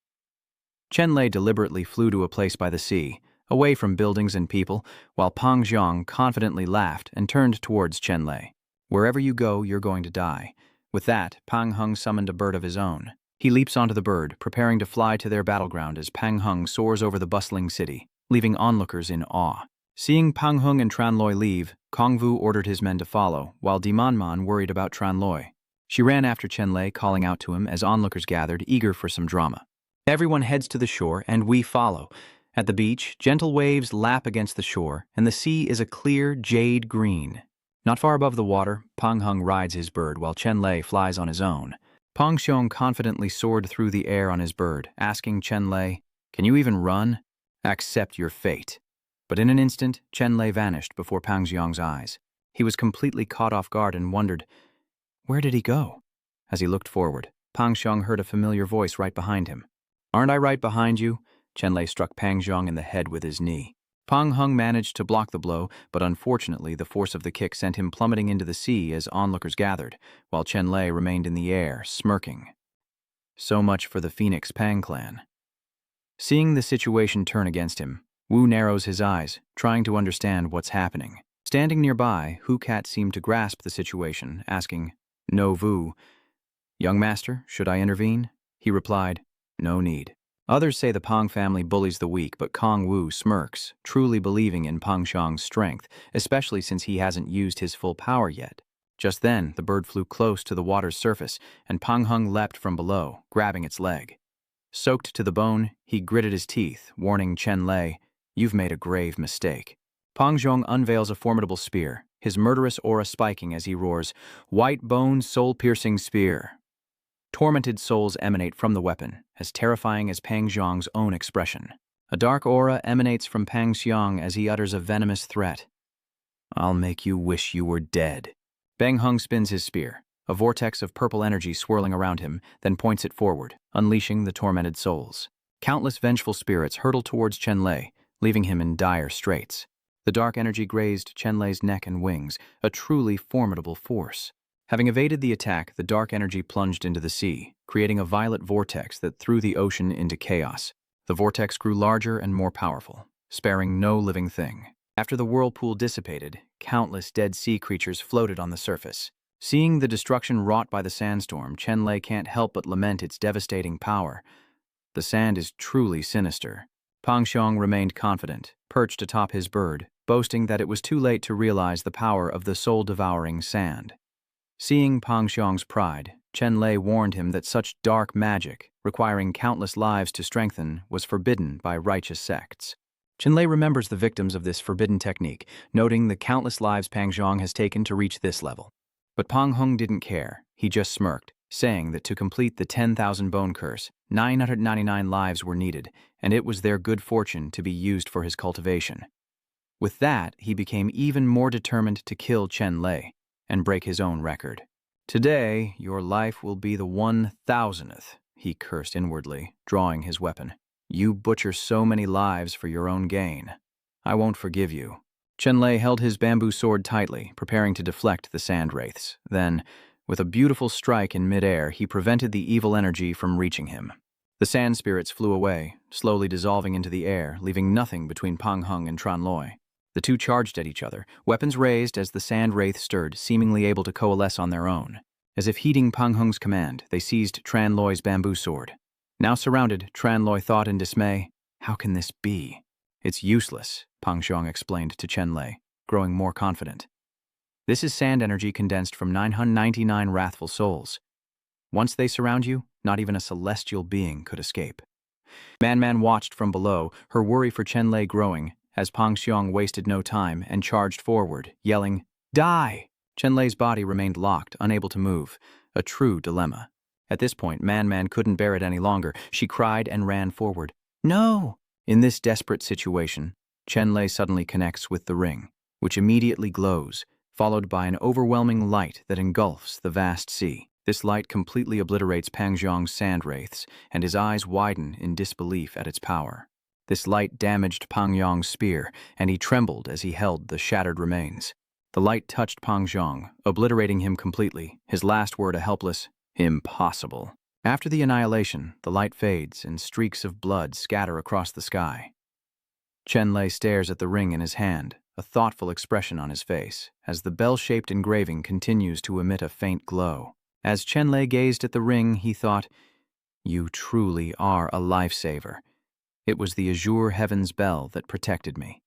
Chenlay deliberately flew to a place by the sea, away from buildings and people, while Pang Zhong confidently laughed and turned towards Chenlay. Wherever you go, you're going to die. With that, Pang Hung summoned a bird of his own. He leaps onto the bird, preparing to fly to their battleground as Pang Hung soars over the bustling city, leaving onlookers in awe. Seeing Pang Hung and Tran Loi leave, Kong Vu ordered his men to follow, while Dimanman worried about Tran Loi. She ran after Chenlay, calling out to him as onlookers gathered, eager for some drama. Everyone heads to the shore, and we follow. At the beach, gentle waves lap against the shore, and the sea is a clear jade green. Not far above the water, Pang Hung rides his bird while Chenlay flies on his own. Pang Xiong confidently soared through the air on his bird, asking Chenlay, Can you even run? Accept your fate. But in an instant, Chenlay vanished before Pang Xiong's eyes. He was completely caught off guard and wondered, where did he go? As he looked forward, Pang Xiong heard a familiar voice right behind him. Aren't I right behind you? Chenlay struck Pang Xiong in the head with his knee. Pang Hung managed to block the blow, but unfortunately the force of the kick sent him plummeting into the sea as onlookers gathered, while Chenlay remained in the air, smirking. So much for the Phoenix Pang clan. Seeing the situation turn against him, Wu narrows his eyes, trying to understand what's happening. Standing nearby, Hu Cat seemed to grasp the situation, asking, No Vu. Young master, should I intervene? He replied, No need. Others say the Pang family bullies the weak, but Kong Wu smirks, truly believing in Pang Xiong's strength, especially since he hasn't used his full power yet. Just then, the bird flew close to the water's surface, and Pang Hung leapt from below, grabbing its leg. Soaked to the bone, he gritted his teeth, warning Chenlay, You've made a grave mistake. Pang Zhong unveils a formidable spear, his murderous aura spiking as he roars, White bone, soul-piercing spear. Tormented souls emanate from the weapon, as terrifying as Pang Zhong's own expression. A dark aura emanates from Pang Xiong as he utters a venomous threat. I'll make you wish you were dead. Bang Hung spins his spear, a vortex of purple energy swirling around him, then points it forward, unleashing the tormented souls. Countless vengeful spirits hurtle towards Chenlay, leaving him in dire straits. The dark energy grazed Chenlay's neck and wings, a truly formidable force. Having evaded the attack, the dark energy plunged into the sea, creating a violet vortex that threw the ocean into chaos. The vortex grew larger and more powerful, sparing no living thing. After the whirlpool dissipated, countless dead sea creatures floated on the surface. Seeing the destruction wrought by the sandstorm, Chenlay can't help but lament its devastating power. The sand is truly sinister. Pang Xiong remained confident, perched atop his bird, boasting that it was too late to realize the power of the soul-devouring sand. Seeing Pang Xiong's pride, Chenlay warned him that such dark magic, requiring countless lives to strengthen, was forbidden by righteous sects. Chenlay remembers the victims of this forbidden technique, noting the countless lives Pang Xiong has taken to reach this level. But Pang Hung didn't care. He just smirked, saying that to complete the 10,000 bone curse, 999 lives were needed, and it was their good fortune to be used for his cultivation. With that, he became even more determined to kill Chenlay and break his own record. "Today, your life will be the 1,000th, he cursed inwardly, drawing his weapon. "You butcher so many lives for your own gain. I won't forgive you." Chenlay held his bamboo sword tightly, preparing to deflect the sand wraiths. Then, with a beautiful strike in midair, he prevented the evil energy from reaching him. The sand spirits flew away, slowly dissolving into the air, leaving nothing between Pang Hung and Chenlay. The two charged at each other, weapons raised as the sand wraith stirred, seemingly able to coalesce on their own. As if heeding Pang Hung's command, they seized Chenlay's bamboo sword. Now surrounded, Chenlay thought in dismay, "How can this be?" "It's useless," Pang Xiong explained to Chenlay, growing more confident. "This is sand energy condensed from 999 wrathful souls. Once they surround you, not even a celestial being could escape." Man watched from below, her worry for Chenlay growing, as Pang Xiong wasted no time and charged forward, yelling, "Die!" Chenlay's body remained locked, unable to move, a true dilemma. At this point, Man couldn't bear it any longer. She cried and ran forward. "No!" In this desperate situation, Chenlay suddenly connects with the ring, which immediately glows, followed by an overwhelming light that engulfs the vast sea. This light completely obliterates Pang Xiong's sand wraiths, and his eyes widen in disbelief at its power. This light damaged Pang Xiong's spear, and he trembled as he held the shattered remains. The light touched Pang Xiong, obliterating him completely, his last word a helpless, "Impossible." After the annihilation, the light fades and streaks of blood scatter across the sky. Chenlay stares at the ring in his hand, a thoughtful expression on his face, as the bell-shaped engraving continues to emit a faint glow. As Chenlay gazed at the ring, he thought, "You truly are a lifesaver. It was the azure heaven's bell that protected me."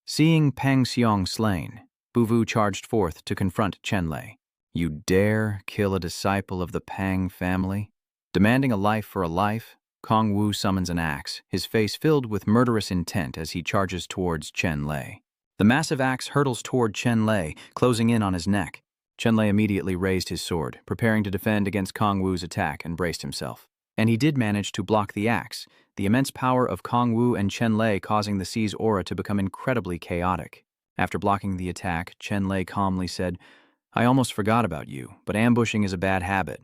Seeing Pang Xiong slain, Buvu charged forth to confront Chenlay. "You dare kill a disciple of the Pang family?" Demanding a life for a life, Kong Wu summons an axe, his face filled with murderous intent as he charges towards Chenlay. The massive axe hurtles toward Chenlay, closing in on his neck. Chenlay immediately raised his sword, preparing to defend against Kong Wu's attack, and braced himself. And he did manage to block the axe, the immense power of Kong Wu and Chenlay causing the sea's aura to become incredibly chaotic. After blocking the attack, Chenlay calmly said, "I almost forgot about you, but ambushing is a bad habit."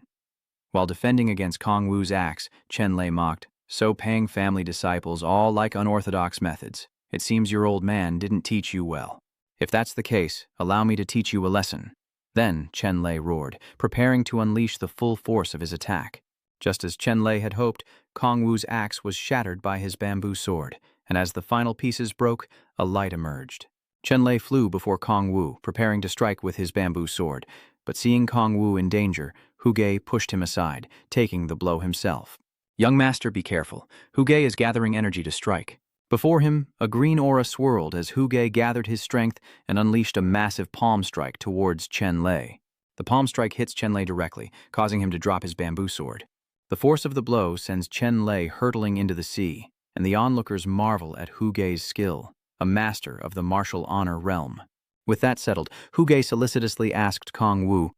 While defending against Kong Wu's axe, Chenlay mocked, "So Pang family disciples all like unorthodox methods. It seems your old man didn't teach you well. If that's the case, allow me to teach you a lesson." Then Chenlay roared, preparing to unleash the full force of his attack. Just as Chenlay had hoped, Kong Wu's axe was shattered by his bamboo sword, and as the final pieces broke, a light emerged. Chenlay flew before Kong Wu, preparing to strike with his bamboo sword, but seeing Kong Wu in danger, Huge pushed him aside, taking the blow himself. "Young master, be careful. Huge is gathering energy to strike." Before him, a green aura swirled as Huge gathered his strength and unleashed a massive palm strike towards Chenlay. The palm strike hits Chenlay directly, causing him to drop his bamboo sword. The force of the blow sends Chenlay hurtling into the sea, and the onlookers marvel at Huge's skill, a master of the martial honor realm. With that settled, Huge solicitously asked Kong Wu,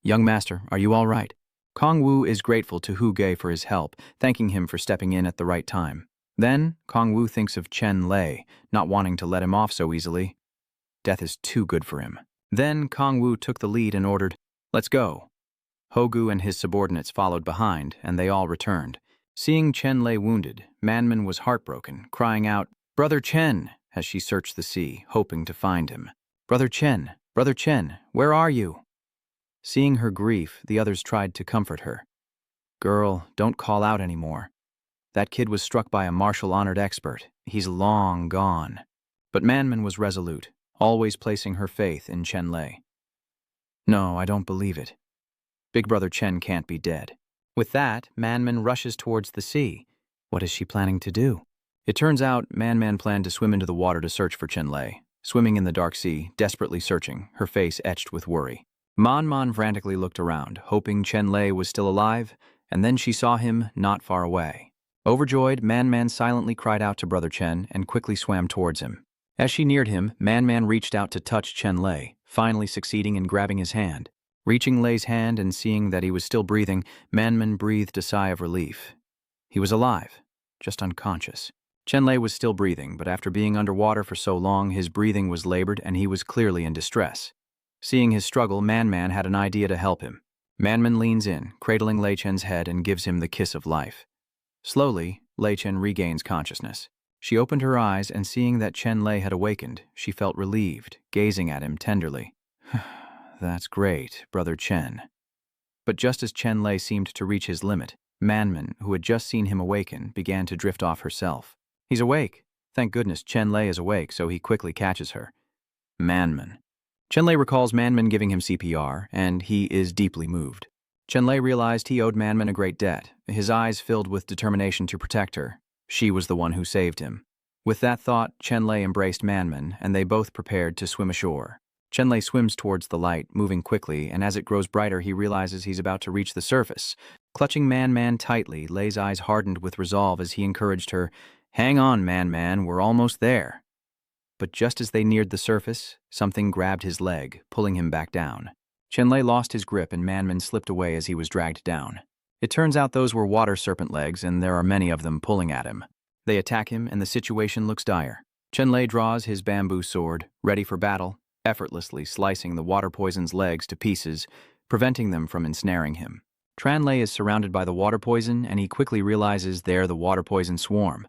"Young master, are you all right?" Kong Wu is grateful to Huge for his help, thanking him for stepping in at the right time. Then, Kong Wu thinks of Chenlay, not wanting to let him off so easily. Death is too good for him. Then Kong Wu took the lead and ordered, "Let's go." Hogu and his subordinates followed behind, and they all returned. Seeing Chenlay wounded, Manman was heartbroken, crying out, "Brother Chen, as she searched the sea, hoping to find him. Brother Chen, where are you?" Seeing her grief, the others tried to comfort her. "Girl, don't call out anymore. That kid was struck by a martial-honored expert. He's long gone." But Manman was resolute, always placing her faith in Chenlay. "No, I don't believe it. Big Brother Chen can't be dead." With that, Manman rushes towards the sea. What is she planning to do? It turns out Man planned to swim into the water to search for Chenlay, swimming in the dark sea, desperately searching, her face etched with worry. Man frantically looked around, hoping Chenlay was still alive, and then she saw him not far away. Overjoyed, Man silently cried out to Brother Chen and quickly swam towards him. As she neared him, Man reached out to touch Chenlay, finally succeeding in grabbing his hand. Reaching Lay's hand and seeing that he was still breathing, Man breathed a sigh of relief. He was alive, just unconscious. Chenlay was still breathing, but after being underwater for so long, his breathing was labored and he was clearly in distress. Seeing his struggle, Man had an idea to help him. Man leans in, cradling Lei Chen's head and gives him the kiss of life. Slowly, Lei Chen regains consciousness. She opened her eyes and seeing that Chenlay had awakened, she felt relieved, gazing at him tenderly. "That's great, Brother Chen." But just as Chenlay seemed to reach his limit, Man, who had just seen him awaken, began to drift off herself. "He's awake. Thank goodness Chenlay is awake, so he quickly catches her." Man. Chenlay recalls Man giving him CPR, and he is deeply moved. Chenlay realized he owed Man a great debt, his eyes filled with determination to protect her. She was the one who saved him. With that thought, Chenlay embraced Man, and they both prepared to swim ashore. Chenlay swims towards the light, moving quickly, and as it grows brighter, he realizes he's about to reach the surface. Clutching Man tightly, Lay's eyes hardened with resolve as he encouraged her, "Hang on, Man, we're almost there." But just as they neared the surface, something grabbed his leg, pulling him back down. Chenlay lost his grip and Man slipped away as he was dragged down. It turns out those were water serpent legs, and there are many of them pulling at him. They attack him, and the situation looks dire. Chenlay draws his bamboo sword, ready for battle, effortlessly slicing the water poison's legs to pieces, preventing them from ensnaring him. Chenlay is surrounded by the water poison, and he quickly realizes they're the water poison swarm.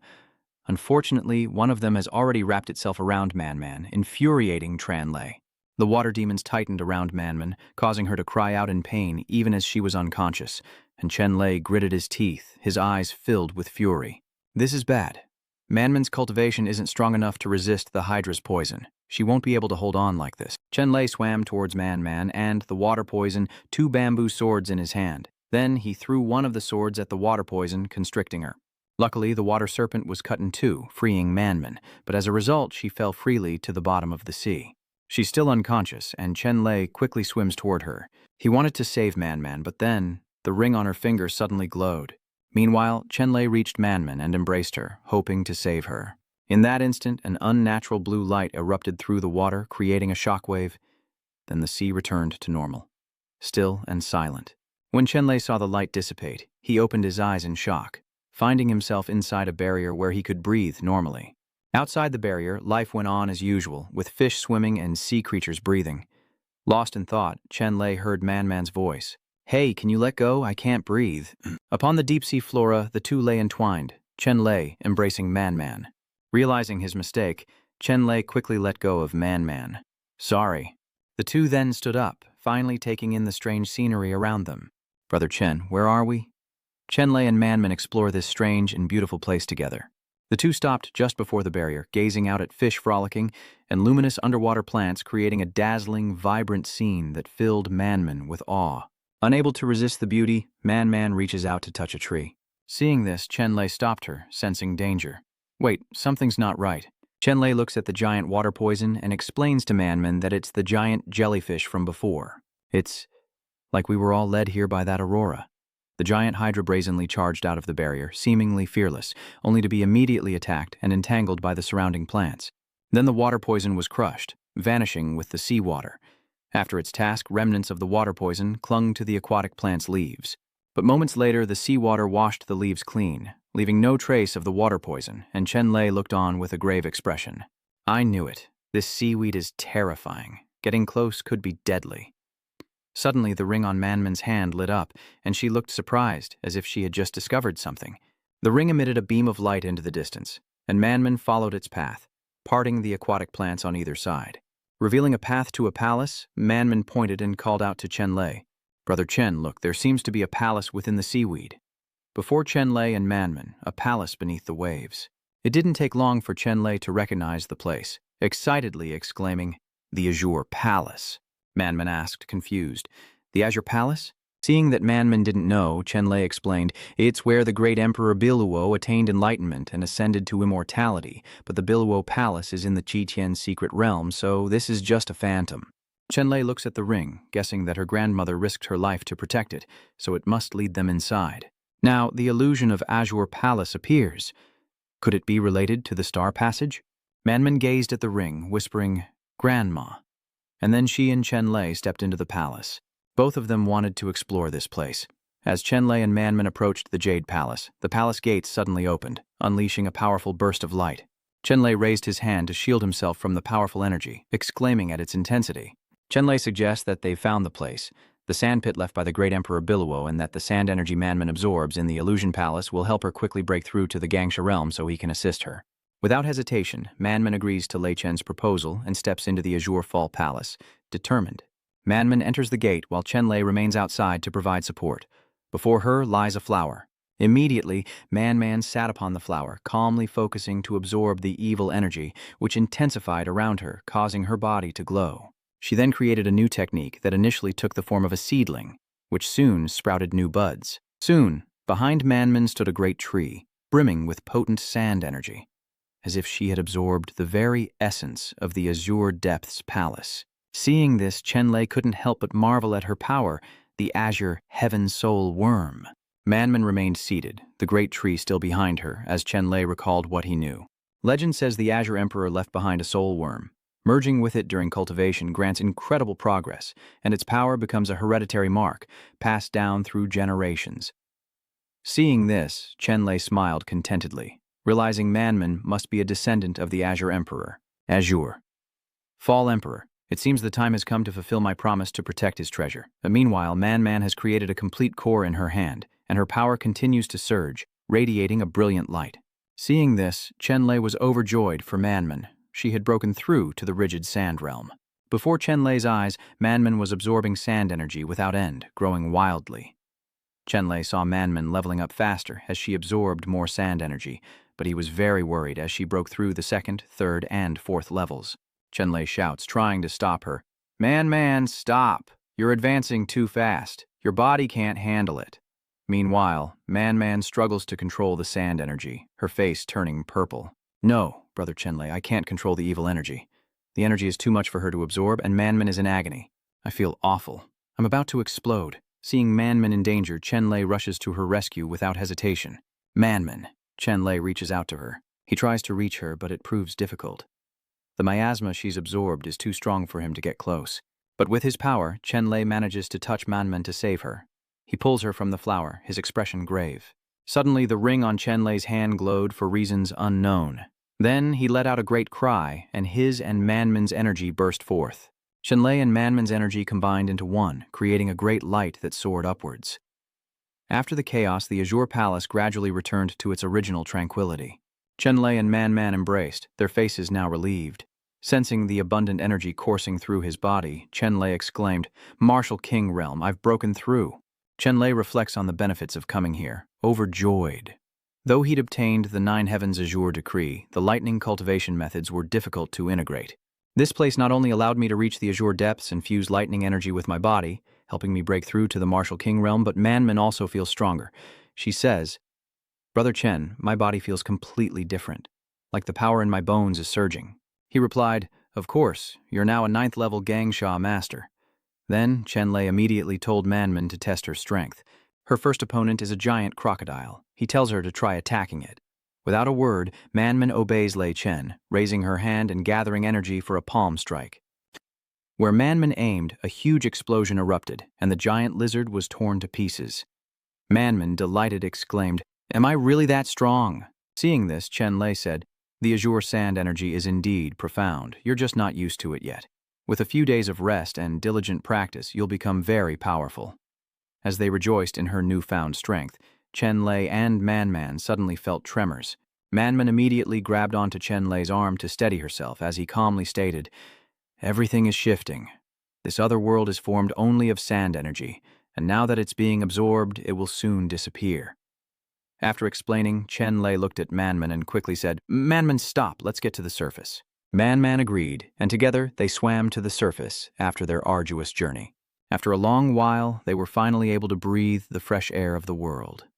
Unfortunately, one of them has already wrapped itself around Man, infuriating Chenlay. The water demons tightened around Man, causing her to cry out in pain even as she was unconscious, and Chenlay gritted his teeth, his eyes filled with fury. This is bad. Manman's cultivation isn't strong enough to resist the Hydra's poison. She won't be able to hold on like this. Chenlay swam towards Man and, the water poison, 2 bamboo swords in his hand. Then he threw one of the swords at the water poison, constricting her. Luckily, the water serpent was cut in 2, freeing Man, but as a result, she fell freely to the bottom of the sea. She's still unconscious, and Chenlay quickly swims toward her. He wanted to save Man, but then, the ring on her finger suddenly glowed. Meanwhile, Chenlay reached Man and embraced her, hoping to save her. In that instant, an unnatural blue light erupted through the water, creating a shockwave. Then the sea returned to normal, still and silent. When Chenlay saw the light dissipate, he opened his eyes in shock, finding himself inside a barrier where he could breathe normally. Outside the barrier, life went on as usual, with fish swimming and sea creatures breathing. Lost in thought, Chenlay heard Man's voice. "Hey, can you let go? I can't breathe." Upon the deep-sea flora, the two lay entwined, Chenlay embracing Man. Realizing his mistake, Chenlay quickly let go of Man. "Sorry." The two then stood up, finally taking in the strange scenery around them. "Brother Chen, where are we?" Chenlay and Man explore this strange and beautiful place together. The two stopped just before the barrier, gazing out at fish frolicking and luminous underwater plants creating a dazzling, vibrant scene that filled Man with awe. Unable to resist the beauty, Man reaches out to touch a tree. Seeing this, Chenlay stopped her, sensing danger. "Wait, something's not right." Chenlay looks at the giant water poison and explains to Man that it's the giant jellyfish from before. "It's like we were all led here by that aurora." The giant hydra brazenly charged out of the barrier, seemingly fearless, only to be immediately attacked and entangled by the surrounding plants. Then the water poison was crushed, vanishing with the seawater. After its task, remnants of the water poison clung to the aquatic plant's leaves. But moments later, the seawater washed the leaves clean, leaving no trace of the water poison, and Chenlay looked on with a grave expression. "I knew it. This seaweed is terrifying. Getting close could be deadly." Suddenly, the ring on Man's hand lit up, and she looked surprised, as if she had just discovered something. The ring emitted a beam of light into the distance, and Man followed its path. parting the aquatic plants on either side. Revealing a path to a palace, Manman pointed and called out to Chenlay. "Brother Chen, look, there seems to be a palace within the seaweed." Before Chenlay and Manman, a palace beneath the waves. It didn't take long for Chenlay to recognize the place, excitedly exclaiming, "The Azure Palace." Manman asked, confused. "The Azure Palace?" Seeing that Manman didn't know, Chenlay explained, "It's where the great Emperor Biluo attained enlightenment and ascended to immortality, but the Biluo Palace is in the Qitian secret realm, so this is just a phantom." Chenlay looks at the ring, guessing that her grandmother risked her life to protect it, so it must lead them inside. Now, the illusion of Azure Palace appears. Could it be related to the Star Passage? Manman gazed at the ring, whispering, "Grandma." And then she and Chenlay stepped into the palace. Both of them wanted to explore this place. As Chenlay and Manman approached the Jade Palace, the palace gates suddenly opened, unleashing a powerful burst of light. Chenlay raised his hand to shield himself from the powerful energy, exclaiming at its intensity. Chenlay suggests that they've found the place, the sand pit left by the great Emperor Biluo, and that the sand energy Manman absorbs in the Illusion Palace will help her quickly break through to the Gangsha realm so he can assist her. Without hesitation, Manman agrees to Lei Chen's proposal and steps into the Azure Fall Palace, determined. Manman enters the gate while Chenlay remains outside to provide support. Before her lies a flower. Immediately, Manman sat upon the flower, calmly focusing to absorb the evil energy, which intensified around her, causing her body to glow. She then created a new technique that initially took the form of a seedling, which soon sprouted new buds. Soon, behind Manman stood a great tree, brimming with potent sand energy, as if she had absorbed the very essence of the Azure Depths Palace. Seeing this, Chenlay couldn't help but marvel at her power, the Azure Heaven Soul Worm. Manman remained seated, the great tree still behind her, as Chenlay recalled what he knew. Legend says the Azure Emperor left behind a soul worm. Merging with it during cultivation grants incredible progress, and its power becomes a hereditary mark, passed down through generations. Seeing this, Chenlay smiled contentedly, realizing Manman must be a descendant of the Azure Emperor. Azure. Fall Emperor. It seems the time has come to fulfill my promise to protect his treasure. But meanwhile, Manman has created a complete core in her hand, and her power continues to surge, radiating a brilliant light. Seeing this, Chenlay was overjoyed for Manman. She had broken through to the rigid sand realm. Before Chenlay's eyes, Manman was absorbing sand energy without end, growing wildly. Chenlay saw Manman leveling up faster as she absorbed more sand energy, but he was very worried as she broke through the second, third, and fourth levels. Chenlay shouts, trying to stop her. Man, stop! You're advancing too fast. Your body can't handle it." Meanwhile, Man struggles to control the sand energy, her face turning purple. "No, Brother Chenlay, I can't control the evil energy. The energy is too much for her to absorb, and Manman is in agony. I feel awful. I'm about to explode." Seeing Manman in danger, Chenlay rushes to her rescue without hesitation. "Manman." Chenlay reaches out to her. He tries to reach her, but it proves difficult. The miasma she's absorbed is too strong for him to get close. But with his power, Chenlay manages to touch Manman to save her. He pulls her from the flower, his expression grave. Suddenly, the ring on Chenlay's hand glowed for reasons unknown. Then he let out a great cry, and his and Manman's energy burst forth. Chenlay and Manman's energy combined into one, creating a great light that soared upwards. After the chaos, the Azure Palace gradually returned to its original tranquility. Chenlay and Manman embraced, their faces now relieved. Sensing the abundant energy coursing through his body, Chenlay exclaimed, "Martial King Realm, I've broken through." Chenlay reflects on the benefits of coming here, overjoyed. Though he'd obtained the Nine Heavens Azure Decree, the lightning cultivation methods were difficult to integrate. This place not only allowed me to reach the Azure Depths and fuse lightning energy with my body, helping me break through to the Martial King Realm, but Manman also feels stronger. She says, "Brother Chen, my body feels completely different, like the power in my bones is surging." He replied, "Of course, you're now a 9th level Gangsha master." Then Chenlay immediately told Manman to test her strength. Her first opponent is a giant crocodile. He tells her to try attacking it. Without a word, Manman obeys Lei Chen, raising her hand and gathering energy for a palm strike. Where Manman aimed, a huge explosion erupted, and the giant lizard was torn to pieces. Manman, delighted, exclaimed, "Am I really that strong?" Seeing this, Chenlay said, "The Azure Sand energy is indeed profound. You're just not used to it yet. With a few days of rest and diligent practice, you'll become very powerful." As they rejoiced in her newfound strength, Chenlay and Manman suddenly felt tremors. Manman immediately grabbed onto Chenlay's arm to steady herself as he calmly stated, "Everything is shifting. This other world is formed only of sand energy, and now that it's being absorbed, it will soon disappear." After explaining, Chenlay looked at Manman and quickly said, "Manman, stop, let's get to the surface." Manman agreed, and together they swam to the surface after their arduous journey. After a long while, they were finally able to breathe the fresh air of the world.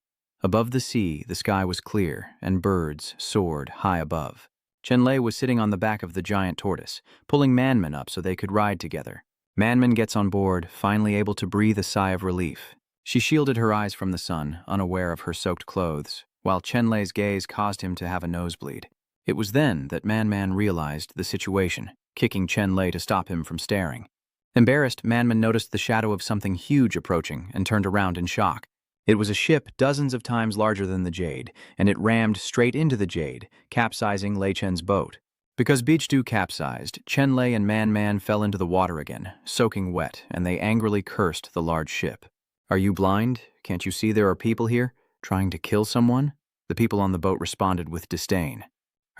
Above the sea, the sky was clear, and birds soared high above. Chenlay was sitting on the back of the giant tortoise, pulling Manman up so they could ride together. Manman gets on board, finally able to breathe a sigh of relief. She shielded her eyes from the sun, unaware of her soaked clothes, while Chenlay's gaze caused him to have a nosebleed. It was then that Manman realized the situation, kicking Chenlay to stop him from staring. Embarrassed, Manman noticed the shadow of something huge approaching and turned around in shock. It was a ship dozens of times larger than the Jade, and it rammed straight into the Jade, capsizing Lei Chen's boat. Because Beach-Dew capsized, Chenlay and Man fell into the water again, soaking wet, and they angrily cursed the large ship. "Are you blind? Can't you see there are people here? Trying to kill someone?" The people on the boat responded with disdain.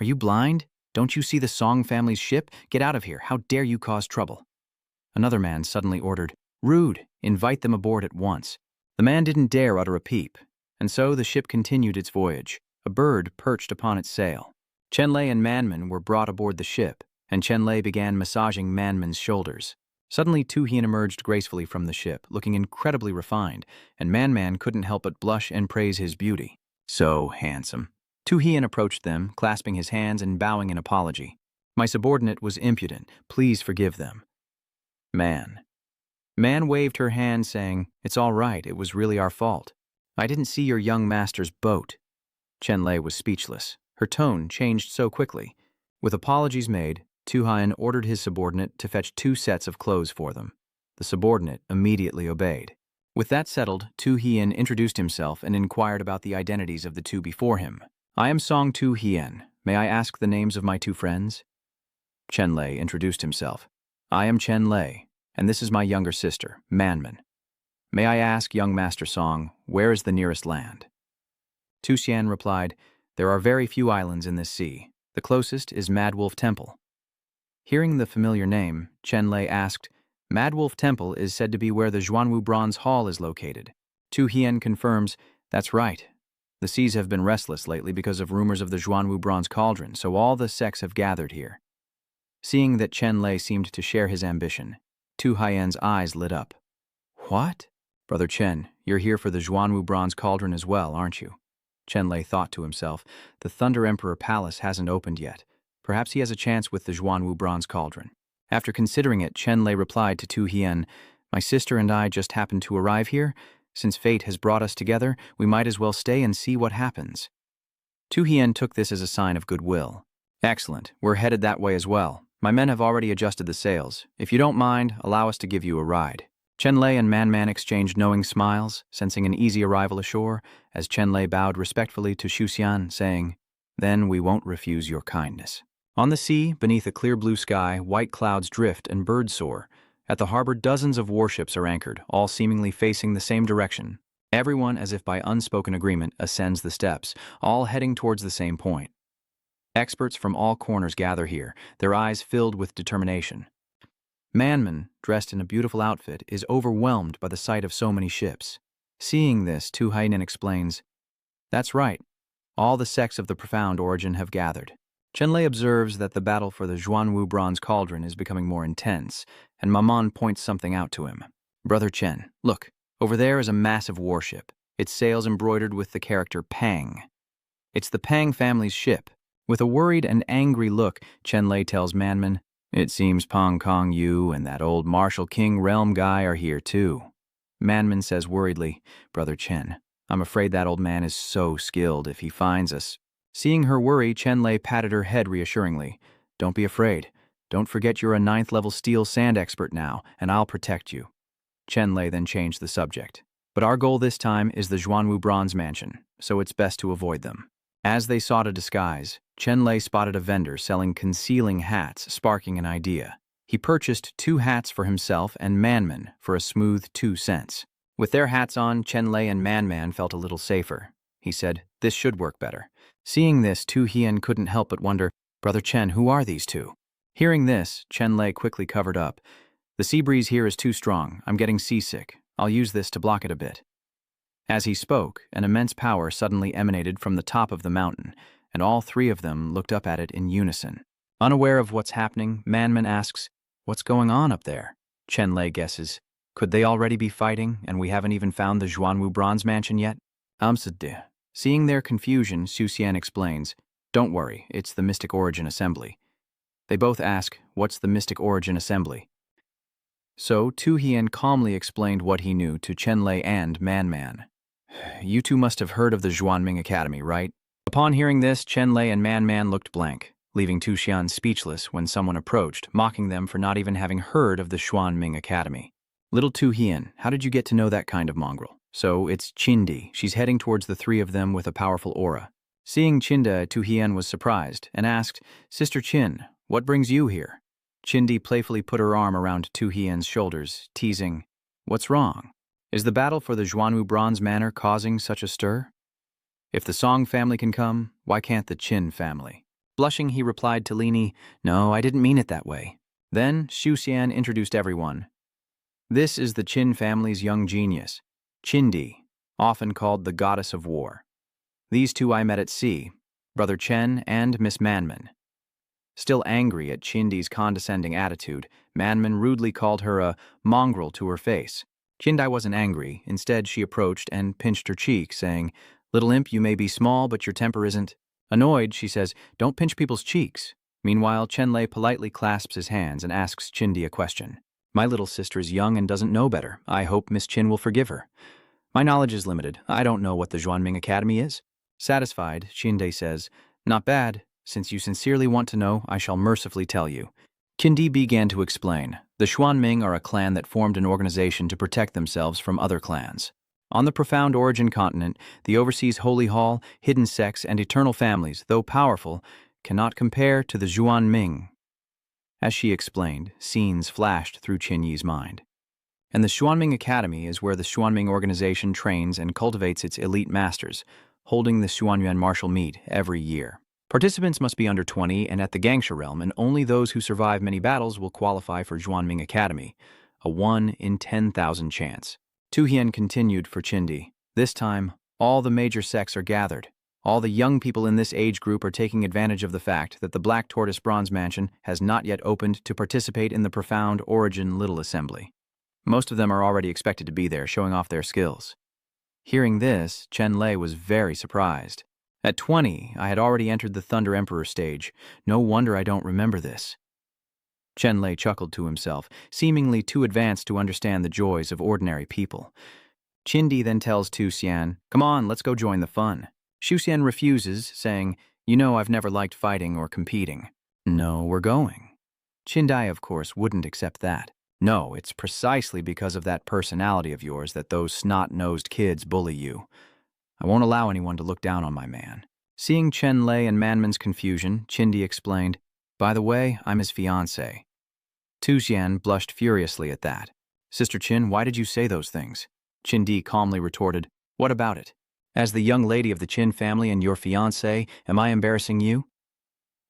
"Are you blind? Don't you see the Song family's ship? Get out of here. How dare you cause trouble?" Another man suddenly ordered, "Rude, invite them aboard at once." The man didn't dare utter a peep, and so the ship continued its voyage. A bird perched upon its sail. Chenlay and Manman were brought aboard the ship, and Chenlay began massaging Manman's shoulders. Suddenly, Tu-Hien emerged gracefully from the ship, looking incredibly refined, and Man couldn't help but blush and praise his beauty. "So handsome." Tu-Hien approached them, clasping his hands and bowing in apology. "My subordinate was impudent. Please forgive them." Man waved her hand, saying, "It's all right. It was really our fault. I didn't see your young master's boat." Chenlay was speechless. Her tone changed so quickly. With apologies made, Tu-Hien ordered his subordinate to fetch 2 sets of clothes for them. The subordinate immediately obeyed. With that settled, Tu-Hien introduced himself and inquired about the identities of the two before him. "I am Song Tu-Hien. May I ask the names of my 2 friends?" Chenlay introduced himself. "I am Chenlay, and this is my younger sister, Manman. May I ask, young Master Song, where is the nearest land?" Tu-Hien replied, "There are very few islands in this sea. The closest is Mad Wolf Temple." Hearing the familiar name, Chenlay asked, "Mad Wolf Temple is said to be where the Xuanwu Bronze Hall is located." Tu-Hien confirms, "That's right. The seas have been restless lately because of rumors of the Xuanwu Bronze Cauldron, so all the sects have gathered here." Seeing that Chenlay seemed to share his ambition, Tu-Hien's eyes lit up. "What? Brother Chen, you're here for the Xuanwu Bronze Cauldron as well, aren't you?" Chenlay thought to himself, "The Thunder Emperor Palace hasn't opened yet. Perhaps he has a chance with the Xuanwu Bronze Cauldron." After considering it, Chenlay replied to Tu-Hien, "My sister and I just happened to arrive here. Since fate has brought us together, we might as well stay and see what happens." Tu-Hien took this as a sign of goodwill. "Excellent. We're headed that way as well. My men have already adjusted the sails. If you don't mind, allow us to give you a ride." Chenlay and Man exchanged knowing smiles, sensing an easy arrival ashore, as Chenlay bowed respectfully to Xuan, saying, "Then we won't refuse your kindness." On the sea, beneath a clear blue sky, white clouds drift and birds soar. At the harbor, dozens of warships are anchored, all seemingly facing the same direction. Everyone, as if by unspoken agreement, ascends the steps, all heading towards the same point. Experts from all corners gather here, their eyes filled with determination. Manman, dressed in a beautiful outfit, is overwhelmed by the sight of so many ships. Seeing this, Tu-Hien explains, "That's right. All the sects of the profound origin have gathered." Chenlay observes that the battle for the Xuanwu Bronze Cauldron is becoming more intense, and Maman points something out to him. "Brother Chen, look, over there is a massive warship, its sails embroidered with the character Pang. It's the Pang family's ship." With a worried and angry look, Chenlay tells Manman, "It seems Pong Kong Yu and that old Martial King Realm guy are here too." Manman says worriedly, "Brother Chen, I'm afraid that old man is so skilled if he finds us." Seeing her worry, Chenlay patted her head reassuringly. "Don't be afraid. Don't forget you're a 9th level steel sand expert now, and I'll protect you." Chenlay then changed the subject. "But our goal this time is the Xuanwu Bronze Mansion, so it's best to avoid them." As they sought a disguise, Chenlay spotted a vendor selling concealing hats, sparking an idea. He purchased 2 hats for himself and Manman for a smooth 2 cents. With their hats on, Chenlay and Man felt a little safer. He said, This should work better. Seeing this, Tu Hien couldn't help but wonder, Brother Chen, who are these two? Hearing this, Chenlay quickly covered up. The sea breeze here is too strong. I'm getting seasick. I'll use this to block it a bit. As he spoke, an immense power suddenly emanated from the top of the mountain, and all three of them looked up at it in unison. Unaware of what's happening, Manman asks, "What's going on up there?" Chenlay guesses, "Could they already be fighting, and we haven't even found the Xuanwu bronze mansion yet?" Seeing their confusion, Xuan explains, "Don't worry, it's the Mystic Origin Assembly." They both ask, "What's the Mystic Origin Assembly?" So Tu Hien calmly explained what he knew to Chenlay and Man. "You two must have heard of the Xuanming Academy, right?" Upon hearing this, Chenlay and Man looked blank, leaving Tu Xian speechless when someone approached, mocking them for not even having heard of the Xuanming Academy. "Little Tu Hien, how did you get to know that kind of mongrel?" "So it's Chindi." She's heading towards the three of them with a powerful aura. Seeing Chinda, Tu Hien was surprised and asked, "Sister Chin, what brings you here?" Chindi playfully put her arm around Tu Hien's shoulders, teasing, "What's wrong? Is the battle for the Xuanwu Bronze Manor causing such a stir? If the Song family can come, why can't the Chin family?" Blushing, he replied to Lini, "No, I didn't mean it that way." Then Xuan introduced everyone. "This is the Chin family's young genius, Chindi, often called the Goddess of War. These two I met at sea, Brother Chen and Miss Manman." Still angry at Chindi's condescending attitude, Manman rudely called her a mongrel to her face. Chindi wasn't angry. Instead, she approached and pinched her cheek, saying, "Little imp, you may be small, but your temper isn't." Annoyed, she says, "Don't pinch people's cheeks." Meanwhile, Chenlay politely clasps his hands and asks Chindi a question. "My little sister is young and doesn't know better. I hope Miss Chin will forgive her. My knowledge is limited. I don't know what the Xuanming Academy is." Satisfied, Chindi says, "Not bad. Since you sincerely want to know, I shall mercifully tell you." Chindi began to explain. The Xuanming are a clan that formed an organization to protect themselves from other clans. On the profound origin continent, the overseas holy hall, hidden sects, and eternal families, though powerful, cannot compare to the Xuanming. As she explained, scenes flashed through Qinyi's mind. And the Xuanming Academy is where the Xuanming organization trains and cultivates its elite masters, holding the Xuanyuan martial meet every year. Participants must be under 20 and at the Gangsha realm, and only those who survive many battles will qualify for Xuanming Academy, a 1 in 10,000 chance. Tu Hien continued for Chindi. This time, all the major sects are gathered. All the young people in this age group are taking advantage of the fact that the Black Tortoise Bronze Mansion has not yet opened to participate in the profound Origin Little Assembly. Most of them are already expected to be there, showing off their skills. Hearing this, Chenlay was very surprised. At 20, I had already entered the Thunder Emperor stage. No wonder I don't remember this. Chenlay chuckled to himself, seemingly too advanced to understand the joys of ordinary people. Chindi then tells Tu Xian, "Come on, let's go join the fun." Xuan refuses, saying, "You know I've never liked fighting or competing." "No, we're going." Chindi, of course, wouldn't accept that. "No, it's precisely because of that personality of yours that those snot-nosed kids bully you. I won't allow anyone to look down on my man." Seeing Chenlay and Manman's confusion, Chindi explained, "By the way, I'm his fiancé." Tu Xian blushed furiously at that. "Sister Chin, why did you say those things?" Chindi calmly retorted, "What about it? As the young lady of the Chin family and your fiancé, am I embarrassing you?"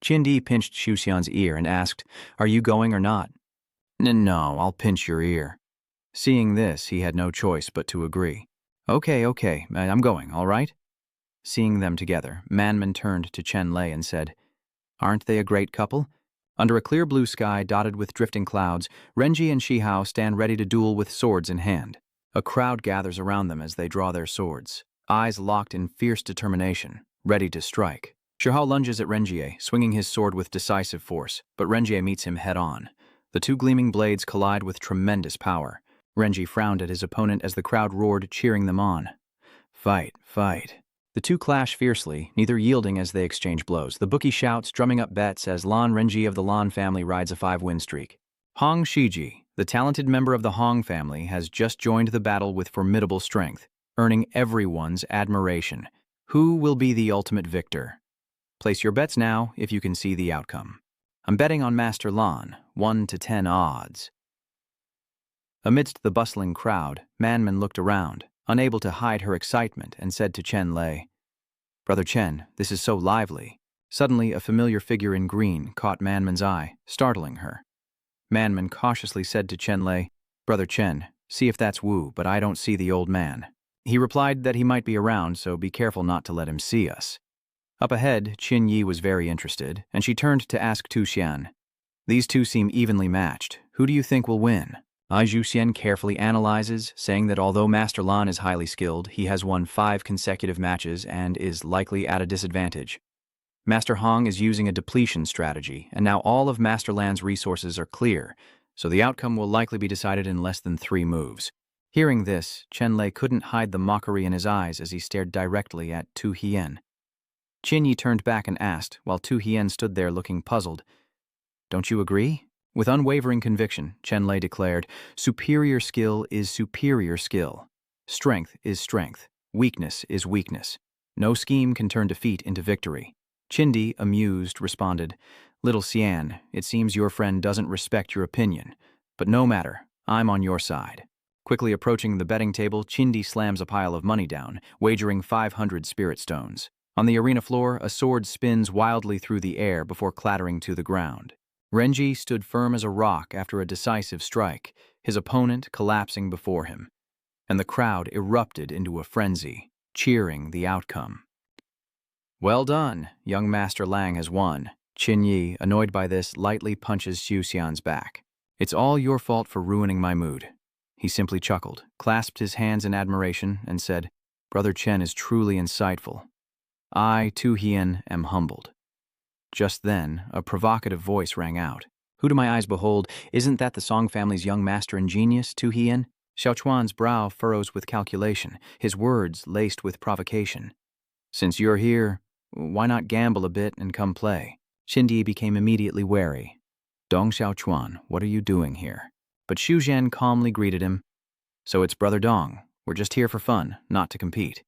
Chindi pinched Xuxian's ear and asked, "Are you going or not?" No, I'll pinch your ear." Seeing this, he had no choice but to agree. Okay, I'm going, all right?" Seeing them together, Manman turned to Chenlay and said, "Aren't they a great couple?" Under a clear blue sky dotted with drifting clouds, Renji and Shihao stand ready to duel with swords in hand. A crowd gathers around them as they draw their swords, eyes locked in fierce determination, ready to strike. Shihao lunges at Renji, swinging his sword with decisive force, but Renji meets him head-on. The two gleaming blades collide with tremendous power. Renji frowned at his opponent as the crowd roared, cheering them on. Fight, fight. The two clash fiercely, neither yielding as they exchange blows. The bookie shouts, drumming up bets as Lan Renji of the Lan family rides a 5-win streak. Hong Shiji, the talented member of the Hong family, has just joined the battle with formidable strength, earning everyone's admiration. Who will be the ultimate victor? Place your bets now if you can see the outcome. I'm betting on Master Lan, 1 to 10 odds. Amidst the bustling crowd, Manman looked around, unable to hide her excitement, and said to Chenlay, Brother Chen, this is so lively. Suddenly, a familiar figure in green caught Manman's eye, startling her. Manman cautiously said to Chenlay, Brother Chen, see if that's Wu, but I don't see the old man. He replied that he might be around, so be careful not to let him see us. Up ahead, Chinyi was very interested, and she turned to ask Tu Xian. These two seem evenly matched. Who do you think will win? Zhu Xian carefully analyzes, saying that although Master Lan is highly skilled, he has won 5 consecutive matches and is likely at a disadvantage. Master Hong is using a depletion strategy, and now all of Master Lan's resources are clear, so the outcome will likely be decided in less than 3 moves. Hearing this, Chenlay couldn't hide the mockery in his eyes as he stared directly at Tu Hien. Chinyi turned back and asked, while Tu Hien stood there looking puzzled, Don't you agree? With unwavering conviction, Chenlay declared, Superior skill is superior skill. Strength is strength. Weakness is weakness. No scheme can turn defeat into victory. Chindi, amused, responded, Little Xian, it seems your friend doesn't respect your opinion. But no matter, I'm on your side. Quickly approaching the betting table, Chindi slams a pile of money down, wagering 500 spirit stones. On the arena floor, a sword spins wildly through the air before clattering to the ground. Renji stood firm as a rock after a decisive strike, his opponent collapsing before him. And the crowd erupted into a frenzy, cheering the outcome. Well done, young Master Lang has won. Chinyi, annoyed by this, lightly punches Xu Xian's back. It's all your fault for ruining my mood. He simply chuckled, clasped his hands in admiration, and said, Brother Chen is truly insightful. I, Tu Hien, am humbled. Just then, a provocative voice rang out. Who do my eyes behold? Isn't that the Song family's young master and genius, Tu Hien? Xiao Chuan's brow furrows with calculation, his words laced with provocation. Since you're here, why not gamble a bit and come play? Chindi became immediately wary. Dong Xiao Chuan, what are you doing here? But Xu Zhen calmly greeted him. So it's Brother Dong. We're just here for fun, not to compete.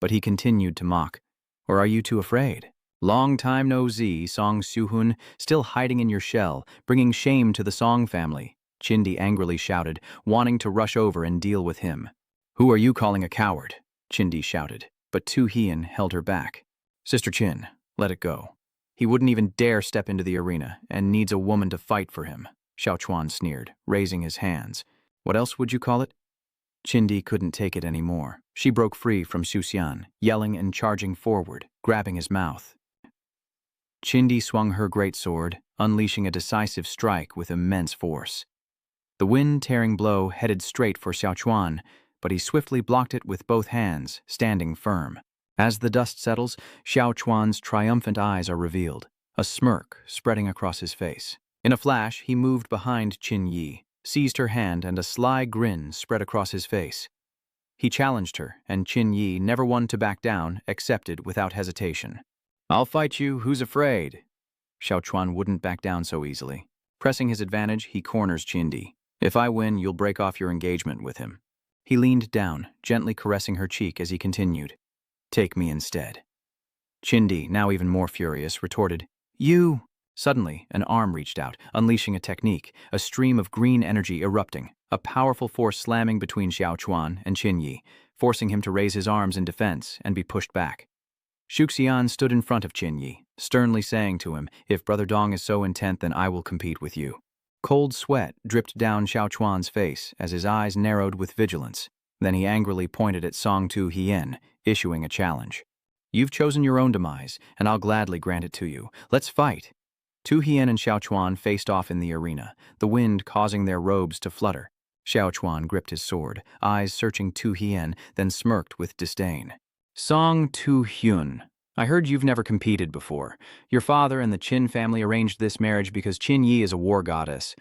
But he continued to mock. Or are you too afraid? Long time no see, Song Suhun, still hiding in your shell, bringing shame to the Song family, Chindi angrily shouted, wanting to rush over and deal with him. Who are you calling a coward? Chindi shouted, but Tu Hien held her back. Sister Chin, let it go. He wouldn't even dare step into the arena, and needs a woman to fight for him, Xiao Chuan sneered, raising his hands. What else would you call it? Chindi couldn't take it anymore. She broke free from Xu Xian, yelling and charging forward, grabbing his mouth. Chindi swung her greatsword, unleashing a decisive strike with immense force. The wind-tearing blow headed straight for Xiao Chuan, but he swiftly blocked it with both hands, standing firm. As the dust settles, Xiao Chuan's triumphant eyes are revealed, a smirk spreading across his face. In a flash, he moved behind Qin Yi, seized her hand, and a sly grin spread across his face. He challenged her, and Qin Yi, never one to back down, accepted without hesitation. I'll fight you, who's afraid? Xiao Chuan wouldn't back down so easily. Pressing his advantage, he corners Chindi. If I win, you'll break off your engagement with him. He leaned down, gently caressing her cheek as he continued. Take me instead. Chindi, now even more furious, retorted, You! Suddenly, an arm reached out, unleashing a technique, a stream of green energy erupting, a powerful force slamming between Xiao Chuan and Qin Yi, forcing him to raise his arms in defense and be pushed back. Xu Xian stood in front of Qin Yi, sternly saying to him, If Brother Dong is so intent, then I will compete with you. Cold sweat dripped down Xiao Chuan's face as his eyes narrowed with vigilance. Then he angrily pointed at Song Tu Hien, issuing a challenge. You've chosen your own demise, and I'll gladly grant it to you. Let's fight. Tu Hien and Xiao Chuan faced off in the arena, the wind causing their robes to flutter. Xiao Chuan gripped his sword, eyes searching Tu Hien, then smirked with disdain. Song Tu Hyun, I heard you've never competed before. Your father and the Qin family arranged this marriage because Qin Yi is a war goddess.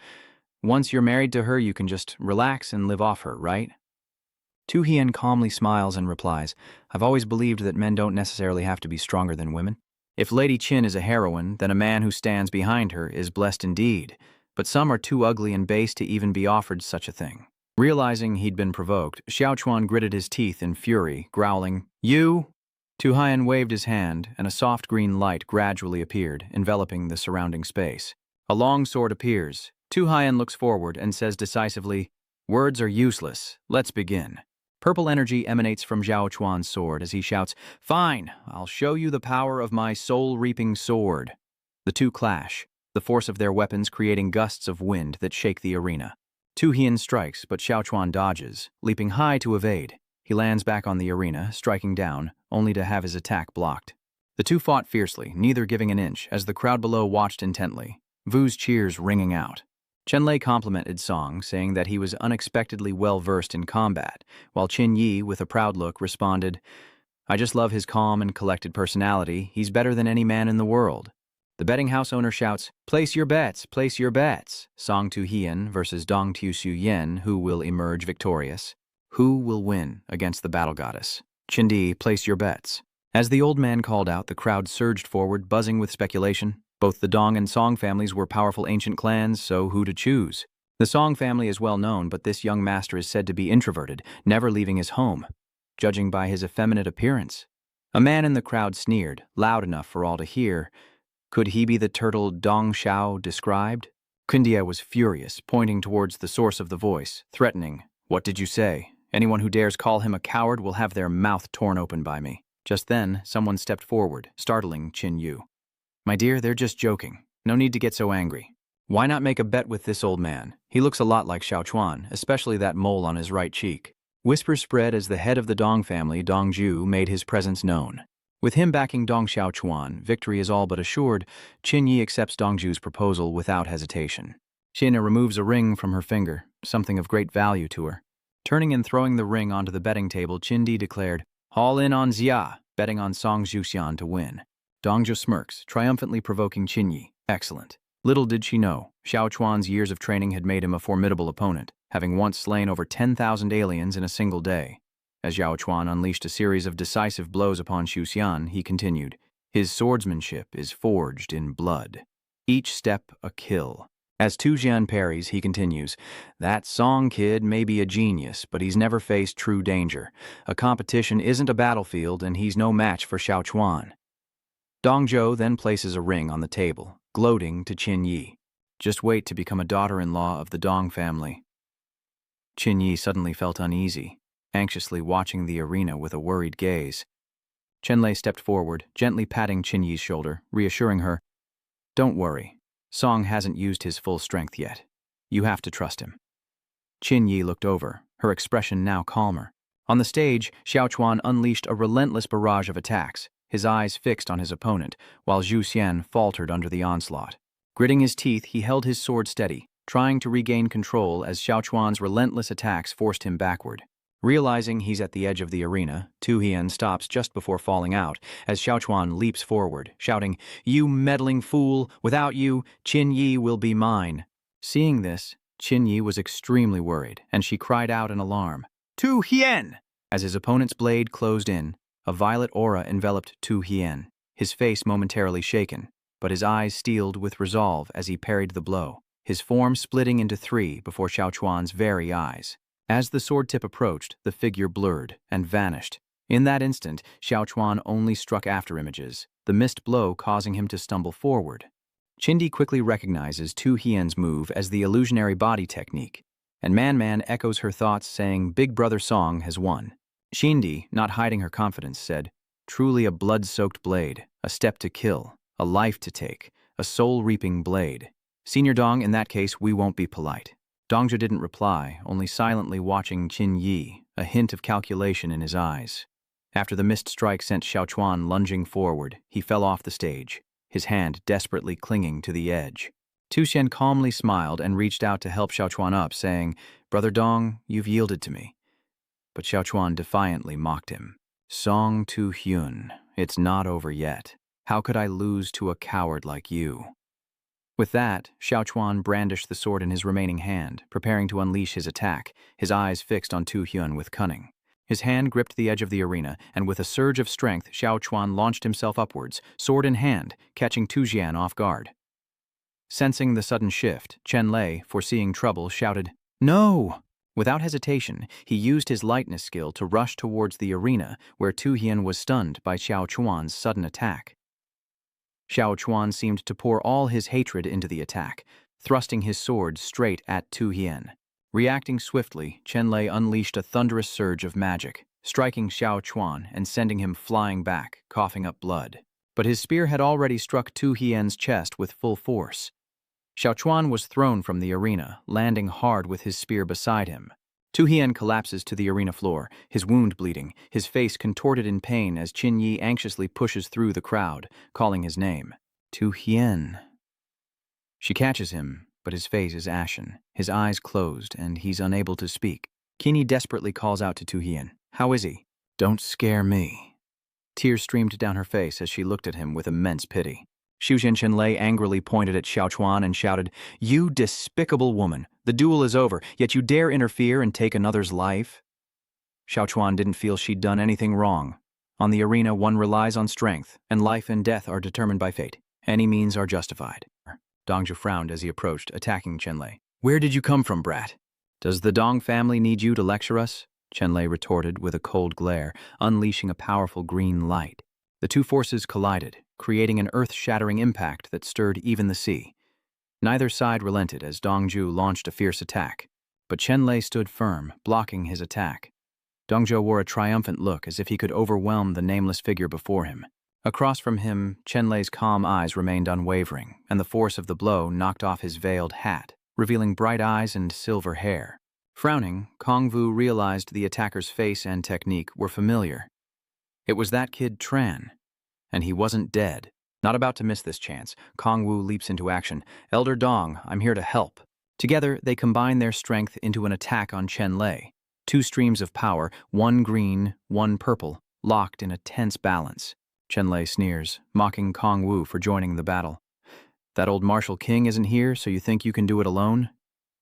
Once you're married to her, you can just relax and live off her, right? Tu Hien calmly smiles and replies, I've always believed that men don't necessarily have to be stronger than women. If Lady Qin is a heroine, then a man who stands behind her is blessed indeed, but some are too ugly and base to even be offered such a thing. Realizing he'd been provoked, Xiao Chuan gritted his teeth in fury, growling, You! Tu Hien waved his hand, and a soft green light gradually appeared, enveloping the surrounding space. A long sword appears. Tu Hien looks forward and says decisively, Words are useless. Let's begin. Purple energy emanates from Zhao Chuan's sword as he shouts, "Fine, I'll show you the power of my soul-reaping sword." The two clash, the force of their weapons creating gusts of wind that shake the arena. Tu Hian strikes, but Zhao Chuan dodges, leaping high to evade. He lands back on the arena, striking down, only to have his attack blocked. The two fought fiercely, neither giving an inch, as the crowd below watched intently, Vu's cheers ringing out. Chenlay complimented Song, saying that he was unexpectedly well-versed in combat, while Chinyi, with a proud look, responded, "I just love his calm and collected personality. He's better than any man in the world." The betting house owner shouts, "Place your bets, place your bets." Song Tu Hian versus Dong Tu Su Yen, who will emerge victorious? Who will win against the battle goddess? Chindi, place your bets. As the old man called out, the crowd surged forward, buzzing with speculation. Both the Dong and Song families were powerful ancient clans, so who to choose? The Song family is well known, but this young master is said to be introverted, never leaving his home, judging by his effeminate appearance. A man in the crowd sneered, loud enough for all to hear. Could he be the turtle Dong Xiao described? Kundia was furious, pointing towards the source of the voice, threatening, "What did you say? Anyone who dares call him a coward will have their mouth torn open by me." Just then, someone stepped forward, startling Qin Yu. "My dear, they're just joking. No need to get so angry. Why not make a bet with this old man? He looks a lot like Xiao Chuan, especially that mole on his right cheek." Whispers spread as the head of the Dong family, Dong Ju, made his presence known. With him backing Dong Xiao Chuan, victory is all but assured. Qin Yi accepts Dong Ju's proposal without hesitation. Qin removes a ring from her finger, something of great value to her. Turning and throwing the ring onto the betting table, Qin Di declared, "All in on Xia," betting on Song Zhuxian to win. Dongzhu smirks, triumphantly provoking Qin Yi. Excellent. Little did she know, Xiao Chuan's years of training had made him a formidable opponent, having once slain over 10,000 aliens in a single day. As Xiao Chuan unleashed a series of decisive blows upon Xuxian, he continued, "His swordsmanship is forged in blood. Each step a kill." As Tu Jian parries, he continues, "That Song kid may be a genius, but he's never faced true danger. A competition isn't a battlefield, and he's no match for Xiao Chuan." Dongzhou then places a ring on the table, gloating to Qin Yi. "Just wait to become a daughter-in-law of the Dong family." Qin Yi suddenly felt uneasy, anxiously watching the arena with a worried gaze. Chenlay stepped forward, gently patting Qin Yi's shoulder, reassuring her, "Don't worry. Song hasn't used his full strength yet. You have to trust him." Qin Yi looked over, her expression now calmer. On the stage, Xiao Chuan unleashed a relentless barrage of attacks, his eyes fixed on his opponent, while Zhu Xian faltered under the onslaught. Gritting his teeth, he held his sword steady, trying to regain control as Xiao Chuan's relentless attacks forced him backward. Realizing he's at the edge of the arena, Tu Hian stops just before falling out as Xiao Chuan leaps forward, shouting, "You meddling fool! Without you, Qin Yi will be mine." Seeing this, Qin Yi was extremely worried, and she cried out in alarm, "Tu Hian!" As his opponent's blade closed in, a violet aura enveloped Tu Hian, his face momentarily shaken, but his eyes steeled with resolve as he parried the blow, his form splitting into three before Xiao Chuan's very eyes. As the sword tip approached, the figure blurred and vanished. In that instant, Xiao Chuan only struck afterimages, the missed blow causing him to stumble forward. Chindi quickly recognizes Tu Hian's move as the illusionary body technique, and Man echoes her thoughts, saying, "Big Brother Song has won." Chindi, not hiding her confidence, said, "Truly a blood-soaked blade, a step to kill, a life to take, a soul-reaping blade. Senior Dong, in that case, we won't be polite." Dongzhu didn't reply, only silently watching Qin Yi, a hint of calculation in his eyes. After the missed strike sent Xiao Chuan lunging forward, he fell off the stage, his hand desperately clinging to the edge. Tu Xian calmly smiled and reached out to help Xiao Chuan up, saying, "Brother Dong, you've yielded to me." But Xiao Chuan defiantly mocked him. "Song Tu Hyun, it's not over yet. How could I lose to a coward like you?" With that, Xiao Chuan brandished the sword in his remaining hand, preparing to unleash his attack, his eyes fixed on Tu Hyun with cunning. His hand gripped the edge of the arena, and with a surge of strength, Xiao Chuan launched himself upwards, sword in hand, catching Tu Jian off guard. Sensing the sudden shift, Chenlay, foreseeing trouble, shouted, "No!" Without hesitation, he used his lightness skill to rush towards the arena where Tu Hian was stunned by Xiao Chuan's sudden attack. Xiao Chuan seemed to pour all his hatred into the attack, thrusting his sword straight at Tu Hian. Reacting swiftly, Chenlay unleashed a thunderous surge of magic, striking Xuan and sending him flying back, coughing up blood. But his spear had already struck Tu Hien's chest with full force. Xuan was thrown from the arena, landing hard with his spear beside him. Tu Hien collapses to the arena floor, his wound bleeding, his face contorted in pain as Chinyi anxiously pushes through the crowd, calling his name. Tu Hien. She catches him, but his face is ashen, his eyes closed, and he's unable to speak. Qinyi desperately calls out to Tu Hien. How is he? Don't scare me. Tears streamed down her face as she looked at him with immense pity. Chenlay angrily pointed at Xuan and shouted, You despicable woman! The duel is over, yet you dare interfere and take another's life? Xuan didn't feel she'd done anything wrong. On the arena, one relies on strength, and life and death are determined by fate. Any means are justified. Dongzhu frowned as he approached, attacking Chenlay. Where did you come from, brat? Does the Dong family need you to lecture us? Chenlay retorted with a cold glare, unleashing a powerful green light. The two forces collided, creating an earth-shattering impact that stirred even the sea. Neither side relented as Dongzhu launched a fierce attack, but Chenlay stood firm, blocking his attack. Dongzhu wore a triumphant look as if he could overwhelm the nameless figure before him. Across from him, Chenlay's calm eyes remained unwavering, and the force of the blow knocked off his veiled hat, revealing bright eyes and silver hair. Frowning, Kongvu realized the attacker's face and technique were familiar. It was that kid Tran, and he wasn't dead. Not about to miss this chance, Kongwu leaps into action. Elder Dong, I'm here to help. Together, they combine their strength into an attack on Chenlay. Two streams of power, one green, one purple, locked in a tense balance. Chenlay sneers, mocking Kongwu for joining the battle. That old martial king isn't here, so you think you can do it alone?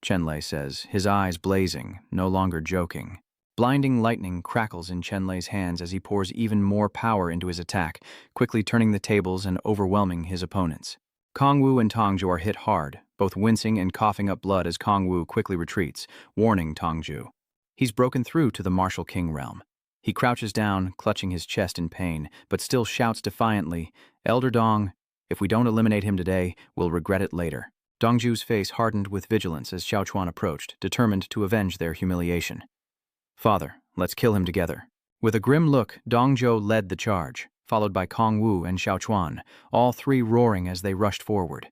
Chenlay says, his eyes blazing, no longer joking. Blinding lightning crackles in Chenlay's hands as he pours even more power into his attack, quickly turning the tables and overwhelming his opponents. Kongwu and Dongzhu are hit hard, both wincing and coughing up blood as Kongwu quickly retreats, warning Dongzhu. He's broken through to the martial king realm. He crouches down, clutching his chest in pain, but still shouts defiantly, Elder Dong, if we don't eliminate him today, we'll regret it later. Dongzhu's face hardened with vigilance as Xuan approached, determined to avenge their humiliation. Father, let's kill him together. With a grim look, Dongzhu led the charge, followed by Kongwu and Xuan, all three roaring as they rushed forward.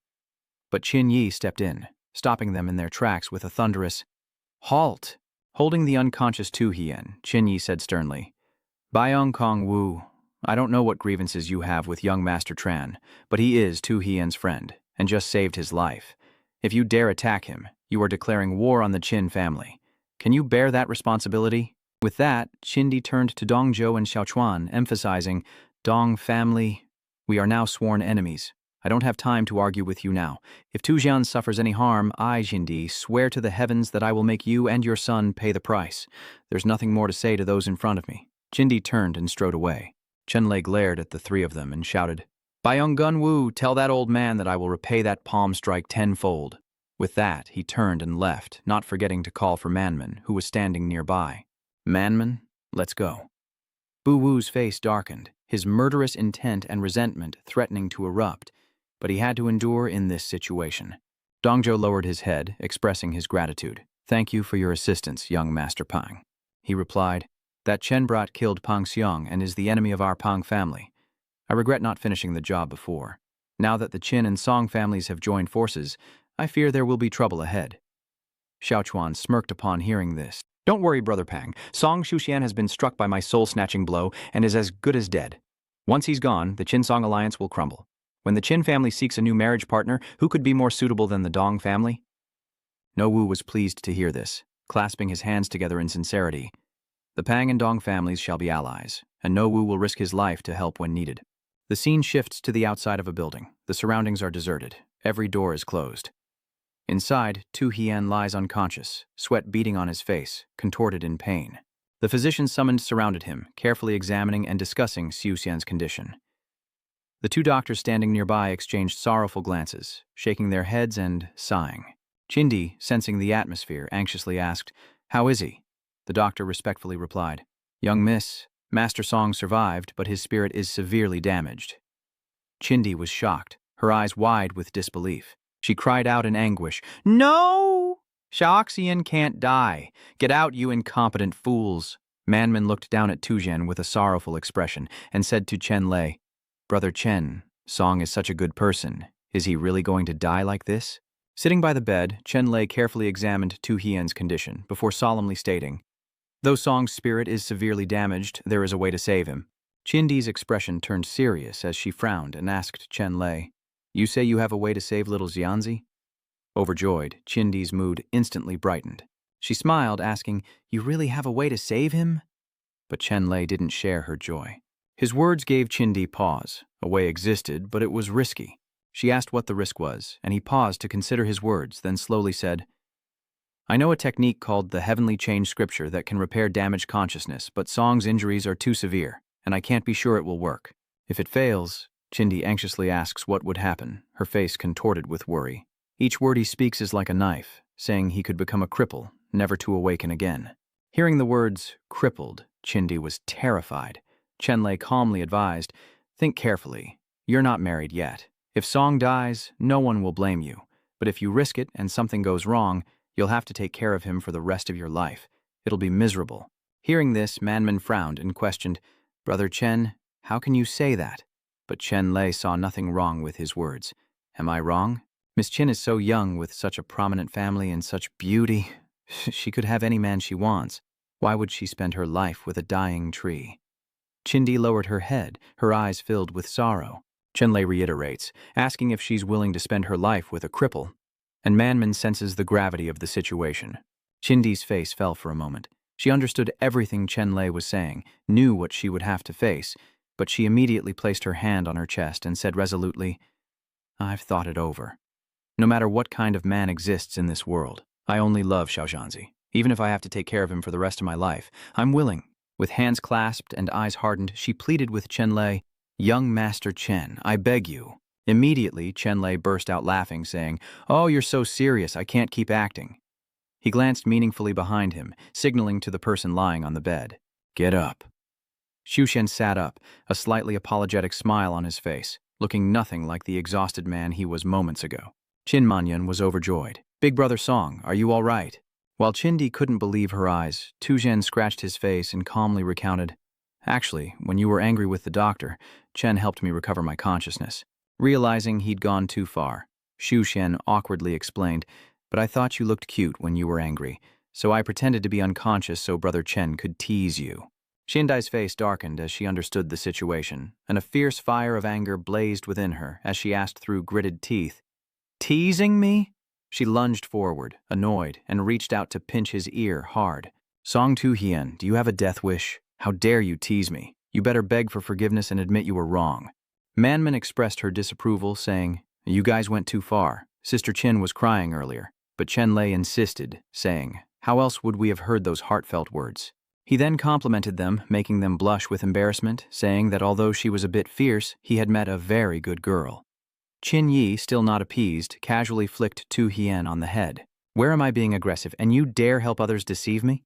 But Chinyi stepped in, stopping them in their tracks with a thunderous, Halt! Holding the unconscious Tu Hien, Chinyi said sternly, Byung Kongwu, I don't know what grievances you have with young Master Tran, but he is Tu Hien's friend, and just saved his life. If you dare attack him, you are declaring war on the Qin family. Can you bear that responsibility? With that, Chinyi turned to Dongzhu and Xuan, emphasizing, Dong family, we are now sworn enemies. I don't have time to argue with you now. If Tu Jian suffers any harm, I, Chinyi, swear to the heavens that I will make you and your son pay the price. There's nothing more to say to those in front of me. Chinyi turned and strode away. Chenlay glared at the three of them and shouted, Byung Gunwu, tell that old man that I will repay that palm strike tenfold. With that, he turned and left, not forgetting to call for Manman, who was standing nearby. Manman, let's go. Bu Wu's face darkened, his murderous intent and resentment threatening to erupt, but he had to endure in this situation. Dongzhu lowered his head, expressing his gratitude. Thank you for your assistance, young Master Pang. He replied, That Chen brat killed Pang Xiong and is the enemy of our Pang family. I regret not finishing the job before. Now that the Qin and Song families have joined forces, I fear there will be trouble ahead. Xuan smirked upon hearing this. Don't worry, Brother Pang. Song Xuxian has been struck by my soul-snatching blow and is as good as dead. Once he's gone, the Qin-Song alliance will crumble. When the Qin family seeks a new marriage partner, who could be more suitable than the Dong family? No Wu was pleased to hear this, clasping his hands together in sincerity. The Pang and Dong families shall be allies, and No Wu will risk his life to help when needed. The scene shifts to the outside of a building. The surroundings are deserted. Every door is closed. Inside, Tu Hien lies unconscious, sweat beading on his face, contorted in pain. The physicians summoned surrounded him, carefully examining and discussing Xuxian's condition. The two doctors standing nearby exchanged sorrowful glances, shaking their heads and sighing. Chinyi, sensing the atmosphere, anxiously asked, How is he? The doctor respectfully replied, Young miss, Master Song survived, but his spirit is severely damaged. Chinyi was shocked, her eyes wide with disbelief. She cried out in anguish, No! Shaoxian can't die. Get out, you incompetent fools. Manman looked down at Tujen with a sorrowful expression and said to Chenlay, Brother Chen, Song is such a good person. Is he really going to die like this? Sitting by the bed, Chenlay carefully examined Tu Hien's condition before solemnly stating, Though Song's spirit is severely damaged, there is a way to save him. Chindi's expression turned serious as she frowned and asked Chenlay, You say you have a way to save little Xianzi? Overjoyed, Chindi's mood instantly brightened. She smiled, asking, You really have a way to save him? But Chenlay didn't share her joy. His words gave Chindi pause. A way existed, but it was risky. She asked what the risk was, and he paused to consider his words, then slowly said, I know a technique called the Heavenly Change Scripture that can repair damaged consciousness, but Song's injuries are too severe, and I can't be sure it will work. If it fails, Chindi anxiously asks what would happen, her face contorted with worry. Each word he speaks is like a knife, saying he could become a cripple, never to awaken again. Hearing the words, crippled, Chindi was terrified. Chenlay calmly advised, Think carefully. You're not married yet. If Song dies, no one will blame you. But if you risk it and something goes wrong, you'll have to take care of him for the rest of your life. It'll be miserable. Hearing this, Manman frowned and questioned, Brother Chen, how can you say that? But Chenlay saw nothing wrong with his words. Am I wrong? Miss Chin is so young with such a prominent family and such beauty. She could have any man she wants. Why would she spend her life with a dying tree? Chindi lowered her head, her eyes filled with sorrow. Chenlay reiterates, asking if she's willing to spend her life with a cripple. And Manman senses the gravity of the situation. Chindi's face fell for a moment. She understood everything Chenlay was saying, knew what she would have to face, but she immediately placed her hand on her chest and said resolutely, I've thought it over. No matter what kind of man exists in this world, I only love Xiaozhanzi. Even if I have to take care of him for the rest of my life, I'm willing. With hands clasped and eyes hardened, she pleaded with Chenlay, Young Master Chen, I beg you. Immediately, Chenlay burst out laughing, saying, Oh, you're so serious, I can't keep acting. He glanced meaningfully behind him, signaling to the person lying on the bed. Get up. Xuan sat up, a slightly apologetic smile on his face, looking nothing like the exhausted man he was moments ago. Manyan was overjoyed. Big Brother Song, are you all right? While Chindi couldn't believe her eyes, Tujen scratched his face and calmly recounted, Actually, when you were angry with the doctor, Chen helped me recover my consciousness. Realizing he'd gone too far, Xuan awkwardly explained, But I thought you looked cute when you were angry, so I pretended to be unconscious so Brother Chen could tease you. Xindai's face darkened as she understood the situation, and a fierce fire of anger blazed within her as she asked through gritted teeth, Teasing me? She lunged forward, annoyed, and reached out to pinch his ear hard. Song Tu Hien, do you have a death wish? How dare you tease me? You better beg for forgiveness and admit you were wrong. Manman expressed her disapproval, saying, You guys went too far. Sister Chin was crying earlier. But Chenlay insisted, saying, How else would we have heard those heartfelt words? He then complimented them, making them blush with embarrassment, saying that although she was a bit fierce, he had met a very good girl. Qin Yi, still not appeased, casually flicked Tu Hien on the head. Where am I being aggressive, and you dare help others deceive me?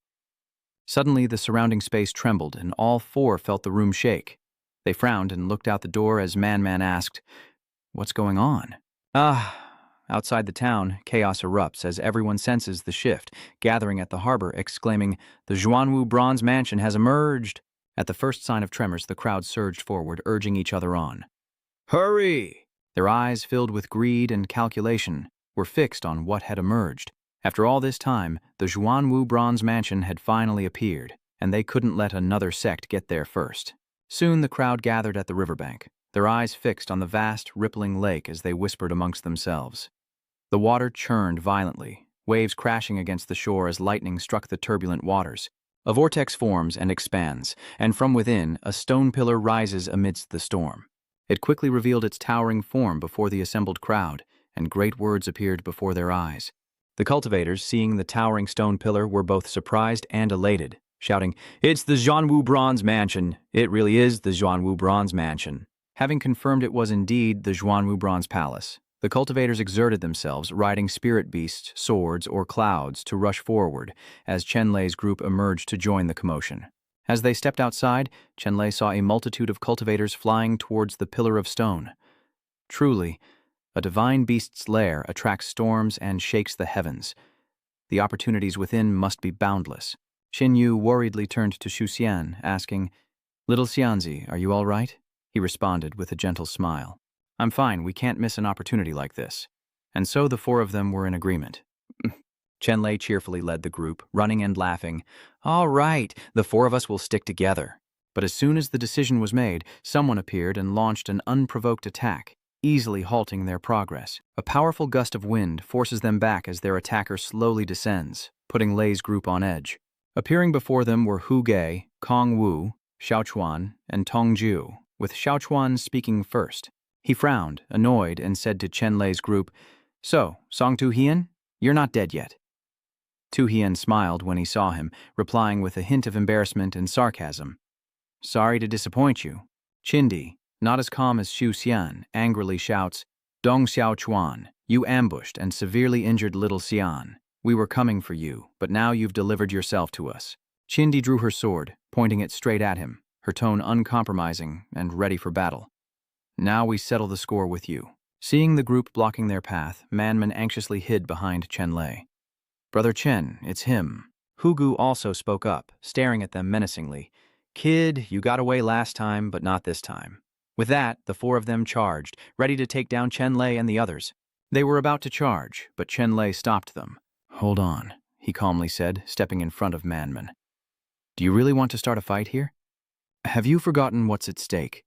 Suddenly, the surrounding space trembled, and all four felt the room shake. They frowned and looked out the door as Manman asked, What's going on? Outside the town, chaos erupts as everyone senses the shift, gathering at the harbor, exclaiming, The Xuanwu Bronze Mansion has emerged! At the first sign of tremors, the crowd surged forward, urging each other on. Hurry! Their eyes, filled with greed and calculation, were fixed on what had emerged. After all this time, the Xuanwu Bronze Mansion had finally appeared, and they couldn't let another sect get there first. Soon the crowd gathered at the riverbank, their eyes fixed on the vast, rippling lake as they whispered amongst themselves. The water churned violently, waves crashing against the shore as lightning struck the turbulent waters. A vortex forms and expands, and from within, a stone pillar rises amidst the storm. It quickly revealed its towering form before the assembled crowd, and great words appeared before their eyes. The cultivators, seeing the towering stone pillar, were both surprised and elated, shouting, It's the Xuanwu Bronze Mansion! It really is the Xuanwu Bronze Mansion! Having confirmed it was indeed the Xuanwu Bronze Palace, the cultivators exerted themselves, riding spirit beasts, swords, or clouds to rush forward as Chenlay's group emerged to join the commotion. As they stepped outside, Chenlay saw a multitude of cultivators flying towards the pillar of stone. Truly, a divine beast's lair attracts storms and shakes the heavens. The opportunities within must be boundless. Xinyu worriedly turned to Xuan, asking, "Little Xianzi, are you all right?" He responded with a gentle smile. "I'm fine, we can't miss an opportunity like this." And so the four of them were in agreement. Chenlay cheerfully led the group, running and laughing. "All right, the four of us will stick together." But as soon as the decision was made, someone appeared and launched an unprovoked attack, easily halting their progress. A powerful gust of wind forces them back as their attacker slowly descends, putting Lei's group on edge. Appearing before them were Hu Ge, Kong Wu, Xuan, and Tong Ju, with Xuan speaking first. He frowned, annoyed, and said to Chenlay's group, "So, Song Tu Hian, you're not dead yet." Tu Hian smiled when he saw him, replying with a hint of embarrassment and sarcasm. "Sorry to disappoint you." Chindi, not as calm as Xu Xian, angrily shouts, "Dong Xuan, you ambushed and severely injured little Xian. We were coming for you, but now you've delivered yourself to us." Chindi drew her sword, pointing it straight at him, her tone uncompromising and ready for battle. "Now we settle the score with you." Seeing the group blocking their path, Manman anxiously hid behind Chenlay. "Brother Chen, it's him." Hugu also spoke up, staring at them menacingly. "Kid, you got away last time, but not this time." With that, the four of them charged, ready to take down Chenlay and the others. They were about to charge, but Chenlay stopped them. "Hold on," he calmly said, stepping in front of Manman. "Do you really want to start a fight here? Have you forgotten what's at stake?"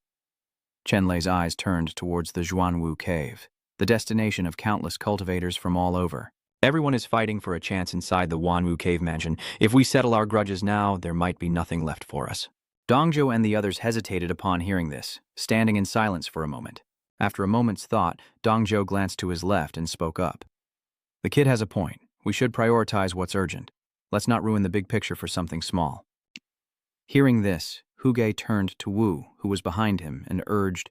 Chenlay's eyes turned towards the Xuanwu cave, the destination of countless cultivators from all over. "Everyone is fighting for a chance inside the Wanwu cave mansion. If we settle our grudges now, there might be nothing left for us." Dongzhou and the others hesitated upon hearing this, standing in silence for a moment. After a moment's thought, Dongzhou glanced to his left and spoke up. "The kid has a point. We should prioritize what's urgent. Let's not ruin the big picture for something small." Hearing this, Huge turned to Wu, who was behind him, and urged,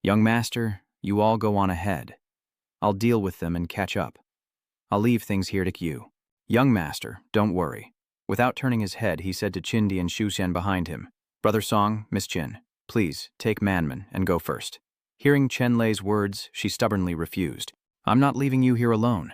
"Young master, you all go on ahead. I'll deal with them and catch up. I'll leave things here to you. Young master, don't worry." Without turning his head, he said to Chindi and Xuxian behind him, "Brother Song, Miss Chin, please take Manman and go first." Hearing Chenlay's words, she stubbornly refused. "I'm not leaving you here alone."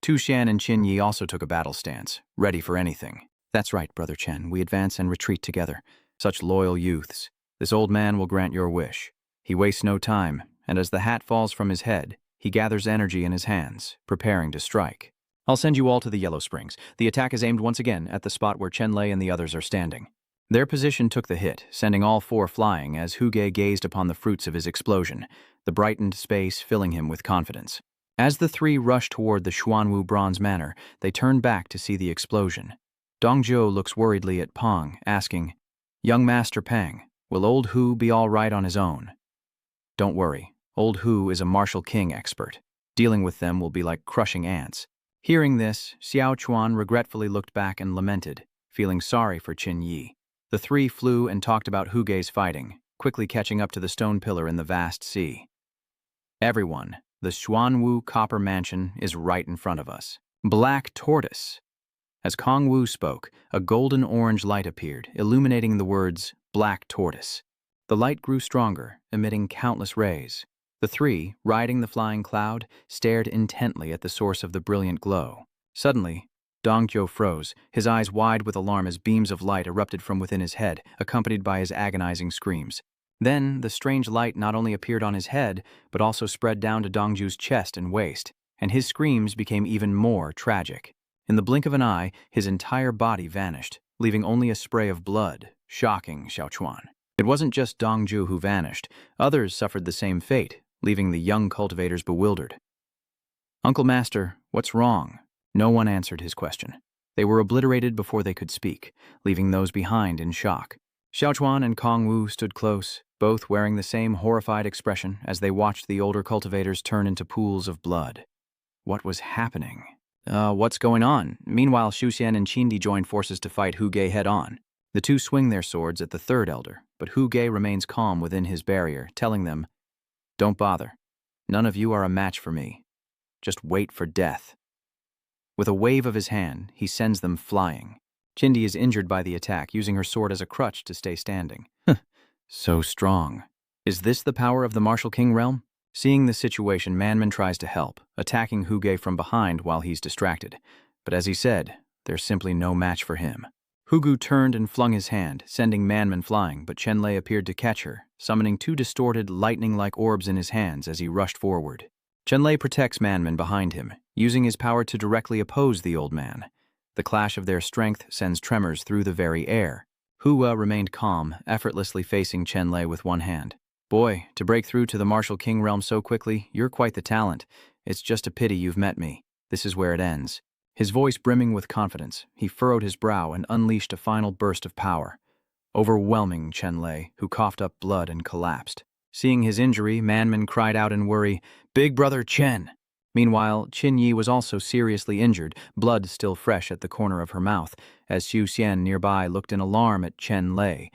Tu Shan and Qin Yi also took a battle stance, ready for anything. "That's right, Brother Chen, we advance and retreat together. Such loyal youths. This old man will grant your wish." He wastes no time, and as the hat falls from his head, he gathers energy in his hands, preparing to strike. "I'll send you all to the Yellow Springs. The attack is aimed once again at the spot where Chenlay and the others are standing." Their position took the hit, sending all four flying as Huge gazed upon the fruits of his explosion, the brightened space filling him with confidence. As the three rushed toward the Xuanwu Bronze Manor, they turned back to see the explosion. Dongzhou looks worriedly at Pang, asking, "Young Master Pang, will old Hu be all right on his own?" "Don't worry. Old Hu is a martial king expert. Dealing with them will be like crushing ants." Hearing this, Xiao Chuan regretfully looked back and lamented, feeling sorry for Qin Yi. The three flew and talked about Huge's fighting, quickly catching up to the stone pillar in the vast sea. "Everyone, the Xuanwu Copper Mansion is right in front of us." Black Tortoise. As Kong Wu spoke, a golden-orange light appeared, illuminating the words, "Black Tortoise." The light grew stronger, emitting countless rays. The three, riding the flying cloud, stared intently at the source of the brilliant glow. Suddenly, Dongzhou froze, his eyes wide with alarm as beams of light erupted from within his head, accompanied by his agonizing screams. Then, the strange light not only appeared on his head, but also spread down to Dongzhou's chest and waist, and his screams became even more tragic. In the blink of an eye, his entire body vanished, leaving only a spray of blood, shocking Xiaochuan. It wasn't just Dongzhou who vanished. Others suffered the same fate, leaving the young cultivators bewildered. "Uncle Master, what's wrong?" No one answered his question. They were obliterated before they could speak, leaving those behind in shock. Xiaochuan and Kong Wu stood close, both wearing the same horrified expression as they watched the older cultivators turn into pools of blood. What was happening? What's going on?" Meanwhile, Xuxian and Qindi joined forces to fight Huge head-on. The two swing their swords at the third elder, but Huge remains calm within his barrier, telling them, "Don't bother. None of you are a match for me. Just wait for death." With a wave of his hand, he sends them flying. Chindi is injured by the attack, using her sword as a crutch to stay standing. So strong. Is this the power of the Martial King realm? Seeing the situation, Manman tries to help, attacking Huge from behind while he's distracted. But as he said, there's simply no match for him. Hugu turned and flung his hand, sending Manman flying, but Chenlay appeared to catch her, summoning two distorted, lightning-like orbs in his hands as he rushed forward. Chenlay protects Manman behind him, using his power to directly oppose the old man. The clash of their strength sends tremors through the very air. Hua remained calm, effortlessly facing Chenlay with one hand. Boy, to break through to the martial king realm so quickly, you're quite the talent. It's just a pity you've met me. This is where it ends. His voice brimming with confidence, he furrowed his brow and unleashed a final burst of power, overwhelming Chenlay, who coughed up blood and collapsed. Seeing his injury, Manman cried out in worry, "Big brother Chen!" Meanwhile, Chinyi was also seriously injured, blood still fresh at the corner of her mouth, as Xuan nearby looked in alarm at Chenlay.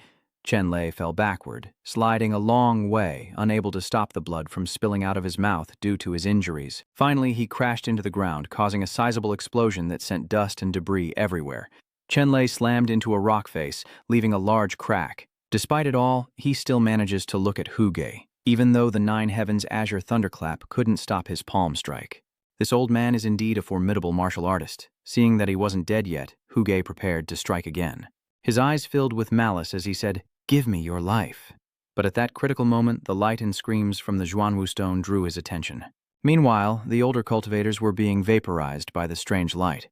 Chenlay fell backward, sliding a long way, unable to stop the blood from spilling out of his mouth due to his injuries. Finally, he crashed into the ground, causing a sizable explosion that sent dust and debris everywhere. Chenlay slammed into a rock face, leaving a large crack. Despite it all, he still manages to look at Huge, even though the Nine Heavens Azure Thunderclap couldn't stop his palm strike. This old man is indeed a formidable martial artist. Seeing that he wasn't dead yet, Huge prepared to strike again. His eyes filled with malice as he said, "Give me your life." But at that critical moment, the light and screams from the Xuanwu stone drew his attention. Meanwhile, the older cultivators were being vaporized by the strange light.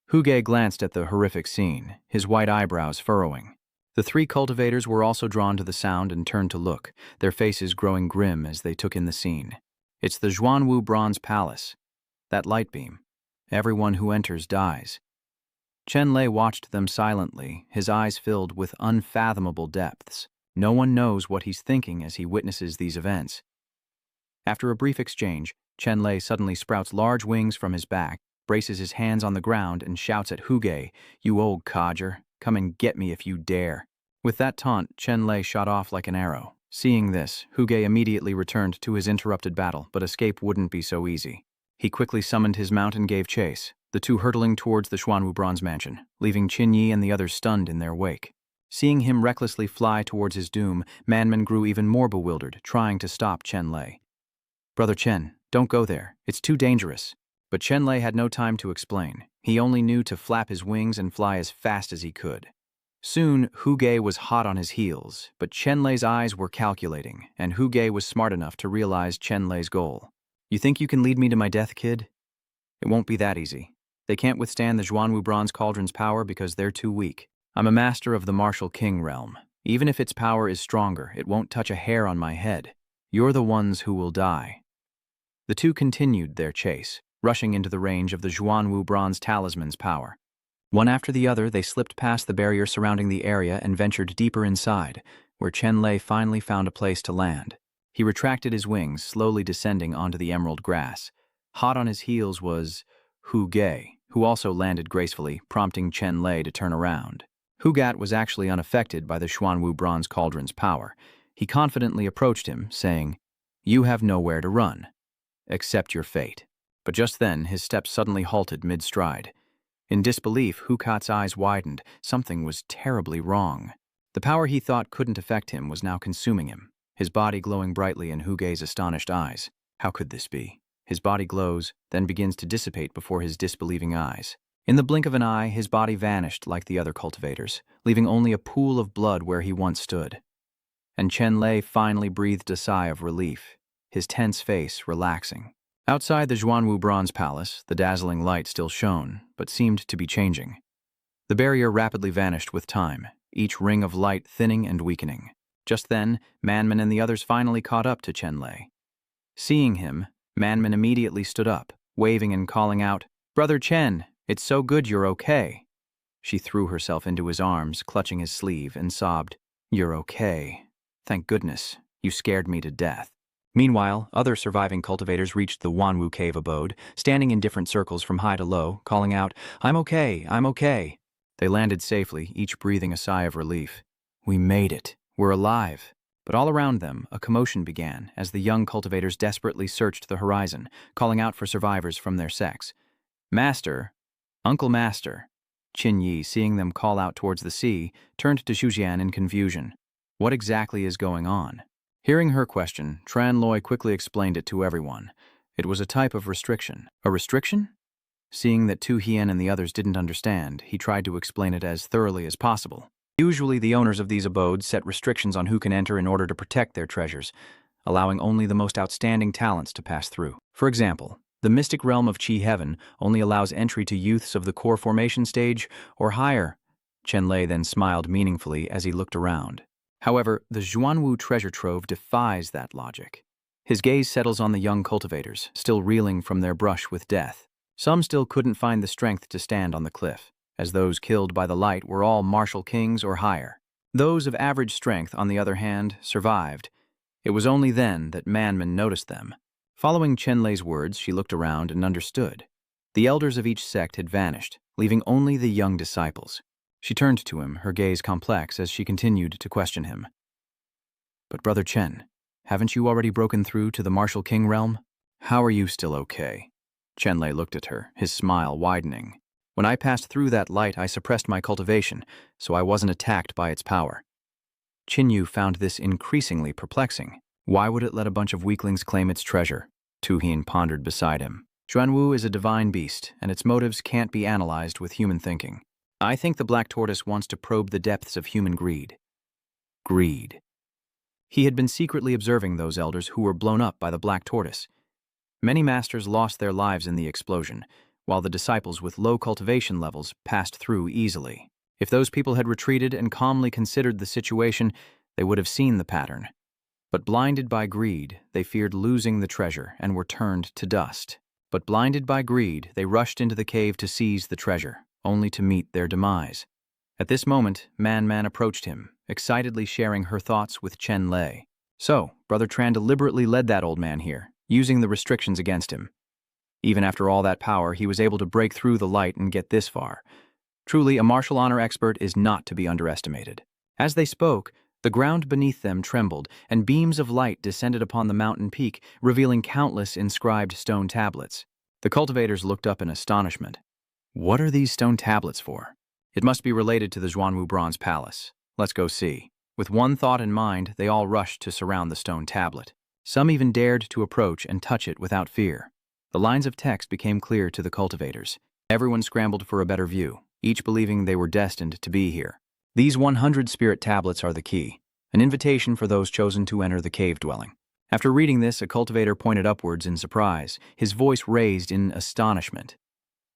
Huge glanced at the horrific scene, his white eyebrows furrowing. The three cultivators were also drawn to the sound and turned to look, their faces growing grim as they took in the scene. It's the Xuanwu Bronze Palace. That light beam. Everyone who enters dies. Chenlay watched them silently, his eyes filled with unfathomable depths. No one knows what he's thinking as he witnesses these events. After a brief exchange, Chenlay suddenly sprouts large wings from his back, braces his hands on the ground, and shouts at Huge, "You old codger, come and get me if you dare." With that taunt, Chenlay shot off like an arrow. Seeing this, Huge immediately returned to his interrupted battle, but escape wouldn't be so easy. He quickly summoned his mount and gave chase, the two hurtling towards the Xuanwu Bronze Mansion, leaving Chinyi and the others stunned in their wake. Seeing him recklessly fly towards his doom, Manman grew even more bewildered, trying to stop Chenlay. "Brother Chen, don't go there. It's too dangerous." But Chenlay had no time to explain. He only knew to flap his wings and fly as fast as he could. Soon, Huge was hot on his heels, but Chenlay's eyes were calculating, and Huge was smart enough to realize Chenlay's goal. "You think you can lead me to my death, kid? It won't be that easy. They can't withstand the Xuanwu Bronze Cauldron's power because they're too weak. I'm a master of the martial king realm. Even if its power is stronger, it won't touch a hair on my head. You're the ones who will die." The two continued their chase, rushing into the range of the Xuanwu Bronze Talisman's power. One after the other, they slipped past the barrier surrounding the area and ventured deeper inside, where Chenlay finally found a place to land. He retracted his wings, slowly descending onto the emerald grass. Hot on his heels was Huge, who also landed gracefully, prompting Chenlay to turn around. Hugat was actually unaffected by the Xuanwu Bronze Cauldron's power. He confidently approached him, saying, "You have nowhere to run. Accept your fate." But just then, his steps suddenly halted mid-stride. In disbelief, Hugat's eyes widened. Something was terribly wrong. The power he thought couldn't affect him was now consuming him, his body glowing brightly in Huge's astonished eyes. How could this be? His body glows, then begins to dissipate before his disbelieving eyes. In the blink of an eye, his body vanished like the other cultivators, leaving only a pool of blood where he once stood. And Chenlay finally breathed a sigh of relief, his tense face relaxing. Outside the Xuanwu Bronze Palace, the dazzling light still shone, but seemed to be changing. The barrier rapidly vanished with time, each ring of light thinning and weakening. Just then, Manman and the others finally caught up to Chenlay. Seeing him, Manman immediately stood up, waving and calling out, "Brother Chen, it's so good you're okay." She threw herself into his arms, clutching his sleeve, and sobbed, "You're okay. Thank goodness. You scared me to death." Meanwhile, other surviving cultivators reached the Wanwu cave abode, standing in different circles from high to low, calling out, "I'm okay, I'm okay." They landed safely, each breathing a sigh of relief. "We made it. We're alive." But all around them, a commotion began as the young cultivators desperately searched the horizon, calling out for survivors from their sects. "Master! Uncle Master!" Chinyi, seeing them call out towards the sea, turned to Xuan in confusion. What exactly is going on? Hearing her question, Chenlay quickly explained it to everyone. It was a type of restriction. A restriction? Seeing that Tu Hien and the others didn't understand, he tried to explain it as thoroughly as possible. Usually the owners of these abodes set restrictions on who can enter in order to protect their treasures, allowing only the most outstanding talents to pass through. For example, the mystic realm of Qi Heaven only allows entry to youths of the core formation stage or higher. Chenlay then smiled meaningfully as he looked around. However, the Xuanwu treasure trove defies that logic. His gaze settles on the young cultivators, still reeling from their brush with death. Some still couldn't find the strength to stand on the cliff, as those killed by the light were all martial kings or higher. Those of average strength, on the other hand, survived. It was only then that Manman noticed them. Following Chenlay's words, she looked around and understood. The elders of each sect had vanished, leaving only the young disciples. She turned to him, her gaze complex as she continued to question him. "But Brother Chen, haven't you already broken through to the martial king realm? How are you still okay?" Chenlay looked at her, his smile widening. "When I passed through that light, I suppressed my cultivation, so I wasn't attacked by its power." Chinyu found this increasingly perplexing. Why would it let a bunch of weaklings claim its treasure? Tu Hien pondered beside him. Xuanwu is a divine beast, and its motives can't be analyzed with human thinking. I think the Black Tortoise wants to probe the depths of human greed. Greed. He had been secretly observing those elders who were blown up by the Black Tortoise. Many masters lost their lives in the explosion, while the disciples with low cultivation levels passed through easily. If those people had retreated and calmly considered the situation, they would have seen the pattern. But blinded by greed, they feared losing the treasure and were turned to dust. But blinded by greed, they rushed into the cave to seize the treasure, only to meet their demise. At this moment, Man approached him, excitedly sharing her thoughts with Chenlay. So, Brother Tran deliberately led that old man here, using the restrictions against him. Even after all that power, he was able to break through the light and get this far. Truly, a martial honor expert is not to be underestimated. As they spoke, the ground beneath them trembled, and beams of light descended upon the mountain peak, revealing countless inscribed stone tablets. The cultivators looked up in astonishment. What are these stone tablets for? It must be related to the Xuanwu Bronze Palace. Let's go see. With one thought in mind, they all rushed to surround the stone tablet. Some even dared to approach and touch it without fear. The lines of text became clear to the cultivators. Everyone scrambled for a better view, each believing they were destined to be here. These 100 spirit tablets are the key, an invitation for those chosen to enter the cave dwelling. After reading this, a cultivator pointed upwards in surprise, his voice raised in astonishment.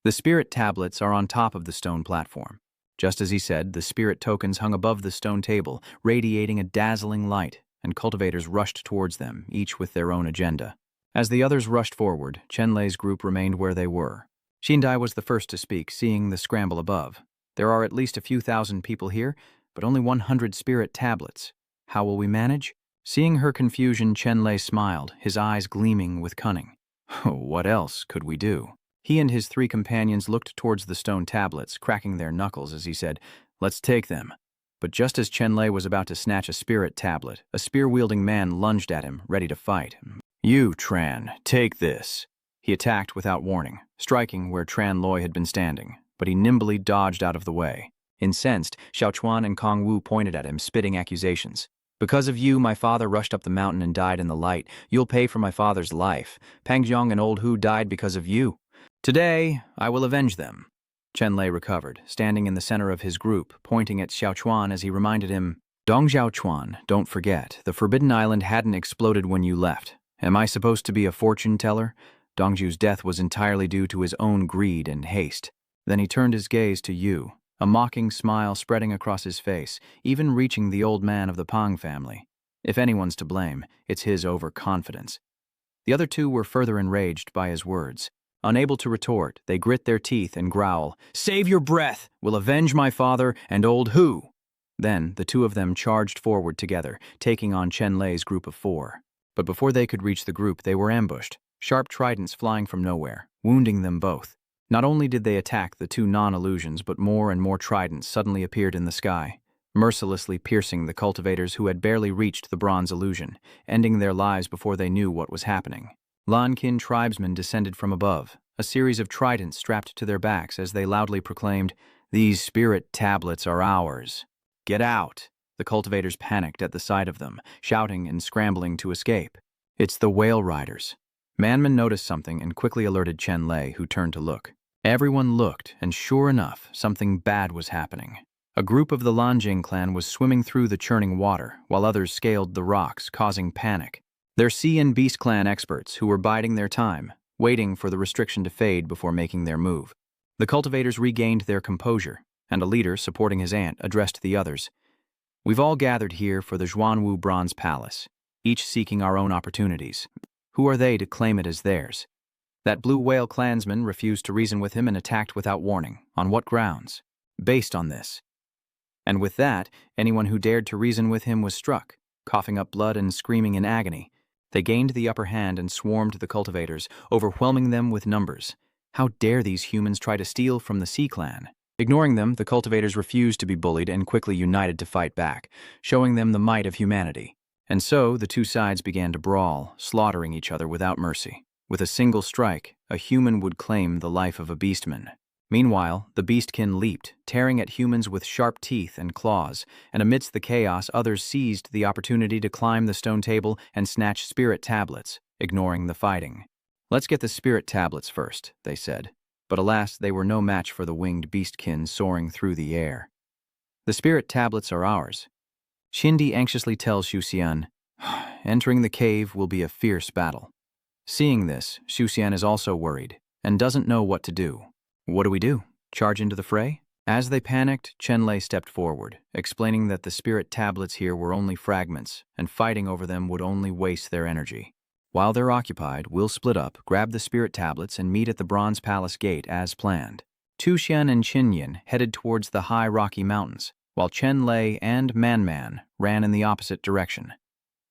The spirit tablets are on top of the stone platform. Just as he said, the spirit tokens hung above the stone table, radiating a dazzling light, and cultivators rushed towards them, each with their own agenda. As the others rushed forward, Chenlay's group remained where they were. Xindai was the first to speak, seeing the scramble above. There are at least a few thousand people here, but only 100 spirit tablets. How will we manage? Seeing her confusion, Chenlay smiled, his eyes gleaming with cunning. What else could we do? He and his 3 companions looked towards the stone tablets, cracking their knuckles as he said, "Let's take them." But just as Chenlay was about to snatch a spirit tablet, a spear-wielding man lunged at him, ready to fight. "You, Tran, take this." He attacked without warning, striking where Tran Loy had been standing, but he nimbly dodged out of the way. Incensed, Xuan and Kong Wu pointed at him, spitting accusations. "Because of you, my father rushed up the mountain and died in the light. You'll pay for my father's life. Pangjiang and Old Hu died because of you. Today, I will avenge them." Chenlay recovered, standing in the center of his group, pointing at Xuan as he reminded him, "Dong Xuan, don't forget, the Forbidden Island hadn't exploded when you left. Am I supposed to be a fortune teller? Dongju's death was entirely due to his own greed and haste." Then he turned his gaze to Yu, a mocking smile spreading across his face, even reaching the old man of the Pang family. If anyone's to blame, it's his overconfidence. The other 2 were further enraged by his words. Unable to retort, they grit their teeth and growl, "Save your breath! We'll avenge my father and Old Hu!" Then the 2 of them charged forward together, taking on Chenlay's group of 4. But before they could reach the group, they were ambushed, sharp tridents flying from nowhere, wounding them both. Not only did they attack the 2 non-illusions, but more and more tridents suddenly appeared in the sky, mercilessly piercing the cultivators who had barely reached the bronze illusion, ending their lives before they knew what was happening. Lankin tribesmen descended from above, a series of tridents strapped to their backs as they loudly proclaimed, "These spirit tablets are ours. Get out!" The cultivators panicked at the sight of them, shouting and scrambling to escape. "It's the whale riders." Manman noticed something and quickly alerted Chenlay, who turned to look. Everyone looked, and sure enough, something bad was happening. A group of the Lanjing clan was swimming through the churning water, while others scaled the rocks, causing panic. They're Sea and Beast clan experts who were biding their time, waiting for the restriction to fade before making their move. The cultivators regained their composure, and a leader, supporting his aunt, addressed the others. We've all gathered here for the Xuanwu Bronze Palace, each seeking our own opportunities. Who are they to claim it as theirs? That Blue Whale clansman refused to reason with him and attacked without warning. On what grounds? Based on this. And with that, anyone who dared to reason with him was struck, coughing up blood and screaming in agony. They gained the upper hand and swarmed the cultivators, overwhelming them with numbers. How dare these humans try to steal from the Sea clan? Ignoring them, the cultivators refused to be bullied and quickly united to fight back, showing them the might of humanity. And so, the two sides began to brawl, slaughtering each other without mercy. With a single strike, a human would claim the life of a beastman. Meanwhile, the beastkin leaped, tearing at humans with sharp teeth and claws, and amidst the chaos, others seized the opportunity to climb the stone table and snatch spirit tablets, ignoring the fighting. "Let's get the spirit tablets first," they said. But alas, they were no match for the winged beastkin soaring through the air. "The spirit tablets are ours." Shindi anxiously tells Xuan, "Entering the cave will be a fierce battle." Seeing this, Xuan is also worried, and doesn't know what to do. What do we do? Charge into the fray? As they panicked, Chenlay stepped forward, explaining that the spirit tablets here were only fragments, and fighting over them would only waste their energy. While they're occupied, we'll split up, grab the spirit tablets, and meet at the Bronze Palace gate as planned. Xuan and Chingyang headed towards the high rocky mountains, while Chenlay and Man ran in the opposite direction.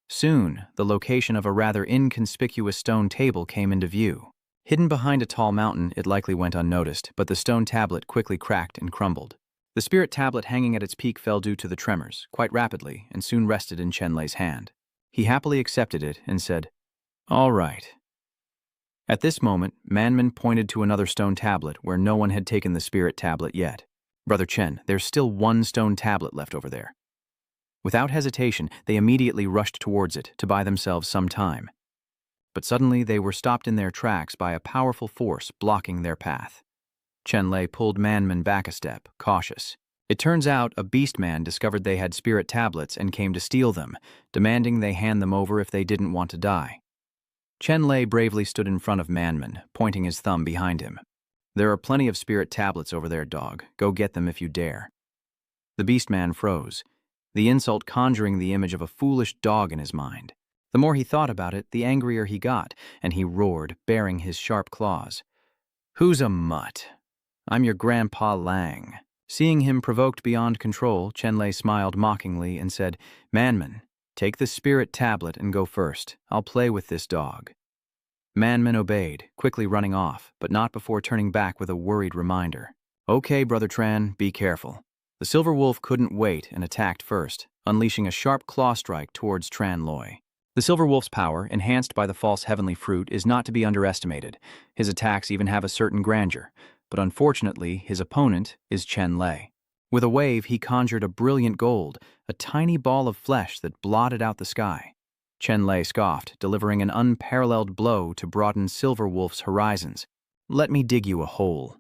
Soon, the location of a rather inconspicuous stone table came into view. Hidden behind a tall mountain, it likely went unnoticed, but the stone tablet quickly cracked and crumbled. The spirit tablet hanging at its peak fell due to the tremors, quite rapidly, and soon rested in Chenlay's hand. He happily accepted it and said, "All right." At this moment, Manman pointed to another stone tablet where no one had taken the spirit tablet yet. "Brother Chen, there's still one stone tablet left over there." Without hesitation, they immediately rushed towards it to buy themselves some time. But suddenly they were stopped in their tracks by a powerful force blocking their path. Chenlay pulled Manman back a step, cautious. It turns out a beastman discovered they had spirit tablets and came to steal them, demanding they hand them over if they didn't want to die. Chenlay bravely stood in front of Manman, pointing his thumb behind him. "There are plenty of spirit tablets over there, dog. Go get them if you dare." The beastman froze, the insult conjuring the image of a foolish dog in his mind. The more he thought about it, the angrier he got, and he roared, baring his sharp claws. "Who's a mutt? I'm your Grandpa Lang." Seeing him provoked beyond control, Chenlay smiled mockingly and said, "Manman, take the spirit tablet and go first. I'll play with this dog." Manman obeyed, quickly running off, but not before turning back with a worried reminder. "Okay, Brother Tran, be careful." The silver wolf couldn't wait and attacked first, unleashing a sharp claw strike towards Tran Loy. The silver wolf's power, enhanced by the false heavenly fruit, is not to be underestimated. His attacks even have a certain grandeur, but unfortunately his opponent is Chenlay. With a wave, he conjured a brilliant gold, a tiny ball of flesh that blotted out the sky. Chenlay scoffed, delivering an unparalleled blow to broaden Silver Wolf's horizons. "Let me dig you a hole."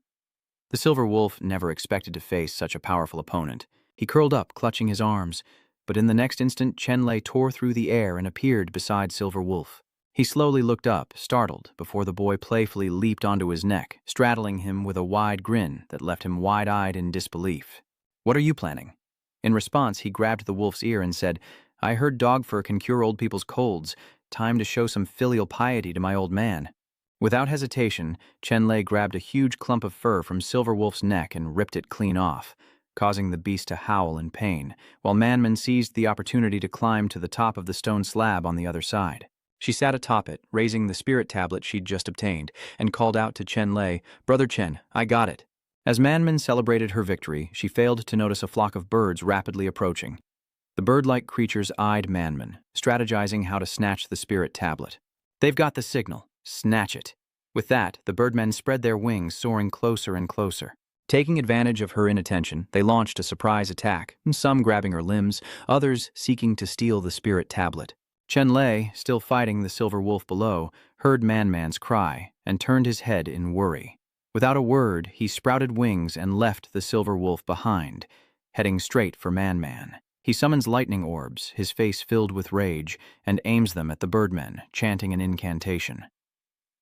The Silver Wolf never expected to face such a powerful opponent. He curled up, clutching his arms, but in the next instant Chenlay tore through the air and appeared beside Silver Wolf. He slowly looked up, startled, before the boy playfully leaped onto his neck, straddling him with a wide grin that left him wide-eyed in disbelief. "What are you planning?" In response, he grabbed the wolf's ear and said, "I heard dog fur can cure old people's colds. Time to show some filial piety to my old man." Without hesitation, Chenlay grabbed a huge clump of fur from Silver Wolf's neck and ripped it clean off, causing the beast to howl in pain, while Manman seized the opportunity to climb to the top of the stone slab on the other side. She sat atop it, raising the spirit tablet she'd just obtained, and called out to Chenlay, "Brother Chen, I got it." As Manman celebrated her victory, she failed to notice a flock of birds rapidly approaching. The bird-like creatures eyed Manman, strategizing how to snatch the spirit tablet. "They've got the signal. Snatch it." With that, the birdmen spread their wings, soaring closer and closer. Taking advantage of her inattention, they launched a surprise attack, some grabbing her limbs, others seeking to steal the spirit tablet. Chenlay, still fighting the silver wolf below, heard Manman's cry and turned his head in worry. Without a word, he sprouted wings and left the silver wolf behind, heading straight for Man. He summons lightning orbs, his face filled with rage, and aims them at the birdmen, chanting an incantation.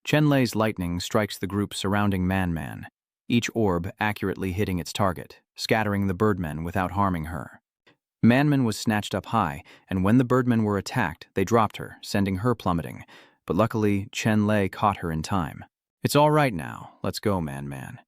Chenlay's lightning strikes the group surrounding Man, each orb accurately hitting its target, scattering the birdmen without harming her. Man was snatched up high, and when the birdmen were attacked, they dropped her, sending her plummeting, but luckily Chenlay caught her in time. It's all right now, let's go, Man.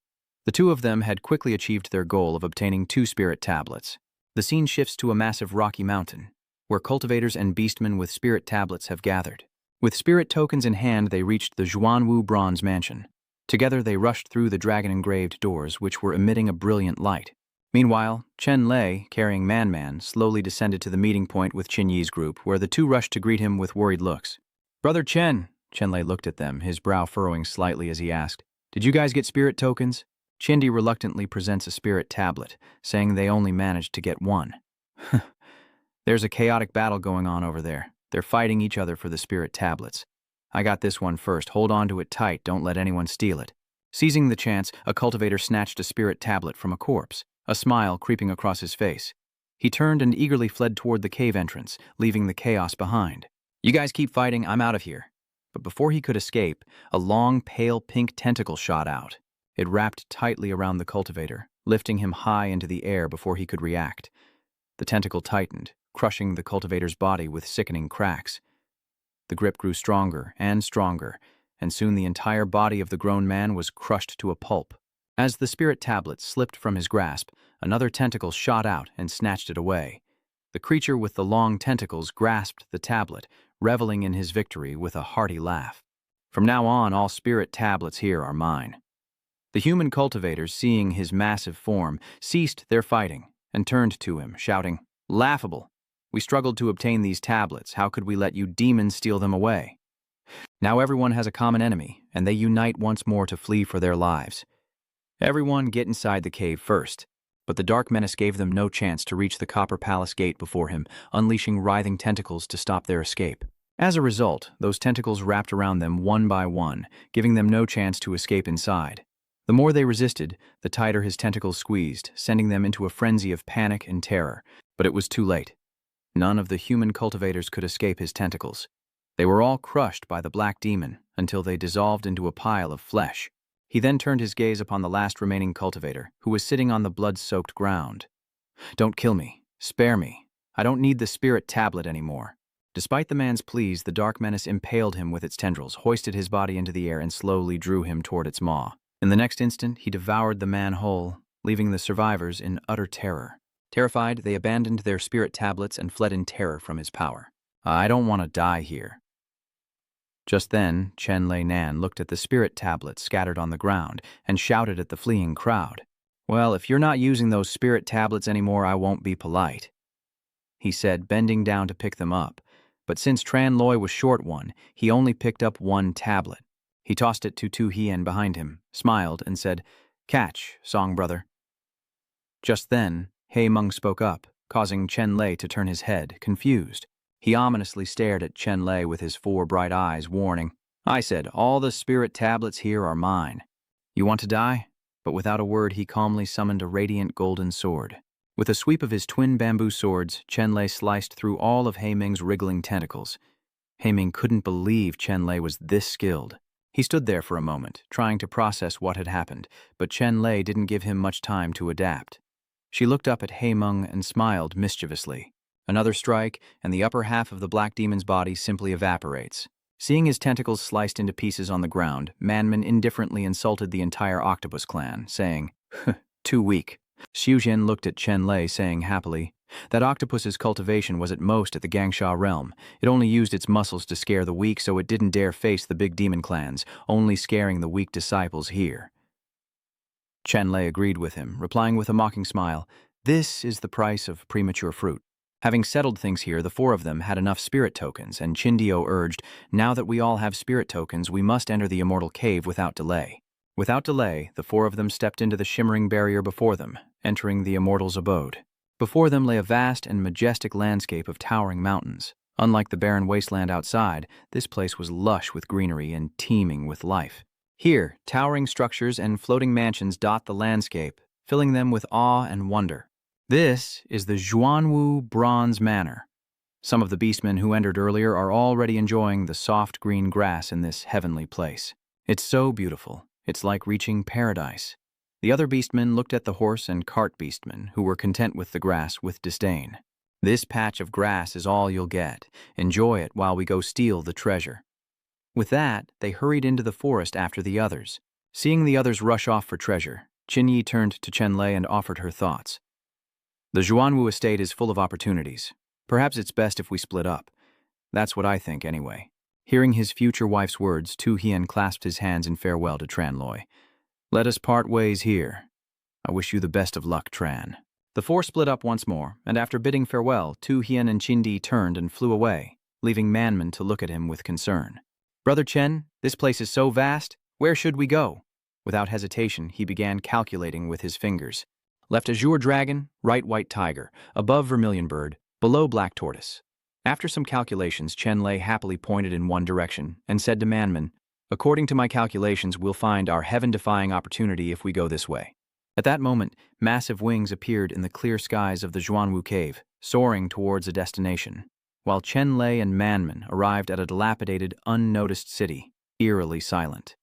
The two of them had quickly achieved their goal of obtaining 2 spirit tablets. The scene shifts to a massive rocky mountain, where cultivators and beastmen with spirit tablets have gathered. With spirit tokens in hand, they reached the Xuanwu bronze mansion. Together they rushed through the dragon-engraved doors, which were emitting a brilliant light. Meanwhile, Chenlay, carrying Man, slowly descended to the meeting point with Chinyi's group, where the two rushed to greet him with worried looks. "Brother Chenlay looked at them, his brow furrowing slightly as he asked, "Did you guys get spirit tokens?" Chindi reluctantly presents a spirit tablet, saying they only managed to get 1. "There's a chaotic battle going on over there. They're fighting each other for the spirit tablets. I got this one first. Hold on to it tight. Don't let anyone steal it." Seizing the chance, a cultivator snatched a spirit tablet from a corpse, a smile creeping across his face. He turned and eagerly fled toward the cave entrance, leaving the chaos behind. "You guys keep fighting. I'm out of here." But before he could escape, a long, pale pink tentacle shot out. It wrapped tightly around the cultivator, lifting him high into the air before he could react. The tentacle tightened, crushing the cultivator's body with sickening cracks. The grip grew stronger, and soon the entire body of the grown man was crushed to a pulp. As the spirit tablet slipped from his grasp, another tentacle shot out and snatched it away. The creature with the long tentacles grasped the tablet, reveling in his victory with a hearty laugh. "From now on, all spirit tablets here are mine." The human cultivators, seeing his massive form, ceased their fighting and turned to him, shouting, "Laughable! We struggled to obtain these tablets. How could we let you demons steal them away?" Now everyone has a common enemy, and they unite once more to flee for their lives. "Everyone get inside the cave first." But the dark menace gave them no chance to reach the copper palace gate before him, unleashing writhing tentacles to stop their escape. As a result, those tentacles wrapped around them one by one, giving them no chance to escape inside. The more they resisted, the tighter his tentacles squeezed, sending them into a frenzy of panic and terror. But it was too late. None of the human cultivators could escape his tentacles. They were all crushed by the black demon until they dissolved into a pile of flesh. He then turned his gaze upon the last remaining cultivator, who was sitting on the blood-soaked ground. "Don't kill me. Spare me. I don't need the spirit tablet anymore." Despite the man's pleas, the dark menace impaled him with its tendrils, hoisted his body into the air, and slowly drew him toward its maw. In the next instant, he devoured the man whole, leaving the survivors in utter terror. Terrified, they abandoned their spirit tablets and fled in terror from his power. "I don't want to die here." Just then, Chenlay looked at the spirit tablets scattered on the ground and shouted at the fleeing crowd. "Well, if you're not using those spirit tablets anymore, I won't be polite," he said, bending down to pick them up. But since Chenlay was short one, he only picked up 1 tablet. He tossed it to Tu Hien behind him, smiled, and said, "Catch, song brother." Just then, Meng spoke up, causing Chenlay to turn his head, confused. He ominously stared at Chenlay with his 4 bright eyes, warning, "I said, all the spirit tablets here are mine. You want to die?" But without a word, he calmly summoned a radiant golden sword. With a sweep of his twin bamboo swords, Chenlay sliced through all of Meng's wriggling tentacles. Meng couldn't believe Chenlay was this skilled. He stood there for a moment, trying to process what had happened, but Chenlay didn't give him much time to adapt. She looked up at Meng and smiled mischievously. Another strike, and the upper half of the black demon's body simply evaporates. Seeing his tentacles sliced into pieces on the ground, Manman indifferently insulted the entire octopus clan, saying, "Too weak." Xuan looked at Chenlay, saying happily, "That octopus's cultivation was at most at the Gangsha realm. It only used its muscles to scare the weak, so it didn't dare face the big demon clans, only scaring the weak disciples here." Chenlay agreed with him, replying with a mocking smile, "This is the price of premature fruit." Having settled things here, the 4 of them had enough spirit tokens, and Chindio urged, "Now that we all have spirit tokens, we must enter the immortal cave without delay." Without delay, the 4 of them stepped into the shimmering barrier before them, entering the immortal's abode. Before them lay a vast and majestic landscape of towering mountains. Unlike the barren wasteland outside, this place was lush with greenery and teeming with life. Here, towering structures and floating mansions dot the landscape, filling them with awe and wonder. This is the Xuanwu Bronze Manor. Some of the beastmen who entered earlier are already enjoying the soft green grass in this heavenly place. It's so beautiful, it's like reaching paradise. The other beastmen looked at the horse and cart beastmen, who were content with the grass with disdain. This patch of grass is all you'll get. Enjoy it while we go steal the treasure. With that, they hurried into the forest after the others. Seeing the others rush off for treasure, Chinyi turned to Chenlay and offered her thoughts. The Xuanwu estate is full of opportunities. Perhaps it's best if we split up. That's what I think, anyway. Hearing his future wife's words, Tu Hien clasped his hands in farewell to Tranloy. Let us part ways here. I wish you the best of luck, Tran. The four split up once more, and after bidding farewell, Tu Hien and Chindi turned and flew away, leaving Manman to look at him with concern. Brother Chen, this place is so vast. Where should we go? Without hesitation, he began calculating with his fingers. Left azure dragon, right white tiger, above vermilion bird, below black tortoise. After some calculations, Chenlay happily pointed in one direction and said to Manman, according to my calculations, we'll find our heaven-defying opportunity if we go this way. At that moment, massive wings appeared in the clear skies of the Xuanwu cave, soaring towards a destination, while Chenlay and Manman arrived at a dilapidated, unnoticed city, eerily silent.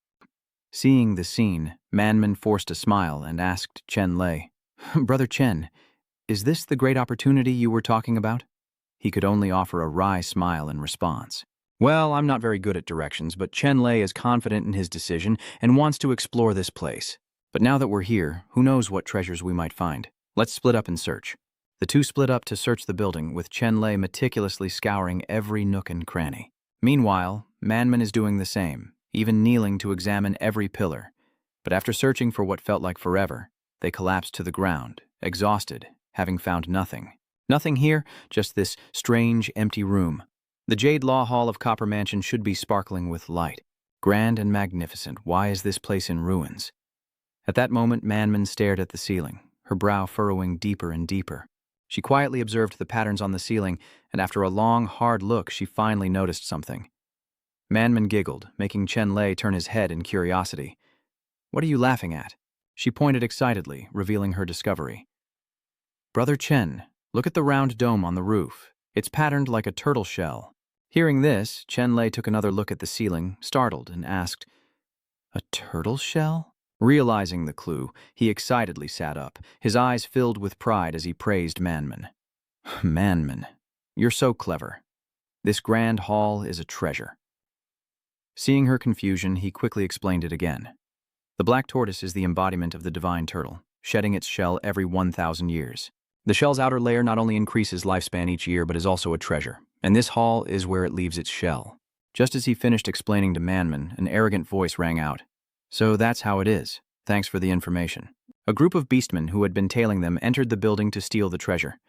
Seeing the scene, Manman forced a smile and asked Chenlay, Brother Chen, is this the great opportunity you were talking about? He could only offer a wry smile in response. Well, I'm not very good at directions, but Chenlay is confident in his decision and wants to explore this place. But now that we're here, who knows what treasures we might find. Let's split up and search. The two split up to search the building, with Chenlay meticulously scouring every nook and cranny. Meanwhile, Manman is doing the same, even kneeling to examine every pillar. But after searching for what felt like forever, they collapsed to the ground, exhausted, having found nothing. Nothing here, just this strange, empty room. The Jade Law Hall of Copper Mansion should be sparkling with light. Grand and magnificent, why is this place in ruins? At that moment, Manman stared at the ceiling, her brow furrowing deeper and deeper. She quietly observed the patterns on the ceiling, and after a long, hard look, she finally noticed something. Manman giggled, making Chenlay turn his head in curiosity. What are you laughing at? She pointed excitedly, revealing her discovery. Brother Chen, look at the round dome on the roof. It's patterned like a turtle shell. Hearing this, Chenlay took another look at the ceiling, startled, and asked, A turtle shell? Realizing the clue, he excitedly sat up, his eyes filled with pride as he praised Manman. Manman, you're so clever. This grand hall is a treasure. Seeing her confusion, he quickly explained it again. The black tortoise is the embodiment of the divine turtle, shedding its shell every 1,000 years. The shell's outer layer not only increases lifespan each year, but is also a treasure, and this hall is where it leaves its shell. Just as he finished explaining to Manman, an arrogant voice rang out. So that's how it is. Thanks for the information. A group of beastmen who had been tailing them entered the building to steal the treasure.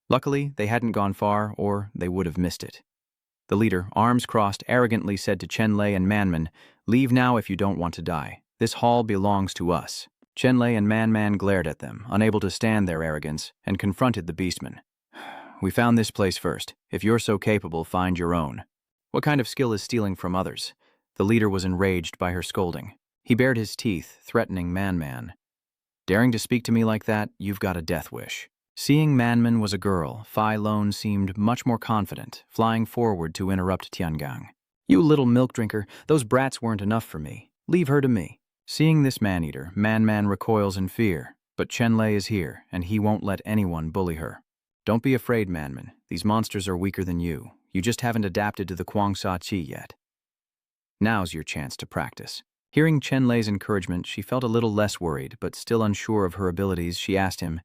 Luckily, they hadn't gone far, or they would have missed it. The leader, arms crossed, arrogantly said to Chenlay and Manman, Leave now if you don't want to die. This hall belongs to us. Chenlay and Manman glared at them, unable to stand their arrogance, and confronted the beastmen. We found this place first. If you're so capable, find your own. What kind of skill is stealing from others? The leader was enraged by her scolding. He bared his teeth, threatening Manman. Daring to speak to me like that, you've got a death wish. Seeing Manman was a girl, Fai Lone seemed much more confident, flying forward to interrupt Chengyang. You little milk drinker, those brats weren't enough for me. Leave her to me. Seeing this man-eater, Manman recoils in fear, but Chenlay is here, and he won't let anyone bully her. Don't be afraid, Manman. These monsters are weaker than you. You just haven't adapted to the Guangsa Qi yet. Now's your chance to practice. Hearing Chenlay's encouragement, she felt a little less worried, but still unsure of her abilities, she asked him,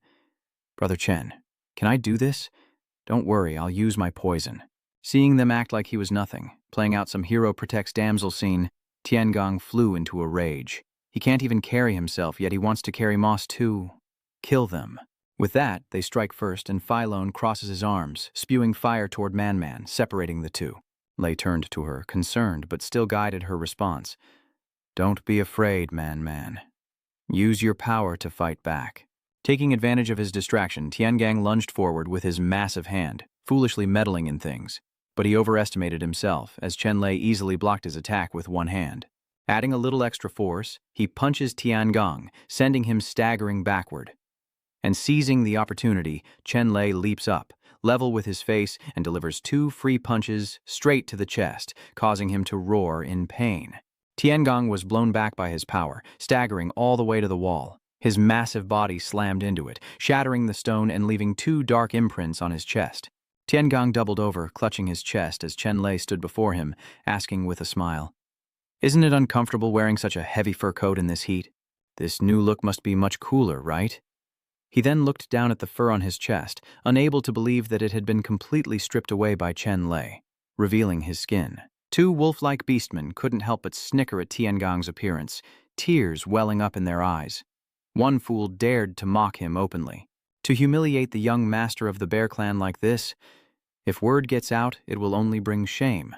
Brother Chen, can I do this? Don't worry, I'll use my poison. Seeing them act like he was nothing, playing out some hero protects damsel scene, Tiangong flew into a rage. He can't even carry himself, yet he wants to carry Moss too. Kill them. With that, they strike first, and Phylone crosses his arms, spewing fire toward Manman, separating the two. Lei turned to her, concerned, but still guided her response. Don't be afraid, Man. Use your power to fight back. Taking advantage of his distraction, Tiangang lunged forward with his massive hand, foolishly meddling in things. But he overestimated himself, as Chenlay easily blocked his attack with one hand. Adding a little extra force, he punches Tiangong, sending him staggering backward. And seizing the opportunity, Chenlay leaps up, level with his face, and delivers 2 free punches straight to the chest, causing him to roar in pain. Tiangong was blown back by his power, staggering all the way to the wall. His massive body slammed into it, shattering the stone and leaving 2 dark imprints on his chest. Tiangong doubled over, clutching his chest as Chenlay stood before him, asking with a smile, "Isn't it uncomfortable wearing such a heavy fur coat in this heat? This new look must be much cooler, right?" He then looked down at the fur on his chest, unable to believe that it had been completely stripped away by Chenlay, revealing his skin. 2 wolf-like beastmen couldn't help but snicker at Tiangong's appearance, tears welling up in their eyes. One fool dared to mock him openly. To humiliate the young master of the Bear Clan like this, if word gets out, it will only bring shame.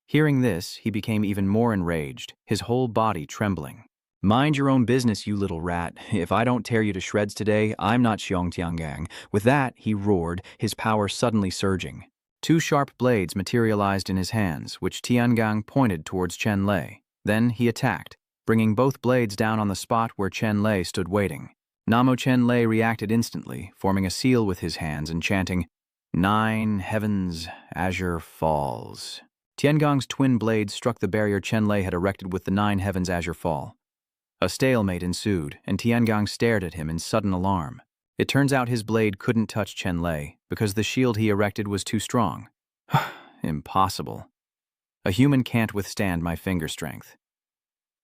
Hearing this, he became even more enraged, his whole body trembling. "Mind your own business, you little rat. If I don't tear you to shreds today, I'm not Xiong. With that, he roared, his power suddenly surging. 2 sharp blades materialized in his hands, which Tiangong pointed towards Chenlay. Then he attacked, bringing both blades down on the spot where Chenlay stood waiting. Namo Chenlay reacted instantly, forming a seal with his hands and chanting, "9 heavens, azure falls." Tiangong's twin blades struck the barrier Chenlay had erected with the 9 heavens azure fall. A stalemate ensued, and Tiangong stared at him in sudden alarm. It turns out his blade couldn't touch Chenlay because the shield he erected was too strong. Impossible. A human can't withstand my finger strength.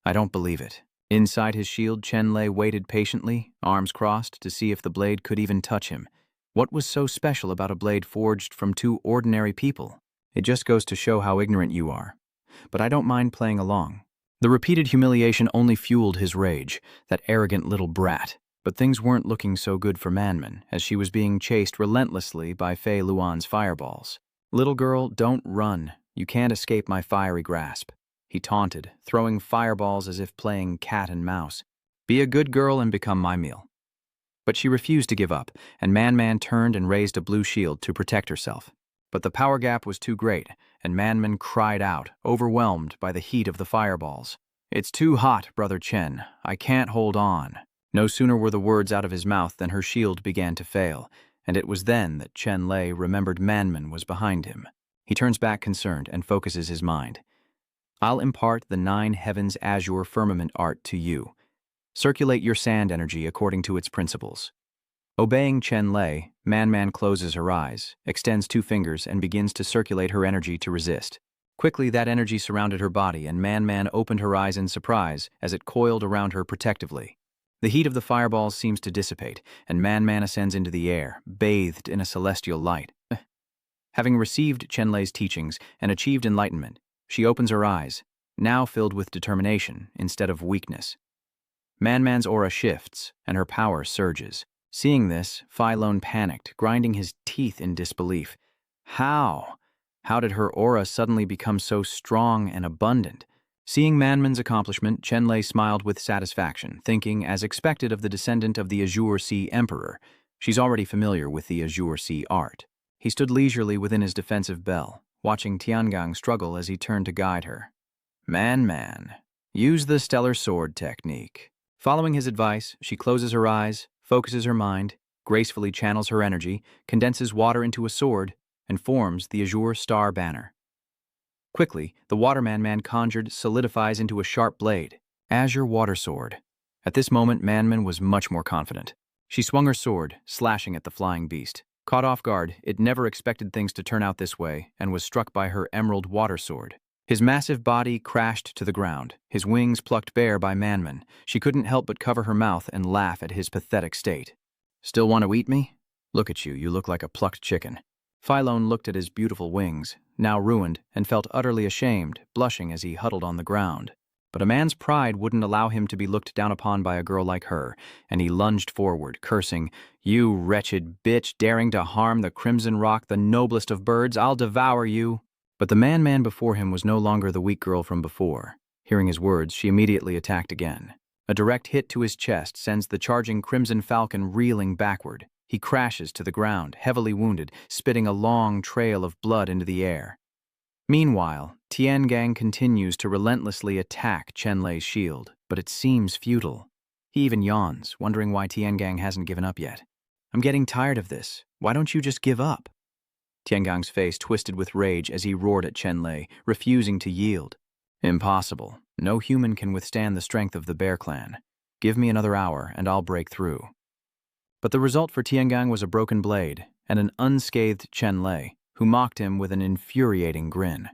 I don't believe it. Inside his shield, Chenlay waited patiently, arms crossed, to see if the blade could even touch him. What was so special about a blade forged from 2 ordinary people? It just goes to show how ignorant you are. But I don't mind playing along. The repeated humiliation only fueled his rage, that arrogant little brat. But things weren't looking so good for Manman, as she was being chased relentlessly by Fei Luan's fireballs. "Little girl, don't run. You can't escape my fiery grasp," he taunted, throwing fireballs as if playing cat and mouse. "Be a good girl and become my meal." But she refused to give up, and Man turned and raised a blue shield to protect herself. But the power gap was too great, and Manman cried out, overwhelmed by the heat of the fireballs. "It's too hot, Brother Chen. I can't hold on." No sooner were the words out of his mouth than her shield began to fail, and it was then that Chenlay remembered Manman was behind him. He turns back concerned and focuses his mind. "I'll impart the 9 heavens azure firmament art to you. Circulate your sand energy according to its principles." Obeying Chenlay, Man closes her eyes, extends 2 fingers, and begins to circulate her energy to resist. Quickly, that energy surrounded her body, and Man opened her eyes in surprise as it coiled around her protectively. The heat of the fireballs seems to dissipate, and Man ascends into the air, bathed in a celestial light. Having received Chenlay's teachings and achieved enlightenment, she opens her eyes, now filled with determination instead of weakness. Man's aura shifts, and her power surges. Seeing this, Phylone panicked, grinding his teeth in disbelief. How? How did her aura suddenly become so strong and abundant? Seeing Manman's accomplishment, Chenlay smiled with satisfaction, thinking, as expected of the descendant of the Azure Sea Emperor, she's already familiar with the Azure Sea art. He stood leisurely within his defensive bell, watching Tiangong struggle as he turned to guide her. Man, use the stellar sword technique. Following his advice, she closes her eyes, focuses her mind, gracefully channels her energy, condenses water into a sword, and forms the Azure Star Banner. Quickly, the Waterman conjured solidifies into a sharp blade. Azure Water Sword. At this moment, Manman was much more confident. She swung her sword, slashing at the flying beast. Caught off guard, it never expected things to turn out this way, and was struck by her emerald water sword. His massive body crashed to the ground, his wings plucked bare by Manman. She couldn't help but cover her mouth and laugh at his pathetic state. "Still want to eat me? Look at you, you look like a plucked chicken." Phylone looked at his beautiful wings, now ruined, and felt utterly ashamed, blushing as he huddled on the ground. But a man's pride wouldn't allow him to be looked down upon by a girl like her, and he lunged forward, cursing, "You wretched bitch, daring to harm the Crimson Rock, the noblest of birds, I'll devour you." But the man before him was no longer the weak girl from before. Hearing his words, she immediately attacked again. A direct hit to his chest sends the charging Crimson Falcon reeling backward. He crashes to the ground, heavily wounded, spitting a long trail of blood into the air. Meanwhile, Tiangang continues to relentlessly attack Chenlay's shield, but it seems futile. He even yawns, wondering why Tiangang hasn't given up yet. I'm getting tired of this. Why don't you just give up? Tiangang's face twisted with rage as he roared at Chenlay, refusing to yield. Impossible. No human can withstand the strength of the Bear Clan. Give me another hour, and I'll break through. But the result for Tiangang was a broken blade and an unscathed Chenlay, who mocked him with an infuriating grin.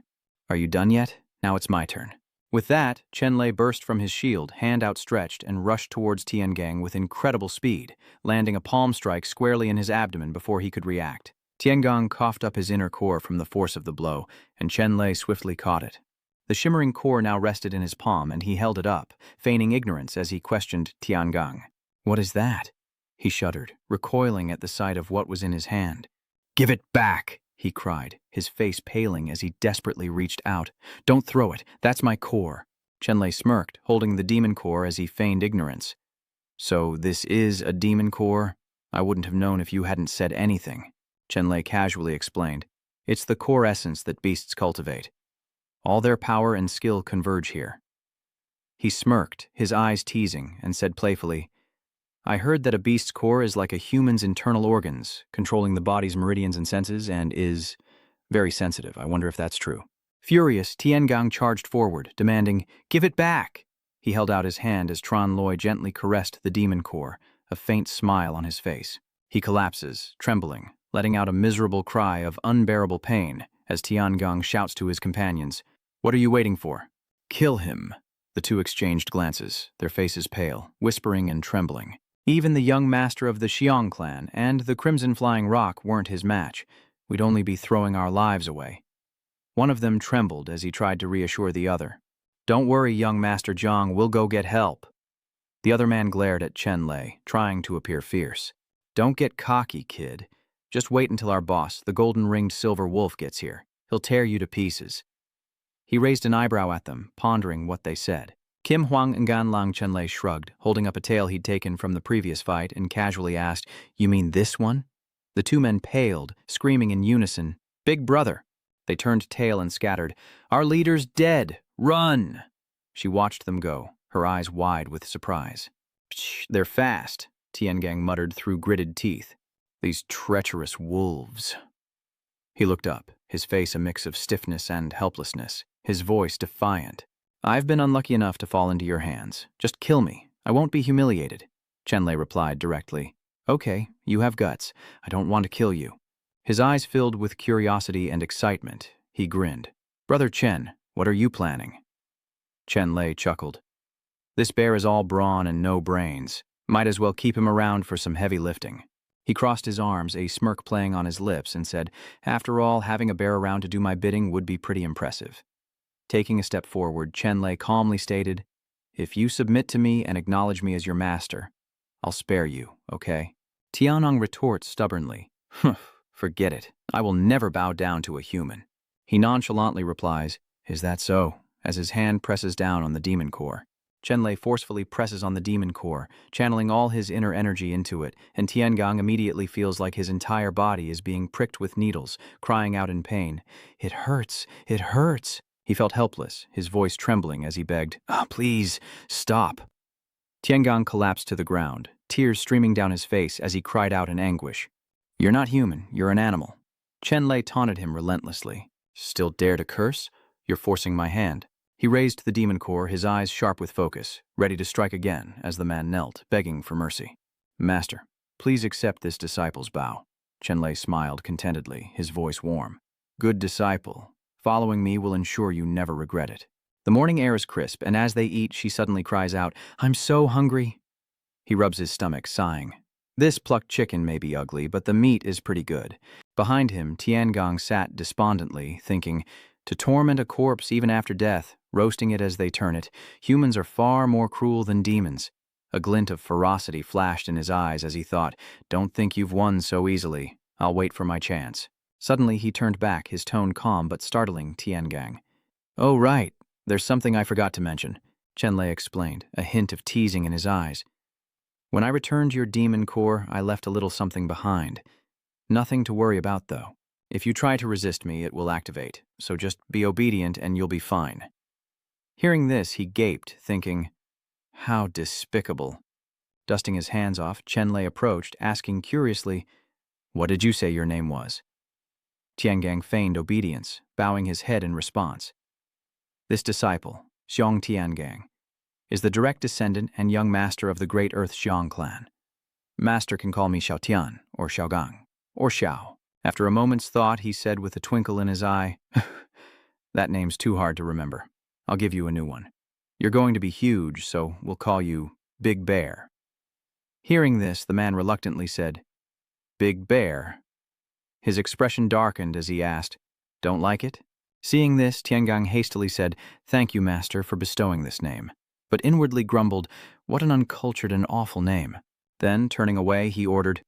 Are you done yet? Now it's my turn. With that, Chenlay burst from his shield, hand outstretched, and rushed towards Tiangang with incredible speed, landing a palm strike squarely in his abdomen before he could react. Tiangang coughed up his inner core from the force of the blow, and Chenlay swiftly caught it. The shimmering core now rested in his palm, and he held it up, feigning ignorance as he questioned Tiangang. What is that? He shuddered, recoiling at the sight of what was in his hand. Give it back, he cried, his face paling as he desperately reached out. Don't throw it, that's my core. Chenlay smirked, holding the demon core as he feigned ignorance. So this is a demon core? I wouldn't have known if you hadn't said anything, Chenlay casually explained. It's the core essence that beasts cultivate. All their power and skill converge here. He smirked, his eyes teasing, and said playfully, I heard that a beast's core is like a human's internal organs, controlling the body's meridians and senses, and is very sensitive. I wonder if that's true. Furious, Tiangang charged forward, demanding, Give it back! He held out his hand as Chenlay gently caressed the demon core, a faint smile on his face. He collapses, trembling, letting out a miserable cry of unbearable pain as Tiangang shouts to his companions, What are you waiting for? Kill him! The two exchanged glances, their faces pale, whispering and trembling. Even the young master of the Xiang clan and the Crimson Flying Rock weren't his match. We'd only be throwing our lives away. One of them trembled as he tried to reassure the other. Don't worry, young Master Zhang, we'll go get help. The other man glared at Chenlay, trying to appear fierce. Don't get cocky, kid. Just wait until our boss, the golden-ringed silver wolf, gets here. He'll tear you to pieces. He raised an eyebrow at them, pondering what they said. Kim Huang and Ganlang Chenlay shrugged, holding up a tail he'd taken from the previous fight, and casually asked, You mean this one? The two men paled, screaming in unison, Big brother! They turned tail and scattered. Our leader's dead! Run! She watched them go, her eyes wide with surprise. Psh, they're fast, Tiangang muttered through gritted teeth. These treacherous wolves. He looked up, his face a mix of stiffness and helplessness, his voice defiant. I've been unlucky enough to fall into your hands. Just kill me. I won't be humiliated. Chenlay replied directly. Okay, you have guts. I don't want to kill you. His eyes filled with curiosity and excitement. He grinned. Brother Chen, what are you planning? Chenlay chuckled. This bear is all brawn and no brains. Might as well keep him around for some heavy lifting. He crossed his arms, a smirk playing on his lips, and said, After all, having a bear around to do my bidding would be pretty impressive. Taking a step forward, Chenlay calmly stated, If you submit to me and acknowledge me as your master, I'll spare you, okay? Tianong retorts stubbornly, Forget it. I will never bow down to a human. He nonchalantly replies, Is that so? As his hand presses down on the demon core. Chenlay forcefully presses on the demon core, channeling all his inner energy into it, and Tiangang immediately feels like his entire body is being pricked with needles, crying out in pain. It hurts! It hurts! He felt helpless, his voice trembling as he begged, Please, stop. Tiangang collapsed to the ground, tears streaming down his face as he cried out in anguish. You're not human, you're an animal. Chenlay taunted him relentlessly. Still dare to curse? You're forcing my hand. He raised the demon core, his eyes sharp with focus, ready to strike again as the man knelt, begging for mercy. Master, please accept this disciple's bow. Chenlay smiled contentedly, his voice warm. Good disciple. Following me will ensure you never regret it. The morning air is crisp, and as they eat, she suddenly cries out, I'm so hungry. He rubs his stomach, sighing. This plucked chicken may be ugly, but the meat is pretty good. Behind him, Tiangang sat despondently, thinking, To torment a corpse even after death, roasting it as they turn it, humans are far more cruel than demons. A glint of ferocity flashed in his eyes as he thought, Don't think you've won so easily. I'll wait for my chance. Suddenly, he turned back, his tone calm but startling Tiangang. Oh, right. There's something I forgot to mention, Chenlay explained, a hint of teasing in his eyes. When I returned your demon core, I left a little something behind. Nothing to worry about, though. If you try to resist me, it will activate, so just be obedient and you'll be fine." Hearing this, he gaped, thinking, "How despicable." Dusting his hands off, Chenlay approached, asking curiously, "What did you say your name was?" Chingyang feigned obedience, bowing his head in response. "This disciple, Xiong Tiangang, is the direct descendant and young master of the great Earth Xiong clan. Master can call me Xiao Tian, or Xiaogang, or Xiao." After a moment's thought, he said with a twinkle in his eye, "That name's too hard to remember. I'll give you a new one. You're going to be huge, so we'll call you Big Bear." Hearing this, the man reluctantly said, "Big Bear?" His expression darkened as he asked, "Don't like it?" Seeing this, Tiangang hastily said, "Thank you, master, for bestowing this name," but inwardly grumbled, "What an uncultured and awful name." Then, turning away, he ordered,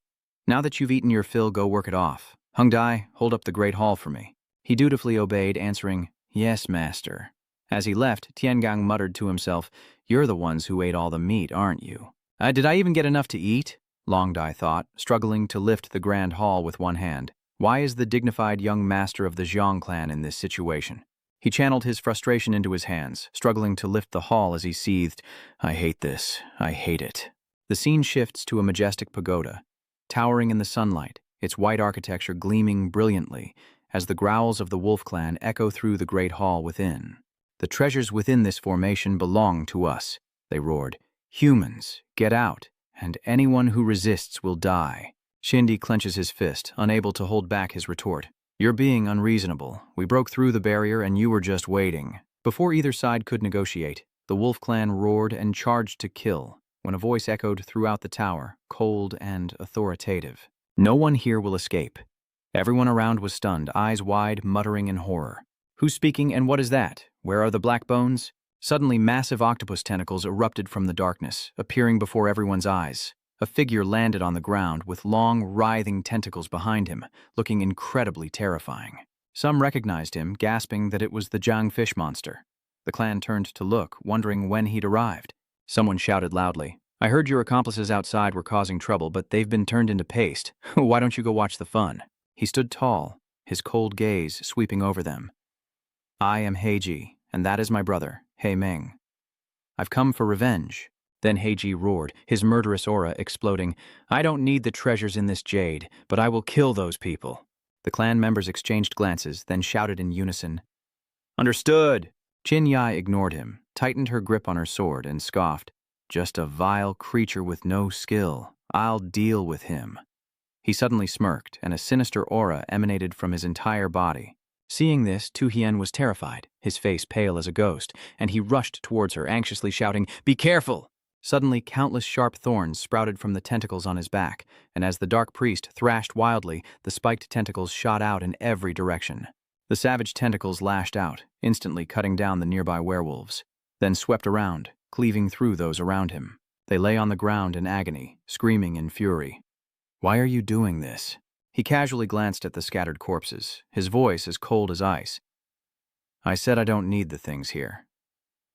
"Now that you've eaten your fill, go work it off. Hung Dai, hold up the Great Hall for me." He dutifully obeyed, answering, "Yes, master." As he left, Tiangang muttered to himself, "You're the ones who ate all the meat, aren't you?" Did I even get enough to eat?" Long Dai thought, struggling to lift the grand hall with one hand. Why is the dignified young master of the Zhang clan in this situation? He channeled his frustration into his hands, struggling to lift the hall as he seethed, "I hate this. I hate it." The scene shifts to a majestic pagoda, towering in the sunlight, its white architecture gleaming brilliantly as the growls of the wolf clan echo through the great hall within. "The treasures within this formation belong to us," they roared. "Humans, get out, and anyone who resists will die." Shindy clenches his fist, unable to hold back his retort. "You're being unreasonable. We broke through the barrier and you were just waiting." Before either side could negotiate, the wolf clan roared and charged to kill, when a voice echoed throughout the tower, cold and authoritative. "No one here will escape." Everyone around was stunned, eyes wide, muttering in horror. "Who's speaking and what is that? Where are the black bones?" Suddenly, massive octopus tentacles erupted from the darkness, appearing before everyone's eyes. A figure landed on the ground with long, writhing tentacles behind him, looking incredibly terrifying. Some recognized him, gasping that it was the Jiang fish monster. The clan turned to look, wondering when he'd arrived. Someone shouted loudly, "I heard your accomplices outside were causing trouble, but they've been turned into paste. Why don't you go watch the fun?" He stood tall, his cold gaze sweeping over them. "I am Heiji, and that is my brother, He Meng. I've come for revenge." Then Heiji roared, his murderous aura exploding, "I don't need the treasures in this jade, but I will kill those people." The clan members exchanged glances, then shouted in unison, "Understood!" Chingyang ignored him, tightened her grip on her sword, and scoffed, "Just a vile creature with no skill. I'll deal with him." He suddenly smirked, and a sinister aura emanated from his entire body. Seeing this, Tu Hien was terrified, his face pale as a ghost, and he rushed towards her, anxiously shouting, "Be careful!" Suddenly, countless sharp thorns sprouted from the tentacles on his back, and as the dark priest thrashed wildly, the spiked tentacles shot out in every direction. The savage tentacles lashed out, instantly cutting down the nearby werewolves, then swept around, cleaving through those around him. They lay on the ground in agony, screaming in fury. "Why are you doing this?" He casually glanced at the scattered corpses, his voice as cold as ice. "I said I don't need the things here.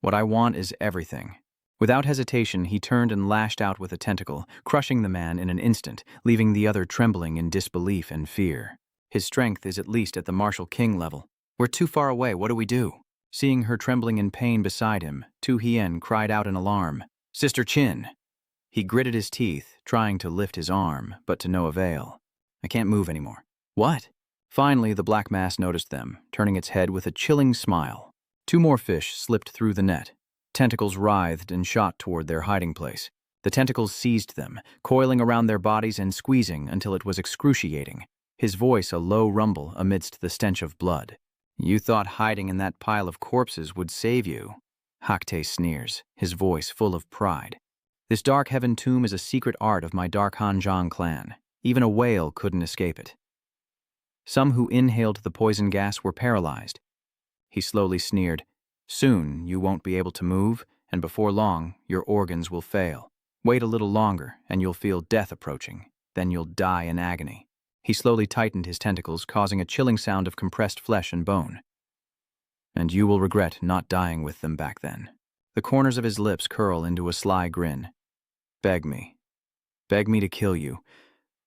What I want is everything." Without hesitation, he turned and lashed out with a tentacle, crushing the man in an instant, leaving the other trembling in disbelief and fear. His strength is at least at the martial king level. "We're too far away, what do we do?" Seeing her trembling in pain beside him, Tu Hien cried out in alarm, "Sister Chin!" He gritted his teeth, trying to lift his arm, but to no avail. "I can't move anymore." "What?" Finally, the black mass noticed them, turning its head with a chilling smile. Two more fish slipped through the net. Tentacles writhed and shot toward their hiding place. The tentacles seized them, coiling around their bodies and squeezing until it was excruciating, his voice a low rumble amidst the stench of blood. "You thought hiding in that pile of corpses would save you?" Hakte sneers, his voice full of pride. "This dark heaven tomb is a secret art of my dark Hanzhong clan. Even a whale couldn't escape it." Some who inhaled the poison gas were paralyzed. He slowly sneered, "Soon you won't be able to move, and before long your organs will fail. Wait a little longer, and you'll feel death approaching. Then you'll die in agony." He slowly tightened his tentacles, causing a chilling sound of compressed flesh and bone. "And you will regret not dying with them back then." The corners of his lips curl into a sly grin. "Beg me. Beg me to kill you,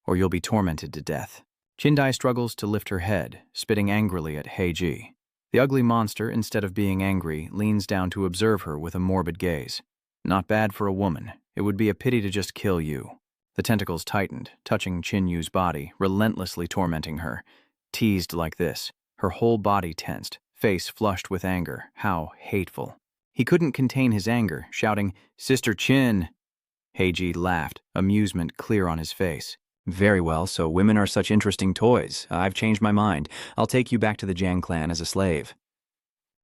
or you'll be tormented to death." Chinday struggles to lift her head, spitting angrily at Heiji. The ugly monster, instead of being angry, leans down to observe her with a morbid gaze. Not bad for a woman. It would be a pity to just kill you. The tentacles tightened, touching Chinyu's body, relentlessly tormenting her. Teased like this, her whole body tensed, face flushed with anger. How hateful. He couldn't contain his anger, shouting, "Sister Chin!" Heiji laughed, amusement clear on his face. "Very well, so women are such interesting toys. I've changed my mind. I'll take you back to the Jiang clan as a slave."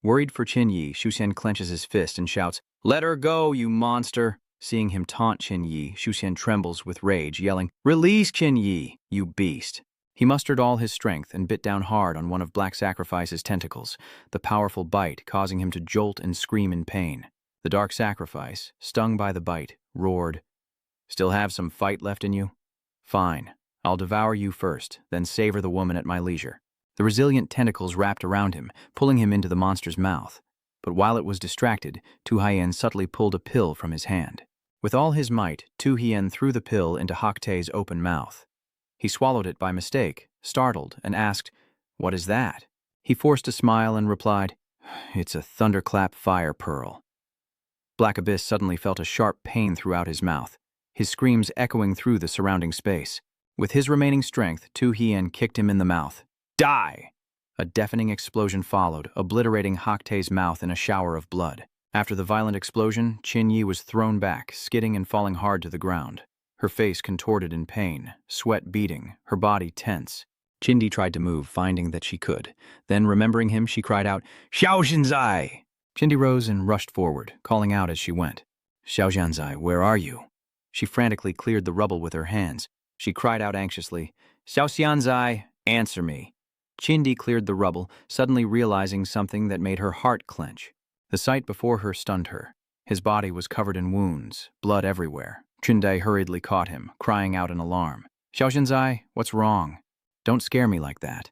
Worried for Chinyi, Xuan clenches his fist and shouts, "Let her go, you monster!" Seeing him taunt Chinyi, Xuan trembles with rage, yelling, "Release Chinyi, you beast!" He mustered all his strength and bit down hard on one of Black Sacrifice's tentacles, the powerful bite causing him to jolt and scream in pain. The Dark Sacrifice, stung by the bite, roared, "Still have some fight left in you? Fine. I'll devour you first, then savor the woman at my leisure." The resilient tentacles wrapped around him, pulling him into the monster's mouth. But while it was distracted, Tu Hien subtly pulled a pill from his hand. With all his might, Tu Hien threw the pill into Hakte's open mouth. He swallowed it by mistake, startled, and asked, "What is that?" He forced a smile and replied, "It's a thunderclap fire pearl." Black Abyss suddenly felt a sharp pain throughout his mouth, his screams echoing through the surrounding space. With his remaining strength, Tu Hien kicked him in the mouth. "Die!" A deafening explosion followed, obliterating Hakte's mouth in a shower of blood. After the violent explosion, Chinyi was thrown back, skidding and falling hard to the ground. Her face contorted in pain, sweat beading, her body tense. Chindi tried to move, finding that she could. Then, remembering him, she cried out, "Xiaoxianzai!" Chindi rose and rushed forward, calling out as she went. "Xiaoxianzai, where are you?" She frantically cleared the rubble with her hands. She cried out anxiously, "Xiaoxianzai, answer me." Chindi cleared the rubble, suddenly realizing something that made her heart clench. The sight before her stunned her. His body was covered in wounds, blood everywhere. Chinde hurriedly caught him, crying out in alarm. "Xiaoxianzai, what's wrong? Don't scare me like that."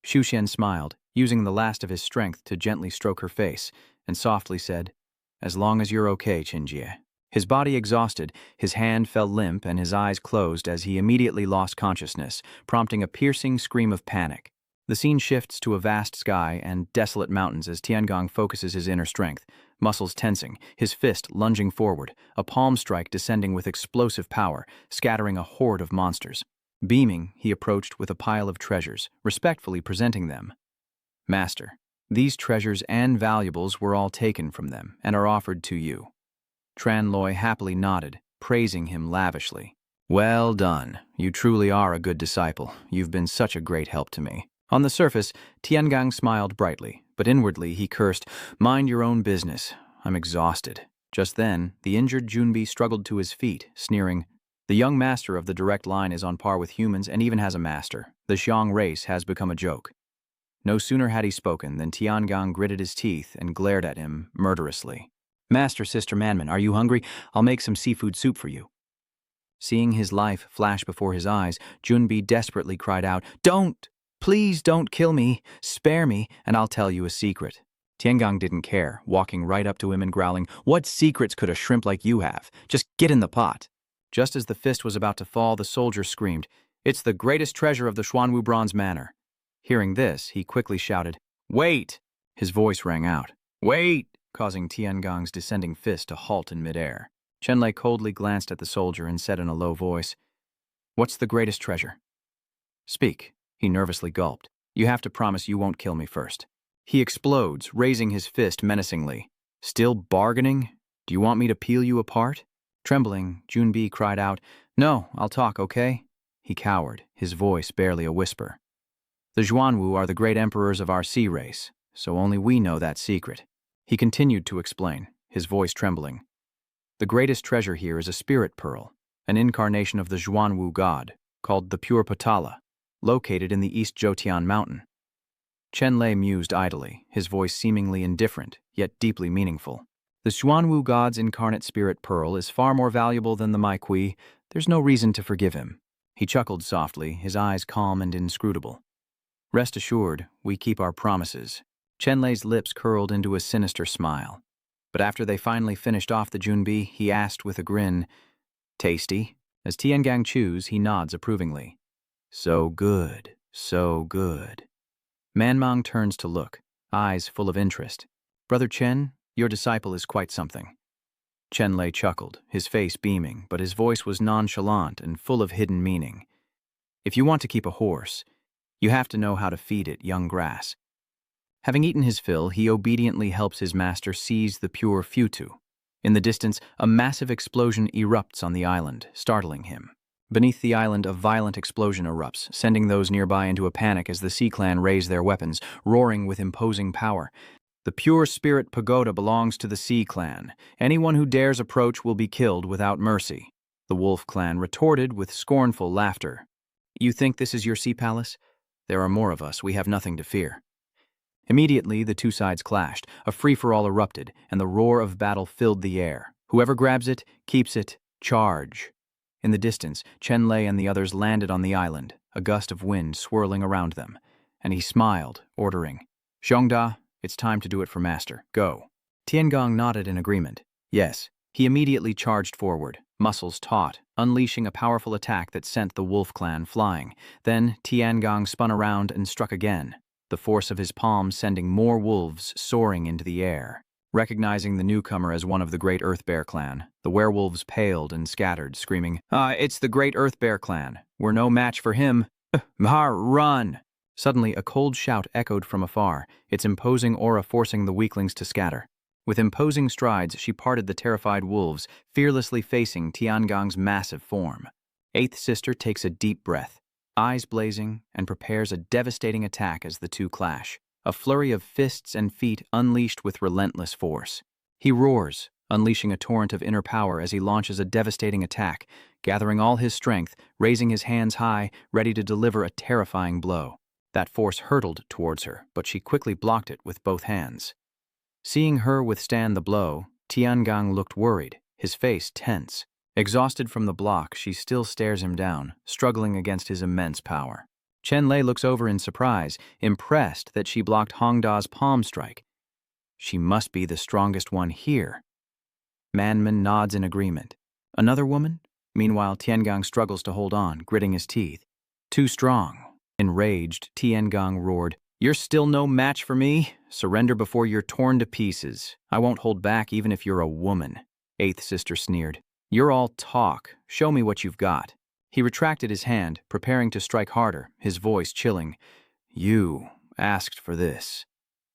Xuxian smiled, using the last of his strength to gently stroke her face, and softly said, "As long as you're okay, Chinjie." His body exhausted, his hand fell limp and his eyes closed as he immediately lost consciousness, prompting a piercing scream of panic. The scene shifts to a vast sky and desolate mountains as Tiangong focuses his inner strength, muscles tensing, his fist lunging forward, a palm strike descending with explosive power, scattering a horde of monsters. Beaming, he approached with a pile of treasures, respectfully presenting them. "Master, these treasures and valuables were all taken from them and are offered to you." Tranloy happily nodded, praising him lavishly. "Well done. You truly are a good disciple. You've been such a great help to me." On the surface, Tiangong smiled brightly, but inwardly he cursed, "Mind your own business. I'm exhausted." Just then, the injured Junbi struggled to his feet, sneering, "The young master of the direct line is on par with humans and even has a master. The Xiong race has become a joke." No sooner had he spoken than Tiangong gritted his teeth and glared at him murderously. "Master, Sister Manman, are you hungry? I'll make some seafood soup for you." Seeing his life flash before his eyes, Junbi desperately cried out, "Don't! Please don't kill me. Spare me, and I'll tell you a secret." Tiangong didn't care, walking right up to him and growling, "What secrets could a shrimp like you have? Just get in the pot." Just as the fist was about to fall, the soldier screamed, "It's the greatest treasure of the Xuanwu Bronze Manor." Hearing this, he quickly shouted, "Wait!" His voice rang out, "Wait!" causing Tiangong's descending fist to halt in midair. Chenlay coldly glanced at the soldier and said in a low voice, "What's the greatest treasure? Speak." He nervously gulped. "You have to promise you won't kill me first." He explodes, raising his fist menacingly. "Still bargaining? Do you want me to peel you apart?" Trembling, Junbi cried out, "No, I'll talk, okay?" He cowered, his voice barely a whisper. "The Xuanwu are the great emperors of our sea race, so only we know that secret." He continued to explain, his voice trembling. "The greatest treasure here is a spirit pearl, an incarnation of the Xuanwu god, called the Pure Patala, located in the East Jotian mountain." Chenlay mused idly, his voice seemingly indifferent, yet deeply meaningful. "The Xuanwu god's incarnate spirit pearl is far more valuable than the Maikui. There's no reason to forgive him." He chuckled softly, his eyes calm and inscrutable. "Rest assured, we keep our promises." Chenlay's lips curled into a sinister smile. But after they finally finished off the Junbi, he asked with a grin, "Tasty?" As Tiangong chews, he nods approvingly. So good, so good. Manmang turns to look, eyes full of interest. Brother Chen, your disciple is quite something. Chenlay chuckled, his face beaming, but his voice was nonchalant and full of hidden meaning. If you want to keep a horse, you have to know how to feed it young grass. Having eaten his fill, he obediently helps his master seize the pure futu. In the distance, a massive explosion erupts on the island, startling him. Beneath the island, a violent explosion erupts, sending those nearby into a panic as the Sea Clan raise their weapons, roaring with imposing power. The pure spirit pagoda belongs to the Sea Clan. Anyone who dares approach will be killed without mercy. The Wolf Clan retorted with scornful laughter. You think this is your sea palace? There are more of us. We have nothing to fear. Immediately, the two sides clashed. A free-for-all erupted, and the roar of battle filled the air. Whoever grabs it, keeps it, charge. In the distance, Chenlay and the others landed on the island, a gust of wind swirling around them, and he smiled, ordering, Zhongda, it's time to do it for Master. Go. Tiangong nodded in agreement. Yes. He immediately charged forward, muscles taut, unleashing a powerful attack that sent the Wolf Clan flying. Then Tiangong spun around and struck again, the force of his palm sending more wolves soaring into the air. Recognizing the newcomer as one of the Great Earth Bear Clan, the werewolves paled and scattered, screaming, it's the Great Earth Bear Clan. We're no match for him. Mahar, run! Suddenly, a cold shout echoed from afar, its imposing aura forcing the weaklings to scatter. With imposing strides, she parted the terrified wolves, fearlessly facing Tiangong's massive form. Eighth Sister takes a deep breath, eyes blazing, and prepares a devastating attack as the two clash. A flurry of fists and feet unleashed with relentless force. He roars, unleashing a torrent of inner power as he launches a devastating attack, gathering all his strength, raising his hands high, ready to deliver a terrifying blow. That force hurtled towards her, but she quickly blocked it with both hands. Seeing her withstand the blow, Tiangong looked worried, his face tense. Exhausted from the block, she still stares him down, struggling against his immense power. Chenlay looks over in surprise, impressed that she blocked Hongda's palm strike. She must be the strongest one here. Manman nods in agreement. Another woman? Meanwhile, Tiangong struggles to hold on, gritting his teeth. Too strong. Enraged, Tiangong roared, You're still no match for me? Surrender before you're torn to pieces. I won't hold back even if you're a woman. Eighth Sister sneered. You're all talk. Show me what you've got. He retracted his hand, preparing to strike harder, his voice chilling. You asked for this.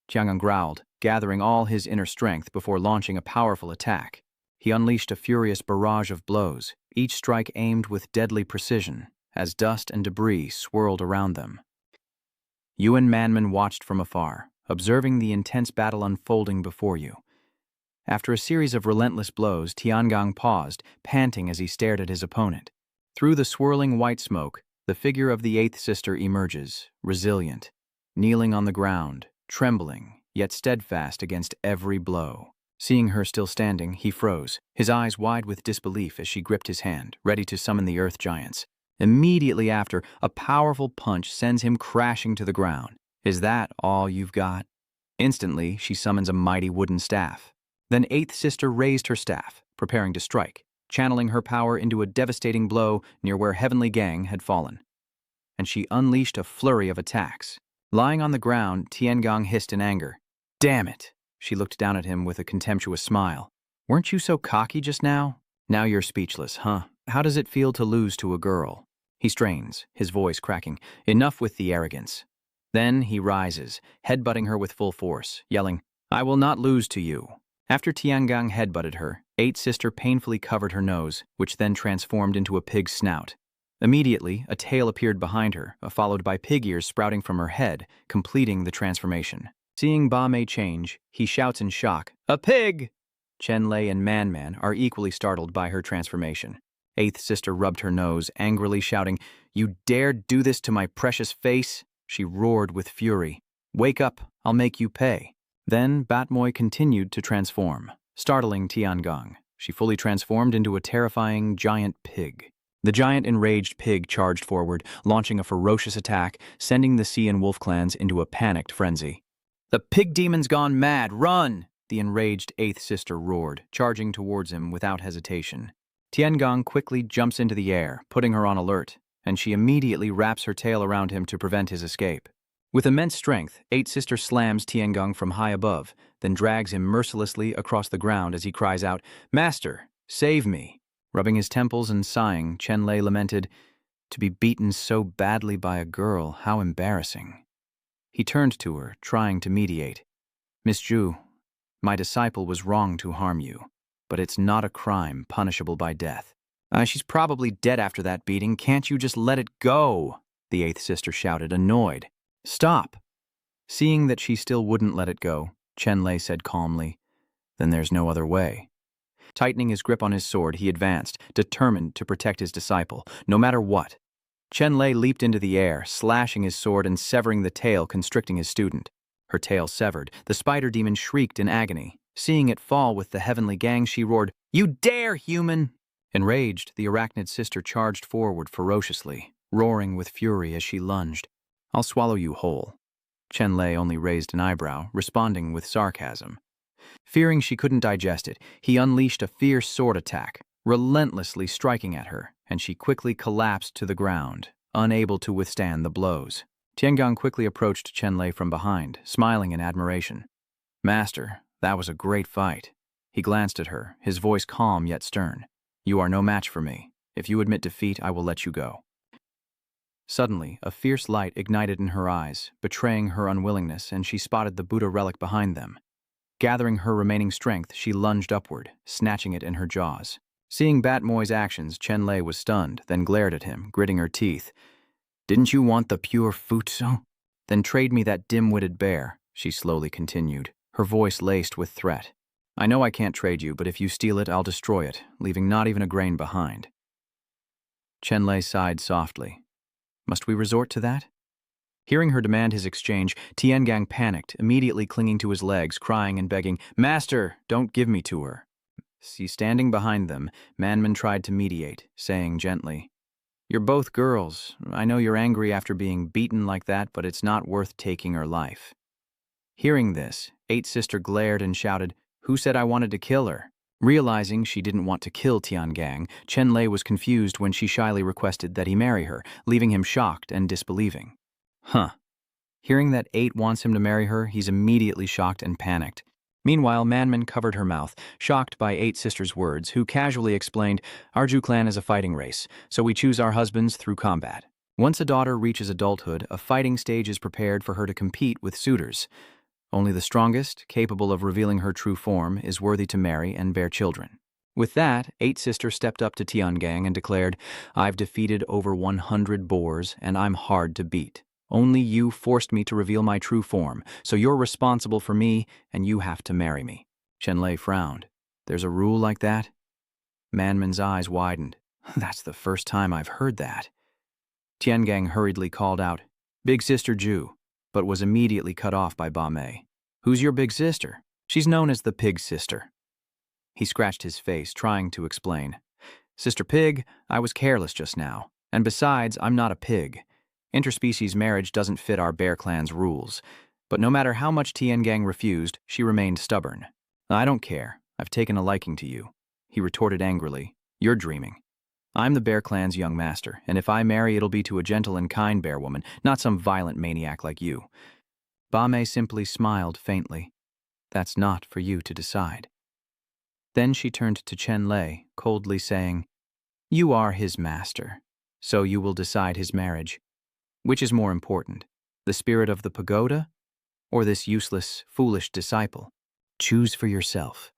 Chenlay growled, gathering all his inner strength before launching a powerful attack. He unleashed a furious barrage of blows, each strike aimed with deadly precision, as dust and debris swirled around them. You and Manman watched from afar, observing the intense battle unfolding before you. After a series of relentless blows, Tiangong paused, panting as he stared at his opponent. Through the swirling white smoke, the figure of the Eighth Sister emerges, resilient, kneeling on the ground, trembling, yet steadfast against every blow. Seeing her still standing, he froze, his eyes wide with disbelief as she gripped his hand, ready to summon the earth giants. Immediately after, a powerful punch sends him crashing to the ground. Is that all you've got? Instantly, she summons a mighty wooden staff. Then Eighth Sister raised her staff, preparing to strike, channeling her power into a devastating blow near where Heavenly Gang had fallen. And she unleashed a flurry of attacks. Lying on the ground, Tiangong hissed in anger. Damn it! She looked down at him with a contemptuous smile. Weren't you so cocky just now? Now you're speechless, huh? How does it feel to lose to a girl? He strains, his voice cracking. Enough with the arrogance. Then he rises, headbutting her with full force, yelling, I will not lose to you. After Tiangong headbutted her, Eighth Sister painfully covered her nose, which then transformed into a pig's snout. Immediately, a tail appeared behind her, followed by pig ears sprouting from her head, completing the transformation. Seeing Ba Mei change, he shouts in shock, A pig! Chenlay and Manman are equally startled by her transformation. Eighth Sister rubbed her nose, angrily shouting, You dare do this to my precious face? She roared with fury. Wake up, I'll make you pay. Then Batmoy continued to transform, startling Tiangong. She fully transformed into a terrifying giant pig. The giant enraged pig charged forward, launching a ferocious attack, sending the Sea and Wolf clans into a panicked frenzy. The pig demon's gone mad, run! The enraged Eighth Sister roared, charging towards him without hesitation. Tiangong quickly jumps into the air, putting her on alert, and she immediately wraps her tail around him to prevent his escape. With immense strength, Eight Sister slams Chenlay from high above, then drags him mercilessly across the ground as he cries out, "Master, save me!" Rubbing his temples and sighing, Chenlay lamented, "To be beaten so badly by a girl, how embarrassing." He turned to her, trying to mediate. "Miss Ju, my disciple was wrong to harm you, but it's not a crime punishable by death." She's probably dead after that beating. Can't you just let it go?" the Eighth Sister shouted, annoyed. "Stop." Seeing that she still wouldn't let it go, Chenlay said calmly, "Then there's no other way." Tightening his grip on his sword, he advanced, determined to protect his disciple, no matter what. Chenlay leaped into the air, slashing his sword and severing the tail constricting his student. Her tail severed, the spider demon shrieked in agony. Seeing it fall with the heavenly gang, she roared, "You dare, human!" Enraged, the arachnid sister charged forward ferociously, roaring with fury as she lunged. "I'll swallow you whole." Chenlay only raised an eyebrow, responding with sarcasm. Fearing she couldn't digest it, he unleashed a fierce sword attack, relentlessly striking at her, and she quickly collapsed to the ground, unable to withstand the blows. Chingyang quickly approached Chenlay from behind, smiling in admiration. "Master, that was a great fight." He glanced at her, his voice calm yet stern. "You are no match for me. If you admit defeat, I will let you go." Suddenly, a fierce light ignited in her eyes, betraying her unwillingness, and she spotted the Buddha relic behind them. Gathering her remaining strength, she lunged upward, snatching it in her jaws. Seeing Bat Moy's actions, Chenlay was stunned, then glared at him, gritting her teeth. "Didn't you want the pure futsu? Then trade me that dim-witted bear," she slowly continued, her voice laced with threat. "I know I can't trade you, but if you steal it, I'll destroy it, leaving not even a grain behind." Chenlay sighed softly. "Must we resort to that?" Hearing her demand his exchange, Chengyang panicked, immediately clinging to his legs, crying and begging, "Master, don't give me to her." Standing behind them, Manman tried to mediate, saying gently, "You're both girls. I know you're angry after being beaten like that, but it's not worth taking her life." Hearing this, Eight Sister glared and shouted, "Who said I wanted to kill her?" Realizing she didn't want to kill Chengyang, Chenlay was confused when she shyly requested that he marry her, leaving him shocked and disbelieving. Hearing that Eight wants him to marry her, he's immediately shocked and panicked. Meanwhile, Manman covered her mouth, shocked by Eight Sisters' words, who casually explained, "Our Ju clan is a fighting race, so we choose our husbands through combat. Once a daughter reaches adulthood, a fighting stage is prepared for her to compete with suitors. Only the strongest, capable of revealing her true form, is worthy to marry and bear children." With that, Eight Sister stepped up to Chengyang and declared, "I've defeated over 100 boars, and I'm hard to beat. Only you forced me to reveal my true form, so you're responsible for me, and you have to marry me." Chenlay frowned. "There's a rule like that?" Manman's eyes widened. "That's the first time I've heard that." Chengyang hurriedly called out, "Big Sister Ju," but was immediately cut off by Ba Mei. "Who's your big sister?" "She's known as the Pig Sister." He scratched his face, trying to explain. "Sister Pig, I was careless just now. And besides, I'm not a pig. Interspecies marriage doesn't fit our bear clan's rules." But no matter how much Chengyang refused, she remained stubborn. "I don't care. I've taken a liking to you." He retorted angrily, "You're dreaming. I'm the bear clan's young master, and if I marry, it'll be to a gentle and kind bear woman, not some violent maniac like you." Ba Mei simply smiled faintly. "That's not for you to decide." Then she turned to Chenlay, coldly saying, "You are his master, so you will decide his marriage. Which is more important, the spirit of the pagoda or this useless, foolish disciple? Choose for yourself."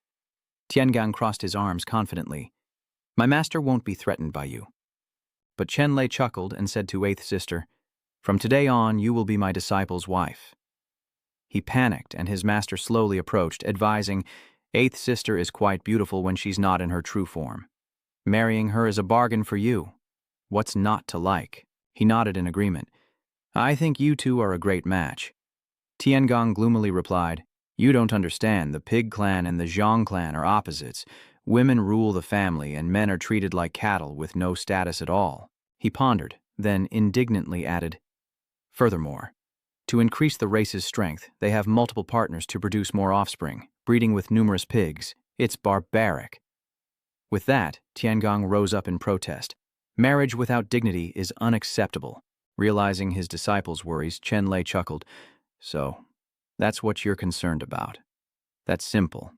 Chengyang crossed his arms confidently. "My master won't be threatened by you." But Chenlay chuckled and said to Eighth Sister, "From today on, you will be my disciple's wife." He panicked, and his master slowly approached, advising, "Eighth Sister is quite beautiful when she's not in her true form. Marrying her is a bargain for you. What's not to like?" He nodded in agreement. "I think you two are a great match." Chengyang gloomily replied, "You don't understand. The Pig clan and the Zhang clan are opposites. Women rule the family, and men are treated like cattle with no status at all." He pondered, then indignantly added, "Furthermore, to increase the race's strength, they have multiple partners to produce more offspring, breeding with numerous pigs. It's barbaric." With that, Chengyang rose up in protest. Marriage without dignity is unacceptable. Realizing his disciples' worries, Chenlay chuckled. So, that's what you're concerned about. That's simple.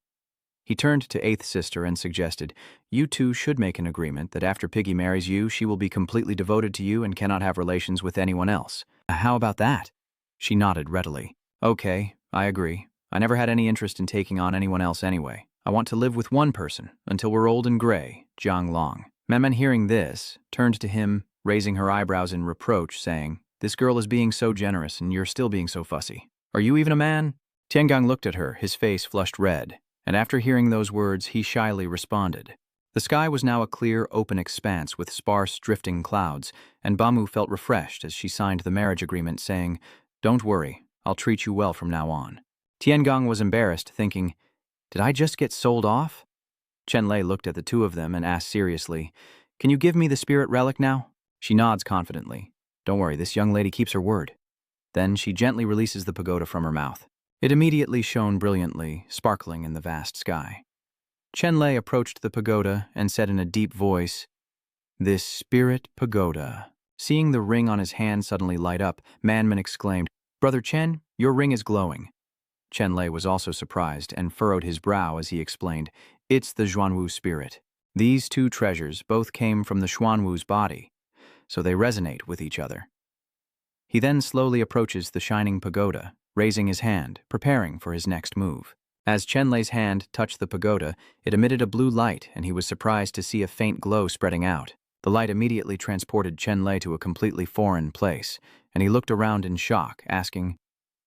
He turned to eighth sister and suggested, you two should make an agreement that after Piggy marries you, she will be completely devoted to you and cannot have relations with anyone else. How about that? She nodded readily. Okay, I agree. I never had any interest in taking on anyone else anyway. I want to live with one person until we're old and gray, Jiang Long. Manman, hearing this, turned to him, raising her eyebrows in reproach, saying, this girl is being so generous and you're still being so fussy. Are you even a man? Chengyang looked at her, his face flushed red, and after hearing those words, he shyly responded. The sky was now a clear, open expanse with sparse, drifting clouds, and Bamu felt refreshed as she signed the marriage agreement, saying, don't worry, I'll treat you well from now on. Tiangong was embarrassed, thinking, did I just get sold off? Chenlay looked at the two of them and asked seriously, can you give me the spirit relic now? She nods confidently. Don't worry, this young lady keeps her word. Then she gently releases the pagoda from her mouth. It immediately shone brilliantly, sparkling in the vast sky. Chenlay approached the pagoda and said in a deep voice, this spirit pagoda. Seeing the ring on his hand suddenly light up, Manman exclaimed, Brother Chen, your ring is glowing. Chenlay was also surprised and furrowed his brow as he explained, it's the Xuanwu spirit. These two treasures both came from the Xuanwu's body, so they resonate with each other. He then slowly approaches the shining pagoda, raising his hand, preparing for his next move. As Chenlay's hand touched the pagoda, it emitted a blue light, and he was surprised to see a faint glow spreading out. The light immediately transported Chenlay to a completely foreign place, and he looked around in shock, asking,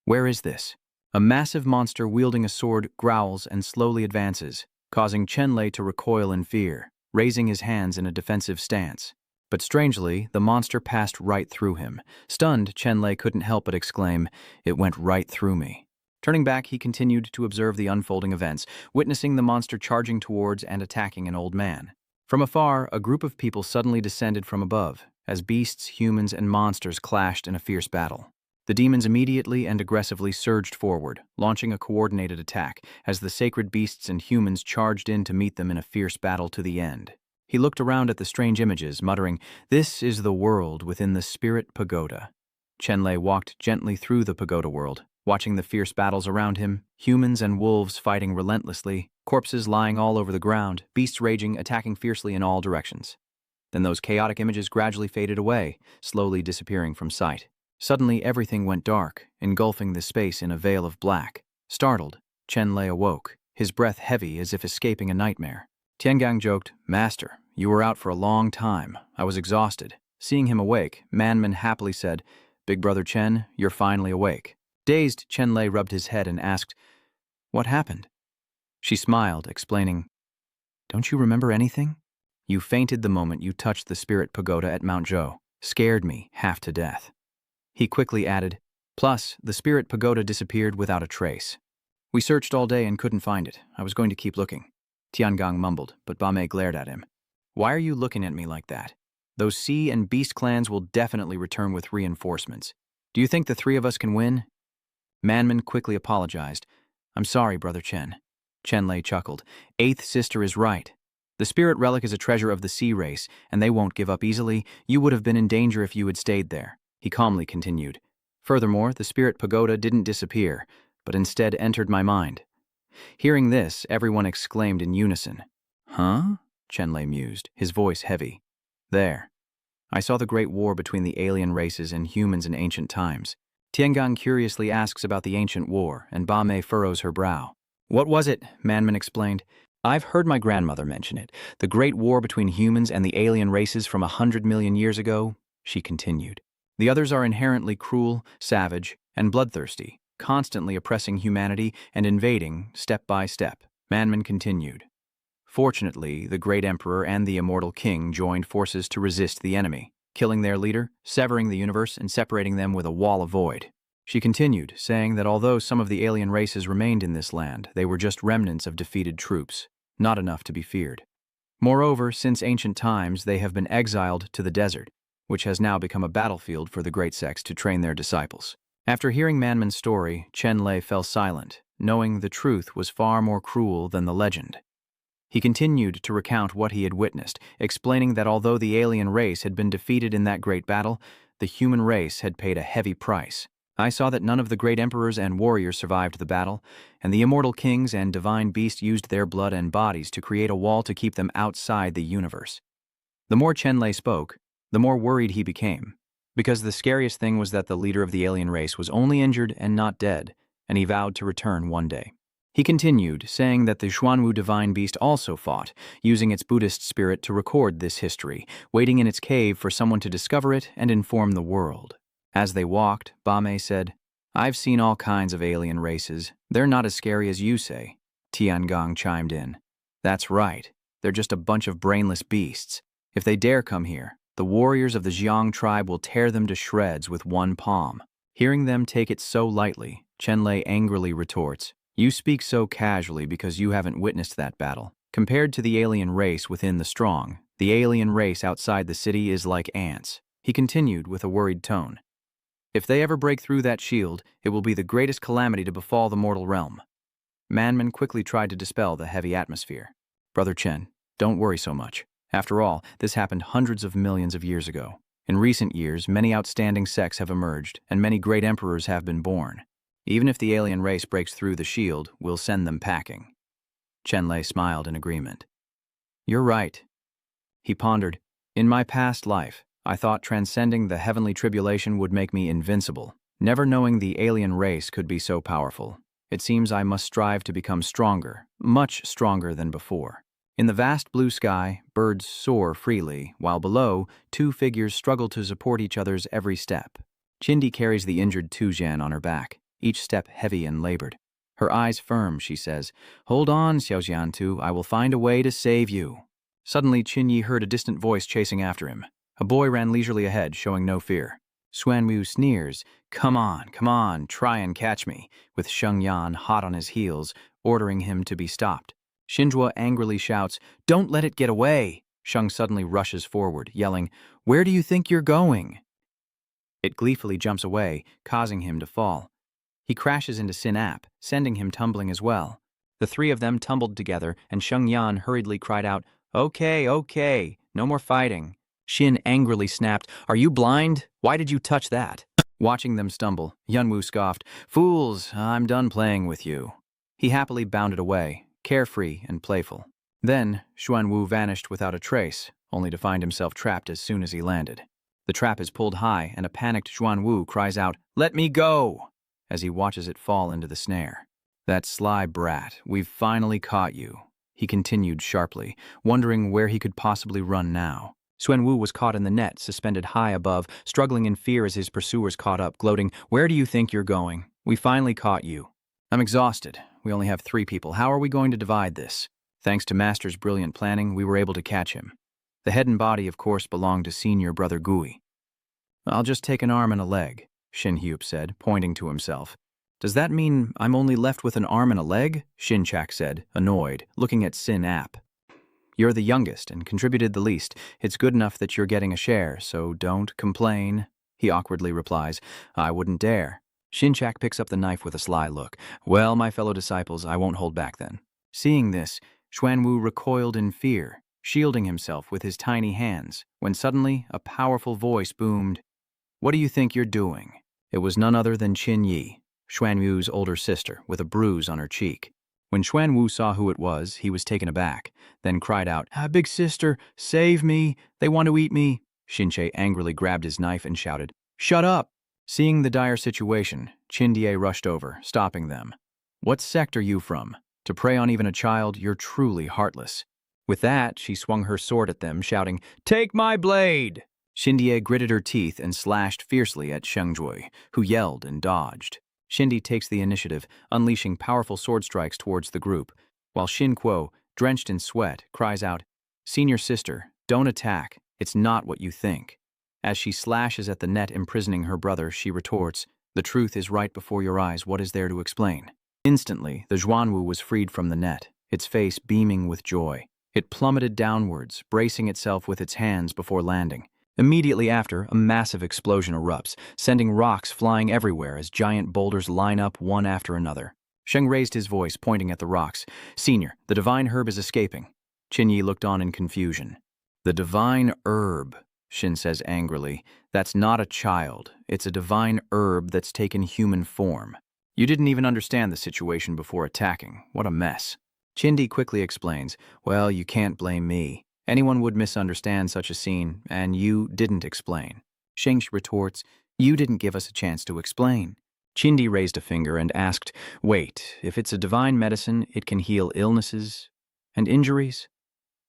where is this? A massive monster wielding a sword growls and slowly advances, causing Chenlay to recoil in fear, raising his hands in a defensive stance. But strangely, the monster passed right through him. Stunned, Chenlay couldn't help but exclaim, it went right through me. Turning back, he continued to observe the unfolding events, witnessing the monster charging towards and attacking an old man. From afar, a group of people suddenly descended from above, as beasts, humans, and monsters clashed in a fierce battle. The demons immediately and aggressively surged forward, launching a coordinated attack, as the sacred beasts and humans charged in to meet them in a fierce battle to the end. He looked around at the strange images, muttering, this is the world within the spirit pagoda. Chenlay walked gently through the pagoda world, watching the fierce battles around him, humans and wolves fighting relentlessly, corpses lying all over the ground, beasts raging, attacking fiercely in all directions. Then those chaotic images gradually faded away, slowly disappearing from sight. Suddenly everything went dark, engulfing the space in a veil of black. Startled, Chenlay awoke, his breath heavy as if escaping a nightmare. Tiangong joked, Master, you were out for a long time. I was exhausted. Seeing him awake, Manman happily said, Big Brother Chen, you're finally awake. Dazed, Chenlay rubbed his head and asked, what happened? She smiled, explaining, don't you remember anything? You fainted the moment you touched the spirit pagoda at Mount Zhou. Scared me half to death. He quickly added, plus, the spirit pagoda disappeared without a trace. We searched all day and couldn't find it. I was going to keep looking. Tiangong mumbled, but Bame glared at him. Why are you looking at me like that? Those sea and beast clans will definitely return with reinforcements. Do you think the three of us can win? Manman quickly apologized. I'm sorry, Brother Chen. Chenlay chuckled. Eighth sister is right. The spirit relic is a treasure of the sea race, and they won't give up easily. You would have been in danger if you had stayed there. He calmly continued. Furthermore, the spirit pagoda didn't disappear, but instead entered my mind. Hearing this, everyone exclaimed in unison. Huh? Chenlay mused, his voice heavy. There. I saw the great war between the alien races and humans in ancient times. Tiangong curiously asks about the ancient war, and Bame furrows her brow. What was it? Manman explained. I've heard my grandmother mention it. The great war between humans and the alien races from 100 million years ago, she continued. The others are inherently cruel, savage, and bloodthirsty, constantly oppressing humanity and invading step by step. Manman continued. Fortunately, the great emperor and the immortal king joined forces to resist the enemy, killing their leader, severing the universe, and separating them with a wall of void. She continued, saying that although some of the alien races remained in this land, they were just remnants of defeated troops, not enough to be feared. Moreover, since ancient times, they have been exiled to the desert, which has now become a battlefield for the great sects to train their disciples. After hearing Manman's story, Chenlay fell silent, knowing the truth was far more cruel than the legend. He continued to recount what he had witnessed, explaining that although the alien race had been defeated in that great battle, the human race had paid a heavy price. I saw that none of the great emperors and warriors survived the battle, and the immortal kings and divine beasts used their blood and bodies to create a wall to keep them outside the universe. The more Chenlay spoke, the more worried he became, because the scariest thing was that the leader of the alien race was only injured and not dead, and he vowed to return one day. He continued, saying that the Xuanwu divine beast also fought, using its Buddhist spirit to record this history, waiting in its cave for someone to discover it and inform the world. As they walked, Bame said, "I've seen all kinds of alien races. They're not as scary as you say." Tiangong chimed in. "That's right. They're just a bunch of brainless beasts. If they dare come here, the warriors of the Xiang tribe will tear them to shreds with one palm." Hearing them take it so lightly, Chenlay angrily retorts, "You speak so casually because you haven't witnessed that battle. Compared to the alien race within the strong, the alien race outside the city is like ants." He continued with a worried tone. "If they ever break through that shield, it will be the greatest calamity to befall the mortal realm." Manman quickly tried to dispel the heavy atmosphere. "Brother Chen, don't worry so much. After all, this happened hundreds of millions of years ago. In recent years, many outstanding sects have emerged, and many great emperors have been born. Even if the alien race breaks through the shield, we'll send them packing." Chenlay smiled in agreement. "You're right." He pondered, "In my past life, I thought transcending the heavenly tribulation would make me invincible. Never knowing the alien race could be so powerful, it seems I must strive to become stronger, much stronger than before." In the vast blue sky, birds soar freely, while below, two figures struggle to support each other's every step. Chindi carries the injured Tujian on her back, each step heavy and labored. Her eyes firm, she says, "Hold on, Xiaojiantu, I will find a way to save you." Suddenly, Qinyi heard a distant voice chasing after him. A boy ran leisurely ahead, showing no fear. Xuanwu sneers, come on, try and catch me," with Shengyan hot on his heels, ordering him to be stopped. Xinzhua angrily shouts, "Don't let it get away!" Sheng suddenly rushes forward, yelling, "Where do you think you're going?" It gleefully jumps away, causing him to fall. He crashes into Sin-Ap, sending him tumbling as well. The three of them tumbled together, and Shengyan hurriedly cried out, Okay, no more fighting." Xin angrily snapped, "Are you blind? Why did you touch that?" Watching them stumble, Yunwu scoffed, "Fools, I'm done playing with you." He happily bounded away, carefree and playful. Then, Xuanwu vanished without a trace, only to find himself trapped as soon as he landed. The trap is pulled high, and a panicked Xuanwu cries out, "Let me go!" as he watches it fall into the snare. "That sly brat, we've finally caught you," he continued sharply, wondering where he could possibly run now. Xuanwu was caught in the net, suspended high above, struggling in fear as his pursuers caught up, gloating, "Where do you think you're going? We finally caught you." "I'm exhausted. We only have 3 people. How are we going to divide this?" Thanks to Master's brilliant planning, we were able to catch him. The head and body, of course, belonged to Senior Brother Gui. "I'll just take an arm and a leg," Shin Hyup said, pointing to himself. "Does that mean I'm only left with an arm and a leg?" Shinchak said, annoyed, looking at Sin-Ap. "You're the youngest and contributed the least. It's good enough that you're getting a share, so don't complain," he awkwardly replies. "I wouldn't dare." Shinchak picks up the knife with a sly look. "Well, my fellow disciples, I won't hold back then." Seeing this, Xuanwu recoiled in fear, shielding himself with his tiny hands, when suddenly a powerful voice boomed, "What do you think you're doing?" It was none other than Qinyi, Xuanwu's older sister, with a bruise on her cheek. When Xuanwu saw who it was, he was taken aback, then cried out, "Big sister, save me! They want to eat me!" Xinche angrily grabbed his knife and shouted, "Shut up!" Seeing the dire situation, Qindie rushed over, stopping them. "What sect are you from? To prey on even a child, you're truly heartless." With that, she swung her sword at them, shouting, "Take my blade!" Xindie gritted her teeth and slashed fiercely at Shengzhui, who yelled and dodged. Xindi takes the initiative, unleashing powerful sword strikes towards the group, while Xin Kuo, drenched in sweat, cries out, "Senior sister, don't attack. It's not what you think." As she slashes at the net imprisoning her brother, she retorts, "The truth is right before your eyes. What is there to explain?" Instantly, the Xuanwu was freed from the net, its face beaming with joy. It plummeted downwards, bracing itself with its hands before landing. Immediately after, a massive explosion erupts, sending rocks flying everywhere as giant boulders line up one after another. Sheng raised his voice, pointing at the rocks. "Senior, the divine herb is escaping." Chinyi looked on in confusion. The divine herb, Xin says angrily. That's not a child. It's a divine herb that's taken human form. You didn't even understand the situation before attacking. What a mess. Chindi quickly explains, well, you can't blame me. Anyone would misunderstand such a scene, and you didn't explain. Shengsh retorts, you didn't give us a chance to explain. Chindi raised a finger and asked, wait, if it's a divine medicine, it can heal illnesses and injuries?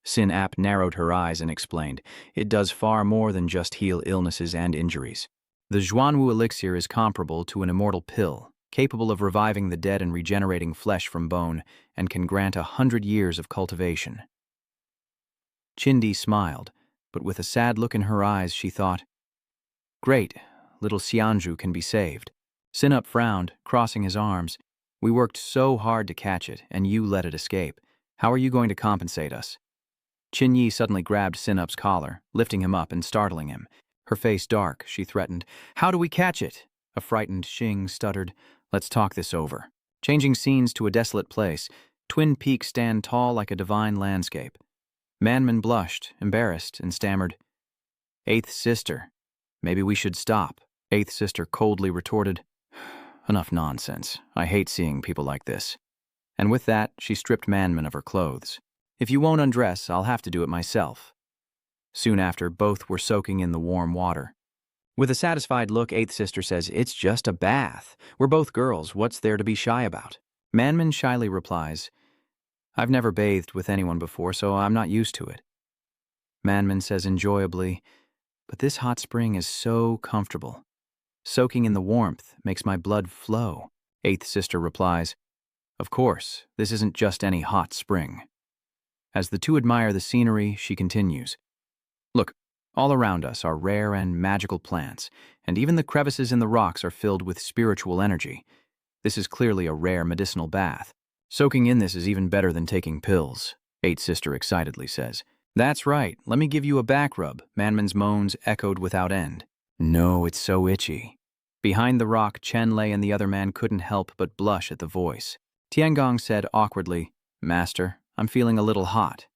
Sin Ap narrowed her eyes and explained, it does far more than just heal illnesses and injuries. The Xuanwu elixir is comparable to an immortal pill, capable of reviving the dead and regenerating flesh from bone, and can grant 100 years of cultivation. Chindi smiled, but with a sad look in her eyes, she thought, great, little Xianzhu can be saved. Sinup frowned, crossing his arms. We worked so hard to catch it, and you let it escape. How are you going to compensate us? Chinyi suddenly grabbed Sinup's collar, lifting him up and startling him. Her face dark, she threatened, how do we catch it? A frightened Xing stuttered, let's talk this over. Changing scenes to a desolate place, twin peaks stand tall like a divine landscape. Manman blushed, embarrassed, and stammered, Eighth sister, maybe we should stop. Eighth sister coldly retorted, enough nonsense. I hate seeing people like this. And with that, she stripped Manman of her clothes. If you won't undress, I'll have to do it myself. Soon after, both were soaking in the warm water. With a satisfied look, Eighth sister says, it's just a bath. We're both girls. What's there to be shy about? Manman shyly replies, I've never bathed with anyone before, so I'm not used to it. Manman says enjoyably, but this hot spring is so comfortable. Soaking in the warmth makes my blood flow. Eighth sister replies, of course, this isn't just any hot spring. As the two admire the scenery, she continues, look, all around us are rare and magical plants, and even the crevices in the rocks are filled with spiritual energy. This is clearly a rare medicinal bath. Soaking in this is even better than taking pills, Eighth sister excitedly says. That's right, let me give you a back rub, Manman's moans echoed without end. No, it's so itchy. Behind the rock, Chenlay and the other man couldn't help but blush at the voice. Tiangong said awkwardly, Master, I'm feeling a little hot.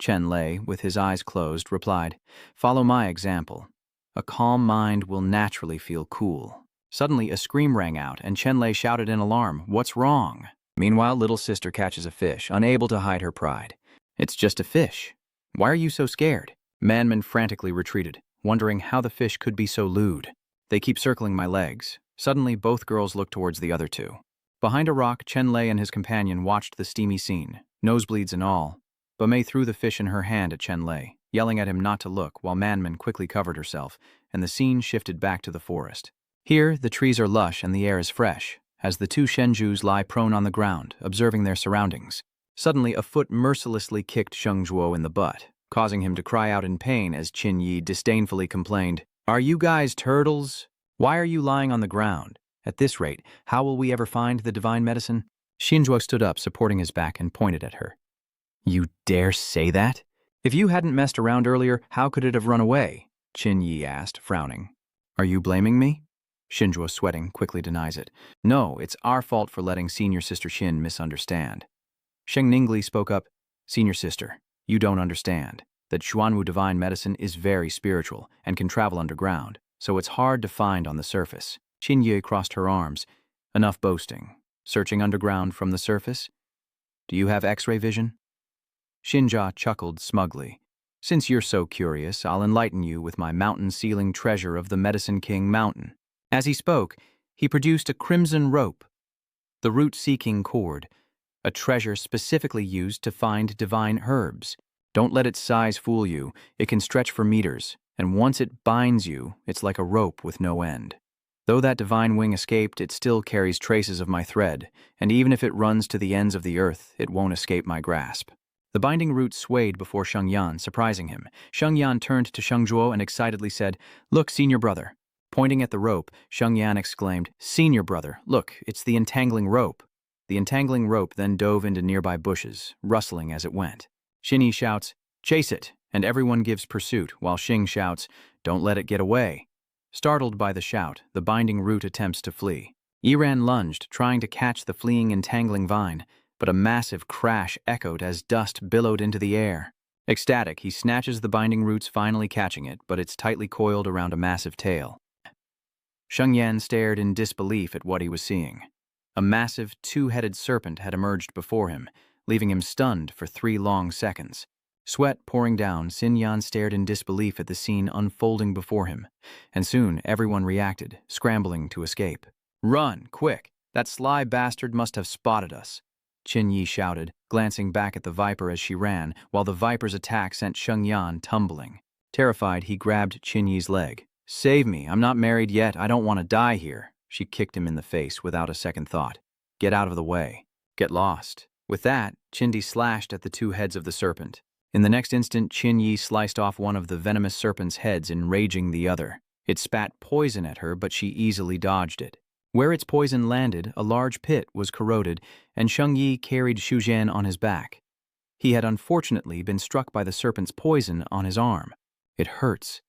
Chenlay, with his eyes closed, replied, follow my example. A calm mind will naturally feel cool. Suddenly, a scream rang out, and Chenlay shouted in alarm, what's wrong? Meanwhile, little sister catches a fish, unable to hide her pride. It's just a fish. Why are you so scared? Manman frantically retreated, wondering how the fish could be so lewd. They keep circling my legs. Suddenly, both girls look towards the other two. Behind a rock, Chenlay and his companion watched the steamy scene, nosebleeds and all. Bamei threw the fish in her hand at Chenlay, yelling at him not to look, while Manman quickly covered herself, and the scene shifted back to the forest. Here, the trees are lush and the air is fresh, as the two Shenjus lie prone on the ground, observing their surroundings. Suddenly, a foot mercilessly kicked Shengzhuo in the butt, causing him to cry out in pain as Chinyi disdainfully complained, are you guys turtles? Why are you lying on the ground? At this rate, how will we ever find the divine medicine? Xinzhuo stood up, supporting his back, and pointed at her. You dare say that? If you hadn't messed around earlier, how could it have run away? Chinyi asked, frowning. Are you blaming me? Xinzhuo, sweating, quickly denies it. No, it's our fault for letting senior sister Xin misunderstand. Sheng Ningli spoke up, Senior sister, you don't understand that Xuanwu divine medicine is very spiritual and can travel underground, so it's hard to find on the surface. Chinye crossed her arms. Enough boasting. Searching underground from the surface? Do you have X-ray vision? Xinjia chuckled smugly. Since you're so curious, I'll enlighten you with my mountain-sealing treasure of the Medicine King Mountain. As he spoke, he produced a crimson rope, the root-seeking cord, a treasure specifically used to find divine herbs. Don't let its size fool you. It can stretch for meters, and once it binds you, it's like a rope with no end. Though that divine wing escaped, it still carries traces of my thread, and even if it runs to the ends of the earth, it won't escape my grasp. The binding root swayed before Shengyan, surprising him. Shengyan turned to Shengzhuo and excitedly said, Look, senior brother. Pointing at the rope, Shengyan exclaimed, Senior brother, look, it's the entangling rope. The entangling rope then dove into nearby bushes, rustling as it went. Xinyi shouts, Chase it, and everyone gives pursuit, while Xing shouts, Don't let it get away. Startled by the shout, the binding root attempts to flee. Yiran lunged, trying to catch the fleeing entangling vine, but a massive crash echoed as dust billowed into the air. Ecstatic, he snatches the binding roots, finally catching it, but it's tightly coiled around a massive tail. Chenlay stared in disbelief at what he was seeing. A massive, two-headed serpent had emerged before him, leaving him stunned for 3 long seconds. Sweat pouring down, Chingyang stared in disbelief at the scene unfolding before him, and soon everyone reacted, scrambling to escape. "Run, quick! That sly bastard must have spotted us," Chinyi shouted, glancing back at the viper as she ran, while the viper's attack sent Chenlay tumbling. Terrified, he grabbed Chinyi's leg. "Save me, I'm not married yet, I don't want to die here." She kicked him in the face without a second thought. "Get out of the way. Get lost." With that, Chindy slashed at the 2 heads of the serpent. In the next instant, Chinyi sliced off one of the venomous serpent's heads, enraging the other. It spat poison at her, but she easily dodged it. Where its poison landed, a large pit was corroded, and Shengyi carried Xuan on his back. He had unfortunately been struck by the serpent's poison on his arm. It hurts.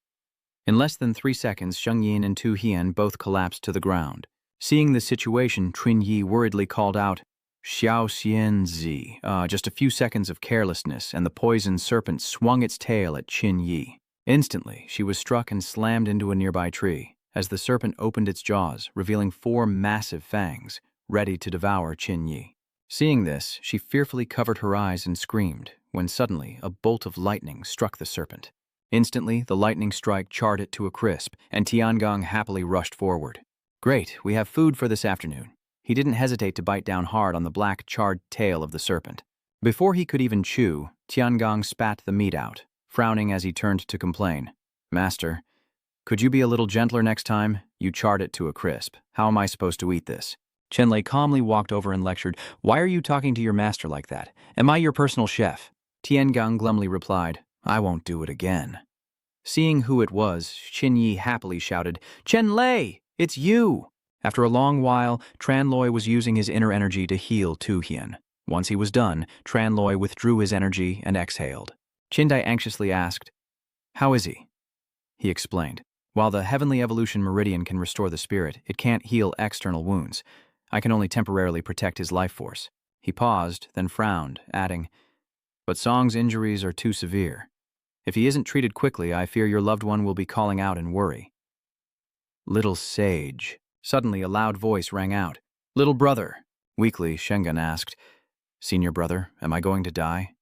In less than 3 seconds, Shengyin and Tu Hian both collapsed to the ground. Seeing the situation, Trinyi worriedly called out, "Xiao Xianzi." Just a few seconds of carelessness, and the poisoned serpent swung its tail at Chinyi. Instantly, she was struck and slammed into a nearby tree, as the serpent opened its jaws, revealing 4 massive fangs, ready to devour Chinyi. Seeing this, she fearfully covered her eyes and screamed, when suddenly a bolt of lightning struck the serpent. Instantly, the lightning strike charred it to a crisp, and Tiangong happily rushed forward. "Great, we have food for this afternoon." He didn't hesitate to bite down hard on the black, charred tail of the serpent. Before he could even chew, Tiangong spat the meat out, frowning as he turned to complain. "Master, could you be a little gentler next time? You charred it to a crisp. How am I supposed to eat this?" Chenlay calmly walked over and lectured, "Why are you talking to your master like that? Am I your personal chef?" Tiangong glumly replied, "I won't do it again." Seeing who it was, Chinyi happily shouted, "Chenlay, it's you!" After a long while, Chenlay was using his inner energy to heal Tu Hian. Once he was done, Chenlay withdrew his energy and exhaled. Chindai anxiously asked, "How is he?" He explained, "While the heavenly evolution meridian can restore the spirit, it can't heal external wounds. I can only temporarily protect his life force." He paused, then frowned, adding, "But Song's injuries are too severe. If he isn't treated quickly, I fear your loved one will be calling out in worry." "Little sage." Suddenly, a loud voice rang out. "Little brother." Weakly, Shengan asked, "Senior brother, am I going to die?"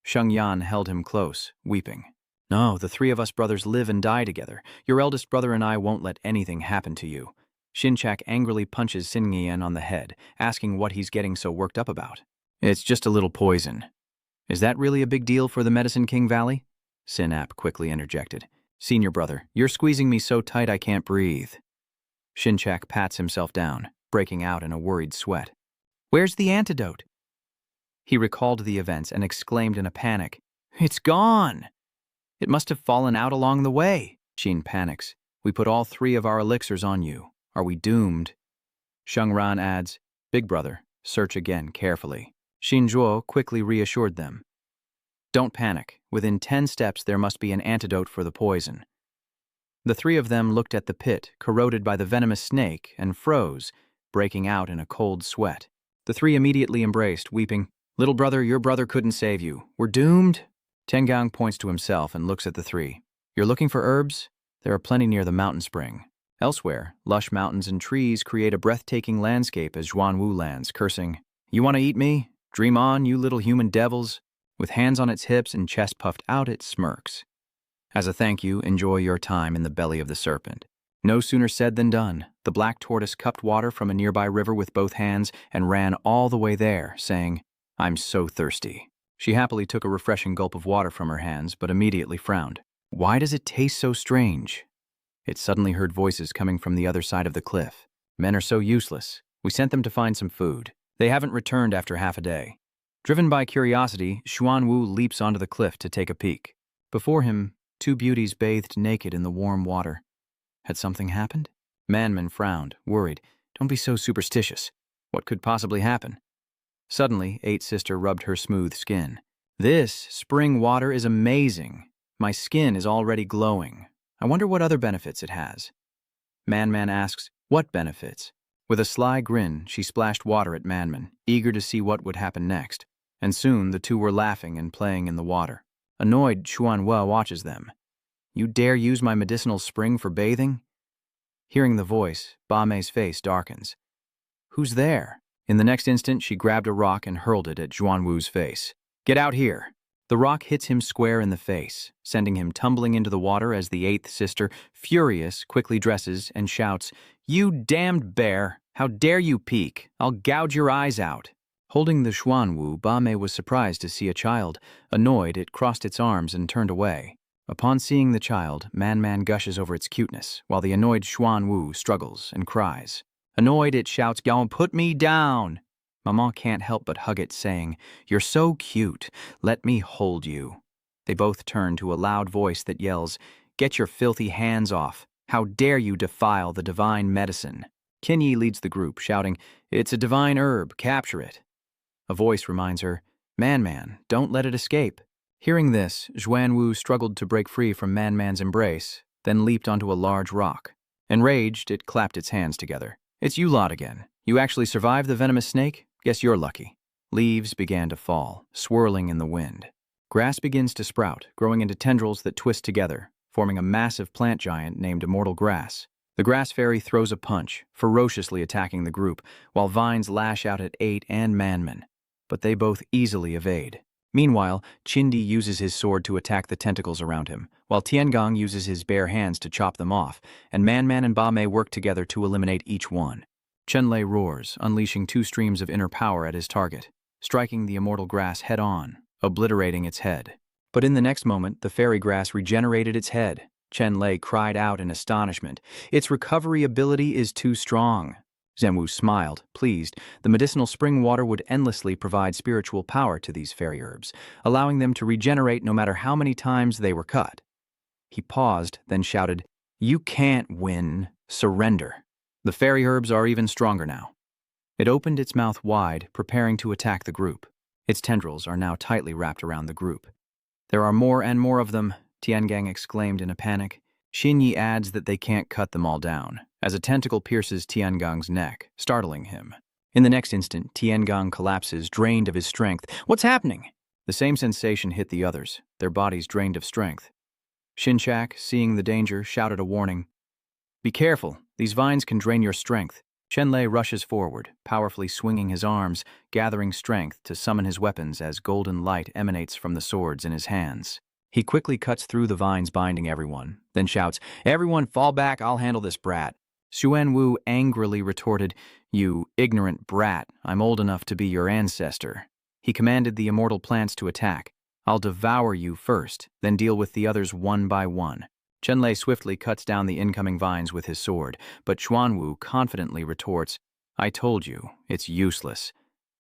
Shengyan held him close, weeping. "No, the 3 of us brothers live and die together. Your eldest brother and I won't let anything happen to you." Shinchak angrily punches Chingyang on the head, asking what he's getting so worked up about. "It's just a little poison." "Is that really a big deal for the Medicine King Valley?" Sinap quickly interjected. "Senior brother, you're squeezing me so tight I can't breathe." Shinchak pats himself down, breaking out in a worried sweat. "Where's the antidote?" He recalled the events and exclaimed in a panic, "It's gone! It must have fallen out along the way." Shin panics. "We put all 3 of our elixirs on you. Are we doomed?" Shengran adds, "Big brother, search again carefully." Shinzhuo quickly reassured them. "Don't panic. Within 10 steps there must be an antidote for the poison." The 3 of them looked at the pit, corroded by the venomous snake, and froze, breaking out in a cold sweat. The 3 immediately embraced, weeping, "Little brother, your brother couldn't save you. We're doomed." Tengang points to himself and looks at the 3. "You're looking for herbs? There are plenty near the mountain spring." Elsewhere, lush mountains and trees create a breathtaking landscape as Xuanwu lands, cursing, "You want to eat me? Dream on, you little human devils." With hands on its hips and chest puffed out, it smirks. As a thank you, enjoy your time in the belly of the serpent. No sooner said than done. The black tortoise cupped water from a nearby river with both hands and ran all the way there, saying, "I'm so thirsty." She happily took a refreshing gulp of water from her hands, but immediately frowned. "Why does it taste so strange?" It suddenly heard voices coming from the other side of the cliff. "Men are so useless. We sent them to find some food. They haven't returned after half a day." Driven by curiosity, Xuanwu leaps onto the cliff to take a peek. Before him, 2 beauties bathed naked in the warm water. Had something happened? Manman frowned, worried. "Don't be so superstitious. What could possibly happen?" Suddenly, Eight Sister rubbed her smooth skin. "This spring water is amazing. My skin is already glowing. I wonder what other benefits it has." Man asks, "What benefits?" With a sly grin, she splashed water at Manman, eager to see what would happen next. And soon the two were laughing and playing in the water. Annoyed, Xuan watches them. "You dare use my medicinal spring for bathing?" Hearing the voice, Ba Mei's face darkens. "Who's there?" In the next instant, she grabbed a rock and hurled it at Xuan face. "Get out here!" The rock hits him square in the face, sending him tumbling into the water as the eighth sister, furious, quickly dresses and shouts, "You damned bear! How dare you peek? I'll gouge your eyes out!" Holding the Xuan Ba Mei was surprised to see a child. Annoyed, it crossed its arms and turned away. Upon seeing the child, Man gushes over its cuteness, while the annoyed Xuan struggles and cries. Annoyed, it shouts, "Y'all put me down!" Maman can't help but hug it, saying, "You're so cute. Let me hold you." They both turn to a loud voice that yells, "Get your filthy hands off. How dare you defile the divine medicine?" Chinyi leads the group, shouting, "It's a divine herb. Capture it." A voice reminds her, Man, don't let it escape." Hearing this, Xuan struggled to break free from Man's embrace, then leaped onto a large rock. Enraged, it clapped its hands together. "It's you lot again. You actually survived the venomous snake? Guess you're lucky." Leaves began to fall, swirling in the wind. Grass begins to sprout, growing into tendrils that twist together, forming a massive plant giant named Immortal Grass. The grass fairy throws a punch, ferociously attacking the group, while vines lash out at 8 and Manman. But they both easily evade. Meanwhile, Chindi uses his sword to attack the tentacles around him, while Tiangong uses his bare hands to chop them off, and Man and Ba Mei work together to eliminate each one. Chenlay roars, unleashing 2 streams of inner power at his target, striking the immortal grass head-on, obliterating its head. But in the next moment, the fairy grass regenerated its head. Chenlay cried out in astonishment, "Its recovery ability is too strong." Zhenwu smiled, pleased. The medicinal spring water would endlessly provide spiritual power to these fairy herbs, allowing them to regenerate no matter how many times they were cut. He paused, then shouted, "You can't win. Surrender." The fairy herbs are even stronger now. It opened its mouth wide, preparing to attack the group. Its tendrils are now tightly wrapped around the group. "There are more and more of them," Tiangang exclaimed in a panic. Xinyi adds that they can't cut them all down, as a tentacle pierces Tiangong's neck, startling him. In the next instant, Tiangong collapses, drained of his strength. "What's happening?" The same sensation hit the others, their bodies drained of strength. Shinchak, seeing the danger, shouted a warning. "Be careful, these vines can drain your strength." Chenlay rushes forward, powerfully swinging his arms, gathering strength to summon his weapons as golden light emanates from the swords in his hands. He quickly cuts through the vines binding everyone, then shouts, "Everyone fall back, I'll handle this brat." Xuan angrily retorted, "You ignorant brat, I'm old enough to be your ancestor." He commanded the immortal plants to attack. "I'll devour you first, then deal with the others one by one." Chenlay swiftly cuts down the incoming vines with his sword, but Xuan confidently retorts, "I told you, it's useless.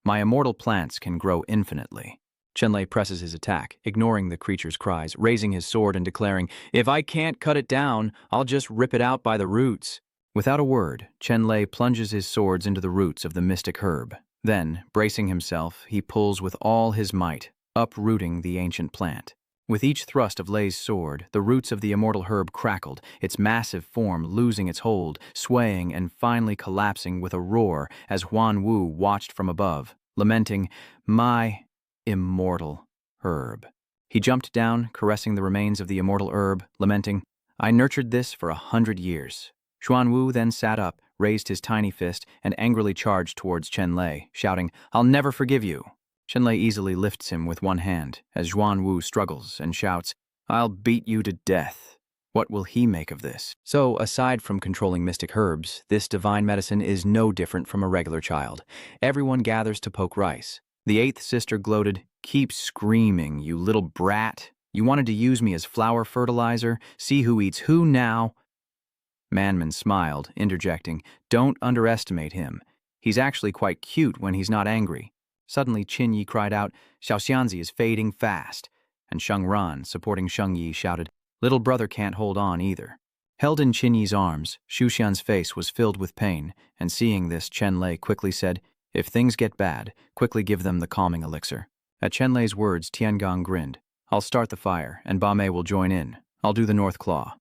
My immortal plants can grow infinitely." Chenlay presses his attack, ignoring the creature's cries, raising his sword and declaring, "If I can't cut it down, I'll just rip it out by the roots." Without a word, Chenlay plunges his swords into the roots of the mystic herb. Then, bracing himself, he pulls with all his might, uprooting the ancient plant. With each thrust of Lei's sword, the roots of the immortal herb crackled, its massive form losing its hold, swaying and finally collapsing with a roar as Xuan watched from above, lamenting, "My immortal herb." He jumped down, caressing the remains of the immortal herb, lamenting, "I nurtured this for 100 years. Xuan then sat up, raised his tiny fist, and angrily charged towards Chenlay, shouting, "I'll never forgive you." Chenlay easily lifts him with one hand, as Xuan struggles and shouts, "I'll beat you to death." What will he make of this? So, aside from controlling mystic herbs, this divine medicine is no different from a regular child. Everyone gathers to poke rice. The eighth sister gloated, "Keep screaming, you little brat. You wanted to use me as flower fertilizer? See who eats who now?" Manman smiled, interjecting, "Don't underestimate him. He's actually quite cute when he's not angry." Suddenly, Chinyi cried out, "Xiaoxianzi is fading fast." And Sheng Ran, supporting Sheng Yi, shouted, "Little brother can't hold on either." Held in Chinyi's arms, Xuxian's face was filled with pain, and seeing this, Chenlay quickly said, "If things get bad, quickly give them the calming elixir." At Chenlay's words, Tiangong grinned, "I'll start the fire, and Ba Mei will join in. I'll do the north claw."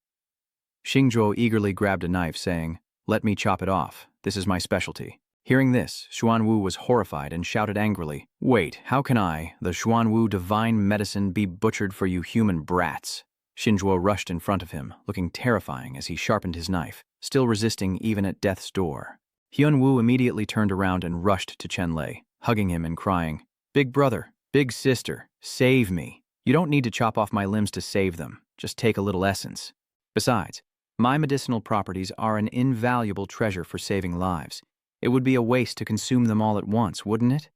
Xingzhuo eagerly grabbed a knife, saying, Let me chop it off. This is my specialty. Hearing this, Xuan Wu was horrified and shouted angrily, "Wait, how can I, the Xuan Wu divine medicine, be butchered for you human brats?" Xinzhuo rushed in front of him, looking terrifying as he sharpened his knife, still resisting even at death's door. Hyun Wu immediately turned around and rushed to Chenlay, hugging him and crying, "Big brother, big sister, save me. You don't need to chop off my limbs to save them. Just take a little essence. Besides, my medicinal properties are an invaluable treasure for saving lives. It would be a waste to consume them all at once, wouldn't it?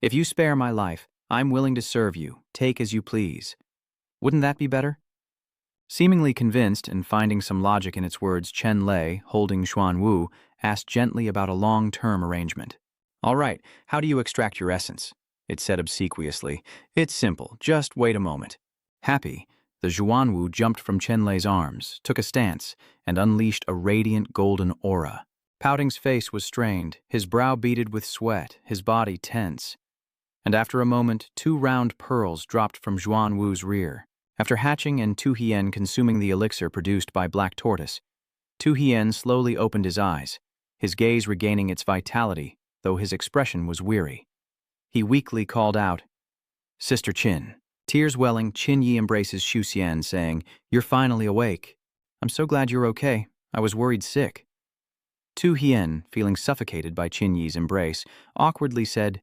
If you spare my life, I'm willing to serve you. Take as you please. Wouldn't that be better?" Seemingly convinced and finding some logic in its words, Chenlay, holding Xuan Wu, asked gently about a long-term arrangement. "All right, how do you extract your essence?" it said obsequiously. "It's simple, just wait a moment." Happy, the Xuan Wu jumped from Chenlay's arms, took a stance, and unleashed a radiant golden aura. Pouting's face was strained, his brow beaded with sweat, his body tense. And after a moment, 2 round pearls dropped from Xuan Wu's rear. After hatching and Tu Hien consuming the elixir produced by Black Tortoise, Tu Hien slowly opened his eyes, his gaze regaining its vitality, though his expression was weary. He weakly called out, "Sister Qin." Tears welling, Qin Yi embraces Xu Xian, saying, "You're finally awake. I'm so glad you're okay. I was worried sick." Tu Hien, feeling suffocated by Qin Yi's embrace, awkwardly said,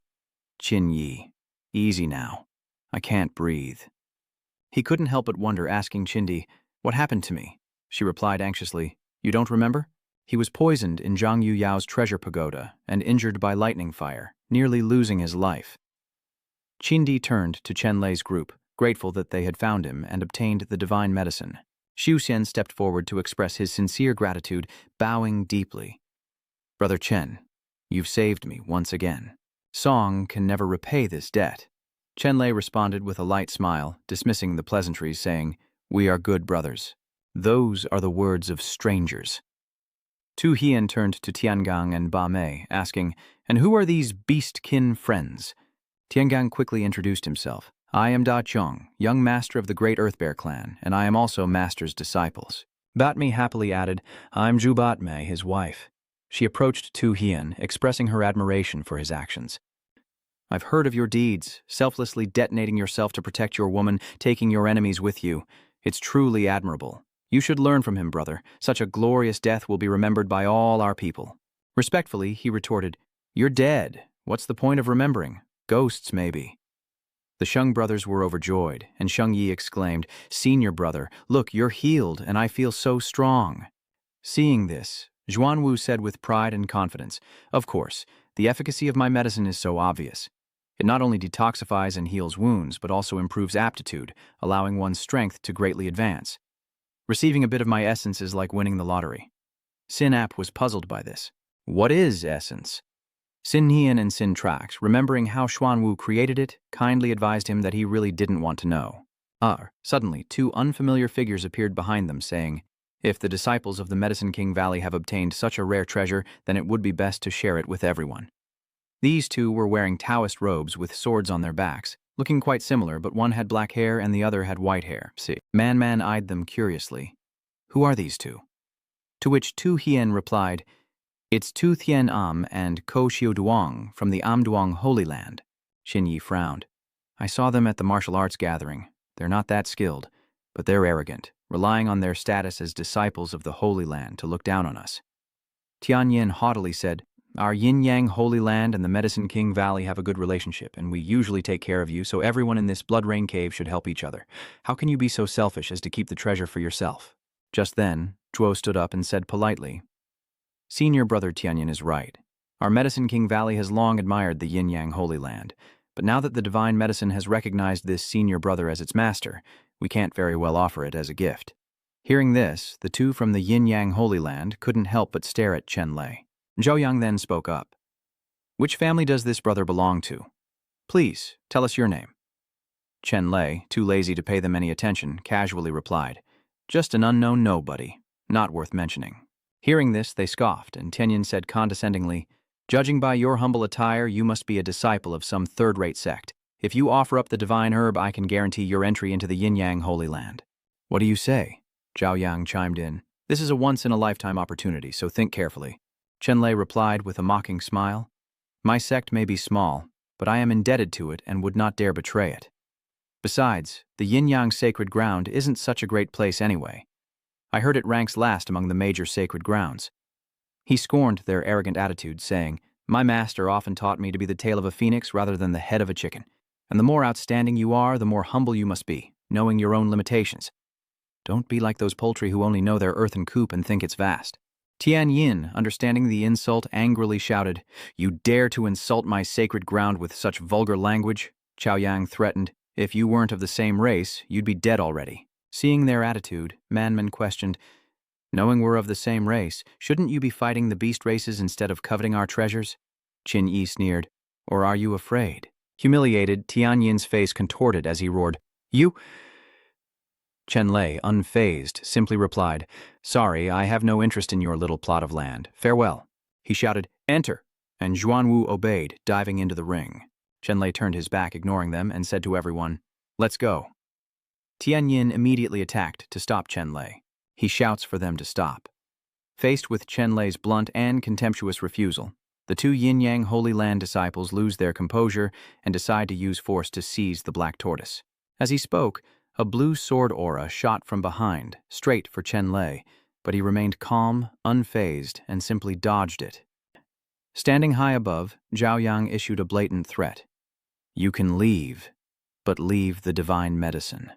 "Qin Yi, easy now. I can't breathe." He couldn't help but wonder, asking Qindi, "What happened to me?" She replied anxiously, "You don't remember?" He was poisoned in Zhang Yu Yao's treasure pagoda and injured by lightning fire, nearly losing his life. Qindi turned to Chenlay's group, grateful that they had found him and obtained the divine medicine. Xu Xian stepped forward to express his sincere gratitude, bowing deeply. "Brother Chen, you've saved me once again. Song can never repay this debt." Chenlay responded with a light smile, dismissing the pleasantries, saying, "We are good brothers. Those are the words of strangers." Tu Hien turned to Tiangang and Ba Mei, asking, "And who are these beast-kin friends?" Tiangang quickly introduced himself. "I am Da Chong, young master of the great Earthbear clan, and I am also master's disciples." Bat Mei happily added, "I'm Zhu Bat Mei, his wife." She approached Tu Hien, expressing her admiration for his actions. "I've heard of your deeds, selflessly detonating yourself to protect your woman, taking your enemies with you. It's truly admirable. You should learn from him, brother. Such a glorious death will be remembered by all our people." Respectfully, he retorted, "You're dead. What's the point of remembering? Ghosts, maybe." The Sheng brothers were overjoyed, and Sheng Yi exclaimed, "Senior brother, look, you're healed, and I feel so strong." Seeing this, Xuan Wu said with pride and confidence, "Of course, the efficacy of my medicine is so obvious. It not only detoxifies and heals wounds, but also improves aptitude, allowing one's strength to greatly advance. Receiving a bit of my essence is like winning the lottery." Sin Ap was puzzled by this. "What is essence?" Sin Hien and Sin Trax, remembering how Xuan Wu created it, kindly advised him that he really didn't want to know. Suddenly, 2 unfamiliar figures appeared behind them, saying, "If the disciples of the Medicine King Valley have obtained such a rare treasure, then it would be best to share it with everyone." These 2 were wearing Taoist robes with swords on their backs, looking quite similar, but one had black hair and the other had white hair. Man eyed them curiously. "Who are these 2? To which Tu Hien replied, "It's Tu Thien Am and Ko Xiu Duong from the Amduong Holy Land." Xin Yi frowned. "I saw them at the martial arts gathering. They're not that skilled, but they're arrogant, relying on their status as disciples of the Holy Land to look down on us." Tian Yin haughtily said, "Our Yin-Yang Holy Land and the Medicine King Valley have a good relationship, and we usually take care of you, so everyone in this Blood Rain Cave should help each other. How can you be so selfish as to keep the treasure for yourself?" Just then, Zhuo stood up and said politely, "Senior brother Tianyin is right. Our Medicine King Valley has long admired the Yin-Yang Holy Land, but now that the divine medicine has recognized this senior brother as its master, we can't very well offer it as a gift." Hearing this, the 2 from the Yin-Yang Holy Land couldn't help but stare at Chenlay. Zhou Yang then spoke up. "Which family does this brother belong to? Please, tell us your name." Chenlay, too lazy to pay them any attention, casually replied, "Just an unknown nobody, not worth mentioning." Hearing this, they scoffed, and Tianyin said condescendingly, "Judging by your humble attire, you must be a disciple of some third-rate sect. If you offer up the divine herb, I can guarantee your entry into the Yin-Yang Holy Land." "What do you say?" Zhao Yang chimed in. This is a once-in-a-lifetime opportunity, so think carefully. Chenlay replied with a mocking smile. My sect may be small, but I am indebted to it and would not dare betray it. Besides, the yin-yang sacred ground isn't such a great place anyway. I heard it ranks last among the major sacred grounds. He scorned their arrogant attitude, saying, My master often taught me to be the tail of a phoenix rather than the head of a chicken. And the more outstanding you are, the more humble you must be, knowing your own limitations. Don't be like those poultry who only know their earthen coop and think it's vast. Tian Yin, understanding the insult, angrily shouted, You dare to insult my sacred ground with such vulgar language? Chaoyang threatened, If you weren't of the same race, you'd be dead already. Seeing their attitude, Manman questioned, Knowing we're of the same race, shouldn't you be fighting the beast races instead of coveting our treasures? Qin Yi sneered, Or are you afraid? Humiliated, Tian Yin's face contorted as he roared, You... Chenlay, unfazed, simply replied, Sorry, I have no interest in your little plot of land. Farewell. He shouted, Enter, and Xuanwu obeyed, diving into the ring. Chenlay turned his back, ignoring them, and said to everyone, Let's go. Tian Yin immediately attacked to stop Chenlay. He shouts for them to stop. Faced with Chenlay's blunt and contemptuous refusal, the two yin-yang Holy Land disciples lose their composure and decide to use force to seize the black tortoise. As he spoke, a blue sword aura shot from behind, straight for Chenlay, but he remained calm, unfazed, and simply dodged it. Standing high above, Zhaoyang issued a blatant threat. You can leave, but leave the divine medicine.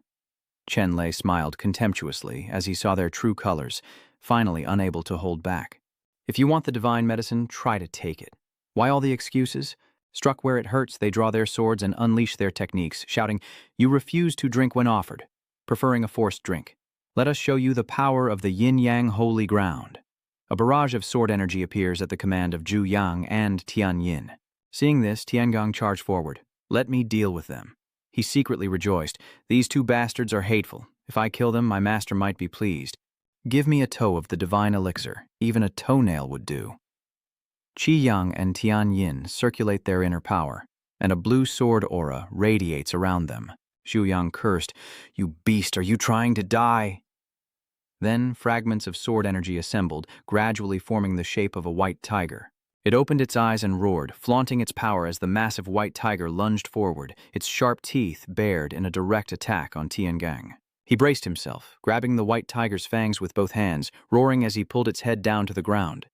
Chenlay smiled contemptuously as he saw their true colors, finally unable to hold back. If you want the divine medicine, try to take it. Why all the excuses? Struck where it hurts, they draw their swords and unleash their techniques, shouting, You refuse to drink when offered, preferring a forced drink. Let us show you the power of the yin-yang holy ground. A barrage of sword energy appears at the command of Zhu Yang and Tian Yin. Seeing this, Tiangong charged forward. Let me deal with them. He secretly rejoiced. These two bastards are hateful. If I kill them, my master might be pleased. Give me a toe of the divine elixir. Even a toenail would do. Chingyang and Tian Yin circulate their inner power, and a blue sword aura radiates around them. Xuan cursed, You beast, are you trying to die? Then fragments of sword energy assembled, gradually forming the shape of a white tiger. It opened its eyes and roared, flaunting its power as the massive white tiger lunged forward, its sharp teeth bared in a direct attack on Chenlay. He braced himself, grabbing the white tiger's fangs with both hands, roaring as he pulled its head down to the ground.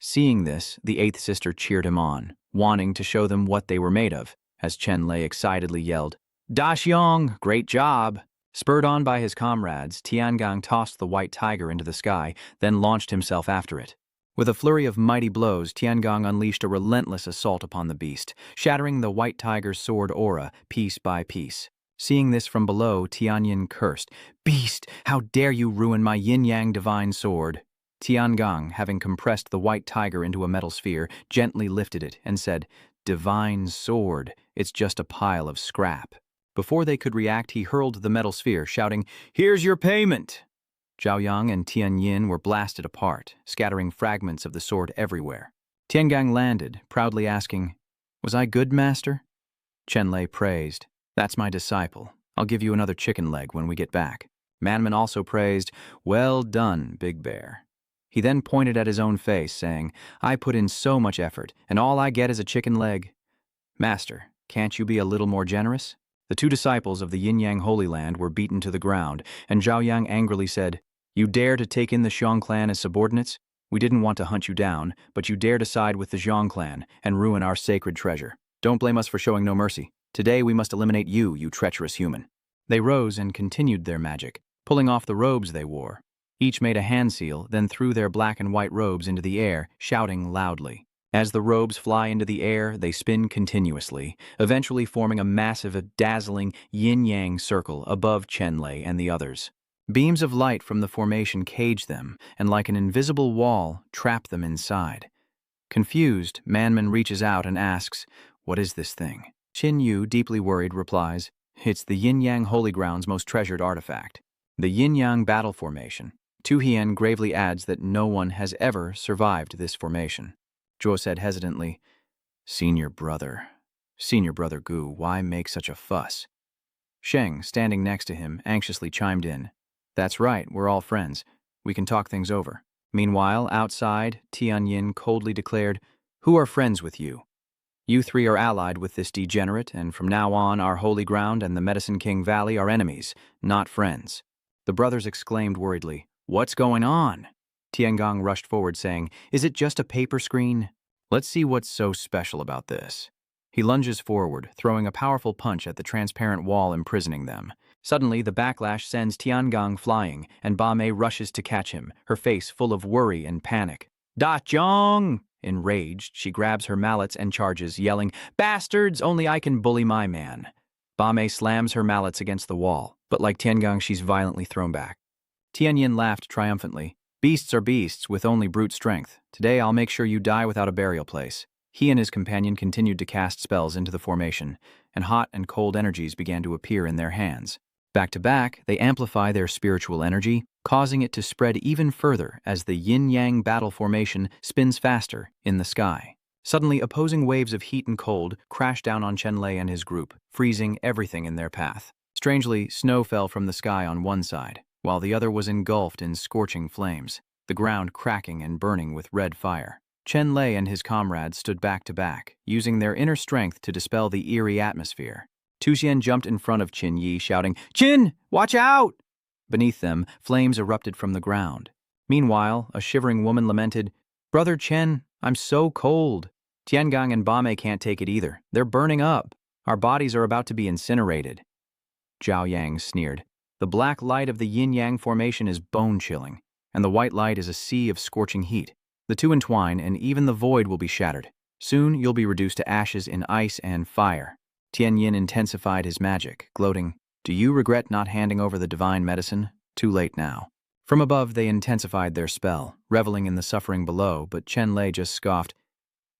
Seeing this, the eighth sister cheered him on, wanting to show them what they were made of, as Chenlay excitedly yelled, Da Xiong, great job! Spurred on by his comrades, Tiangong tossed the white tiger into the sky, then launched himself after it. With a flurry of mighty blows, Tiangong unleashed a relentless assault upon the beast, shattering the white tiger's sword aura piece by piece. Seeing this from below, Tianyin cursed, Beast, how dare you ruin my yin-yang divine sword? Tiangong, having compressed the white tiger into a metal sphere, gently lifted it and said, Divine sword, it's just a pile of scrap. Before they could react, he hurled the metal sphere, shouting, Here's your payment! Zhaoyang and Tian Yin were blasted apart, scattering fragments of the sword everywhere. Tiangong landed, proudly asking, Was I good, master? Chenlay praised, That's my disciple. I'll give you another chicken leg when we get back. Manman also praised, Well done, Big Bear. He then pointed at his own face, saying, I put in so much effort, and all I get is a chicken leg. Master, can't you be a little more generous? The two disciples of the Yin-Yang Holy Land were beaten to the ground, and Zhaoyang angrily said, You dare to take in the Xiong clan as subordinates? We didn't want to hunt you down, but you dare to side with the Xiong clan and ruin our sacred treasure. Don't blame us for showing no mercy. Today we must eliminate you, you treacherous human. They rose and continued their magic, pulling off the robes they wore. Each made a hand seal, then threw their black and white robes into the air, shouting loudly. As the robes fly into the air, they spin continuously, eventually forming a massive, dazzling yin-yang circle above Chenlay and the others. Beams of light from the formation cage them, and like an invisible wall, trap them inside. Confused, Manman reaches out and asks, What is this thing? Qin Yu, deeply worried, replies, It's the Yin-Yang Holy Ground's most treasured artifact, the Yin-Yang Battle Formation. Tu Hien gravely adds that no one has ever survived this formation. Zhuo said hesitantly, Senior brother Gu, why make such a fuss? Sheng, standing next to him, anxiously chimed in, That's right, we're all friends. We can talk things over. Meanwhile, outside, Tianyin coldly declared, "Who are friends with you? You three are allied with this degenerate, and from now on our holy ground and the Medicine King Valley are enemies, not friends." The brothers exclaimed worriedly, "What's going on?" Tiangang rushed forward saying, "Is it just a paper screen? Let's see what's so special about this." He lunges forward, throwing a powerful punch at the transparent wall imprisoning them. Suddenly, the backlash sends Tiangang flying, and Ba Mei rushes to catch him, her face full of worry and panic. "Da Zhong!" Enraged, she grabs her mallets and charges, yelling, "Bastards! Only I can bully my man." Ba Mei slams her mallets against the wall, but like Tiangang, she's violently thrown back. Tianyin laughed triumphantly. "Beasts are beasts with only brute strength. Today I'll make sure you die without a burial place." He and his companion continued to cast spells into the formation, and hot and cold energies began to appear in their hands. Back to back, they amplify their spiritual energy, causing it to spread even further as the yin-yang battle formation spins faster in the sky. Suddenly, opposing waves of heat and cold crash down on Chenlay and his group, freezing everything in their path. Strangely, snow fell from the sky on one side, while the other was engulfed in scorching flames, the ground cracking and burning with red fire. Chenlay and his comrades stood back to back, using their inner strength to dispel the eerie atmosphere. Xuan jumped in front of Qin Yi, shouting, "Qin, watch out!" Beneath them, flames erupted from the ground. Meanwhile, a shivering woman lamented, "Brother Chen, I'm so cold. Tiangang and Ba Mei can't take it either. They're burning up. Our bodies are about to be incinerated." Zhao Yang sneered, "The black light of the yin-yang formation is bone-chilling, and the white light is a sea of scorching heat. The two entwine, and even the void will be shattered. Soon you'll be reduced to ashes in ice and fire." Tianyin intensified his magic, gloating, "Do you regret not handing over the divine medicine? Too late now." From above, they intensified their spell, reveling in the suffering below, but Chenlay just scoffed,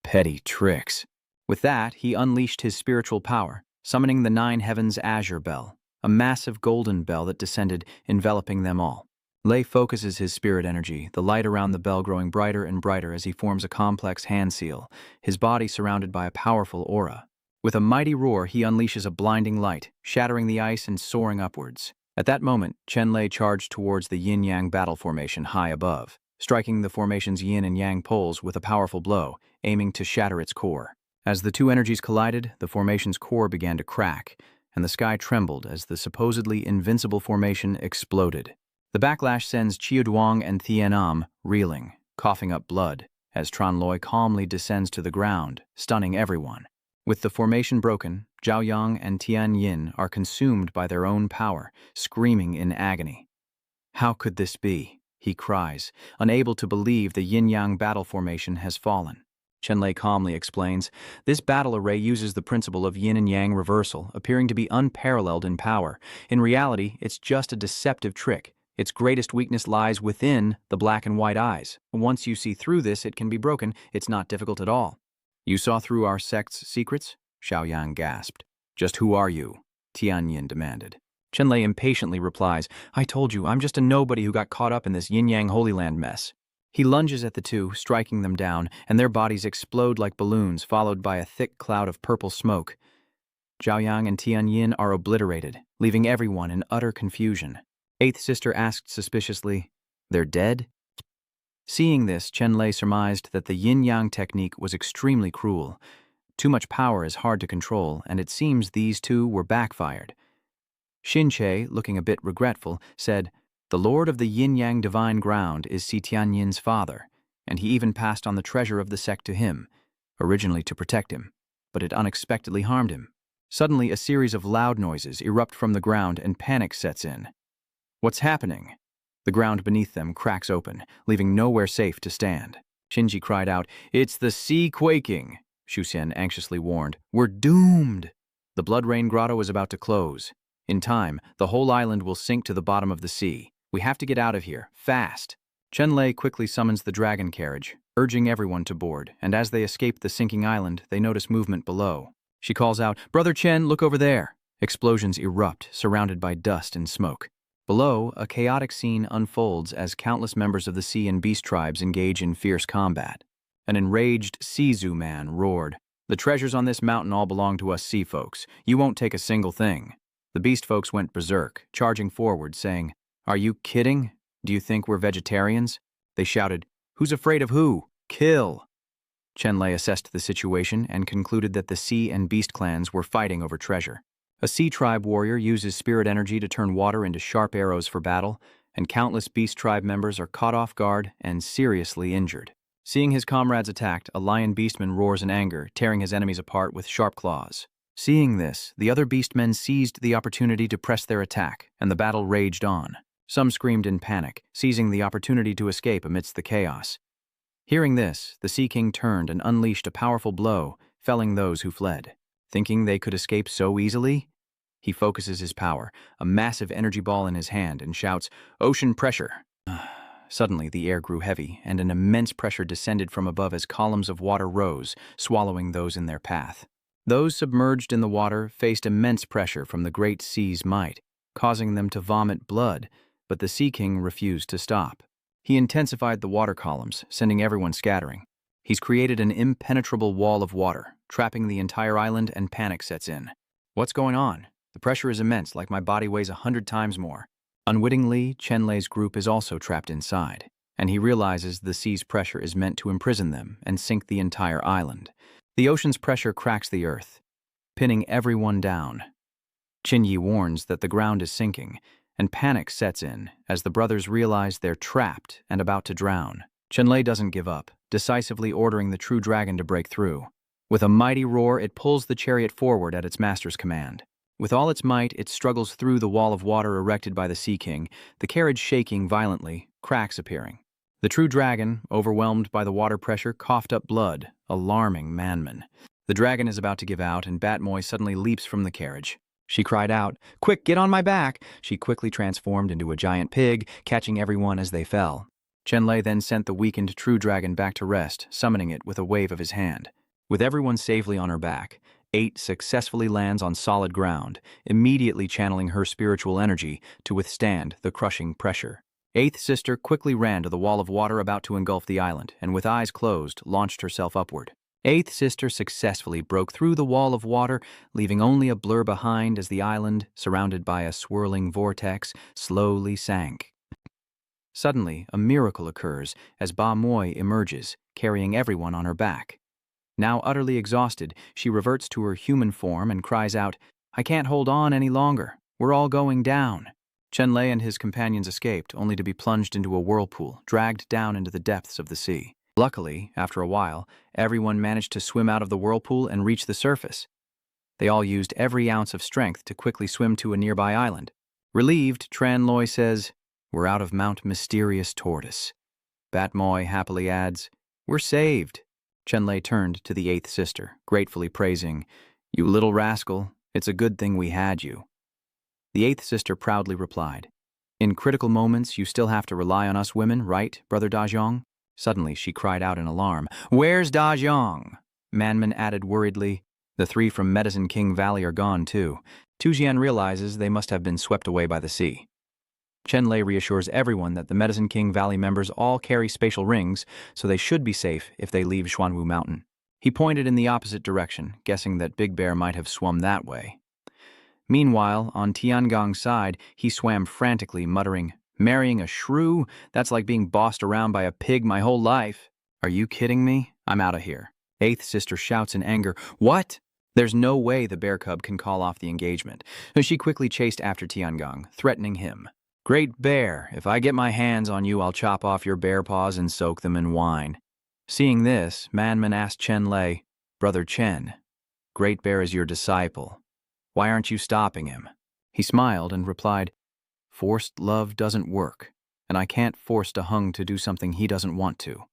"Petty tricks." With that, he unleashed his spiritual power, summoning the Nine Heavens Azure Bell, a massive golden bell that descended, enveloping them all. Lei focuses his spirit energy, the light around the bell growing brighter and brighter as he forms a complex hand seal, his body surrounded by a powerful aura. With a mighty roar, he unleashes a blinding light, shattering the ice and soaring upwards. At that moment, Chenlay charged towards the yin-yang battle formation high above, striking the formation's yin and yang poles with a powerful blow, aiming to shatter its core. As the two energies collided, the formation's core began to crack, and the sky trembled as the supposedly invincible formation exploded. The backlash sends Chiuduang and Thienam reeling, coughing up blood, as Tranloi calmly descends to the ground, stunning everyone. With the formation broken, Zhao Yang and Tianyin are consumed by their own power, screaming in agony. "How could this be?" he cries, unable to believe the yin-yang battle formation has fallen. Chenlay calmly explains, "This battle array uses the principle of yin and yang reversal, appearing to be unparalleled in power. In reality, it's just a deceptive trick. Its greatest weakness lies within the black and white eyes. Once you see through this, it can be broken. It's not difficult at all." "You saw through our sect's secrets?" Xiaoyang gasped. "Just who are you?" Tianyin demanded. Chenlay impatiently replies, "I told you, I'm just a nobody who got caught up in this yin-yang Holy Land mess." He lunges at the two, striking them down, and their bodies explode like balloons, followed by a thick cloud of purple smoke. Xiaoyang and Tianyin are obliterated, leaving everyone in utter confusion. Eighth Sister asked suspiciously, "They're dead?" Seeing this, Chenlay surmised that the yin-yang technique was extremely cruel. Too much power is hard to control, and it seems these two were backfired. Xinche, looking a bit regretful, said, "The Lord of the yin-yang divine ground is Si Tianyin's father, and he even passed on the treasure of the sect to him, originally to protect him, but it unexpectedly harmed him." Suddenly, a series of loud noises erupt from the ground and panic sets in. "What's happening?" The ground beneath them cracks open, leaving nowhere safe to stand. Shinji cried out, "It's the sea quaking!" Xuan anxiously warned, "We're doomed!" The Blood Rain Grotto is about to close. In time, the whole island will sink to the bottom of the sea. We have to get out of here, fast. Chenlay quickly summons the dragon carriage, urging everyone to board, and as they escape the sinking island, they notice movement below. She calls out, "Brother Chen, look over there!" Explosions erupt, surrounded by dust and smoke. Below, a chaotic scene unfolds as countless members of the sea and beast tribes engage in fierce combat. An enraged Sigu man roared, "The treasures on this mountain all belong to us sea folks. You won't take a single thing." The beast folks went berserk, charging forward, saying, "Are you kidding? Do you think we're vegetarians? They shouted. Who's afraid of who? Kill! Chenlay assessed the situation and concluded that the sea and beast clans were fighting over treasure. A sea tribe warrior uses spirit energy to turn water into sharp arrows for battle, and countless beast tribe members are caught off guard and seriously injured. Seeing his comrades attacked, a lion beastman roars in anger, tearing his enemies apart with sharp claws. Seeing this, the other beastmen seized the opportunity to press their attack, and the battle raged on. Some screamed in panic, seizing the opportunity to escape amidst the chaos. Hearing this, the Sea King turned and unleashed a powerful blow, felling those who fled. Thinking they could escape so easily? He focuses his power, a massive energy ball in his hand, and shouts, "Ocean pressure!" Suddenly, the air grew heavy, and an immense pressure descended from above as columns of water rose, swallowing those in their path. Those submerged in the water faced immense pressure from the great sea's might, causing them to vomit blood, but the Sea King refused to stop. He intensified the water columns, sending everyone scattering. He's created an impenetrable wall of water, trapping the entire island, and panic sets in. What's going on? The pressure is immense, like my body weighs 100 times more. Unwittingly, Chenlay's group is also trapped inside, and he realizes the sea's pressure is meant to imprison them and sink the entire island. The ocean's pressure cracks the earth, pinning everyone down. Chingyang warns that the ground is sinking, and panic sets in as the brothers realize they're trapped and about to drown. Chenlay doesn't give up, decisively ordering the true dragon to break through. With a mighty roar, it pulls the chariot forward at its master's command. With all its might, it struggles through the wall of water erected by the Sea King, the carriage shaking violently, cracks appearing. The true dragon, overwhelmed by the water pressure, coughed up blood, alarming Manman. The dragon is about to give out, and Batmoy suddenly leaps from the carriage. She cried out, "Quick, get on my back!" She quickly transformed into a giant pig, catching everyone as they fell. Chenlay then sent the weakened true dragon back to rest, summoning it with a wave of his hand. With everyone safely on her back, 8 successfully lands on solid ground, immediately channeling her spiritual energy to withstand the crushing pressure. 8th sister quickly ran to the wall of water about to engulf the island, and with eyes closed, launched herself upward. 8th sister successfully broke through the wall of water, leaving only a blur behind as the island, surrounded by a swirling vortex, slowly sank. Suddenly, a miracle occurs as Ba Moy emerges, carrying everyone on her back. Now utterly exhausted, she reverts to her human form and cries out, "I can't hold on any longer. We're all going down." Chenlay and his companions escaped, only to be plunged into a whirlpool, dragged down into the depths of the sea. Luckily, after a while, everyone managed to swim out of the whirlpool and reach the surface. They all used every ounce of strength to quickly swim to a nearby island. Relieved, Tranloy says, "We're out of Mount Mysterious Tortoise." Batmoy happily adds, "We're saved." Chenlay turned to the 8th sister, gratefully praising, "You little rascal, it's a good thing we had you." The 8th sister proudly replied, "In critical moments, you still have to rely on us women, right, Brother Dajong?" Suddenly, she cried out in alarm, "Where's Dajong?" Manman added worriedly, "The 3 from Medicine King Valley are gone, too." Tujian realizes they must have been swept away by the sea. Chenlay reassures everyone that the Medicine King Valley members all carry spatial rings, so they should be safe if they leave Xuanwu Mountain. He pointed in the opposite direction, guessing that Big Bear might have swum that way. Meanwhile, on Tiangong's side, he swam frantically, muttering, "Marrying a shrew? That's like being bossed around by a pig my whole life. Are you kidding me? I'm out of here." 8th sister shouts in anger, "What?" There's no way the bear cub can call off the engagement. She quickly chased after Tiangong, threatening him. "Great Bear, if I get my hands on you, I'll chop off your bear paws and soak them in wine." Seeing this, Manman asked Chenlay, "Brother Chen, Great Bear is your disciple. Why aren't you stopping him?" He smiled and replied, "Forced love doesn't work, and I can't force Dahung to do something he doesn't want to.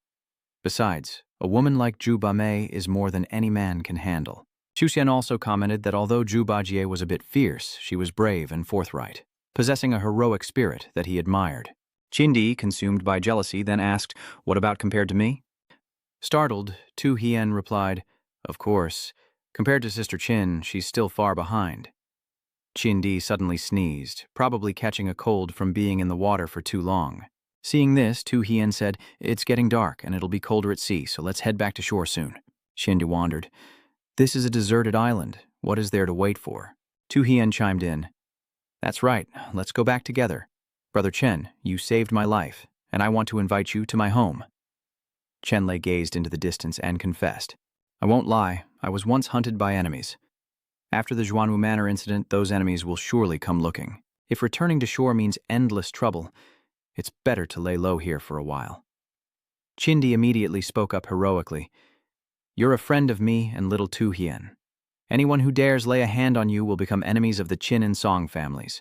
Besides, a woman like Zhu Bamei is more than any man can handle." Xuan also commented that although Zhu Bajie was a bit fierce, she was brave and forthright, possessing a heroic spirit that he admired. Chindi, consumed by jealousy, then asked, "What about compared to me?" Startled, Tu Hien replied, "Of course, compared to Sister Chin, she's still far behind." Chindi suddenly sneezed, probably catching a cold from being in the water for too long. Seeing this, Tu Hien said, "It's getting dark and it'll be colder at sea, so let's head back to shore soon." Chindi wondered, "This is a deserted island. What is there to wait for?" Tu Hien chimed in, "That's right, let's go back together. Brother Chen, you saved my life, and I want to invite you to my home. Chenlay gazed into the distance and confessed. I won't lie, I was once hunted by enemies. After the Xuanwu Manor incident, those enemies will surely come looking. If returning to shore means endless trouble, it's better to lay low here for a while. Chindi immediately spoke up heroically. You're a friend of me and little Tu Hien. Anyone who dares lay a hand on you will become enemies of the Qin and Song families.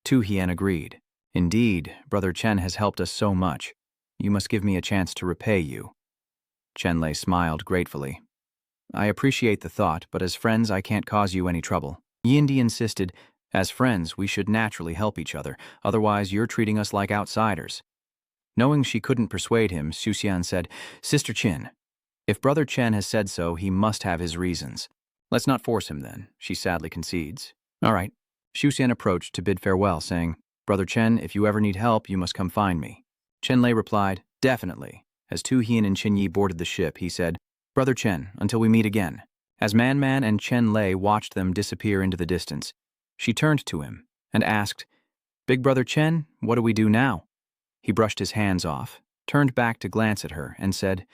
Tu Hien agreed. Indeed, Brother Chen has helped us so much. You must give me a chance to repay you. Chenlay smiled gratefully. I appreciate the thought, but as friends I can't cause you any trouble. Yindi insisted, as friends we should naturally help each other, otherwise you're treating us like outsiders. Knowing she couldn't persuade him, Xuan said, Sister Qin, if Brother Chen has said so, he must have his reasons. Let's not force him then, she sadly concedes. All right. Xuan approached to bid farewell, saying, Brother Chen, if you ever need help, you must come find me. Chenlay replied, Definitely. As Tu Hien and Chinyi boarded the ship, he said, Brother Chen, until we meet again. As Man and Chenlay watched them disappear into the distance, she turned to him and asked, Big Brother Chen, what do we do now? He brushed his hands off, turned back to glance at her, and said,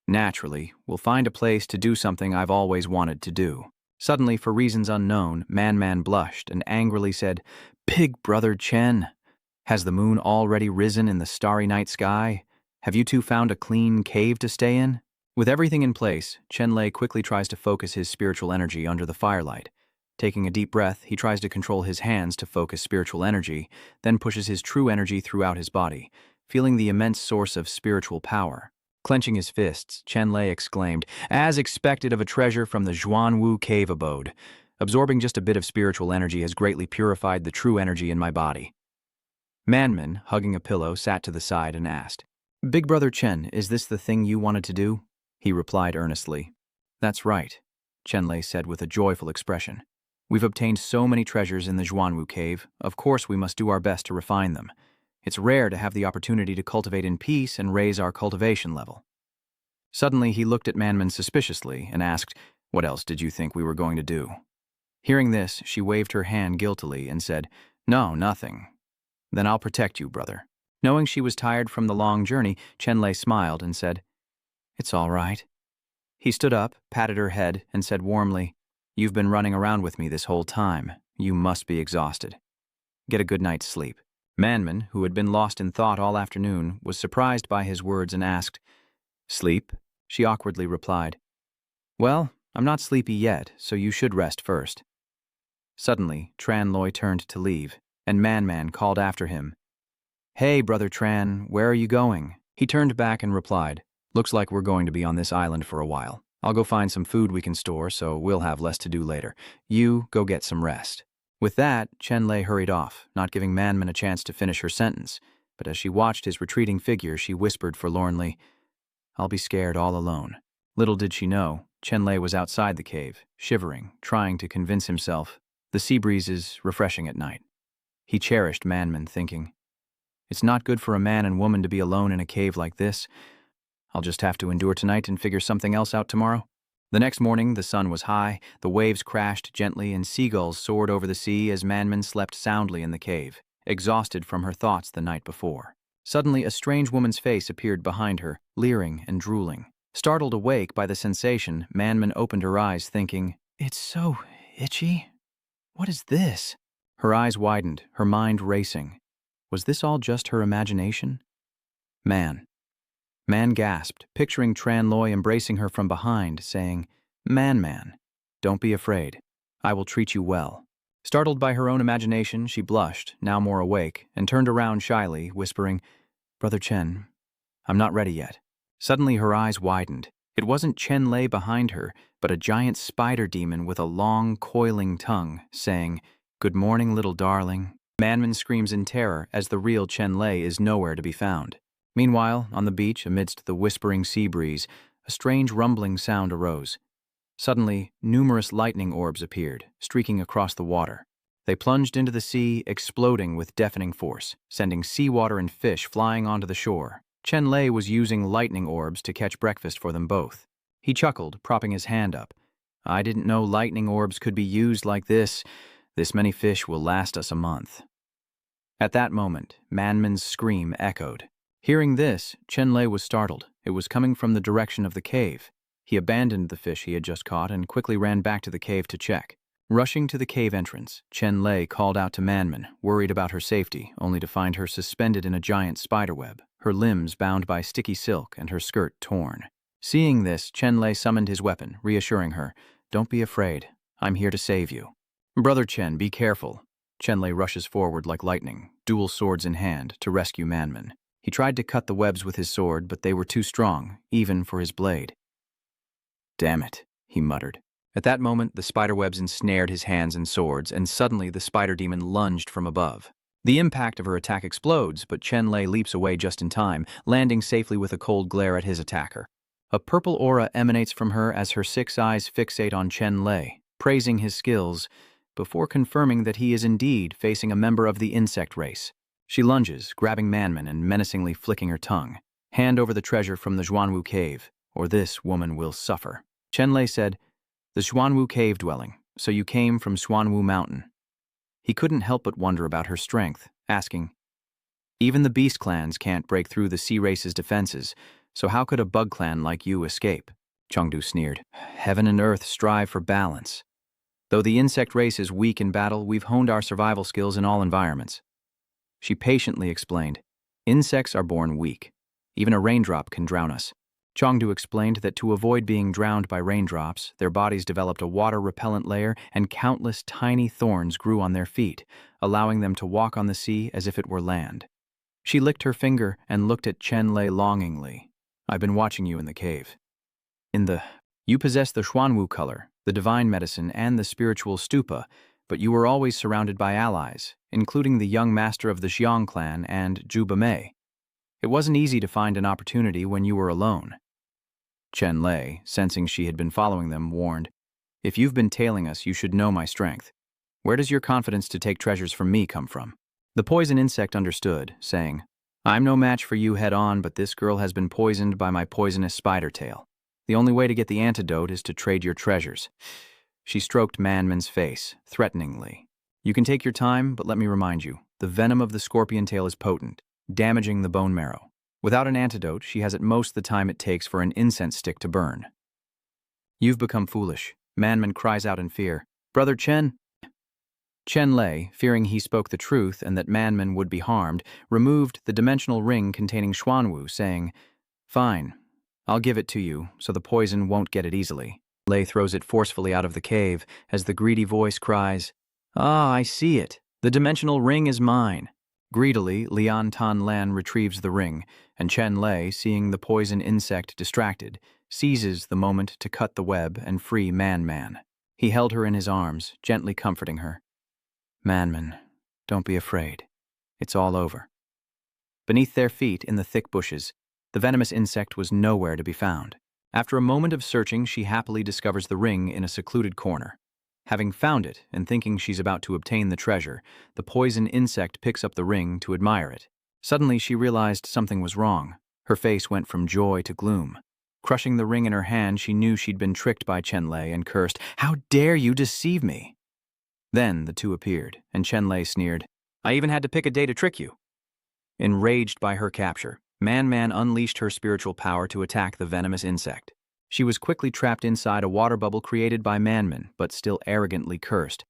Naturally, we'll find a place to do something I've always wanted to do. Suddenly, for reasons unknown, Man blushed and angrily said, Big Brother Chen, has the moon already risen in the starry night sky? Have you two found a clean cave to stay in? With everything in place, Chenlay quickly tries to focus his spiritual energy under the firelight. Taking a deep breath, he tries to control his hands to focus spiritual energy, then pushes his true energy throughout his body, feeling the immense source of spiritual power. Clenching his fists, Chenlay exclaimed, As expected of a treasure from the Xuanwu cave abode. Absorbing just a bit of spiritual energy has greatly purified the true energy in my body. Manman, hugging a pillow, sat to the side and asked, Big Brother Chen, is this the thing you wanted to do? He replied earnestly. That's right, Chenlay said with a joyful expression. We've obtained so many treasures in the Xuanwu cave, of course we must do our best to refine them. It's rare to have the opportunity to cultivate in peace and raise our cultivation level. Suddenly he looked at Manman suspiciously and asked, What else did you think we were going to do? Hearing this, she waved her hand guiltily and said, No, nothing. Then I'll protect you, brother. Knowing she was tired from the long journey, Chenlay smiled and said, It's all right. He stood up, patted her head, and said warmly, You've been running around with me this whole time. You must be exhausted. Get a good night's sleep. Manman, who had been lost in thought all afternoon, was surprised by his words and asked, Sleep? She awkwardly replied, Well, I'm not sleepy yet, so you should rest first. Suddenly, Tranloy turned to leave, and Man called after him, Hey, Brother Tran, where are you going? He turned back and replied, Looks like we're going to be on this island for a while. I'll go find some food we can store, so we'll have less to do later. You go get some rest. With that, Chenlay hurried off, not giving Manman a chance to finish her sentence, but as she watched his retreating figure, she whispered forlornly, I'll be scared all alone. Little did she know, Chenlay was outside the cave, shivering, trying to convince himself the sea breeze is refreshing at night. He cherished Manman, thinking, It's not good for a man and woman to be alone in a cave like this. I'll just have to endure tonight and figure something else out tomorrow. The next morning, the sun was high, the waves crashed gently, and seagulls soared over the sea as Manman slept soundly in the cave, exhausted from her thoughts the night before. Suddenly, a strange woman's face appeared behind her, leering and drooling. Startled awake by the sensation, Manman opened her eyes, thinking, It's so itchy. What is this? Her eyes widened, her mind racing. Was this all just her imagination? Man gasped, picturing Tranloy embracing her from behind, saying, Man, don't be afraid. I will treat you well. Startled by her own imagination, she blushed, now more awake, and turned around shyly, whispering, Brother Chen, I'm not ready yet. Suddenly her eyes widened. It wasn't Chenlay behind her, but a giant spider demon with a long, coiling tongue, saying, Good morning, little darling. Manman screams in terror as the real Chenlay is nowhere to be found. Meanwhile, on the beach, amidst the whispering sea breeze, a strange rumbling sound arose. Suddenly, numerous lightning orbs appeared, streaking across the water. They plunged into the sea, exploding with deafening force, sending seawater and fish flying onto the shore. Chenlay was using lightning orbs to catch breakfast for them both. He chuckled, propping his hand up. I didn't know lightning orbs could be used like this. This many fish will last us a month. At that moment, Manman's scream echoed. Hearing this, Chenlay was startled. It was coming from the direction of the cave. He abandoned the fish he had just caught and quickly ran back to the cave to check. Rushing to the cave entrance, Chenlay called out to Manman, worried about her safety, only to find her suspended in a giant spiderweb, her limbs bound by sticky silk and her skirt torn. Seeing this, Chenlay summoned his weapon, reassuring her, "Don't be afraid. I'm here to save you." "Brother Chen, be careful." Chenlay rushes forward like lightning, dual swords in hand, to rescue Manman. He tried to cut the webs with his sword, but they were too strong, even for his blade. "Damn it," he muttered. At that moment, the spiderwebs ensnared his hands and swords, and suddenly the spider demon lunged from above. The impact of her attack explodes, but Chenlay leaps away just in time, landing safely with a cold glare at his attacker. A purple aura emanates from her as her 6 eyes fixate on Chenlay, praising his skills, before confirming that he is indeed facing a member of the insect race. She lunges, grabbing Manman and menacingly flicking her tongue. "Hand over the treasure from the Xuanwu cave, or this woman will suffer." Chenlay said, "The Xuanwu cave dwelling, so you came from Xuanwu Mountain." He couldn't help but wonder about her strength, asking, "Even the beast clans can't break through the sea race's defenses, so how could a bug clan like you escape?" Chengdu sneered. "Heaven and earth strive for balance. Though the insect race is weak in battle, we've honed our survival skills in all environments." She patiently explained, "Insects are born weak. Even a raindrop can drown us." Chengdu explained that to avoid being drowned by raindrops, their bodies developed a water-repellent layer and countless tiny thorns grew on their feet, allowing them to walk on the sea as if it were land. She licked her finger and looked at Chenlay longingly. "I've been watching you in the cave. You possess the Xuanwu color, the divine medicine, and the spiritual stupa, but you were always surrounded by allies, including the young master of the Xiang clan and Zhuba Mei. It wasn't easy to find an opportunity when you were alone." Chenlay, sensing she had been following them, warned, "If you've been tailing us, you should know my strength. Where does your confidence to take treasures from me come from?" The poison insect understood, saying, "I'm no match for you head-on, but this girl has been poisoned by my poisonous spider tail. The only way to get the antidote is to trade your treasures." She stroked Manman's face, threateningly. "You can take your time, but let me remind you, the venom of the scorpion tail is potent, damaging the bone marrow. Without an antidote, she has at most the time it takes for an incense stick to burn." "You've become foolish," Manman cries out in fear. "Brother Chen?" Chenlay, fearing he spoke the truth and that Manman would be harmed, removed the dimensional ring containing Xuanwu, saying, "Fine, I'll give it to you, so the poison won't get it easily." Lay throws it forcefully out of the cave as the greedy voice cries, "Ah, I see it. The dimensional ring is mine." Greedily, Lian Tan Lan retrieves the ring, and Chenlay, seeing the poison insect distracted, seizes the moment to cut the web and free Man. He held her in his arms, gently comforting her. "Manman, don't be afraid. It's all over." Beneath their feet, in the thick bushes, the venomous insect was nowhere to be found. After a moment of searching, she happily discovers the ring in a secluded corner. Having found it, and thinking she's about to obtain the treasure, the poison insect picks up the ring to admire it. Suddenly, she realized something was wrong. Her face went from joy to gloom. Crushing the ring in her hand, she knew she'd been tricked by Chenlay and cursed, "How dare you deceive me?" Then the two appeared, and Chenlay sneered, "I even had to pick a day to trick you." Enraged by her capture, Man unleashed her spiritual power to attack the venomous insect. She was quickly trapped inside a water bubble created by Manman, but still arrogantly cursed.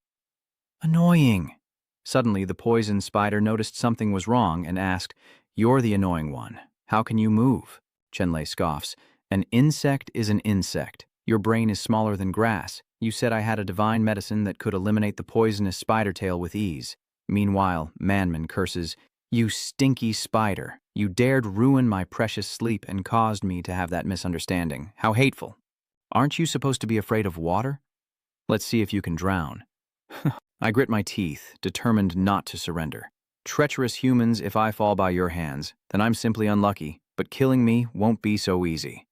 "Annoying." Suddenly, the poison spider noticed something was wrong and asked, "You're the annoying one. How can you move?" Chenlay scoffs, "An insect is an insect. Your brain is smaller than grass. You said I had a divine medicine that could eliminate the poisonous spider tail with ease." Meanwhile, Manman curses, "You stinky spider. You dared ruin my precious sleep and caused me to have that misunderstanding. How hateful. Aren't you supposed to be afraid of water? Let's see if you can drown." I grit my teeth, determined not to surrender. "Treacherous humans, if I fall by your hands, then I'm simply unlucky, but killing me won't be so easy."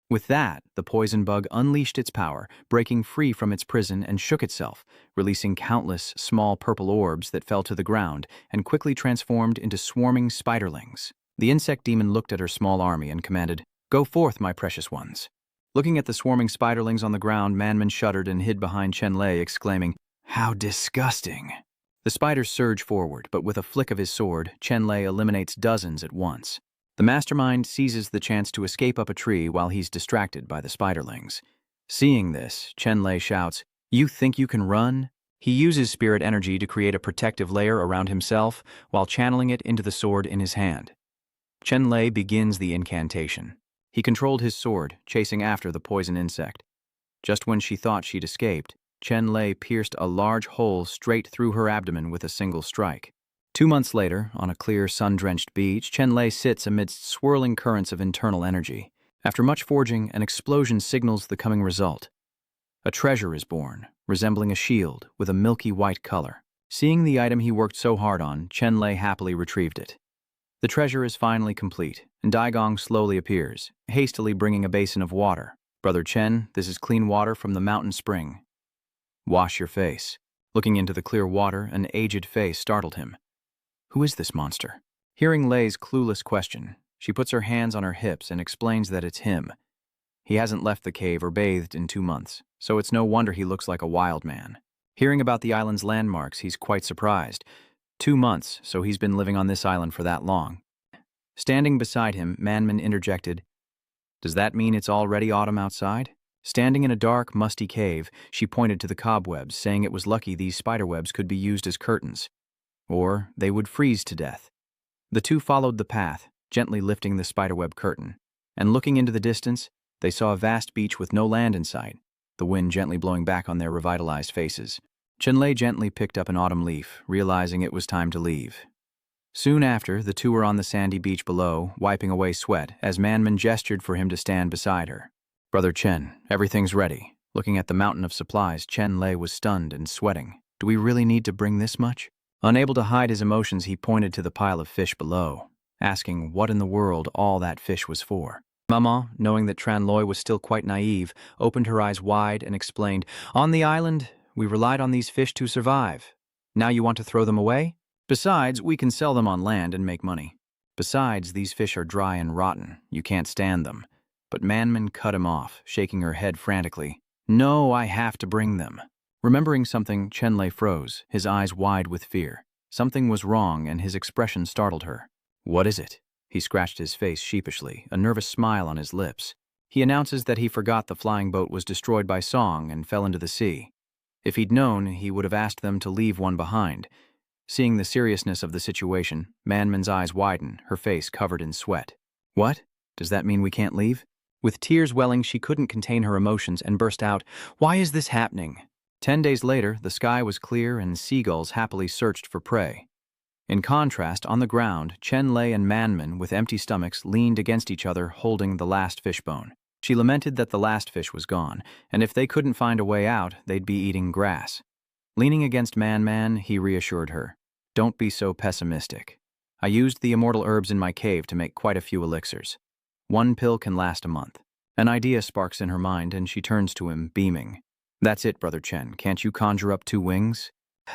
With that, the poison bug unleashed its power, breaking free from its prison and shook itself, releasing countless small purple orbs that fell to the ground and quickly transformed into swarming spiderlings. The insect demon looked at her small army and commanded, "Go forth, my precious ones." Looking at the swarming spiderlings on the ground, Manman shuddered and hid behind Chenlay, exclaiming, "How disgusting." The spiders surge forward, but with a flick of his sword, Chenlay eliminates dozens at once. The mastermind seizes the chance to escape up a tree while he's distracted by the spiderlings. Seeing this, Chenlay shouts, "You think you can run?" He uses spirit energy to create a protective layer around himself while channeling it into the sword in his hand. Chenlay begins the incantation. He controlled his sword, chasing after the poison insect. Just when she thought she'd escaped, Chenlay pierced a large hole straight through her abdomen with a single strike. 2 months later, on a clear, sun-drenched beach, Chenlay sits amidst swirling currents of internal energy. After much forging, an explosion signals the coming result. A treasure is born, resembling a shield with a milky white color. Seeing the item he worked so hard on, Chenlay happily retrieved it. The treasure is finally complete, and Daigong slowly appears, hastily bringing a basin of water. "Brother Chen, this is clean water from the mountain spring. Wash your face." Looking into the clear water, an aged face startled him. Who is this monster? Hearing Lei's clueless question, she puts her hands on her hips and explains that it's him. He hasn't left the cave or bathed in 2 months, so it's no wonder he looks like a wild man. Hearing about the island's landmarks, he's quite surprised. 2 months, so he's been living on this island for that long. Standing beside him, Manman interjected, "Does that mean it's already autumn outside?" Standing in a dark, musty cave, she pointed to the cobwebs, saying it was lucky these spiderwebs could be used as curtains, or they would freeze to death. The two followed the path, gently lifting the spiderweb curtain, and looking into the distance, they saw a vast beach with no land in sight, the wind gently blowing back on their revitalized faces. Chenlay gently picked up an autumn leaf, realizing it was time to leave. Soon after, the two were on the sandy beach below, wiping away sweat, as Manman gestured for him to stand beside her. "Brother Chen, everything's ready." Looking at the mountain of supplies, Chenlay was stunned and sweating. "Do we really need to bring this much?" Unable to hide his emotions, he pointed to the pile of fish below, asking what in the world all that fish was for. Maman, knowing that Chenlay was still quite naive, opened her eyes wide and explained, "On the island, we relied on these fish to survive. Now you want to throw them away? Besides, we can sell them on land and make money. Besides, these fish are dry and rotten. You can't stand them." But Manman cut him off, shaking her head frantically. "No, I have to bring them." Remembering something, Chenlay froze, his eyes wide with fear. Something was wrong, and his expression startled her. "What is it?" He scratched his face sheepishly, a nervous smile on his lips. He announces that he forgot the flying boat was destroyed by Song and fell into the sea. If he'd known, he would have asked them to leave one behind. Seeing the seriousness of the situation, Manman's eyes widen, her face covered in sweat. "What? Does that mean we can't leave?" With tears welling, she couldn't contain her emotions and burst out, "Why is this happening?" 10 days later, the sky was clear and seagulls happily searched for prey. In contrast, on the ground, Chenlay and Manman, with empty stomachs, leaned against each other, holding the last fishbone. She lamented that the last fish was gone, and if they couldn't find a way out, they'd be eating grass. Leaning against Manman, he reassured her, "Don't be so pessimistic. I used the immortal herbs in my cave to make quite a few elixirs. 1 pill can last a month." An idea sparks in her mind, and she turns to him, beaming. "That's it, Brother Chen. Can't you conjure up 2 wings?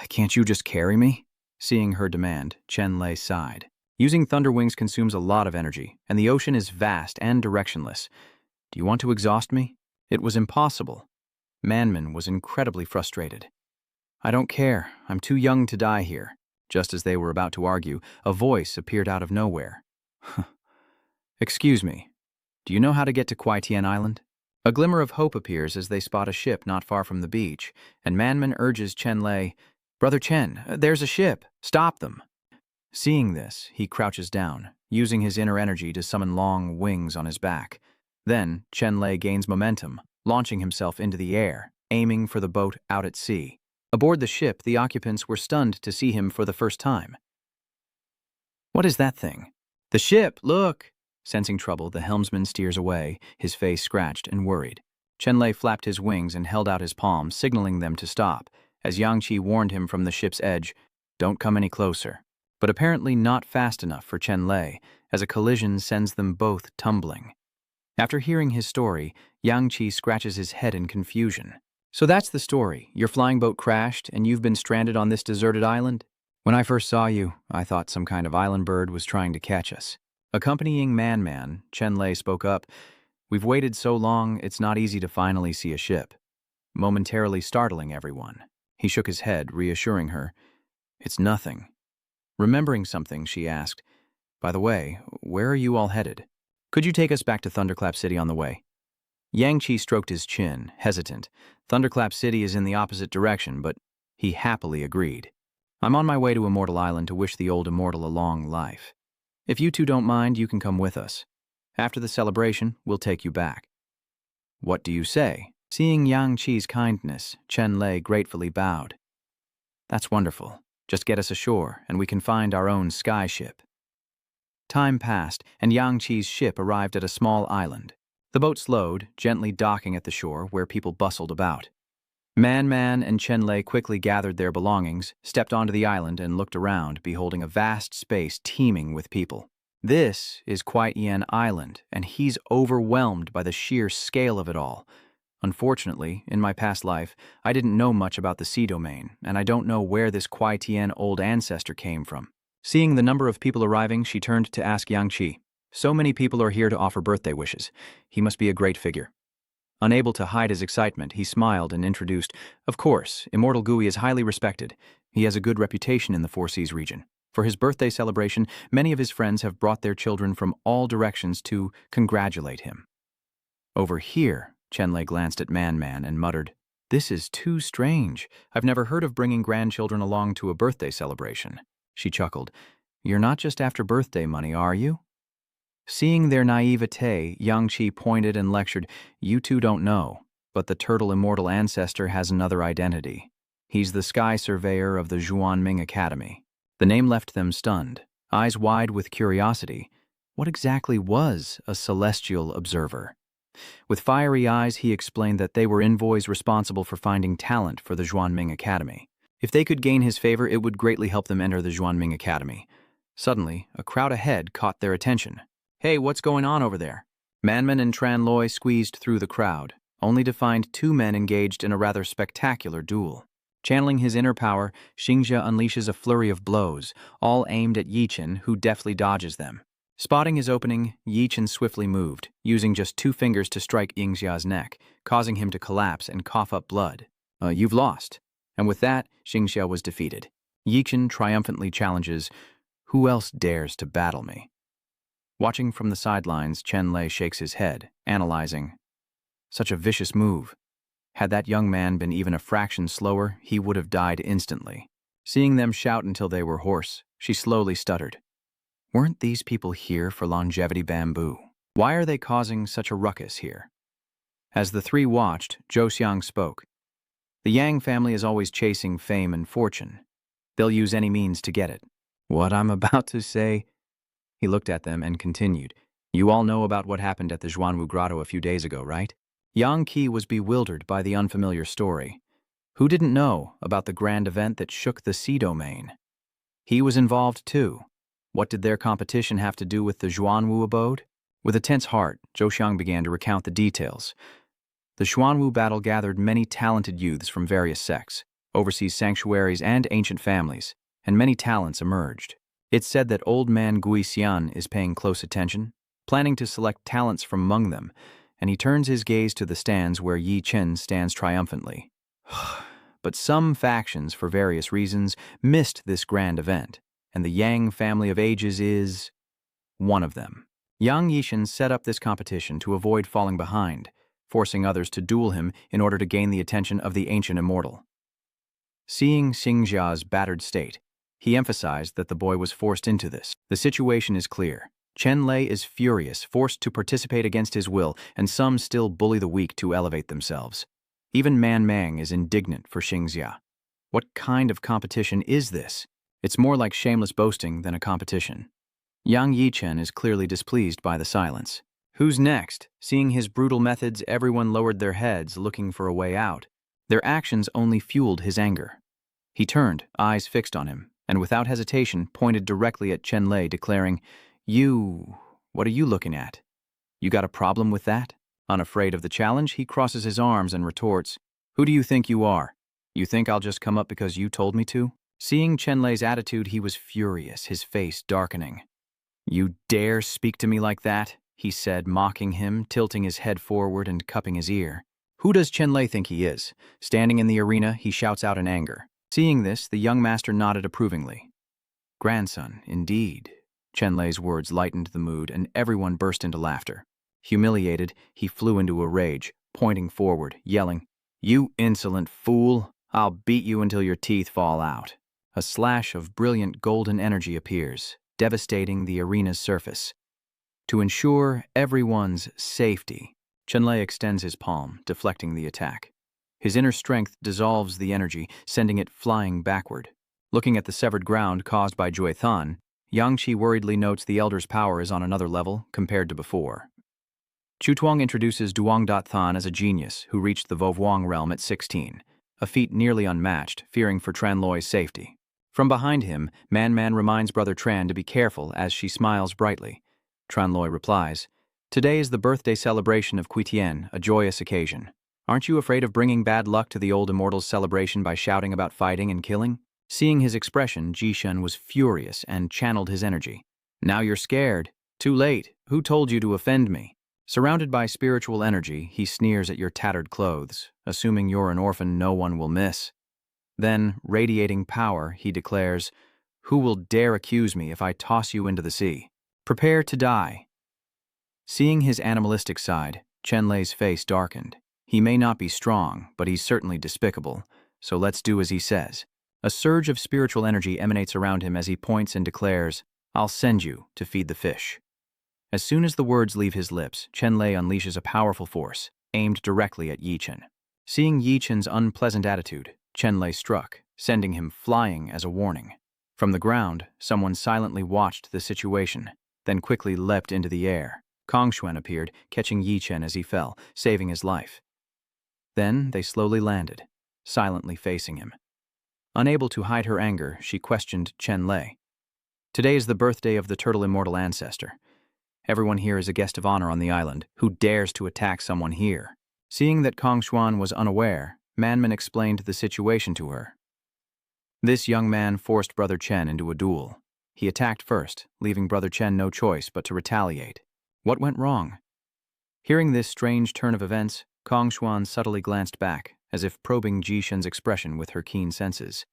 Can't you just carry me?" Seeing her demand, Chenlay sighed. Using thunder wings consumes a lot of energy, and the ocean is vast and directionless. "Do you want to exhaust me?" It was impossible. Manman was incredibly frustrated. "I don't care. I'm too young to die here." Just as they were about to argue, a voice appeared out of nowhere. "Excuse me. Do you know how to get to Kuaitian Island?" A glimmer of hope appears as they spot a ship not far from the beach, and Manman urges Chenlay, "Brother Chen, there's a ship. Stop them." Seeing this, he crouches down, using his inner energy to summon long wings on his back. Then, Chenlay gains momentum, launching himself into the air, aiming for the boat out at sea. Aboard the ship, the occupants were stunned to see him for the first time. "What is that thing?" "The ship, look!" Sensing trouble, the helmsman steers away, his face scratched and worried. Chenlay flapped his wings and held out his palm, signaling them to stop, as Yangqi warned him from the ship's edge, "Don't come any closer." But apparently not fast enough for Chenlay, as a collision sends them both tumbling. After hearing his story, Yangqi scratches his head in confusion. "So that's the story. Your flying boat crashed, and you've been stranded on this deserted island? When I first saw you, I thought some kind of island bird was trying to catch us." Accompanying Manman, Chenlay spoke up, "We've waited so long, it's not easy to finally see a ship," momentarily startling everyone. He shook his head, reassuring her, It's nothing. Remembering something, she asked, "By the way, where are you all headed? Could you take us back to Thunderclap City on the way?" Yang Qi stroked his chin, hesitant. Thunderclap City is in the opposite direction, but he happily agreed. "I'm on my way to Immortal Island to wish the old immortal a long life. If you two don't mind, you can come with us. After the celebration, we'll take you back." "What do you say?" Seeing Yang Qi's kindness, Chenlay gratefully bowed. "That's wonderful. Just get us ashore, and we can find our own sky ship." Time passed, and Yang Qi's ship arrived at a small island. The boat slowed, gently docking at the shore where people bustled about. Man and Chenlay quickly gathered their belongings, stepped onto the island, and looked around, beholding a vast space teeming with people. This is Qian Island, and he's overwhelmed by the sheer scale of it all. Unfortunately, in my past life, I didn't know much about the sea domain, and I don't know where this Qian old ancestor came from. Seeing the number of people arriving, she turned to ask Yang Qi. "So many people are here to offer birthday wishes. He must be a great figure." Unable to hide his excitement, he smiled and introduced, "Of course, Immortal Gui is highly respected. He has a good reputation in the Four Seas region. For his birthday celebration, many of his friends have brought their children from all directions to congratulate him." Over here, Chenlay glanced at Man and muttered, "This is too strange. I've never heard of bringing grandchildren along to a birthday celebration." She chuckled. "You're not just after birthday money, are you?" Seeing their naivete, Yang Qi pointed and lectured, "You two don't know, but the turtle immortal ancestor has another identity. He's the sky surveyor of the Xuan Ming Academy." The name left them stunned, eyes wide with curiosity. What exactly was a celestial observer? With fiery eyes, he explained that they were envoys responsible for finding talent for the Xuan Ming Academy. If they could gain his favor, it would greatly help them enter the Xuan Ming Academy. Suddenly, a crowd ahead caught their attention. "Hey, what's going on over there?" Manman and Tranloy squeezed through the crowd, only to find two men engaged in a rather spectacular duel. Channeling his inner power, Xingxia unleashes a flurry of blows, all aimed at Yichen, who deftly dodges them. Spotting his opening, Yichen swiftly moved, using just 2 fingers to strike Yingxia's neck, causing him to collapse and cough up blood. "You've lost." And with that, Xingxia was defeated. Yichen triumphantly challenges, "Who else dares to battle me?" Watching from the sidelines, Chenlay shakes his head, analyzing. Such a vicious move. Had that young man been even a fraction slower, he would have died instantly. Seeing them shout until they were hoarse, she slowly stuttered. Weren't these people here for longevity bamboo? Why are they causing such a ruckus here? As the three watched, Xiang spoke. The Yang family is always chasing fame and fortune. They'll use any means to get it. What I'm about to say? He looked at them and continued. You all know about what happened at the Xuanwu Grotto a few days ago, right? Yang Qi was bewildered by the unfamiliar story. Who didn't know about the grand event that shook the sea domain? He was involved too. What did their competition have to do with the Xuanwu abode? With a tense heart, Xiang began to recount the details. The Xuanwu battle gathered many talented youths from various sects, overseas sanctuaries and ancient families, and many talents emerged. It's said that old man Gui Xian is paying close attention, planning to select talents from among them, and he turns his gaze to the stands where Yi Chen stands triumphantly. But some factions, for various reasons, missed this grand event, and the Yang family of ages is one of them. Yang Yishan set up this competition to avoid falling behind, forcing others to duel him in order to gain the attention of the ancient immortal. Seeing Xingxia's battered state, he emphasized that the boy was forced into this. The situation is clear. Chenlay is furious, forced to participate against his will, and some still bully the weak to elevate themselves. Even Man Mang is indignant for Xingxia. What kind of competition is this? It's more like shameless boasting than a competition. Yang Yichen is clearly displeased by the silence. Who's next? Seeing his brutal methods, everyone lowered their heads, looking for a way out. Their actions only fueled his anger. He turned, eyes fixed on him, and without hesitation pointed directly at Chenlay, declaring, what are you looking at? You got a problem with that? Unafraid of the challenge, he crosses his arms and retorts, Who do you think you are? You think I'll just come up because you told me to? Seeing Chenlay's attitude, he was furious, his face darkening. You dare speak to me like that? He said, mocking him, tilting his head forward and cupping his ear. Who does Chenlay think he is? Standing in the arena, he shouts out in anger. Seeing this, the young master nodded approvingly. Grandson, indeed. Chenlay's words lightened the mood, and everyone burst into laughter. Humiliated, he flew into a rage, pointing forward, yelling, "You insolent fool! I'll beat you until your teeth fall out." A slash of brilliant golden energy appears, devastating the arena's surface. To ensure everyone's safety, Chenlay extends his palm, deflecting the attack. His inner strength dissolves the energy, sending it flying backward. Looking at the severed ground caused by Jue Than, Yang Qi worriedly notes the elder's power is on another level compared to before. Chu Tuong introduces Duong Dat Than as a genius who reached the Vovuong realm at 16, a feat nearly unmatched, fearing for Tran Loy's safety. From behind him, Man Man reminds Brother Tran to be careful as she smiles brightly. Tran Loy replies, "Today is the birthday celebration of Kui Tien, a joyous occasion. Aren't you afraid of bringing bad luck to the old immortal's celebration by shouting about fighting and killing?" Seeing his expression, Jishen was furious and channeled his energy. "Now you're scared. Too late. Who told you to offend me?" Surrounded by spiritual energy, he sneers at your tattered clothes. Assuming you're an orphan no one will miss. Then, radiating power, he declares, "Who will dare accuse me if I toss you into the sea? Prepare to die." Seeing his animalistic side, Chenlay's face darkened. He may not be strong, but he's certainly despicable, so let's do as he says. A surge of spiritual energy emanates around him as he points and declares, "I'll send you to feed the fish." As soon as the words leave his lips, Chenlay unleashes a powerful force, aimed directly at Yichen. Seeing Yichen's unpleasant attitude, Chenlay struck, sending him flying as a warning. From the ground, someone silently watched the situation, then quickly leapt into the air. Xuan appeared, catching Yichen as he fell, saving his life. Then they slowly landed, silently facing him. Unable to hide her anger, she questioned Chenlay. "Today is the birthday of the turtle immortal ancestor. Everyone here is a guest of honor on the island. Who dares to attack someone here?" Seeing that Xuan was unaware, Manman explained the situation to her. This young man forced Brother Chen into a duel. He attacked first, leaving Brother Chen no choice but to retaliate. What went wrong? Hearing this strange turn of events, Xuan subtly glanced back, as if probing Jishen's expression with her keen senses.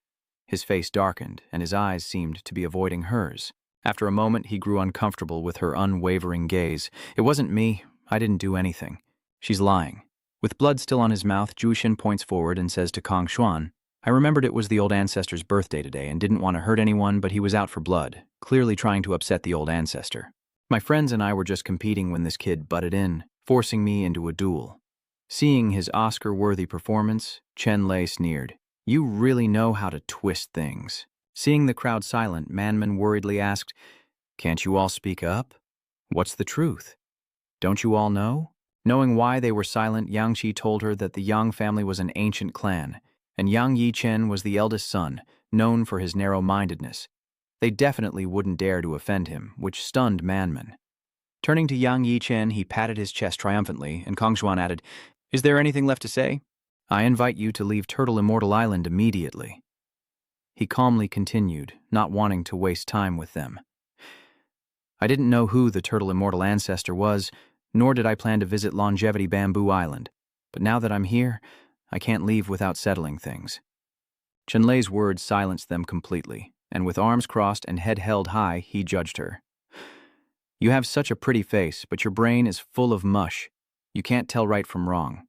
His face darkened, and his eyes seemed to be avoiding hers. After a moment, he grew uncomfortable with her unwavering gaze. "It wasn't me. I didn't do anything. She's lying." With blood still on his mouth, Jushin points forward and says to Xuan, "I remembered it was the old ancestor's birthday today and didn't want to hurt anyone, but he was out for blood, clearly trying to upset the old ancestor. My friends and I were just competing when this kid butted in, forcing me into a duel." Seeing his Oscar-worthy performance, Chenlay sneered, "You really know how to twist things." Seeing the crowd silent, Manman worriedly asked, "Can't you all speak up? What's the truth? Don't you all know?" Knowing why they were silent, Yang Qi told her that the Yang family was an ancient clan, and Yang Yichen was the eldest son, known for his narrow-mindedness. They definitely wouldn't dare to offend him, which stunned Manman. Turning to Yang Yichen, he patted his chest triumphantly, and Xuan added, "Is there anything left to say? I invite you to leave Turtle Immortal Island immediately." He calmly continued, not wanting to waste time with them. "I didn't know who the Turtle Immortal ancestor was, nor did I plan to visit Longevity Bamboo Island. But now that I'm here, I can't leave without settling things." Chenlay's words silenced them completely, and with arms crossed and head held high, he judged her. "You have such a pretty face, but your brain is full of mush. You can't tell right from wrong.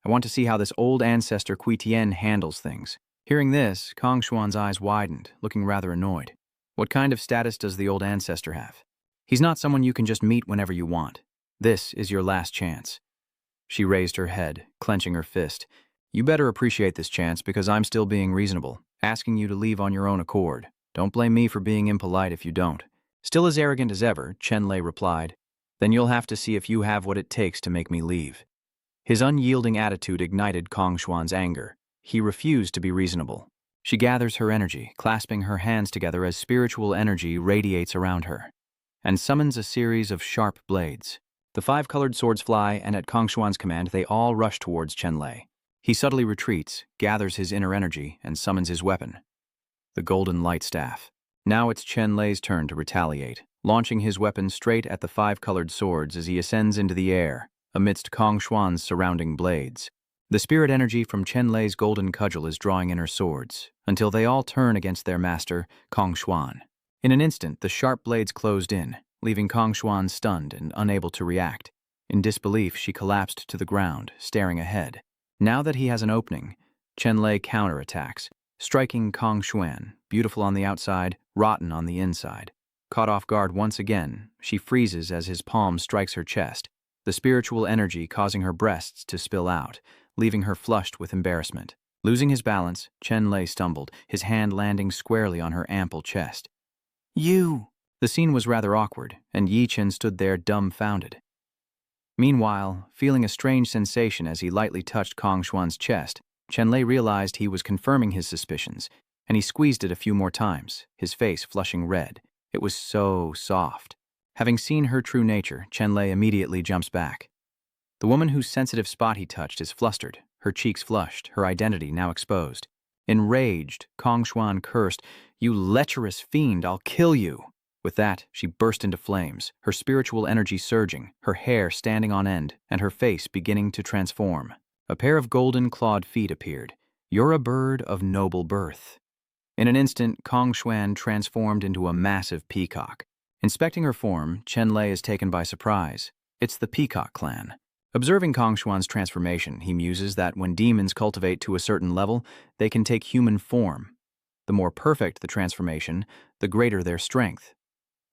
I want to see how this old ancestor Kui Tien handles things." Hearing this, Xuan's eyes widened, looking rather annoyed. "What kind of status does the old ancestor have? He's not someone you can just meet whenever you want. This is your last chance." She raised her head, clenching her fist. "You better appreciate this chance because I'm still being reasonable, asking you to leave on your own accord. Don't blame me for being impolite if you don't." Still as arrogant as ever, Chenlay replied, "Then you'll have to see if you have what it takes to make me leave." His unyielding attitude ignited Xuan's anger. He refused to be reasonable. She gathers her energy, clasping her hands together as spiritual energy radiates around her, and summons a series of sharp blades. The 5 colored swords fly, and at Xuan's command, they all rush towards Chenlay. He subtly retreats, gathers his inner energy, and summons his weapon, the golden light staff. Now it's Chenlay's turn to retaliate, launching his weapon straight at the 5 colored swords as he ascends into the air, amidst Xuan's surrounding blades. The spirit energy from Chenlay's golden cudgel is drawing in her swords, until they all turn against their master, Xuan. In an instant, the sharp blades closed in, leaving Xuan stunned and unable to react. In disbelief, she collapsed to the ground, staring ahead. Now that he has an opening, Chenlay counterattacks, striking Xuan, beautiful on the outside, rotten on the inside. Caught off guard once again, she freezes as his palm strikes her chest, the spiritual energy causing her breasts to spill out, leaving her flushed with embarrassment. Losing his balance, Chenlay stumbled, his hand landing squarely on her ample chest. "You!" The scene was rather awkward, and Yi-Chen stood there dumbfounded. Meanwhile, feeling a strange sensation as he lightly touched Xuan's chest, Chenlay realized he was confirming his suspicions, and he squeezed it a few more times, his face flushing red. It was so soft. Having seen her true nature, Chenlay immediately jumps back. The woman whose sensitive spot he touched is flustered, her cheeks flushed, her identity now exposed. Enraged, Xuan cursed, "You lecherous fiend, I'll kill you!" With that, she burst into flames, her spiritual energy surging, her hair standing on end, and her face beginning to transform. A pair of golden clawed feet appeared. "You're a bird of noble birth." In an instant, Xuan transformed into a massive peacock. Inspecting her form, Chenlay is taken by surprise. It's the Peacock clan. Observing Xuan's transformation, he muses that when demons cultivate to a certain level, they can take human form. The more perfect the transformation, the greater their strength.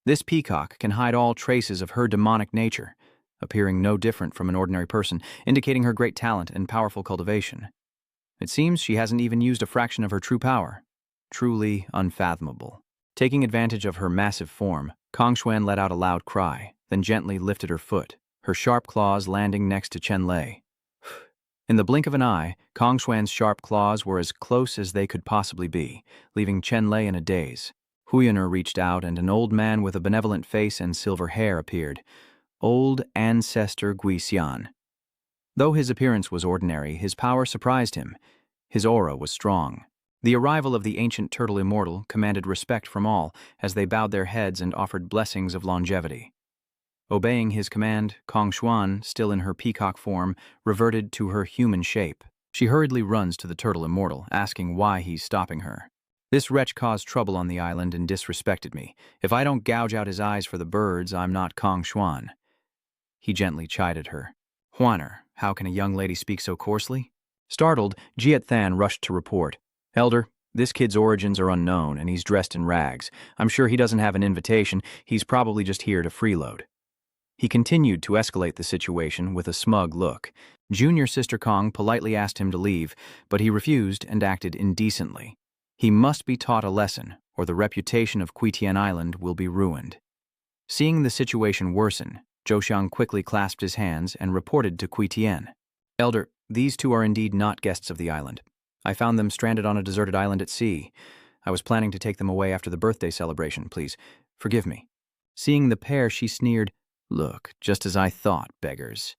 This peacock can hide all traces of her demonic nature, appearing no different from an ordinary person, indicating her great talent and powerful cultivation. It seems she hasn't even used a fraction of her true power. Truly unfathomable. Taking advantage of her massive form, Xuan let out a loud cry, then gently lifted her foot, her sharp claws landing next to Chenlay. In the blink of an eye, Xuan's sharp claws were as close as they could possibly be, leaving Chenlay in a daze. Huyaner reached out, and an old man with a benevolent face and silver hair appeared. Old Ancestor Xuan. Though his appearance was ordinary, his power surprised him. His aura was strong. The arrival of the ancient turtle immortal commanded respect from all, as they bowed their heads and offered blessings of longevity. Obeying his command, Xuan, still in her peacock form, reverted to her human shape. She hurriedly runs to the turtle immortal, asking why he's stopping her. "This wretch caused trouble on the island and disrespected me. If I don't gouge out his eyes for the birds, I'm not Xuan." He gently chided her. "Huaner, how can a young lady speak so coarsely?" Startled, Jiet Than rushed to report. "Elder, this kid's origins are unknown, and he's dressed in rags. I'm sure he doesn't have an invitation. He's probably just here to freeload." He continued to escalate the situation with a smug look. Junior Sister Kong politely asked him to leave, but he refused and acted indecently. He must be taught a lesson, or the reputation of Quitian Island will be ruined. Seeing the situation worsen, Zhouxiang quickly clasped his hands and reported to Quitian. "Elder, these two are indeed not guests of the island. I found them stranded on a deserted island at sea. I was planning to take them away after the birthday celebration, please. Forgive me." Seeing the pair, she sneered, "Look, just as I thought, beggars."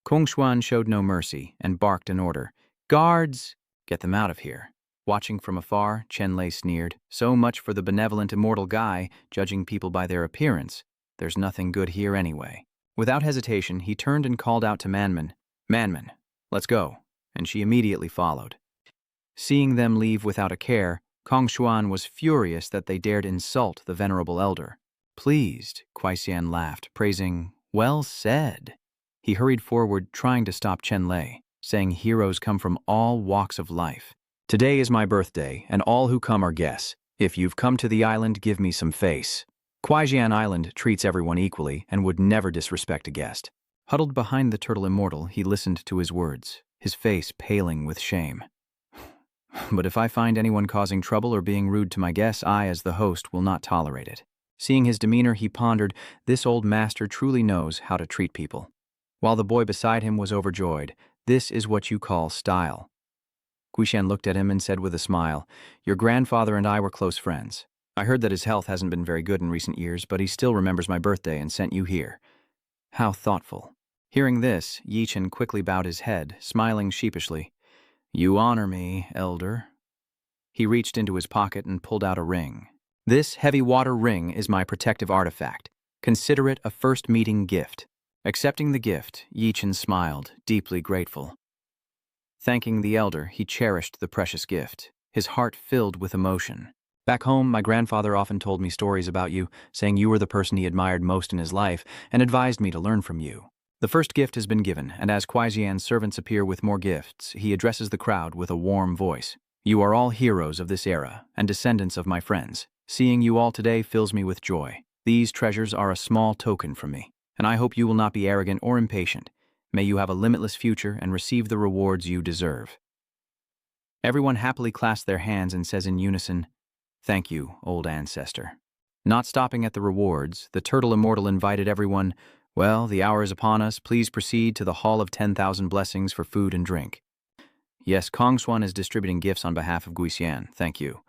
Xuan showed no mercy and barked an order. "Guards! Get them out of here." Watching from afar, Chenlay sneered, "So much for the benevolent immortal guy, judging people by their appearance. There's nothing good here anyway." Without hesitation, he turned and called out to Manman, "Manman, let's go," and she immediately followed. Seeing them leave without a care, Xuan was furious that they dared insult the venerable elder. Pleased, Quisian laughed, praising, "Well said." He hurried forward, trying to stop Chenlay, saying heroes come from all walks of life. "Today is my birthday, and all who come are guests. If you've come to the island, give me some face." Quisian Island treats everyone equally and would never disrespect a guest. Huddled behind the turtle immortal, he listened to his words, his face paling with shame. "But if I find anyone causing trouble or being rude to my guests, I, as the host, will not tolerate it." Seeing his demeanor, he pondered, this old master truly knows how to treat people. While the boy beside him was overjoyed, "This is what you call style." Quishan looked at him and said with a smile, "Your grandfather and I were close friends. I heard that his health hasn't been very good in recent years, but he still remembers my birthday and sent you here." How thoughtful. Hearing this, Yi-Chen quickly bowed his head, smiling sheepishly. "You honor me, elder." He reached into his pocket and pulled out a ring. "This heavy water ring is my protective artifact. Consider it a first meeting gift." Accepting the gift, Yi-Chen smiled, deeply grateful. Thanking the elder, he cherished the precious gift, his heart filled with emotion. Back home, my grandfather often told me stories about you, saying you were the person he admired most in his life, and advised me to learn from you. The first gift has been given, and as Xian's servants appear with more gifts, he addresses the crowd with a warm voice. You are all heroes of this era, and descendants of my friends. Seeing you all today fills me with joy. These treasures are a small token from me, and I hope you will not be arrogant or impatient. May you have a limitless future and receive the rewards you deserve. Everyone happily clasps their hands and says in unison, Thank you, old ancestor. Not stopping at the rewards, the turtle immortal invited everyone, Well, the hour is upon us. Please proceed to the Hall of 10,000 Blessings for food and drink. Yes, Xuan is distributing gifts on behalf of Xian. Thank you.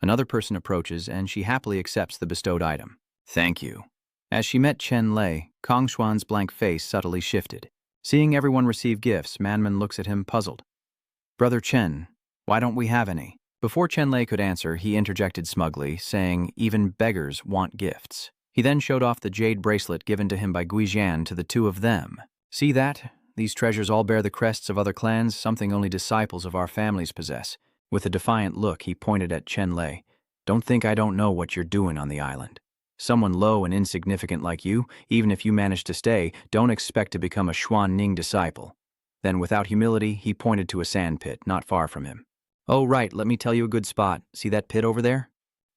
Another person approaches, and she happily accepts the bestowed item. Thank you. As she met Chenlay, Xuan's blank face subtly shifted. Seeing everyone receive gifts, Manman looks at him puzzled. Brother Chen, why don't we have any? Before Chenlay could answer, he interjected smugly, saying even beggars want gifts. He then showed off the jade bracelet given to him by Xian to the two of them. See that? These treasures all bear the crests of other clans, something only disciples of our families possess. With a defiant look, he pointed at Chenlay. Don't think I don't know what you're doing on the island. Someone low and insignificant like you, even if you manage to stay, don't expect to become a Xuan Ning disciple. Then, without humility, he pointed to a sand pit not far from him. Oh, right, let me tell you a good spot. See that pit over there?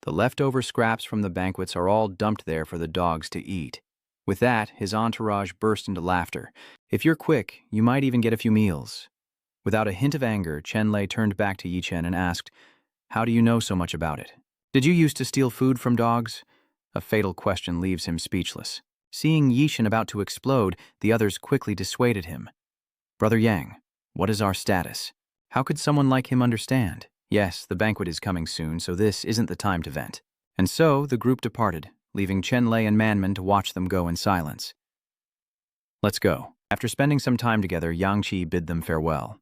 The leftover scraps from the banquets are all dumped there for the dogs to eat. With that, his entourage burst into laughter. If you're quick, you might even get a few meals. Without a hint of anger, Chenlay turned back to Yichen and asked, How do you know so much about it? Did you used to steal food from dogs? A fatal question leaves him speechless. Seeing Yichen about to explode, the others quickly dissuaded him. Brother Yang, what is our status? How could someone like him understand? Yes, the banquet is coming soon, so this isn't the time to vent. And so the group departed, leaving Chenlay and Manman to watch them go in silence. Let's go. After spending some time together, Yangqi bid them farewell.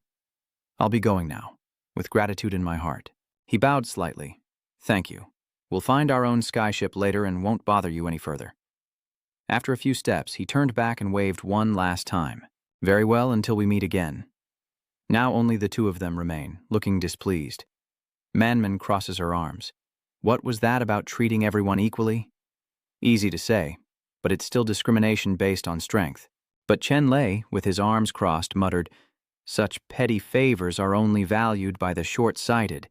I'll be going now, with gratitude in my heart. He bowed slightly. Thank you. We'll find our own skyship later and won't bother you any further. After a few steps, he turned back and waved one last time. Very well, until we meet again. Now only the two of them remain, looking displeased. Manman crosses her arms. What was that about treating everyone equally? Easy to say, but it's still discrimination based on strength. But Chenlay, with his arms crossed, muttered, Such petty favors are only valued by the short-sighted.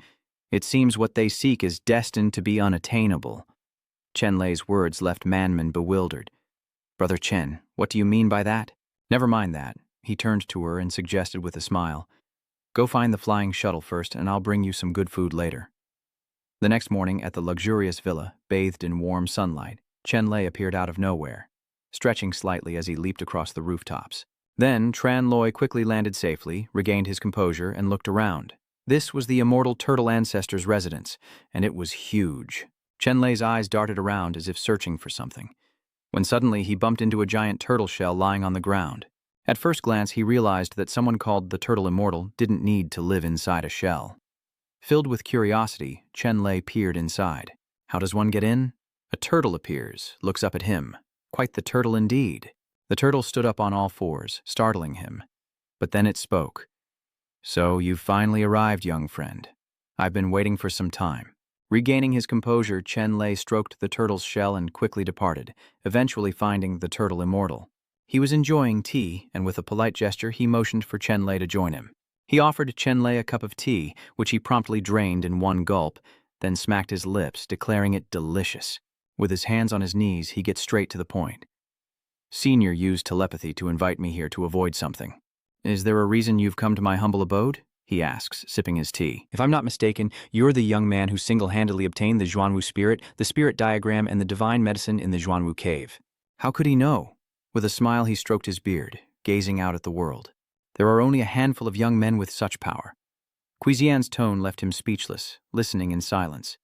It seems what they seek is destined to be unattainable. Chenlay's words left Manman bewildered. Brother Chen, what do you mean by that? Never mind that. He turned to her and suggested with a smile, Go find the flying shuttle first, and I'll bring you some good food later. The next morning, at the luxurious villa, bathed in warm sunlight, Chenlay appeared out of nowhere, stretching slightly as he leaped across the rooftops. Then Tran Loi quickly landed safely, regained his composure, and looked around. This was the immortal turtle ancestor's residence, and it was huge. Chenlay's eyes darted around as if searching for something, when suddenly he bumped into a giant turtle shell lying on the ground. At first glance, he realized that someone called the turtle immortal didn't need to live inside a shell. Filled with curiosity, Chenlay peered inside. How does one get in? A turtle appears, looks up at him. Quite the turtle indeed. The turtle stood up on all fours, startling him. But then it spoke. So you've finally arrived, young friend. I've been waiting for some time. Regaining his composure, Chenlay stroked the turtle's shell and quickly departed, eventually finding the turtle immortal. He was enjoying tea, and with a polite gesture, he motioned for Chenlay to join him. He offered Chenlay a cup of tea, which he promptly drained in one gulp, then smacked his lips, declaring it delicious. With his hands on his knees, he gets straight to the point. Senior used telepathy to invite me here to avoid something. Is there a reason you've come to my humble abode? He asks, sipping his tea. If I'm not mistaken, you're the young man who single-handedly obtained the Xuanwu spirit, the spirit diagram, and the divine medicine in the Xuanwu cave. How could he know? With a smile, he stroked his beard, gazing out at the world. There are only a handful of young men with such power. Xian's tone left him speechless, listening in silence.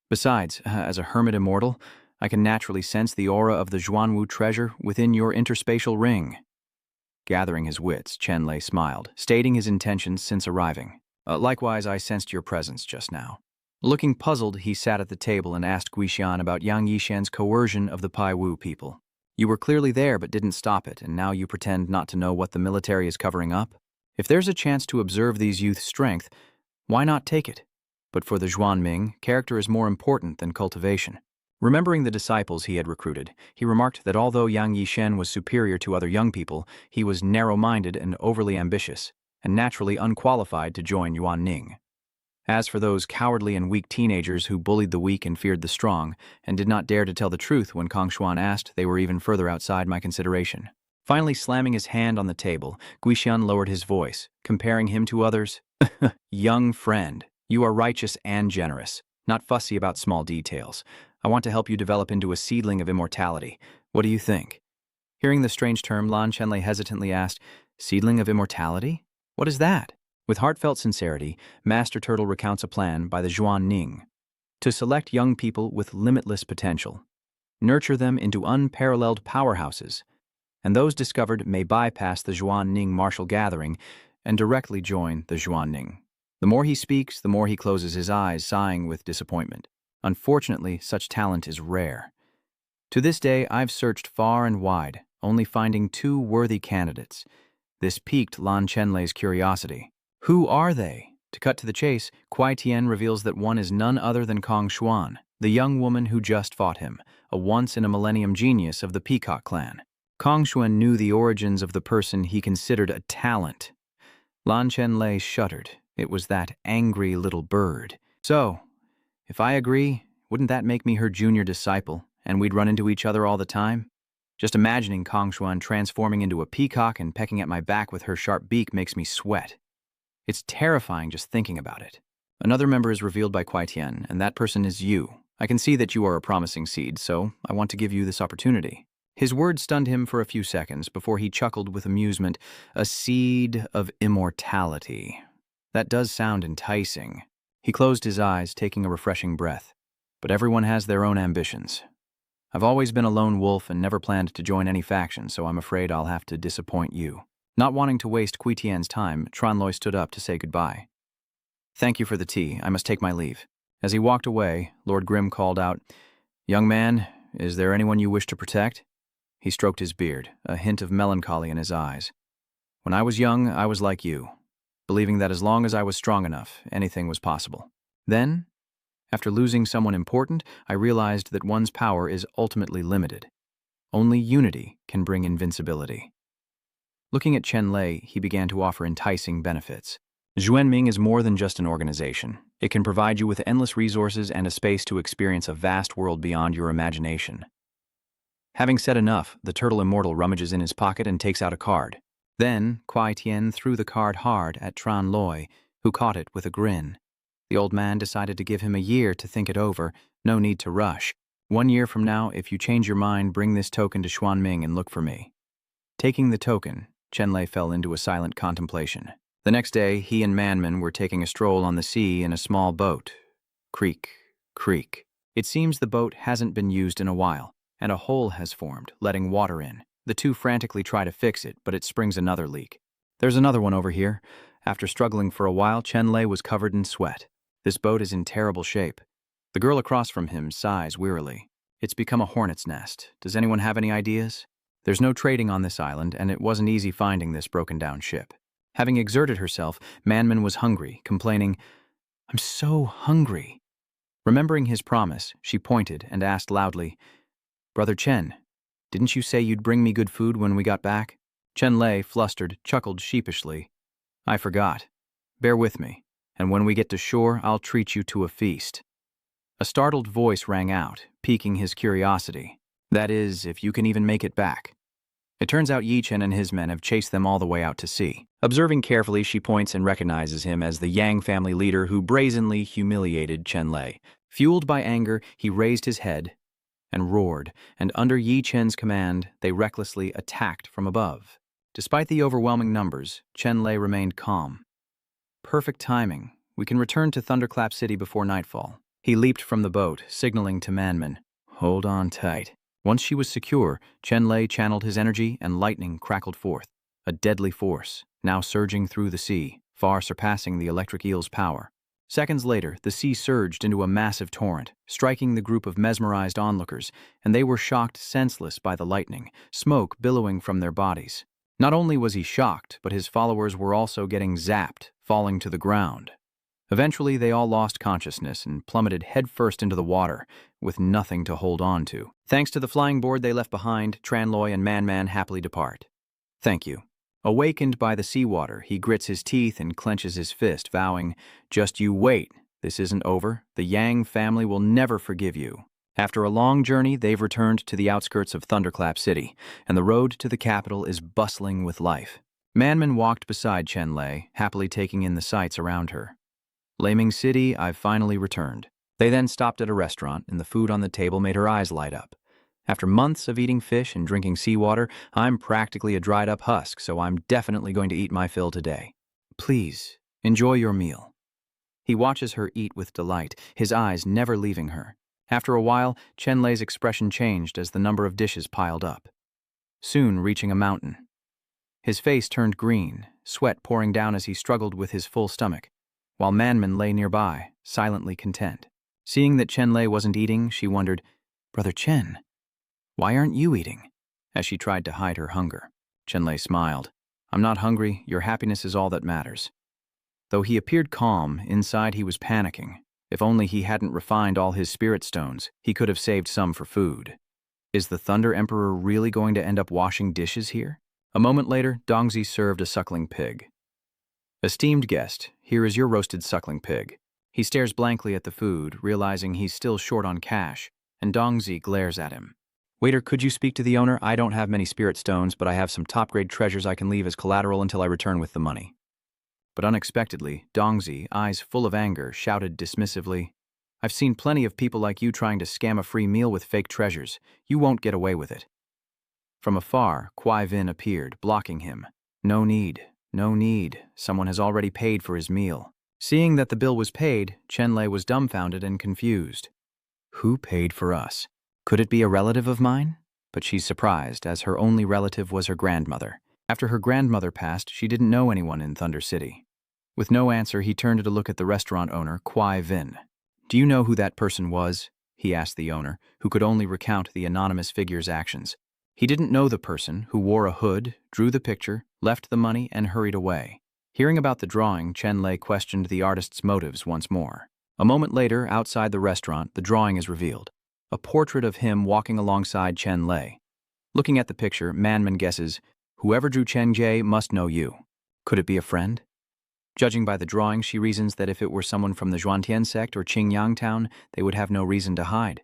Besides, as a hermit immortal, I can naturally sense the aura of the Xuanwu treasure within your interspatial ring. Gathering his wits, Chenlay smiled, stating his intentions since arriving. Likewise, I sensed your presence just now. Looking puzzled, he sat at the table and asked Xian about Yang Yishan's coercion of the Pai Wu people. You were clearly there but didn't stop it, and now you pretend not to know what the military is covering up? If there's a chance to observe these youth's strength, why not take it? But for the Xuanming, character is more important than cultivation. Remembering the disciples he had recruited, he remarked that although Yang Yishen was superior to other young people, he was narrow-minded and overly ambitious, and naturally unqualified to join Yuanning. As for those cowardly and weak teenagers who bullied the weak and feared the strong, and did not dare to tell the truth when Kong Xuan asked, they were even further outside my consideration. Finally slamming his hand on the table, Guixian lowered his voice, comparing him to others. Young friend, you are righteous and generous, not fussy about small details. I want to help you develop into a seedling of immortality. What do you think? Hearing the strange term, Chenlay hesitantly asked, Seedling of immortality? What is that? With heartfelt sincerity, Master Turtle recounts a plan by the Xuanning to select young people with limitless potential, nurture them into unparalleled powerhouses, and those discovered may bypass the Xuanning martial gathering and directly join the Xuanning. The more he speaks, the more he closes his eyes, sighing with disappointment. Unfortunately, such talent is rare. To this day, I've searched far and wide, only finding 2 worthy candidates. This piqued Lan Chenlay's curiosity. Who are they? To cut to the chase, Kuai Tian reveals that one is none other than Kong Xuan, the young woman who just fought him, a once-in-a-millennium genius of the Peacock clan. Kong Xuan knew the origins of the person he considered a talent. Lan Chenlay shuddered. It was that angry little bird. So, if I agree, wouldn't that make me her junior disciple, and we'd run into each other all the time? Just imagining Kong Xuan transforming into a peacock and pecking at my back with her sharp beak makes me sweat. It's terrifying just thinking about it. Another member is revealed by Kuai Tian, and that person is you. I can see that you are a promising seed, so I want to give you this opportunity. His words stunned him for a few seconds before he chuckled with amusement. A seed of immortality. That does sound enticing. He closed his eyes, taking a refreshing breath. But everyone has their own ambitions. I've always been a lone wolf and never planned to join any faction, so I'm afraid I'll have to disappoint you. Not wanting to waste Kuai Tian's time, Chenlay stood up to say goodbye. Thank you for the tea. I must take my leave. As he walked away, Lord Grimm called out, Young man, is there anyone you wish to protect? He stroked his beard, a hint of melancholy in his eyes. When I was young, I was like you, believing that as long as I was strong enough, anything was possible. Then, after losing someone important, I realized that one's power is ultimately limited. Only unity can bring invincibility. Looking at Chenlay, he began to offer enticing benefits. Xuanming is more than just an organization. It can provide you with endless resources and a space to experience a vast world beyond your imagination. Having said enough, the turtle immortal rummages in his pocket and takes out a card. Then, Kuai Tian threw the card hard at Chenlay, who caught it with a grin. The old man decided to give him a year to think it over, no need to rush. 1 year from now, if you change your mind, bring this token to Xuanming and look for me. Taking the token, Chenlay fell into a silent contemplation. The next day, he and Manman were taking a stroll on the sea in a small boat. Creak, creak. It seems the boat hasn't been used in a while, and a hole has formed, letting water in. The 2 frantically try to fix it, but it springs another leak. There's another one over here. After struggling for a while, Chenlay was covered in sweat. This boat is in terrible shape. The girl across from him sighs wearily. It's become a hornet's nest. Does anyone have any ideas? There's no trading on this island, and it wasn't easy finding this broken-down ship. Having exerted herself, Manman was hungry, complaining, I'm so hungry. Remembering his promise, she pointed and asked loudly, Brother Chen, didn't you say you'd bring me good food when we got back? Chenlay, flustered, chuckled sheepishly. I forgot. Bear with me, and when we get to shore, I'll treat you to a feast. A startled voice rang out, piquing his curiosity. That is, if you can even make it back. It turns out Yi Chen and his men have chased them all the way out to sea. Observing carefully, she points and recognizes him as the Yang family leader who brazenly humiliated Chenlay. Fueled by anger, he raised his head and roared, and under Yi Chen's command, they recklessly attacked from above. Despite the overwhelming numbers, Chenlay remained calm. Perfect timing. We can return to Thunderclap City before nightfall. He leaped from the boat, signaling to Manman. Hold on tight. Once she was secure, Chenlay channeled his energy and lightning crackled forth, a deadly force, now surging through the sea, far surpassing the electric eel's power. Seconds later, the sea surged into a massive torrent, striking the group of mesmerized onlookers, and they were shocked senseless by the lightning, smoke billowing from their bodies. Not only was he shocked, but his followers were also getting zapped, falling to the ground. Eventually, they all lost consciousness and plummeted headfirst into the water, with nothing to hold on to. Thanks to the flying board they left behind, Tranloy and Man happily depart. Thank you. Awakened by the seawater, he grits his teeth and clenches his fist, vowing, "Just you wait. This isn't over. The Yang family will never forgive you." After a long journey, they've returned to the outskirts of Thunderclap City, and the road to the capital is bustling with life. Man walked beside Chenlay, happily taking in the sights around her. "Laming City, I've finally returned." They then stopped at a restaurant, and the food on the table made her eyes light up. "After months of eating fish and drinking seawater, I'm practically a dried-up husk, so I'm definitely going to eat my fill today. Please, enjoy your meal." He watches her eat with delight, his eyes never leaving her. After a while, Chenlay's expression changed as the number of dishes piled up, soon reaching a mountain. His face turned green, sweat pouring down as he struggled with his full stomach, while Manman lay nearby, silently content. Seeing that Chenlay wasn't eating, she wondered, "Brother Chen, why aren't you eating?" As she tried to hide her hunger. Chenlay smiled. "I'm not hungry, your happiness is all that matters." Though he appeared calm, inside he was panicking. If only he hadn't refined all his spirit stones, he could have saved some for food. Is the Thunder Emperor really going to end up washing dishes here? A moment later, Dongzi served a suckling pig. "Esteemed guest, here is your roasted suckling pig." He stares blankly at the food, realizing he's still short on cash, and Dongzi glares at him. "Waiter, could you speak to the owner? I don't have many spirit stones, but I have some top-grade treasures I can leave as collateral until I return with the money." But unexpectedly, Dongzi, eyes full of anger, shouted dismissively, "I've seen plenty of people like you trying to scam a free meal with fake treasures. You won't get away with it." From afar, Kuai Vin appeared, blocking him. "No need, no need. Someone has already paid for his meal." Seeing that the bill was paid, Chenlay was dumbfounded and confused. Who paid for us? Could it be a relative of mine? But she's surprised, as her only relative was her grandmother. After her grandmother passed, she didn't know anyone in Thunder City. With no answer, he turned to look at the restaurant owner, Kuai Vin. "Do you know who that person was?" he asked the owner, who could only recount the anonymous figure's actions. He didn't know the person, who wore a hood, drew the picture, left the money, and hurried away. Hearing about the drawing, Chenlay questioned the artist's motives once more. A moment later, outside the restaurant, the drawing is revealed. A portrait of him walking alongside Chenlay. Looking at the picture, Manman guesses, "Whoever drew Chengjie must know you." Could it be a friend? Judging by the drawing, she reasons that if it were someone from the Xuantian sect or Chingyang town, they would have no reason to hide.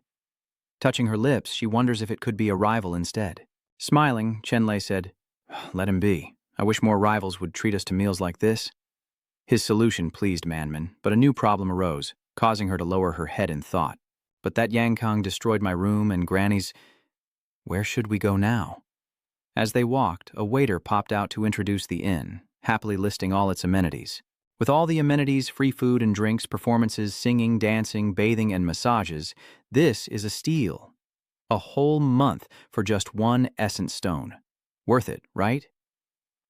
Touching her lips, she wonders if it could be a rival instead. Smiling, Chenlay said, "Let him be. I wish more rivals would treat us to meals like this." His solution pleased Manman, but a new problem arose, causing her to lower her head in thought. "But that Yangkang destroyed my room and Granny's. Where should we go now?" As they walked, a waiter popped out to introduce the inn, happily listing all its amenities. With all the amenities, free food and drinks, performances, singing, dancing, bathing, and massages, this is a steal. A whole month for just one essence stone. Worth it, right?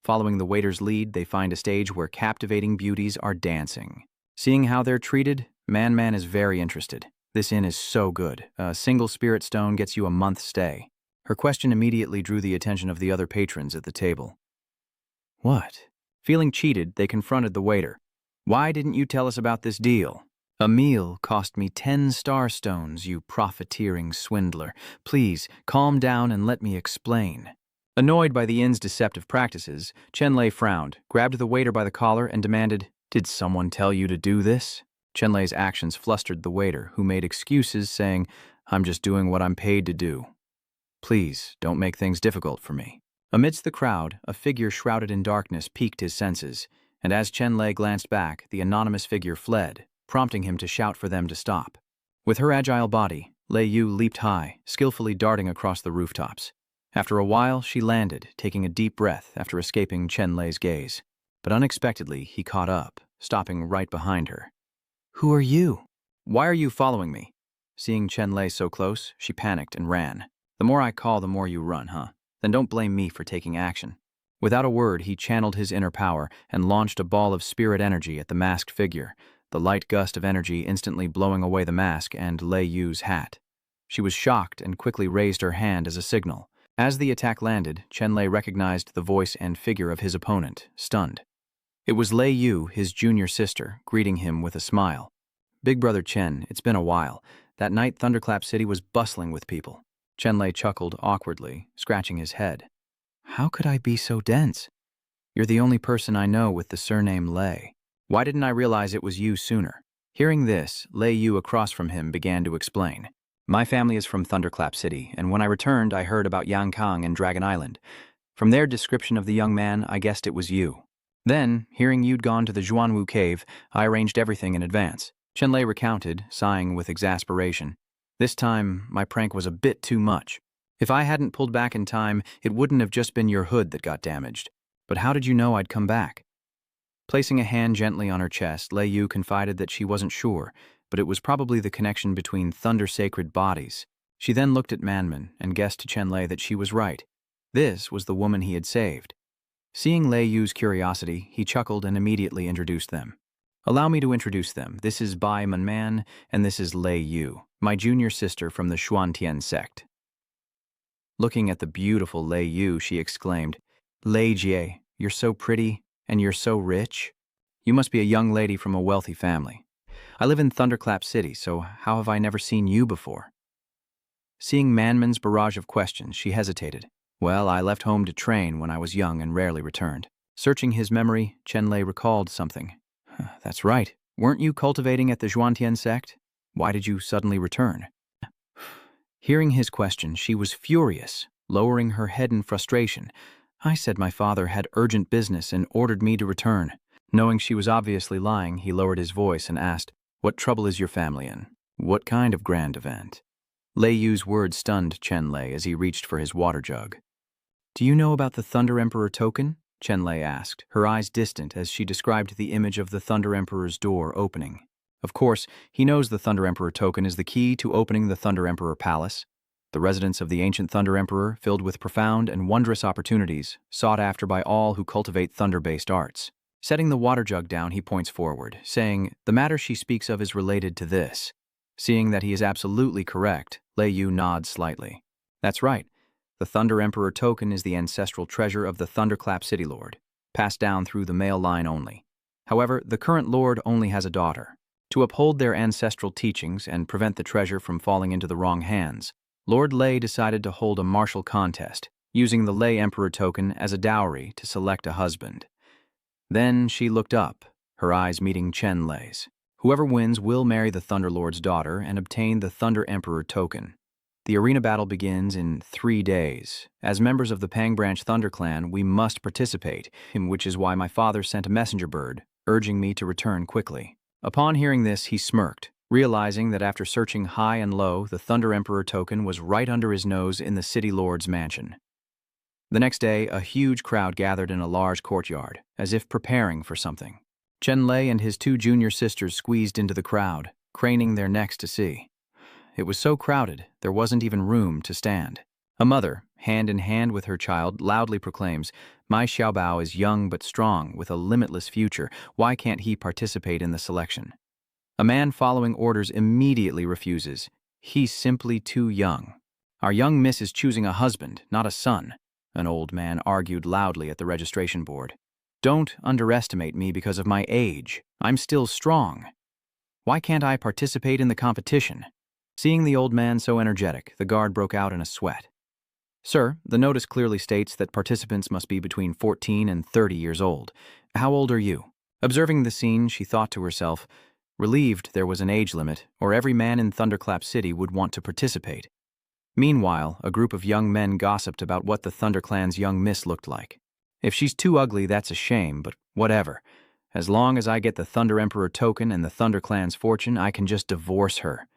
Following the waiter's lead, they find a stage where captivating beauties are dancing. Seeing how they're treated, Man is very interested. This inn is so good. A single spirit stone gets you a month's stay. Her question immediately drew the attention of the other patrons at the table. "What?" Feeling cheated, they confronted the waiter. "Why didn't you tell us about this deal?" "A meal cost me 10 star stones, you profiteering swindler. Please, calm down and let me explain." Annoyed by the inn's deceptive practices, Chenlay frowned, grabbed the waiter by the collar, and demanded, "Did someone tell you to do this?" Chenlay's actions flustered the waiter, who made excuses saying, "I'm just doing what I'm paid to do. Please, don't make things difficult for me." Amidst the crowd, a figure shrouded in darkness piqued his senses, and as Chenlay glanced back, the anonymous figure fled, prompting him to shout for them to stop. With her agile body, Lei Yu leaped high, skillfully darting across the rooftops. After a while, she landed, taking a deep breath after escaping Chenlay's gaze. But unexpectedly, he caught up, stopping right behind her. "Who are you?" "Why are you following me?" Seeing Chenlay so close, she panicked and ran. "The more I call, the more you run, huh? Then don't blame me for taking action." Without a word, he channeled his inner power and launched a ball of spirit energy at the masked figure, the light gust of energy instantly blowing away the mask and Lei Yu's hat. She was shocked and quickly raised her hand as a signal. As the attack landed, Chenlay recognized the voice and figure of his opponent, stunned. It was Lei Yu, his junior sister, greeting him with a smile. "Big brother Chen, it's been a while. That night Thunderclap City was bustling with people." Chenlay chuckled awkwardly, scratching his head. "How could I be so dense? You're the only person I know with the surname Lei. Why didn't I realize it was you sooner?" Hearing this, Lei Yu across from him began to explain. "My family is from Thunderclap City, and when I returned I heard about Yangkang and Dragon Island. From their description of the young man, I guessed it was you. Then, hearing you'd gone to the Xuanwu cave, I arranged everything in advance." Chenlay recounted, sighing with exasperation. "This time, my prank was a bit too much. If I hadn't pulled back in time, it wouldn't have just been your hood that got damaged. But how did you know I'd come back?" Placing a hand gently on her chest, Lei Yu confided that she wasn't sure, but it was probably the connection between thunder-sacred bodies. She then looked at Manman and guessed to Chenlay that she was right. This was the woman he had saved. Seeing Lei Yu's curiosity, he chuckled and immediately introduced them. "Allow me to introduce them. This is Bai Manman, and this is Lei Yu, my junior sister from the Xuan sect." Looking at the beautiful Lei Yu, she exclaimed, "Lei Jie, you're so pretty, and you're so rich. You must be a young lady from a wealthy family. I live in Thunderclap City, so how have I never seen you before?" Seeing Manman's barrage of questions, she hesitated. "Well, I left home to train when I was young and rarely returned." Searching his memory, Chenlay recalled something. "That's right. Weren't you cultivating at the Xuan sect? Why did you suddenly return?" Hearing his question, she was furious, lowering her head in frustration. "I said my father had urgent business and ordered me to return." Knowing she was obviously lying, he lowered his voice and asked, "What trouble is your family in? What kind of grand event?" Lei Yu's words stunned Chenlay as he reached for his water jug. "Do you know about the Thunder Emperor token?" Chenlay asked, her eyes distant as she described the image of the Thunder Emperor's door opening. Of course, he knows the Thunder Emperor token is the key to opening the Thunder Emperor Palace, the residence of the ancient Thunder Emperor filled with profound and wondrous opportunities, sought after by all who cultivate thunder-based arts. Setting the water jug down, he points forward, saying, "The matter she speaks of is related to this." Seeing that he is absolutely correct, Lei Yu nods slightly. "That's right. The Thunder Emperor token is the ancestral treasure of the Thunderclap City Lord, passed down through the male line only. However, the current Lord only has a daughter. To uphold their ancestral teachings and prevent the treasure from falling into the wrong hands, Lord Lei decided to hold a martial contest, using the Lei Emperor token as a dowry to select a husband." Then she looked up, her eyes meeting Chenlay's. "Whoever wins will marry the Thunderlord's daughter and obtain the Thunder Emperor token. The arena battle begins in 3 days. As members of the Pang Branch Thunder Clan, we must participate, which is why my father sent a messenger bird, urging me to return quickly." Upon hearing this, he smirked, realizing that after searching high and low, the Thunder Emperor token was right under his nose in the City Lord's mansion. The next day, a huge crowd gathered in a large courtyard, as if preparing for something. Chenlay and his 2 junior sisters squeezed into the crowd, craning their necks to see. It was so crowded, there wasn't even room to stand. A mother, hand in hand with her child, loudly proclaims, "My Xiaobao is young but strong, with a limitless future. Why can't he participate in the selection?" A man following orders immediately refuses. "He's simply too young. Our young miss is choosing a husband, not a son," an old man argued loudly at the registration board. "Don't underestimate me because of my age. I'm still strong. Why can't I participate in the competition?" Seeing the old man so energetic, the guard broke out in a sweat. "Sir, the notice clearly states that participants must be between 14 and 30 years old. How old are you?" Observing the scene, she thought to herself, relieved there was an age limit, or every man in Thunderclap City would want to participate. Meanwhile, a group of young men gossiped about what the Thunder Clan's young miss looked like. "If she's too ugly, that's a shame, but whatever. As long as I get the Thunder Emperor token and the Thunder Clan's fortune, I can just divorce her."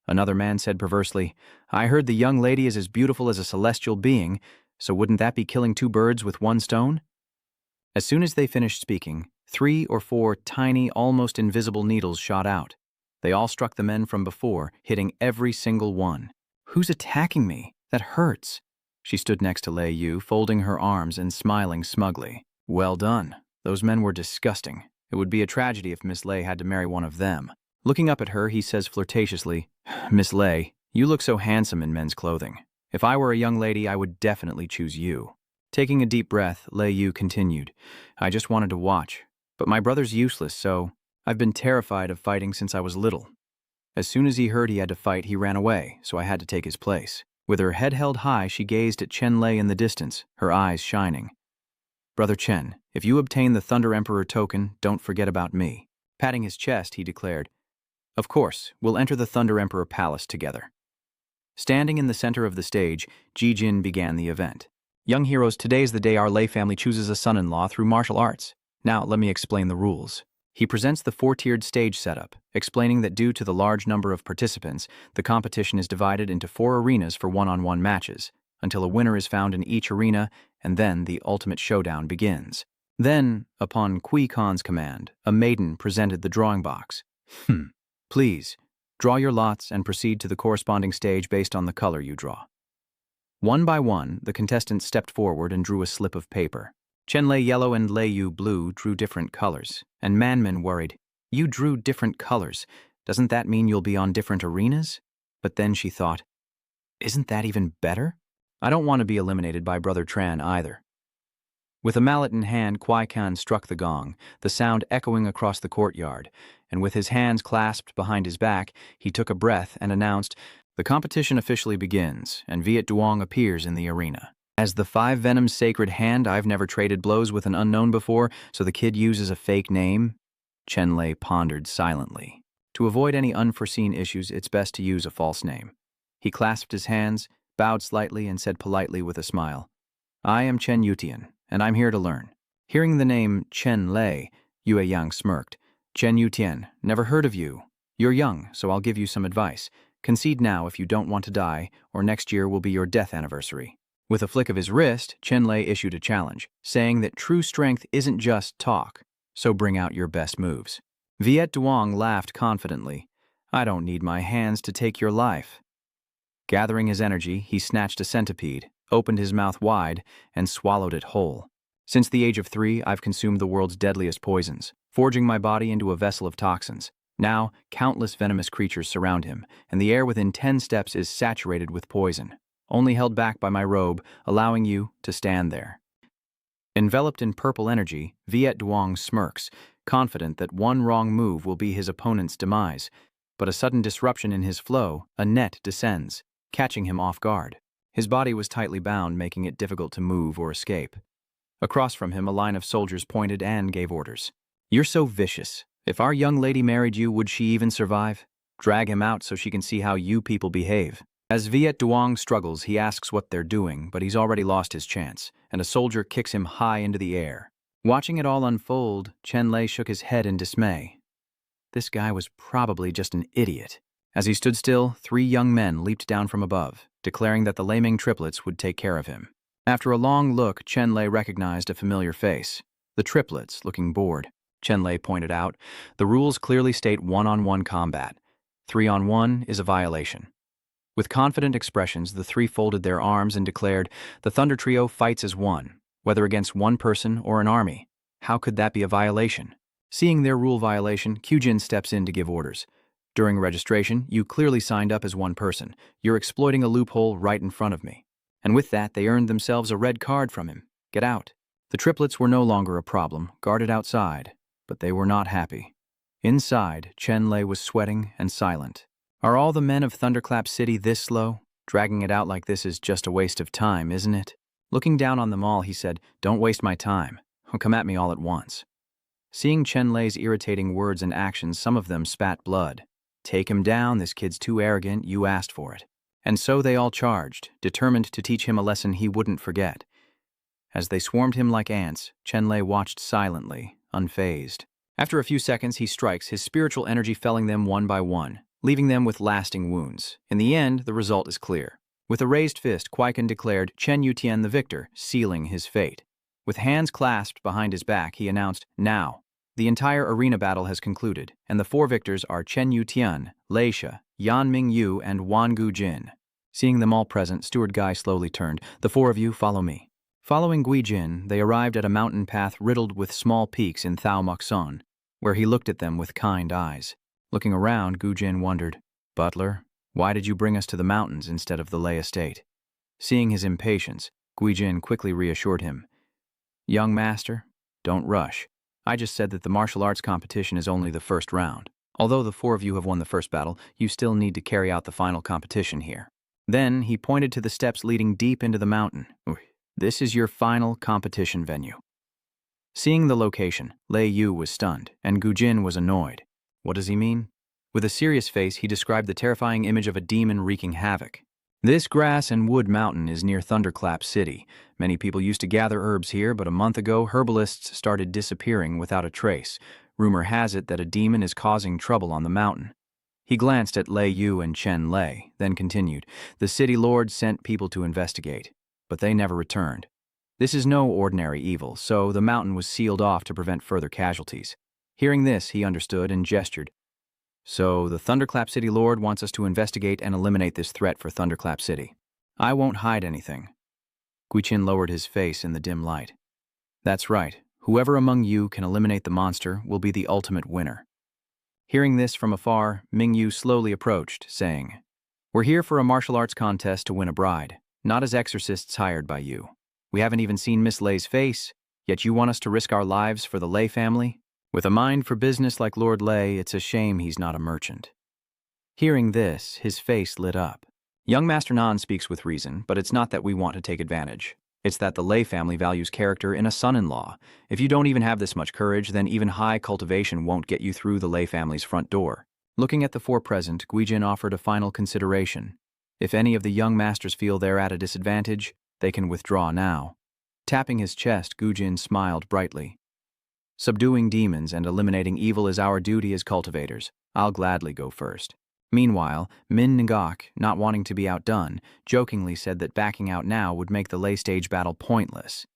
Another man said perversely, "I heard the young lady is as beautiful as a celestial being, so wouldn't that be killing 2 birds with 1 stone?" As soon as they finished speaking, 3 or 4 tiny, almost invisible needles shot out. They all struck the men from before, hitting every single one. "Who's attacking me? That hurts." She stood next to Lei Yu, folding her arms and smiling smugly. "Well done. Those men were disgusting. It would be a tragedy if Miss Lei had to marry one of them." Looking up at her, he says flirtatiously, "Miss Lei, you look so handsome in men's clothing. If I were a young lady, I would definitely choose you. Taking a deep breath, Lei Yu continued. I just wanted to watch. But my brother's useless, so I've been terrified of fighting since I was little. As soon as he heard he had to fight, he ran away, so I had to take his place. With her head held high, she gazed at Chenlay in the distance, her eyes shining. Brother Chen, if you obtain the Thunder Emperor token, don't forget about me. Patting his chest, he declared, Of course, we'll enter the Thunder Emperor Palace together. Standing in the center of the stage, Ji Jin began the event. Young heroes, today's the day our Lei family chooses a son-in-law through martial arts. Now, let me explain the rules. He presents the 4-tiered stage setup, explaining that due to the large number of participants, the competition is divided into 4 arenas for one-on-one matches, until a winner is found in each arena, and then the ultimate showdown begins. Then, upon Kui Khan's command, a maiden presented the drawing box. Please, draw your lots and proceed to the corresponding stage based on the color you draw. One by one, the contestants stepped forward and drew a slip of paper. Chenlay yellow and Lei Yu blue drew different colors, and Manmin worried, You drew different colors. Doesn't that mean you'll be on different arenas? But then she thought, Isn't that even better? I don't want to be eliminated by Brother Tran either. With a mallet in hand, Kui Khan struck the gong, the sound echoing across the courtyard, and with his hands clasped behind his back, he took a breath and announced, The competition officially begins, and Viet Duong appears in the arena. As the 5 Venom's sacred hand, I've never traded blows with an unknown before, so the kid uses a fake name? Chenlay pondered silently. To avoid any unforeseen issues, it's best to use a false name. He clasped his hands, bowed slightly, and said politely with a smile, I am Chen Yutian, and I'm here to learn. Hearing the name Chenlay, Yue Yang smirked. Chen Yutian, never heard of you. You're young, so I'll give you some advice. Concede now if you don't want to die, or next year will be your death anniversary. With a flick of his wrist, Chenlay issued a challenge, saying that true strength isn't just talk, so bring out your best moves. Viet Duong laughed confidently. I don't need my hands to take your life. Gathering his energy, he snatched a centipede, opened his mouth wide, and swallowed it whole. Since the age of 3, I've consumed the world's deadliest poisons, forging my body into a vessel of toxins. Now, countless venomous creatures surround him, and the air within 10 steps is saturated with poison, only held back by my robe, allowing you to stand there. Enveloped in purple energy, Viet Duong smirks, confident that one wrong move will be his opponent's demise, but a sudden disruption in his flow, a net descends, catching him off guard. His body was tightly bound, making it difficult to move or escape. Across from him, a line of soldiers pointed and gave orders. You're so vicious. If our young lady married you, would she even survive? Drag him out so she can see how you people behave. As Viet Duong struggles, he asks what they're doing, but he's already lost his chance, and a soldier kicks him high into the air. Watching it all unfold, Chenlay shook his head in dismay. This guy was probably just an idiot. As he stood still, 3 young men leaped down from above, declaring that the Laming triplets would take care of him. After a long look, Chenlay recognized a familiar face. The triplets, looking bored. Chenlay pointed out, the rules clearly state 1-on-1 combat. 3-on-1 is a violation. With confident expressions, the 3 folded their arms and declared, the Thunder Trio fights as one, whether against one person or an army. How could that be a violation? Seeing their rule violation, Kyujin steps in to give orders. During registration, you clearly signed up as one person. You're exploiting a loophole right in front of me. And with that, they earned themselves a red card from him. Get out. The triplets were no longer a problem, guarded outside, but they were not happy. Inside, Chenlay was sweating and silent. Are all the men of Thunderclap City this slow? Dragging it out like this is just a waste of time, isn't it? Looking down on them all, he said, Don't waste my time. Come at me all at once. Seeing Chenlay's irritating words and actions, some of them spat blood. Take him down, this kid's too arrogant, you asked for it. And so they all charged, determined to teach him a lesson he wouldn't forget. As they swarmed him like ants, Chenlay watched silently, unfazed. After a few seconds, he strikes, his spiritual energy felling them one by one, leaving them with lasting wounds. In the end, the result is clear. With a raised fist, Kui Khan declared Chen Yutian the victor, sealing his fate. With hands clasped behind his back, he announced, Now. The entire arena battle has concluded, and the 4 victors are Chen Yutian, Leisha, Yan Mingyu, and Wan Gu Jin. Seeing them all present, Steward Guy slowly turned. The 4 of you follow me. Following Gui Jin, they arrived at a mountain path riddled with small peaks in Thao Muxon, where he looked at them with kind eyes. Looking around, Gu Jin wondered, Butler, why did you bring us to the mountains instead of the Lei estate? Seeing his impatience, Guijin quickly reassured him. Young master, don't rush. I just said that the martial arts competition is only the first round. Although the four of you have won the first battle, you still need to carry out the final competition here. Then he pointed to the steps leading deep into the mountain. This is your final competition venue. Seeing the location, Lei Yu was stunned, and Guijin was annoyed. What does he mean? With a serious face, he described the terrifying image of a demon wreaking havoc. This grass and wood mountain is near Thunderclap City. Many people used to gather herbs here, but a month ago, herbalists started disappearing without a trace. Rumor has it that a demon is causing trouble on the mountain. He glanced at Lei Yu and Chenlay, then continued. The city lord sent people to investigate, but they never returned. This is no ordinary evil, so the mountain was sealed off to prevent further casualties. Hearing this, he understood and gestured. So the Thunderclap City Lord wants us to investigate and eliminate this threat for Thunderclap City. I won't hide anything. Guichin lowered his face in the dim light. That's right. Whoever among you can eliminate the monster will be the ultimate winner. Hearing this from afar, Mingyu slowly approached, saying, We're here for a martial arts contest to win a bride, not as exorcists hired by you. We haven't even seen Miss Lei's face, yet you want us to risk our lives for the Lei family? With a mind for business like Lord Lei, it's a shame he's not a merchant. Hearing this, his face lit up. Young Master Nan speaks with reason, but it's not that we want to take advantage. It's that the Lei family values character in a son-in-law. If you don't even have this much courage, then even high cultivation won't get you through the Lei family's front door. Looking at the four present, Guijin offered a final consideration. If any of the young masters feel they're at a disadvantage, they can withdraw now. Tapping his chest, Guijin smiled brightly. Subduing demons and eliminating evil is our duty as cultivators. I'll gladly go first. Meanwhile, Min Ngok, not wanting to be outdone, jokingly said that backing out now would make the Lei stage battle pointless,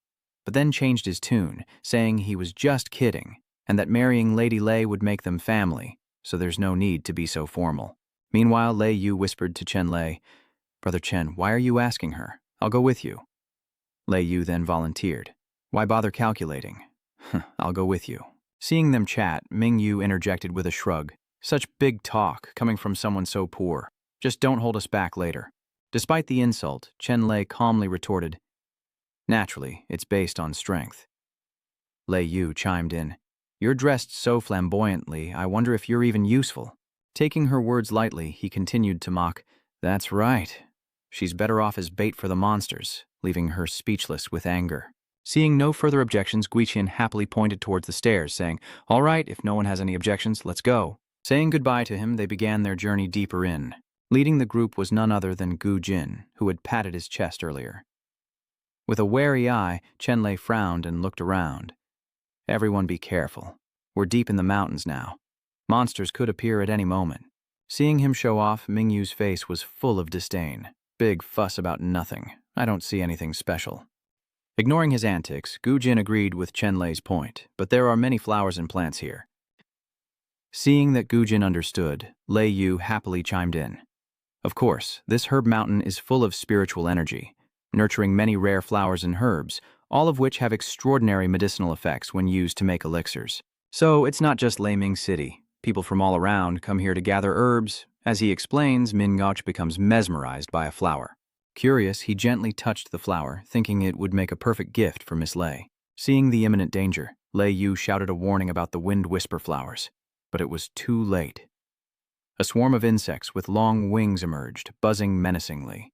but then changed his tune, saying he was just kidding, and that marrying Lady Lei would make them family, so there's no need to be so formal. Meanwhile, Lei Yu whispered to Chenlay, Brother Chen, why are you asking her? I'll go with you. Lei Yu then volunteered. Why bother calculating? I'll go with you. Seeing them chat, Mingyu interjected with a shrug. Such big talk, coming from someone so poor. Just don't hold us back later. Despite the insult, Chenlay calmly retorted, Naturally, it's based on strength. Lei Yu chimed in, You're dressed so flamboyantly, I wonder if you're even useful. Taking her words lightly, he continued to mock, That's right. She's better off as bait for the monsters, leaving her speechless with anger. Seeing no further objections, Guichin happily pointed towards the stairs, saying, All right, if no one has any objections, let's go. Saying goodbye to him, they began their journey deeper in. Leading the group was none other than Gu Jin, who had patted his chest earlier. With a wary eye, Chenlay frowned and looked around. Everyone be careful. We're deep in the mountains now. Monsters could appear at any moment. Seeing him show off, Mingyu's face was full of disdain. Big fuss about nothing. I don't see anything special. Ignoring his antics, Gu Jin agreed with Chenlay's point, but there are many flowers and plants here. Seeing that Gu Jin understood, Lei Yu happily chimed in. Of course, this herb mountain is full of spiritual energy, nurturing many rare flowers and herbs, all of which have extraordinary medicinal effects when used to make elixirs. So it's not just Leiming City. People from all around come here to gather herbs. As he explains, Min Ngok becomes mesmerized by a flower. Curious, he gently touched the flower, thinking it would make a perfect gift for Miss Lei. Seeing the imminent danger, Lei Yu shouted a warning about the wind whisper flowers, but it was too late. A swarm of insects with long wings emerged, buzzing menacingly.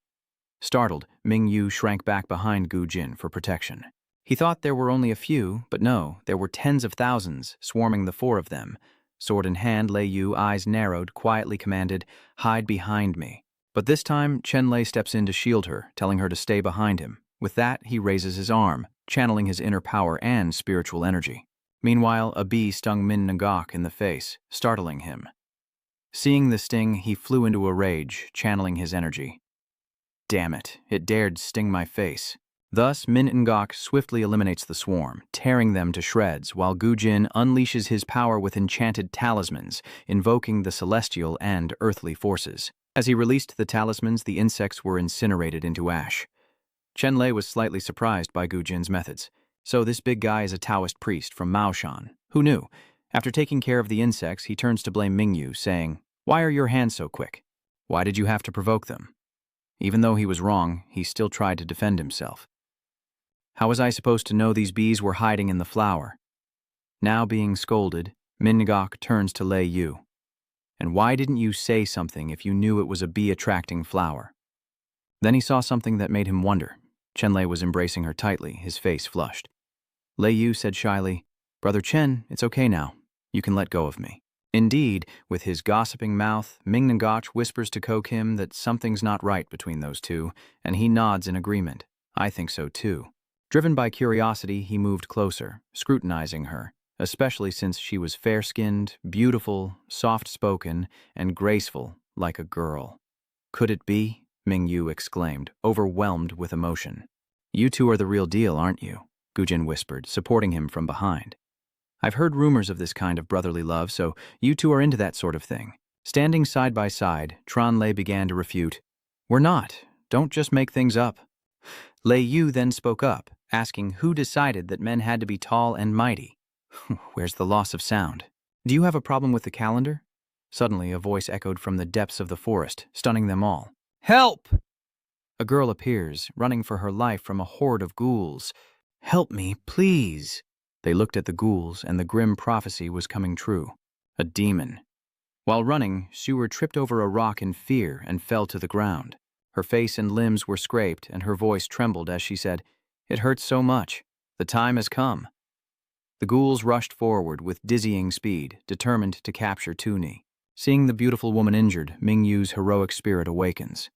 Startled, Mingyu shrank back behind Gu Jin for protection. He thought there were only a few, but no, there were tens of thousands, swarming the four of them. Sword in hand, Lei Yu, eyes narrowed, quietly commanded, Hide behind me. But this time, Chenlay steps in to shield her, telling her to stay behind him. With that, he raises his arm, channeling his inner power and spiritual energy. Meanwhile, a bee stung Min Ngok in the face, startling him. Seeing the sting, he flew into a rage, channeling his energy. Damn it, it dared sting my face. Thus, Min Ngok swiftly eliminates the swarm, tearing them to shreds, while Gu Jin unleashes his power with enchanted talismans, invoking the celestial and earthly forces. As he released the talismans, the insects were incinerated into ash. Chenlay was slightly surprised by Gu Jin's methods. So this big guy is a Taoist priest from Maoshan. Who knew? After taking care of the insects, he turns to blame Mingyu, saying, Why are your hands so quick? Why did you have to provoke them? Even though he was wrong, he still tried to defend himself. How was I supposed to know these bees were hiding in the flower? Now being scolded, Mingok turns to Lei Yu. And why didn't you say something if you knew it was a bee-attracting flower? Then he saw something that made him wonder. Chenlay was embracing her tightly, his face flushed. Lei Yu said shyly, "Brother Chen, it's okay now. You can let go of me." Indeed, with his gossiping mouth, Mingok whispers to Ko Kim that something's not right between those two, and he nods in agreement. I think so too. Driven by curiosity, he moved closer, scrutinizing her, especially since she was fair-skinned, beautiful, soft-spoken, and graceful like a girl. Could it be? Ming Yu exclaimed, overwhelmed with emotion. "You two are the real deal, aren't you?" Gujin whispered, supporting him from behind. "I've heard rumors of this kind of brotherly love, so you two are into that sort of thing." Standing side by side, Chenlay began to refute. "We're not. Don't just make things up." Lei Yu then spoke up, asking who decided that men had to be tall and mighty. Where's the loss of sound? "Do you have a problem with the calendar?" Suddenly, a voice echoed from the depths of the forest, stunning them all. "Help!" A girl appears, running for her life from a horde of ghouls. "Help me, please." They looked at the ghouls, and the grim prophecy was coming true. A demon. While running, Xuan tripped over a rock in fear and fell to the ground. Her face and limbs were scraped, and her voice trembled as she said, "It hurts so much. The time has come." The ghouls rushed forward with dizzying speed, determined to capture Tuni. Seeing the beautiful woman injured, Ming Yu's heroic spirit awakens.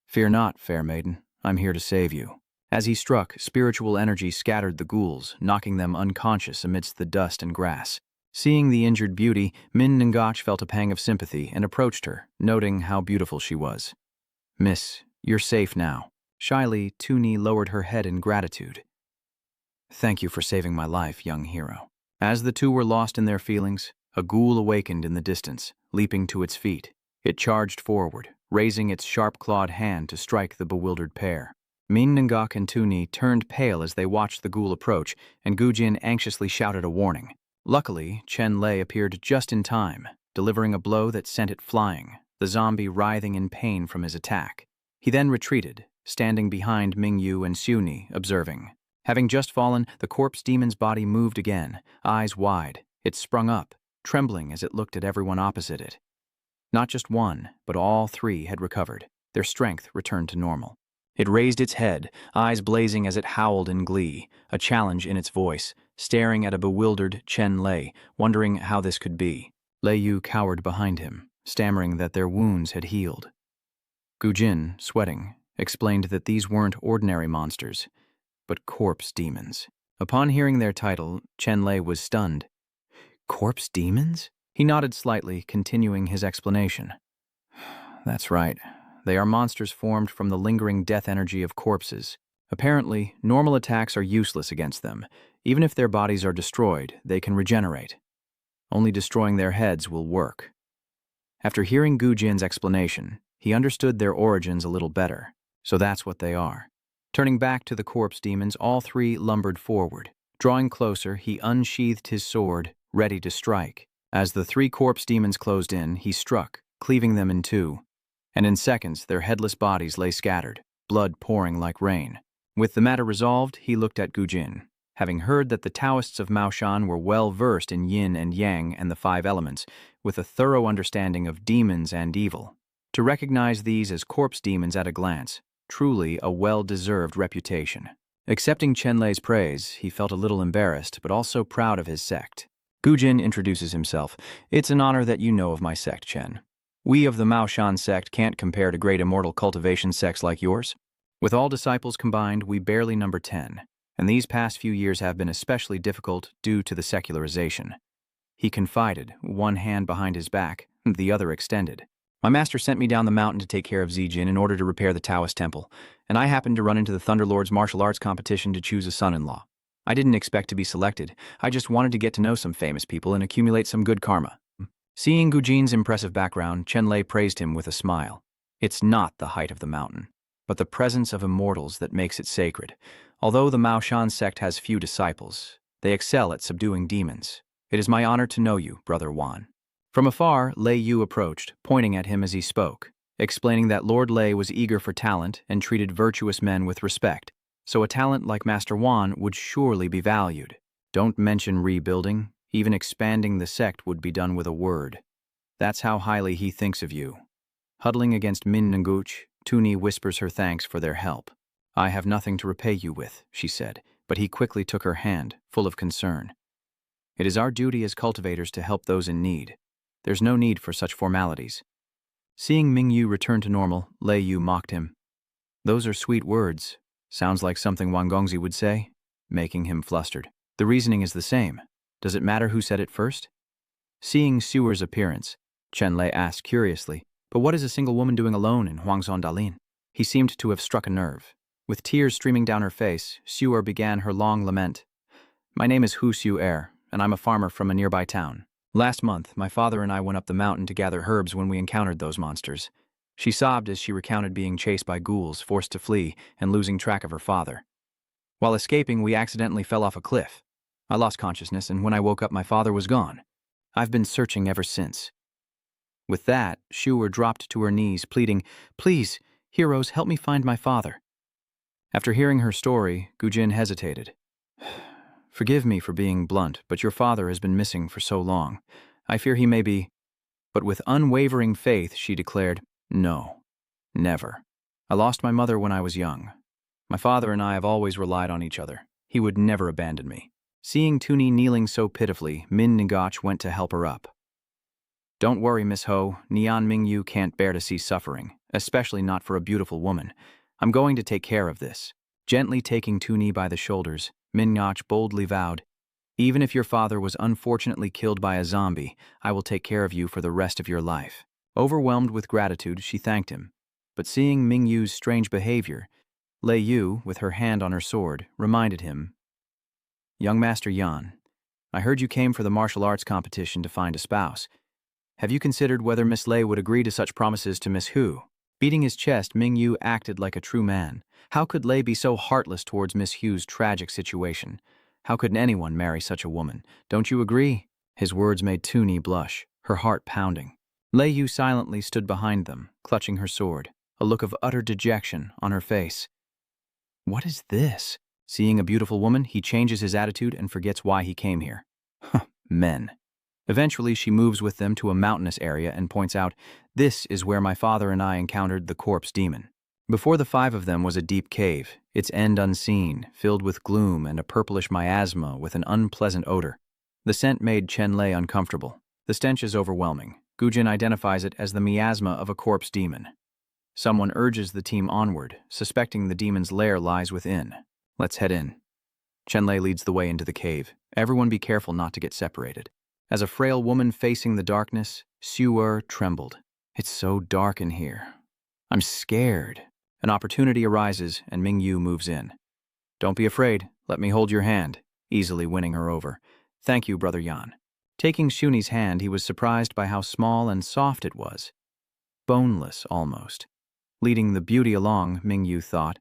"Fear not, fair maiden. I'm here to save you." As he struck, spiritual energy scattered the ghouls, knocking them unconscious amidst the dust and grass. Seeing the injured beauty, Min Ngoch felt a pang of sympathy and approached her, noting how beautiful she was. "Miss, you're safe now." Shyly, Tuni lowered her head in gratitude. "Thank you for saving my life, young hero." As the two were lost in their feelings, a ghoul awakened in the distance, leaping to its feet. It charged forward, raising its sharp-clawed hand to strike the bewildered pair. Min Ngoc and Tuni turned pale as they watched the ghoul approach, and Gujin anxiously shouted a warning. Luckily, Chenlay appeared just in time, delivering a blow that sent it flying, the zombie writhing in pain from his attack. He then retreated, standing behind Ming Yu and Xuni, observing. Having just fallen, the corpse demon's body moved again, eyes wide. It sprung up, trembling as it looked at everyone opposite it. Not just one, but all three had recovered. Their strength returned to normal. It raised its head, eyes blazing as it howled in glee, a challenge in its voice, staring at a bewildered Chenlay, wondering how this could be. Lei Yu cowered behind him, stammering that their wounds had healed. Gujin, sweating, explained that these weren't ordinary monsters, but corpse demons. Upon hearing their title, Chenlay was stunned. "Corpse demons?" He nodded slightly, continuing his explanation. "That's right. They are monsters formed from the lingering death energy of corpses. Apparently, normal attacks are useless against them. Even if their bodies are destroyed, they can regenerate. Only destroying their heads will work." After hearing Gujin's explanation, he understood their origins a little better. So that's what they are. Turning back to the corpse demons, all three lumbered forward. Drawing closer, he unsheathed his sword, ready to strike. As the three corpse demons closed in, he struck, cleaving them in two. And in seconds, their headless bodies lay scattered, blood pouring like rain. With the matter resolved, he looked at Gujin. Having heard that the Taoists of Maoshan were well versed in yin and yang and the five elements, with a thorough understanding of demons and evil. To recognize these as corpse demons at a glance, truly a well-deserved reputation. Accepting Chenlay's praise, he felt a little embarrassed, but also proud of his sect. Gujin introduces himself. "It's an honor that you know of my sect, Chen. We of the Maoshan sect can't compare to great immortal cultivation sects like yours. With all disciples combined, we barely number 10, and these past few years have been especially difficult due to the secularization." He confided, one hand behind his back, the other extended. "My master sent me down the mountain to take care of Zijin in order to repair the Taoist temple, and I happened to run into the Thunderlord's martial arts competition to choose a son-in-law. I didn't expect to be selected. I just wanted to get to know some famous people and accumulate some good karma." Seeing Gujin's impressive background, Chenlay praised him with a smile. "It's not the height of the mountain, but the presence of immortals that makes it sacred. Although the Maoshan sect has few disciples, they excel at subduing demons. It is my honor to know you, Brother Wan." From afar, Lei Yu approached, pointing at him as he spoke. explaining that Lord Lei was eager for talent and treated virtuous men with respect, so a talent like Master Xuan would surely be valued. Don't mention rebuilding, even expanding the sect would be done with a word. That's how highly he thinks of you. Huddling against Min Nguch, Tuni whispers her thanks for their help. I have nothing to repay you with, she said, but he quickly took her hand, full of concern. It is our duty as cultivators to help those in need. There's no need for such formalities. Seeing Mingyu return to normal, Lei Yu mocked him. Those are sweet words. Sounds like something Wang Gongzi would say, making him flustered. The reasoning is the same. Does it matter who said it first? Seeing Suer's appearance, Chenlay asked curiously, but what is a single woman doing alone in Huangzhou Dalin? He seemed to have struck a nerve. With tears streaming down her face, Suer began her long lament. My name is Hu Su-er, and I'm a farmer from a nearby town. Last month, my father and I went up the mountain to gather herbs when we encountered those monsters. She sobbed as she recounted being chased by ghouls, forced to flee, and losing track of her father. While escaping, we accidentally fell off a cliff. I lost consciousness, and when I woke up, my father was gone. I've been searching ever since. With that, Suer dropped to her knees, pleading, Please, heroes, help me find my father. After hearing her story, Gujin hesitated. Forgive me for being blunt, but your father has been missing for so long. I fear he may be... But with unwavering faith, she declared, No, never. I lost my mother when I was young. My father and I have always relied on each other. He would never abandon me. Seeing Tuni kneeling so pitifully, Min Ngoch went to help her up. Don't worry, Miss Ho. Nian Mingyu can't bear to see suffering, especially not for a beautiful woman. I'm going to take care of this. Gently taking Tuni by the shoulders, Min Ngoch boldly vowed, Even if your father was unfortunately killed by a zombie, I will take care of you for the rest of your life. Overwhelmed with gratitude, she thanked him. But seeing Mingyu's strange behavior, Lei Yu, with her hand on her sword, reminded him, Young Master Yan, I heard you came for the martial arts competition to find a spouse. Have you considered whether Miss Lei would agree to such promises to Miss Hu? Beating his chest, Mingyu acted like a true man. How could Lei be so heartless towards Miss Hu's tragic situation? How could anyone marry such a woman? Don't you agree? His words made Tuni blush, her heart pounding. Lei Yu silently stood behind them, clutching her sword, a look of utter dejection on her face. What is this? Seeing a beautiful woman, he changes his attitude and forgets why he came here. Men. Eventually, she moves with them to a mountainous area and points out, This is where my father and I encountered the corpse demon. Before the five of them was a deep cave, its end unseen, filled with gloom and a purplish miasma with an unpleasant odor. The scent made Chenlay uncomfortable. The stench is overwhelming. Gujin identifies it as the miasma of a corpse demon. Someone urges the team onward, suspecting the demon's lair lies within. Let's head in. Chenlay leads the way into the cave. Everyone be careful not to get separated. As a frail woman facing the darkness, Suer trembled. It's so dark in here. I'm scared. An opportunity arises, and Mingyu moves in. Don't be afraid. Let me hold your hand, easily winning her over. Thank you, Brother Yan. Taking Shuni's hand, he was surprised by how small and soft it was. Boneless, almost. Leading the beauty along, Mingyu thought,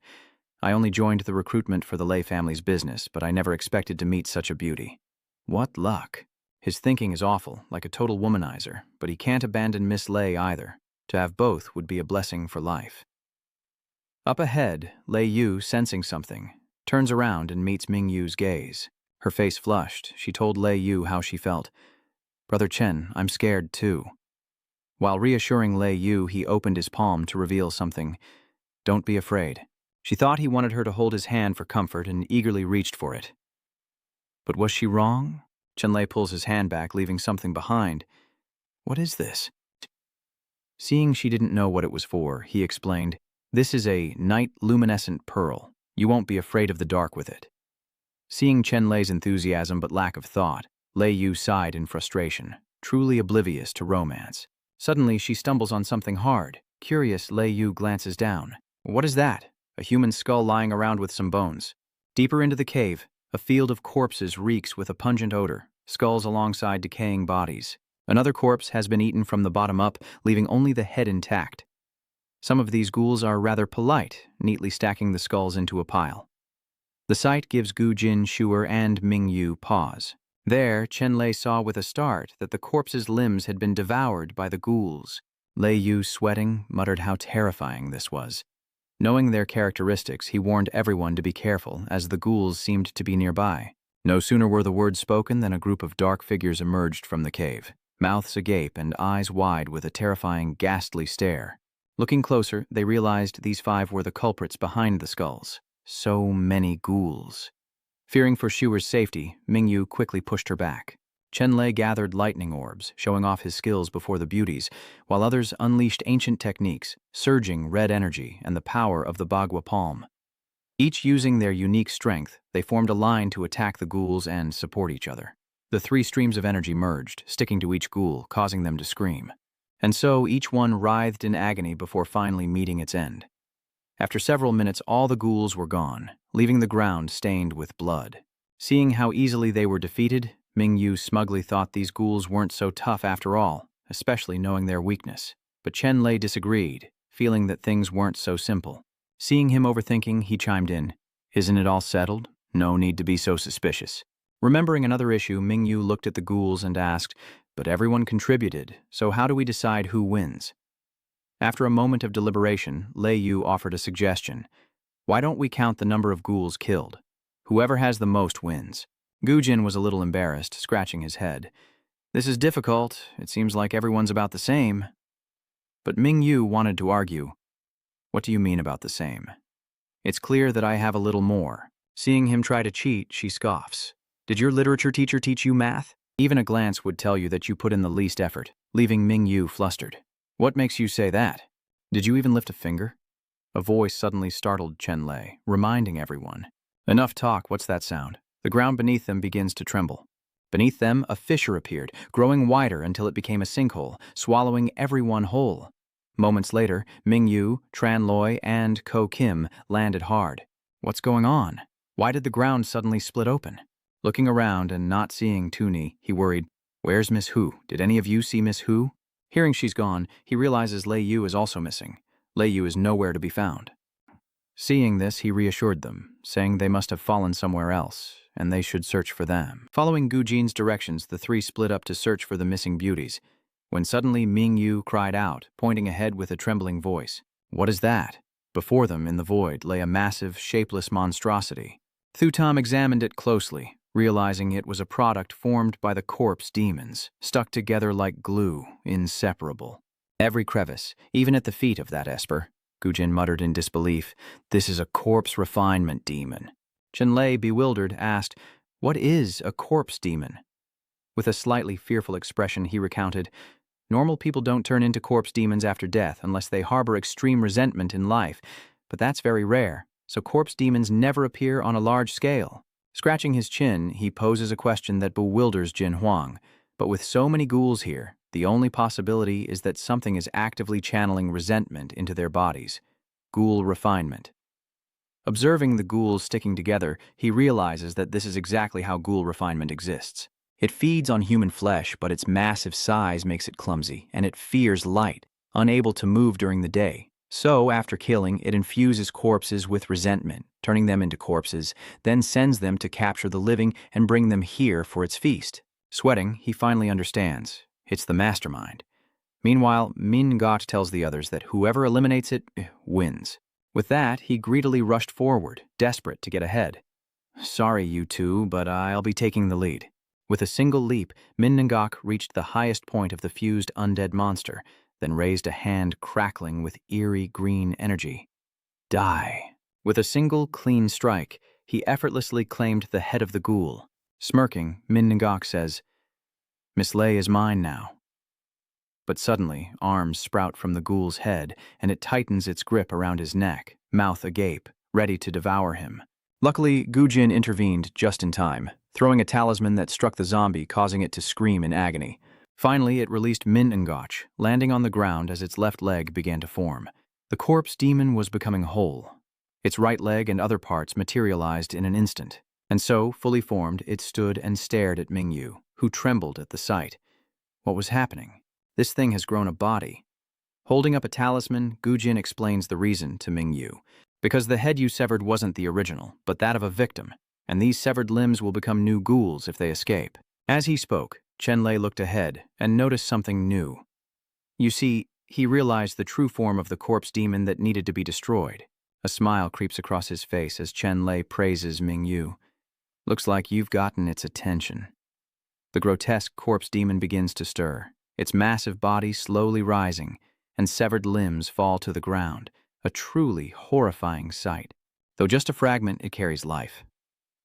I only joined the recruitment for the Lei family's business, but I never expected to meet such a beauty. What luck. His thinking is awful, like a total womanizer, but he can't abandon Miss Lei either. To have both would be a blessing for life. Up ahead, Lei Yu, sensing something, turns around and meets Mingyu's gaze. Her face flushed, she told Lei Yu how she felt. Brother Chen, I'm scared too. While reassuring Lei Yu, he opened his palm to reveal something. Don't be afraid. She thought he wanted her to hold his hand for comfort and eagerly reached for it. But was she wrong? Chenlay pulls his hand back, leaving something behind. What is this? Seeing she didn't know what it was for, he explained, This is a night luminescent pearl. You won't be afraid of the dark with it. Seeing Chenlay's enthusiasm but lack of thought, Lei Yu sighed in frustration, truly oblivious to romance. Suddenly, she stumbles on something hard. Curious, Lei Yu glances down. What is that? A human skull lying around with some bones. Deeper into the cave, a field of corpses reeks with a pungent odor, skulls alongside decaying bodies. Another corpse has been eaten from the bottom up, leaving only the head intact. Some of these ghouls are rather polite, neatly stacking the skulls into a pile. The sight gives Gujin, Suer, and Mingyu pause. There, Chenlay saw with a start that the corpse's limbs had been devoured by the ghouls. Lei Yu, sweating, muttered how terrifying this was. Knowing their characteristics, he warned everyone to be careful, as the ghouls seemed to be nearby. No sooner were the words spoken than a group of dark figures emerged from the cave, mouths agape and eyes wide with a terrifying, ghastly stare. Looking closer, they realized these 5 were the culprits behind the skulls. So many ghouls. Fearing for Shuer's safety, Mingyu quickly pushed her back. Chenlay gathered lightning orbs, showing off his skills before the beauties, while others unleashed ancient techniques, surging red energy and the power of the Bagua palm. Each using their unique strength, they formed a line to attack the ghouls and support each other. The 3 streams of energy merged, sticking to each ghoul, causing them to scream. And so each one writhed in agony before finally meeting its end. After several minutes, all the ghouls were gone, leaving the ground stained with blood. Seeing how easily they were defeated, Mingyu smugly thought these ghouls weren't so tough after all, especially knowing their weakness. But Chenlay disagreed, feeling that things weren't so simple. Seeing him overthinking, he chimed in, "Isn't it all settled? No need to be so suspicious." Remembering another issue, Mingyu looked at the ghouls and asked, "But everyone contributed, so how do we decide who wins?" After a moment of deliberation, Lei Yu offered a suggestion. "Why don't we count the number of ghouls killed? Whoever has the most wins." Gujin was a little embarrassed, scratching his head. "This is difficult. It seems like everyone's about the same." But Mingyu wanted to argue. "What do you mean about the same? It's clear that I have a little more." Seeing him try to cheat, she scoffs. "Did your literature teacher teach you math? Even a glance would tell you that you put in the least effort," leaving Mingyu flustered. "What makes you say that? Did you even lift a finger?" A voice suddenly startled Chenlay, reminding everyone. "Enough talk, what's that sound?" The ground beneath them begins to tremble. Beneath them, a fissure appeared, growing wider until it became a sinkhole, swallowing everyone whole. Moments later, Mingyu, Tranloy, and Ko Kim landed hard. What's going on? Why did the ground suddenly split open? Looking around and not seeing Tuni, he worried, "Where's Miss Hu? Did any of you see Miss Hu?" Hearing she's gone, he realizes Lei Yu is also missing. Lei Yu is nowhere to be found. Seeing this, he reassured them, saying they must have fallen somewhere else, and they should search for them. Following Gujin's directions, the 3 split up to search for the missing beauties, when suddenly Mingyu cried out, pointing ahead with a trembling voice. "What is that?" Before them, in the void, lay a massive, shapeless monstrosity. Thutam examined it closely, realizing it was a product formed by the corpse demons, stuck together like glue, inseparable. Every crevice, even at the feet of that esper. Gujin muttered in disbelief, "This is a corpse refinement demon." Chenlay, bewildered, asked, "What is a corpse demon?" With a slightly fearful expression, he recounted, "Normal people don't turn into corpse demons after death unless they harbor extreme resentment in life, but that's very rare, so corpse demons never appear on a large scale." Scratching his chin, he poses a question that bewilders Jin Huang, but with so many ghouls here, the only possibility is that something is actively channeling resentment into their bodies. Ghoul refinement. Observing the ghouls sticking together, he realizes that this is exactly how ghoul refinement exists. It feeds on human flesh, but its massive size makes it clumsy, and it fears light, unable to move during the day. So, after killing, it infuses corpses with resentment, turning them into corpses, then sends them to capture the living and bring them here for its feast. Sweating, he finally understands. It's the mastermind. Meanwhile, Min Got tells the others that whoever eliminates it wins. With that, he greedily rushed forward, desperate to get ahead. "Sorry, you two, but I'll be taking the lead." With a single leap, Min Ngok reached the highest point of the fused undead monster, then raised a hand crackling with eerie green energy. "Die." With a single clean strike, he effortlessly claimed the head of the ghoul. Smirking, Min Ngok says, "Miss Lei is mine now." But suddenly, arms sprout from the ghoul's head, and it tightens its grip around his neck, mouth agape, ready to devour him. Luckily, Gujin intervened just in time, throwing a talisman that struck the zombie, causing it to scream in agony. Finally, it released Min Ngoch, landing on the ground as its left leg began to form. The corpse demon was becoming whole. Its right leg and other parts materialized in an instant, and so, fully formed, it stood and stared at Mingyu, who trembled at the sight. What was happening? This thing has grown a body. Holding up a talisman, Gujin explains the reason to Mingyu. Because the head you severed wasn't the original, but that of a victim, and these severed limbs will become new ghouls if they escape. As he spoke, Chenlay looked ahead and noticed something new. You see, he realized the true form of the corpse demon that needed to be destroyed. A smile creeps across his face as Chenlay praises Mingyu. Looks like you've gotten its attention. The grotesque corpse demon begins to stir, its massive body slowly rising, and severed limbs fall to the ground, a truly horrifying sight. Though just a fragment, it carries life.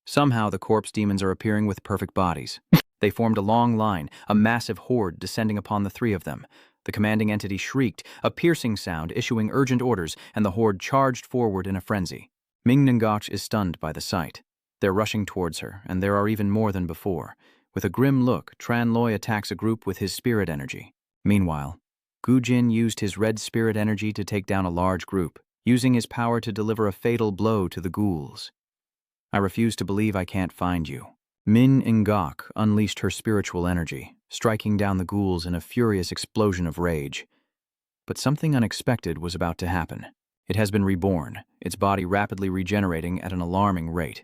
Somehow the corpse demons are appearing with perfect bodies. They formed a long line, a massive horde descending upon the three of them. The commanding entity shrieked, a piercing sound issuing urgent orders, and the horde charged forward in a frenzy. Ming Ngach is stunned by the sight. They're rushing towards her, and there are even more than before. With a grim look, Chenlay attacks a group with his spirit energy. Meanwhile, Gu Jin used his red spirit energy to take down a large group, using his power to deliver a fatal blow to the ghouls. I refuse to believe I can't find you. Min Ngach unleashed her spiritual energy, striking down the ghouls in a furious explosion of rage. But something unexpected was about to happen. It has been reborn, its body rapidly regenerating at an alarming rate.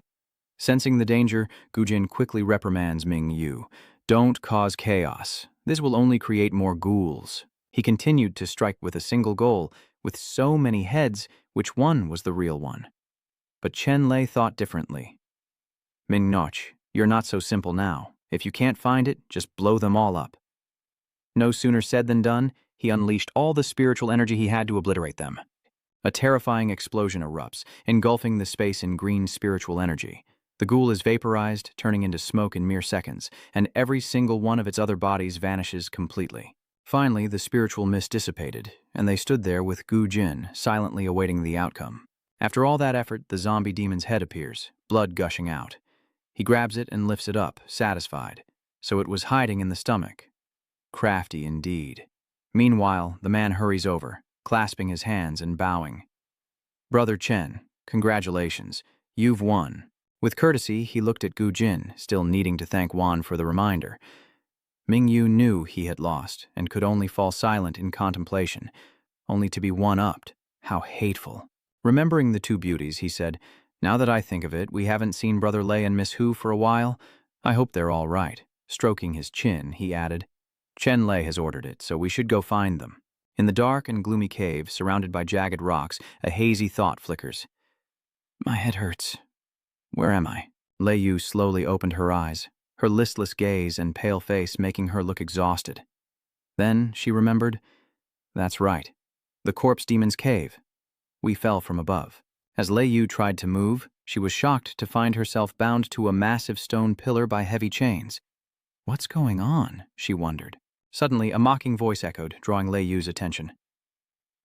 Sensing the danger, Gu Jin quickly reprimands Mingyu. Don't cause chaos. This will only create more ghouls. He continued to strike with a single goal. With so many heads, which one was the real one? But Chenlay thought differently. Ming Ngach, you're not so simple now. If you can't find it, just blow them all up. No sooner said than done, he unleashed all the spiritual energy he had to obliterate them. A terrifying explosion erupts, engulfing the space in green spiritual energy. The ghoul is vaporized, turning into smoke in mere seconds, and every single one of its other bodies vanishes completely. Finally, the spiritual mist dissipated, and they stood there with Gu Jin, silently awaiting the outcome. After all that effort, the zombie demon's head appears, blood gushing out. He grabs it and lifts it up, satisfied. So it was hiding in the stomach. Crafty indeed. Meanwhile, the man hurries over, clasping his hands and bowing. Brother Chen, congratulations. You've won. With courtesy, he looked at Gu Jin, still needing to thank Juan for the reminder. Mingyu knew he had lost, and could only fall silent in contemplation, only to be one-upped. How hateful. Remembering the two beauties, he said, Now that I think of it, we haven't seen Brother Lei and Miss Hu for a while. I hope they're all right. Stroking his chin, he added, Chenlay has ordered it, so we should go find them. In the dark and gloomy cave, surrounded by jagged rocks, a hazy thought flickers. My head hurts. Where am I? Lei Yu slowly opened her eyes, her listless gaze and pale face making her look exhausted. Then she remembered, that's right, the corpse demon's cave. We fell from above. As Lei Yu tried to move, she was shocked to find herself bound to a massive stone pillar by heavy chains. What's going on? She wondered. Suddenly, a mocking voice echoed, drawing Lei Yu's attention.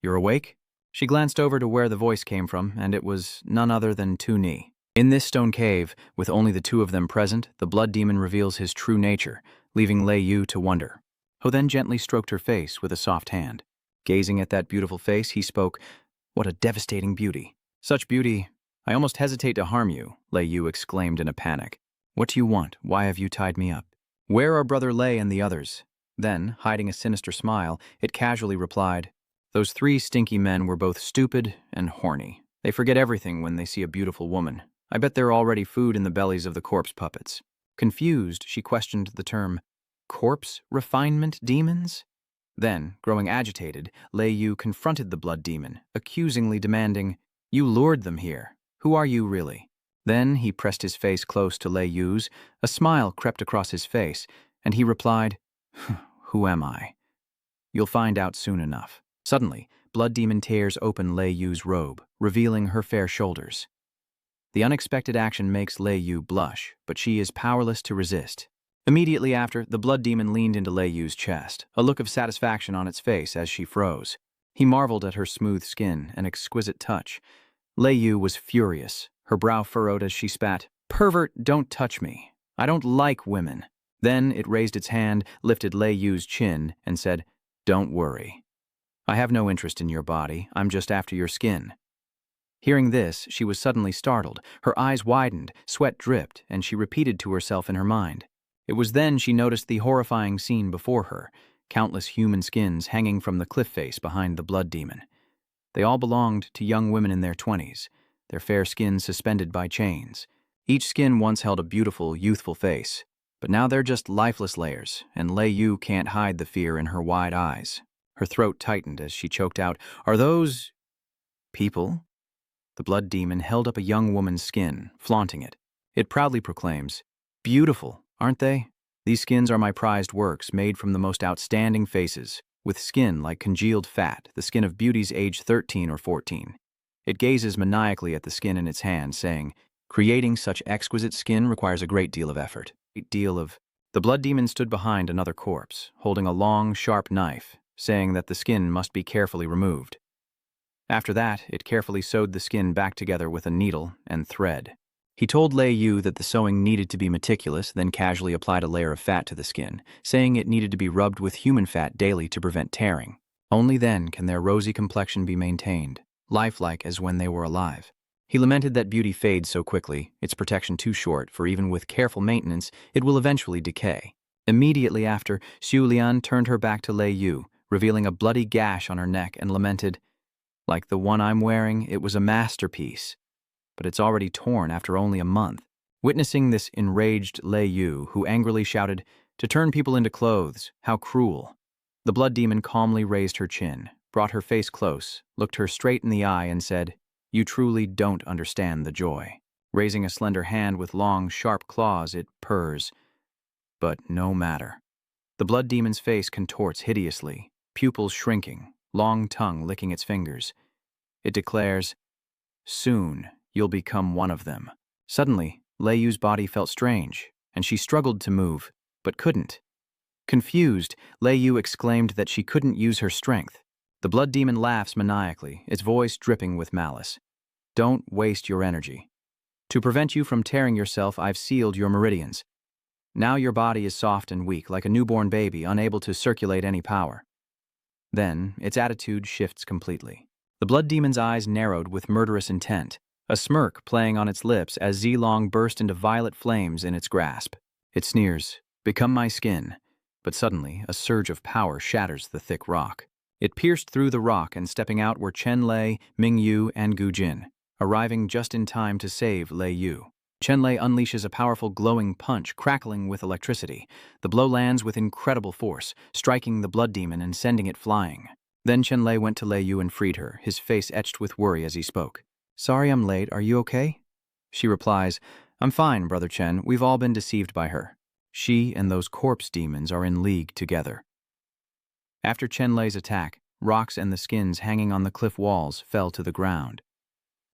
You're awake? She glanced over to where the voice came from, and it was none other than Tu Ni. In this stone cave, with only the two of them present, the blood demon reveals his true nature, leaving Lei Yu to wonder. Ho then gently stroked her face with a soft hand. Gazing at that beautiful face, he spoke, What a devastating beauty. Such beauty, I almost hesitate to harm you, Lei Yu exclaimed in a panic. What do you want? Why have you tied me up? Where are Brother Lei and the others? Then, hiding a sinister smile, it casually replied, Those three stinky men were both stupid and horny. They forget everything when they see a beautiful woman. I bet they're already food in the bellies of the corpse puppets. Confused, she questioned the term, corpse refinement demons? Then, growing agitated, Lei Yu confronted the blood demon, accusingly demanding, You lured them here. Who are you really? Then he pressed his face close to Lei Yu's. A smile crept across his face, and he replied, Who am I? You'll find out soon enough. Suddenly, blood demon tears open Lei Yu's robe, revealing her fair shoulders. The unexpected action makes Lei Yu blush, but she is powerless to resist. Immediately after, the blood demon leaned into Lei Yu's chest, a look of satisfaction on its face as she froze. He marveled at her smooth skin and exquisite touch. Lei Yu was furious, her brow furrowed as she spat, Pervert, don't touch me. I don't like women. Then it raised its hand, lifted Lei Yu's chin, and said, Don't worry. I have no interest in your body, I'm just after your skin. Hearing this, she was suddenly startled. Her eyes widened, sweat dripped, and she repeated to herself in her mind. It was then she noticed the horrifying scene before her, countless human skins hanging from the cliff face behind the blood demon. They all belonged to young women in their 20s, their fair skins suspended by chains. Each skin once held a beautiful, youthful face, but now they're just lifeless layers, and Lei Yu can't hide the fear in her wide eyes. Her throat tightened as she choked out, "Are those people?" The blood demon held up a young woman's skin, flaunting it. It proudly proclaims, "Beautiful, aren't they? These skins are my prized works, made from the most outstanding faces, with skin like congealed fat, the skin of beauties aged 13 or 14. It gazes maniacally at the skin in its hand, saying, "Creating such exquisite skin requires a great deal of effort. The blood demon stood behind another corpse, holding a long, sharp knife, saying that the skin must be carefully removed. After that, it carefully sewed the skin back together with a needle and thread. He told Lei Yu that the sewing needed to be meticulous, then casually applied a layer of fat to the skin, saying it needed to be rubbed with human fat daily to prevent tearing. Only then can their rosy complexion be maintained, lifelike as when they were alive. He lamented that beauty fades so quickly, its protection too short, for even with careful maintenance, it will eventually decay. Immediately after, Xuan turned her back to Lei Yu, revealing a bloody gash on her neck, and lamented, "Like the one I'm wearing, it was a masterpiece. But it's already torn after only a month." Witnessing this enraged Lei Yu, who angrily shouted, "To turn people into clothes, how cruel." The blood demon calmly raised her chin, brought her face close, looked her straight in the eye, and said, "You truly don't understand the joy." Raising a slender hand with long, sharp claws, it purrs. But no matter. The blood demon's face contorts hideously, pupils shrinking, long tongue licking its fingers. It declares, "Soon you'll become one of them." Suddenly, Lei Yu's body felt strange, and she struggled to move, but couldn't. Confused, Lei Yu exclaimed that she couldn't use her strength. The blood demon laughs maniacally, its voice dripping with malice. "Don't waste your energy. To prevent you from tearing yourself, I've sealed your meridians. Now your body is soft and weak, like a newborn baby, unable to circulate any power." Then, its attitude shifts completely. The blood demon's eyes narrowed with murderous intent, a smirk playing on its lips as Zilong burst into violet flames in its grasp. It sneers, "Become my skin." But suddenly, a surge of power shatters the thick rock. It pierced through the rock, and stepping out were Chenlay, Mingyu, and Gujin, arriving just in time to save Lei Yu. Chenlay unleashes a powerful glowing punch, crackling with electricity. The blow lands with incredible force, striking the blood demon and sending it flying. Then Chenlay went to Lei Yu and freed her, his face etched with worry as he spoke. "Sorry I'm late, are you okay?" She replies, "I'm fine, Brother Chen, we've all been deceived by her. She and those corpse demons are in league together." After Chenlay's attack, rocks and the skins hanging on the cliff walls fell to the ground.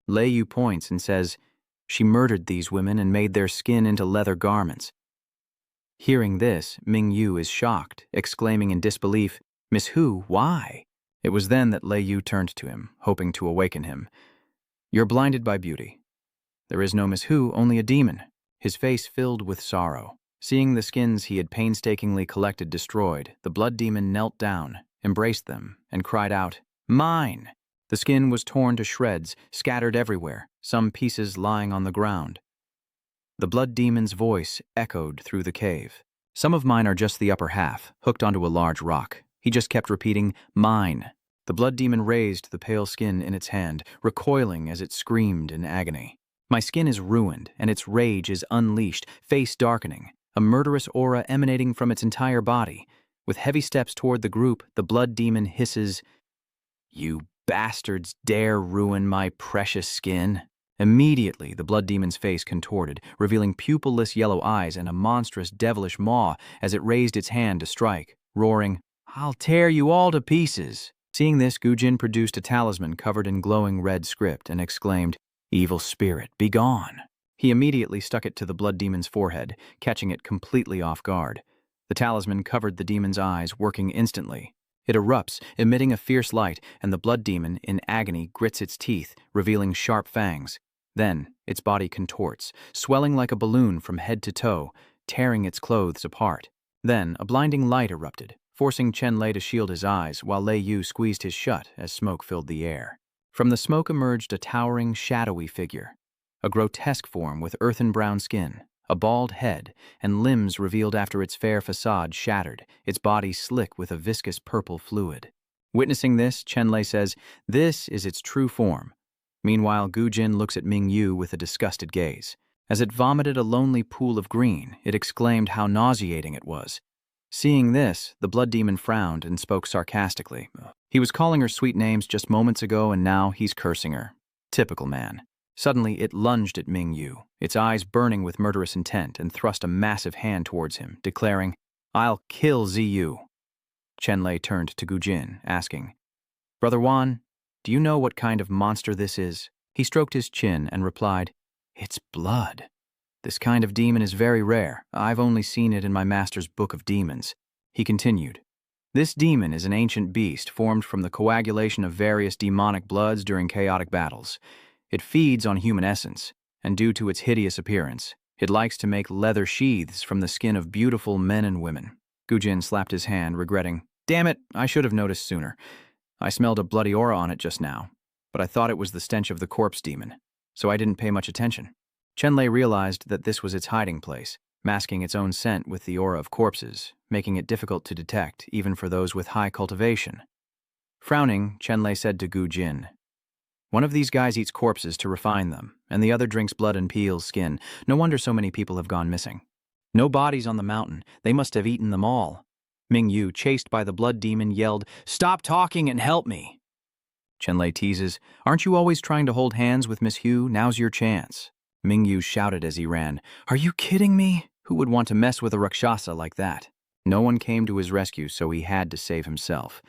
Lei Yu points and says, "She murdered these women and made their skin into leather garments." Hearing this, Ming Yu is shocked, exclaiming in disbelief, "Miss Hu, why?" It was then that Lei Yu turned to him, hoping to awaken him. "You're blinded by beauty. There is no Miss Hu, only a demon." His face filled with sorrow. Seeing the skins he had painstakingly collected destroyed, the blood demon knelt down, embraced them, and cried out, "Mine!" The skin was torn to shreds, scattered everywhere, some pieces lying on the ground. The blood demon's voice echoed through the cave. "Some of mine are just the upper half, hooked onto a large rock." He just kept repeating, "Mine." The blood demon raised the pale skin in its hand, recoiling as it screamed in agony. "My skin is ruined, and its rage is unleashed, face darkening, a murderous aura emanating from its entire body." With heavy steps toward the group, the blood demon hisses, "You bastards dare ruin my precious skin?" Immediately, the blood demon's face contorted, revealing pupilless yellow eyes and a monstrous devilish maw as it raised its hand to strike, roaring, "I'll tear you all to pieces." Seeing this, Gujin produced a talisman covered in glowing red script and exclaimed, "Evil spirit, be gone." He immediately stuck it to the blood demon's forehead, catching it completely off guard. The talisman covered the demon's eyes, working instantly. It erupts, emitting a fierce light, and the blood demon, in agony, grits its teeth, revealing sharp fangs. Then, its body contorts, swelling like a balloon from head to toe, tearing its clothes apart. Then, a blinding light erupted, forcing Chenlay to shield his eyes, while Lei Yu squeezed his shut as smoke filled the air. From the smoke emerged a towering, shadowy figure, a grotesque form with earthen-brown skin, a bald head, and limbs revealed after its fair facade shattered, its body slick with a viscous purple fluid. Witnessing this, Chenlay says, "This is its true form." Meanwhile, Gujin looks at Ming Yu with a disgusted gaze. As it vomited a lonely pool of green, it exclaimed how nauseating it was. Seeing this, the blood demon frowned and spoke sarcastically. He was calling her sweet names just moments ago, and now he's cursing her. Typical man. Suddenly, it lunged at Mingyu, its eyes burning with murderous intent, and thrust a massive hand towards him, declaring, "I'll kill Ziyu." Chenlay turned to Gujin, asking, "Brother Juan, do you know what kind of monster this is?" He stroked his chin and replied, "It's blood. This kind of demon is very rare. I've only seen it in my master's book of demons." He continued, "This demon is an ancient beast formed from the coagulation of various demonic bloods during chaotic battles. It feeds on human essence, and due to its hideous appearance, it likes to make leather sheaths from the skin of beautiful men and women." Gujin slapped his hand, regretting, "Damn it, I should have noticed sooner. I smelled a bloody aura on it just now, but I thought it was the stench of the corpse demon, so I didn't pay much attention." Chenlay realized that this was its hiding place, masking its own scent with the aura of corpses, making it difficult to detect even for those with high cultivation. Frowning, Chenlay said to Gujin, "One of these guys eats corpses to refine them, and the other drinks blood and peels skin. No wonder so many people have gone missing. No bodies on the mountain. They must have eaten them all." Mingyu, chased by the blood demon, yelled, "Stop talking and help me!" Chenlay teases, "Aren't you always trying to hold hands with Miss Hu? Now's your chance." Mingyu shouted as he ran, "Are you kidding me? Who would want to mess with a Rakshasa like that?" No one came to his rescue, so he had to save himself.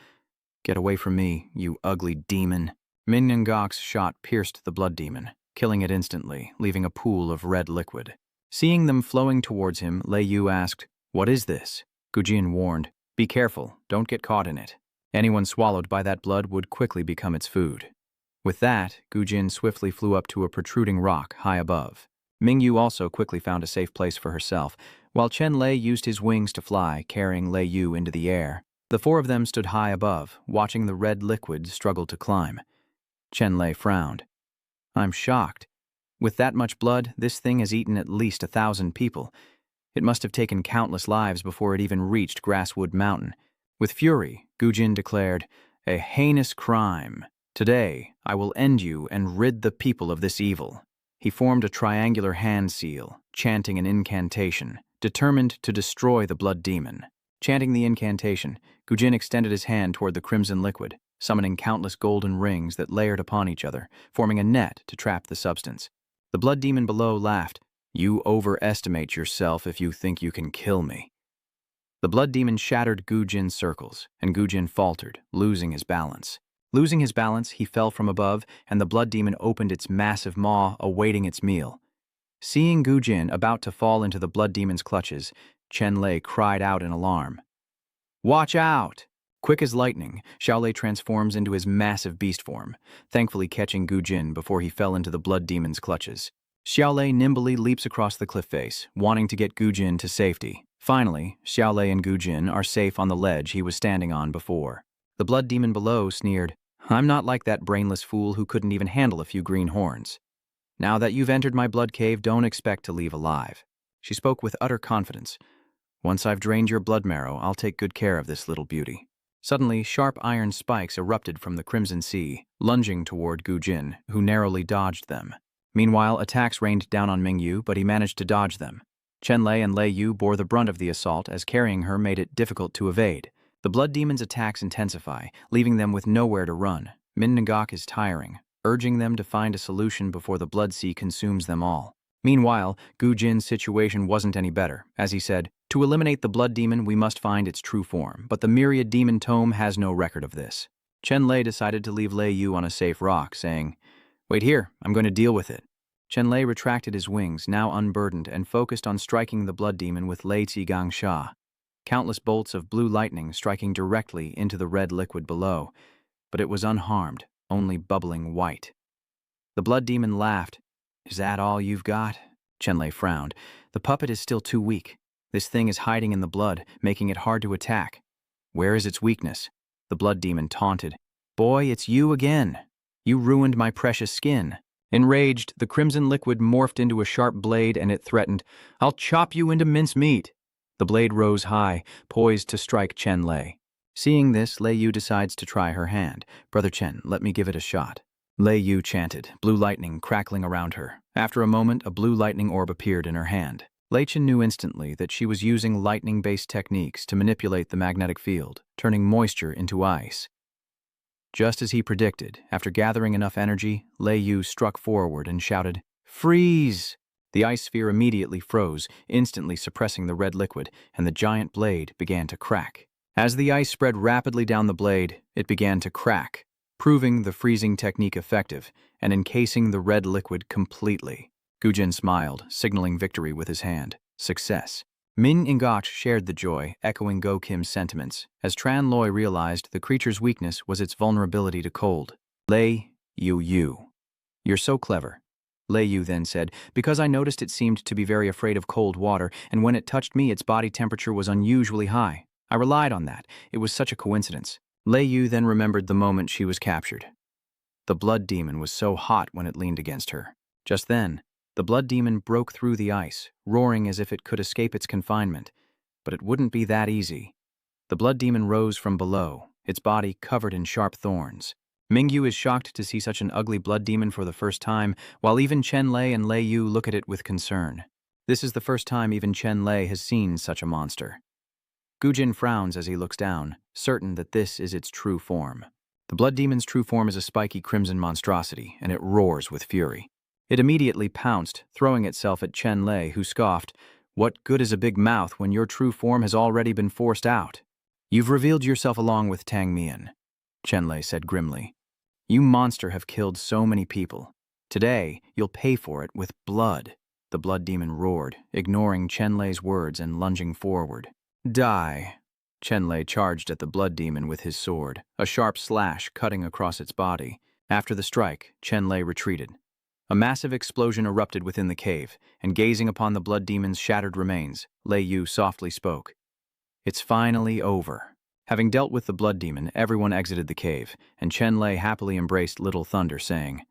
"Get away from me, you ugly demon." Mangacap's shot pierced the blood demon, killing it instantly, leaving a pool of red liquid. Seeing them flowing towards him, Lei Yu asked, "What is this?" Gujin warned, "Be careful, don't get caught in it. Anyone swallowed by that blood would quickly become its food." With that, Gujin swiftly flew up to a protruding rock high above. Mingyu also quickly found a safe place for herself, while Chenlay used his wings to fly, carrying Lei Yu into the air. The four of them stood high above, watching the red liquid struggle to climb. Chenlay frowned. "I'm shocked. With that much blood, this thing has eaten at least 1,000 people. It must have taken countless lives before it even reached Grasswood Mountain." With fury, Gujin declared, "A heinous crime. Today, I will end you and rid the people of this evil." He formed a triangular hand seal, chanting an incantation, determined to destroy the blood demon. Chanting the incantation, Gujin extended his hand toward the crimson liquid, summoning countless golden rings that layered upon each other, forming a net to trap the substance. The blood demon below laughed, "You overestimate yourself if you think you can kill me." The blood demon shattered Gujin's circles, and Gujin faltered, losing his balance. Losing his balance, he fell from above, and the blood demon opened its massive maw, awaiting its meal. Seeing Gujin about to fall into the blood demon's clutches, Chenlay cried out in alarm. "Watch out!" Quick as lightning, Xiaolei transforms into his massive beast form, thankfully catching Gujin before he fell into the blood demon's clutches. Xiaolei nimbly leaps across the cliff face, wanting to get Gujin to safety. Finally, Xiaolei and Gujin are safe on the ledge he was standing on before. The blood demon below sneered, "I'm not like that brainless fool who couldn't even handle a few green horns. Now that you've entered my blood cave, don't expect to leave alive." She spoke with utter confidence. "Once I've drained your blood marrow, I'll take good care of this little beauty." Suddenly, sharp iron spikes erupted from the crimson sea, lunging toward Gujin, who narrowly dodged them. Meanwhile, attacks rained down on Mingyu, but he managed to dodge them. Chenlay and Lei Yu bore the brunt of the assault, as carrying her made it difficult to evade. The blood demon's attacks intensify, leaving them with nowhere to run. Mangacap is tiring, urging them to find a solution before the blood sea consumes them all. Meanwhile, Gujin's situation wasn't any better, as he said, "To eliminate the blood demon, we must find its true form, but the myriad demon tome has no record of this." Chenlay decided to leave Lei Yu on a safe rock, saying, "Wait here, I'm going to deal with it." Chenlay retracted his wings, now unburdened, and focused on striking the blood demon with Lei Zigang Sha. Countless bolts of blue lightning striking directly into the red liquid below, but it was unharmed, only bubbling white. The blood demon laughed. "Is that all you've got?" Chenlay frowned. "The puppet is still too weak. This thing is hiding in the blood, making it hard to attack. Where is its weakness?" The blood demon taunted. "Boy, it's you again. You ruined my precious skin." Enraged, the crimson liquid morphed into a sharp blade, and it threatened, "I'll chop you into mincemeat." The blade rose high, poised to strike Chenlay. Seeing this, Lei Yu decides to try her hand. "Brother Chen, let me give it a shot." Lei Yu chanted, blue lightning crackling around her. After a moment, a blue lightning orb appeared in her hand. Lei Chen knew instantly that she was using lightning-based techniques to manipulate the magnetic field, turning moisture into ice. Just as he predicted, after gathering enough energy, Lei Yu struck forward and shouted, "Freeze!" The ice sphere immediately froze, instantly suppressing the red liquid, and the giant blade began to crack. As the ice spread rapidly down the blade, it began to crack, proving the freezing technique effective and encasing the red liquid completely. Gujin smiled, signaling victory with his hand. Success. Min Ingach shared the joy, echoing Go Kim's sentiments, as Tran Loi realized the creature's weakness was its vulnerability to cold. Lei Yu. You're so clever. Lei Yu then said, because I noticed it seemed to be very afraid of cold water, and when it touched me its body temperature was unusually high. I relied on that. It was such a coincidence. Lei Yu then remembered the moment she was captured. The blood demon was so hot when it leaned against her. Just then, the blood demon broke through the ice, roaring as if it could escape its confinement. But it wouldn't be that easy. The blood demon rose from below, its body covered in sharp thorns. Mingyu is shocked to see such an ugly blood demon for the first time, while even Chenlay and Lei Yu look at it with concern. This is the first time even Chenlay has seen such a monster. Gujin frowns as he looks down, certain that this is its true form. The blood demon's true form is a spiky crimson monstrosity, and it roars with fury. It immediately pounced, throwing itself at Chenlay, who scoffed, "What good is a big mouth when your true form has already been forced out? You've revealed yourself along with Tang Mian," Chenlay said grimly. "You monster have killed so many people. Today, you'll pay for it with blood." The blood demon roared, ignoring Chenlay's words and lunging forward. "Die." Chenlay charged at the blood demon with his sword, a sharp slash cutting across its body. After the strike, Chenlay retreated. A massive explosion erupted within the cave, and gazing upon the blood demon's shattered remains, Lei Yu softly spoke. "It's finally over." Having dealt with the blood demon, everyone exited the cave, and Chenlay happily embraced Little Thunder, saying,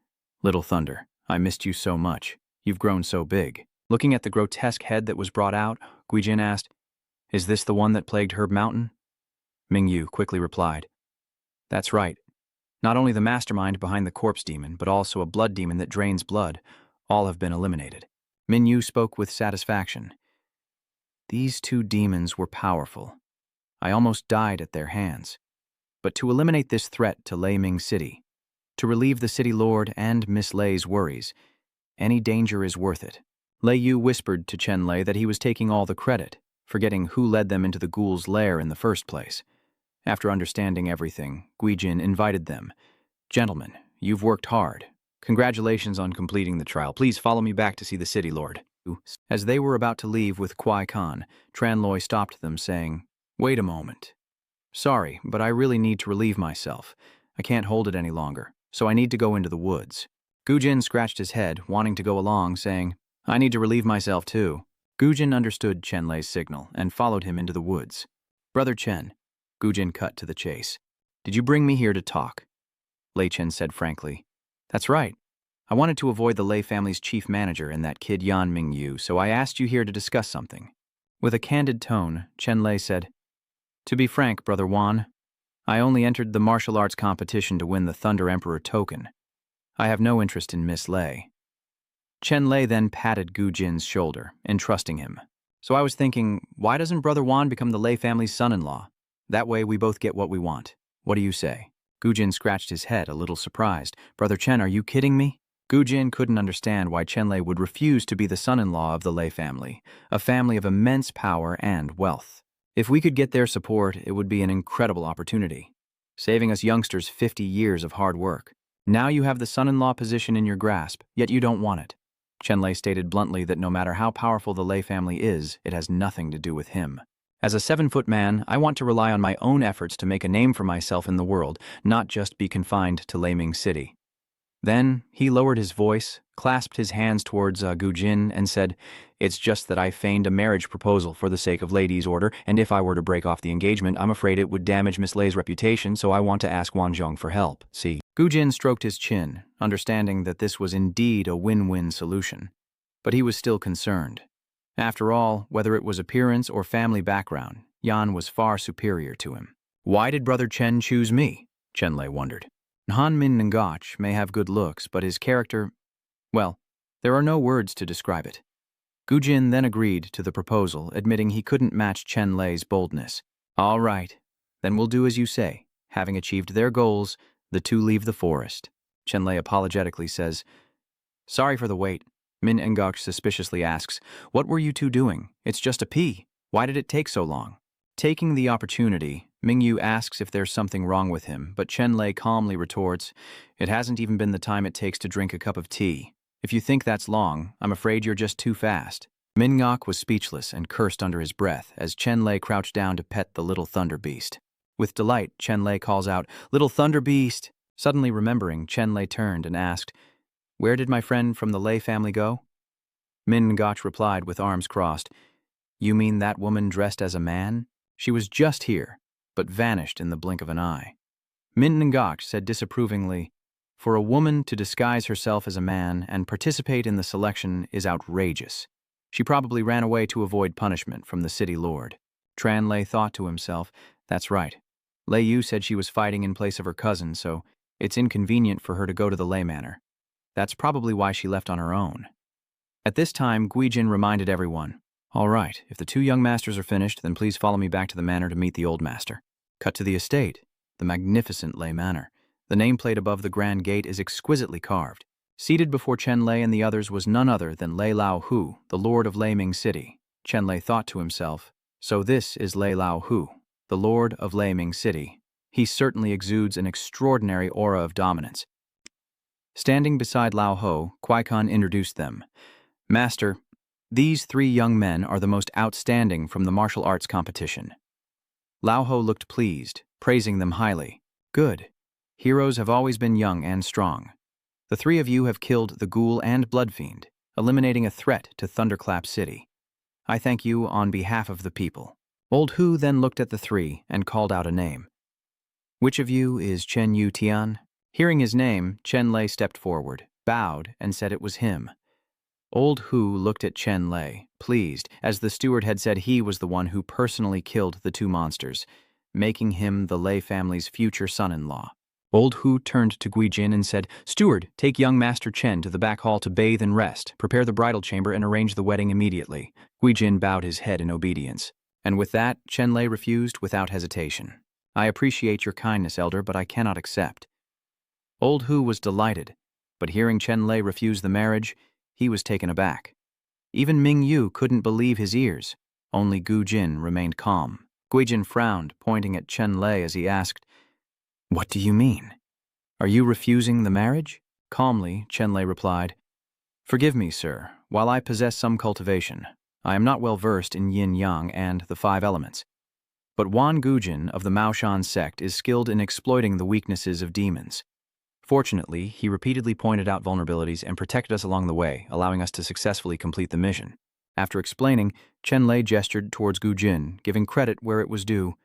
"Little Thunder, I missed you so much. You've grown so big." Looking at the grotesque head that was brought out, Guijin asked, "Is this the one that plagued Herb Mountain?" Mingyu quickly replied, "That's right. Not only the mastermind behind the corpse demon, but also a blood demon that drains blood. All have been eliminated." Minyu spoke with satisfaction. "These two demons were powerful. I almost died at their hands. But to eliminate this threat to Lei Ming City, to relieve the city lord and Miss Lei's worries, any danger is worth it." Lei Yu whispered to Chenlay that he was taking all the credit, forgetting who led them into the ghoul's lair in the first place. After understanding everything, Guijin invited them. "Gentlemen, you've worked hard. Congratulations on completing the trial. Please follow me back to see the city lord." As they were about to leave with Kwai Khan, Tran Loi stopped them, saying, "Wait a moment. Sorry, but I really need to relieve myself. I can't hold it any longer, so I need to go into the woods." Gujin scratched his head, wanting to go along, saying, "I need to relieve myself too." Gujin understood Chenlay's signal and followed him into the woods. "Brother Chen," Gujin cut to the chase, "did you bring me here to talk?" Lei Chen said frankly, "That's right. I wanted to avoid the Lei family's chief manager and that kid Yan Mingyu, so I asked you here to discuss something." With a candid tone, Chenlay said, "To be frank, Brother Wan, I only entered the martial arts competition to win the Thunder Emperor token. I have no interest in Miss Lei." Chenlay then patted Gujin's shoulder, entrusting him. "So I was thinking, why doesn't Brother Wan become the Lei family's son-in-law? That way we both get what we want. What do you say?" Gujin scratched his head, a little surprised. "Brother Chen, are you kidding me?" Gujin couldn't understand why Chenlay would refuse to be the son-in-law of the Lei family, a family of immense power and wealth. If we could get their support, it would be an incredible opportunity, saving us youngsters 50 years of hard work. Now you have the son-in-law position in your grasp, yet you don't want it. Chenlay stated bluntly that no matter how powerful the Lei family is, it has nothing to do with him. "As a 7-foot man, I want to rely on my own efforts to make a name for myself in the world, not just be confined to Lei Ming City." Then he lowered his voice, clasped his hands towards Gujin, and said, "It's just that I feigned a marriage proposal for the sake of ladies' order, and if I were to break off the engagement, I'm afraid it would damage Miss Lei's reputation, so I want to ask Wanzhong for help. See?" Gujin stroked his chin, understanding that this was indeed a win-win solution. But he was still concerned. After all, whether it was appearance or family background, Yan was far superior to him. Why did Brother Chen choose me? Chenlay wondered. Han Min Ngach may have good looks, but his character, well, there are no words to describe it. Gu Jin then agreed to the proposal, admitting he couldn't match Chenlay's boldness. All right, then we'll do as you say. Having achieved their goals, the two leave the forest. Chenlay apologetically says, Sorry for the wait. Min Ngok suspiciously asks, What were you two doing? It's just a pea. Why did it take so long? Taking the opportunity, Mingyu asks if there's something wrong with him, but Chenlay calmly retorts, It hasn't even been the time it takes to drink a cup of tea. If you think that's long, I'm afraid you're just too fast. Min Ngok was speechless and cursed under his breath as Chenlay crouched down to pet the little thunder beast. With delight, Chenlay calls out, Little thunder beast! Suddenly remembering, Chenlay turned and asked, Where did my friend from the Lay family go? Min Ngok replied with arms crossed, You mean that woman dressed as a man? She was just here, but vanished in the blink of an eye. Min Ngok said disapprovingly, For a woman to disguise herself as a man and participate in the selection is outrageous. She probably ran away to avoid punishment from the city lord. Chenlay thought to himself, That's right. Lei Yu said she was fighting in place of her cousin, so it's inconvenient for her to go to the Lei Manor. That's probably why she left on her own. At this time, Guijin reminded everyone, All right, if the two young masters are finished, then please follow me back to the manor to meet the old master. Cut to the estate, the magnificent Lei Manor. The nameplate above the grand gate is exquisitely carved. Seated before Chenlay and the others was none other than Lei Lao Hu, the lord of Lei Ming City. Chenlay thought to himself, So this is Lei Lao Hu, the lord of Lei Ming City. He certainly exudes an extraordinary aura of dominance. Standing beside Lao Ho, Kwai Kun introduced them. Master, these three young men are the most outstanding from the martial arts competition. Lao Ho looked pleased, praising them highly. Good. Heroes have always been young and strong. The three of you have killed the ghoul and bloodfiend, eliminating a threat to Thunderclap City. I thank you on behalf of the people. Old Hu then looked at the three and called out a name. Which of you is Chen Yu Tian? Hearing his name, Chenlay stepped forward, bowed, and said it was him. Old Hu looked at Chenlay, pleased, as the steward had said he was the one who personally killed the two monsters, making him the Lei family's future son-in-law. Old Hu turned to Guijin and said, Steward, take young Master Chen to the back hall to bathe and rest, prepare the bridal chamber and arrange the wedding immediately. Guijin bowed his head in obedience. And with that, Chenlay refused without hesitation. I appreciate your kindness, Elder, but I cannot accept. Old Hu was delighted, but hearing Chenlay refuse the marriage, he was taken aback. Even Ming Yu couldn't believe his ears. Only Gu Jin remained calm. Guijin frowned, pointing at Chenlay as he asked, What do you mean? Are you refusing the marriage? Calmly, Chenlay replied, Forgive me, sir, while I possess some cultivation, I am not well versed in yin-yang and the 5 elements. But Wan Gujin of the Maoshan sect is skilled in exploiting the weaknesses of demons. Fortunately, he repeatedly pointed out vulnerabilities and protected us along the way, allowing us to successfully complete the mission. After explaining, Chenlay gestured towards Gujin, giving credit where it was due.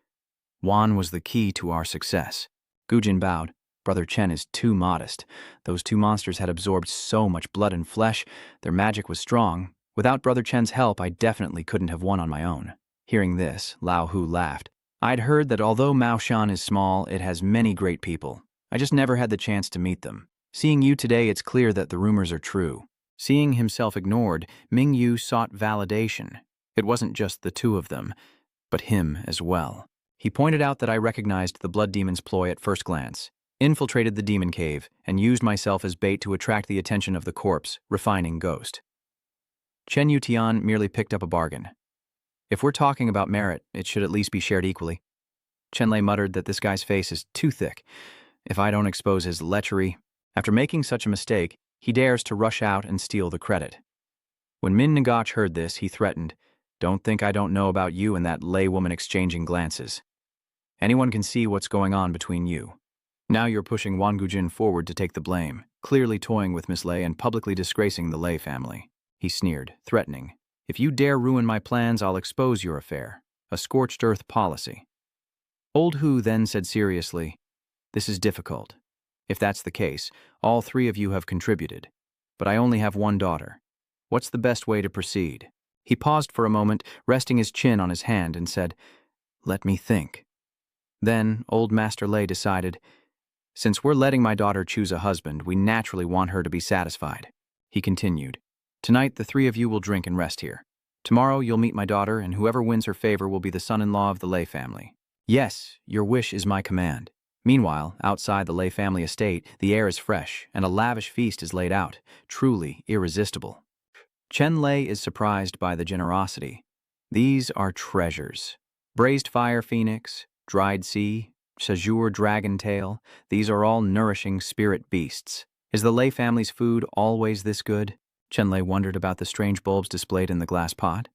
Wan was the key to our success. Gujin bowed. Brother Chen is too modest. Those two monsters had absorbed so much blood and flesh. Their magic was strong. Without Brother Chen's help, I definitely couldn't have won on my own. Hearing this, Lao Hu laughed. I'd heard that although Maoshan is small, it has many great people. I just never had the chance to meet them. Seeing you today, it's clear that the rumors are true. Seeing himself ignored, Ming Yu sought validation. It wasn't just the two of them, but him as well. He pointed out that I recognized the blood demon's ploy at first glance, infiltrated the demon cave, and used myself as bait to attract the attention of the corpse, refining Ghost. Chen Yutian merely picked up a bargain. If we're talking about merit, it should at least be shared equally. Chenlay muttered that this guy's face is too thick. If I don't expose his lechery, after making such a mistake, he dares to rush out and steal the credit. When Min Ngach heard this, he threatened, Don't think I don't know about you and that lay woman exchanging glances. Anyone can see what's going on between you. Now you're pushing Wan Gujin forward to take the blame, clearly toying with Miss Lei and publicly disgracing the Lei family. He sneered, threatening, If you dare ruin my plans, I'll expose your affair. A scorched earth policy. Old Hu then said seriously, This is difficult. If that's the case, all three of you have contributed. But I only have one daughter. What's the best way to proceed? He paused for a moment, resting his chin on his hand, and said, Let me think. Then, old Master Lei decided, Since we're letting my daughter choose a husband, we naturally want her to be satisfied. He continued, Tonight, the three of you will drink and rest here. Tomorrow, you'll meet my daughter, and whoever wins her favor will be the son-in-law of the Lay family. Yes, your wish is my command. Meanwhile, outside the Lay family estate, the air is fresh, and a lavish feast is laid out, truly irresistible. Chenlay is surprised by the generosity. These are treasures. Braised fire phoenix, dried sea, Sajur dragon tail, these are all nourishing spirit beasts. Is the Lay family's food always this good? Chenlay wondered about the strange bulbs displayed in the glass pot.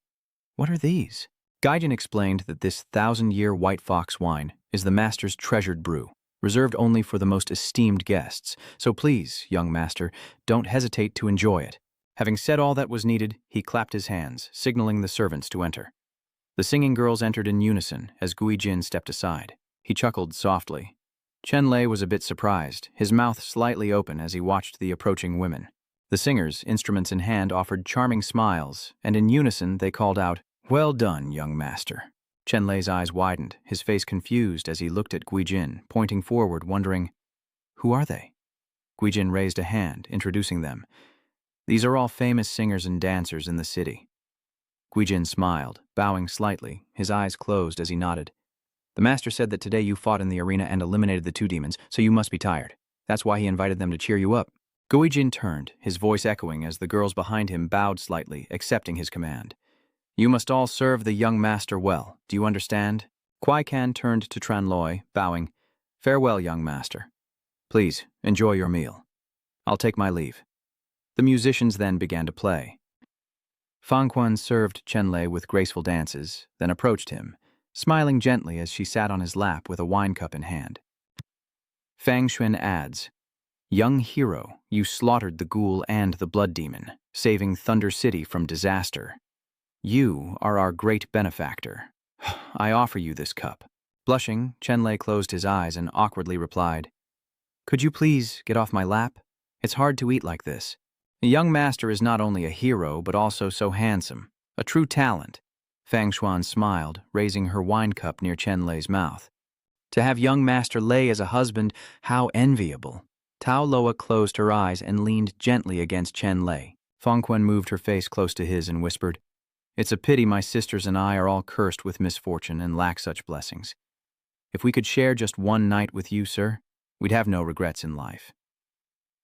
What are these? Gaijin explained that this 1,000-year white fox wine is the master's treasured brew, reserved only for the most esteemed guests. So please, young master, don't hesitate to enjoy it. Having said all that was needed, he clapped his hands, signaling the servants to enter. The singing girls entered in unison as Guijin stepped aside. He chuckled softly. Chenlay was a bit surprised, his mouth slightly open as he watched the approaching women. The singers, instruments in hand, offered charming smiles, and in unison they called out, "Well done, young master." Chenlay's eyes widened, his face confused as he looked at Guijin, pointing forward, wondering, who are they? Guijin raised a hand, introducing them. These are all famous singers and dancers in the city. Guijin smiled, bowing slightly, his eyes closed as he nodded. The master said that today you fought in the arena and eliminated the two demons, so you must be tired. That's why he invited them to cheer you up. Guijin turned, his voice echoing as the girls behind him bowed slightly, accepting his command. You must all serve the young master well. Do you understand? Kwai-kan turned to Tranloy, bowing. Farewell, young master. Please, enjoy your meal. I'll take my leave. The musicians then began to play. Fangquan served Chenlay with graceful dances, then approached him, smiling gently as she sat on his lap with a wine cup in hand. Fang Xuan adds, Young hero, you slaughtered the ghoul and the blood demon, saving Thunder City from disaster. You are our great benefactor. I offer you this cup. Blushing, Chenlay closed his eyes and awkwardly replied, Could you please get off my lap? It's hard to eat like this. The young master is not only a hero, but also so handsome, a true talent. Fang Xuan smiled, raising her wine cup near Chenlay's mouth. To have young Master Lay as a husband, how enviable. Tao Loa closed her eyes and leaned gently against Chenlay. Fangquan moved her face close to his and whispered, It's a pity my sisters and I are all cursed with misfortune and lack such blessings. If we could share just one night with you, sir, we'd have no regrets in life.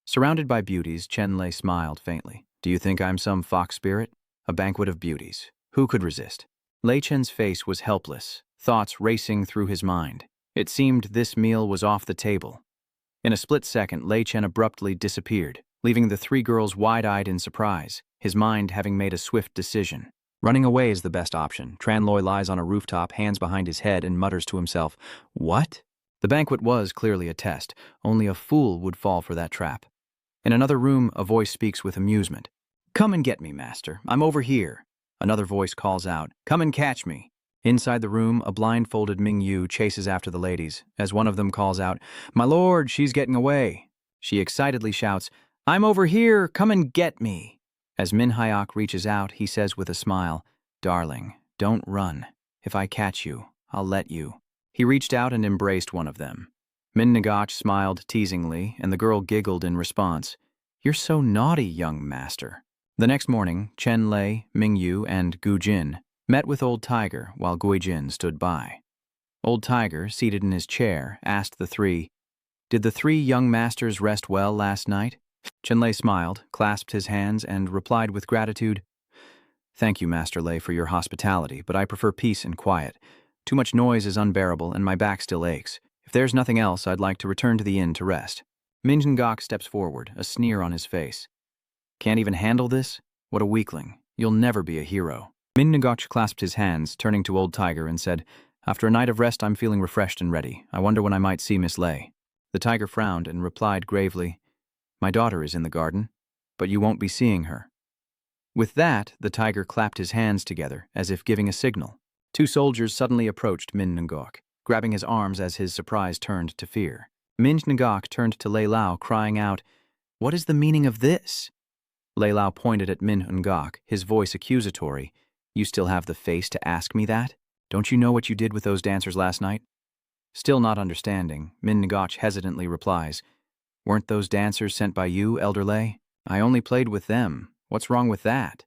Surrounded by beauties, Chenlay smiled faintly. Do you think I'm some fox spirit? A banquet of beauties. Who could resist? Lei Chen's face was helpless, thoughts racing through his mind. It seemed this meal was off the table. In a split second, Lei Chen abruptly disappeared, leaving the three girls wide-eyed in surprise, his mind having made a swift decision. Running away is the best option. Tranloy lies on a rooftop, hands behind his head, and mutters to himself, What? The banquet was clearly a test. Only a fool would fall for that trap. In another room, a voice speaks with amusement. Come and get me, master. I'm over here. Another voice calls out, Come and catch me. Inside the room, a blindfolded Mingyu chases after the ladies, as one of them calls out, My lord, she's getting away. She excitedly shouts, I'm over here, come and get me. As Min Hyok reaches out, he says with a smile, Darling, don't run. If I catch you, I'll let you. He reached out and embraced one of them. Min Nagach smiled teasingly, and the girl giggled in response. You're so naughty, young master. The next morning, Chenlay, Mingyu, and Guijin met with Old Tiger while Guijin stood by. Old Tiger, seated in his chair, asked the three, Did the three young masters rest well last night? Chenlay smiled, clasped his hands, and replied with gratitude, Thank you, Master Lay, for your hospitality, but I prefer peace and quiet. Too much noise is unbearable, and my back still aches. If there's nothing else, I'd like to return to the inn to rest. Min Ngok steps forward, a sneer on his face. Can't even handle this? What a weakling. You'll never be a hero. Min Ngok clasped his hands, turning to Old Tiger, and said, After a night of rest, I'm feeling refreshed and ready. I wonder when I might see Miss Lay. The tiger frowned and replied gravely, My daughter is in the garden, but you won't be seeing her. With that, the tiger clapped his hands together, as if giving a signal. Two soldiers suddenly approached Min Ngok, grabbing his arms as his surprise turned to fear. Min Ngok turned to Lei Lao, crying out, What is the meaning of this? Lei Lao pointed at Min Ngok, his voice accusatory. You still have the face to ask me that? Don't you know what you did with those dancers last night? Still not understanding, Min Ngok hesitantly replies, Weren't those dancers sent by you, Elder Lei? I only played with them. What's wrong with that?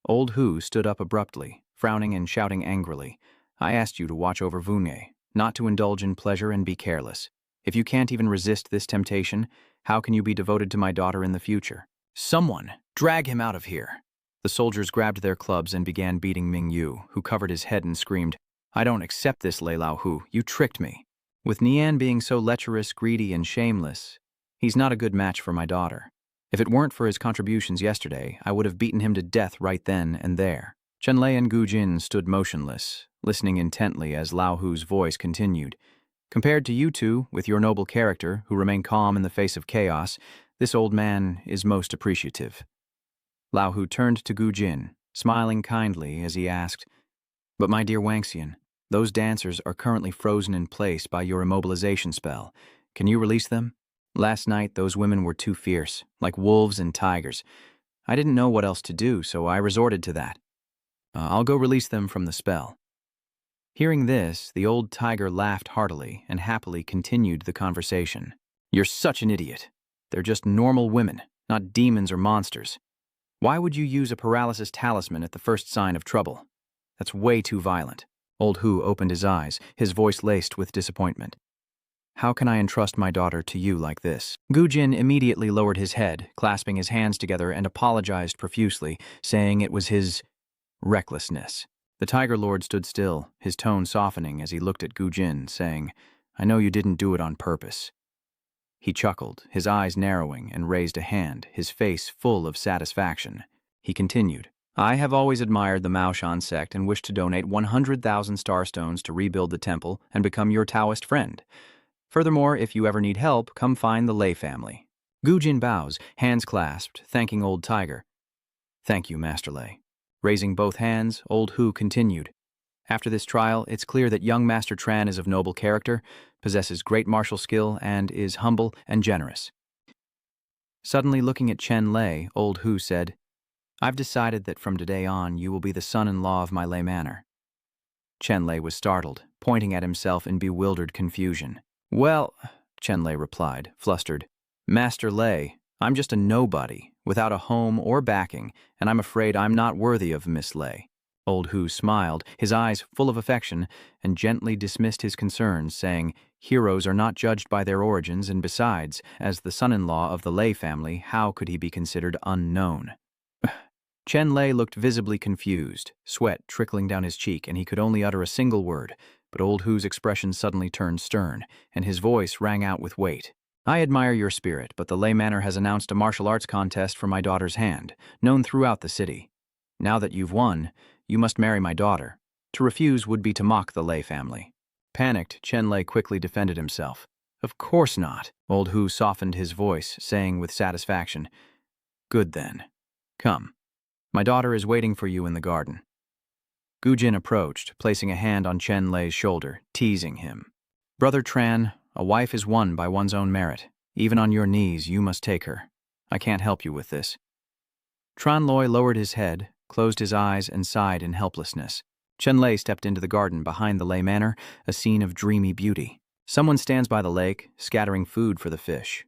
Old Hu stood up abruptly, frowning and shouting angrily. I asked you to watch over Vunye, not to indulge in pleasure and be careless. If you can't even resist this temptation, how can you be devoted to my daughter in the future? Someone, drag him out of here. The soldiers grabbed their clubs and began beating Ming Yu, who covered his head and screamed, I don't accept this, Lei Lao Hu. You tricked me. With Nian being so lecherous, greedy, and shameless, he's not a good match for my daughter. If it weren't for his contributions yesterday, I would have beaten him to death right then and there. Chenlay and Gu Jin stood motionless, listening intently as Lao Hu's voice continued. Compared to you two, with your noble character, who remain calm in the face of chaos, this old man is most appreciative. Lao Hu turned to Gu Jin, smiling kindly as he asked, But my dear Wangxian, those dancers are currently frozen in place by your immobilization spell. Can you release them? Last night, those women were too fierce, like wolves and tigers. I didn't know what else to do, so I resorted to that. I'll go release them from the spell. Hearing this, the old tiger laughed heartily and happily continued the conversation. You're such an idiot. They're just normal women, not demons or monsters. Why would you use a paralysis talisman at the first sign of trouble? That's way too violent. Old Hu opened his eyes, his voice laced with disappointment. How can I entrust my daughter to you like this? Gu Jin immediately lowered his head, clasping his hands together, and apologized profusely, saying it was his recklessness. The Tiger Lord stood still, his tone softening as he looked at Gu Jin, saying, I know you didn't do it on purpose. He chuckled, his eyes narrowing, and raised a hand, his face full of satisfaction. He continued, I have always admired the Maoshan sect and wish to donate 100,000 starstones to rebuild the temple and become your Taoist friend. Furthermore, if you ever need help, come find the Lei family. Gu Jin bows, hands clasped, thanking Old Tiger. Thank you, Master Lei. Raising both hands, Old Hu continued. After this trial, it's clear that young Master Tran is of noble character, possesses great martial skill, and is humble and generous. Suddenly looking at Chenlay, Old Hu said, I've decided that from today on you will be the son-in-law of my Lei Manor. Chenlay was startled, pointing at himself in bewildered confusion. Well, Chenlay replied, flustered, Master Lei, I'm just a nobody, without a home or backing, and I'm afraid I'm not worthy of Miss Lei. Old Hu smiled, his eyes full of affection, and gently dismissed his concerns, saying, Heroes are not judged by their origins, and besides, as the son-in-law of the Lei family, how could he be considered unknown? Chenlay looked visibly confused, sweat trickling down his cheek, and he could only utter a single word, but Old Hu's expression suddenly turned stern, and his voice rang out with weight. I admire your spirit, but the Lei Manor has announced a martial arts contest for my daughter's hand, known throughout the city. Now that you've won, you must marry my daughter. To refuse would be to mock the Lei family. Panicked, Chenlay quickly defended himself. Of course not. Old Hu softened his voice, saying with satisfaction, Good then. Come. My daughter is waiting for you in the garden. Gu Jin approached, placing a hand on Chenlay's shoulder, teasing him. Brother Tran, a wife is won by one's own merit. Even on your knees, you must take her. I can't help you with this. Tran Loi lowered his head, closed his eyes, and sighed in helplessness. Chenlay stepped into the garden behind the Lei Manor, a scene of dreamy beauty. Someone stands by the lake, scattering food for the fish.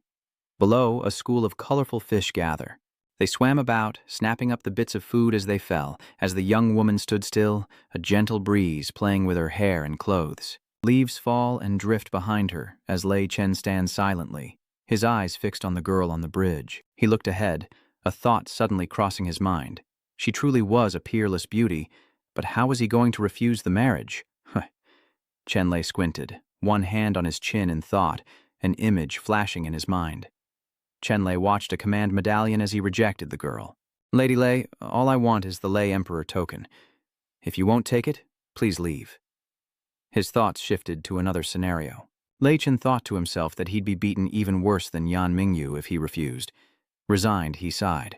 Below, a school of colorful fish gather. They swam about, snapping up the bits of food as they fell, as the young woman stood still, a gentle breeze playing with her hair and clothes. Leaves fall and drift behind her as Lei Chen stands silently, his eyes fixed on the girl on the bridge. He looked ahead, a thought suddenly crossing his mind. She truly was a peerless beauty, but how was he going to refuse the marriage? Chenlay squinted, one hand on his chin in thought, an image flashing in his mind. Chenlay watched a command medallion as he rejected the girl. Lady Lei, all I want is the Lei Emperor token. If you won't take it, please leave. His thoughts shifted to another scenario. Lei Chen thought to himself that he'd be beaten even worse than Yan Mingyu if he refused. Resigned, he sighed.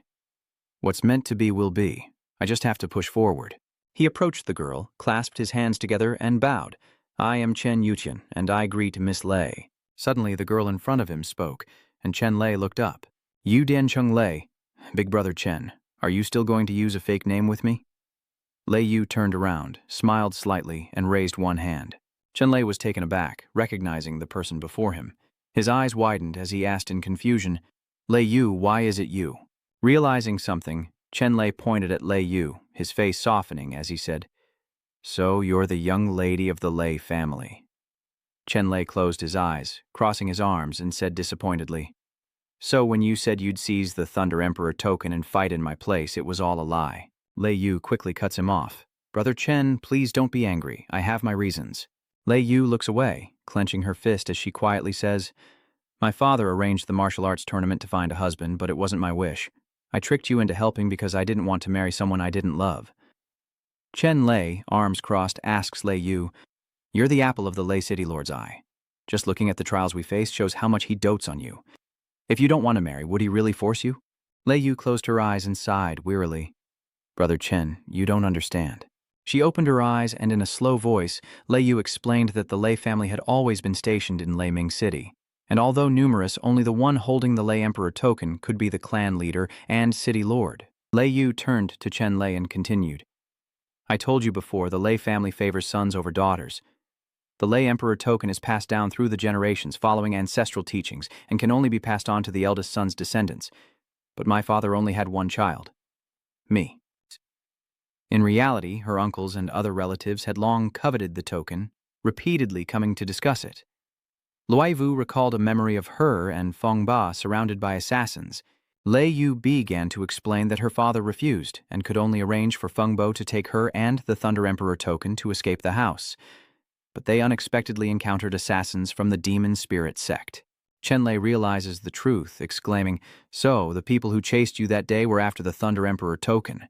What's meant to be will be. I just have to push forward. He approached the girl, clasped his hands together, and bowed. I am Chen Yuqian, and I greet Miss Lei. Suddenly, the girl in front of him spoke, and Chenlay looked up. Yu Dian Chung Lei, Big Brother Chen, are you still going to use a fake name with me? Lei Yu turned around, smiled slightly, and raised one hand. Chenlay was taken aback, recognizing the person before him. His eyes widened as he asked in confusion, Lei Yu, why is it you? Realizing something, Chenlay pointed at Lei Yu, his face softening as he said, "So you're the young lady of the Lei family." Chenlay closed his eyes, crossing his arms, and said disappointedly, "So when you said you'd seize the Thunder Emperor token and fight in my place, it was all a lie." Lei Yu quickly cuts him off. "Brother Chen, please don't be angry. I have my reasons." Lei Yu looks away, clenching her fist as she quietly says, "My father arranged the martial arts tournament to find a husband, but it wasn't my wish. I tricked you into helping because I didn't want to marry someone I didn't love." Chenlay, arms crossed, asks Lei Yu, "You're the apple of the Lei City Lord's eye. Just looking at the trials we faced shows how much he dotes on you. If you don't want to marry, would he really force you?" Lei Yu closed her eyes and sighed wearily. "Brother Chen, you don't understand." She opened her eyes, and in a slow voice, Lei Yu explained that the Lei family had always been stationed in Lei Ming City, and although numerous, only the one holding the Lei Emperor token could be the clan leader and city lord. Lei Yu turned to Chenlay and continued, "I told you before, the Lei family favors sons over daughters. The Lei Emperor token is passed down through the generations following ancestral teachings and can only be passed on to the eldest son's descendants. But my father only had one child, me." In reality, her uncles and other relatives had long coveted the token, repeatedly coming to discuss it. Luai Vu recalled a memory of her and Feng Ba surrounded by assassins. Lei Yu began to explain that her father refused and could only arrange for Feng Bo to take her and the Thunder Emperor token to escape the house. But they unexpectedly encountered assassins from the demon spirit sect. Chenlay realizes the truth, exclaiming, "So, the people who chased you that day were after the Thunder Emperor token."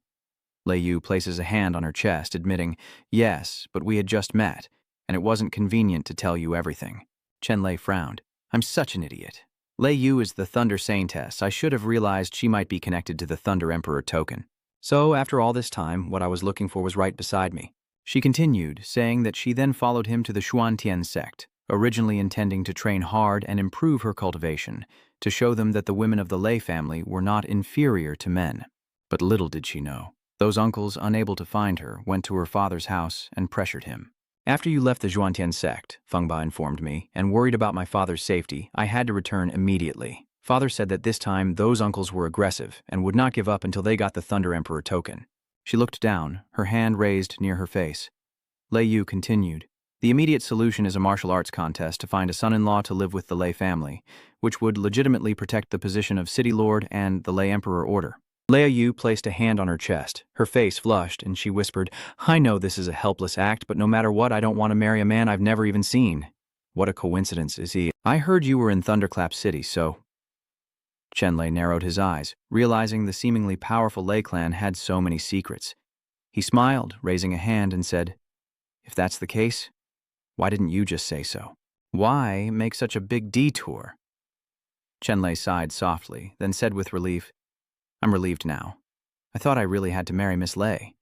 Lei Yu places a hand on her chest, admitting, "Yes, but we had just met, and it wasn't convenient to tell you everything." Chenlay frowned. "I'm such an idiot. Lei Yu is the Thunder Saintess. I should have realized she might be connected to the Thunder Emperor token. So, after all this time, what I was looking for was right beside me." She continued, saying that she then followed him to the Xuan sect, originally intending to train hard and improve her cultivation, to show them that the women of the Lei family were not inferior to men. But little did she know, those uncles, unable to find her, went to her father's house and pressured him. "After you left the Xuantian sect," Feng Ba informed me, "and worried about my father's safety, I had to return immediately. Father said that this time those uncles were aggressive and would not give up until they got the Thunder Emperor token." She looked down, her hand raised near her face. Lei Yu continued, "The immediate solution is a martial arts contest to find a son-in-law to live with the Lei family, which would legitimately protect the position of City Lord and the Lei Emperor Order." Lei Yu placed a hand on her chest. Her face flushed, and she whispered, "I know this is a helpless act, but no matter what, I don't want to marry a man I've never even seen. What a coincidence is he? I heard you were in Thunderclap City, so..." Chenlay narrowed his eyes, realizing the seemingly powerful Lei clan had so many secrets. He smiled, raising a hand, and said, "If that's the case, why didn't you just say so? Why make such a big detour?" Chenlay sighed softly, then said with relief, "I'm relieved now. I thought I really had to marry Miss Lei."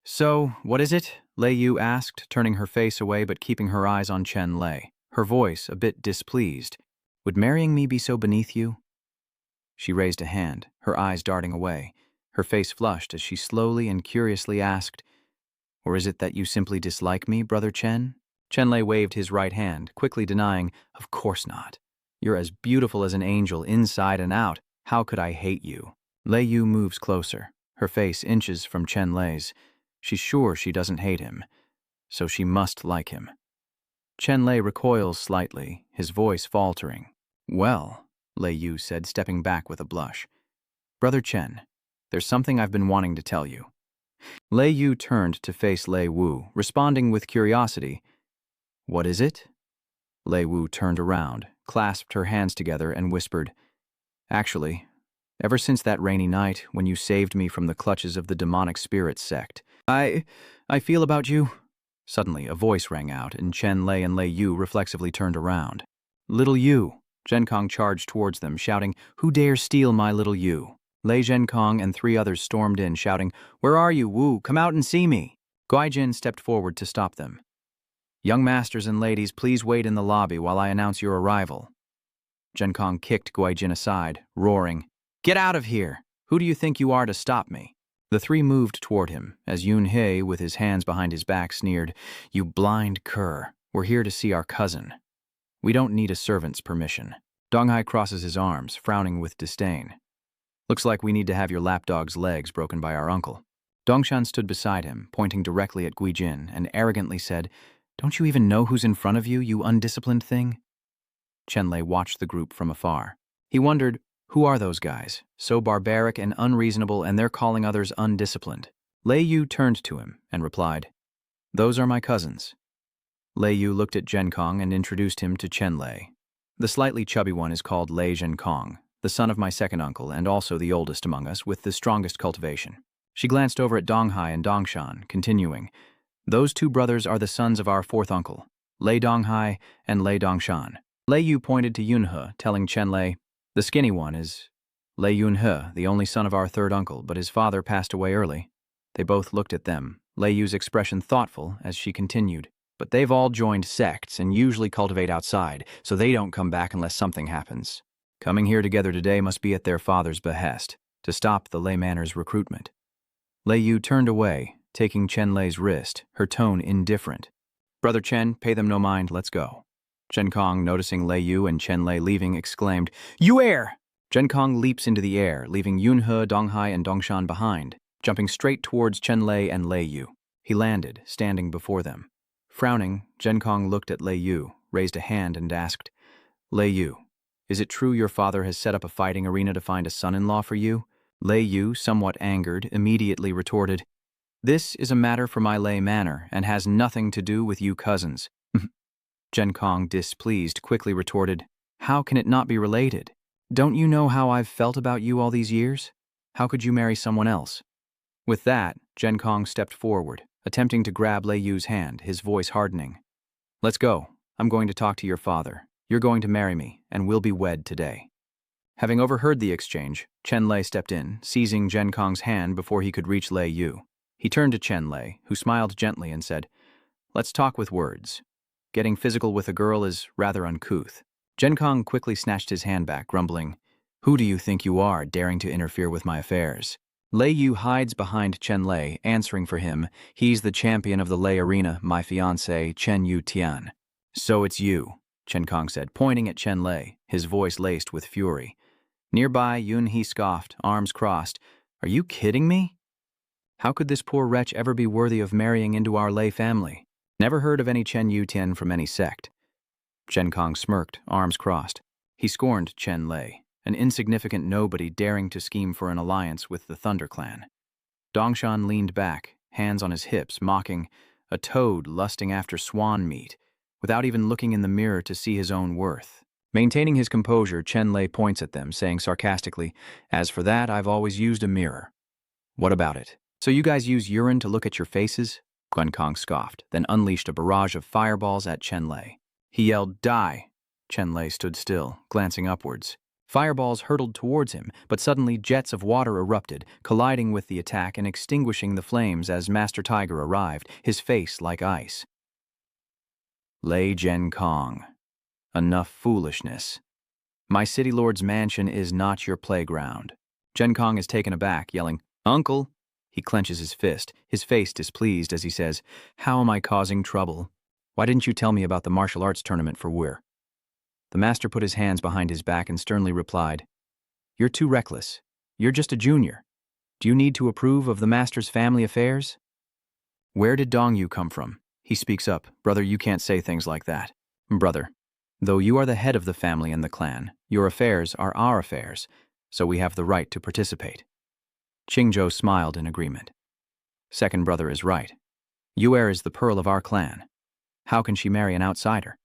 "So, what is it?" Lei Yu asked, turning her face away but keeping her eyes on Chenlay, her voice a bit displeased. "Would marrying me be so beneath you?" She raised a hand, her eyes darting away. Her face flushed as she slowly and curiously asked, "Or is it that you simply dislike me, Brother Chen?" Chenlay waved his right hand, quickly denying, "Of course not. You're as beautiful as an angel inside and out. How could I hate you?" Lei Yu moves closer, her face inches from Chenlay's. She's sure she doesn't hate him, so she must like him. Chenlay recoils slightly, his voice faltering. "Well," Lei Yu said, stepping back with a blush, "Brother Chen, there's something I've been wanting to tell you." Lei Yu turned to face Lei Wu, responding with curiosity. "What is it?" Lei Wu turned around, clasped her hands together, and whispered, "Actually, ever since that rainy night when you saved me from the clutches of the demonic spirit sect, I feel about you." Suddenly, a voice rang out, and Chenlay and Lei Yu reflexively turned around. "Little Yu!" Zhenkong charged towards them, shouting, "Who dares steal my little Yu?" Lei Zhenkong and 3 others stormed in, shouting, "Where are you, Wu? Come out and see me!" Guaijin stepped forward to stop them. "Young masters and ladies, please wait in the lobby while I announce your arrival." Zhenkong kicked Guaijin aside, roaring, "Get out of here! Who do you think you are to stop me?" The 3 moved toward him, as Yun He, with his hands behind his back, sneered, "You blind cur, we're here to see our cousin. We don't need a servant's permission." Donghai crosses his arms, frowning with disdain. Looks like we need to have your lapdog's legs broken by our uncle. Dongshan stood beside him, pointing directly at Guijin, and arrogantly said, "Don't you even know who's in front of you, you undisciplined thing?" Chenlay watched the group from afar. He wondered, who are those guys, so barbaric and unreasonable, and they're calling others undisciplined? Lei Yu turned to him and replied, "Those are my cousins." Lei Yu looked at Zhenkong and introduced him to Chenlay. "The slightly chubby one is called Lei Zhenkong, the son of my second uncle and also the oldest among us with the strongest cultivation." She glanced over at Donghai and Dongshan, continuing, "Those two brothers are the sons of our fourth uncle, Lei Donghai and Lei Dongshan." Lei Yu pointed to Yunhe, telling Chenlay, "The skinny one is Lei Yunhe, the only son of our third uncle, but his father passed away early." They both looked at them, Lei Yu's expression thoughtful as she continued, "But they've all joined sects and usually cultivate outside, so they don't come back unless something happens. Coming here together today must be at their father's behest, to stop the Lei Manor's recruitment." Lei Yu turned away, taking Chenlay's wrist, her tone indifferent. "Brother Chen, pay them no mind, let's go." Zhenkong, noticing Lei Yu and Chenlay leaving, exclaimed, "You air!" Zhenkong leaps into the air, leaving Yunhe, Donghai, and Dongshan behind, jumping straight towards Chenlay and Lei Yu. He landed, standing before them. Frowning, Zhenkong looked at Lei Yu, raised a hand, and asked, "Lei Yu, is it true your father has set up a fighting arena to find a son-in-law for you?" Lei Yu, somewhat angered, immediately retorted, "This is a matter for my Lei Manor and has nothing to do with you cousins." Zhenkong, displeased, quickly retorted, "How can it not be related? Don't you know how I've felt about you all these years? How could you marry someone else?" With that, Zhenkong stepped forward, attempting to grab Lei Yu's hand, his voice hardening. "Let's go. I'm going to talk to your father. You're going to marry me, and we'll be wed today." Having overheard the exchange, Chenlay stepped in, seizing Zhenkong's hand before he could reach Lei Yu. He turned to Chenlay, who smiled gently and said, "Let's talk with words. Getting physical with a girl is rather uncouth." Zhenkong quickly snatched his hand back, grumbling, "Who do you think you are, daring to interfere with my affairs?" Lei Yu hides behind Chenlay, answering for him, "He's the champion of the Lei Arena, my fiancé, Chen Yu Tian." "So it's you," Zhenkong said, pointing at Chenlay, his voice laced with fury. Nearby, Yunhe scoffed, arms crossed. "Are you kidding me? How could this poor wretch ever be worthy of marrying into our Lei family? Never heard of any Chen Yu Tian from any sect." Zhenkong smirked, arms crossed. He scorned Chenlay, an insignificant nobody daring to scheme for an alliance with the Thunder Clan. Dongshan leaned back, hands on his hips, mocking, a toad lusting after swan meat, without even looking in the mirror to see his own worth. Maintaining his composure, Chenlay points at them, saying sarcastically, "As for that, I've always used a mirror." "What about it? So you guys use urine to look at your faces?" Zhenkong scoffed, then unleashed a barrage of fireballs at Chenlay. He yelled, "Die!" Chenlay stood still, glancing upwards. Fireballs hurtled towards him, but suddenly jets of water erupted, colliding with the attack and extinguishing the flames as Master Tiger arrived, his face like ice. Lei Zhenkong. Enough foolishness. My city lord's mansion is not your playground. Zhenkong is taken aback, yelling, "Uncle!" He clenches his fist, his face displeased as he says, "How am I causing trouble? Why didn't you tell me about the martial arts tournament for Weir?" The master put his hands behind his back and sternly replied, "You're too reckless. You're just a junior. Do you need to approve of the master's family affairs?" "Where did Dongyu come from?" He speaks up, "Brother, you can't say things like that." "Brother, though you are the head of the family and the clan, your affairs are our affairs, so we have the right to participate." Qingzhou smiled in agreement. "Second brother is right. Yuer is the pearl of our clan. How can she marry an outsider?"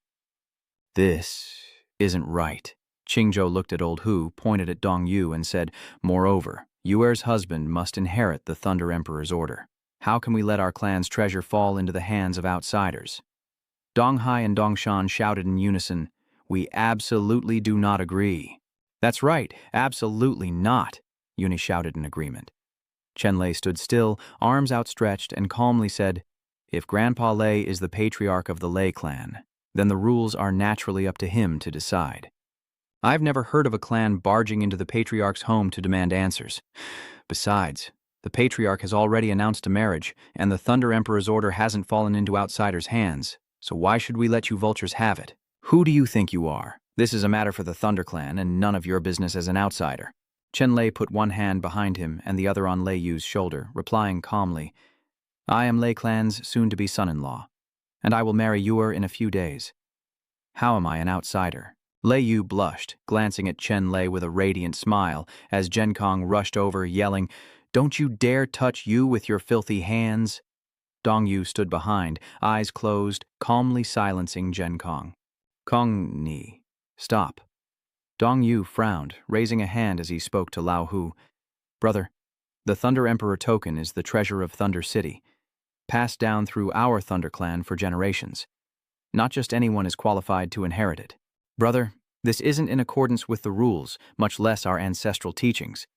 "This isn't right." Qingzhou looked at old Hu, pointed at Dong Yu, and said, "Moreover, Yuer's husband must inherit the Thunder Emperor's order. How can we let our clan's treasure fall into the hands of outsiders?" Donghai and Dongshan shouted in unison, "We absolutely do not agree." "That's right, absolutely not," Yuni shouted in agreement. Chenlay stood still, arms outstretched, and calmly said, "If Grandpa Lei is the patriarch of the Lei clan, then the rules are naturally up to him to decide. I've never heard of a clan barging into the patriarch's home to demand answers. Besides, the patriarch has already announced a marriage, and the Thunder Emperor's order hasn't fallen into outsiders' hands, so why should we let you vultures have it? Who do you think you are? This is a matter for the Thunder Clan and none of your business as an outsider." Chenlay put one hand behind him and the other on Lei Yu's shoulder, replying calmly, I am Lei Clan's soon-to-be son-in-law, and I will marry Yuer in a few days. How am I an outsider? Lei Yu blushed, glancing at Chenlay with a radiant smile as Genkong rushed over, yelling, Don't you dare touch Yu with your filthy hands! Dong Yu stood behind, eyes closed, calmly silencing Genkong. Kong Ni, stop. Dong Yu frowned, raising a hand as he spoke to Lao Hu. Brother, the Thunder Emperor token is the treasure of Thunder City, passed down through our Thunder Clan for generations. Not just anyone is qualified to inherit it. Brother, this isn't in accordance with the rules, much less our ancestral teachings.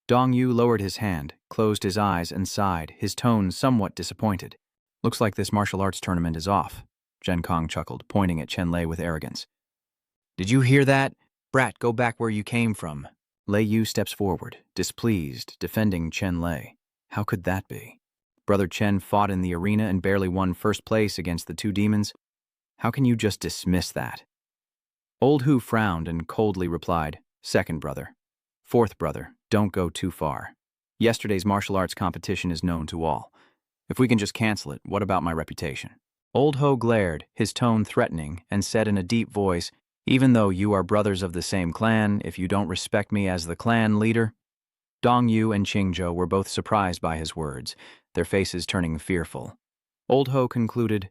Dong Yu lowered his hand, closed his eyes, and sighed, his tone somewhat disappointed. Looks like this martial arts tournament is off, Genkong chuckled, pointing at Chenlay with arrogance. Did you hear that? Brat, go back where you came from. Lei Yu steps forward, displeased, defending Chenlay. How could that be? Brother Chen fought in the arena and barely won first place against the two demons. How can you just dismiss that? Old Hu frowned and coldly replied, Second brother. Fourth brother, don't go too far. Yesterday's martial arts competition is known to all. If we can just cancel it, what about my reputation? Old Ho glared, his tone threatening, and said in a deep voice, Even though you are brothers of the same clan, if you don't respect me as the clan leader? Dong Yu and Qingzhou were both surprised by his words, their faces turning fearful. Old Ho concluded,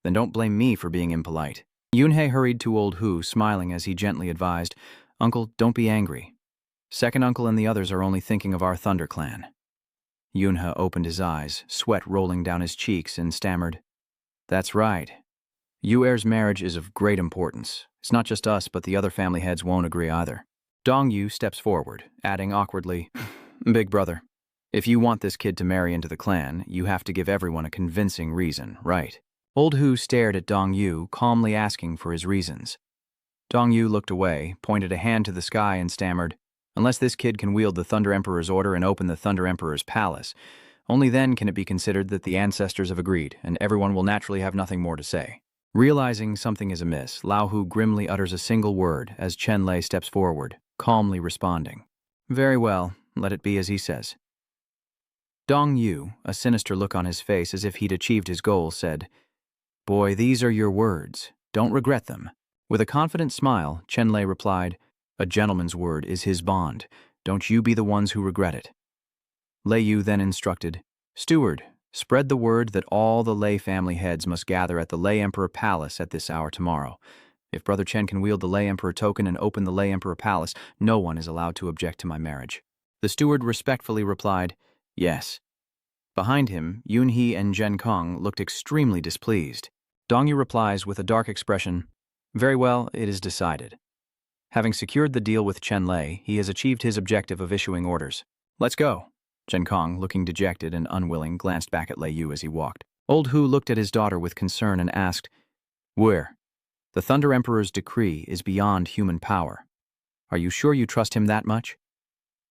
Then don't blame me for being impolite. Yunhei hurried to Old Hu, smiling as he gently advised, Uncle, don't be angry. Second uncle and the others are only thinking of our Thunder Clan. Yunhe opened his eyes, sweat rolling down his cheeks, and stammered, That's right. Yuer's marriage is of great importance. It's not just us, but the other family heads won't agree either. Dong Yu steps forward, adding awkwardly, Big brother, if you want this kid to marry into the clan, you have to give everyone a convincing reason, right? Old Hu stared at Dong Yu, calmly asking for his reasons. Dong Yu looked away, pointed a hand to the sky, and stammered, Unless this kid can wield the Thunder Emperor's order and open the Thunder Emperor's palace, only then can it be considered that the ancestors have agreed, and everyone will naturally have nothing more to say. Realizing something is amiss, Lao Hu grimly utters a single word as Chenlay steps forward, calmly responding, Very well, let it be as he says. Dong Yu, a sinister look on his face as if he'd achieved his goal, said, Boy, these are your words. Don't regret them. With a confident smile, Chenlay replied, A gentleman's word is his bond. Don't you be the ones who regret it. Lei Yu then instructed, Steward, spread the word that all the Lei family heads must gather at the Lei Emperor Palace at this hour tomorrow. If Brother Chen can wield the Lei Emperor token and open the Lei Emperor Palace, no one is allowed to object to my marriage. The steward respectfully replied, Yes. Behind him, Yunhe and Genkong looked extremely displeased. Dong Yu replies with a dark expression, Very well, it is decided. Having secured the deal with Chenlay, he has achieved his objective of issuing orders. Let's go. Genkong, looking dejected and unwilling, glanced back at Lei Yu as he walked. Old Hu looked at his daughter with concern and asked, Where? The Thunder Emperor's decree is beyond human power. Are you sure you trust him that much?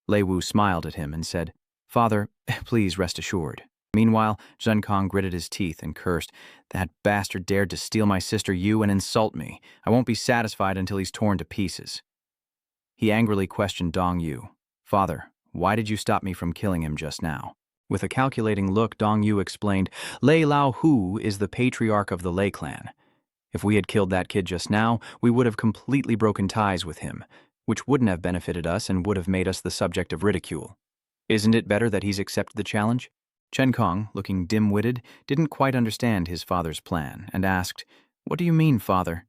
Lei Wu smiled at him and said, Father, please rest assured. Meanwhile, Genkong gritted his teeth and cursed, That bastard dared to steal my sister Yu and insult me. I won't be satisfied until he's torn to pieces. He angrily questioned Dong Yu, Father, why did you stop me from killing him just now? With a calculating look, Dong Yu explained, Lei Lao Hu is the patriarch of the Lei clan. If we had killed that kid just now, we would have completely broken ties with him, which wouldn't have benefited us and would have made us the subject of ridicule. Isn't it better that he's accepted the challenge? Chenkong, looking dim-witted, didn't quite understand his father's plan and asked, What do you mean, father?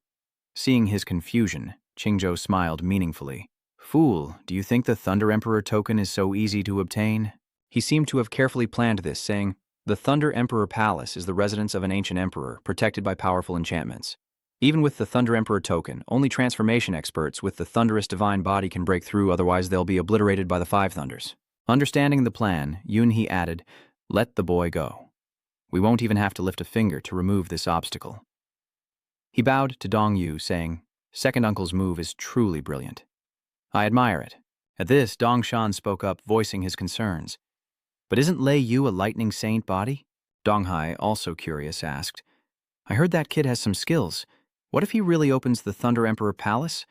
Seeing his confusion, Qingzhou smiled meaningfully. Fool, do you think the Thunder Emperor token is so easy to obtain? He seemed to have carefully planned this, saying, The Thunder Emperor Palace is the residence of an ancient emperor, protected by powerful enchantments. Even with the Thunder Emperor token, only transformation experts with the thunderous divine body can break through, otherwise they'll be obliterated by the Five Thunders. Understanding the plan, Yunhe added, Let the boy go. We won't even have to lift a finger to remove this obstacle. He bowed to Dong Yu, saying, Second uncle's move is truly brilliant. I admire it. At this, Dong Shan spoke up, voicing his concerns. But isn't Lei Yu a lightning saint body? Dong Hai, also curious, asked, I heard that kid has some skills. What if he really opens the Thunder Emperor Palace?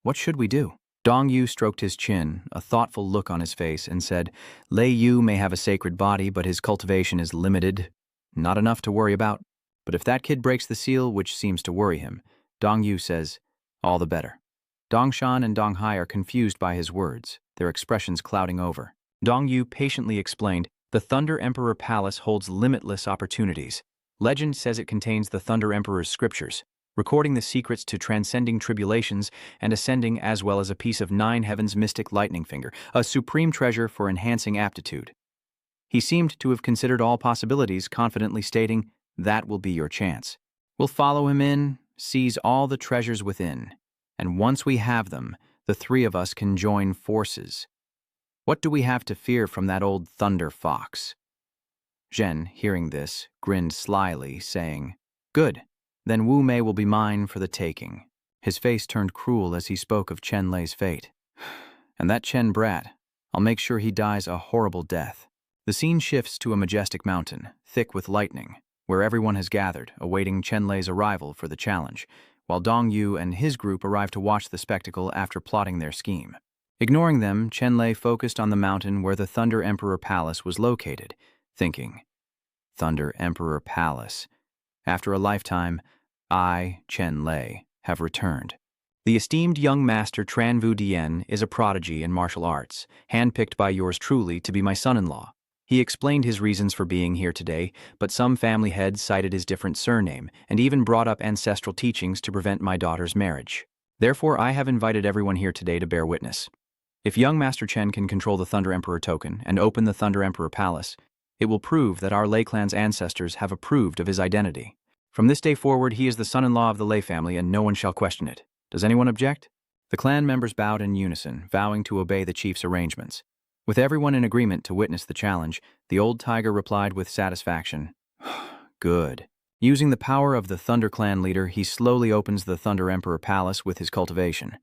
What should we do? Dong Yu stroked his chin, a thoughtful look on his face, and said, Lei Yu may have a sacred body, but his cultivation is limited. Not enough to worry about. But if that kid breaks the seal, which seems to worry him, Dong Yu says, all the better. Dong Shan and Dong Hai are confused by his words, their expressions clouding over. Dong Yu patiently explained, the Thunder Emperor Palace holds limitless opportunities. Legend says it contains the Thunder Emperor's scriptures, recording the secrets to transcending tribulations and ascending, as well as a piece of Nine Heavens' mystic lightning finger, a supreme treasure for enhancing aptitude. He seemed to have considered all possibilities, confidently stating, that will be your chance. We'll follow him in, seize all the treasures within, and once we have them, the three of us can join forces. What do we have to fear from that old thunder fox? Zhen, hearing this, grinned slyly, saying, good. Then Wu Mei will be mine for the taking. His face turned cruel as he spoke of Chenlay's fate. And that Chen brat, I'll make sure he dies a horrible death. The scene shifts to a majestic mountain, thick with lightning, where everyone has gathered, awaiting Chenlay's arrival for the challenge, while Dong Yu and his group arrive to watch the spectacle after plotting their scheme. Ignoring them, Chenlay focused on the mountain where the Thunder Emperor Palace was located, thinking, Thunder Emperor Palace. After a lifetime, I, Chenlay, have returned. The esteemed young master Tran Vu Dien is a prodigy in martial arts, handpicked by yours truly to be my son-in-law. He explained his reasons for being here today, but some family heads cited his different surname and even brought up ancestral teachings to prevent my daughter's marriage. Therefore, I have invited everyone here today to bear witness. If young Master Chen can control the Thunder Emperor token and open the Thunder Emperor Palace, it will prove that our Lei clan's ancestors have approved of his identity. From this day forward, he is the son-in-law of the Lei family, and no one shall question it. Does anyone object? The clan members bowed in unison, vowing to obey the chief's arrangements. With everyone in agreement to witness the challenge, the old tiger replied with satisfaction, good. Using the power of the Thunder Clan leader, he slowly opens the Thunder Emperor Palace with his cultivation.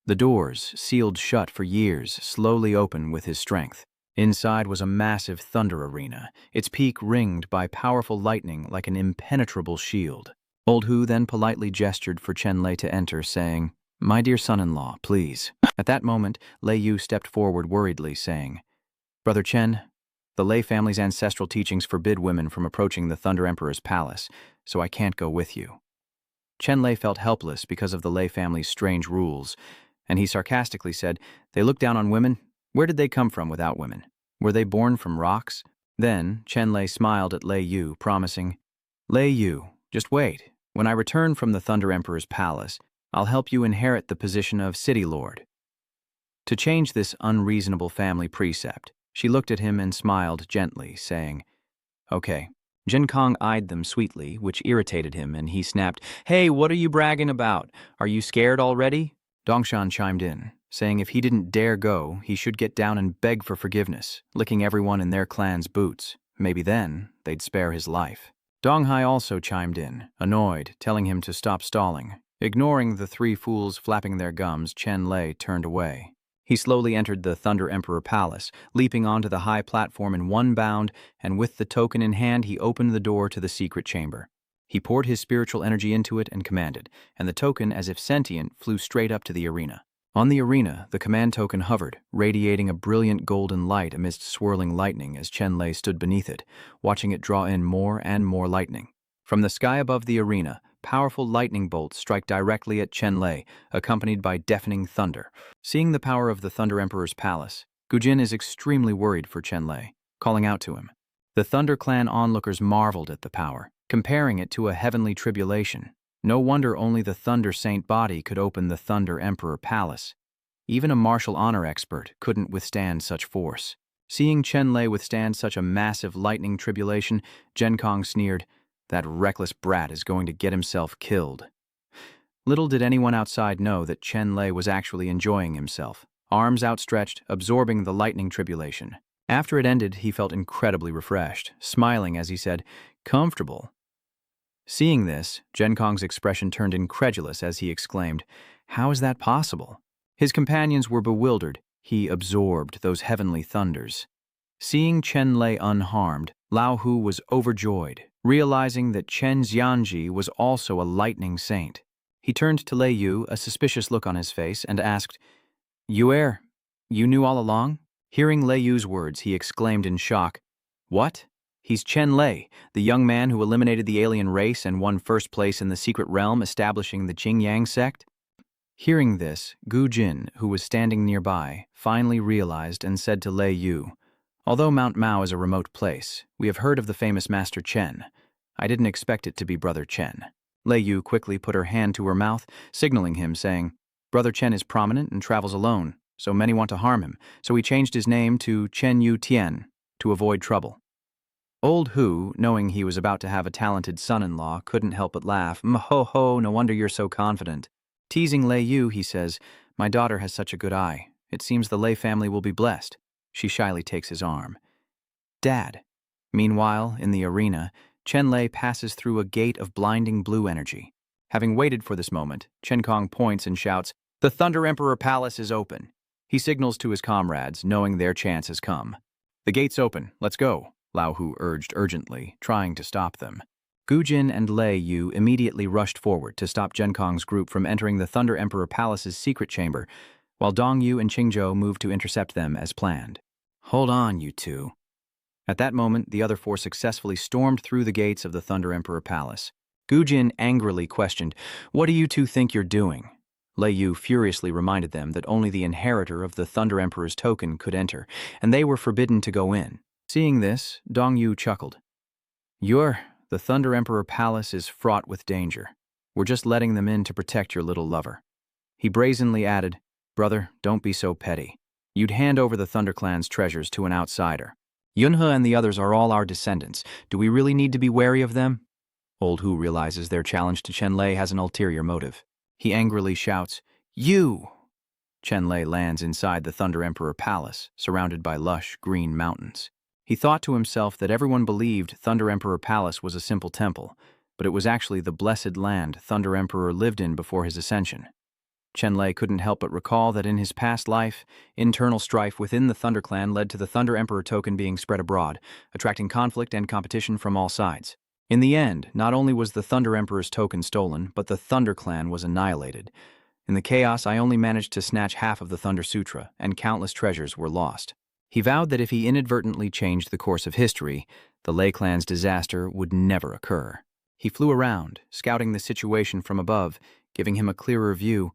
The doors, sealed shut for years, slowly open with his strength. Inside was a massive thunder arena, its peak ringed by powerful lightning like an impenetrable shield. Old Hu then politely gestured for Chenlay to enter, saying, my dear son-in-law, please. At that moment, Lei Yu stepped forward worriedly, saying, Brother Chen, the Lei family's ancestral teachings forbid women from approaching the Thunder Emperor's palace, so I can't go with you. Chenlay felt helpless because of the Lei family's strange rules, and he sarcastically said, they look down on women? Where did they come from without women? Were they born from rocks? Then Chenlay smiled at Lei Yu, promising, Lei Yu, just wait. When I return from the Thunder Emperor's palace, I'll help you inherit the position of City Lord. To change this unreasonable family precept, she looked at him and smiled gently, saying, okay. Jin Kong eyed them sweetly, which irritated him, and he snapped, hey, what are you bragging about? Are you scared already? Dongshan chimed in, saying if he didn't dare go, he should get down and beg for forgiveness, licking everyone in their clan's boots. Maybe then they'd spare his life. Dong Hai also chimed in, annoyed, telling him to stop stalling. Ignoring the three fools flapping their gums, Chenlay turned away. He slowly entered the Thunder Emperor Palace, leaping onto the high platform in one bound, and with the token in hand, he opened the door to the secret chamber. He poured his spiritual energy into it and commanded, and the token, as if sentient, flew straight up to the arena. On the arena, the command token hovered, radiating a brilliant golden light amidst swirling lightning as Chenlay stood beneath it, watching it draw in more and more lightning. From the sky above the arena, powerful lightning bolts strike directly at Chenlay, accompanied by deafening thunder. Seeing the power of the Thunder Emperor's palace, Gujin is extremely worried for Chenlay, calling out to him. The Thunder Clan onlookers marveled at the power, comparing it to a heavenly tribulation. No wonder only the Thunder Saint body could open the Thunder Emperor Palace. Even a martial honor expert couldn't withstand such force. Seeing Chenlay withstand such a massive lightning tribulation, Jen Kong sneered, that reckless brat is going to get himself killed. Little did anyone outside know that Chenlay was actually enjoying himself, arms outstretched, absorbing the lightning tribulation. After it ended, he felt incredibly refreshed, smiling as he said, comfortable. Seeing this, Jen Kong's expression turned incredulous as he exclaimed, how is that possible? His companions were bewildered. He absorbed those heavenly thunders. Seeing Chenlay unharmed, Lao Hu was overjoyed, realizing that Chen Xianji was also a lightning saint. He turned to Lei Yu, a suspicious look on his face, and asked, You knew all along? Hearing Lei Yu's words, he exclaimed in shock. What? He's Chenlay, the young man who eliminated the alien race and won first place in the secret realm, establishing the Chingyang sect? Hearing this, Gu Jin, who was standing nearby, finally realized and said to Lei Yu, "Although Mount Mao is a remote place, we have heard of the famous Master Chen. I didn't expect it to be Brother Chen." Lei Yu quickly put her hand to her mouth, signaling him, saying, "Brother Chen is prominent and travels alone, so many want to harm him, so he changed his name to Chen Yu Tian to avoid trouble." Old Hu, knowing he was about to have a talented son-in-law, couldn't help but laugh. "Ho ho, no wonder you're so confident." Teasing Lei Yu, he says, "My daughter has such a good eye. It seems the Lei family will be blessed." She shyly takes his arm. "Dad." Meanwhile, in the arena, Chenlay passes through a gate of blinding blue energy. Having waited for this moment, Chen Kong points and shouts, "The Thunder Emperor Palace is open." He signals to his comrades, knowing their chance has come. "The gate's open, let's go," Lao Hu urged urgently, trying to stop them. Gu Jin and Lei Yu immediately rushed forward to stop Chen Kong's group from entering the Thunder Emperor Palace's secret chamber, while Dong Yu and Qingzhou moved to intercept them as planned. "Hold on, you two." At that moment, the other four successfully stormed through the gates of the Thunder Emperor Palace. Gu Jin angrily questioned, "What do you two think you're doing?" Lei Yu furiously reminded them that only the inheritor of the Thunder Emperor's token could enter, and they were forbidden to go in. Seeing this, Dong Yu chuckled. The Thunder Emperor Palace is fraught with danger. We're just letting them in to protect your little lover." He brazenly added, "Brother, don't be so petty. You'd hand over the Thunder Clan's treasures to an outsider. Yunhe and the others are all our descendants. Do we really need to be wary of them?" Old Hu realizes their challenge to Chenlay has an ulterior motive. He angrily shouts, "You!" Chenlay lands inside the Thunder Emperor Palace, surrounded by lush, green mountains. He thought to himself that everyone believed Thunder Emperor Palace was a simple temple, but it was actually the blessed land Thunder Emperor lived in before his ascension. Chenlay couldn't help but recall that in his past life, internal strife within the Thunder Clan led to the Thunder Emperor token being spread abroad, attracting conflict and competition from all sides. In the end, not only was the Thunder Emperor's token stolen, but the Thunder Clan was annihilated. In the chaos, I only managed to snatch half of the Thunder Sutra, and countless treasures were lost. He vowed that if he inadvertently changed the course of history, the Lei Clan's disaster would never occur. He flew around, scouting the situation from above, giving him a clearer view,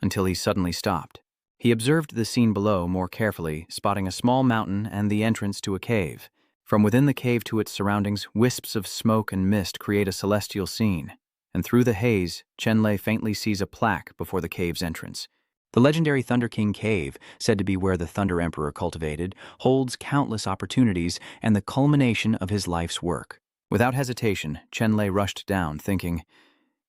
until he suddenly stopped. He observed the scene below more carefully, spotting a small mountain and the entrance to a cave. From within the cave to its surroundings, wisps of smoke and mist create a celestial scene, and through the haze, Chenlay faintly sees a plaque before the cave's entrance. The legendary Thunder King Cave, said to be where the Thunder Emperor cultivated, holds countless opportunities and the culmination of his life's work. Without hesitation, Chenlay rushed down, thinking,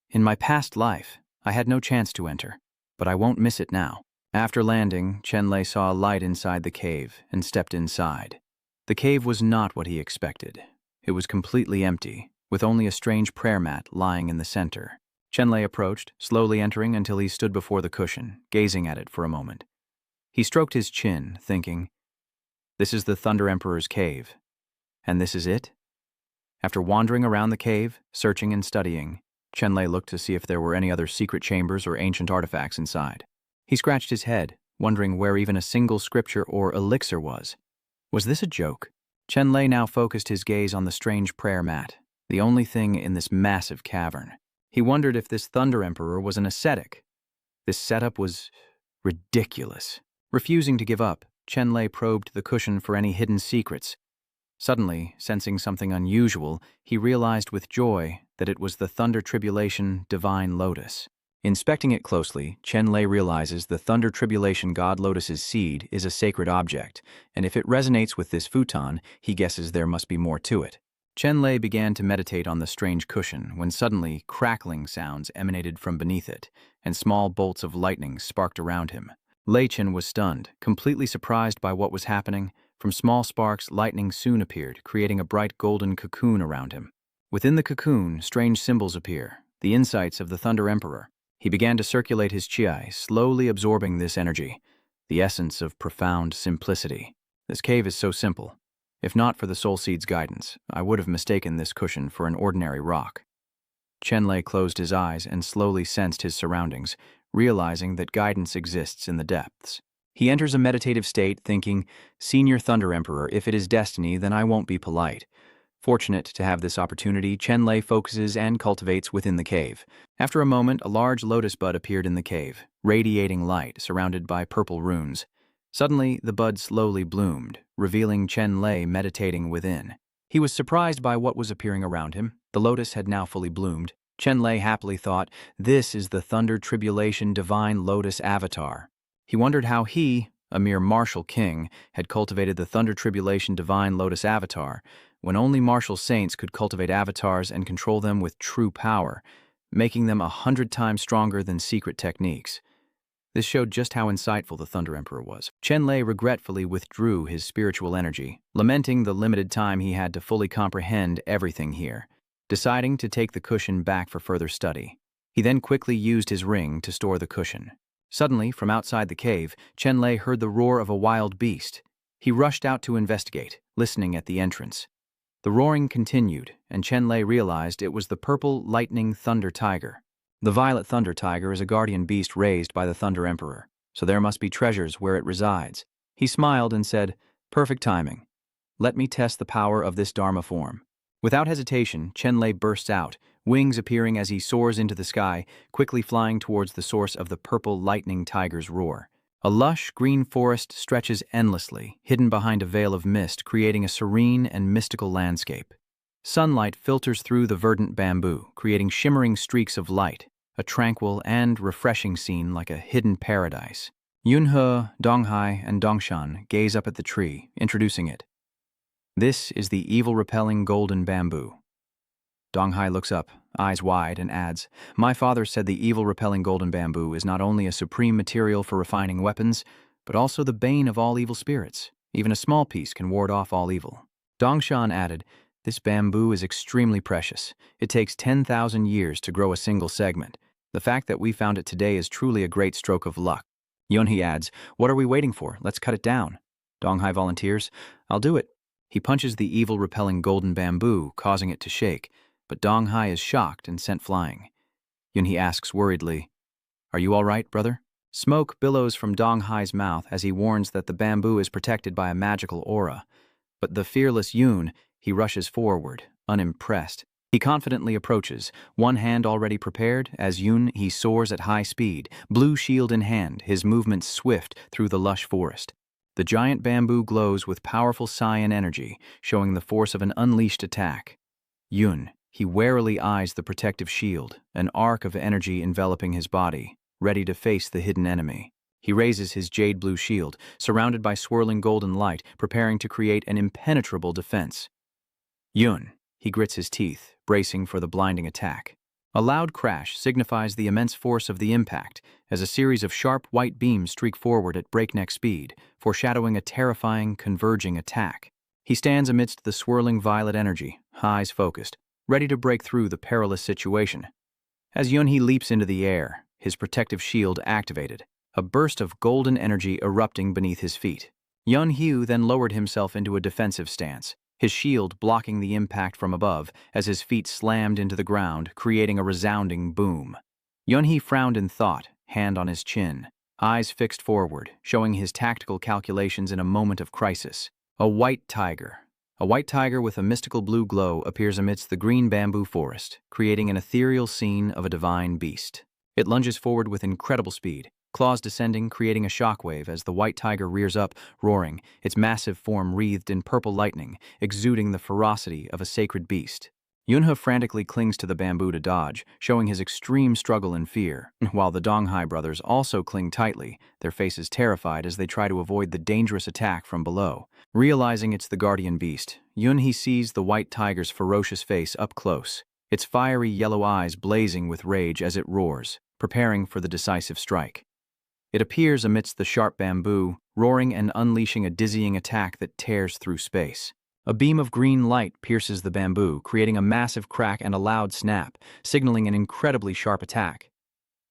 "In my past life, I had no chance to enter, but I won't miss it now." After landing, Chenlay saw a light inside the cave and stepped inside. The cave was not what he expected. It was completely empty, with only a strange prayer mat lying in the center. Chenlay approached, slowly entering until he stood before the cushion, gazing at it for a moment. He stroked his chin, thinking, "This is the Thunder Emperor's cave. And this is it?" After wandering around the cave, searching and studying, Chenlay looked to see if there were any other secret chambers or ancient artifacts inside. He scratched his head, wondering where even a single scripture or elixir was. Was this a joke? Chenlay now focused his gaze on the strange prayer mat, the only thing in this massive cavern. He wondered if this Thunder Emperor was an ascetic. This setup was ridiculous. Refusing to give up, Chenlay probed the cushion for any hidden secrets. Suddenly, sensing something unusual, he realized with joy that it was the Thunder Tribulation Divine Lotus. Inspecting it closely, Chenlay realizes the Thunder Tribulation God Lotus's seed is a sacred object, and if it resonates with this futon, he guesses there must be more to it. Chenlay began to meditate on the strange cushion when suddenly crackling sounds emanated from beneath it, and small bolts of lightning sparked around him. Lei Chen was stunned, completely surprised by what was happening. From small sparks, lightning soon appeared, creating a bright golden cocoon around him. Within the cocoon, strange symbols appear, the insights of the Thunder Emperor. He began to circulate his chi, slowly absorbing this energy, the essence of profound simplicity. This cave is so simple. If not for the Soul Seed's guidance, I would have mistaken this cushion for an ordinary rock. Chenlay closed his eyes and slowly sensed his surroundings, realizing that guidance exists in the depths. He enters a meditative state, thinking, "Senior Thunder Emperor, if it is destiny, then I won't be polite." Fortunate to have this opportunity, Chenlay focuses and cultivates within the cave. After a moment, a large lotus bud appeared in the cave, radiating light, surrounded by purple runes. Suddenly, the bud slowly bloomed, revealing Chenlay meditating within. He was surprised by what was appearing around him. The lotus had now fully bloomed. Chenlay happily thought, "This is the Thunder Tribulation Divine Lotus Avatar." He wondered how he, a mere martial king, had cultivated the Thunder Tribulation Divine Lotus Avatar, when only martial saints could cultivate avatars and control them with true power, making them 100 times stronger than secret techniques. This showed just how insightful the Thunder Emperor was. Chenlay regretfully withdrew his spiritual energy, lamenting the limited time he had to fully comprehend everything here, deciding to take the cushion back for further study. He then quickly used his ring to store the cushion. Suddenly, from outside the cave, Chenlay heard the roar of a wild beast. He rushed out to investigate, listening at the entrance. The roaring continued, and Chenlay realized it was the purple lightning thunder tiger. The violet thunder tiger is a guardian beast raised by the Thunder Emperor, so there must be treasures where it resides. He smiled and said, "Perfect timing. Let me test the power of this Dharma form." Without hesitation, Chenlay bursts out, wings appearing as he soars into the sky, quickly flying towards the source of the purple lightning tiger's roar. A lush, green forest stretches endlessly, hidden behind a veil of mist, creating a serene and mystical landscape. Sunlight filters through the verdant bamboo, creating shimmering streaks of light, a tranquil and refreshing scene like a hidden paradise. Yunhe, Donghai, and Dongshan gaze up at the tree, introducing it. "This is the evil-repelling golden bamboo." Donghai looks up, eyes wide, and adds, "My father said the evil-repelling golden bamboo is not only a supreme material for refining weapons, but also the bane of all evil spirits. Even a small piece can ward off all evil." Dongshan added, "This bamboo is extremely precious. It takes 10,000 years to grow a single segment. The fact that we found it today is truly a great stroke of luck." Yunhe adds, "What are we waiting for? Let's cut it down." Donghai volunteers, "I'll do it." He punches the evil-repelling golden bamboo, causing it to shake, but Donghai is shocked and sent flying. Yunhe asks worriedly, "Are you all right, brother?" Smoke billows from Donghai's mouth as he warns that the bamboo is protected by a magical aura. But the fearless Yun, he rushes forward, unimpressed. He confidently approaches, one hand already prepared. As Yun, he soars at high speed, blue shield in hand, his movements swift through the lush forest. The giant bamboo glows with powerful cyan energy, showing the force of an unleashed attack. Yun, he warily eyes the protective shield, an arc of energy enveloping his body, ready to face the hidden enemy. He raises his jade blue shield, surrounded by swirling golden light, preparing to create an impenetrable defense. Yun, he grits his teeth, bracing for the blinding attack. A loud crash signifies the immense force of the impact, as a series of sharp white beams streak forward at breakneck speed, foreshadowing a terrifying, converging attack. He stands amidst the swirling violet energy, eyes focused, ready to break through the perilous situation. As Yunhe leaps into the air, his protective shield activated, a burst of golden energy erupting beneath his feet. Yunhe then lowered himself into a defensive stance, his shield blocking the impact from above as his feet slammed into the ground, creating a resounding boom. Yunhe frowned in thought, hand on his chin, eyes fixed forward, showing his tactical calculations in a moment of crisis. A white tiger with a mystical blue glow appears amidst the green bamboo forest, creating an ethereal scene of a divine beast. It lunges forward with incredible speed, claws descending, creating a shockwave as the white tiger rears up, roaring, its massive form wreathed in purple lightning, exuding the ferocity of a sacred beast. Yunhe frantically clings to the bamboo to dodge, showing his extreme struggle and fear, while the Donghai brothers also cling tightly, their faces terrified as they try to avoid the dangerous attack from below. Realizing it's the guardian beast, Yunhe sees the white tiger's ferocious face up close, its fiery yellow eyes blazing with rage as it roars, preparing for the decisive strike. It appears amidst the sharp bamboo, roaring and unleashing a dizzying attack that tears through space. A beam of green light pierces the bamboo, creating a massive crack and a loud snap, signaling an incredibly sharp attack.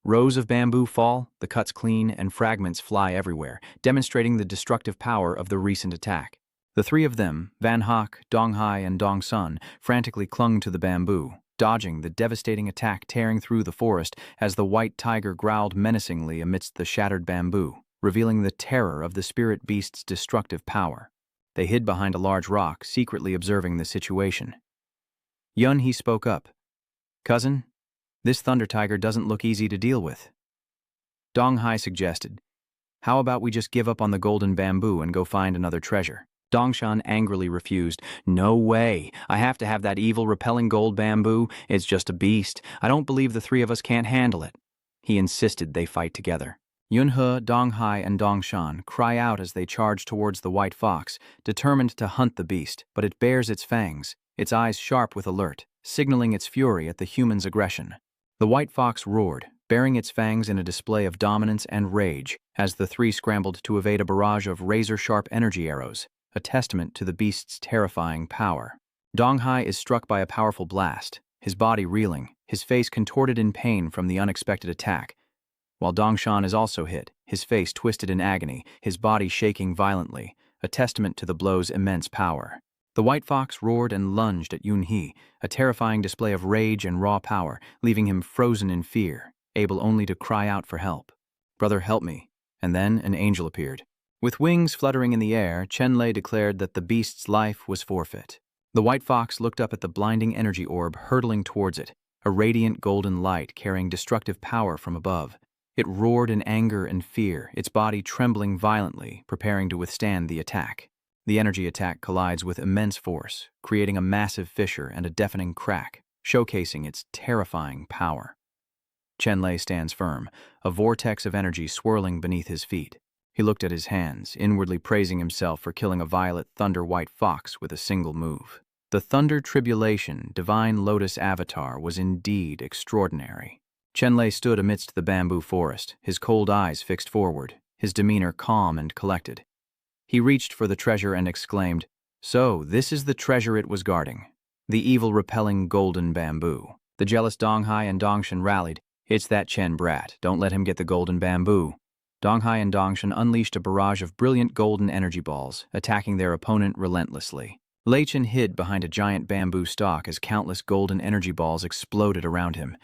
Rows of bamboo fall, the cuts clean, and fragments fly everywhere, demonstrating the destructive power of the recent attack. The three of them, Van Hak, Donghai, and Dongsun, frantically clung to the bamboo, dodging the devastating attack tearing through the forest as the white tiger growled menacingly amidst the shattered bamboo. revealing the terror of the spirit beast's destructive power. They hid behind a large rock, secretly observing the situation. He spoke up. "Cousin, this thunder tiger doesn't look easy to deal with." Dong Hai suggested, "How about we just give up on the golden bamboo and go find another treasure?" Dongshan angrily refused. "No way. I have to have that evil, repelling gold bamboo. It's just a beast. I don't believe the three of us can't handle it." He insisted they fight together. Yunhe, Dong Hai, and Dongshan cry out as they charge towards the white fox, determined to hunt the beast, but it bares its fangs, its eyes sharp with alert, signaling its fury at the human's aggression. The white fox roared, baring its fangs in a display of dominance and rage, as the three scrambled to evade a barrage of razor-sharp energy arrows, a testament to the beast's terrifying power. Dong Hai is struck by a powerful blast, his body reeling, his face contorted in pain from the unexpected attack, while Dongshan is also hit, his face twisted in agony, his body shaking violently, a testament to the blow's immense power. The white fox roared and lunged at Yunhe, a terrifying display of rage and raw power, leaving him frozen in fear, able only to cry out for help. "Brother, help me." And then an angel appeared. With wings fluttering in the air, Chenlay declared that the beast's life was forfeit. The white fox looked up at the blinding energy orb hurtling towards it, a radiant golden light carrying destructive power from above. It roared in anger and fear, its body trembling violently, preparing to withstand the attack. The energy attack collides with immense force, creating a massive fissure and a deafening crack, showcasing its terrifying power. Chenlay stands firm, a vortex of energy swirling beneath his feet. He looked at his hands, inwardly praising himself for killing a violet thunder-white fox with a single move. The Thunder Tribulation, divine lotus avatar, was indeed extraordinary. Chenlay stood amidst the bamboo forest, his cold eyes fixed forward, his demeanor calm and collected. He reached for the treasure and exclaimed, "So, this is the treasure it was guarding. The evil-repelling golden bamboo." The jealous Dong Hai and Dongshan rallied. "It's that Chen brat. Don't let him get the golden bamboo." Dong Hai and Dongshan unleashed a barrage of brilliant golden energy balls, attacking their opponent relentlessly. Lei Chen hid behind a giant bamboo stalk as countless golden energy balls exploded around him.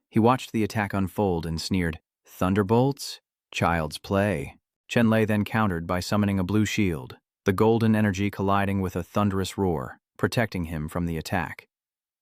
He watched the attack unfold and sneered, "Thunderbolts? Child's play." Chenlay then countered by summoning a blue shield, the golden energy colliding with a thunderous roar, protecting him from the attack.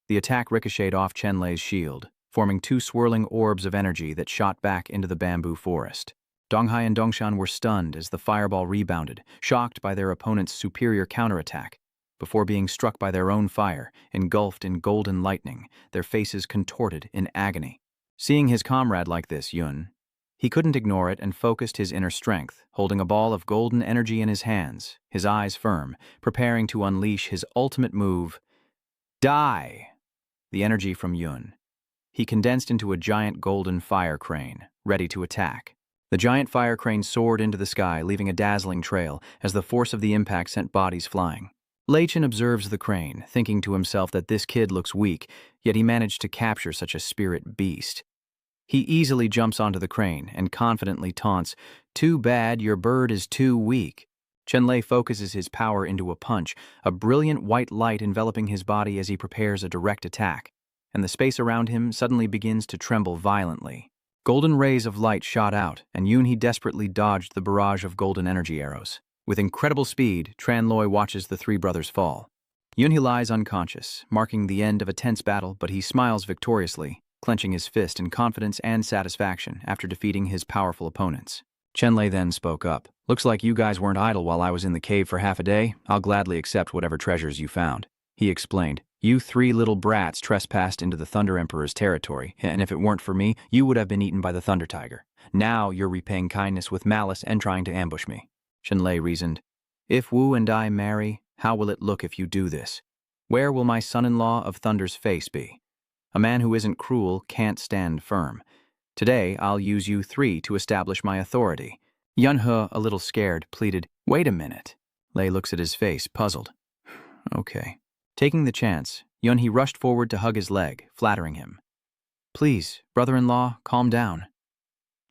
The attack ricocheted off Chenlay's shield, forming two swirling orbs of energy that shot back into the bamboo forest. Dong Hai and Dongshan were stunned as the fireball rebounded, shocked by their opponent's superior counterattack. Before being struck by their own fire, engulfed in golden lightning, their faces contorted in agony. Seeing his comrade like this, he couldn't ignore it and focused his inner strength, holding a ball of golden energy in his hands, his eyes firm, preparing to unleash his ultimate move. Die! The energy from he condensed into a giant golden fire crane, ready to attack. The giant fire crane soared into the sky, leaving a dazzling trail as the force of the impact sent bodies flying. Lei Chen observes the crane, thinking to himself that this kid looks weak, yet he managed to capture such a spirit beast. He easily jumps onto the crane and confidently taunts, "Too bad your bird is too weak." Chenlay focuses his power into a punch, a brilliant white light enveloping his body as he prepares a direct attack, and the space around him suddenly begins to tremble violently. Golden rays of light shot out, and Yunhe desperately dodged the barrage of golden energy arrows. With incredible speed, Chenlay watches the three brothers fall. Yunhe lies unconscious, marking the end of a tense battle, but he smiles victoriously, clenching his fist in confidence and satisfaction after defeating his powerful opponents. Chenlay then spoke up. "Looks like you guys weren't idle while I was in the cave for half a day. I'll gladly accept whatever treasures you found." He explained, "You three little brats trespassed into the Thunder Emperor's territory, and if it weren't for me, you would have been eaten by the Thunder Tiger. Now you're repaying kindness with malice and trying to ambush me." Chenlay reasoned, "If Wu and I marry, how will it look if you do this? Where will my son-in-law of Thunder's face be? A man who isn't cruel can't stand firm. Today, I'll use you three to establish my authority." Yunhe, a little scared, pleaded, "Wait a minute." Lei looks at his face, puzzled. "Okay." Taking the chance, Yunhe rushed forward to hug his leg, flattering him. "Please, brother-in-law, calm down."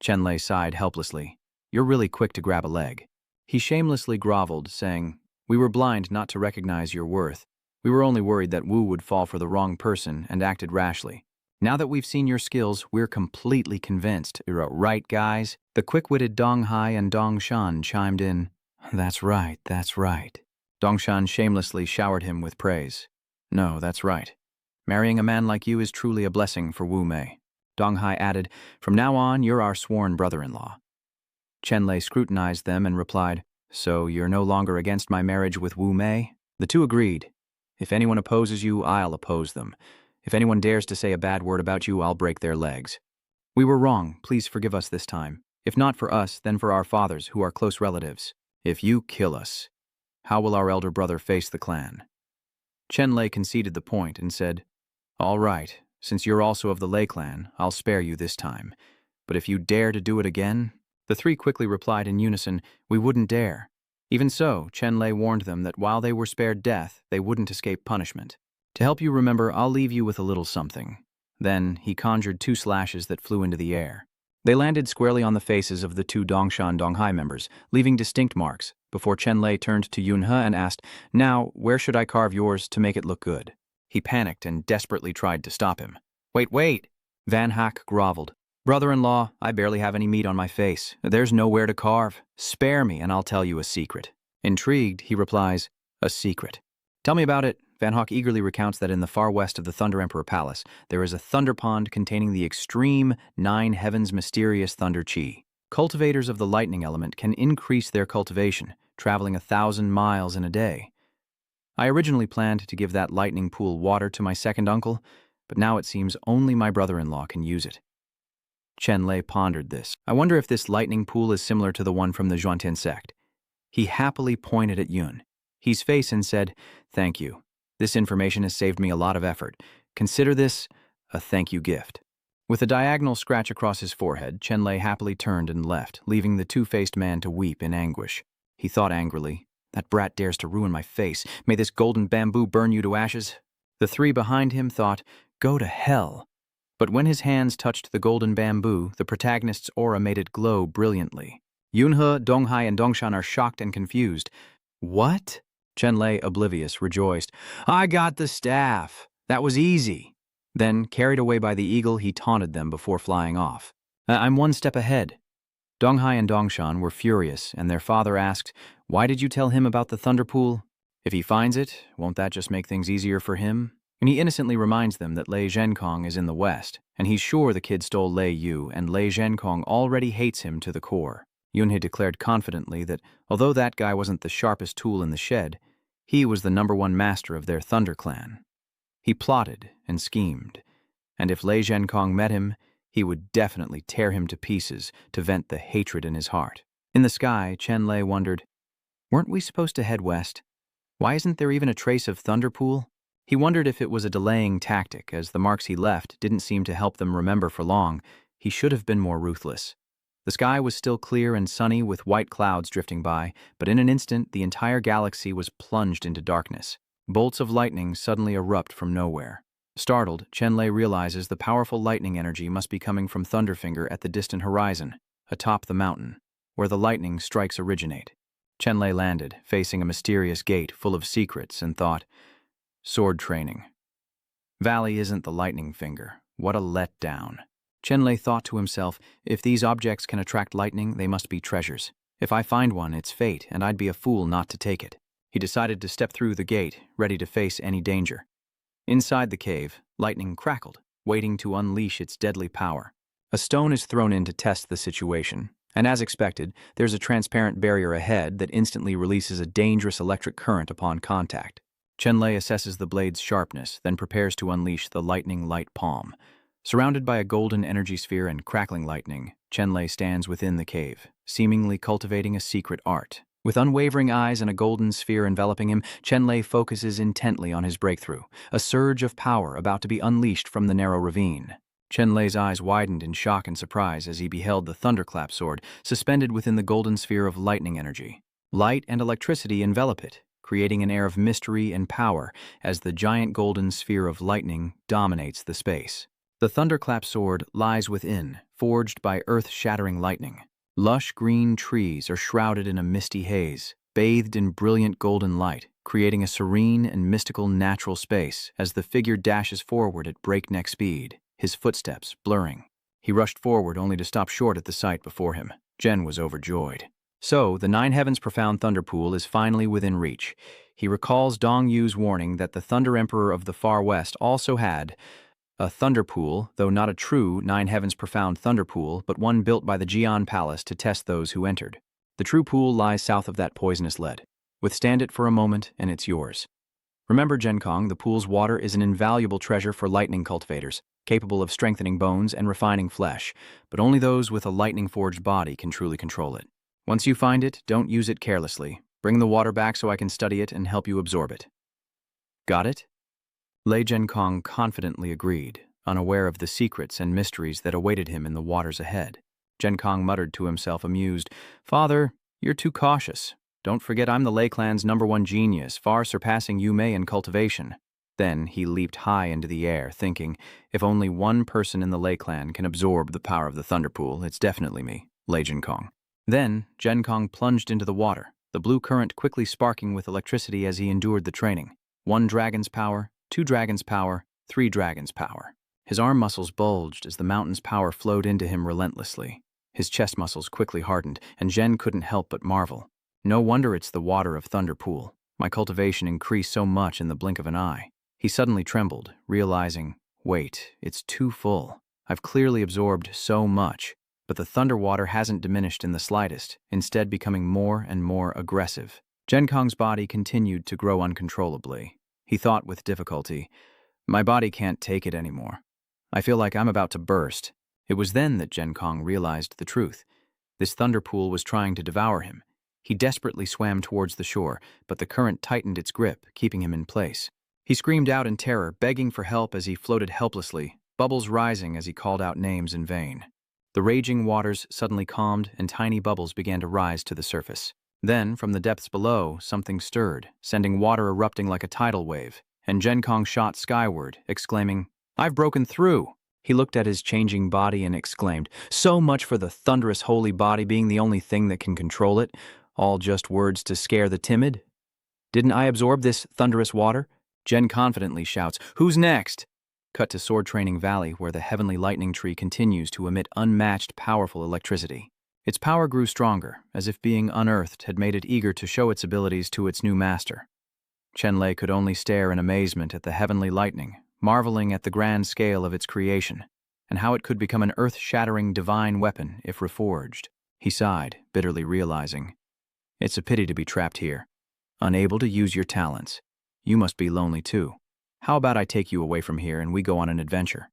Chenlay sighed helplessly. "You're really quick to grab a leg." He shamelessly groveled, saying, "We were blind not to recognize your worth. We were only worried that Wu would fall for the wrong person and acted rashly." Now that we've seen your skills, we're completely convinced. Right, guys? The quick-witted Dong Hai and Dong Shan chimed in. That's right, that's right. Dong Shan shamelessly showered him with praise. No, that's right. Marrying a man like you is truly a blessing for Wu Mei. Dong Hai added, From now on, you're our sworn brother-in-law. Chenlay scrutinized them and replied, So you're no longer against my marriage with Wu Mei? The two agreed. If anyone opposes you, I'll oppose them. If anyone dares to say a bad word about you, I'll break their legs. We were wrong. Please forgive us this time. If not for us, then for our fathers, who are close relatives. If you kill us, how will our elder brother face the clan? Chenlay conceded the point and said, All right, since you're also of the Lei clan, I'll spare you this time. But if you dare to do it again... The three quickly replied in unison, We wouldn't dare. Even so, Chenlay warned them that while they were spared death, they wouldn't escape punishment. To help you remember, I'll leave you with a little something. Then he conjured 2 slashes that flew into the air. They landed squarely on the faces of the 2 Dongshan Donghai members, leaving distinct marks, before Chenlay turned to Yunhe and asked, Now, where should I carve yours to make it look good? He panicked and desperately tried to stop him. Wait! Van Hack groveled. Brother-in-law, I barely have any meat on my face. There's nowhere to carve. Spare me and I'll tell you a secret. Intrigued, he replies, A secret. Tell me about it. Van Hawk eagerly recounts that in the far west of the Thunder Emperor Palace, there is a thunder pond containing the extreme 9 heavens mysterious thunder chi. Cultivators of the lightning element can increase their cultivation, traveling 1,000 miles in a day. I originally planned to give that lightning pool water to my second uncle, but now it seems only my brother-in-law can use it. Chenlay pondered this. I wonder if this lightning pool is similar to the one from the Xuan sect. He happily pointed at Yun. His face and said, Thank you. This information has saved me a lot of effort. Consider this a thank you gift. With a diagonal scratch across his forehead, Chenlay happily turned and left, leaving the two-faced man to weep in anguish. He thought angrily, That brat dares to ruin my face. May this golden bamboo burn you to ashes. The 3 behind him thought, Go to hell. But when his hands touched the golden bamboo, the protagonist's aura made it glow brilliantly. Yunhe, Donghai, and Dongshan are shocked and confused. What? Chenlay, oblivious, rejoiced. I got the staff. That was easy. Then, carried away by the eagle, he taunted them before flying off. I'm 1 step ahead. Donghai and Dongshan were furious, and their father asked, Why did you tell him about the thunder pool? If he finds it, won't that just make things easier for him? And he innocently reminds them that Lei Zhenkong is in the west, and he's sure the kid stole Lei Yu, and Lei Zhenkong already hates him to the core. Yunhe declared confidently that, although that guy wasn't the sharpest tool in the shed, he was the #1 master of their Thunder Clan. He plotted and schemed, and if Lei Zhenkong met him, he would definitely tear him to pieces to vent the hatred in his heart. In the sky, Chenlay wondered, Weren't we supposed to head west? Why isn't there even a trace of Thunder Pool? He wondered if it was a delaying tactic, as the marks he left didn't seem to help them remember for long. He should have been more ruthless. The sky was still clear and sunny with white clouds drifting by, but in an instant the entire galaxy was plunged into darkness. Bolts of lightning suddenly erupt from nowhere. Startled, Chenlay realizes the powerful lightning energy must be coming from Thunderfinger at the distant horizon, atop the mountain, where the lightning strikes originate. Chenlay landed, facing a mysterious gate full of secrets, and thought, Sword training. Valley isn't the lightning finger. What a letdown. Chenlay thought to himself, if these objects can attract lightning, they must be treasures. If I find one, it's fate, and I'd be a fool not to take it. He decided to step through the gate, ready to face any danger. Inside the cave, lightning crackled, waiting to unleash its deadly power. A stone is thrown in to test the situation, and as expected, there's a transparent barrier ahead that instantly releases a dangerous electric current upon contact. Chenlay assesses the blade's sharpness, then prepares to unleash the lightning light palm. Surrounded by a golden energy sphere and crackling lightning, Chenlay stands within the cave, seemingly cultivating a secret art. With unwavering eyes and a golden sphere enveloping him, Chenlay focuses intently on his breakthrough, a surge of power about to be unleashed from the narrow ravine. Chenlay's eyes widened in shock and surprise as he beheld the thunderclap sword suspended within the golden sphere of lightning energy. Light and electricity envelop it, creating an air of mystery and power as the giant golden sphere of lightning dominates the space. The thunderclap sword lies within, forged by earth-shattering lightning. Lush green trees are shrouded in a misty haze, bathed in brilliant golden light, creating a serene and mystical natural space as the figure dashes forward at breakneck speed, his footsteps blurring. He rushed forward only to stop short at the sight before him. Chen was overjoyed. So, the Nine Heavens' profound thunder pool is finally within reach. He recalls Dong Yu's warning that the Thunder Emperor of the Far West also had a thunder pool, though not a true Nine Heavens profound thunder pool, but one built by the Jian Palace to test those who entered. The true pool lies south of that poisonous lead. Withstand it for a moment, and it's yours. Remember, Genkong, the pool's water is an invaluable treasure for lightning cultivators, capable of strengthening bones and refining flesh, but only those with a lightning-forged body can truly control it. Once you find it, don't use it carelessly. Bring the water back so I can study it and help you absorb it. Got it? Lei Genkong confidently agreed, unaware of the secrets and mysteries that awaited him in the waters ahead. Genkong muttered to himself, amused, "Father, you're too cautious. Don't forget I'm the Lei clan's #1 genius, far surpassing Yu Mei in cultivation." Then he leaped high into the air, thinking, if only one person in the Lei clan can absorb the power of the Thunder Pool, it's definitely me, Lei Genkong. Then Genkong plunged into the water, the blue current quickly sparking with electricity as he endured the training. 1 dragon's power, 2 dragons' power, 3 dragons' power. His arm muscles bulged as the mountain's power flowed into him relentlessly. His chest muscles quickly hardened, and Zhen couldn't help but marvel. No wonder it's the water of Thunder Pool. My cultivation increased so much in the blink of an eye. He suddenly trembled, realizing, wait, it's too full. I've clearly absorbed so much, but the thunder water hasn't diminished in the slightest, instead becoming more and more aggressive. Genkong's body continued to grow uncontrollably. He thought with difficulty, my body can't take it anymore. I feel like I'm about to burst. It was then that Genkong realized the truth. This thunder pool was trying to devour him. He desperately swam towards the shore, but the current tightened its grip, keeping him in place. He screamed out in terror, begging for help as he floated helplessly, bubbles rising as he called out names in vain. The raging waters suddenly calmed, and tiny bubbles began to rise to the surface. Then, from the depths below, something stirred, sending water erupting like a tidal wave, and Genkong shot skyward, exclaiming, "I've broken through!" He looked at his changing body and exclaimed, "So much for the thunderous holy body being the only thing that can control it. All just words to scare the timid? Didn't I absorb this thunderous water?" Jen confidently shouts, "Who's next?" Cut to Sword Training Valley, where the heavenly lightning tree continues to emit unmatched powerful electricity. Its power grew stronger, as if being unearthed had made it eager to show its abilities to its new master. Chenlay could only stare in amazement at the heavenly lightning, marveling at the grand scale of its creation, and how it could become an earth-shattering divine weapon if reforged. He sighed, bitterly realizing, it's a pity to be trapped here, unable to use your talents. You must be lonely too. How about I take you away from here and we go on an adventure?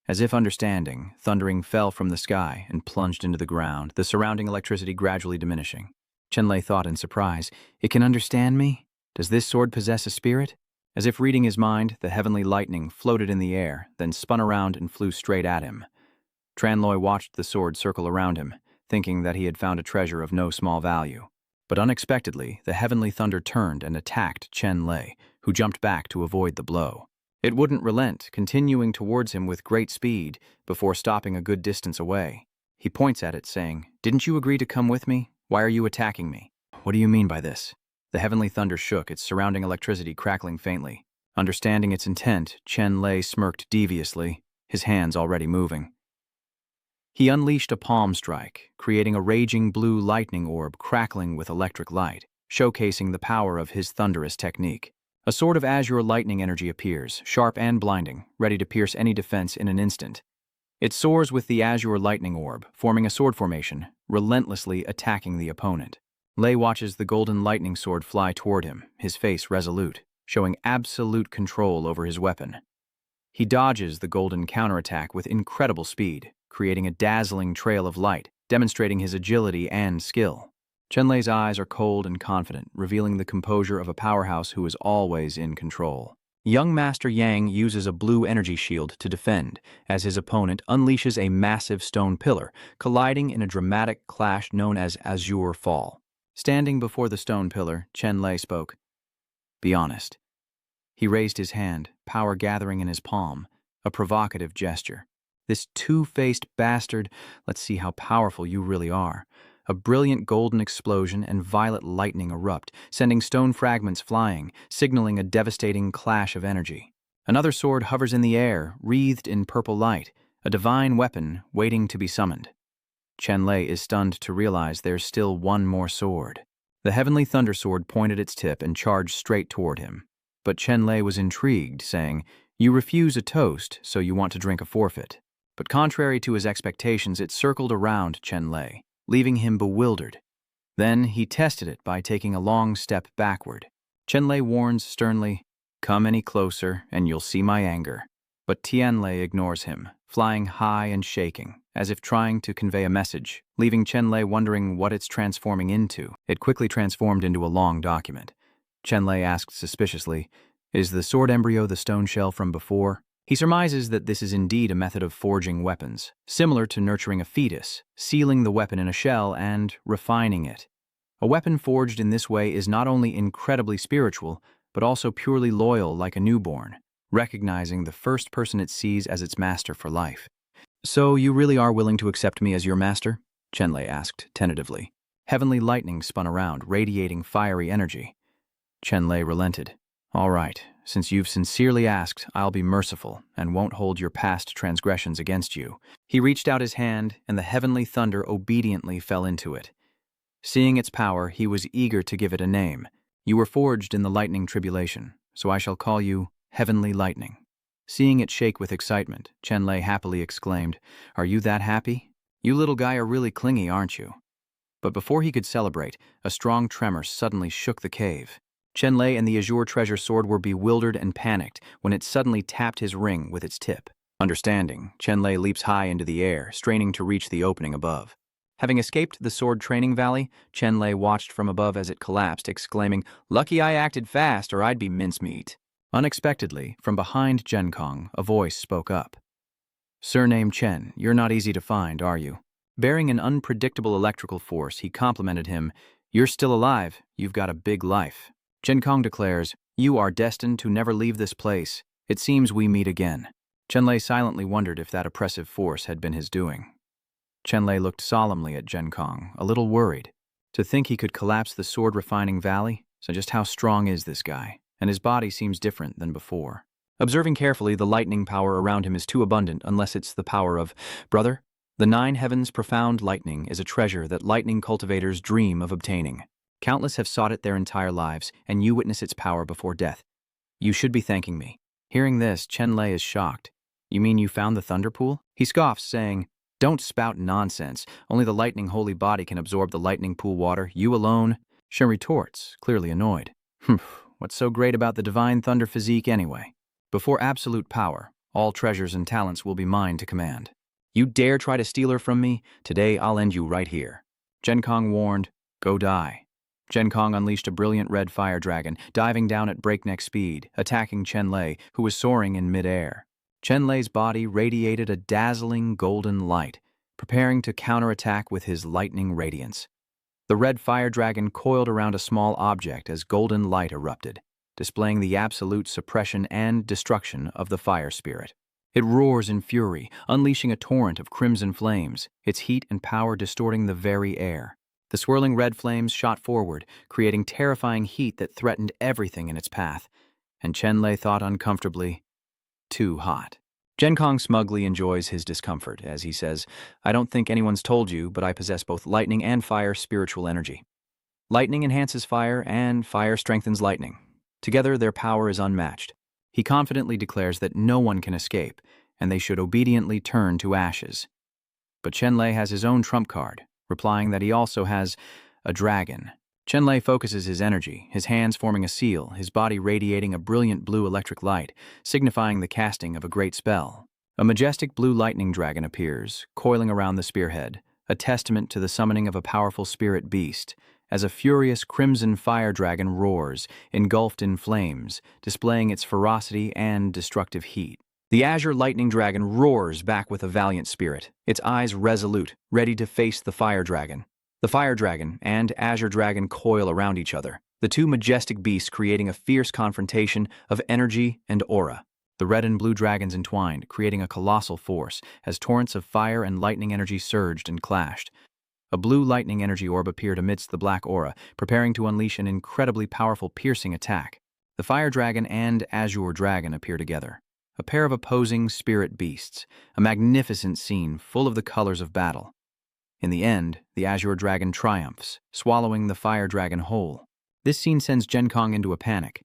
As if understanding, thundering fell from the sky and plunged into the ground, the surrounding electricity gradually diminishing. Chenlay thought in surprise, it can understand me? Does this sword possess a spirit? As if reading his mind, the heavenly lightning floated in the air, then spun around and flew straight at him. Tranloy watched the sword circle around him, thinking that he had found a treasure of no small value. But unexpectedly, the heavenly thunder turned and attacked Chenlay, who jumped back to avoid the blow. It wouldn't relent, continuing towards him with great speed, before stopping a good distance away. He points at it, saying, "Didn't you agree to come with me? Why are you attacking me? What do you mean by this?" The heavenly thunder shook, its surrounding electricity crackling faintly. Understanding its intent, Chenlay smirked deviously, his hands already moving. He unleashed a palm strike, creating a raging blue lightning orb crackling with electric light, showcasing the power of his thunderous technique. A sword of azure lightning energy appears, sharp and blinding, ready to pierce any defense in an instant. It soars with the azure lightning orb, forming a sword formation, relentlessly attacking the opponent. Lei watches the golden lightning sword fly toward him, his face resolute, showing absolute control over his weapon. He dodges the golden counterattack with incredible speed, creating a dazzling trail of light, demonstrating his agility and skill. Chenlay's eyes are cold and confident, revealing the composure of a powerhouse who is always in control. Young Master Yang uses a blue energy shield to defend, as his opponent unleashes a massive stone pillar, colliding in a dramatic clash known as Azure Fall. Standing before the stone pillar, Chenlay spoke. "Be honest." He raised his hand, power gathering in his palm, a provocative gesture. "This two-faced bastard, let's see how powerful you really are." A brilliant golden explosion and violet lightning erupt, sending stone fragments flying, signaling a devastating clash of energy. Another sword hovers in the air, wreathed in purple light, a divine weapon waiting to be summoned. Chenlay is stunned to realize there's still one more sword. The heavenly thunder sword pointed its tip and charged straight toward him. But Chenlay was intrigued, saying, "You refuse a toast, so you want to drink a forfeit." But contrary to his expectations, it circled around Chenlay, leaving him bewildered. Then he tested it by taking a long step backward. Chenlay warns sternly, "Come any closer, and you'll see my anger." But Tianlay ignores him, flying high and shaking, as if trying to convey a message, leaving Chenlay wondering what it's transforming into. It quickly transformed into a long document. Chenlay asked suspiciously, "Is the sword embryo the stone shell from before?" He surmises that this is indeed a method of forging weapons, similar to nurturing a fetus, sealing the weapon in a shell and refining it. A weapon forged in this way is not only incredibly spiritual, but also purely loyal like a newborn, recognizing the first person it sees as its master for life. "So you really are willing to accept me as your master?" Chenlay asked tentatively. Heavenly lightning spun around, radiating fiery energy. Chenlay relented. "All right, since you've sincerely asked, I'll be merciful and won't hold your past transgressions against you." He reached out his hand, and the heavenly thunder obediently fell into it. Seeing its power, he was eager to give it a name. "You were forged in the lightning tribulation, so I shall call you Heavenly Lightning." Seeing it shake with excitement, Chenlay happily exclaimed, "Are you that happy? You little guy are really clingy, aren't you?" But before he could celebrate, a strong tremor suddenly shook the cave. Chenlay and the azure treasure sword were bewildered and panicked when it suddenly tapped his ring with its tip. Understanding, Chenlay leaps high into the air, straining to reach the opening above. Having escaped the sword training valley, Chenlay watched from above as it collapsed, exclaiming, "Lucky I acted fast, or I'd be mincemeat." Unexpectedly, from behind Genkong, a voice spoke up. "Surname Chen, you're not easy to find, are you?" Bearing an unpredictable electrical force, he complimented him, "You're still alive, you've got a big life." Genkong declares, "You are destined to never leave this place. It seems we meet again." Chenlay silently wondered if that oppressive force had been his doing. Chenlay looked solemnly at Genkong, a little worried. To think he could collapse the sword-refining valley? So just how strong is this guy? And his body seems different than before. Observing carefully, the lightning power around him is too abundant unless it's the power of, brother, the nine heavens' profound lightning is a treasure that lightning cultivators dream of obtaining. Countless have sought it their entire lives, and you witness its power before death. You should be thanking me. Hearing this, Chenlay is shocked. You mean you found the thunder pool? He scoffs, saying, "Don't spout nonsense. Only the lightning holy body can absorb the lightning pool water. You alone." Shen retorts, clearly annoyed. What's so great about the divine thunder physique anyway? Before absolute power, all treasures and talents will be mine to command. You dare try to steal her from me? Today I'll end you right here. Genkong warned, "Go die." Genkong unleashed a brilliant red fire dragon, diving down at breakneck speed, attacking Chenlay, who was soaring in midair. Chenlay's body radiated a dazzling golden light, preparing to counterattack with his lightning radiance. The red fire dragon coiled around a small object as golden light erupted, displaying the absolute suppression and destruction of the fire spirit. It roars in fury, unleashing a torrent of crimson flames, its heat and power distorting the very air. The swirling red flames shot forward, creating terrifying heat that threatened everything in its path. And Chenlay thought uncomfortably, too hot. Genkong smugly enjoys his discomfort as he says, "I don't think anyone's told you, but I possess both lightning and fire spiritual energy. Lightning enhances fire, and fire strengthens lightning. Together, their power is unmatched." He confidently declares that no one can escape, and they should obediently turn to ashes. But Chenlay has his own trump card, replying that he also has a dragon. Chenlay focuses his energy, his hands forming a seal, his body radiating a brilliant blue electric light, signifying the casting of a great spell. A majestic blue lightning dragon appears, coiling around the spearhead, a testament to the summoning of a powerful spirit beast, as a furious crimson fire dragon roars, engulfed in flames, displaying its ferocity and destructive heat. The azure lightning dragon roars back with a valiant spirit, its eyes resolute, ready to face the fire dragon. The fire dragon and azure dragon coil around each other, the two majestic beasts creating a fierce confrontation of energy and aura. The red and blue dragons entwined, creating a colossal force, as torrents of fire and lightning energy surged and clashed. A blue lightning energy orb appeared amidst the black aura, preparing to unleash an incredibly powerful piercing attack. The fire dragon and azure dragon appear together, a pair of opposing spirit beasts, a magnificent scene full of the colors of battle. In the end, the azure dragon triumphs, swallowing the fire dragon whole. This scene sends Zhenkong into a panic.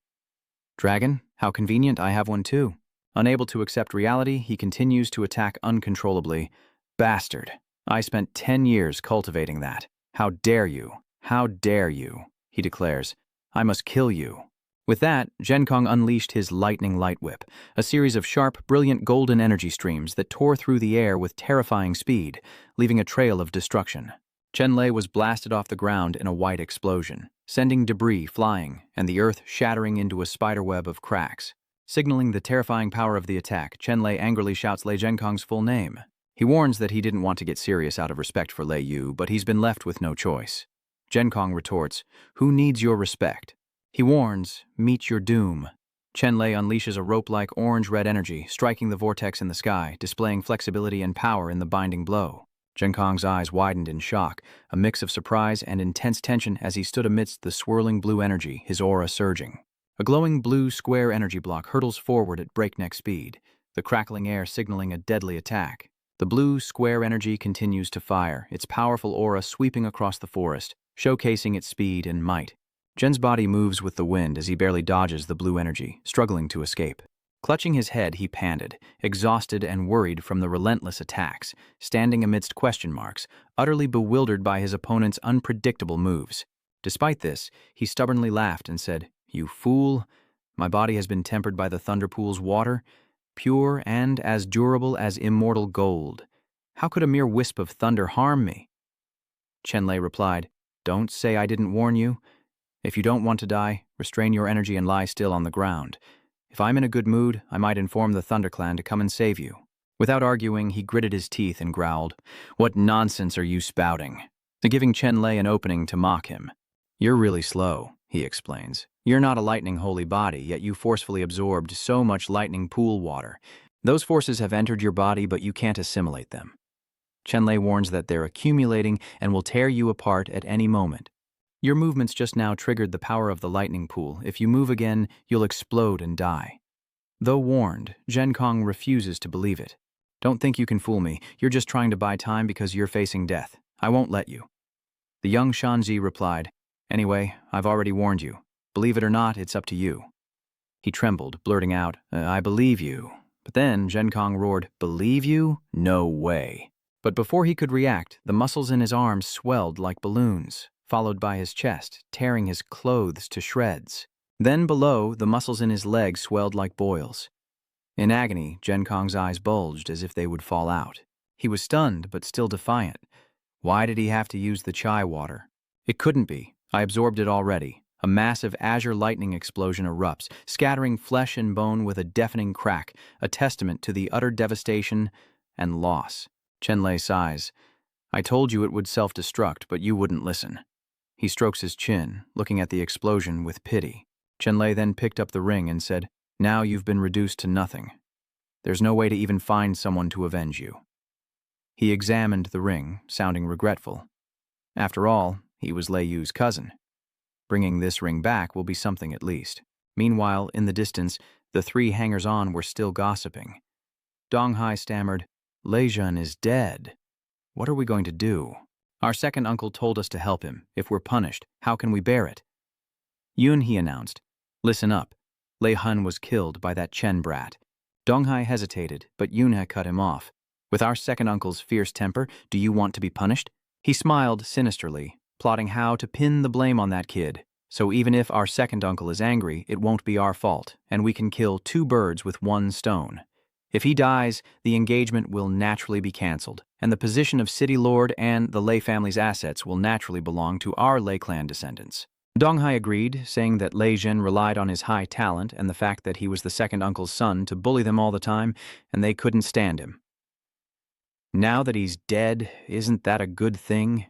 Dragon, how convenient, I have one too. Unable to accept reality, he continues to attack uncontrollably. Bastard, I spent 10 years cultivating that. How dare you? How dare you? He declares. I must kill you. With that, Zhenkong unleashed his lightning light whip, a series of sharp, brilliant golden energy streams that tore through the air with terrifying speed, leaving a trail of destruction. Chenlay was blasted off the ground in a white explosion, sending debris flying and the earth shattering into a spiderweb of cracks. Signaling the terrifying power of the attack, Chenlay angrily shouts Lei Zhenkong's full name. He warns that he didn't want to get serious out of respect for Lei Yu, but he's been left with no choice. Zhenkong retorts, "Who needs your respect?" He warns, "Meet your doom." Chenlay unleashes a rope-like orange-red energy, striking the vortex in the sky, displaying flexibility and power in the binding blow. Zhenkong's eyes widened in shock, a mix of surprise and intense tension as he stood amidst the swirling blue energy, his aura surging. A glowing blue square energy block hurtles forward at breakneck speed, the crackling air signaling a deadly attack. The blue square energy continues to fire, its powerful aura sweeping across the forest, showcasing its speed and might. Zhen's body moves with the wind as he barely dodges the blue energy, struggling to escape. Clutching his head, he panted, exhausted and worried from the relentless attacks, standing amidst question marks, utterly bewildered by his opponent's unpredictable moves. Despite this, he stubbornly laughed and said, "You fool, my body has been tempered by the Thunderpool's water, pure and as durable as immortal gold. How could a mere wisp of thunder harm me?" Chenlay replied, "Don't say I didn't warn you. If you don't want to die, restrain your energy and lie still on the ground. If I'm in a good mood, I might inform the Thunder Clan to come and save you." Without arguing, he gritted his teeth and growled, "What nonsense are you spouting?" Giving Chenlay an opening to mock him. "You're really slow," he explains. "You're not a lightning holy body, yet you forcefully absorbed so much lightning pool water. Those forces have entered your body, but you can't assimilate them." Chenlay warns that they're accumulating and will tear you apart at any moment. "Your movements just now triggered the power of the lightning pool. If you move again, you'll explode and die." Though warned, Zhenkong refuses to believe it. "Don't think you can fool me. You're just trying to buy time because you're facing death. I won't let you." The young Shanji replied, "Anyway, I've already warned you. Believe it or not, it's up to you." He trembled, blurting out, "I believe you." But then Zhenkong roared, "Believe you? No way." But before he could react, the muscles in his arms swelled like balloons, followed by his chest, tearing his clothes to shreds. Then below, the muscles in his legs swelled like boils. In agony, Zhenkong's eyes bulged as if they would fall out. He was stunned, but still defiant. Why did he have to use the chai water? It couldn't be. I absorbed it already. A massive azure lightning explosion erupts, scattering flesh and bone with a deafening crack, a testament to the utter devastation and loss. Chenlay sighs. "I told you it would self-destruct, but you wouldn't listen." He strokes his chin, looking at the explosion with pity. Chenlay then picked up the ring and said, "Now you've been reduced to nothing. There's no way to even find someone to avenge you." He examined the ring, sounding regretful. After all, he was Lei Yu's cousin. Bringing this ring back will be something at least. Meanwhile, in the distance, the three hangers-on were still gossiping. Donghai stammered, "Lei Zhen is dead. What are we going to do? Our second uncle told us to help him. If we're punished, how can we bear it?" Yun, he announced, "Listen up. Lei Hun was killed by that Chen brat." Donghai hesitated, but Yun had cut him off. "With our second uncle's fierce temper, do you want to be punished?" He smiled sinisterly, plotting how to pin the blame on that kid. "So even if our second uncle is angry, it won't be our fault, and we can kill two birds with one stone. If he dies, the engagement will naturally be cancelled, and the position of city lord and the Lei family's assets will naturally belong to our Lei clan descendants." Donghai agreed, saying that Lei Zhen relied on his high talent and the fact that he was the second uncle's son to bully them all the time, and they couldn't stand him. "Now that he's dead, isn't that a good thing?"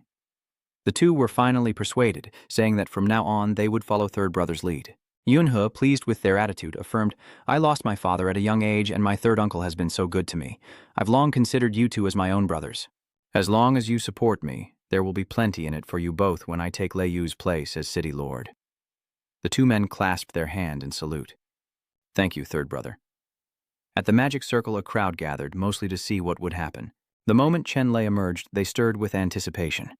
The two were finally persuaded, saying that from now on they would follow third brother's lead. Yunhe, pleased with their attitude, affirmed, "I lost my father at a young age and my third uncle has been so good to me. I've long considered you two as my own brothers. As long as you support me, there will be plenty in it for you both when I take Lei Yu's place as city lord." The two men clasped their hand in salute. "Thank you, third brother." At the magic circle, a crowd gathered, mostly to see what would happen. The moment Chenlay emerged, they stirred with anticipation.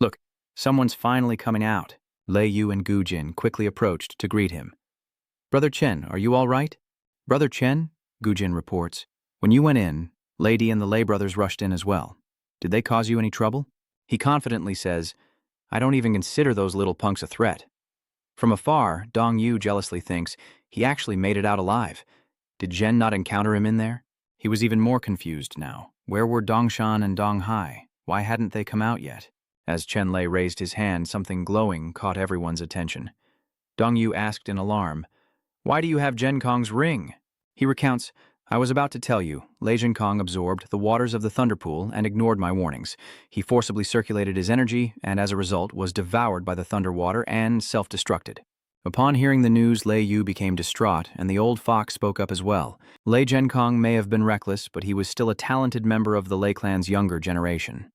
"Look, someone's finally coming out." Lei Yu and Gu Jin quickly approached to greet him. "Brother Chen, are you all right?" "Brother Chen," Gu Jin reports, "when you went in, Lady and the Lei brothers rushed in as well. Did they cause you any trouble?" He confidently says, "I don't even consider those little punks a threat." From afar, Dong Yu jealously thinks he actually made it out alive. Did Zhen not encounter him in there? He was even more confused now. Where were Dongshan and Donghai? Why hadn't they come out yet? As Chenlay raised his hand, something glowing caught everyone's attention. Dong Yu asked in alarm, "Why do you have Zhen Kong's ring?" He recounts, "I was about to tell you, Lei Zhen Kong absorbed the waters of the Thunder Pool and ignored my warnings. He forcibly circulated his energy and as a result was devoured by the thunder water and self-destructed." Upon hearing the news, Lei Yu became distraught, and the old fox spoke up as well. Lei Zhen Kong may have been reckless, but he was still a talented member of the Lei clan's younger generation.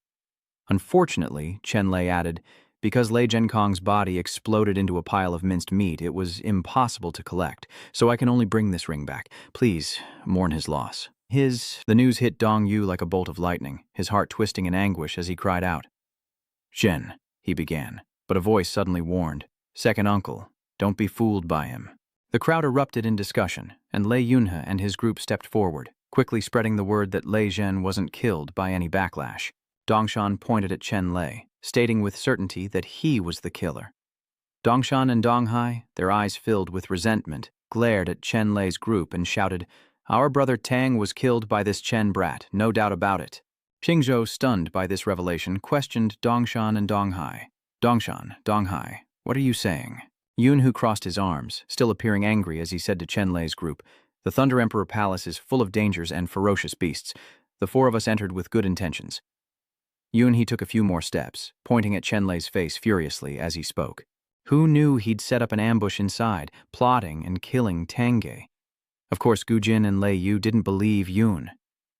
Unfortunately, Chenlay added, because Lei Zhen Kong's body exploded into a pile of minced meat, it was impossible to collect, so I can only bring this ring back. Please, mourn his loss. The news hit Dong Yu like a bolt of lightning, his heart twisting in anguish as he cried out. "Zhen," he began, but a voice suddenly warned, "Second uncle. Don't be fooled by him." The crowd erupted in discussion, and Lei Yunhe and his group stepped forward, quickly spreading the word that Lei Zhen wasn't killed by any backlash. Dongshan pointed at Chenlay, stating with certainty that he was the killer. Dongshan and Donghai, their eyes filled with resentment, glared at Chenlay's group and shouted, "Our brother Tang was killed by this Chen brat, no doubt about it." Qingzhou, stunned by this revelation, questioned Dongshan and Donghai. "Dongshan, Donghai, what are you saying?" Yunhu crossed his arms, still appearing angry as he said to Chenlay's group, "The Thunder Emperor Palace is full of dangers and ferocious beasts. The four of us entered with good intentions." Yunhe took a few more steps, pointing at Chenlay's face furiously as he spoke. Who knew he'd set up an ambush inside, plotting and killing Tangge? Of course, Gu Jin and Lei Yu didn't believe Yun.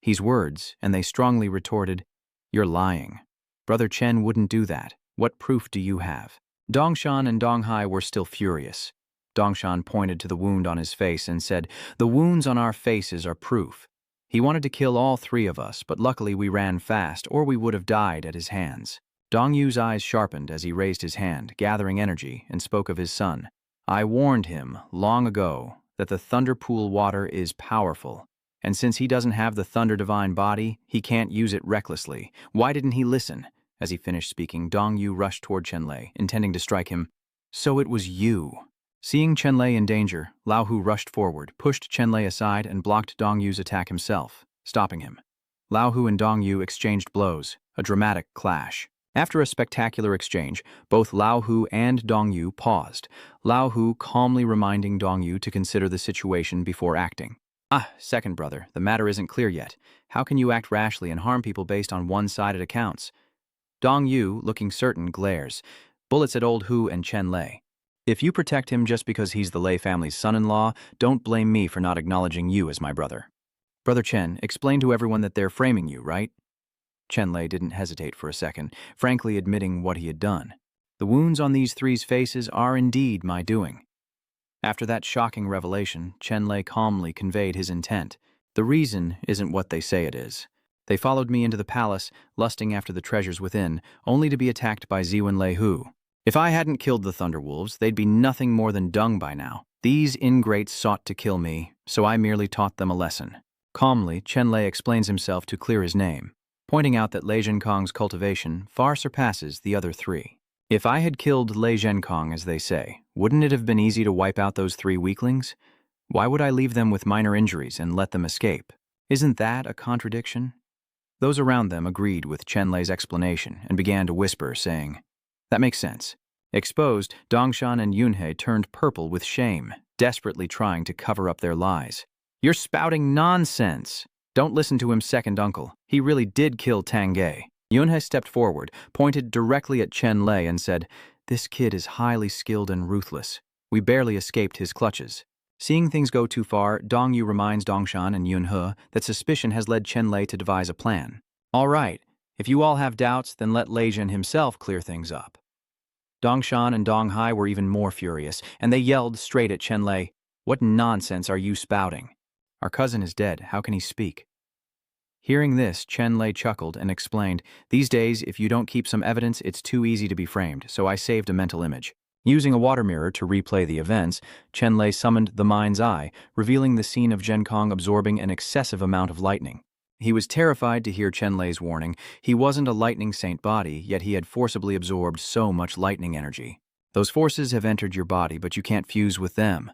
His words, and they strongly retorted, "You're lying. Brother Chen wouldn't do that. What proof do you have?" Dongshan and Donghai were still furious. Dongshan pointed to the wound on his face and said, "The wounds on our faces are proof. He wanted to kill all three of us, but luckily we ran fast, or we would have died at his hands." Dong Yu's eyes sharpened as he raised his hand, gathering energy, and spoke of his son. "I warned him, long ago, that the Thunder Pool water is powerful, and since he doesn't have the Thunder Divine body, he can't use it recklessly. Why didn't he listen?" As he finished speaking, Dong Yu rushed toward Chenlay, intending to strike him. "So it was you." Seeing Chenlay in danger, Lao Hu rushed forward, pushed Chenlay aside, and blocked Dong Yu's attack himself, stopping him. Lao Hu and Dong Yu exchanged blows, a dramatic clash. After a spectacular exchange, both Lao Hu and Dong Yu paused, Lao Hu calmly reminding Dong Yu to consider the situation before acting. Second brother, the matter isn't clear yet. How can you act rashly and harm people based on one-sided accounts? Dong Yu, looking certain, glares, bullets at old Hu and Chenlay. "If you protect him just because he's the Lei family's son-in-law, don't blame me for not acknowledging you as my brother. Brother Chen, explain to everyone that they're framing you, right?" Chenlay didn't hesitate for a second, frankly admitting what he had done. "The wounds on these three's faces are indeed my doing." After that shocking revelation, Chenlay calmly conveyed his intent. "The reason isn't what they say it is. They followed me into the palace, lusting after the treasures within, only to be attacked by Ziyu and Lei Hu. If I hadn't killed the Thunderwolves, they'd be nothing more than dung by now. These ingrates sought to kill me, so I merely taught them a lesson." Calmly, Chenlay explains himself to clear his name, pointing out that Lei Zhen Kong's cultivation far surpasses the other three. If I had killed Lei Zhen Kong, as they say, wouldn't it have been easy to wipe out those three weaklings? Why would I leave them with minor injuries and let them escape? Isn't that a contradiction? Those around them agreed with Chenlay's explanation and began to whisper, saying, "That makes sense." Exposed, Dongshan and Yunhe turned purple with shame, desperately trying to cover up their lies. "You're spouting nonsense. Don't listen to him, second uncle. He really did kill Tangge." Yunhe stepped forward, pointed directly at Chenlay and said, "This kid is highly skilled and ruthless. We barely escaped his clutches." Seeing things go too far, Dong Yu reminds Dongshan and Yunhe that suspicion has led Chenlay to devise a plan. "All right, if you all have doubts, then let Lei Zhen himself clear things up." Dongshan and Donghai were even more furious, and they yelled straight at Chenlay, "What nonsense are you spouting? Our cousin is dead, how can he speak?" Hearing this, Chenlay chuckled and explained, "These days, if you don't keep some evidence, it's too easy to be framed, so I saved a mental image." Using a water mirror to replay the events, Chenlay summoned the mind's eye, revealing the scene of Genkong absorbing an excessive amount of lightning. He was terrified to hear Chenlay's warning. He wasn't a lightning saint body, yet he had forcibly absorbed so much lightning energy. Those forces have entered your body, but you can't fuse with them.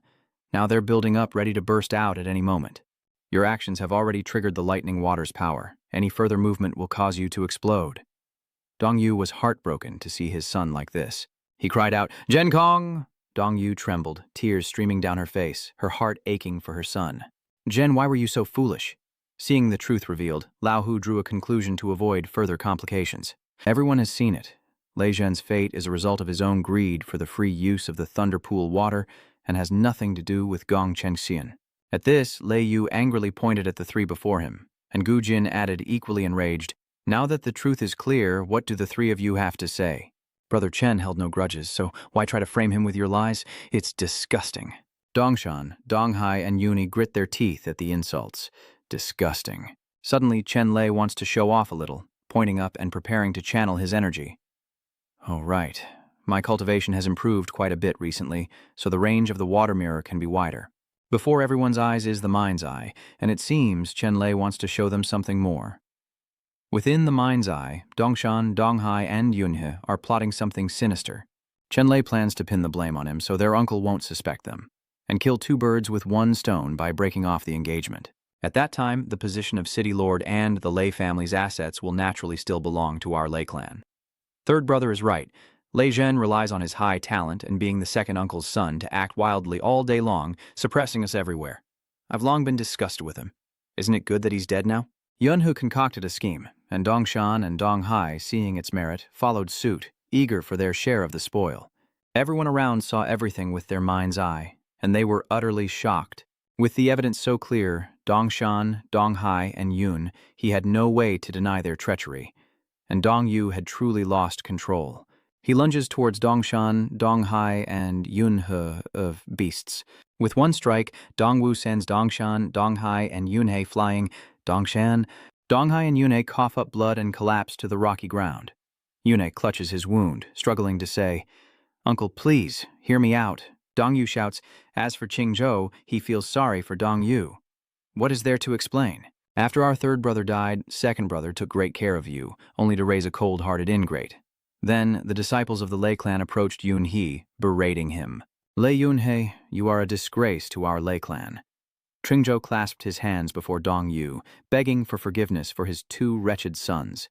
Now they're building up, ready to burst out at any moment. Your actions have already triggered the lightning water's power. Any further movement will cause you to explode. Dongyu was heartbroken to see his son like this. He cried out, "Genkong!" Dongyu trembled, tears streaming down her face, her heart aching for her son. "Jen, why were you so foolish?" Seeing the truth revealed, Lao Hu drew a conclusion to avoid further complications. Everyone has seen it. Lei Zhen's fate is a result of his own greed for the free use of the Thunder Pool water and has nothing to do with Gong Chengxian. At this, Lei Yu angrily pointed at the three before him, and Gu Jin added, equally enraged, "Now that the truth is clear, what do the three of you have to say?" Brother Chen held no grudges, so why try to frame him with your lies? It's disgusting. Dongshan, Donghai, and Yuni grit their teeth at the insults. Disgusting. Suddenly, Chenlay wants to show off a little, pointing up and preparing to channel his energy. "Oh, right. My cultivation has improved quite a bit recently, so the range of the water mirror can be wider. Before everyone's eyes is the mind's eye, and it seems Chenlay wants to show them something more." Within the mind's eye, Dongshan, Donghai, and Yunhe are plotting something sinister. Chenlay plans to pin the blame on him so their uncle won't suspect them, and kill two birds with one stone by breaking off the engagement. At that time, the position of city lord and the Lei family's assets will naturally still belong to our Lei clan. Third brother is right. Lei Zhen relies on his high talent and being the second uncle's son to act wildly all day long, suppressing us everywhere. I've long been disgusted with him. Isn't it good that he's dead now? Yunhe concocted a scheme, and Dongshan and Donghai, seeing its merit, followed suit, eager for their share of the spoil. Everyone around saw everything with their mind's eye, and they were utterly shocked. With the evidence so clear, Dongshan, Donghai, and Yun, he had no way to deny their treachery, and Dongyu had truly lost control. He lunges towards Dongshan, Donghai, and Yunhe of beasts. With one strike, Dongwu sends Dongshan, Donghai, and Yunhe flying. Dongshan, Donghai, and Yunhe cough up blood and collapse to the rocky ground. Yunhe clutches his wound, struggling to say, "Uncle, please, hear me out." Dongyu shouts, as for Qingzhou, he feels sorry for Dongyu. What is there to explain? After our third brother died, second brother took great care of you, only to raise a cold-hearted ingrate. Then, the disciples of the Lei clan approached Yunhe, berating him. "Lei Yunhe, you are a disgrace to our Lei clan." Qingzhou clasped his hands before Dongyu, begging for forgiveness for his two wretched sons.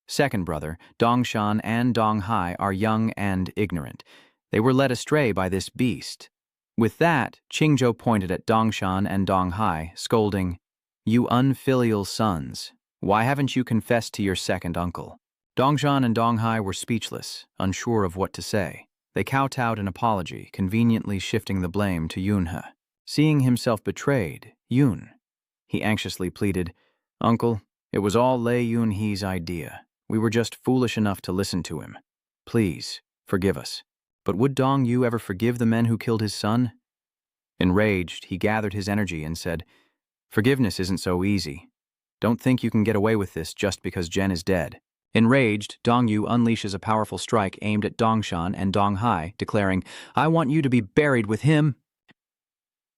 Second brother, Dongshan and Donghai are young and ignorant. They were led astray by this beast. With that, Qingzhou pointed at Dongshan and Donghai, scolding, "You unfilial sons, why haven't you confessed to your second uncle?" Dongshan and Donghai were speechless, unsure of what to say. They kowtowed an apology, conveniently shifting the blame to Yunhe. Seeing himself betrayed, he anxiously pleaded, "Uncle, it was all Lei Yunhe's idea. We were just foolish enough to listen to him. Please, forgive us." But would Dongyu ever forgive the men who killed his son? Enraged, he gathered his energy and said, "Forgiveness isn't so easy. Don't think you can get away with this just because Jen is dead." Enraged, Dongyu unleashes a powerful strike aimed at Dongshan and Donghai, declaring, "I want you to be buried with him."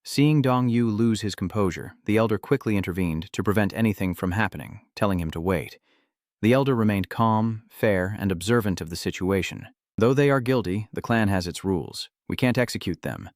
Seeing Dongyu lose his composure, the elder quickly intervened to prevent anything from happening, telling him to wait. The elder remained calm, fair, and observant of the situation. Though they are guilty, the clan has its rules. We can't execute them.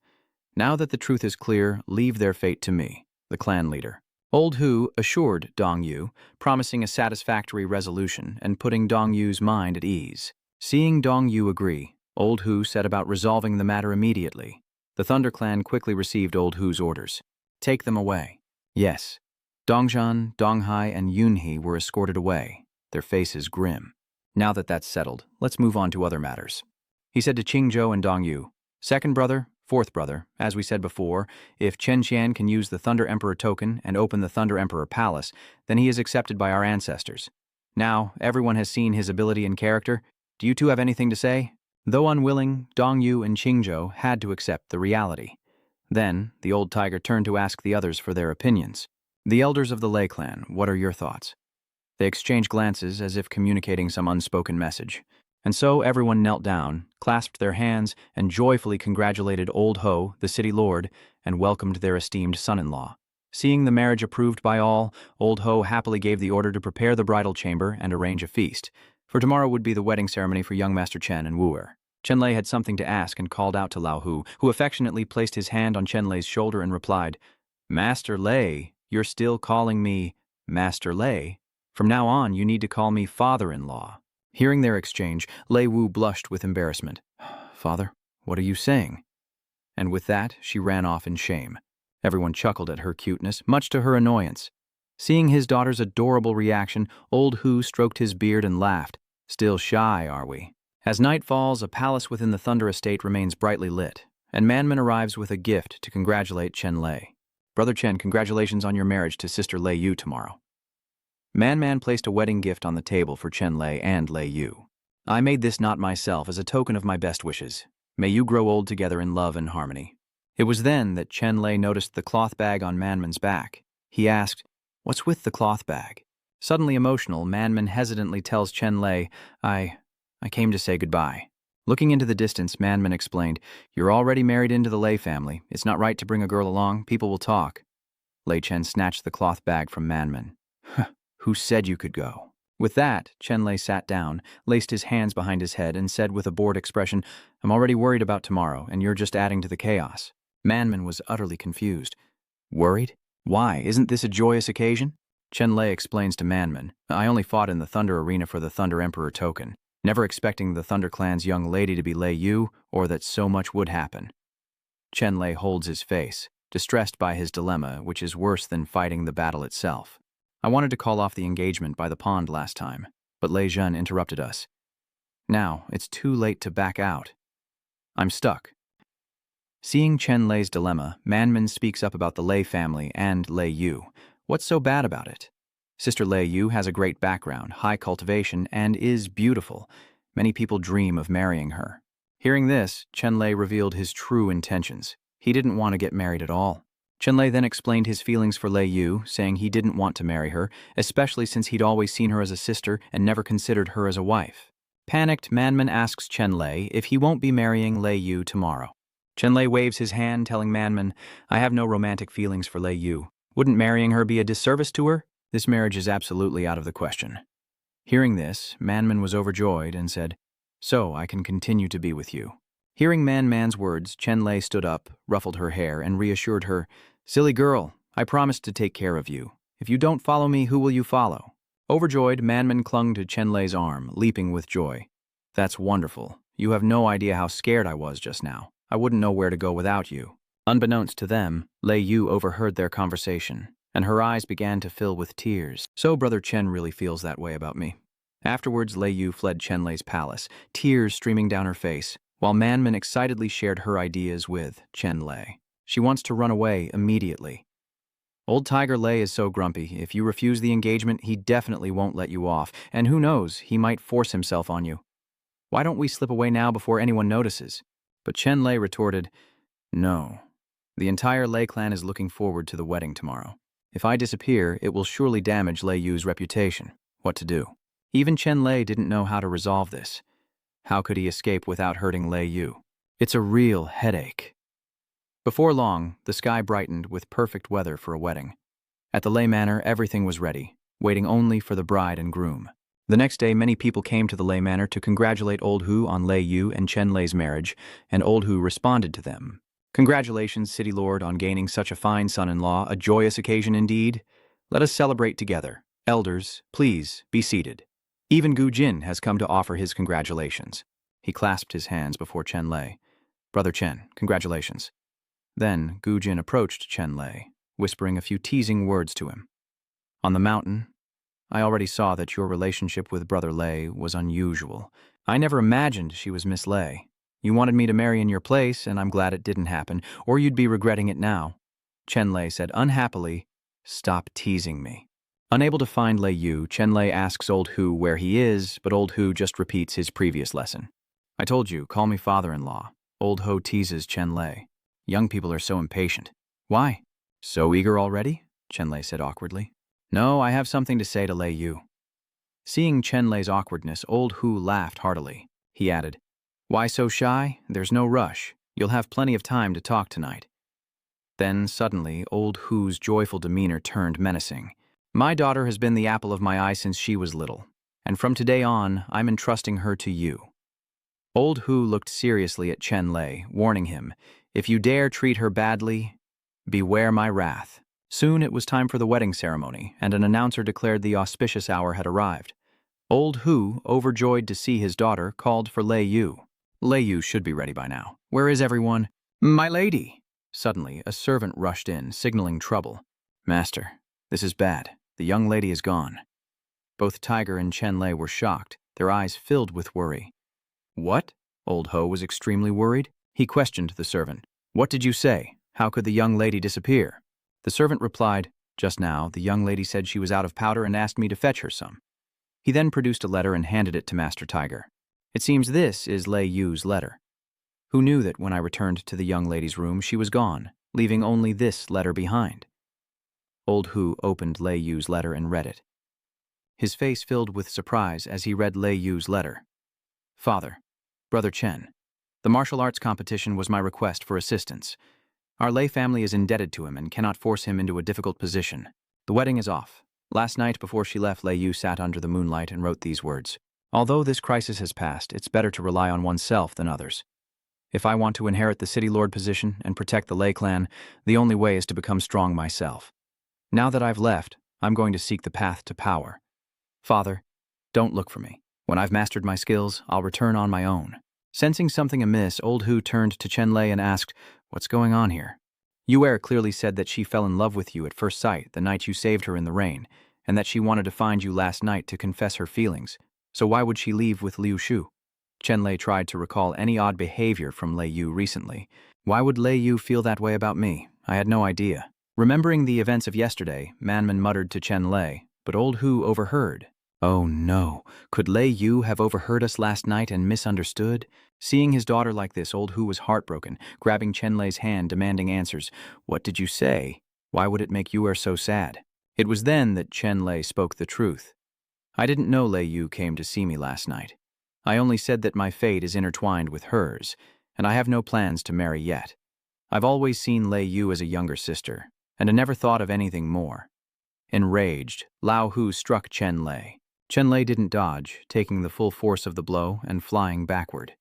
Now that the truth is clear, leave their fate to me, the clan leader. Old Hu assured Dongyu, promising a satisfactory resolution and putting Dongyu's mind at ease. Seeing Dongyu agree, Old Hu set about resolving the matter immediately. The Thunder Clan quickly received Old Hu's orders. Take them away. Yes. Dongshan, Donghai, and Yunhe were escorted away, their faces grim. Now that that's settled, let's move on to other matters. He said to Qingzhou and Dongyu, "Second brother, fourth brother, as we said before, if Chen can use the Thunder Emperor token and open the Thunder Emperor Palace, then he is accepted by our ancestors. Now, everyone has seen his ability and character. Do you two have anything to say?" Though unwilling, Dongyu and Qingzhou had to accept the reality. Then, the old tiger turned to ask the others for their opinions. The elders of the Lei clan, what are your thoughts? They exchanged glances as if communicating some unspoken message. And so everyone knelt down, clasped their hands, and joyfully congratulated Old Ho, the city lord, and welcomed their esteemed son-in-law. Seeing the marriage approved by all, Old Ho happily gave the order to prepare the bridal chamber and arrange a feast, for tomorrow would be the wedding ceremony for young Master Chen and wooer. Chenlay had something to ask and called out to Lao Hu, who affectionately placed his hand on Chenlay's shoulder and replied, Master Lei, you're still calling me Master Lei? From now on, you need to call me father-in-law. Hearing their exchange, Lei Wu blushed with embarrassment. Father, what are you saying? And with that, she ran off in shame. Everyone chuckled at her cuteness, much to her annoyance. Seeing his daughter's adorable reaction, Old Hu stroked his beard and laughed. Still shy, are we? As night falls, a palace within the Thunder Estate remains brightly lit, and Manman arrives with a gift to congratulate Chenlay. Brother Chen, congratulations on your marriage to Sister Lei Yu tomorrow. Man placed a wedding gift on the table for Chenlay and Lei Yu. I made this knot myself as a token of my best wishes. May you grow old together in love and harmony. It was then that Chenlay noticed the cloth bag on Manman's back. He asked, What's with the cloth bag? Suddenly emotional, Manman hesitantly tells Chenlay, I came to say goodbye. Looking into the distance, Manman explained, You're already married into the Lei family. It's not right to bring a girl along. People will talk. Lei Chen snatched the cloth bag from Manman. Who said you could go? With that, Chenlay sat down, laced his hands behind his head, and said with a bored expression, I'm already worried about tomorrow, and you're just adding to the chaos. Manman was utterly confused. Worried? Why? Isn't this a joyous occasion? Chenlay explains to Manman, I only fought in the Thunder Arena for the Thunder Emperor token, never expecting the Thunder Clan's young lady to be Lei Yu, or that so much would happen. Chenlay holds his face, distressed by his dilemma, which is worse than fighting the battle itself. I wanted to call off the engagement by the pond last time, but Lei Zhen interrupted us. Now, it's too late to back out. I'm stuck. Seeing Chenlay's dilemma, Manman speaks up about the Lei family and Lei Yu. What's so bad about it? Sister Lei Yu has a great background, high cultivation, and is beautiful. Many people dream of marrying her. Hearing this, Chenlay revealed his true intentions. He didn't want to get married at all. Chenlay then explained his feelings for Lei Yu, saying he didn't want to marry her, especially since he'd always seen her as a sister and never considered her as a wife. Panicked, Manman asks Chenlay if he won't be marrying Lei Yu tomorrow. Chenlay waves his hand, telling Manman, I have no romantic feelings for Lei Yu. Wouldn't marrying her be a disservice to her? This marriage is absolutely out of the question. Hearing this, Manman was overjoyed and said, So I can continue to be with you. Hearing Man's words, Chenlay stood up, ruffled her hair, and reassured her, Silly girl, I promised to take care of you. If you don't follow me, who will you follow? Overjoyed, Manman clung to Chenlay's arm, leaping with joy. That's wonderful. You have no idea how scared I was just now. I wouldn't know where to go without you. Unbeknownst to them, Lei Yu overheard their conversation, and her eyes began to fill with tears. So Brother Chen really feels that way about me. Afterwards, Lei Yu fled Chenlay's palace, tears streaming down her face, while Manman excitedly shared her ideas with Chenlay. She wants to run away immediately. Old Tiger Lei is so grumpy. If you refuse the engagement, he definitely won't let you off, and who knows, he might force himself on you. Why don't we slip away now before anyone notices? But Chenlay retorted, No. The entire Lei clan is looking forward to the wedding tomorrow. If I disappear, it will surely damage Lei Yu's reputation. What to do? Even Chenlay didn't know how to resolve this. How could he escape without hurting Lei Yu? It's a real headache. Before long, the sky brightened with perfect weather for a wedding. At the Lei Manor, everything was ready, waiting only for the bride and groom. The next day, many people came to the Lei Manor to congratulate Old Hu on Lei Yu and Chenlay's marriage, and Old Hu responded to them. Congratulations, City Lord, on gaining such a fine son-in-law, a joyous occasion indeed. Let us celebrate together. Elders, please, be seated. Even Gu Jin has come to offer his congratulations. He clasped his hands before Chenlay. Brother Chen, congratulations. Then Gu Jin approached Chenlay, whispering a few teasing words to him. On the mountain, I already saw that your relationship with Brother Lei was unusual. I never imagined she was Miss Lei. You wanted me to marry in your place, and I'm glad it didn't happen, or you'd be regretting it now. Chenlay said unhappily, Stop teasing me. Unable to find Lei Yu, Chenlay asks Old Hu where he is, but Old Hu just repeats his previous lesson. I told you, call me father-in-law. Old Ho teases Chenlay. Young people are so impatient. Why? So eager already? Chenlay said awkwardly. No, I have something to say to Lei Yu. Seeing Chenlay's awkwardness, Old Hu laughed heartily. He added, Why so shy? There's no rush. You'll have plenty of time to talk tonight. Then, suddenly, Old Hu's joyful demeanor turned menacing. My daughter has been the apple of my eye since she was little, and from today on, I'm entrusting her to you. Old Hu looked seriously at Chenlay, warning him, If you dare treat her badly, beware my wrath. Soon it was time for the wedding ceremony, and an announcer declared the auspicious hour had arrived. Old Hu, overjoyed to see his daughter, called for Lei Yu. Lei Yu should be ready by now. Where is everyone? My lady! Suddenly, a servant rushed in, signaling trouble. Master, this is bad. The young lady is gone. Both Tiger and Chenlay were shocked, their eyes filled with worry. What? Old Ho was extremely worried. He questioned the servant. What did you say? How could the young lady disappear? The servant replied, Just now, the young lady said she was out of powder and asked me to fetch her some. He then produced a letter and handed it to Master Tiger. It seems this is Lei Yu's letter. Who knew that when I returned to the young lady's room, she was gone, leaving only this letter behind? Old Hu opened Lei Yu's letter and read it. His face filled with surprise as he read Lei Yu's letter. Father, Brother Chen, the martial arts competition was my request for assistance. Our Lei family is indebted to him and cannot force him into a difficult position. The wedding is off. Last night, before she left, Lei Yu sat under the moonlight and wrote these words. Although this crisis has passed, it's better to rely on oneself than others. If I want to inherit the city lord position and protect the Lei clan, the only way is to become strong myself. Now that I've left, I'm going to seek the path to power. Father, don't look for me. When I've mastered my skills, I'll return on my own. Sensing something amiss, Old Hu turned to Chenlay and asked, What's going on here? Yue clearly said that she fell in love with you at first sight the night you saved her in the rain, and that she wanted to find you last night to confess her feelings. So why would she leave with Liu Shu? Chenlay tried to recall any odd behavior from Lei Yu recently. Why would Lei Yu feel that way about me? I had no idea. Remembering the events of yesterday, Manman muttered to Chenlay, but Old Hu overheard. Oh no, could Lei Yu have overheard us last night and misunderstood? Seeing his daughter like this, Old Hu was heartbroken, grabbing Chenlay's hand, demanding answers. What did you say? Why would it make Yue so sad? It was then that Chenlay spoke the truth. I didn't know Lei Yu came to see me last night. I only said that my fate is intertwined with hers, and I have no plans to marry yet. I've always seen Lei Yu as a younger sister, and I never thought of anything more. Enraged, Lao Hu struck Chenlay. Chenlay didn't dodge, taking the full force of the blow and flying backward.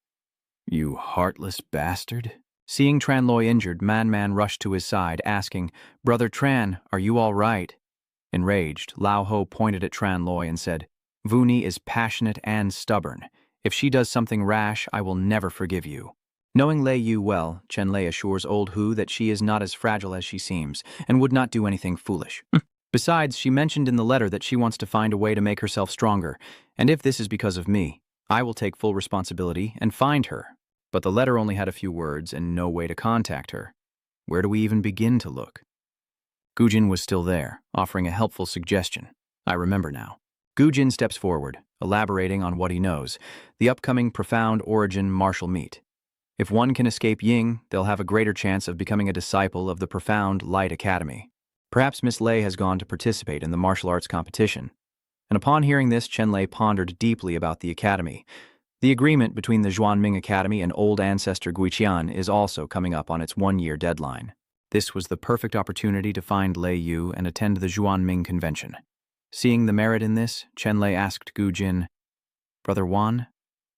You heartless bastard. Seeing Tranloy injured, Man rushed to his side, asking, Brother Tran, are you all right? Enraged, Lao Ho pointed at Tranloy and said, Vuni is passionate and stubborn. If she does something rash, I will never forgive you. Knowing Lei Yu well, Chenlay assures Old Hu that she is not as fragile as she seems, and would not do anything foolish. Besides, she mentioned in the letter that she wants to find a way to make herself stronger, and if this is because of me, I will take full responsibility and find her. But the letter only had a few words and no way to contact her. Where do we even begin to look? Gujin was still there, offering a helpful suggestion. I remember now. Gujin steps forward, elaborating on what he knows, the upcoming profound origin martial meet. If one can escape Ying, they'll have a greater chance of becoming a disciple of the profound Light Academy. Perhaps Miss Lei has gone to participate in the martial arts competition. And upon hearing this, Chenlay pondered deeply about the academy. The agreement between the Xuan Academy and old ancestor Guiqian is also coming up on its one-year deadline. This was the perfect opportunity to find Lei Yu and attend the Xuanming convention. Seeing the merit in this, Chenlay asked Gujin, Brother Wan,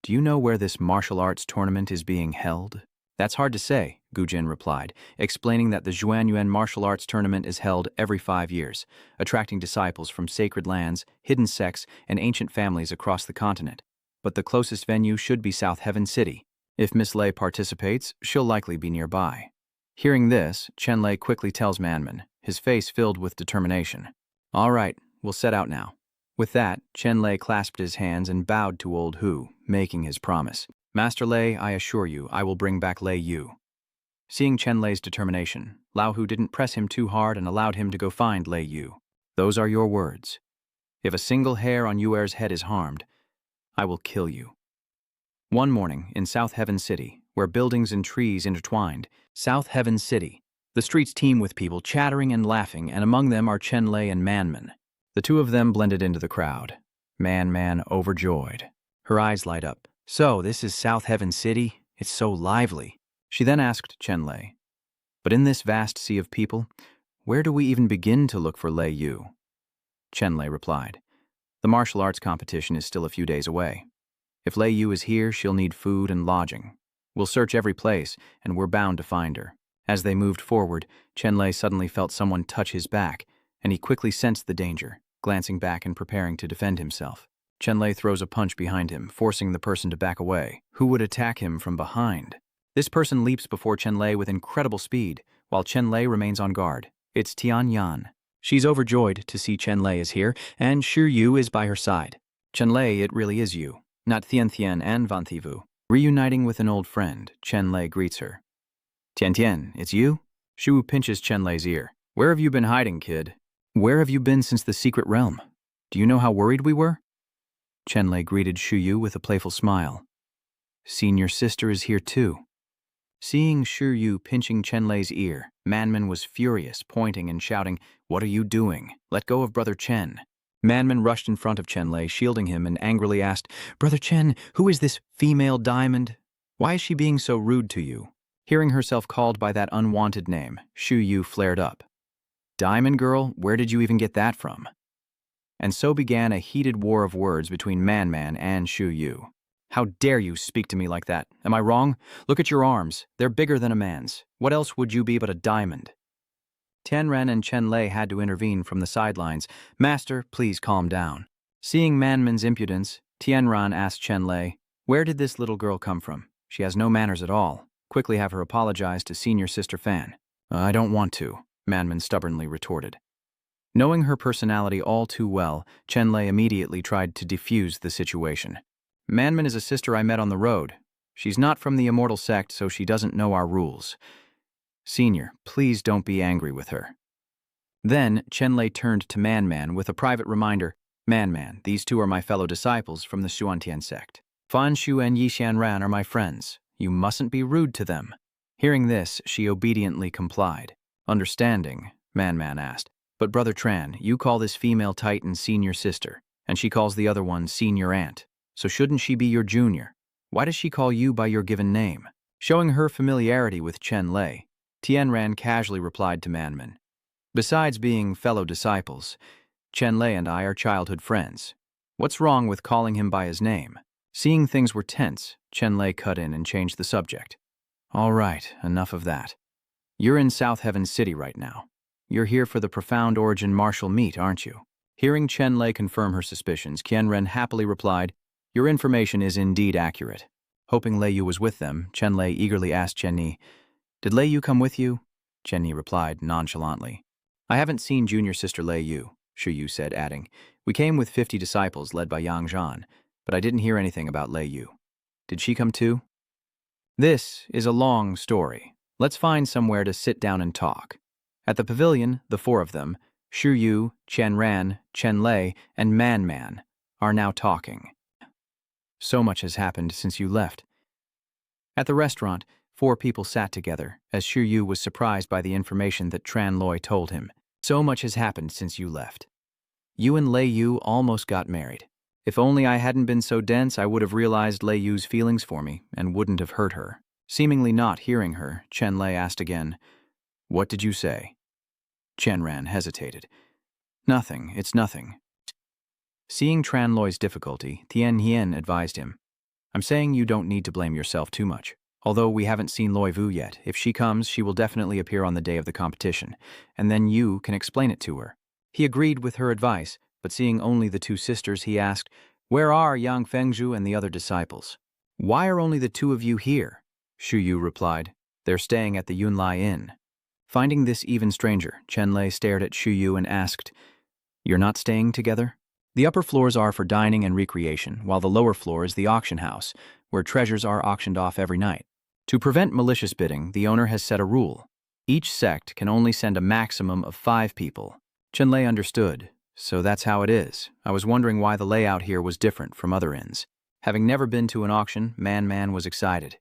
do you know where this martial arts tournament is being held? That's hard to say, Gujin replied, explaining that the Xuanyuan martial arts tournament is held every 5 years, attracting disciples from sacred lands, hidden sects, and ancient families across the continent. But the closest venue should be South Heaven City. If Miss Lei participates, she'll likely be nearby. Hearing this, Chenlay quickly tells Manman, his face filled with determination. All right, we'll set out now. With that, Chenlay clasped his hands and bowed to Old Hu, making his promise. Master Lei, I assure you, I will bring back Lei Yu. Seeing Chenlay's determination, Lao Hu didn't press him too hard and allowed him to go find Lei Yu. Those are your words. If a single hair on Yuer's head is harmed, I will kill you. One morning in South Heaven City, where buildings and trees intertwined, South Heaven City. The streets teem with people chattering and laughing, and among them are Chenlay and Manman. The two of them blended into the crowd. Man overjoyed. Her eyes light up. So, this is South Heaven City? It's so lively. She then asked Chenlay, but in this vast sea of people, where do we even begin to look for Lei Yu? Chenlay replied, the martial arts competition is still a few days away. If Lei Yu is here, she'll need food and lodging. We'll search every place, and we're bound to find her. As they moved forward, Chenlay suddenly felt someone touch his back, and he quickly sensed the danger, glancing back and preparing to defend himself. Chenlay throws a punch behind him, forcing the person to back away. Who would attack him from behind? This person leaps before Chenlay with incredible speed, while Chenlay remains on guard. It's Tianyan. She's overjoyed to see Chenlay is here, and Yu is by her side. Chenlay, it really is you, not Tian and Van Thivu. Reuniting with an old friend, Chenlay greets her. Tian, it's you? Shu pinches Chenlay's ear. Where have you been hiding, kid? Where have you been since the secret realm? Do you know how worried we were? Chenlay greeted Yu with a playful smile. Senior sister is here too. Seeing Yu pinching Chenlay's ear, Manman was furious, pointing and shouting, What are you doing? Let go of Brother Chen. Manman rushed in front of Chenlay, shielding him, and angrily asked, Brother Chen, who is this female diamond? Why is she being so rude to you? Hearing herself called by that unwanted name, Yu flared up. Diamond girl, where did you even get that from? And so began a heated war of words between Manman and Yu. How dare you speak to me like that? Am I wrong? Look at your arms. They're bigger than a man's. What else would you be but a diamond? Tianren and Chenlay had to intervene from the sidelines. Master, please calm down. Seeing Manman's impudence, Tianren asked Chenlay, Where did this little girl come from? She has no manners at all. Quickly have her apologize to senior sister Fan. I don't want to, Manman stubbornly retorted. Knowing her personality all too well, Chenlay immediately tried to defuse the situation. Manman is a sister I met on the road. She's not from the immortal sect, so she doesn't know our rules. Senior, please don't be angry with her. Then, Chenlay turned to Manman with a private reminder, Manman, these two are my fellow disciples from the Xuantian sect. Fan Shu and Yishan Ran are my friends. You mustn't be rude to them. Hearing this, she obediently complied. Understanding, Manman asked, but Brother Tran, you call this female Titan senior sister, and she calls the other one senior aunt. So shouldn't she be your junior? Why does she call you by your given name? Showing her familiarity with Chenlay, Tianren casually replied to Manman. Besides being fellow disciples, Chenlay and I are childhood friends. What's wrong with calling him by his name? Seeing things were tense, Chenlay cut in and changed the subject. All right, enough of that. You're in South Heaven City right now. You're here for the Profound Origin martial meet, aren't you? Hearing Chenlay confirm her suspicions, Tianren happily replied, Your information is indeed accurate. Hoping Lei Yu was with them, Chenlay eagerly asked Chenyi, Did Lei Yu come with you? Chenyi replied nonchalantly, I haven't seen junior sister Lei Yu, Yu said, adding, We came with 50 disciples led by Yang Zhan, but I didn't hear anything about Lei Yu. Did she come too? This is a long story. Let's find somewhere to sit down and talk. At the pavilion, the four of them, Yu, Tianren, Chenlay, and Manman, are now talking. So much has happened since you left. At the restaurant, four people sat together, as Yu was surprised by the information that Tran Loi told him. So much has happened since you left. You and Lei Yu almost got married. If only I hadn't been so dense, I would have realized Lei Yu's feelings for me and wouldn't have hurt her. Seemingly not hearing her, Chenlay asked again, What did you say? Chenran hesitated. Nothing, it's nothing. Seeing Tran Loi's difficulty, Tian Hien advised him, I'm saying you don't need to blame yourself too much. Although we haven't seen Loi Vu yet, if she comes, she will definitely appear on the day of the competition, and then you can explain it to her. He agreed with her advice, but seeing only the two sisters, he asked, Where are Yang Fengzhu and the other disciples? Why are only the two of you here? Yu replied, They're staying at the Yunlai Inn. Finding this even stranger, Chenlay stared at Yu and asked, You're not staying together? The upper floors are for dining and recreation, while the lower floor is the auction house, where treasures are auctioned off every night. To prevent malicious bidding, the owner has set a rule. Each sect can only send a maximum of 5 people. Chenlay understood. So that's how it is. I was wondering why the layout here was different from other inns. Having never been to an auction, Man was excited.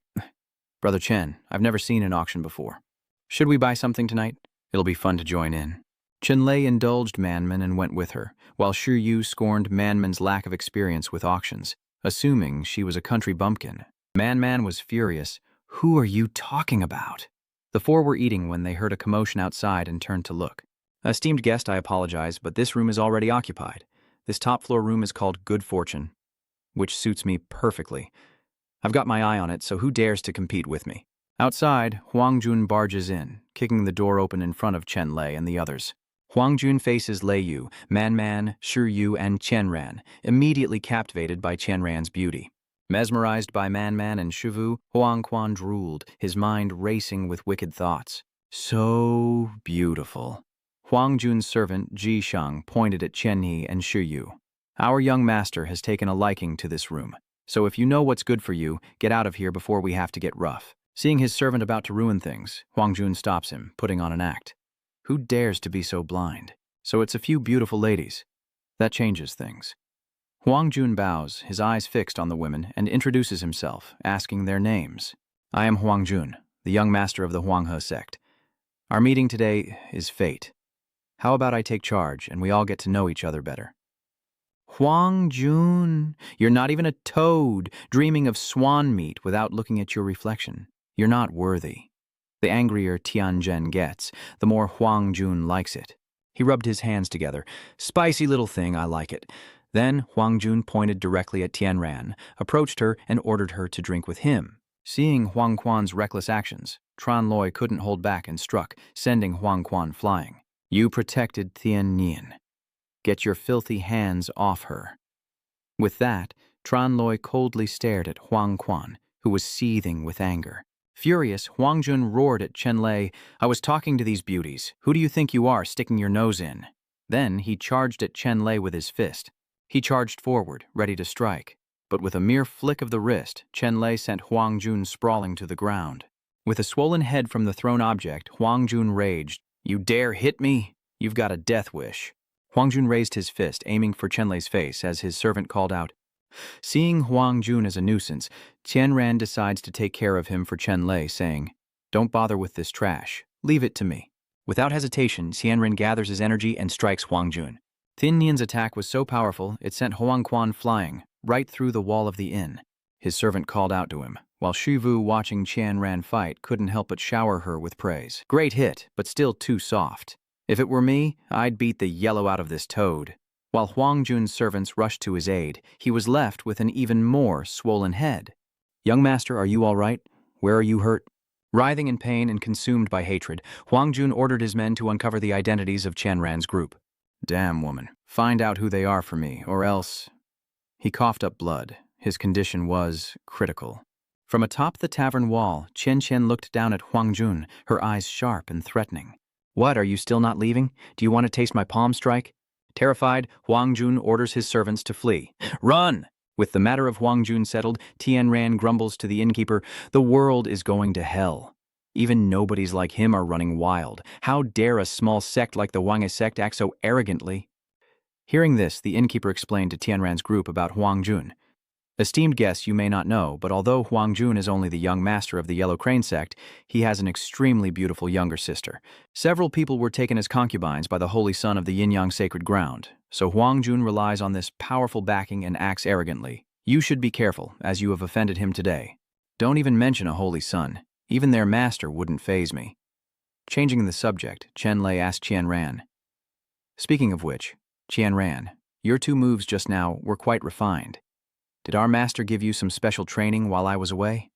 Brother Chen, I've never seen an auction before. Should we buy something tonight? It'll be fun to join in. Chenlay indulged Manman and went with her, while Yu scorned Manman's lack of experience with auctions, assuming she was a country bumpkin. Man was furious. Who are you talking about? The four were eating when they heard a commotion outside and turned to look. Esteemed guest, I apologize, but this room is already occupied. This top floor room is called Good Fortune, which suits me perfectly. I've got my eye on it, so who dares to compete with me? Outside, Huangjun barges in, kicking the door open in front of Chenlay and the others. Huangjun faces Lei Yu, Man, Yu, and Chenran, immediately captivated by Chenran's beauty. Mesmerized by Man and Shivu, Huangquan drooled, his mind racing with wicked thoughts. So beautiful. Huangjun's servant, Ji Shang, pointed at Chenhe and Yu. Our young master has taken a liking to this room, so if you know what's good for you, get out of here before we have to get rough. Seeing his servant about to ruin things, Huangjun stops him, putting on an act. Who dares to be so blind? So it's a few beautiful ladies. That changes things. Huangjun bows, his eyes fixed on the women, and introduces himself, asking their names. I am Huangjun, the young master of the Huanghe sect. Our meeting today is fate. How about I take charge, and we all get to know each other better? Huangjun, you're not even a toad, dreaming of swan meat without looking at your reflection. You're not worthy. The angrier Tianzhen gets, the more Huangjun likes it. He rubbed his hands together. Spicy little thing, I like it. Then Huangjun pointed directly at Tianran, approached her, and ordered her to drink with him. Seeing Huangquan's reckless actions, Chenlay couldn't hold back and struck, sending Huangquan flying. You protected Tiannian. Get your filthy hands off her. With that, Chenlay coldly stared at Huangquan, who was seething with anger. Furious, Huangjun roared at Chenlay, I was talking to these beauties. Who do you think you are, sticking your nose in? Then he charged at Chenlay with his fist. He charged forward, ready to strike. But with a mere flick of the wrist, Chenlay sent Huangjun sprawling to the ground. With a swollen head from the thrown object, Huangjun raged. You dare hit me? You've got a death wish. Huangjun raised his fist, aiming for Chenlay's face as his servant called out. Seeing Huangjun as a nuisance, Tianran decides to take care of him for Chenlay, saying, Don't bother with this trash. Leave it to me. Without hesitation, Tianran gathers his energy and strikes Huangjun. Tiannian's attack was so powerful, it sent Huangquan flying, right through the wall of the inn. His servant called out to him, while Shivu, watching Tianran fight, couldn't help but shower her with praise. Great hit, but still too soft. If it were me, I'd beat the yellow out of this toad. While Huangjun's servants rushed to his aid, he was left with an even more swollen head. Young master, are you all right? Where are you hurt? Writhing in pain and consumed by hatred, Huangjun ordered his men to uncover the identities of Chenran's group. Damn woman, find out who they are for me, or else... He coughed up blood. His condition was critical. From atop the tavern wall, Chen looked down at Huangjun, her eyes sharp and threatening. What, are you still not leaving? Do you want to taste my palm strike? Terrified, Huangjun orders his servants to flee. Run! With the matter of Huangjun settled, Tianran grumbles to the innkeeper, the world is going to hell. Even nobodies like him are running wild. How dare a small sect like the Huanghe sect act so arrogantly? Hearing this, the innkeeper explained to Tianran's group about Huangjun. Esteemed guests, you may not know, but although Huangjun is only the young master of the Yellow Crane sect, he has an extremely beautiful younger sister. Several people were taken as concubines by the holy son of the Yin-Yang sacred ground, so Huangjun relies on this powerful backing and acts arrogantly. You should be careful, as you have offended him today. Don't even mention a holy son. Even their master wouldn't faze me. Changing the subject, Chenlay asked Tianran. Speaking of which, Tianran, your 2 moves just now were quite refined. Did our master give you some special training while I was away?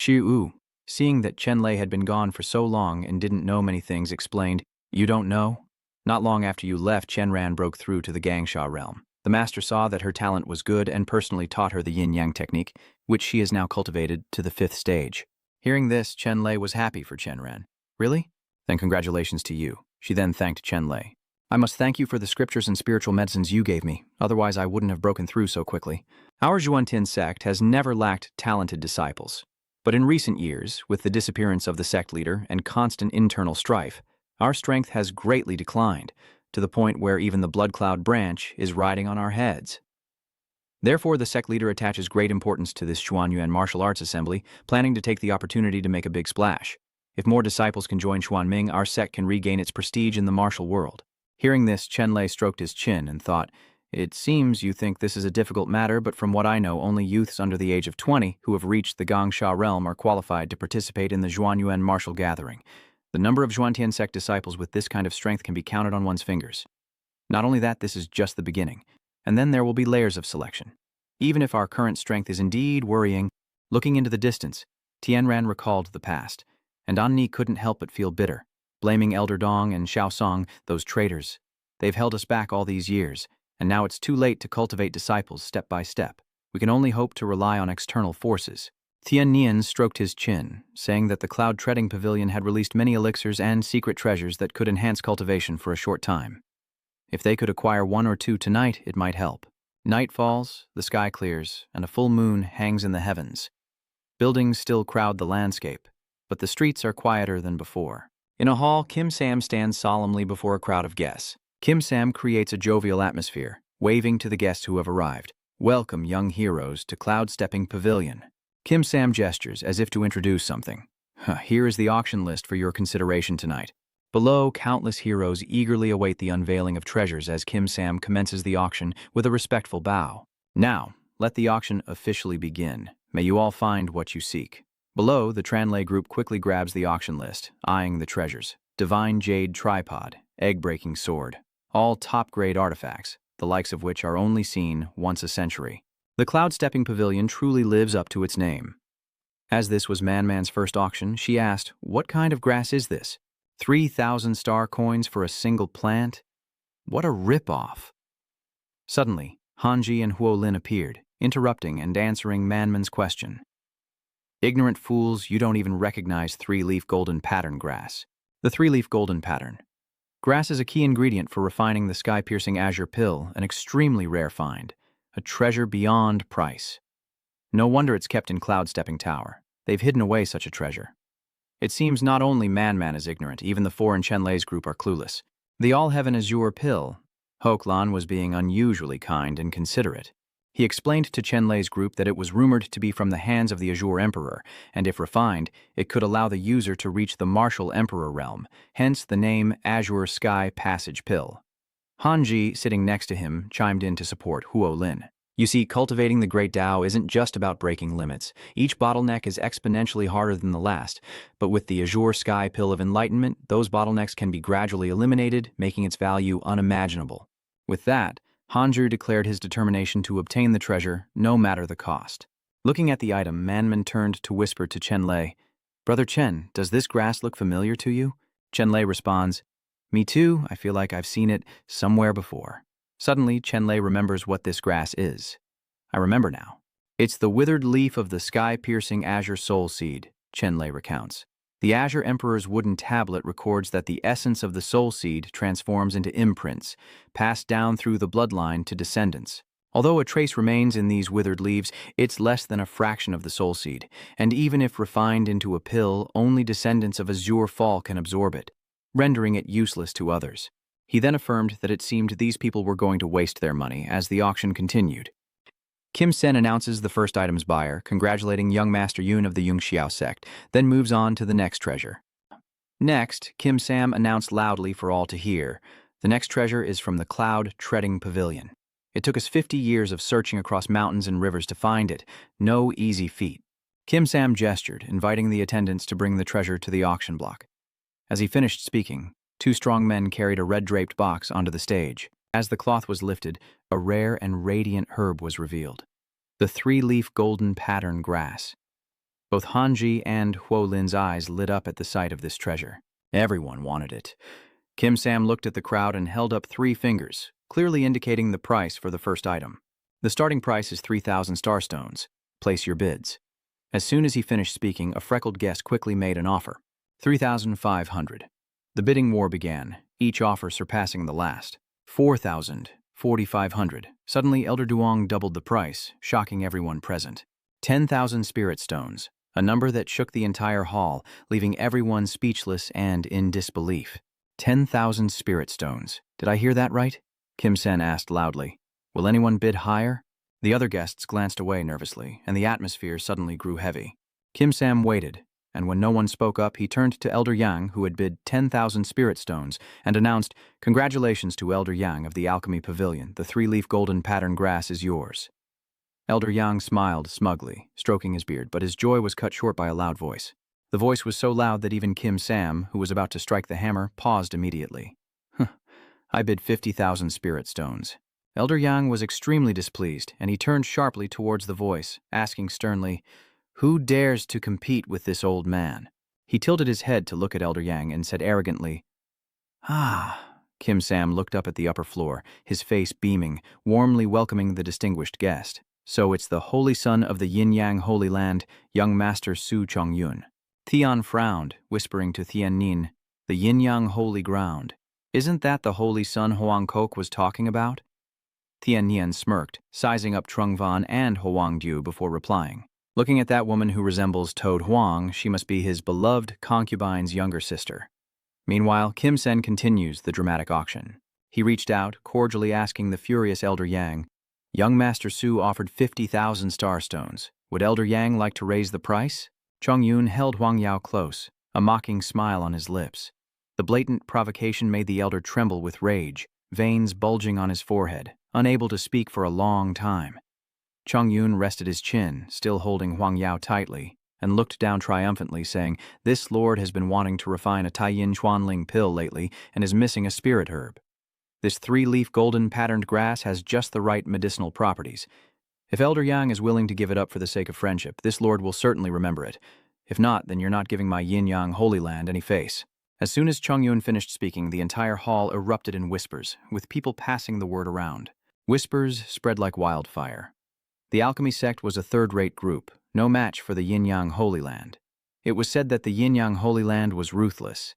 Xiu, seeing that Chenlay had been gone for so long and didn't know many things, explained, You don't know? Not long after you left, Chenran broke through to the Gangsha realm. The master saw that her talent was good and personally taught her the yin-yang technique, which she has now cultivated to the 5th stage. Hearing this, Chenlay was happy for Chenran. Really? Then congratulations to you. She then thanked Chenlay. I must thank you for the scriptures and spiritual medicines you gave me, otherwise I wouldn't have broken through so quickly. Our Xuantin sect has never lacked talented disciples. But in recent years, with the disappearance of the sect leader and constant internal strife, our strength has greatly declined, to the point where even the Blood Cloud branch is riding on our heads. Therefore, the sect leader attaches great importance to this Xuan martial arts assembly, planning to take the opportunity to make a big splash. If more disciples can join Xuanming, our sect can regain its prestige in the martial world. Hearing this, Chenlay stroked his chin and thought, "It seems you think this is a difficult matter, but from what I know, only youths under the age of 20 who have reached the Gongsha realm are qualified to participate in the Xuanyuan martial gathering. The number of Xuantian sect disciples with this kind of strength can be counted on one's fingers. Not only that, this is just the beginning, and then there will be layers of selection. Even if our current strength is indeed worrying, looking into the distance, Tianran recalled the past, and Anni couldn't help but feel bitter, blaming Elder Dong and Xiaosong, those traitors. They've held us back all these years, and now it's too late to cultivate disciples step by step. We can only hope to rely on external forces." Tian Nian stroked his chin, saying that the cloud-treading pavilion had released many elixirs and secret treasures that could enhance cultivation for a short time. If they could acquire one or two tonight, it might help. Night falls, the sky clears, and a full moon hangs in the heavens. Buildings still crowd the landscape, but the streets are quieter than before. In a hall, Kim Sam stands solemnly before a crowd of guests. Kim Sam creates a jovial atmosphere, waving to the guests who have arrived. "Welcome, young heroes, to Cloud-Stepping Pavilion." Kim Sam gestures as if to introduce something. "Here is the auction list for your consideration tonight." Below, countless heroes eagerly await the unveiling of treasures as Kim Sam commences the auction with a respectful bow. "Now, let the auction officially begin. May you all find what you seek." Below, the Chenlay group quickly grabs the auction list, eyeing the treasures. Divine Jade Tripod, Egg-Breaking Sword, all top-grade artifacts, the likes of which are only seen once a century. The Cloud-Stepping Pavilion truly lives up to its name. As this was Man's first auction, she asked, "What kind of grass is this? 3,000 star coins for a single plant? What a rip-off." Suddenly, Hanji and Huolin appeared, interrupting and answering Manman's question. "Ignorant fools, you don't even recognize three-leaf golden pattern grass." The three-leaf golden pattern. Grass is a key ingredient for refining the sky-piercing azure pill, an extremely rare find, a treasure beyond price. No wonder it's kept in Cloud-Stepping Tower. They've hidden away such a treasure. It seems not only Man is ignorant, even the four in Chenlay's group are clueless. The all-heaven azure pill. Hoklan was being unusually kind and considerate. He explained to Chenlay's group that it was rumored to be from the hands of the Azure Emperor, and if refined, it could allow the user to reach the martial Emperor realm, hence the name Azure Sky Passage Pill. Hanji, sitting next to him, chimed in to support Huolin. "You see, cultivating the Great Tao isn't just about breaking limits. Each bottleneck is exponentially harder than the last, but with the Azure Sky Pill of Enlightenment, those bottlenecks can be gradually eliminated, making its value unimaginable." With that, Hanju declared his determination to obtain the treasure, no matter the cost. Looking at the item, Manman turned to whisper to Chenlay, "Brother Chen, does this grass look familiar to you?" Chenlay responds, "Me too, I feel like I've seen it somewhere before." Suddenly, Chenlay remembers what this grass is. "I remember now. It's the withered leaf of the sky-piercing azure soul seed," Chenlay recounts. The Azure Emperor's wooden tablet records that the essence of the soul seed transforms into imprints, passed down through the bloodline to descendants. Although a trace remains in these withered leaves, it's less than a fraction of the soul seed, and even if refined into a pill, only descendants of Azure Fall can absorb it, rendering it useless to others. He then affirmed that it seemed these people were going to waste their money as the auction continued. Kim Sen announces the first item's buyer, congratulating young Master Yun of the Yungxiao sect, then moves on to the next treasure. Next, Kim Sam announced loudly for all to hear, "The next treasure is from the Cloud-Treading Pavilion. It took us 50 years of searching across mountains and rivers to find it. No easy feat." Kim Sam gestured, inviting the attendants to bring the treasure to the auction block. As he finished speaking, two strong men carried a red-draped box onto the stage. As the cloth was lifted, a rare and radiant herb was revealed. The three-leaf golden pattern grass. Both Hanji and Huolin's eyes lit up at the sight of this treasure. Everyone wanted it. Kim Sam looked at the crowd and held up 3 fingers, clearly indicating the price for the first item. "The starting price is 3,000 starstones. Place your bids." As soon as he finished speaking, a freckled guest quickly made an offer. 3,500. The bidding war began, each offer surpassing the last. 4,000, 4,500. Suddenly, Elder Duong doubled the price, shocking everyone present. 10,000 spirit stones, a number that shook the entire hall, leaving everyone speechless and in disbelief. 10,000 spirit stones. Did I hear that right? Kim Sen asked loudly. "Will anyone bid higher?" The other guests glanced away nervously, and the atmosphere suddenly grew heavy. Kim Sam waited, and when no one spoke up, he turned to Elder Yang, who had bid 10,000 spirit stones, and announced, "Congratulations to Elder Yang of the Alchemy Pavilion. The 3-leaf golden pattern grass is yours." Elder Yang smiled smugly, stroking his beard, but his joy was cut short by a loud voice. The voice was so loud that even Kim Sam, who was about to strike the hammer, paused immediately. "I bid 50,000 spirit stones." Elder Yang was extremely displeased, and he turned sharply towards the voice, asking sternly, "Who dares to compete with this old man?" He tilted his head to look at Elder Yang and said arrogantly, "Ah." Kim Sam looked up at the upper floor, his face beaming, warmly welcoming the distinguished guest. "So it's the holy son of the Yin-Yang Holy Land, young master Su Chongyun." Tian frowned, whispering to Tian Nin, "The Yin-Yang Holy Ground. Isn't that the holy son Huang Kok was talking about?" Tian Nian smirked, sizing up Trung Van and Huang Du before replying. "Looking at that woman who resembles Toad Huang, she must be his beloved concubine's younger sister." Meanwhile, Kim Sen continues the dramatic auction. He reached out, cordially asking the furious Elder Yang, "Young Master Su offered 50,000 star stones. Would Elder Yang like to raise the price?" Chong Yun held Huang Yao close, a mocking smile on his lips. The blatant provocation made the elder tremble with rage, veins bulging on his forehead, unable to speak for a long time. Chong Yun rested his chin, still holding Huang Yao tightly, and looked down triumphantly, saying, "This lord has been wanting to refine a Taiyin Xuanling pill lately and is missing a spirit herb. This 3-leaf golden patterned grass has just the right medicinal properties. If Elder Yang is willing to give it up for the sake of friendship, this lord will certainly remember it. If not, then you're not giving my Yin-Yang Holy Land any face." As soon as Chong Yun finished speaking, the entire hall erupted in whispers, with people passing the word around. Whispers spread like wildfire. The alchemy sect was a third-rate group, no match for the Yin-Yang Holy Land. It was said that the Yin-Yang Holy Land was ruthless.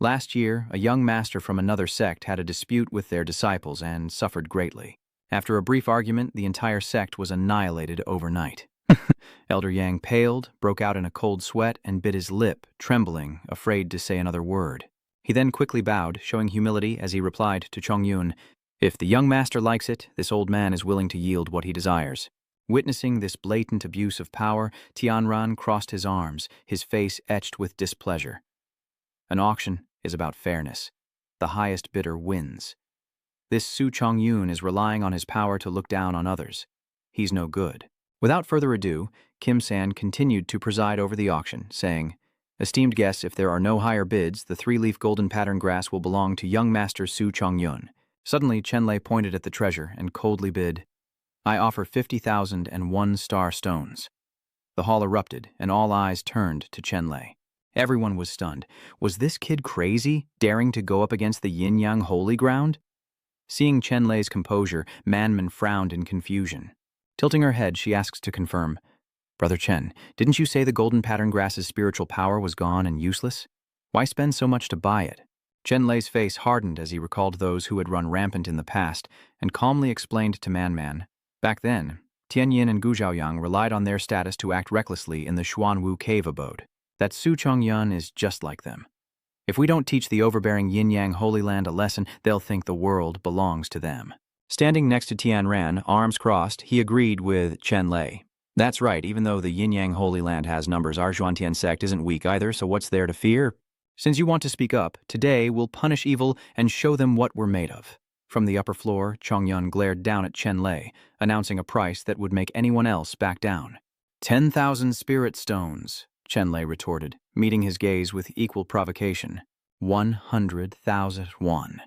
Last year, a young master from another sect had a dispute with their disciples and suffered greatly. After a brief argument, the entire sect was annihilated overnight. Elder Yang paled, broke out in a cold sweat, and bit his lip, trembling, afraid to say another word. He then quickly bowed, showing humility as he replied to Chong Yun, "If the young master likes it, this old man is willing to yield what he desires." Witnessing this blatant abuse of power, Tianran crossed his arms, his face etched with displeasure. An auction is about fairness. The highest bidder wins. This Su Chong Yun is relying on his power to look down on others. He's no good. Without further ado, Kim San continued to preside over the auction, saying, "Esteemed guests, if there are no higher bids, the 3-leaf golden pattern grass will belong to young master Su Chong Yun." Suddenly, Chenlay pointed at the treasure and coldly bid, "I offer 50,001 star stones." The hall erupted, and all eyes turned to Chenlay. Everyone was stunned. Was this kid crazy, daring to go up against the Yin-Yang Holy Ground? Seeing Chenlay's composure, Manman frowned in confusion. Tilting her head, she asked to confirm, "Brother Chen, didn't you say the golden pattern grass's spiritual power was gone and useless? Why spend so much to buy it?" Chenlay's face hardened as he recalled those who had run rampant in the past, and calmly explained to Man, "Back then, Tianyin and Gujiaoyang relied on their status to act recklessly in the Xuanwu cave abode. That Su Chongyun is just like them. If we don't teach the overbearing Yin-Yang Holy Land a lesson, they'll think the world belongs to them." Standing next to Tianran, arms crossed, he agreed with Chenlay. "That's right, even though the Yin-Yang Holy Land has numbers, our Xuantian sect isn't weak either, so what's there to fear? Since you want to speak up, today we'll punish evil and show them what we're made of." From the upper floor, Chongyun glared down at Chenlay, announcing a price that would make anyone else back down. 10,000 spirit stones, Chenlay retorted, meeting his gaze with equal provocation. 100,000 won.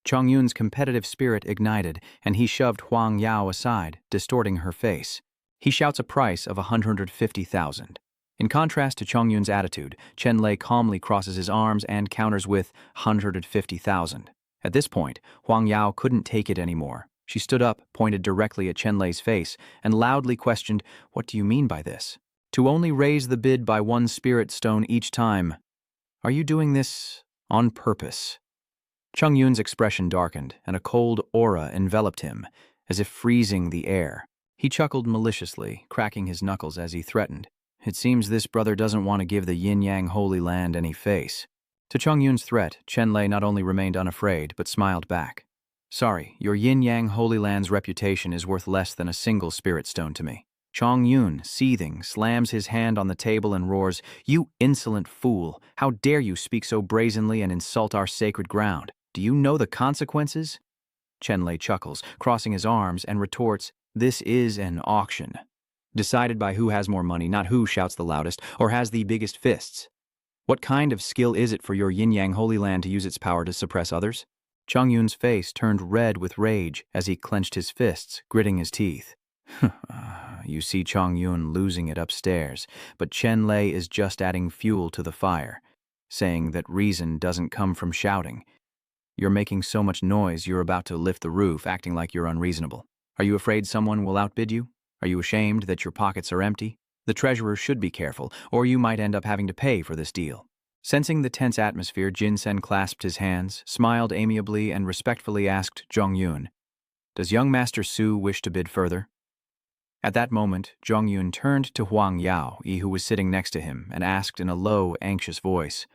Chong Yun's competitive spirit ignited, and he shoved Huang Yao aside, distorting her face. He shouts a price of 150,000. In contrast to Chong Yun's attitude, Chenlay calmly crosses his arms and counters with 150,000. At this point, Huang Yao couldn't take it anymore. She stood up, pointed directly at Chenlay's face, and loudly questioned, "What do you mean by this? To only raise the bid by 1 spirit stone each time. Are you doing this on purpose?" Chong Yun's expression darkened, and a cold aura enveloped him, as if freezing the air. He chuckled maliciously, cracking his knuckles as he threatened, "It seems this brother doesn't want to give the Yin-Yang Holy Land any face." To Chong Yun's threat, Chenlay not only remained unafraid, but smiled back. Sorry, your yin-yang Holy Land's reputation is worth less than a single spirit stone to me. Chongyun, seething, slams his hand on the table and roars, "You insolent fool! How dare you speak so brazenly and insult our sacred ground? Do you know the consequences?" Chenlay chuckles, crossing his arms, and retorts, "This is an auction. Decided by who has more money, not who shouts the loudest or has the biggest fists. What kind of skill is it for your yin-yang Holy Land to use its power to suppress others?" Chongyun's face turned red with rage as he clenched his fists, gritting his teeth. You see Chongyun losing it upstairs, but Chenlay is just adding fuel to the fire, saying that reason doesn't come from shouting. You're making so much noise you're about to lift the roof, acting like you're unreasonable. Are you afraid someone will outbid you? Are you ashamed that your pockets are empty? The treasurer should be careful, or you might end up having to pay for this deal. Sensing the tense atmosphere, Jin-sen clasped his hands, smiled amiably, and respectfully asked Zhongyun, "Does young Master Su wish to bid further?" At that moment, Zhongyun turned to Huang Yao, who was sitting next to him, and asked in a low, anxious voice,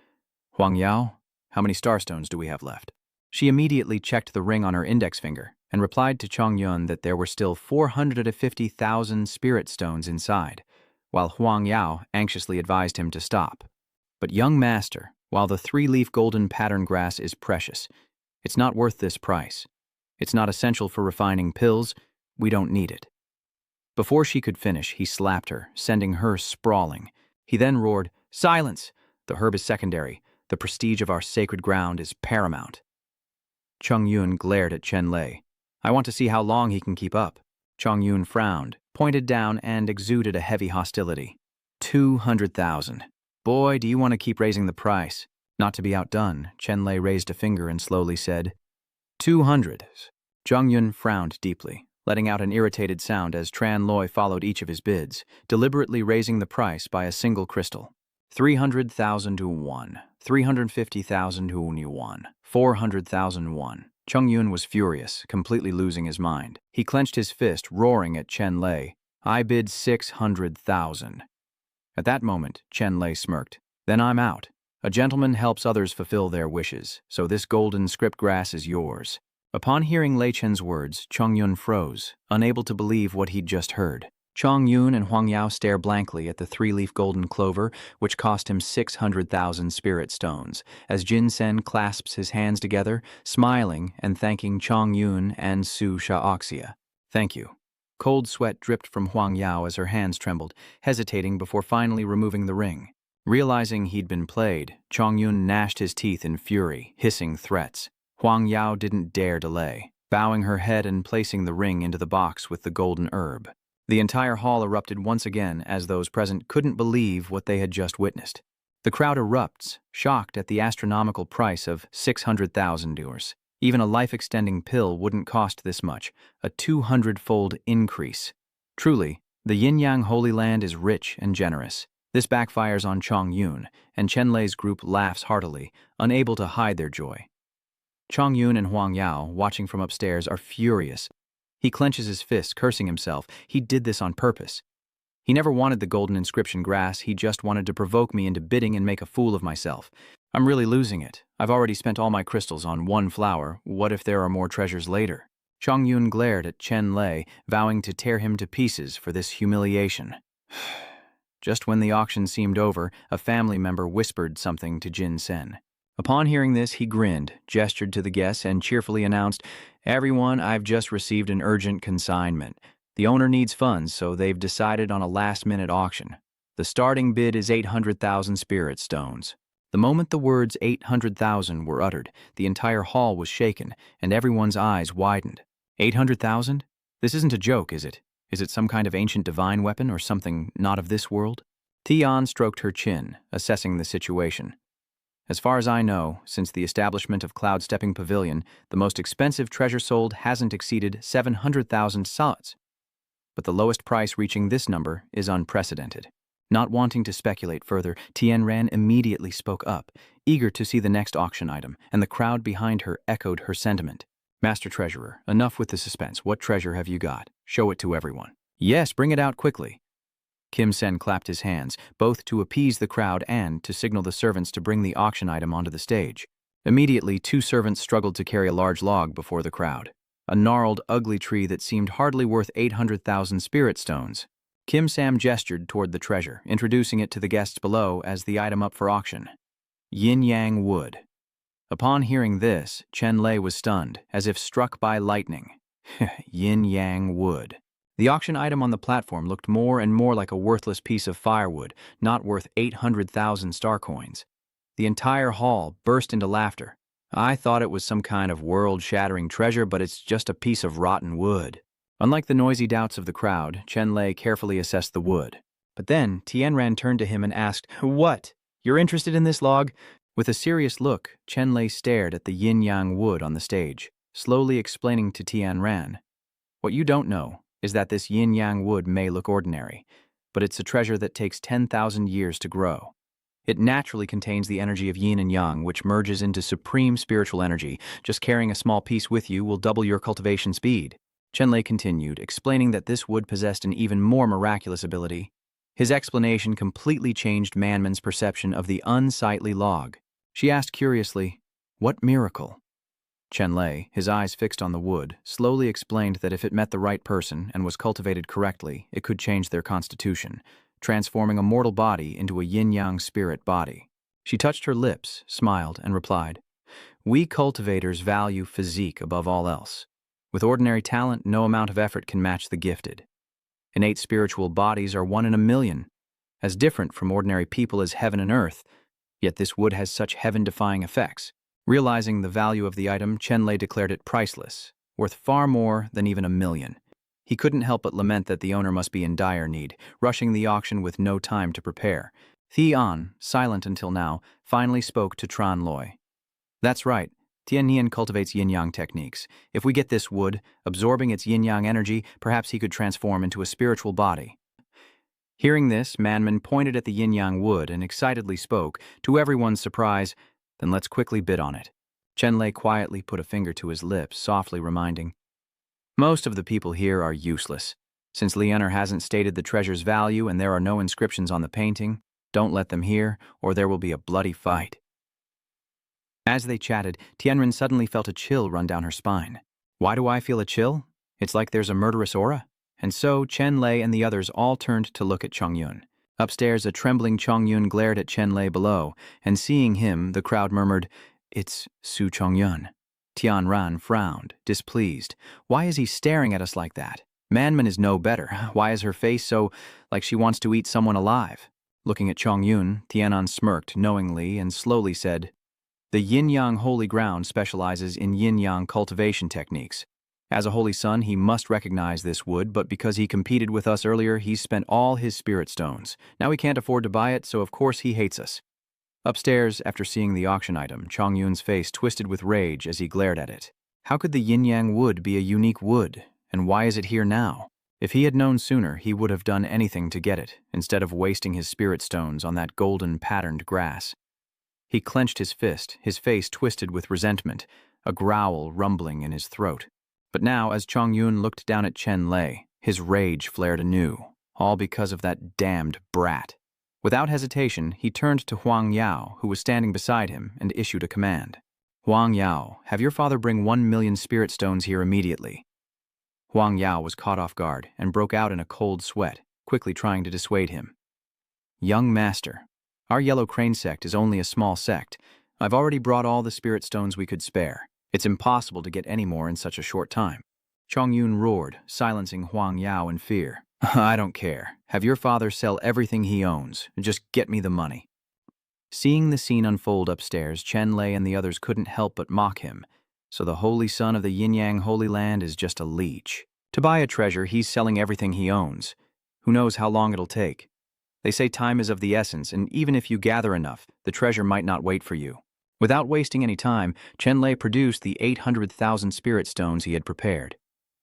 "Huang Yao, how many starstones do we have left?" She immediately checked the ring on her index finger and replied to Chongyun that there were still 450,000 spirit stones inside, while Huang Yao anxiously advised him to stop. "But young master, while the 3-leaf golden pattern grass is precious, it's not worth this price. It's not essential for refining pills. We don't need it." Before she could finish, he slapped her, sending her sprawling. He then roared, "Silence! The herb is secondary. The prestige of our sacred ground is paramount." Chongyun glared at Chenlay. "I want to see how long he can keep up." Chongyun frowned, pointed down, and exuded a heavy hostility. 200,000. "Boy, do you want to keep raising the price." Not to be outdone, Chenlay raised a finger and slowly said, 200. Chongyun frowned deeply, letting out an irritated sound as Tran Loy followed each of his bids, deliberately raising the price by a single crystal. 300,000 won, 350,000 yuan, 400,000 won. Chongyun was furious, completely losing his mind. He clenched his fist, roaring at Chenlay, "I bid 600,000. At that moment, Chenlay smirked. "Then I'm out. A gentleman helps others fulfill their wishes, so this golden script grass is yours." Upon hearing Lei Chen's words, Chongyun froze, unable to believe what he'd just heard. Chongyun and Huang Yao stare blankly at the 3-leaf golden clover, which cost him 600,000 spirit stones, as Jin-sen clasps his hands together, smiling and thanking Chongyun and Su Shaoxia. "Thank you." Cold sweat dripped from Huang Yao as her hands trembled, hesitating before finally removing the ring. Realizing he'd been played, Chongyun gnashed his teeth in fury, hissing threats. Huang Yao didn't dare delay, bowing her head and placing the ring into the box with the golden herb. The entire hall erupted once again as those present couldn't believe what they had just witnessed. The crowd erupts, shocked at the astronomical price of 600,000 yuers. Even a life-extending pill wouldn't cost this much, a 200-fold increase. Truly, the Yin-Yang Holy Land is rich and generous. This backfires on Chongyun, and Chenlay's group laughs heartily, unable to hide their joy. Chongyun and Huang Yao, watching from upstairs, are furious. He clenches his fist, cursing himself. He did this on purpose. He never wanted the golden inscription grass, he just wanted to provoke me into bidding and make a fool of myself. I'm really losing it. I've already spent all my crystals on one flower. What if there are more treasures later? Chongyun glared at Chenlay, vowing to tear him to pieces for this humiliation. Just when the auction seemed over, a family member whispered something to Jin-sen. Upon hearing this, he grinned, gestured to the guests, and cheerfully announced, "Everyone, I've just received an urgent consignment. The owner needs funds, so they've decided on a last-minute auction. The starting bid is 800,000 spirit stones." The moment the words 800,000 were uttered, the entire hall was shaken, and everyone's eyes widened. 800,000? This isn't a joke, is it? Is it some kind of ancient divine weapon or something not of this world? Tian stroked her chin, assessing the situation. As far as I know, since the establishment of Cloud Stepping Pavilion, the most expensive treasure sold hasn't exceeded 700,000 sods. But the lowest price reaching this number is unprecedented. Not wanting to speculate further, Tian Ran immediately spoke up, eager to see the next auction item, and the crowd behind her echoed her sentiment. "Master Treasurer, enough with the suspense. What treasure have you got? Show it to everyone." "Yes, bring it out quickly." Kim Sen clapped his hands, both to appease the crowd and to signal the servants to bring the auction item onto the stage. Immediately, two servants struggled to carry a large log before the crowd. A gnarled, ugly tree that seemed hardly worth 800,000 spirit stones. Kim Sam gestured toward the treasure, introducing it to the guests below as the item up for auction. Yin-yang wood. Upon hearing this, Chenlay was stunned, as if struck by lightning. Yin-yang wood. The auction item on the platform looked more and more like a worthless piece of firewood, not worth 800,000 star coins. The entire hall burst into laughter. I thought it was some kind of world-shattering treasure, but it's just a piece of rotten wood. Unlike the noisy doubts of the crowd, Chenlay carefully assessed the wood. But then, Tianran turned to him and asked, "What? You're interested in this log?" With a serious look, Chenlay stared at the yin-yang wood on the stage, slowly explaining to Tianran, "What you don't know is that this yin-yang wood may look ordinary, but it's a treasure that takes 10,000 years to grow. It naturally contains the energy of yin and yang, which merges into supreme spiritual energy. Just carrying a small piece with you will double your cultivation speed." Chenlay continued, explaining that this wood possessed an even more miraculous ability. His explanation completely changed Manman's perception of the unsightly log. She asked curiously, "What miracle?" Chenlay, his eyes fixed on the wood, slowly explained that if it met the right person and was cultivated correctly, it could change their constitution, transforming a mortal body into a yin-yang spirit body. She touched her lips, smiled, and replied, "We cultivators value physique above all else. With ordinary talent, no amount of effort can match the gifted. Innate spiritual bodies are 1 in a million, as different from ordinary people as heaven and earth, yet this wood has such heaven-defying effects." Realizing the value of the item, Chenlay declared it priceless, worth far more than even 1,000,000. He couldn't help but lament that the owner must be in dire need, rushing the auction with no time to prepare. Theon, silent until now, finally spoke to Chenlay. "That's right. Tianyan cultivates yin-yang techniques. If we get this wood, absorbing its yin-yang energy, perhaps he could transform into a spiritual body." Hearing this, Manman pointed at the yin-yang wood and excitedly spoke, to everyone's surprise, "Then let's quickly bid on it." Chenlay quietly put a finger to his lips, softly reminding, "Most of the people here are useless. Since Leonor hasn't stated the treasure's value and there are no inscriptions on the painting, don't let them hear, or there will be a bloody fight." As they chatted, Tianren suddenly felt a chill run down her spine. "Why do I feel a chill? It's like there's a murderous aura." And so Chenlay and the others all turned to look at Chongyun. Upstairs, a trembling Chongyun glared at Chenlay below, and seeing him, the crowd murmured, "It's Su Chongyun." Tianran frowned, displeased. Why is he staring at us like that? Manman is no better. Why is her face so like she wants to eat someone alive? Looking at Chongyun, Tianan smirked knowingly and slowly said, "The yin-yang holy ground specializes in yin-yang cultivation techniques. As a holy son, he must recognize this wood, but because he competed with us earlier, he's spent all his spirit stones. Now he can't afford to buy it, so of course he hates us." Upstairs, after seeing the auction item, Chongyun's face twisted with rage as he glared at it. How could the yin-yang wood be a unique wood, and why is it here now? If he had known sooner, he would have done anything to get it, instead of wasting his spirit stones on that golden patterned grass. He clenched his fist, his face twisted with resentment, a growl rumbling in his throat. But now, as Chongyun looked down at Chenlay, his rage flared anew, all because of that damned brat. Without hesitation, he turned to Huang Yao, who was standing beside him, and issued a command. "Huang Yao, have your father bring 1,000,000 spirit stones here immediately." Huang Yao was caught off guard and broke out in a cold sweat, quickly trying to dissuade him. "Young master, our Yellow Crane sect is only a small sect. I've already brought all the spirit stones we could spare. It's impossible to get any more in such a short time." Chongyun roared, silencing Huang Yao in fear. "I don't care. Have your father sell everything he owns. Just get me the money." Seeing the scene unfold upstairs, Chenlay and the others couldn't help but mock him. So the holy son of the yin-yang holy land is just a leech. To buy a treasure, he's selling everything he owns. Who knows how long it'll take? They say time is of the essence, and even if you gather enough, the treasure might not wait for you. Without wasting any time, Chenlay produced the 800,000 spirit stones he had prepared.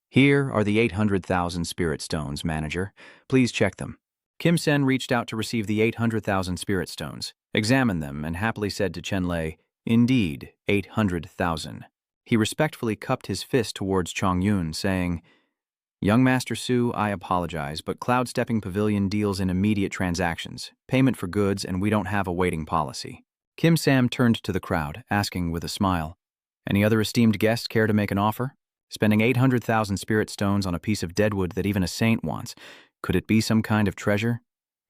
"Here are the 800,000 spirit stones, manager. Please check them." Kim Sen reached out to receive the 800,000 spirit stones, examined them, and happily said to Chenlay, "Indeed, 800,000. He respectfully cupped his fist towards Chongyun, saying, "Young Master Su, I apologize, but Cloud Stepping Pavilion deals in immediate transactions, payment for goods, and we don't have a waiting policy." Kim Sam turned to the crowd, asking with a smile, "Any other esteemed guests care to make an offer? Spending 800,000 spirit stones on a piece of deadwood that even a saint wants. Could it be some kind of treasure?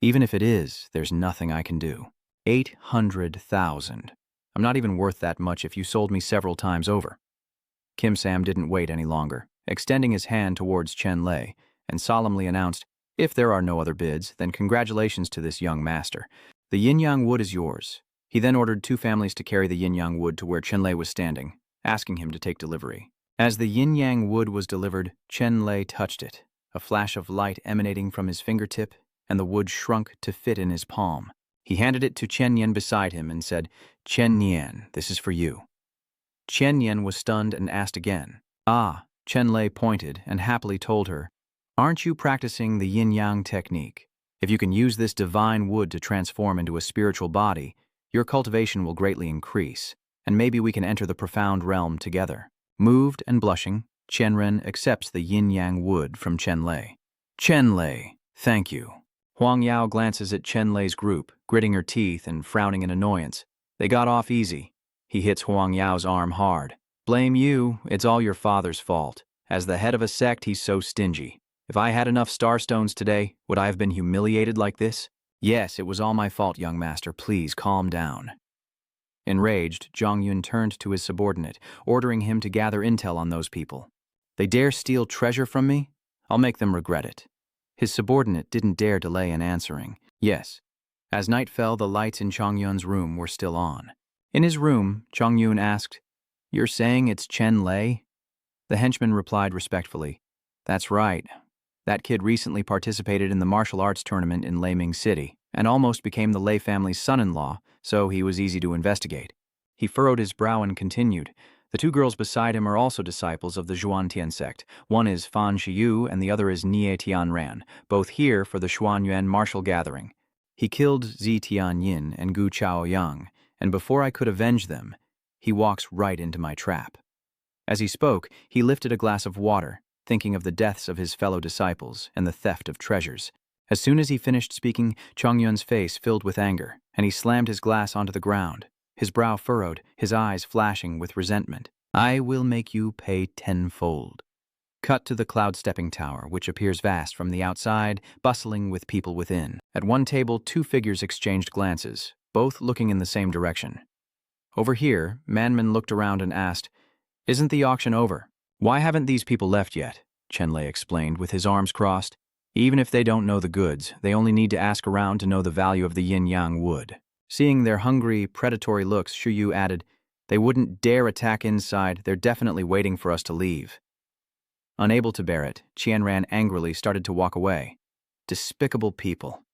Even if it is, there's nothing I can do. 800,000. I'm not even worth that much if you sold me several times over." Kim Sam didn't wait any longer, extending his hand towards Chenlay, and solemnly announced, "If there are no other bids, then congratulations to this young master. The yin-yang wood is yours." He then ordered 2 families to carry the yin-yang wood to where Chenlay was standing, asking him to take delivery. As the yin-yang wood was delivered, Chenlay touched it, a flash of light emanating from his fingertip, and the wood shrunk to fit in his palm. He handed it to Chenyan beside him and said, "Chenyan, this is for you." Chenyan was stunned and asked again. "Ah," Chenlay pointed and happily told her, "Aren't you practicing the yin-yang technique? If you can use this divine wood to transform into a spiritual body, your cultivation will greatly increase, and maybe we can enter the profound realm together." Moved and blushing, Chenren accepts the yin-yang wood from Chenlay. "Chenlay, thank you." Huang Yao glances at Chenlay's group, gritting her teeth and frowning in annoyance. They got off easy. He hits Huang Yao's arm hard. "Blame you, it's all your father's fault. As the head of a sect, he's so stingy. If I had enough starstones today, would I have been humiliated like this? Yes, it was all my fault, young master. Please calm down." Enraged, Zhang Yun turned to his subordinate, ordering him to gather intel on those people. "They dare steal treasure from me? I'll make them regret it." His subordinate didn't dare delay in answering. "Yes." As night fell, the lights in Zhang Yun's room were still on. In his room, Zhang Yun asked, "You're saying it's Chenlay?" The henchman replied respectfully, "That's right. That kid recently participated in the martial arts tournament in Laming City and almost became the Lei family's son-in-law, so he was easy to investigate." He furrowed his brow and continued, "The 2 girls beside him are also disciples of the Xuan sect. One is Fan Shiyu and the other is Nie Tianran, both here for the Xuanyuan martial gathering. He killed Zi Tianyin and Gu Chaoyang, and before I could avenge them, he walks right into my trap." As he spoke, he lifted a glass of water, thinking of the deaths of his fellow disciples and the theft of treasures. As soon as he finished speaking, Chongyun's face filled with anger, and he slammed his glass onto the ground, his brow furrowed, his eyes flashing with resentment. "I will make you pay tenfold." Cut to the cloud-stepping tower, which appears vast from the outside, bustling with people within. At one table, 2 figures exchanged glances, both looking in the same direction. Over here, Manman looked around and asked, "Isn't the auction over?" "Why haven't these people left yet?" Chenlay explained with his arms crossed. "Even if they don't know the goods, they only need to ask around to know the value of the yin-yang wood." Seeing their hungry, predatory looks, Shuyu added, "They wouldn't dare attack inside. They're definitely waiting for us to leave." Unable to bear it, Qianran angrily started to walk away. Despicable people.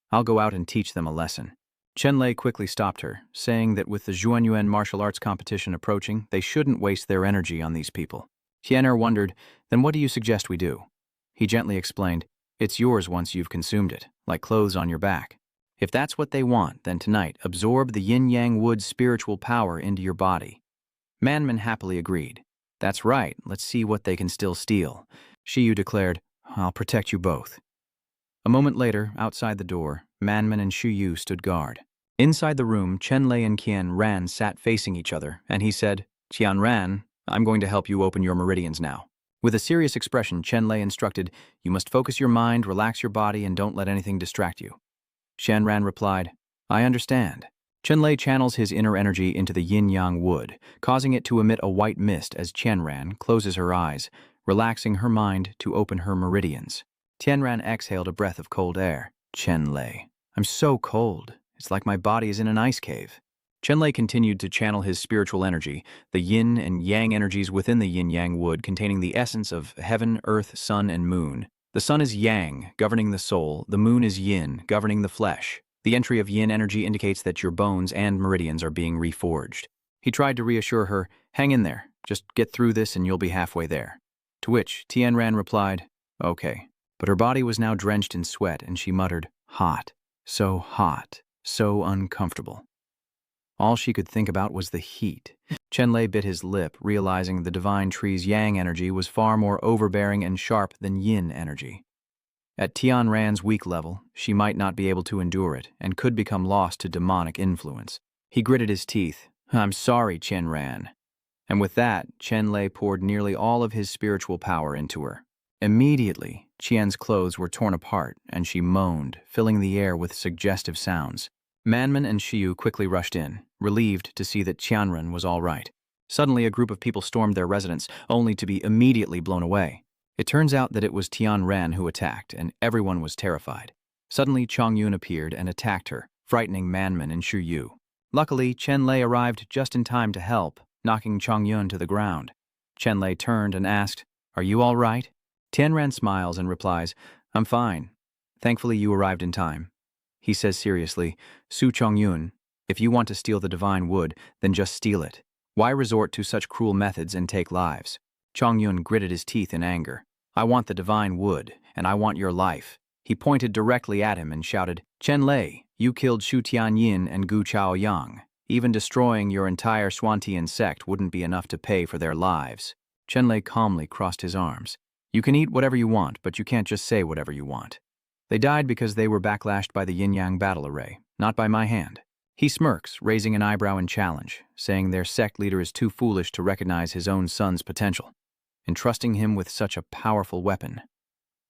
I'll go out and teach them a lesson. Chenlay quickly stopped her, saying that with the Xuanyuan martial arts competition approaching, they shouldn't waste their energy on these people. Tian'er wondered, "Then what do you suggest we do?" He gently explained, "It's yours once you've consumed it, like clothes on your back. If that's what they want, then tonight absorb the yin-yang wood's spiritual power into your body." Manman happily agreed. "That's right, let's see what they can still steal." Shiyu declared, "I'll protect you both." A moment later, outside the door, Manman and Shuyu stood guard. Inside the room, Chenlay and Qianran sat facing each other, and he said, "Qianran, I'm going to help you open your meridians now." With a serious expression, Chenlay instructed, "You must focus your mind, relax your body, and don't let anything distract you." Qianran replied, "I understand." Chenlay channels his inner energy into the yin-yang wood, causing it to emit a white mist as Qianran closes her eyes, relaxing her mind to open her meridians. Tianran exhaled a breath of cold air. "Chenlay, I'm so cold. It's like my body is in an ice cave." Chenlay continued to channel his spiritual energy, the yin and yang energies within the yin-yang wood containing the essence of heaven, earth, sun, and moon. The sun is yang, governing the soul. The moon is yin, governing the flesh. The entry of yin energy indicates that your bones and meridians are being reforged. He tried to reassure her, "Hang in there. Just get through this and you'll be halfway there." To which Tianran replied, "Okay." But her body was now drenched in sweat, and she muttered, hot, so uncomfortable." All she could think about was the heat. Chenlay bit his lip, realizing the divine tree's yang energy was far more overbearing and sharp than yin energy. At Tianran's weak level, she might not be able to endure it and could become lost to demonic influence. He gritted his teeth. I'm sorry, Chen Ran. And with that, Chenlay poured nearly all of his spiritual power into her. Immediately, Qian's clothes were torn apart, and she moaned, filling the air with suggestive sounds. Manman and Xiu quickly rushed in, relieved to see that Qianren was all right. Suddenly, a group of people stormed their residence, only to be immediately blown away. It turns out that it was Tianren who attacked, and everyone was terrified. Suddenly, Chongyun appeared and attacked her, frightening Manman and Shu Yu. Luckily, Chenlay arrived just in time to help, knocking Chongyun to the ground. Chenlay turned and asked, "Are you all right?" Tianran smiles and replies, "I'm fine. Thankfully you arrived in time." He says seriously, "Su Chongyun, if you want to steal the divine wood, then just steal it. Why resort to such cruel methods and take lives?" Chongyun gritted his teeth in anger. "I want the divine wood, and I want your life." He pointed directly at him and shouted, "Chenlay, you killed Shu Tianyin and Gu Chaoyang. Even destroying your entire Xuantian sect wouldn't be enough to pay for their lives." Chenlay calmly crossed his arms. "You can eat whatever you want, but you can't just say whatever you want. They died because they were backlashed by the yin-yang battle array, not by my hand." He smirks, raising an eyebrow in challenge, saying their sect leader is too foolish to recognize his own son's potential, entrusting him with such a powerful weapon.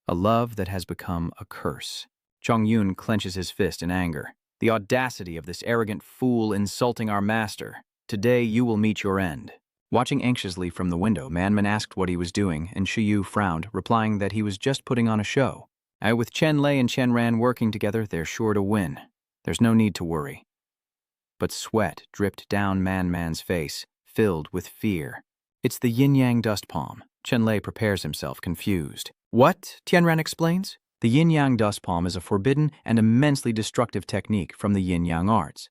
A love that has become a curse. Chongyun clenches his fist in anger. "The audacity of this arrogant fool insulting our master. Today you will meet your end." Watching anxiously from the window, Manman asked what he was doing, and Shiyu frowned, replying that he was just putting on a show. With Chenlay and Chenran working together, they're sure to win. There's no need to worry. But sweat dripped down Manman's face, filled with fear. "It's the yin-yang dust palm." Chenlay prepares himself, confused. "What?" Tianran explains. The yin-yang dust palm is a forbidden and immensely destructive technique from the yin-yang arts.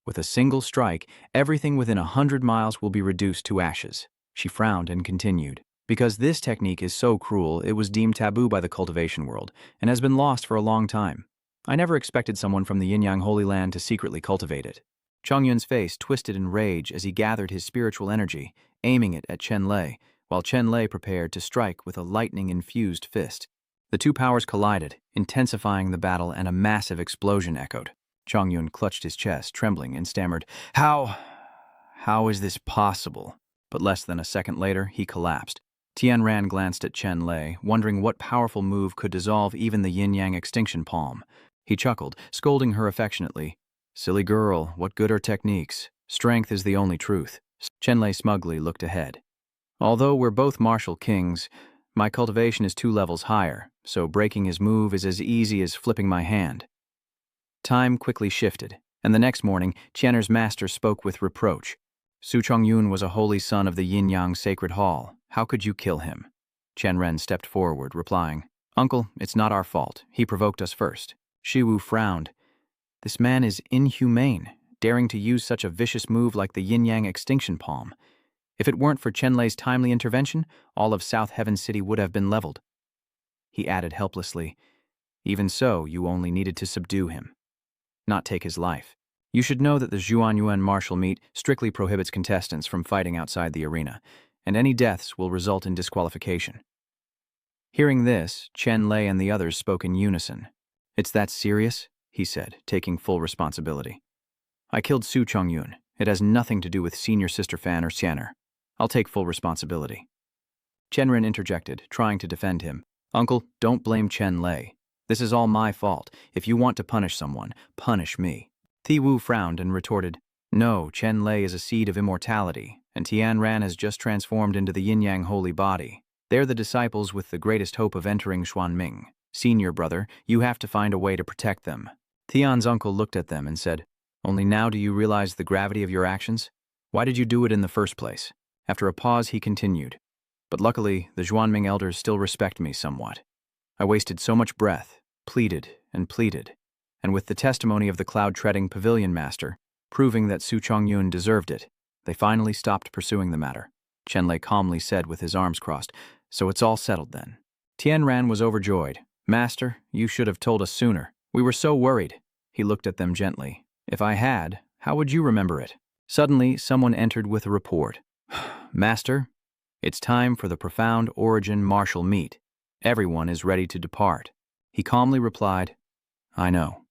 With a single strike, everything within 100 miles will be reduced to ashes. She frowned and continued. "Because this technique is so cruel, it was deemed taboo by the cultivation world, and has been lost for a long time. I never expected someone from the yin-yang Holy Land to secretly cultivate it." Chongyun's face twisted in rage as he gathered his spiritual energy, aiming it at Chenlay, while Chenlay prepared to strike with a lightning-infused fist. The two powers collided, intensifying the battle, and a massive explosion echoed. Chongyun clutched his chest, trembling, and stammered, How is this possible?" But less than a second later, he collapsed. Tianran glanced at Chenlay, wondering what powerful move could dissolve even the yin-yang extinction palm. He chuckled, scolding her affectionately. "Silly girl, what good are techniques? Strength is the only truth." Chenlay smugly looked ahead. "Although we're both martial kings, my cultivation is 2 levels higher, so breaking his move is as easy as flipping my hand." Time quickly shifted, and the next morning, Tianer's master spoke with reproach. "Su Chongyun was a holy son of the yin-yang sacred hall. How could you kill him?" Chenren stepped forward, replying, "Uncle, it's not our fault. He provoked us first." Shiwu frowned. "This man is inhumane, daring to use such a vicious move like the yin-yang extinction palm. If it weren't for Chenlay's timely intervention, all of South Heaven City would have been leveled." He added helplessly, "Even so, you only needed to subdue him, not take his life. You should know that the Xuanyuan martial meet strictly prohibits contestants from fighting outside the arena, and any deaths will result in disqualification." Hearing this, Chenlay and the others spoke in unison. "It's that serious?" he said, taking full responsibility. "I killed Su Chongyun. It has nothing to do with Senior Sister Fan or Xianer. I'll take full responsibility." Chenren interjected, trying to defend him. "Uncle, don't blame Chenlay. This is all my fault. If you want to punish someone, punish me." Thiwu frowned and retorted, "No, Chenlay is a seed of immortality, and Tianran has just transformed into the yin-yang holy body. They're the disciples with the greatest hope of entering Xuanming. Senior brother, you have to find a way to protect them." Tian's uncle looked at them and said, "Only now do you realize the gravity of your actions? Why did you do it in the first place?" After a pause, he continued, "But luckily, the Xuanming elders still respect me somewhat. I wasted so much breath, pleaded, and with the testimony of the cloud-treading pavilion master, proving that Su Chongyun deserved it, they finally stopped pursuing the matter." Chenlay calmly said with his arms crossed, "So it's all settled then." Tianran was overjoyed. "Master, you should have told us sooner. We were so worried." He looked at them gently. "If I had, how would you remember it?" Suddenly, someone entered with a report. "Master, it's time for the profound origin martial meet. Everyone is ready to depart." He calmly replied, "I know."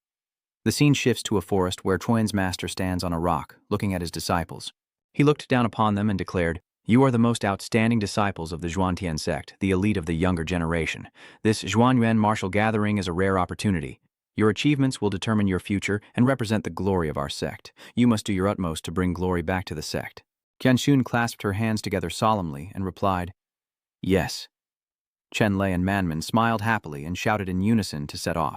The scene shifts to a forest where Xuan's master stands on a rock, looking at his disciples. He looked down upon them and declared, "You are the most outstanding disciples of the Xuantian sect, the elite of the younger generation. This Xuanyuan martial gathering is a rare opportunity. Your achievements will determine your future and represent the glory of our sect. You must do your utmost to bring glory back to the sect." Qianxun clasped her hands together solemnly and replied, "Yes." Chenlay and Manman smiled happily and shouted in unison to set off.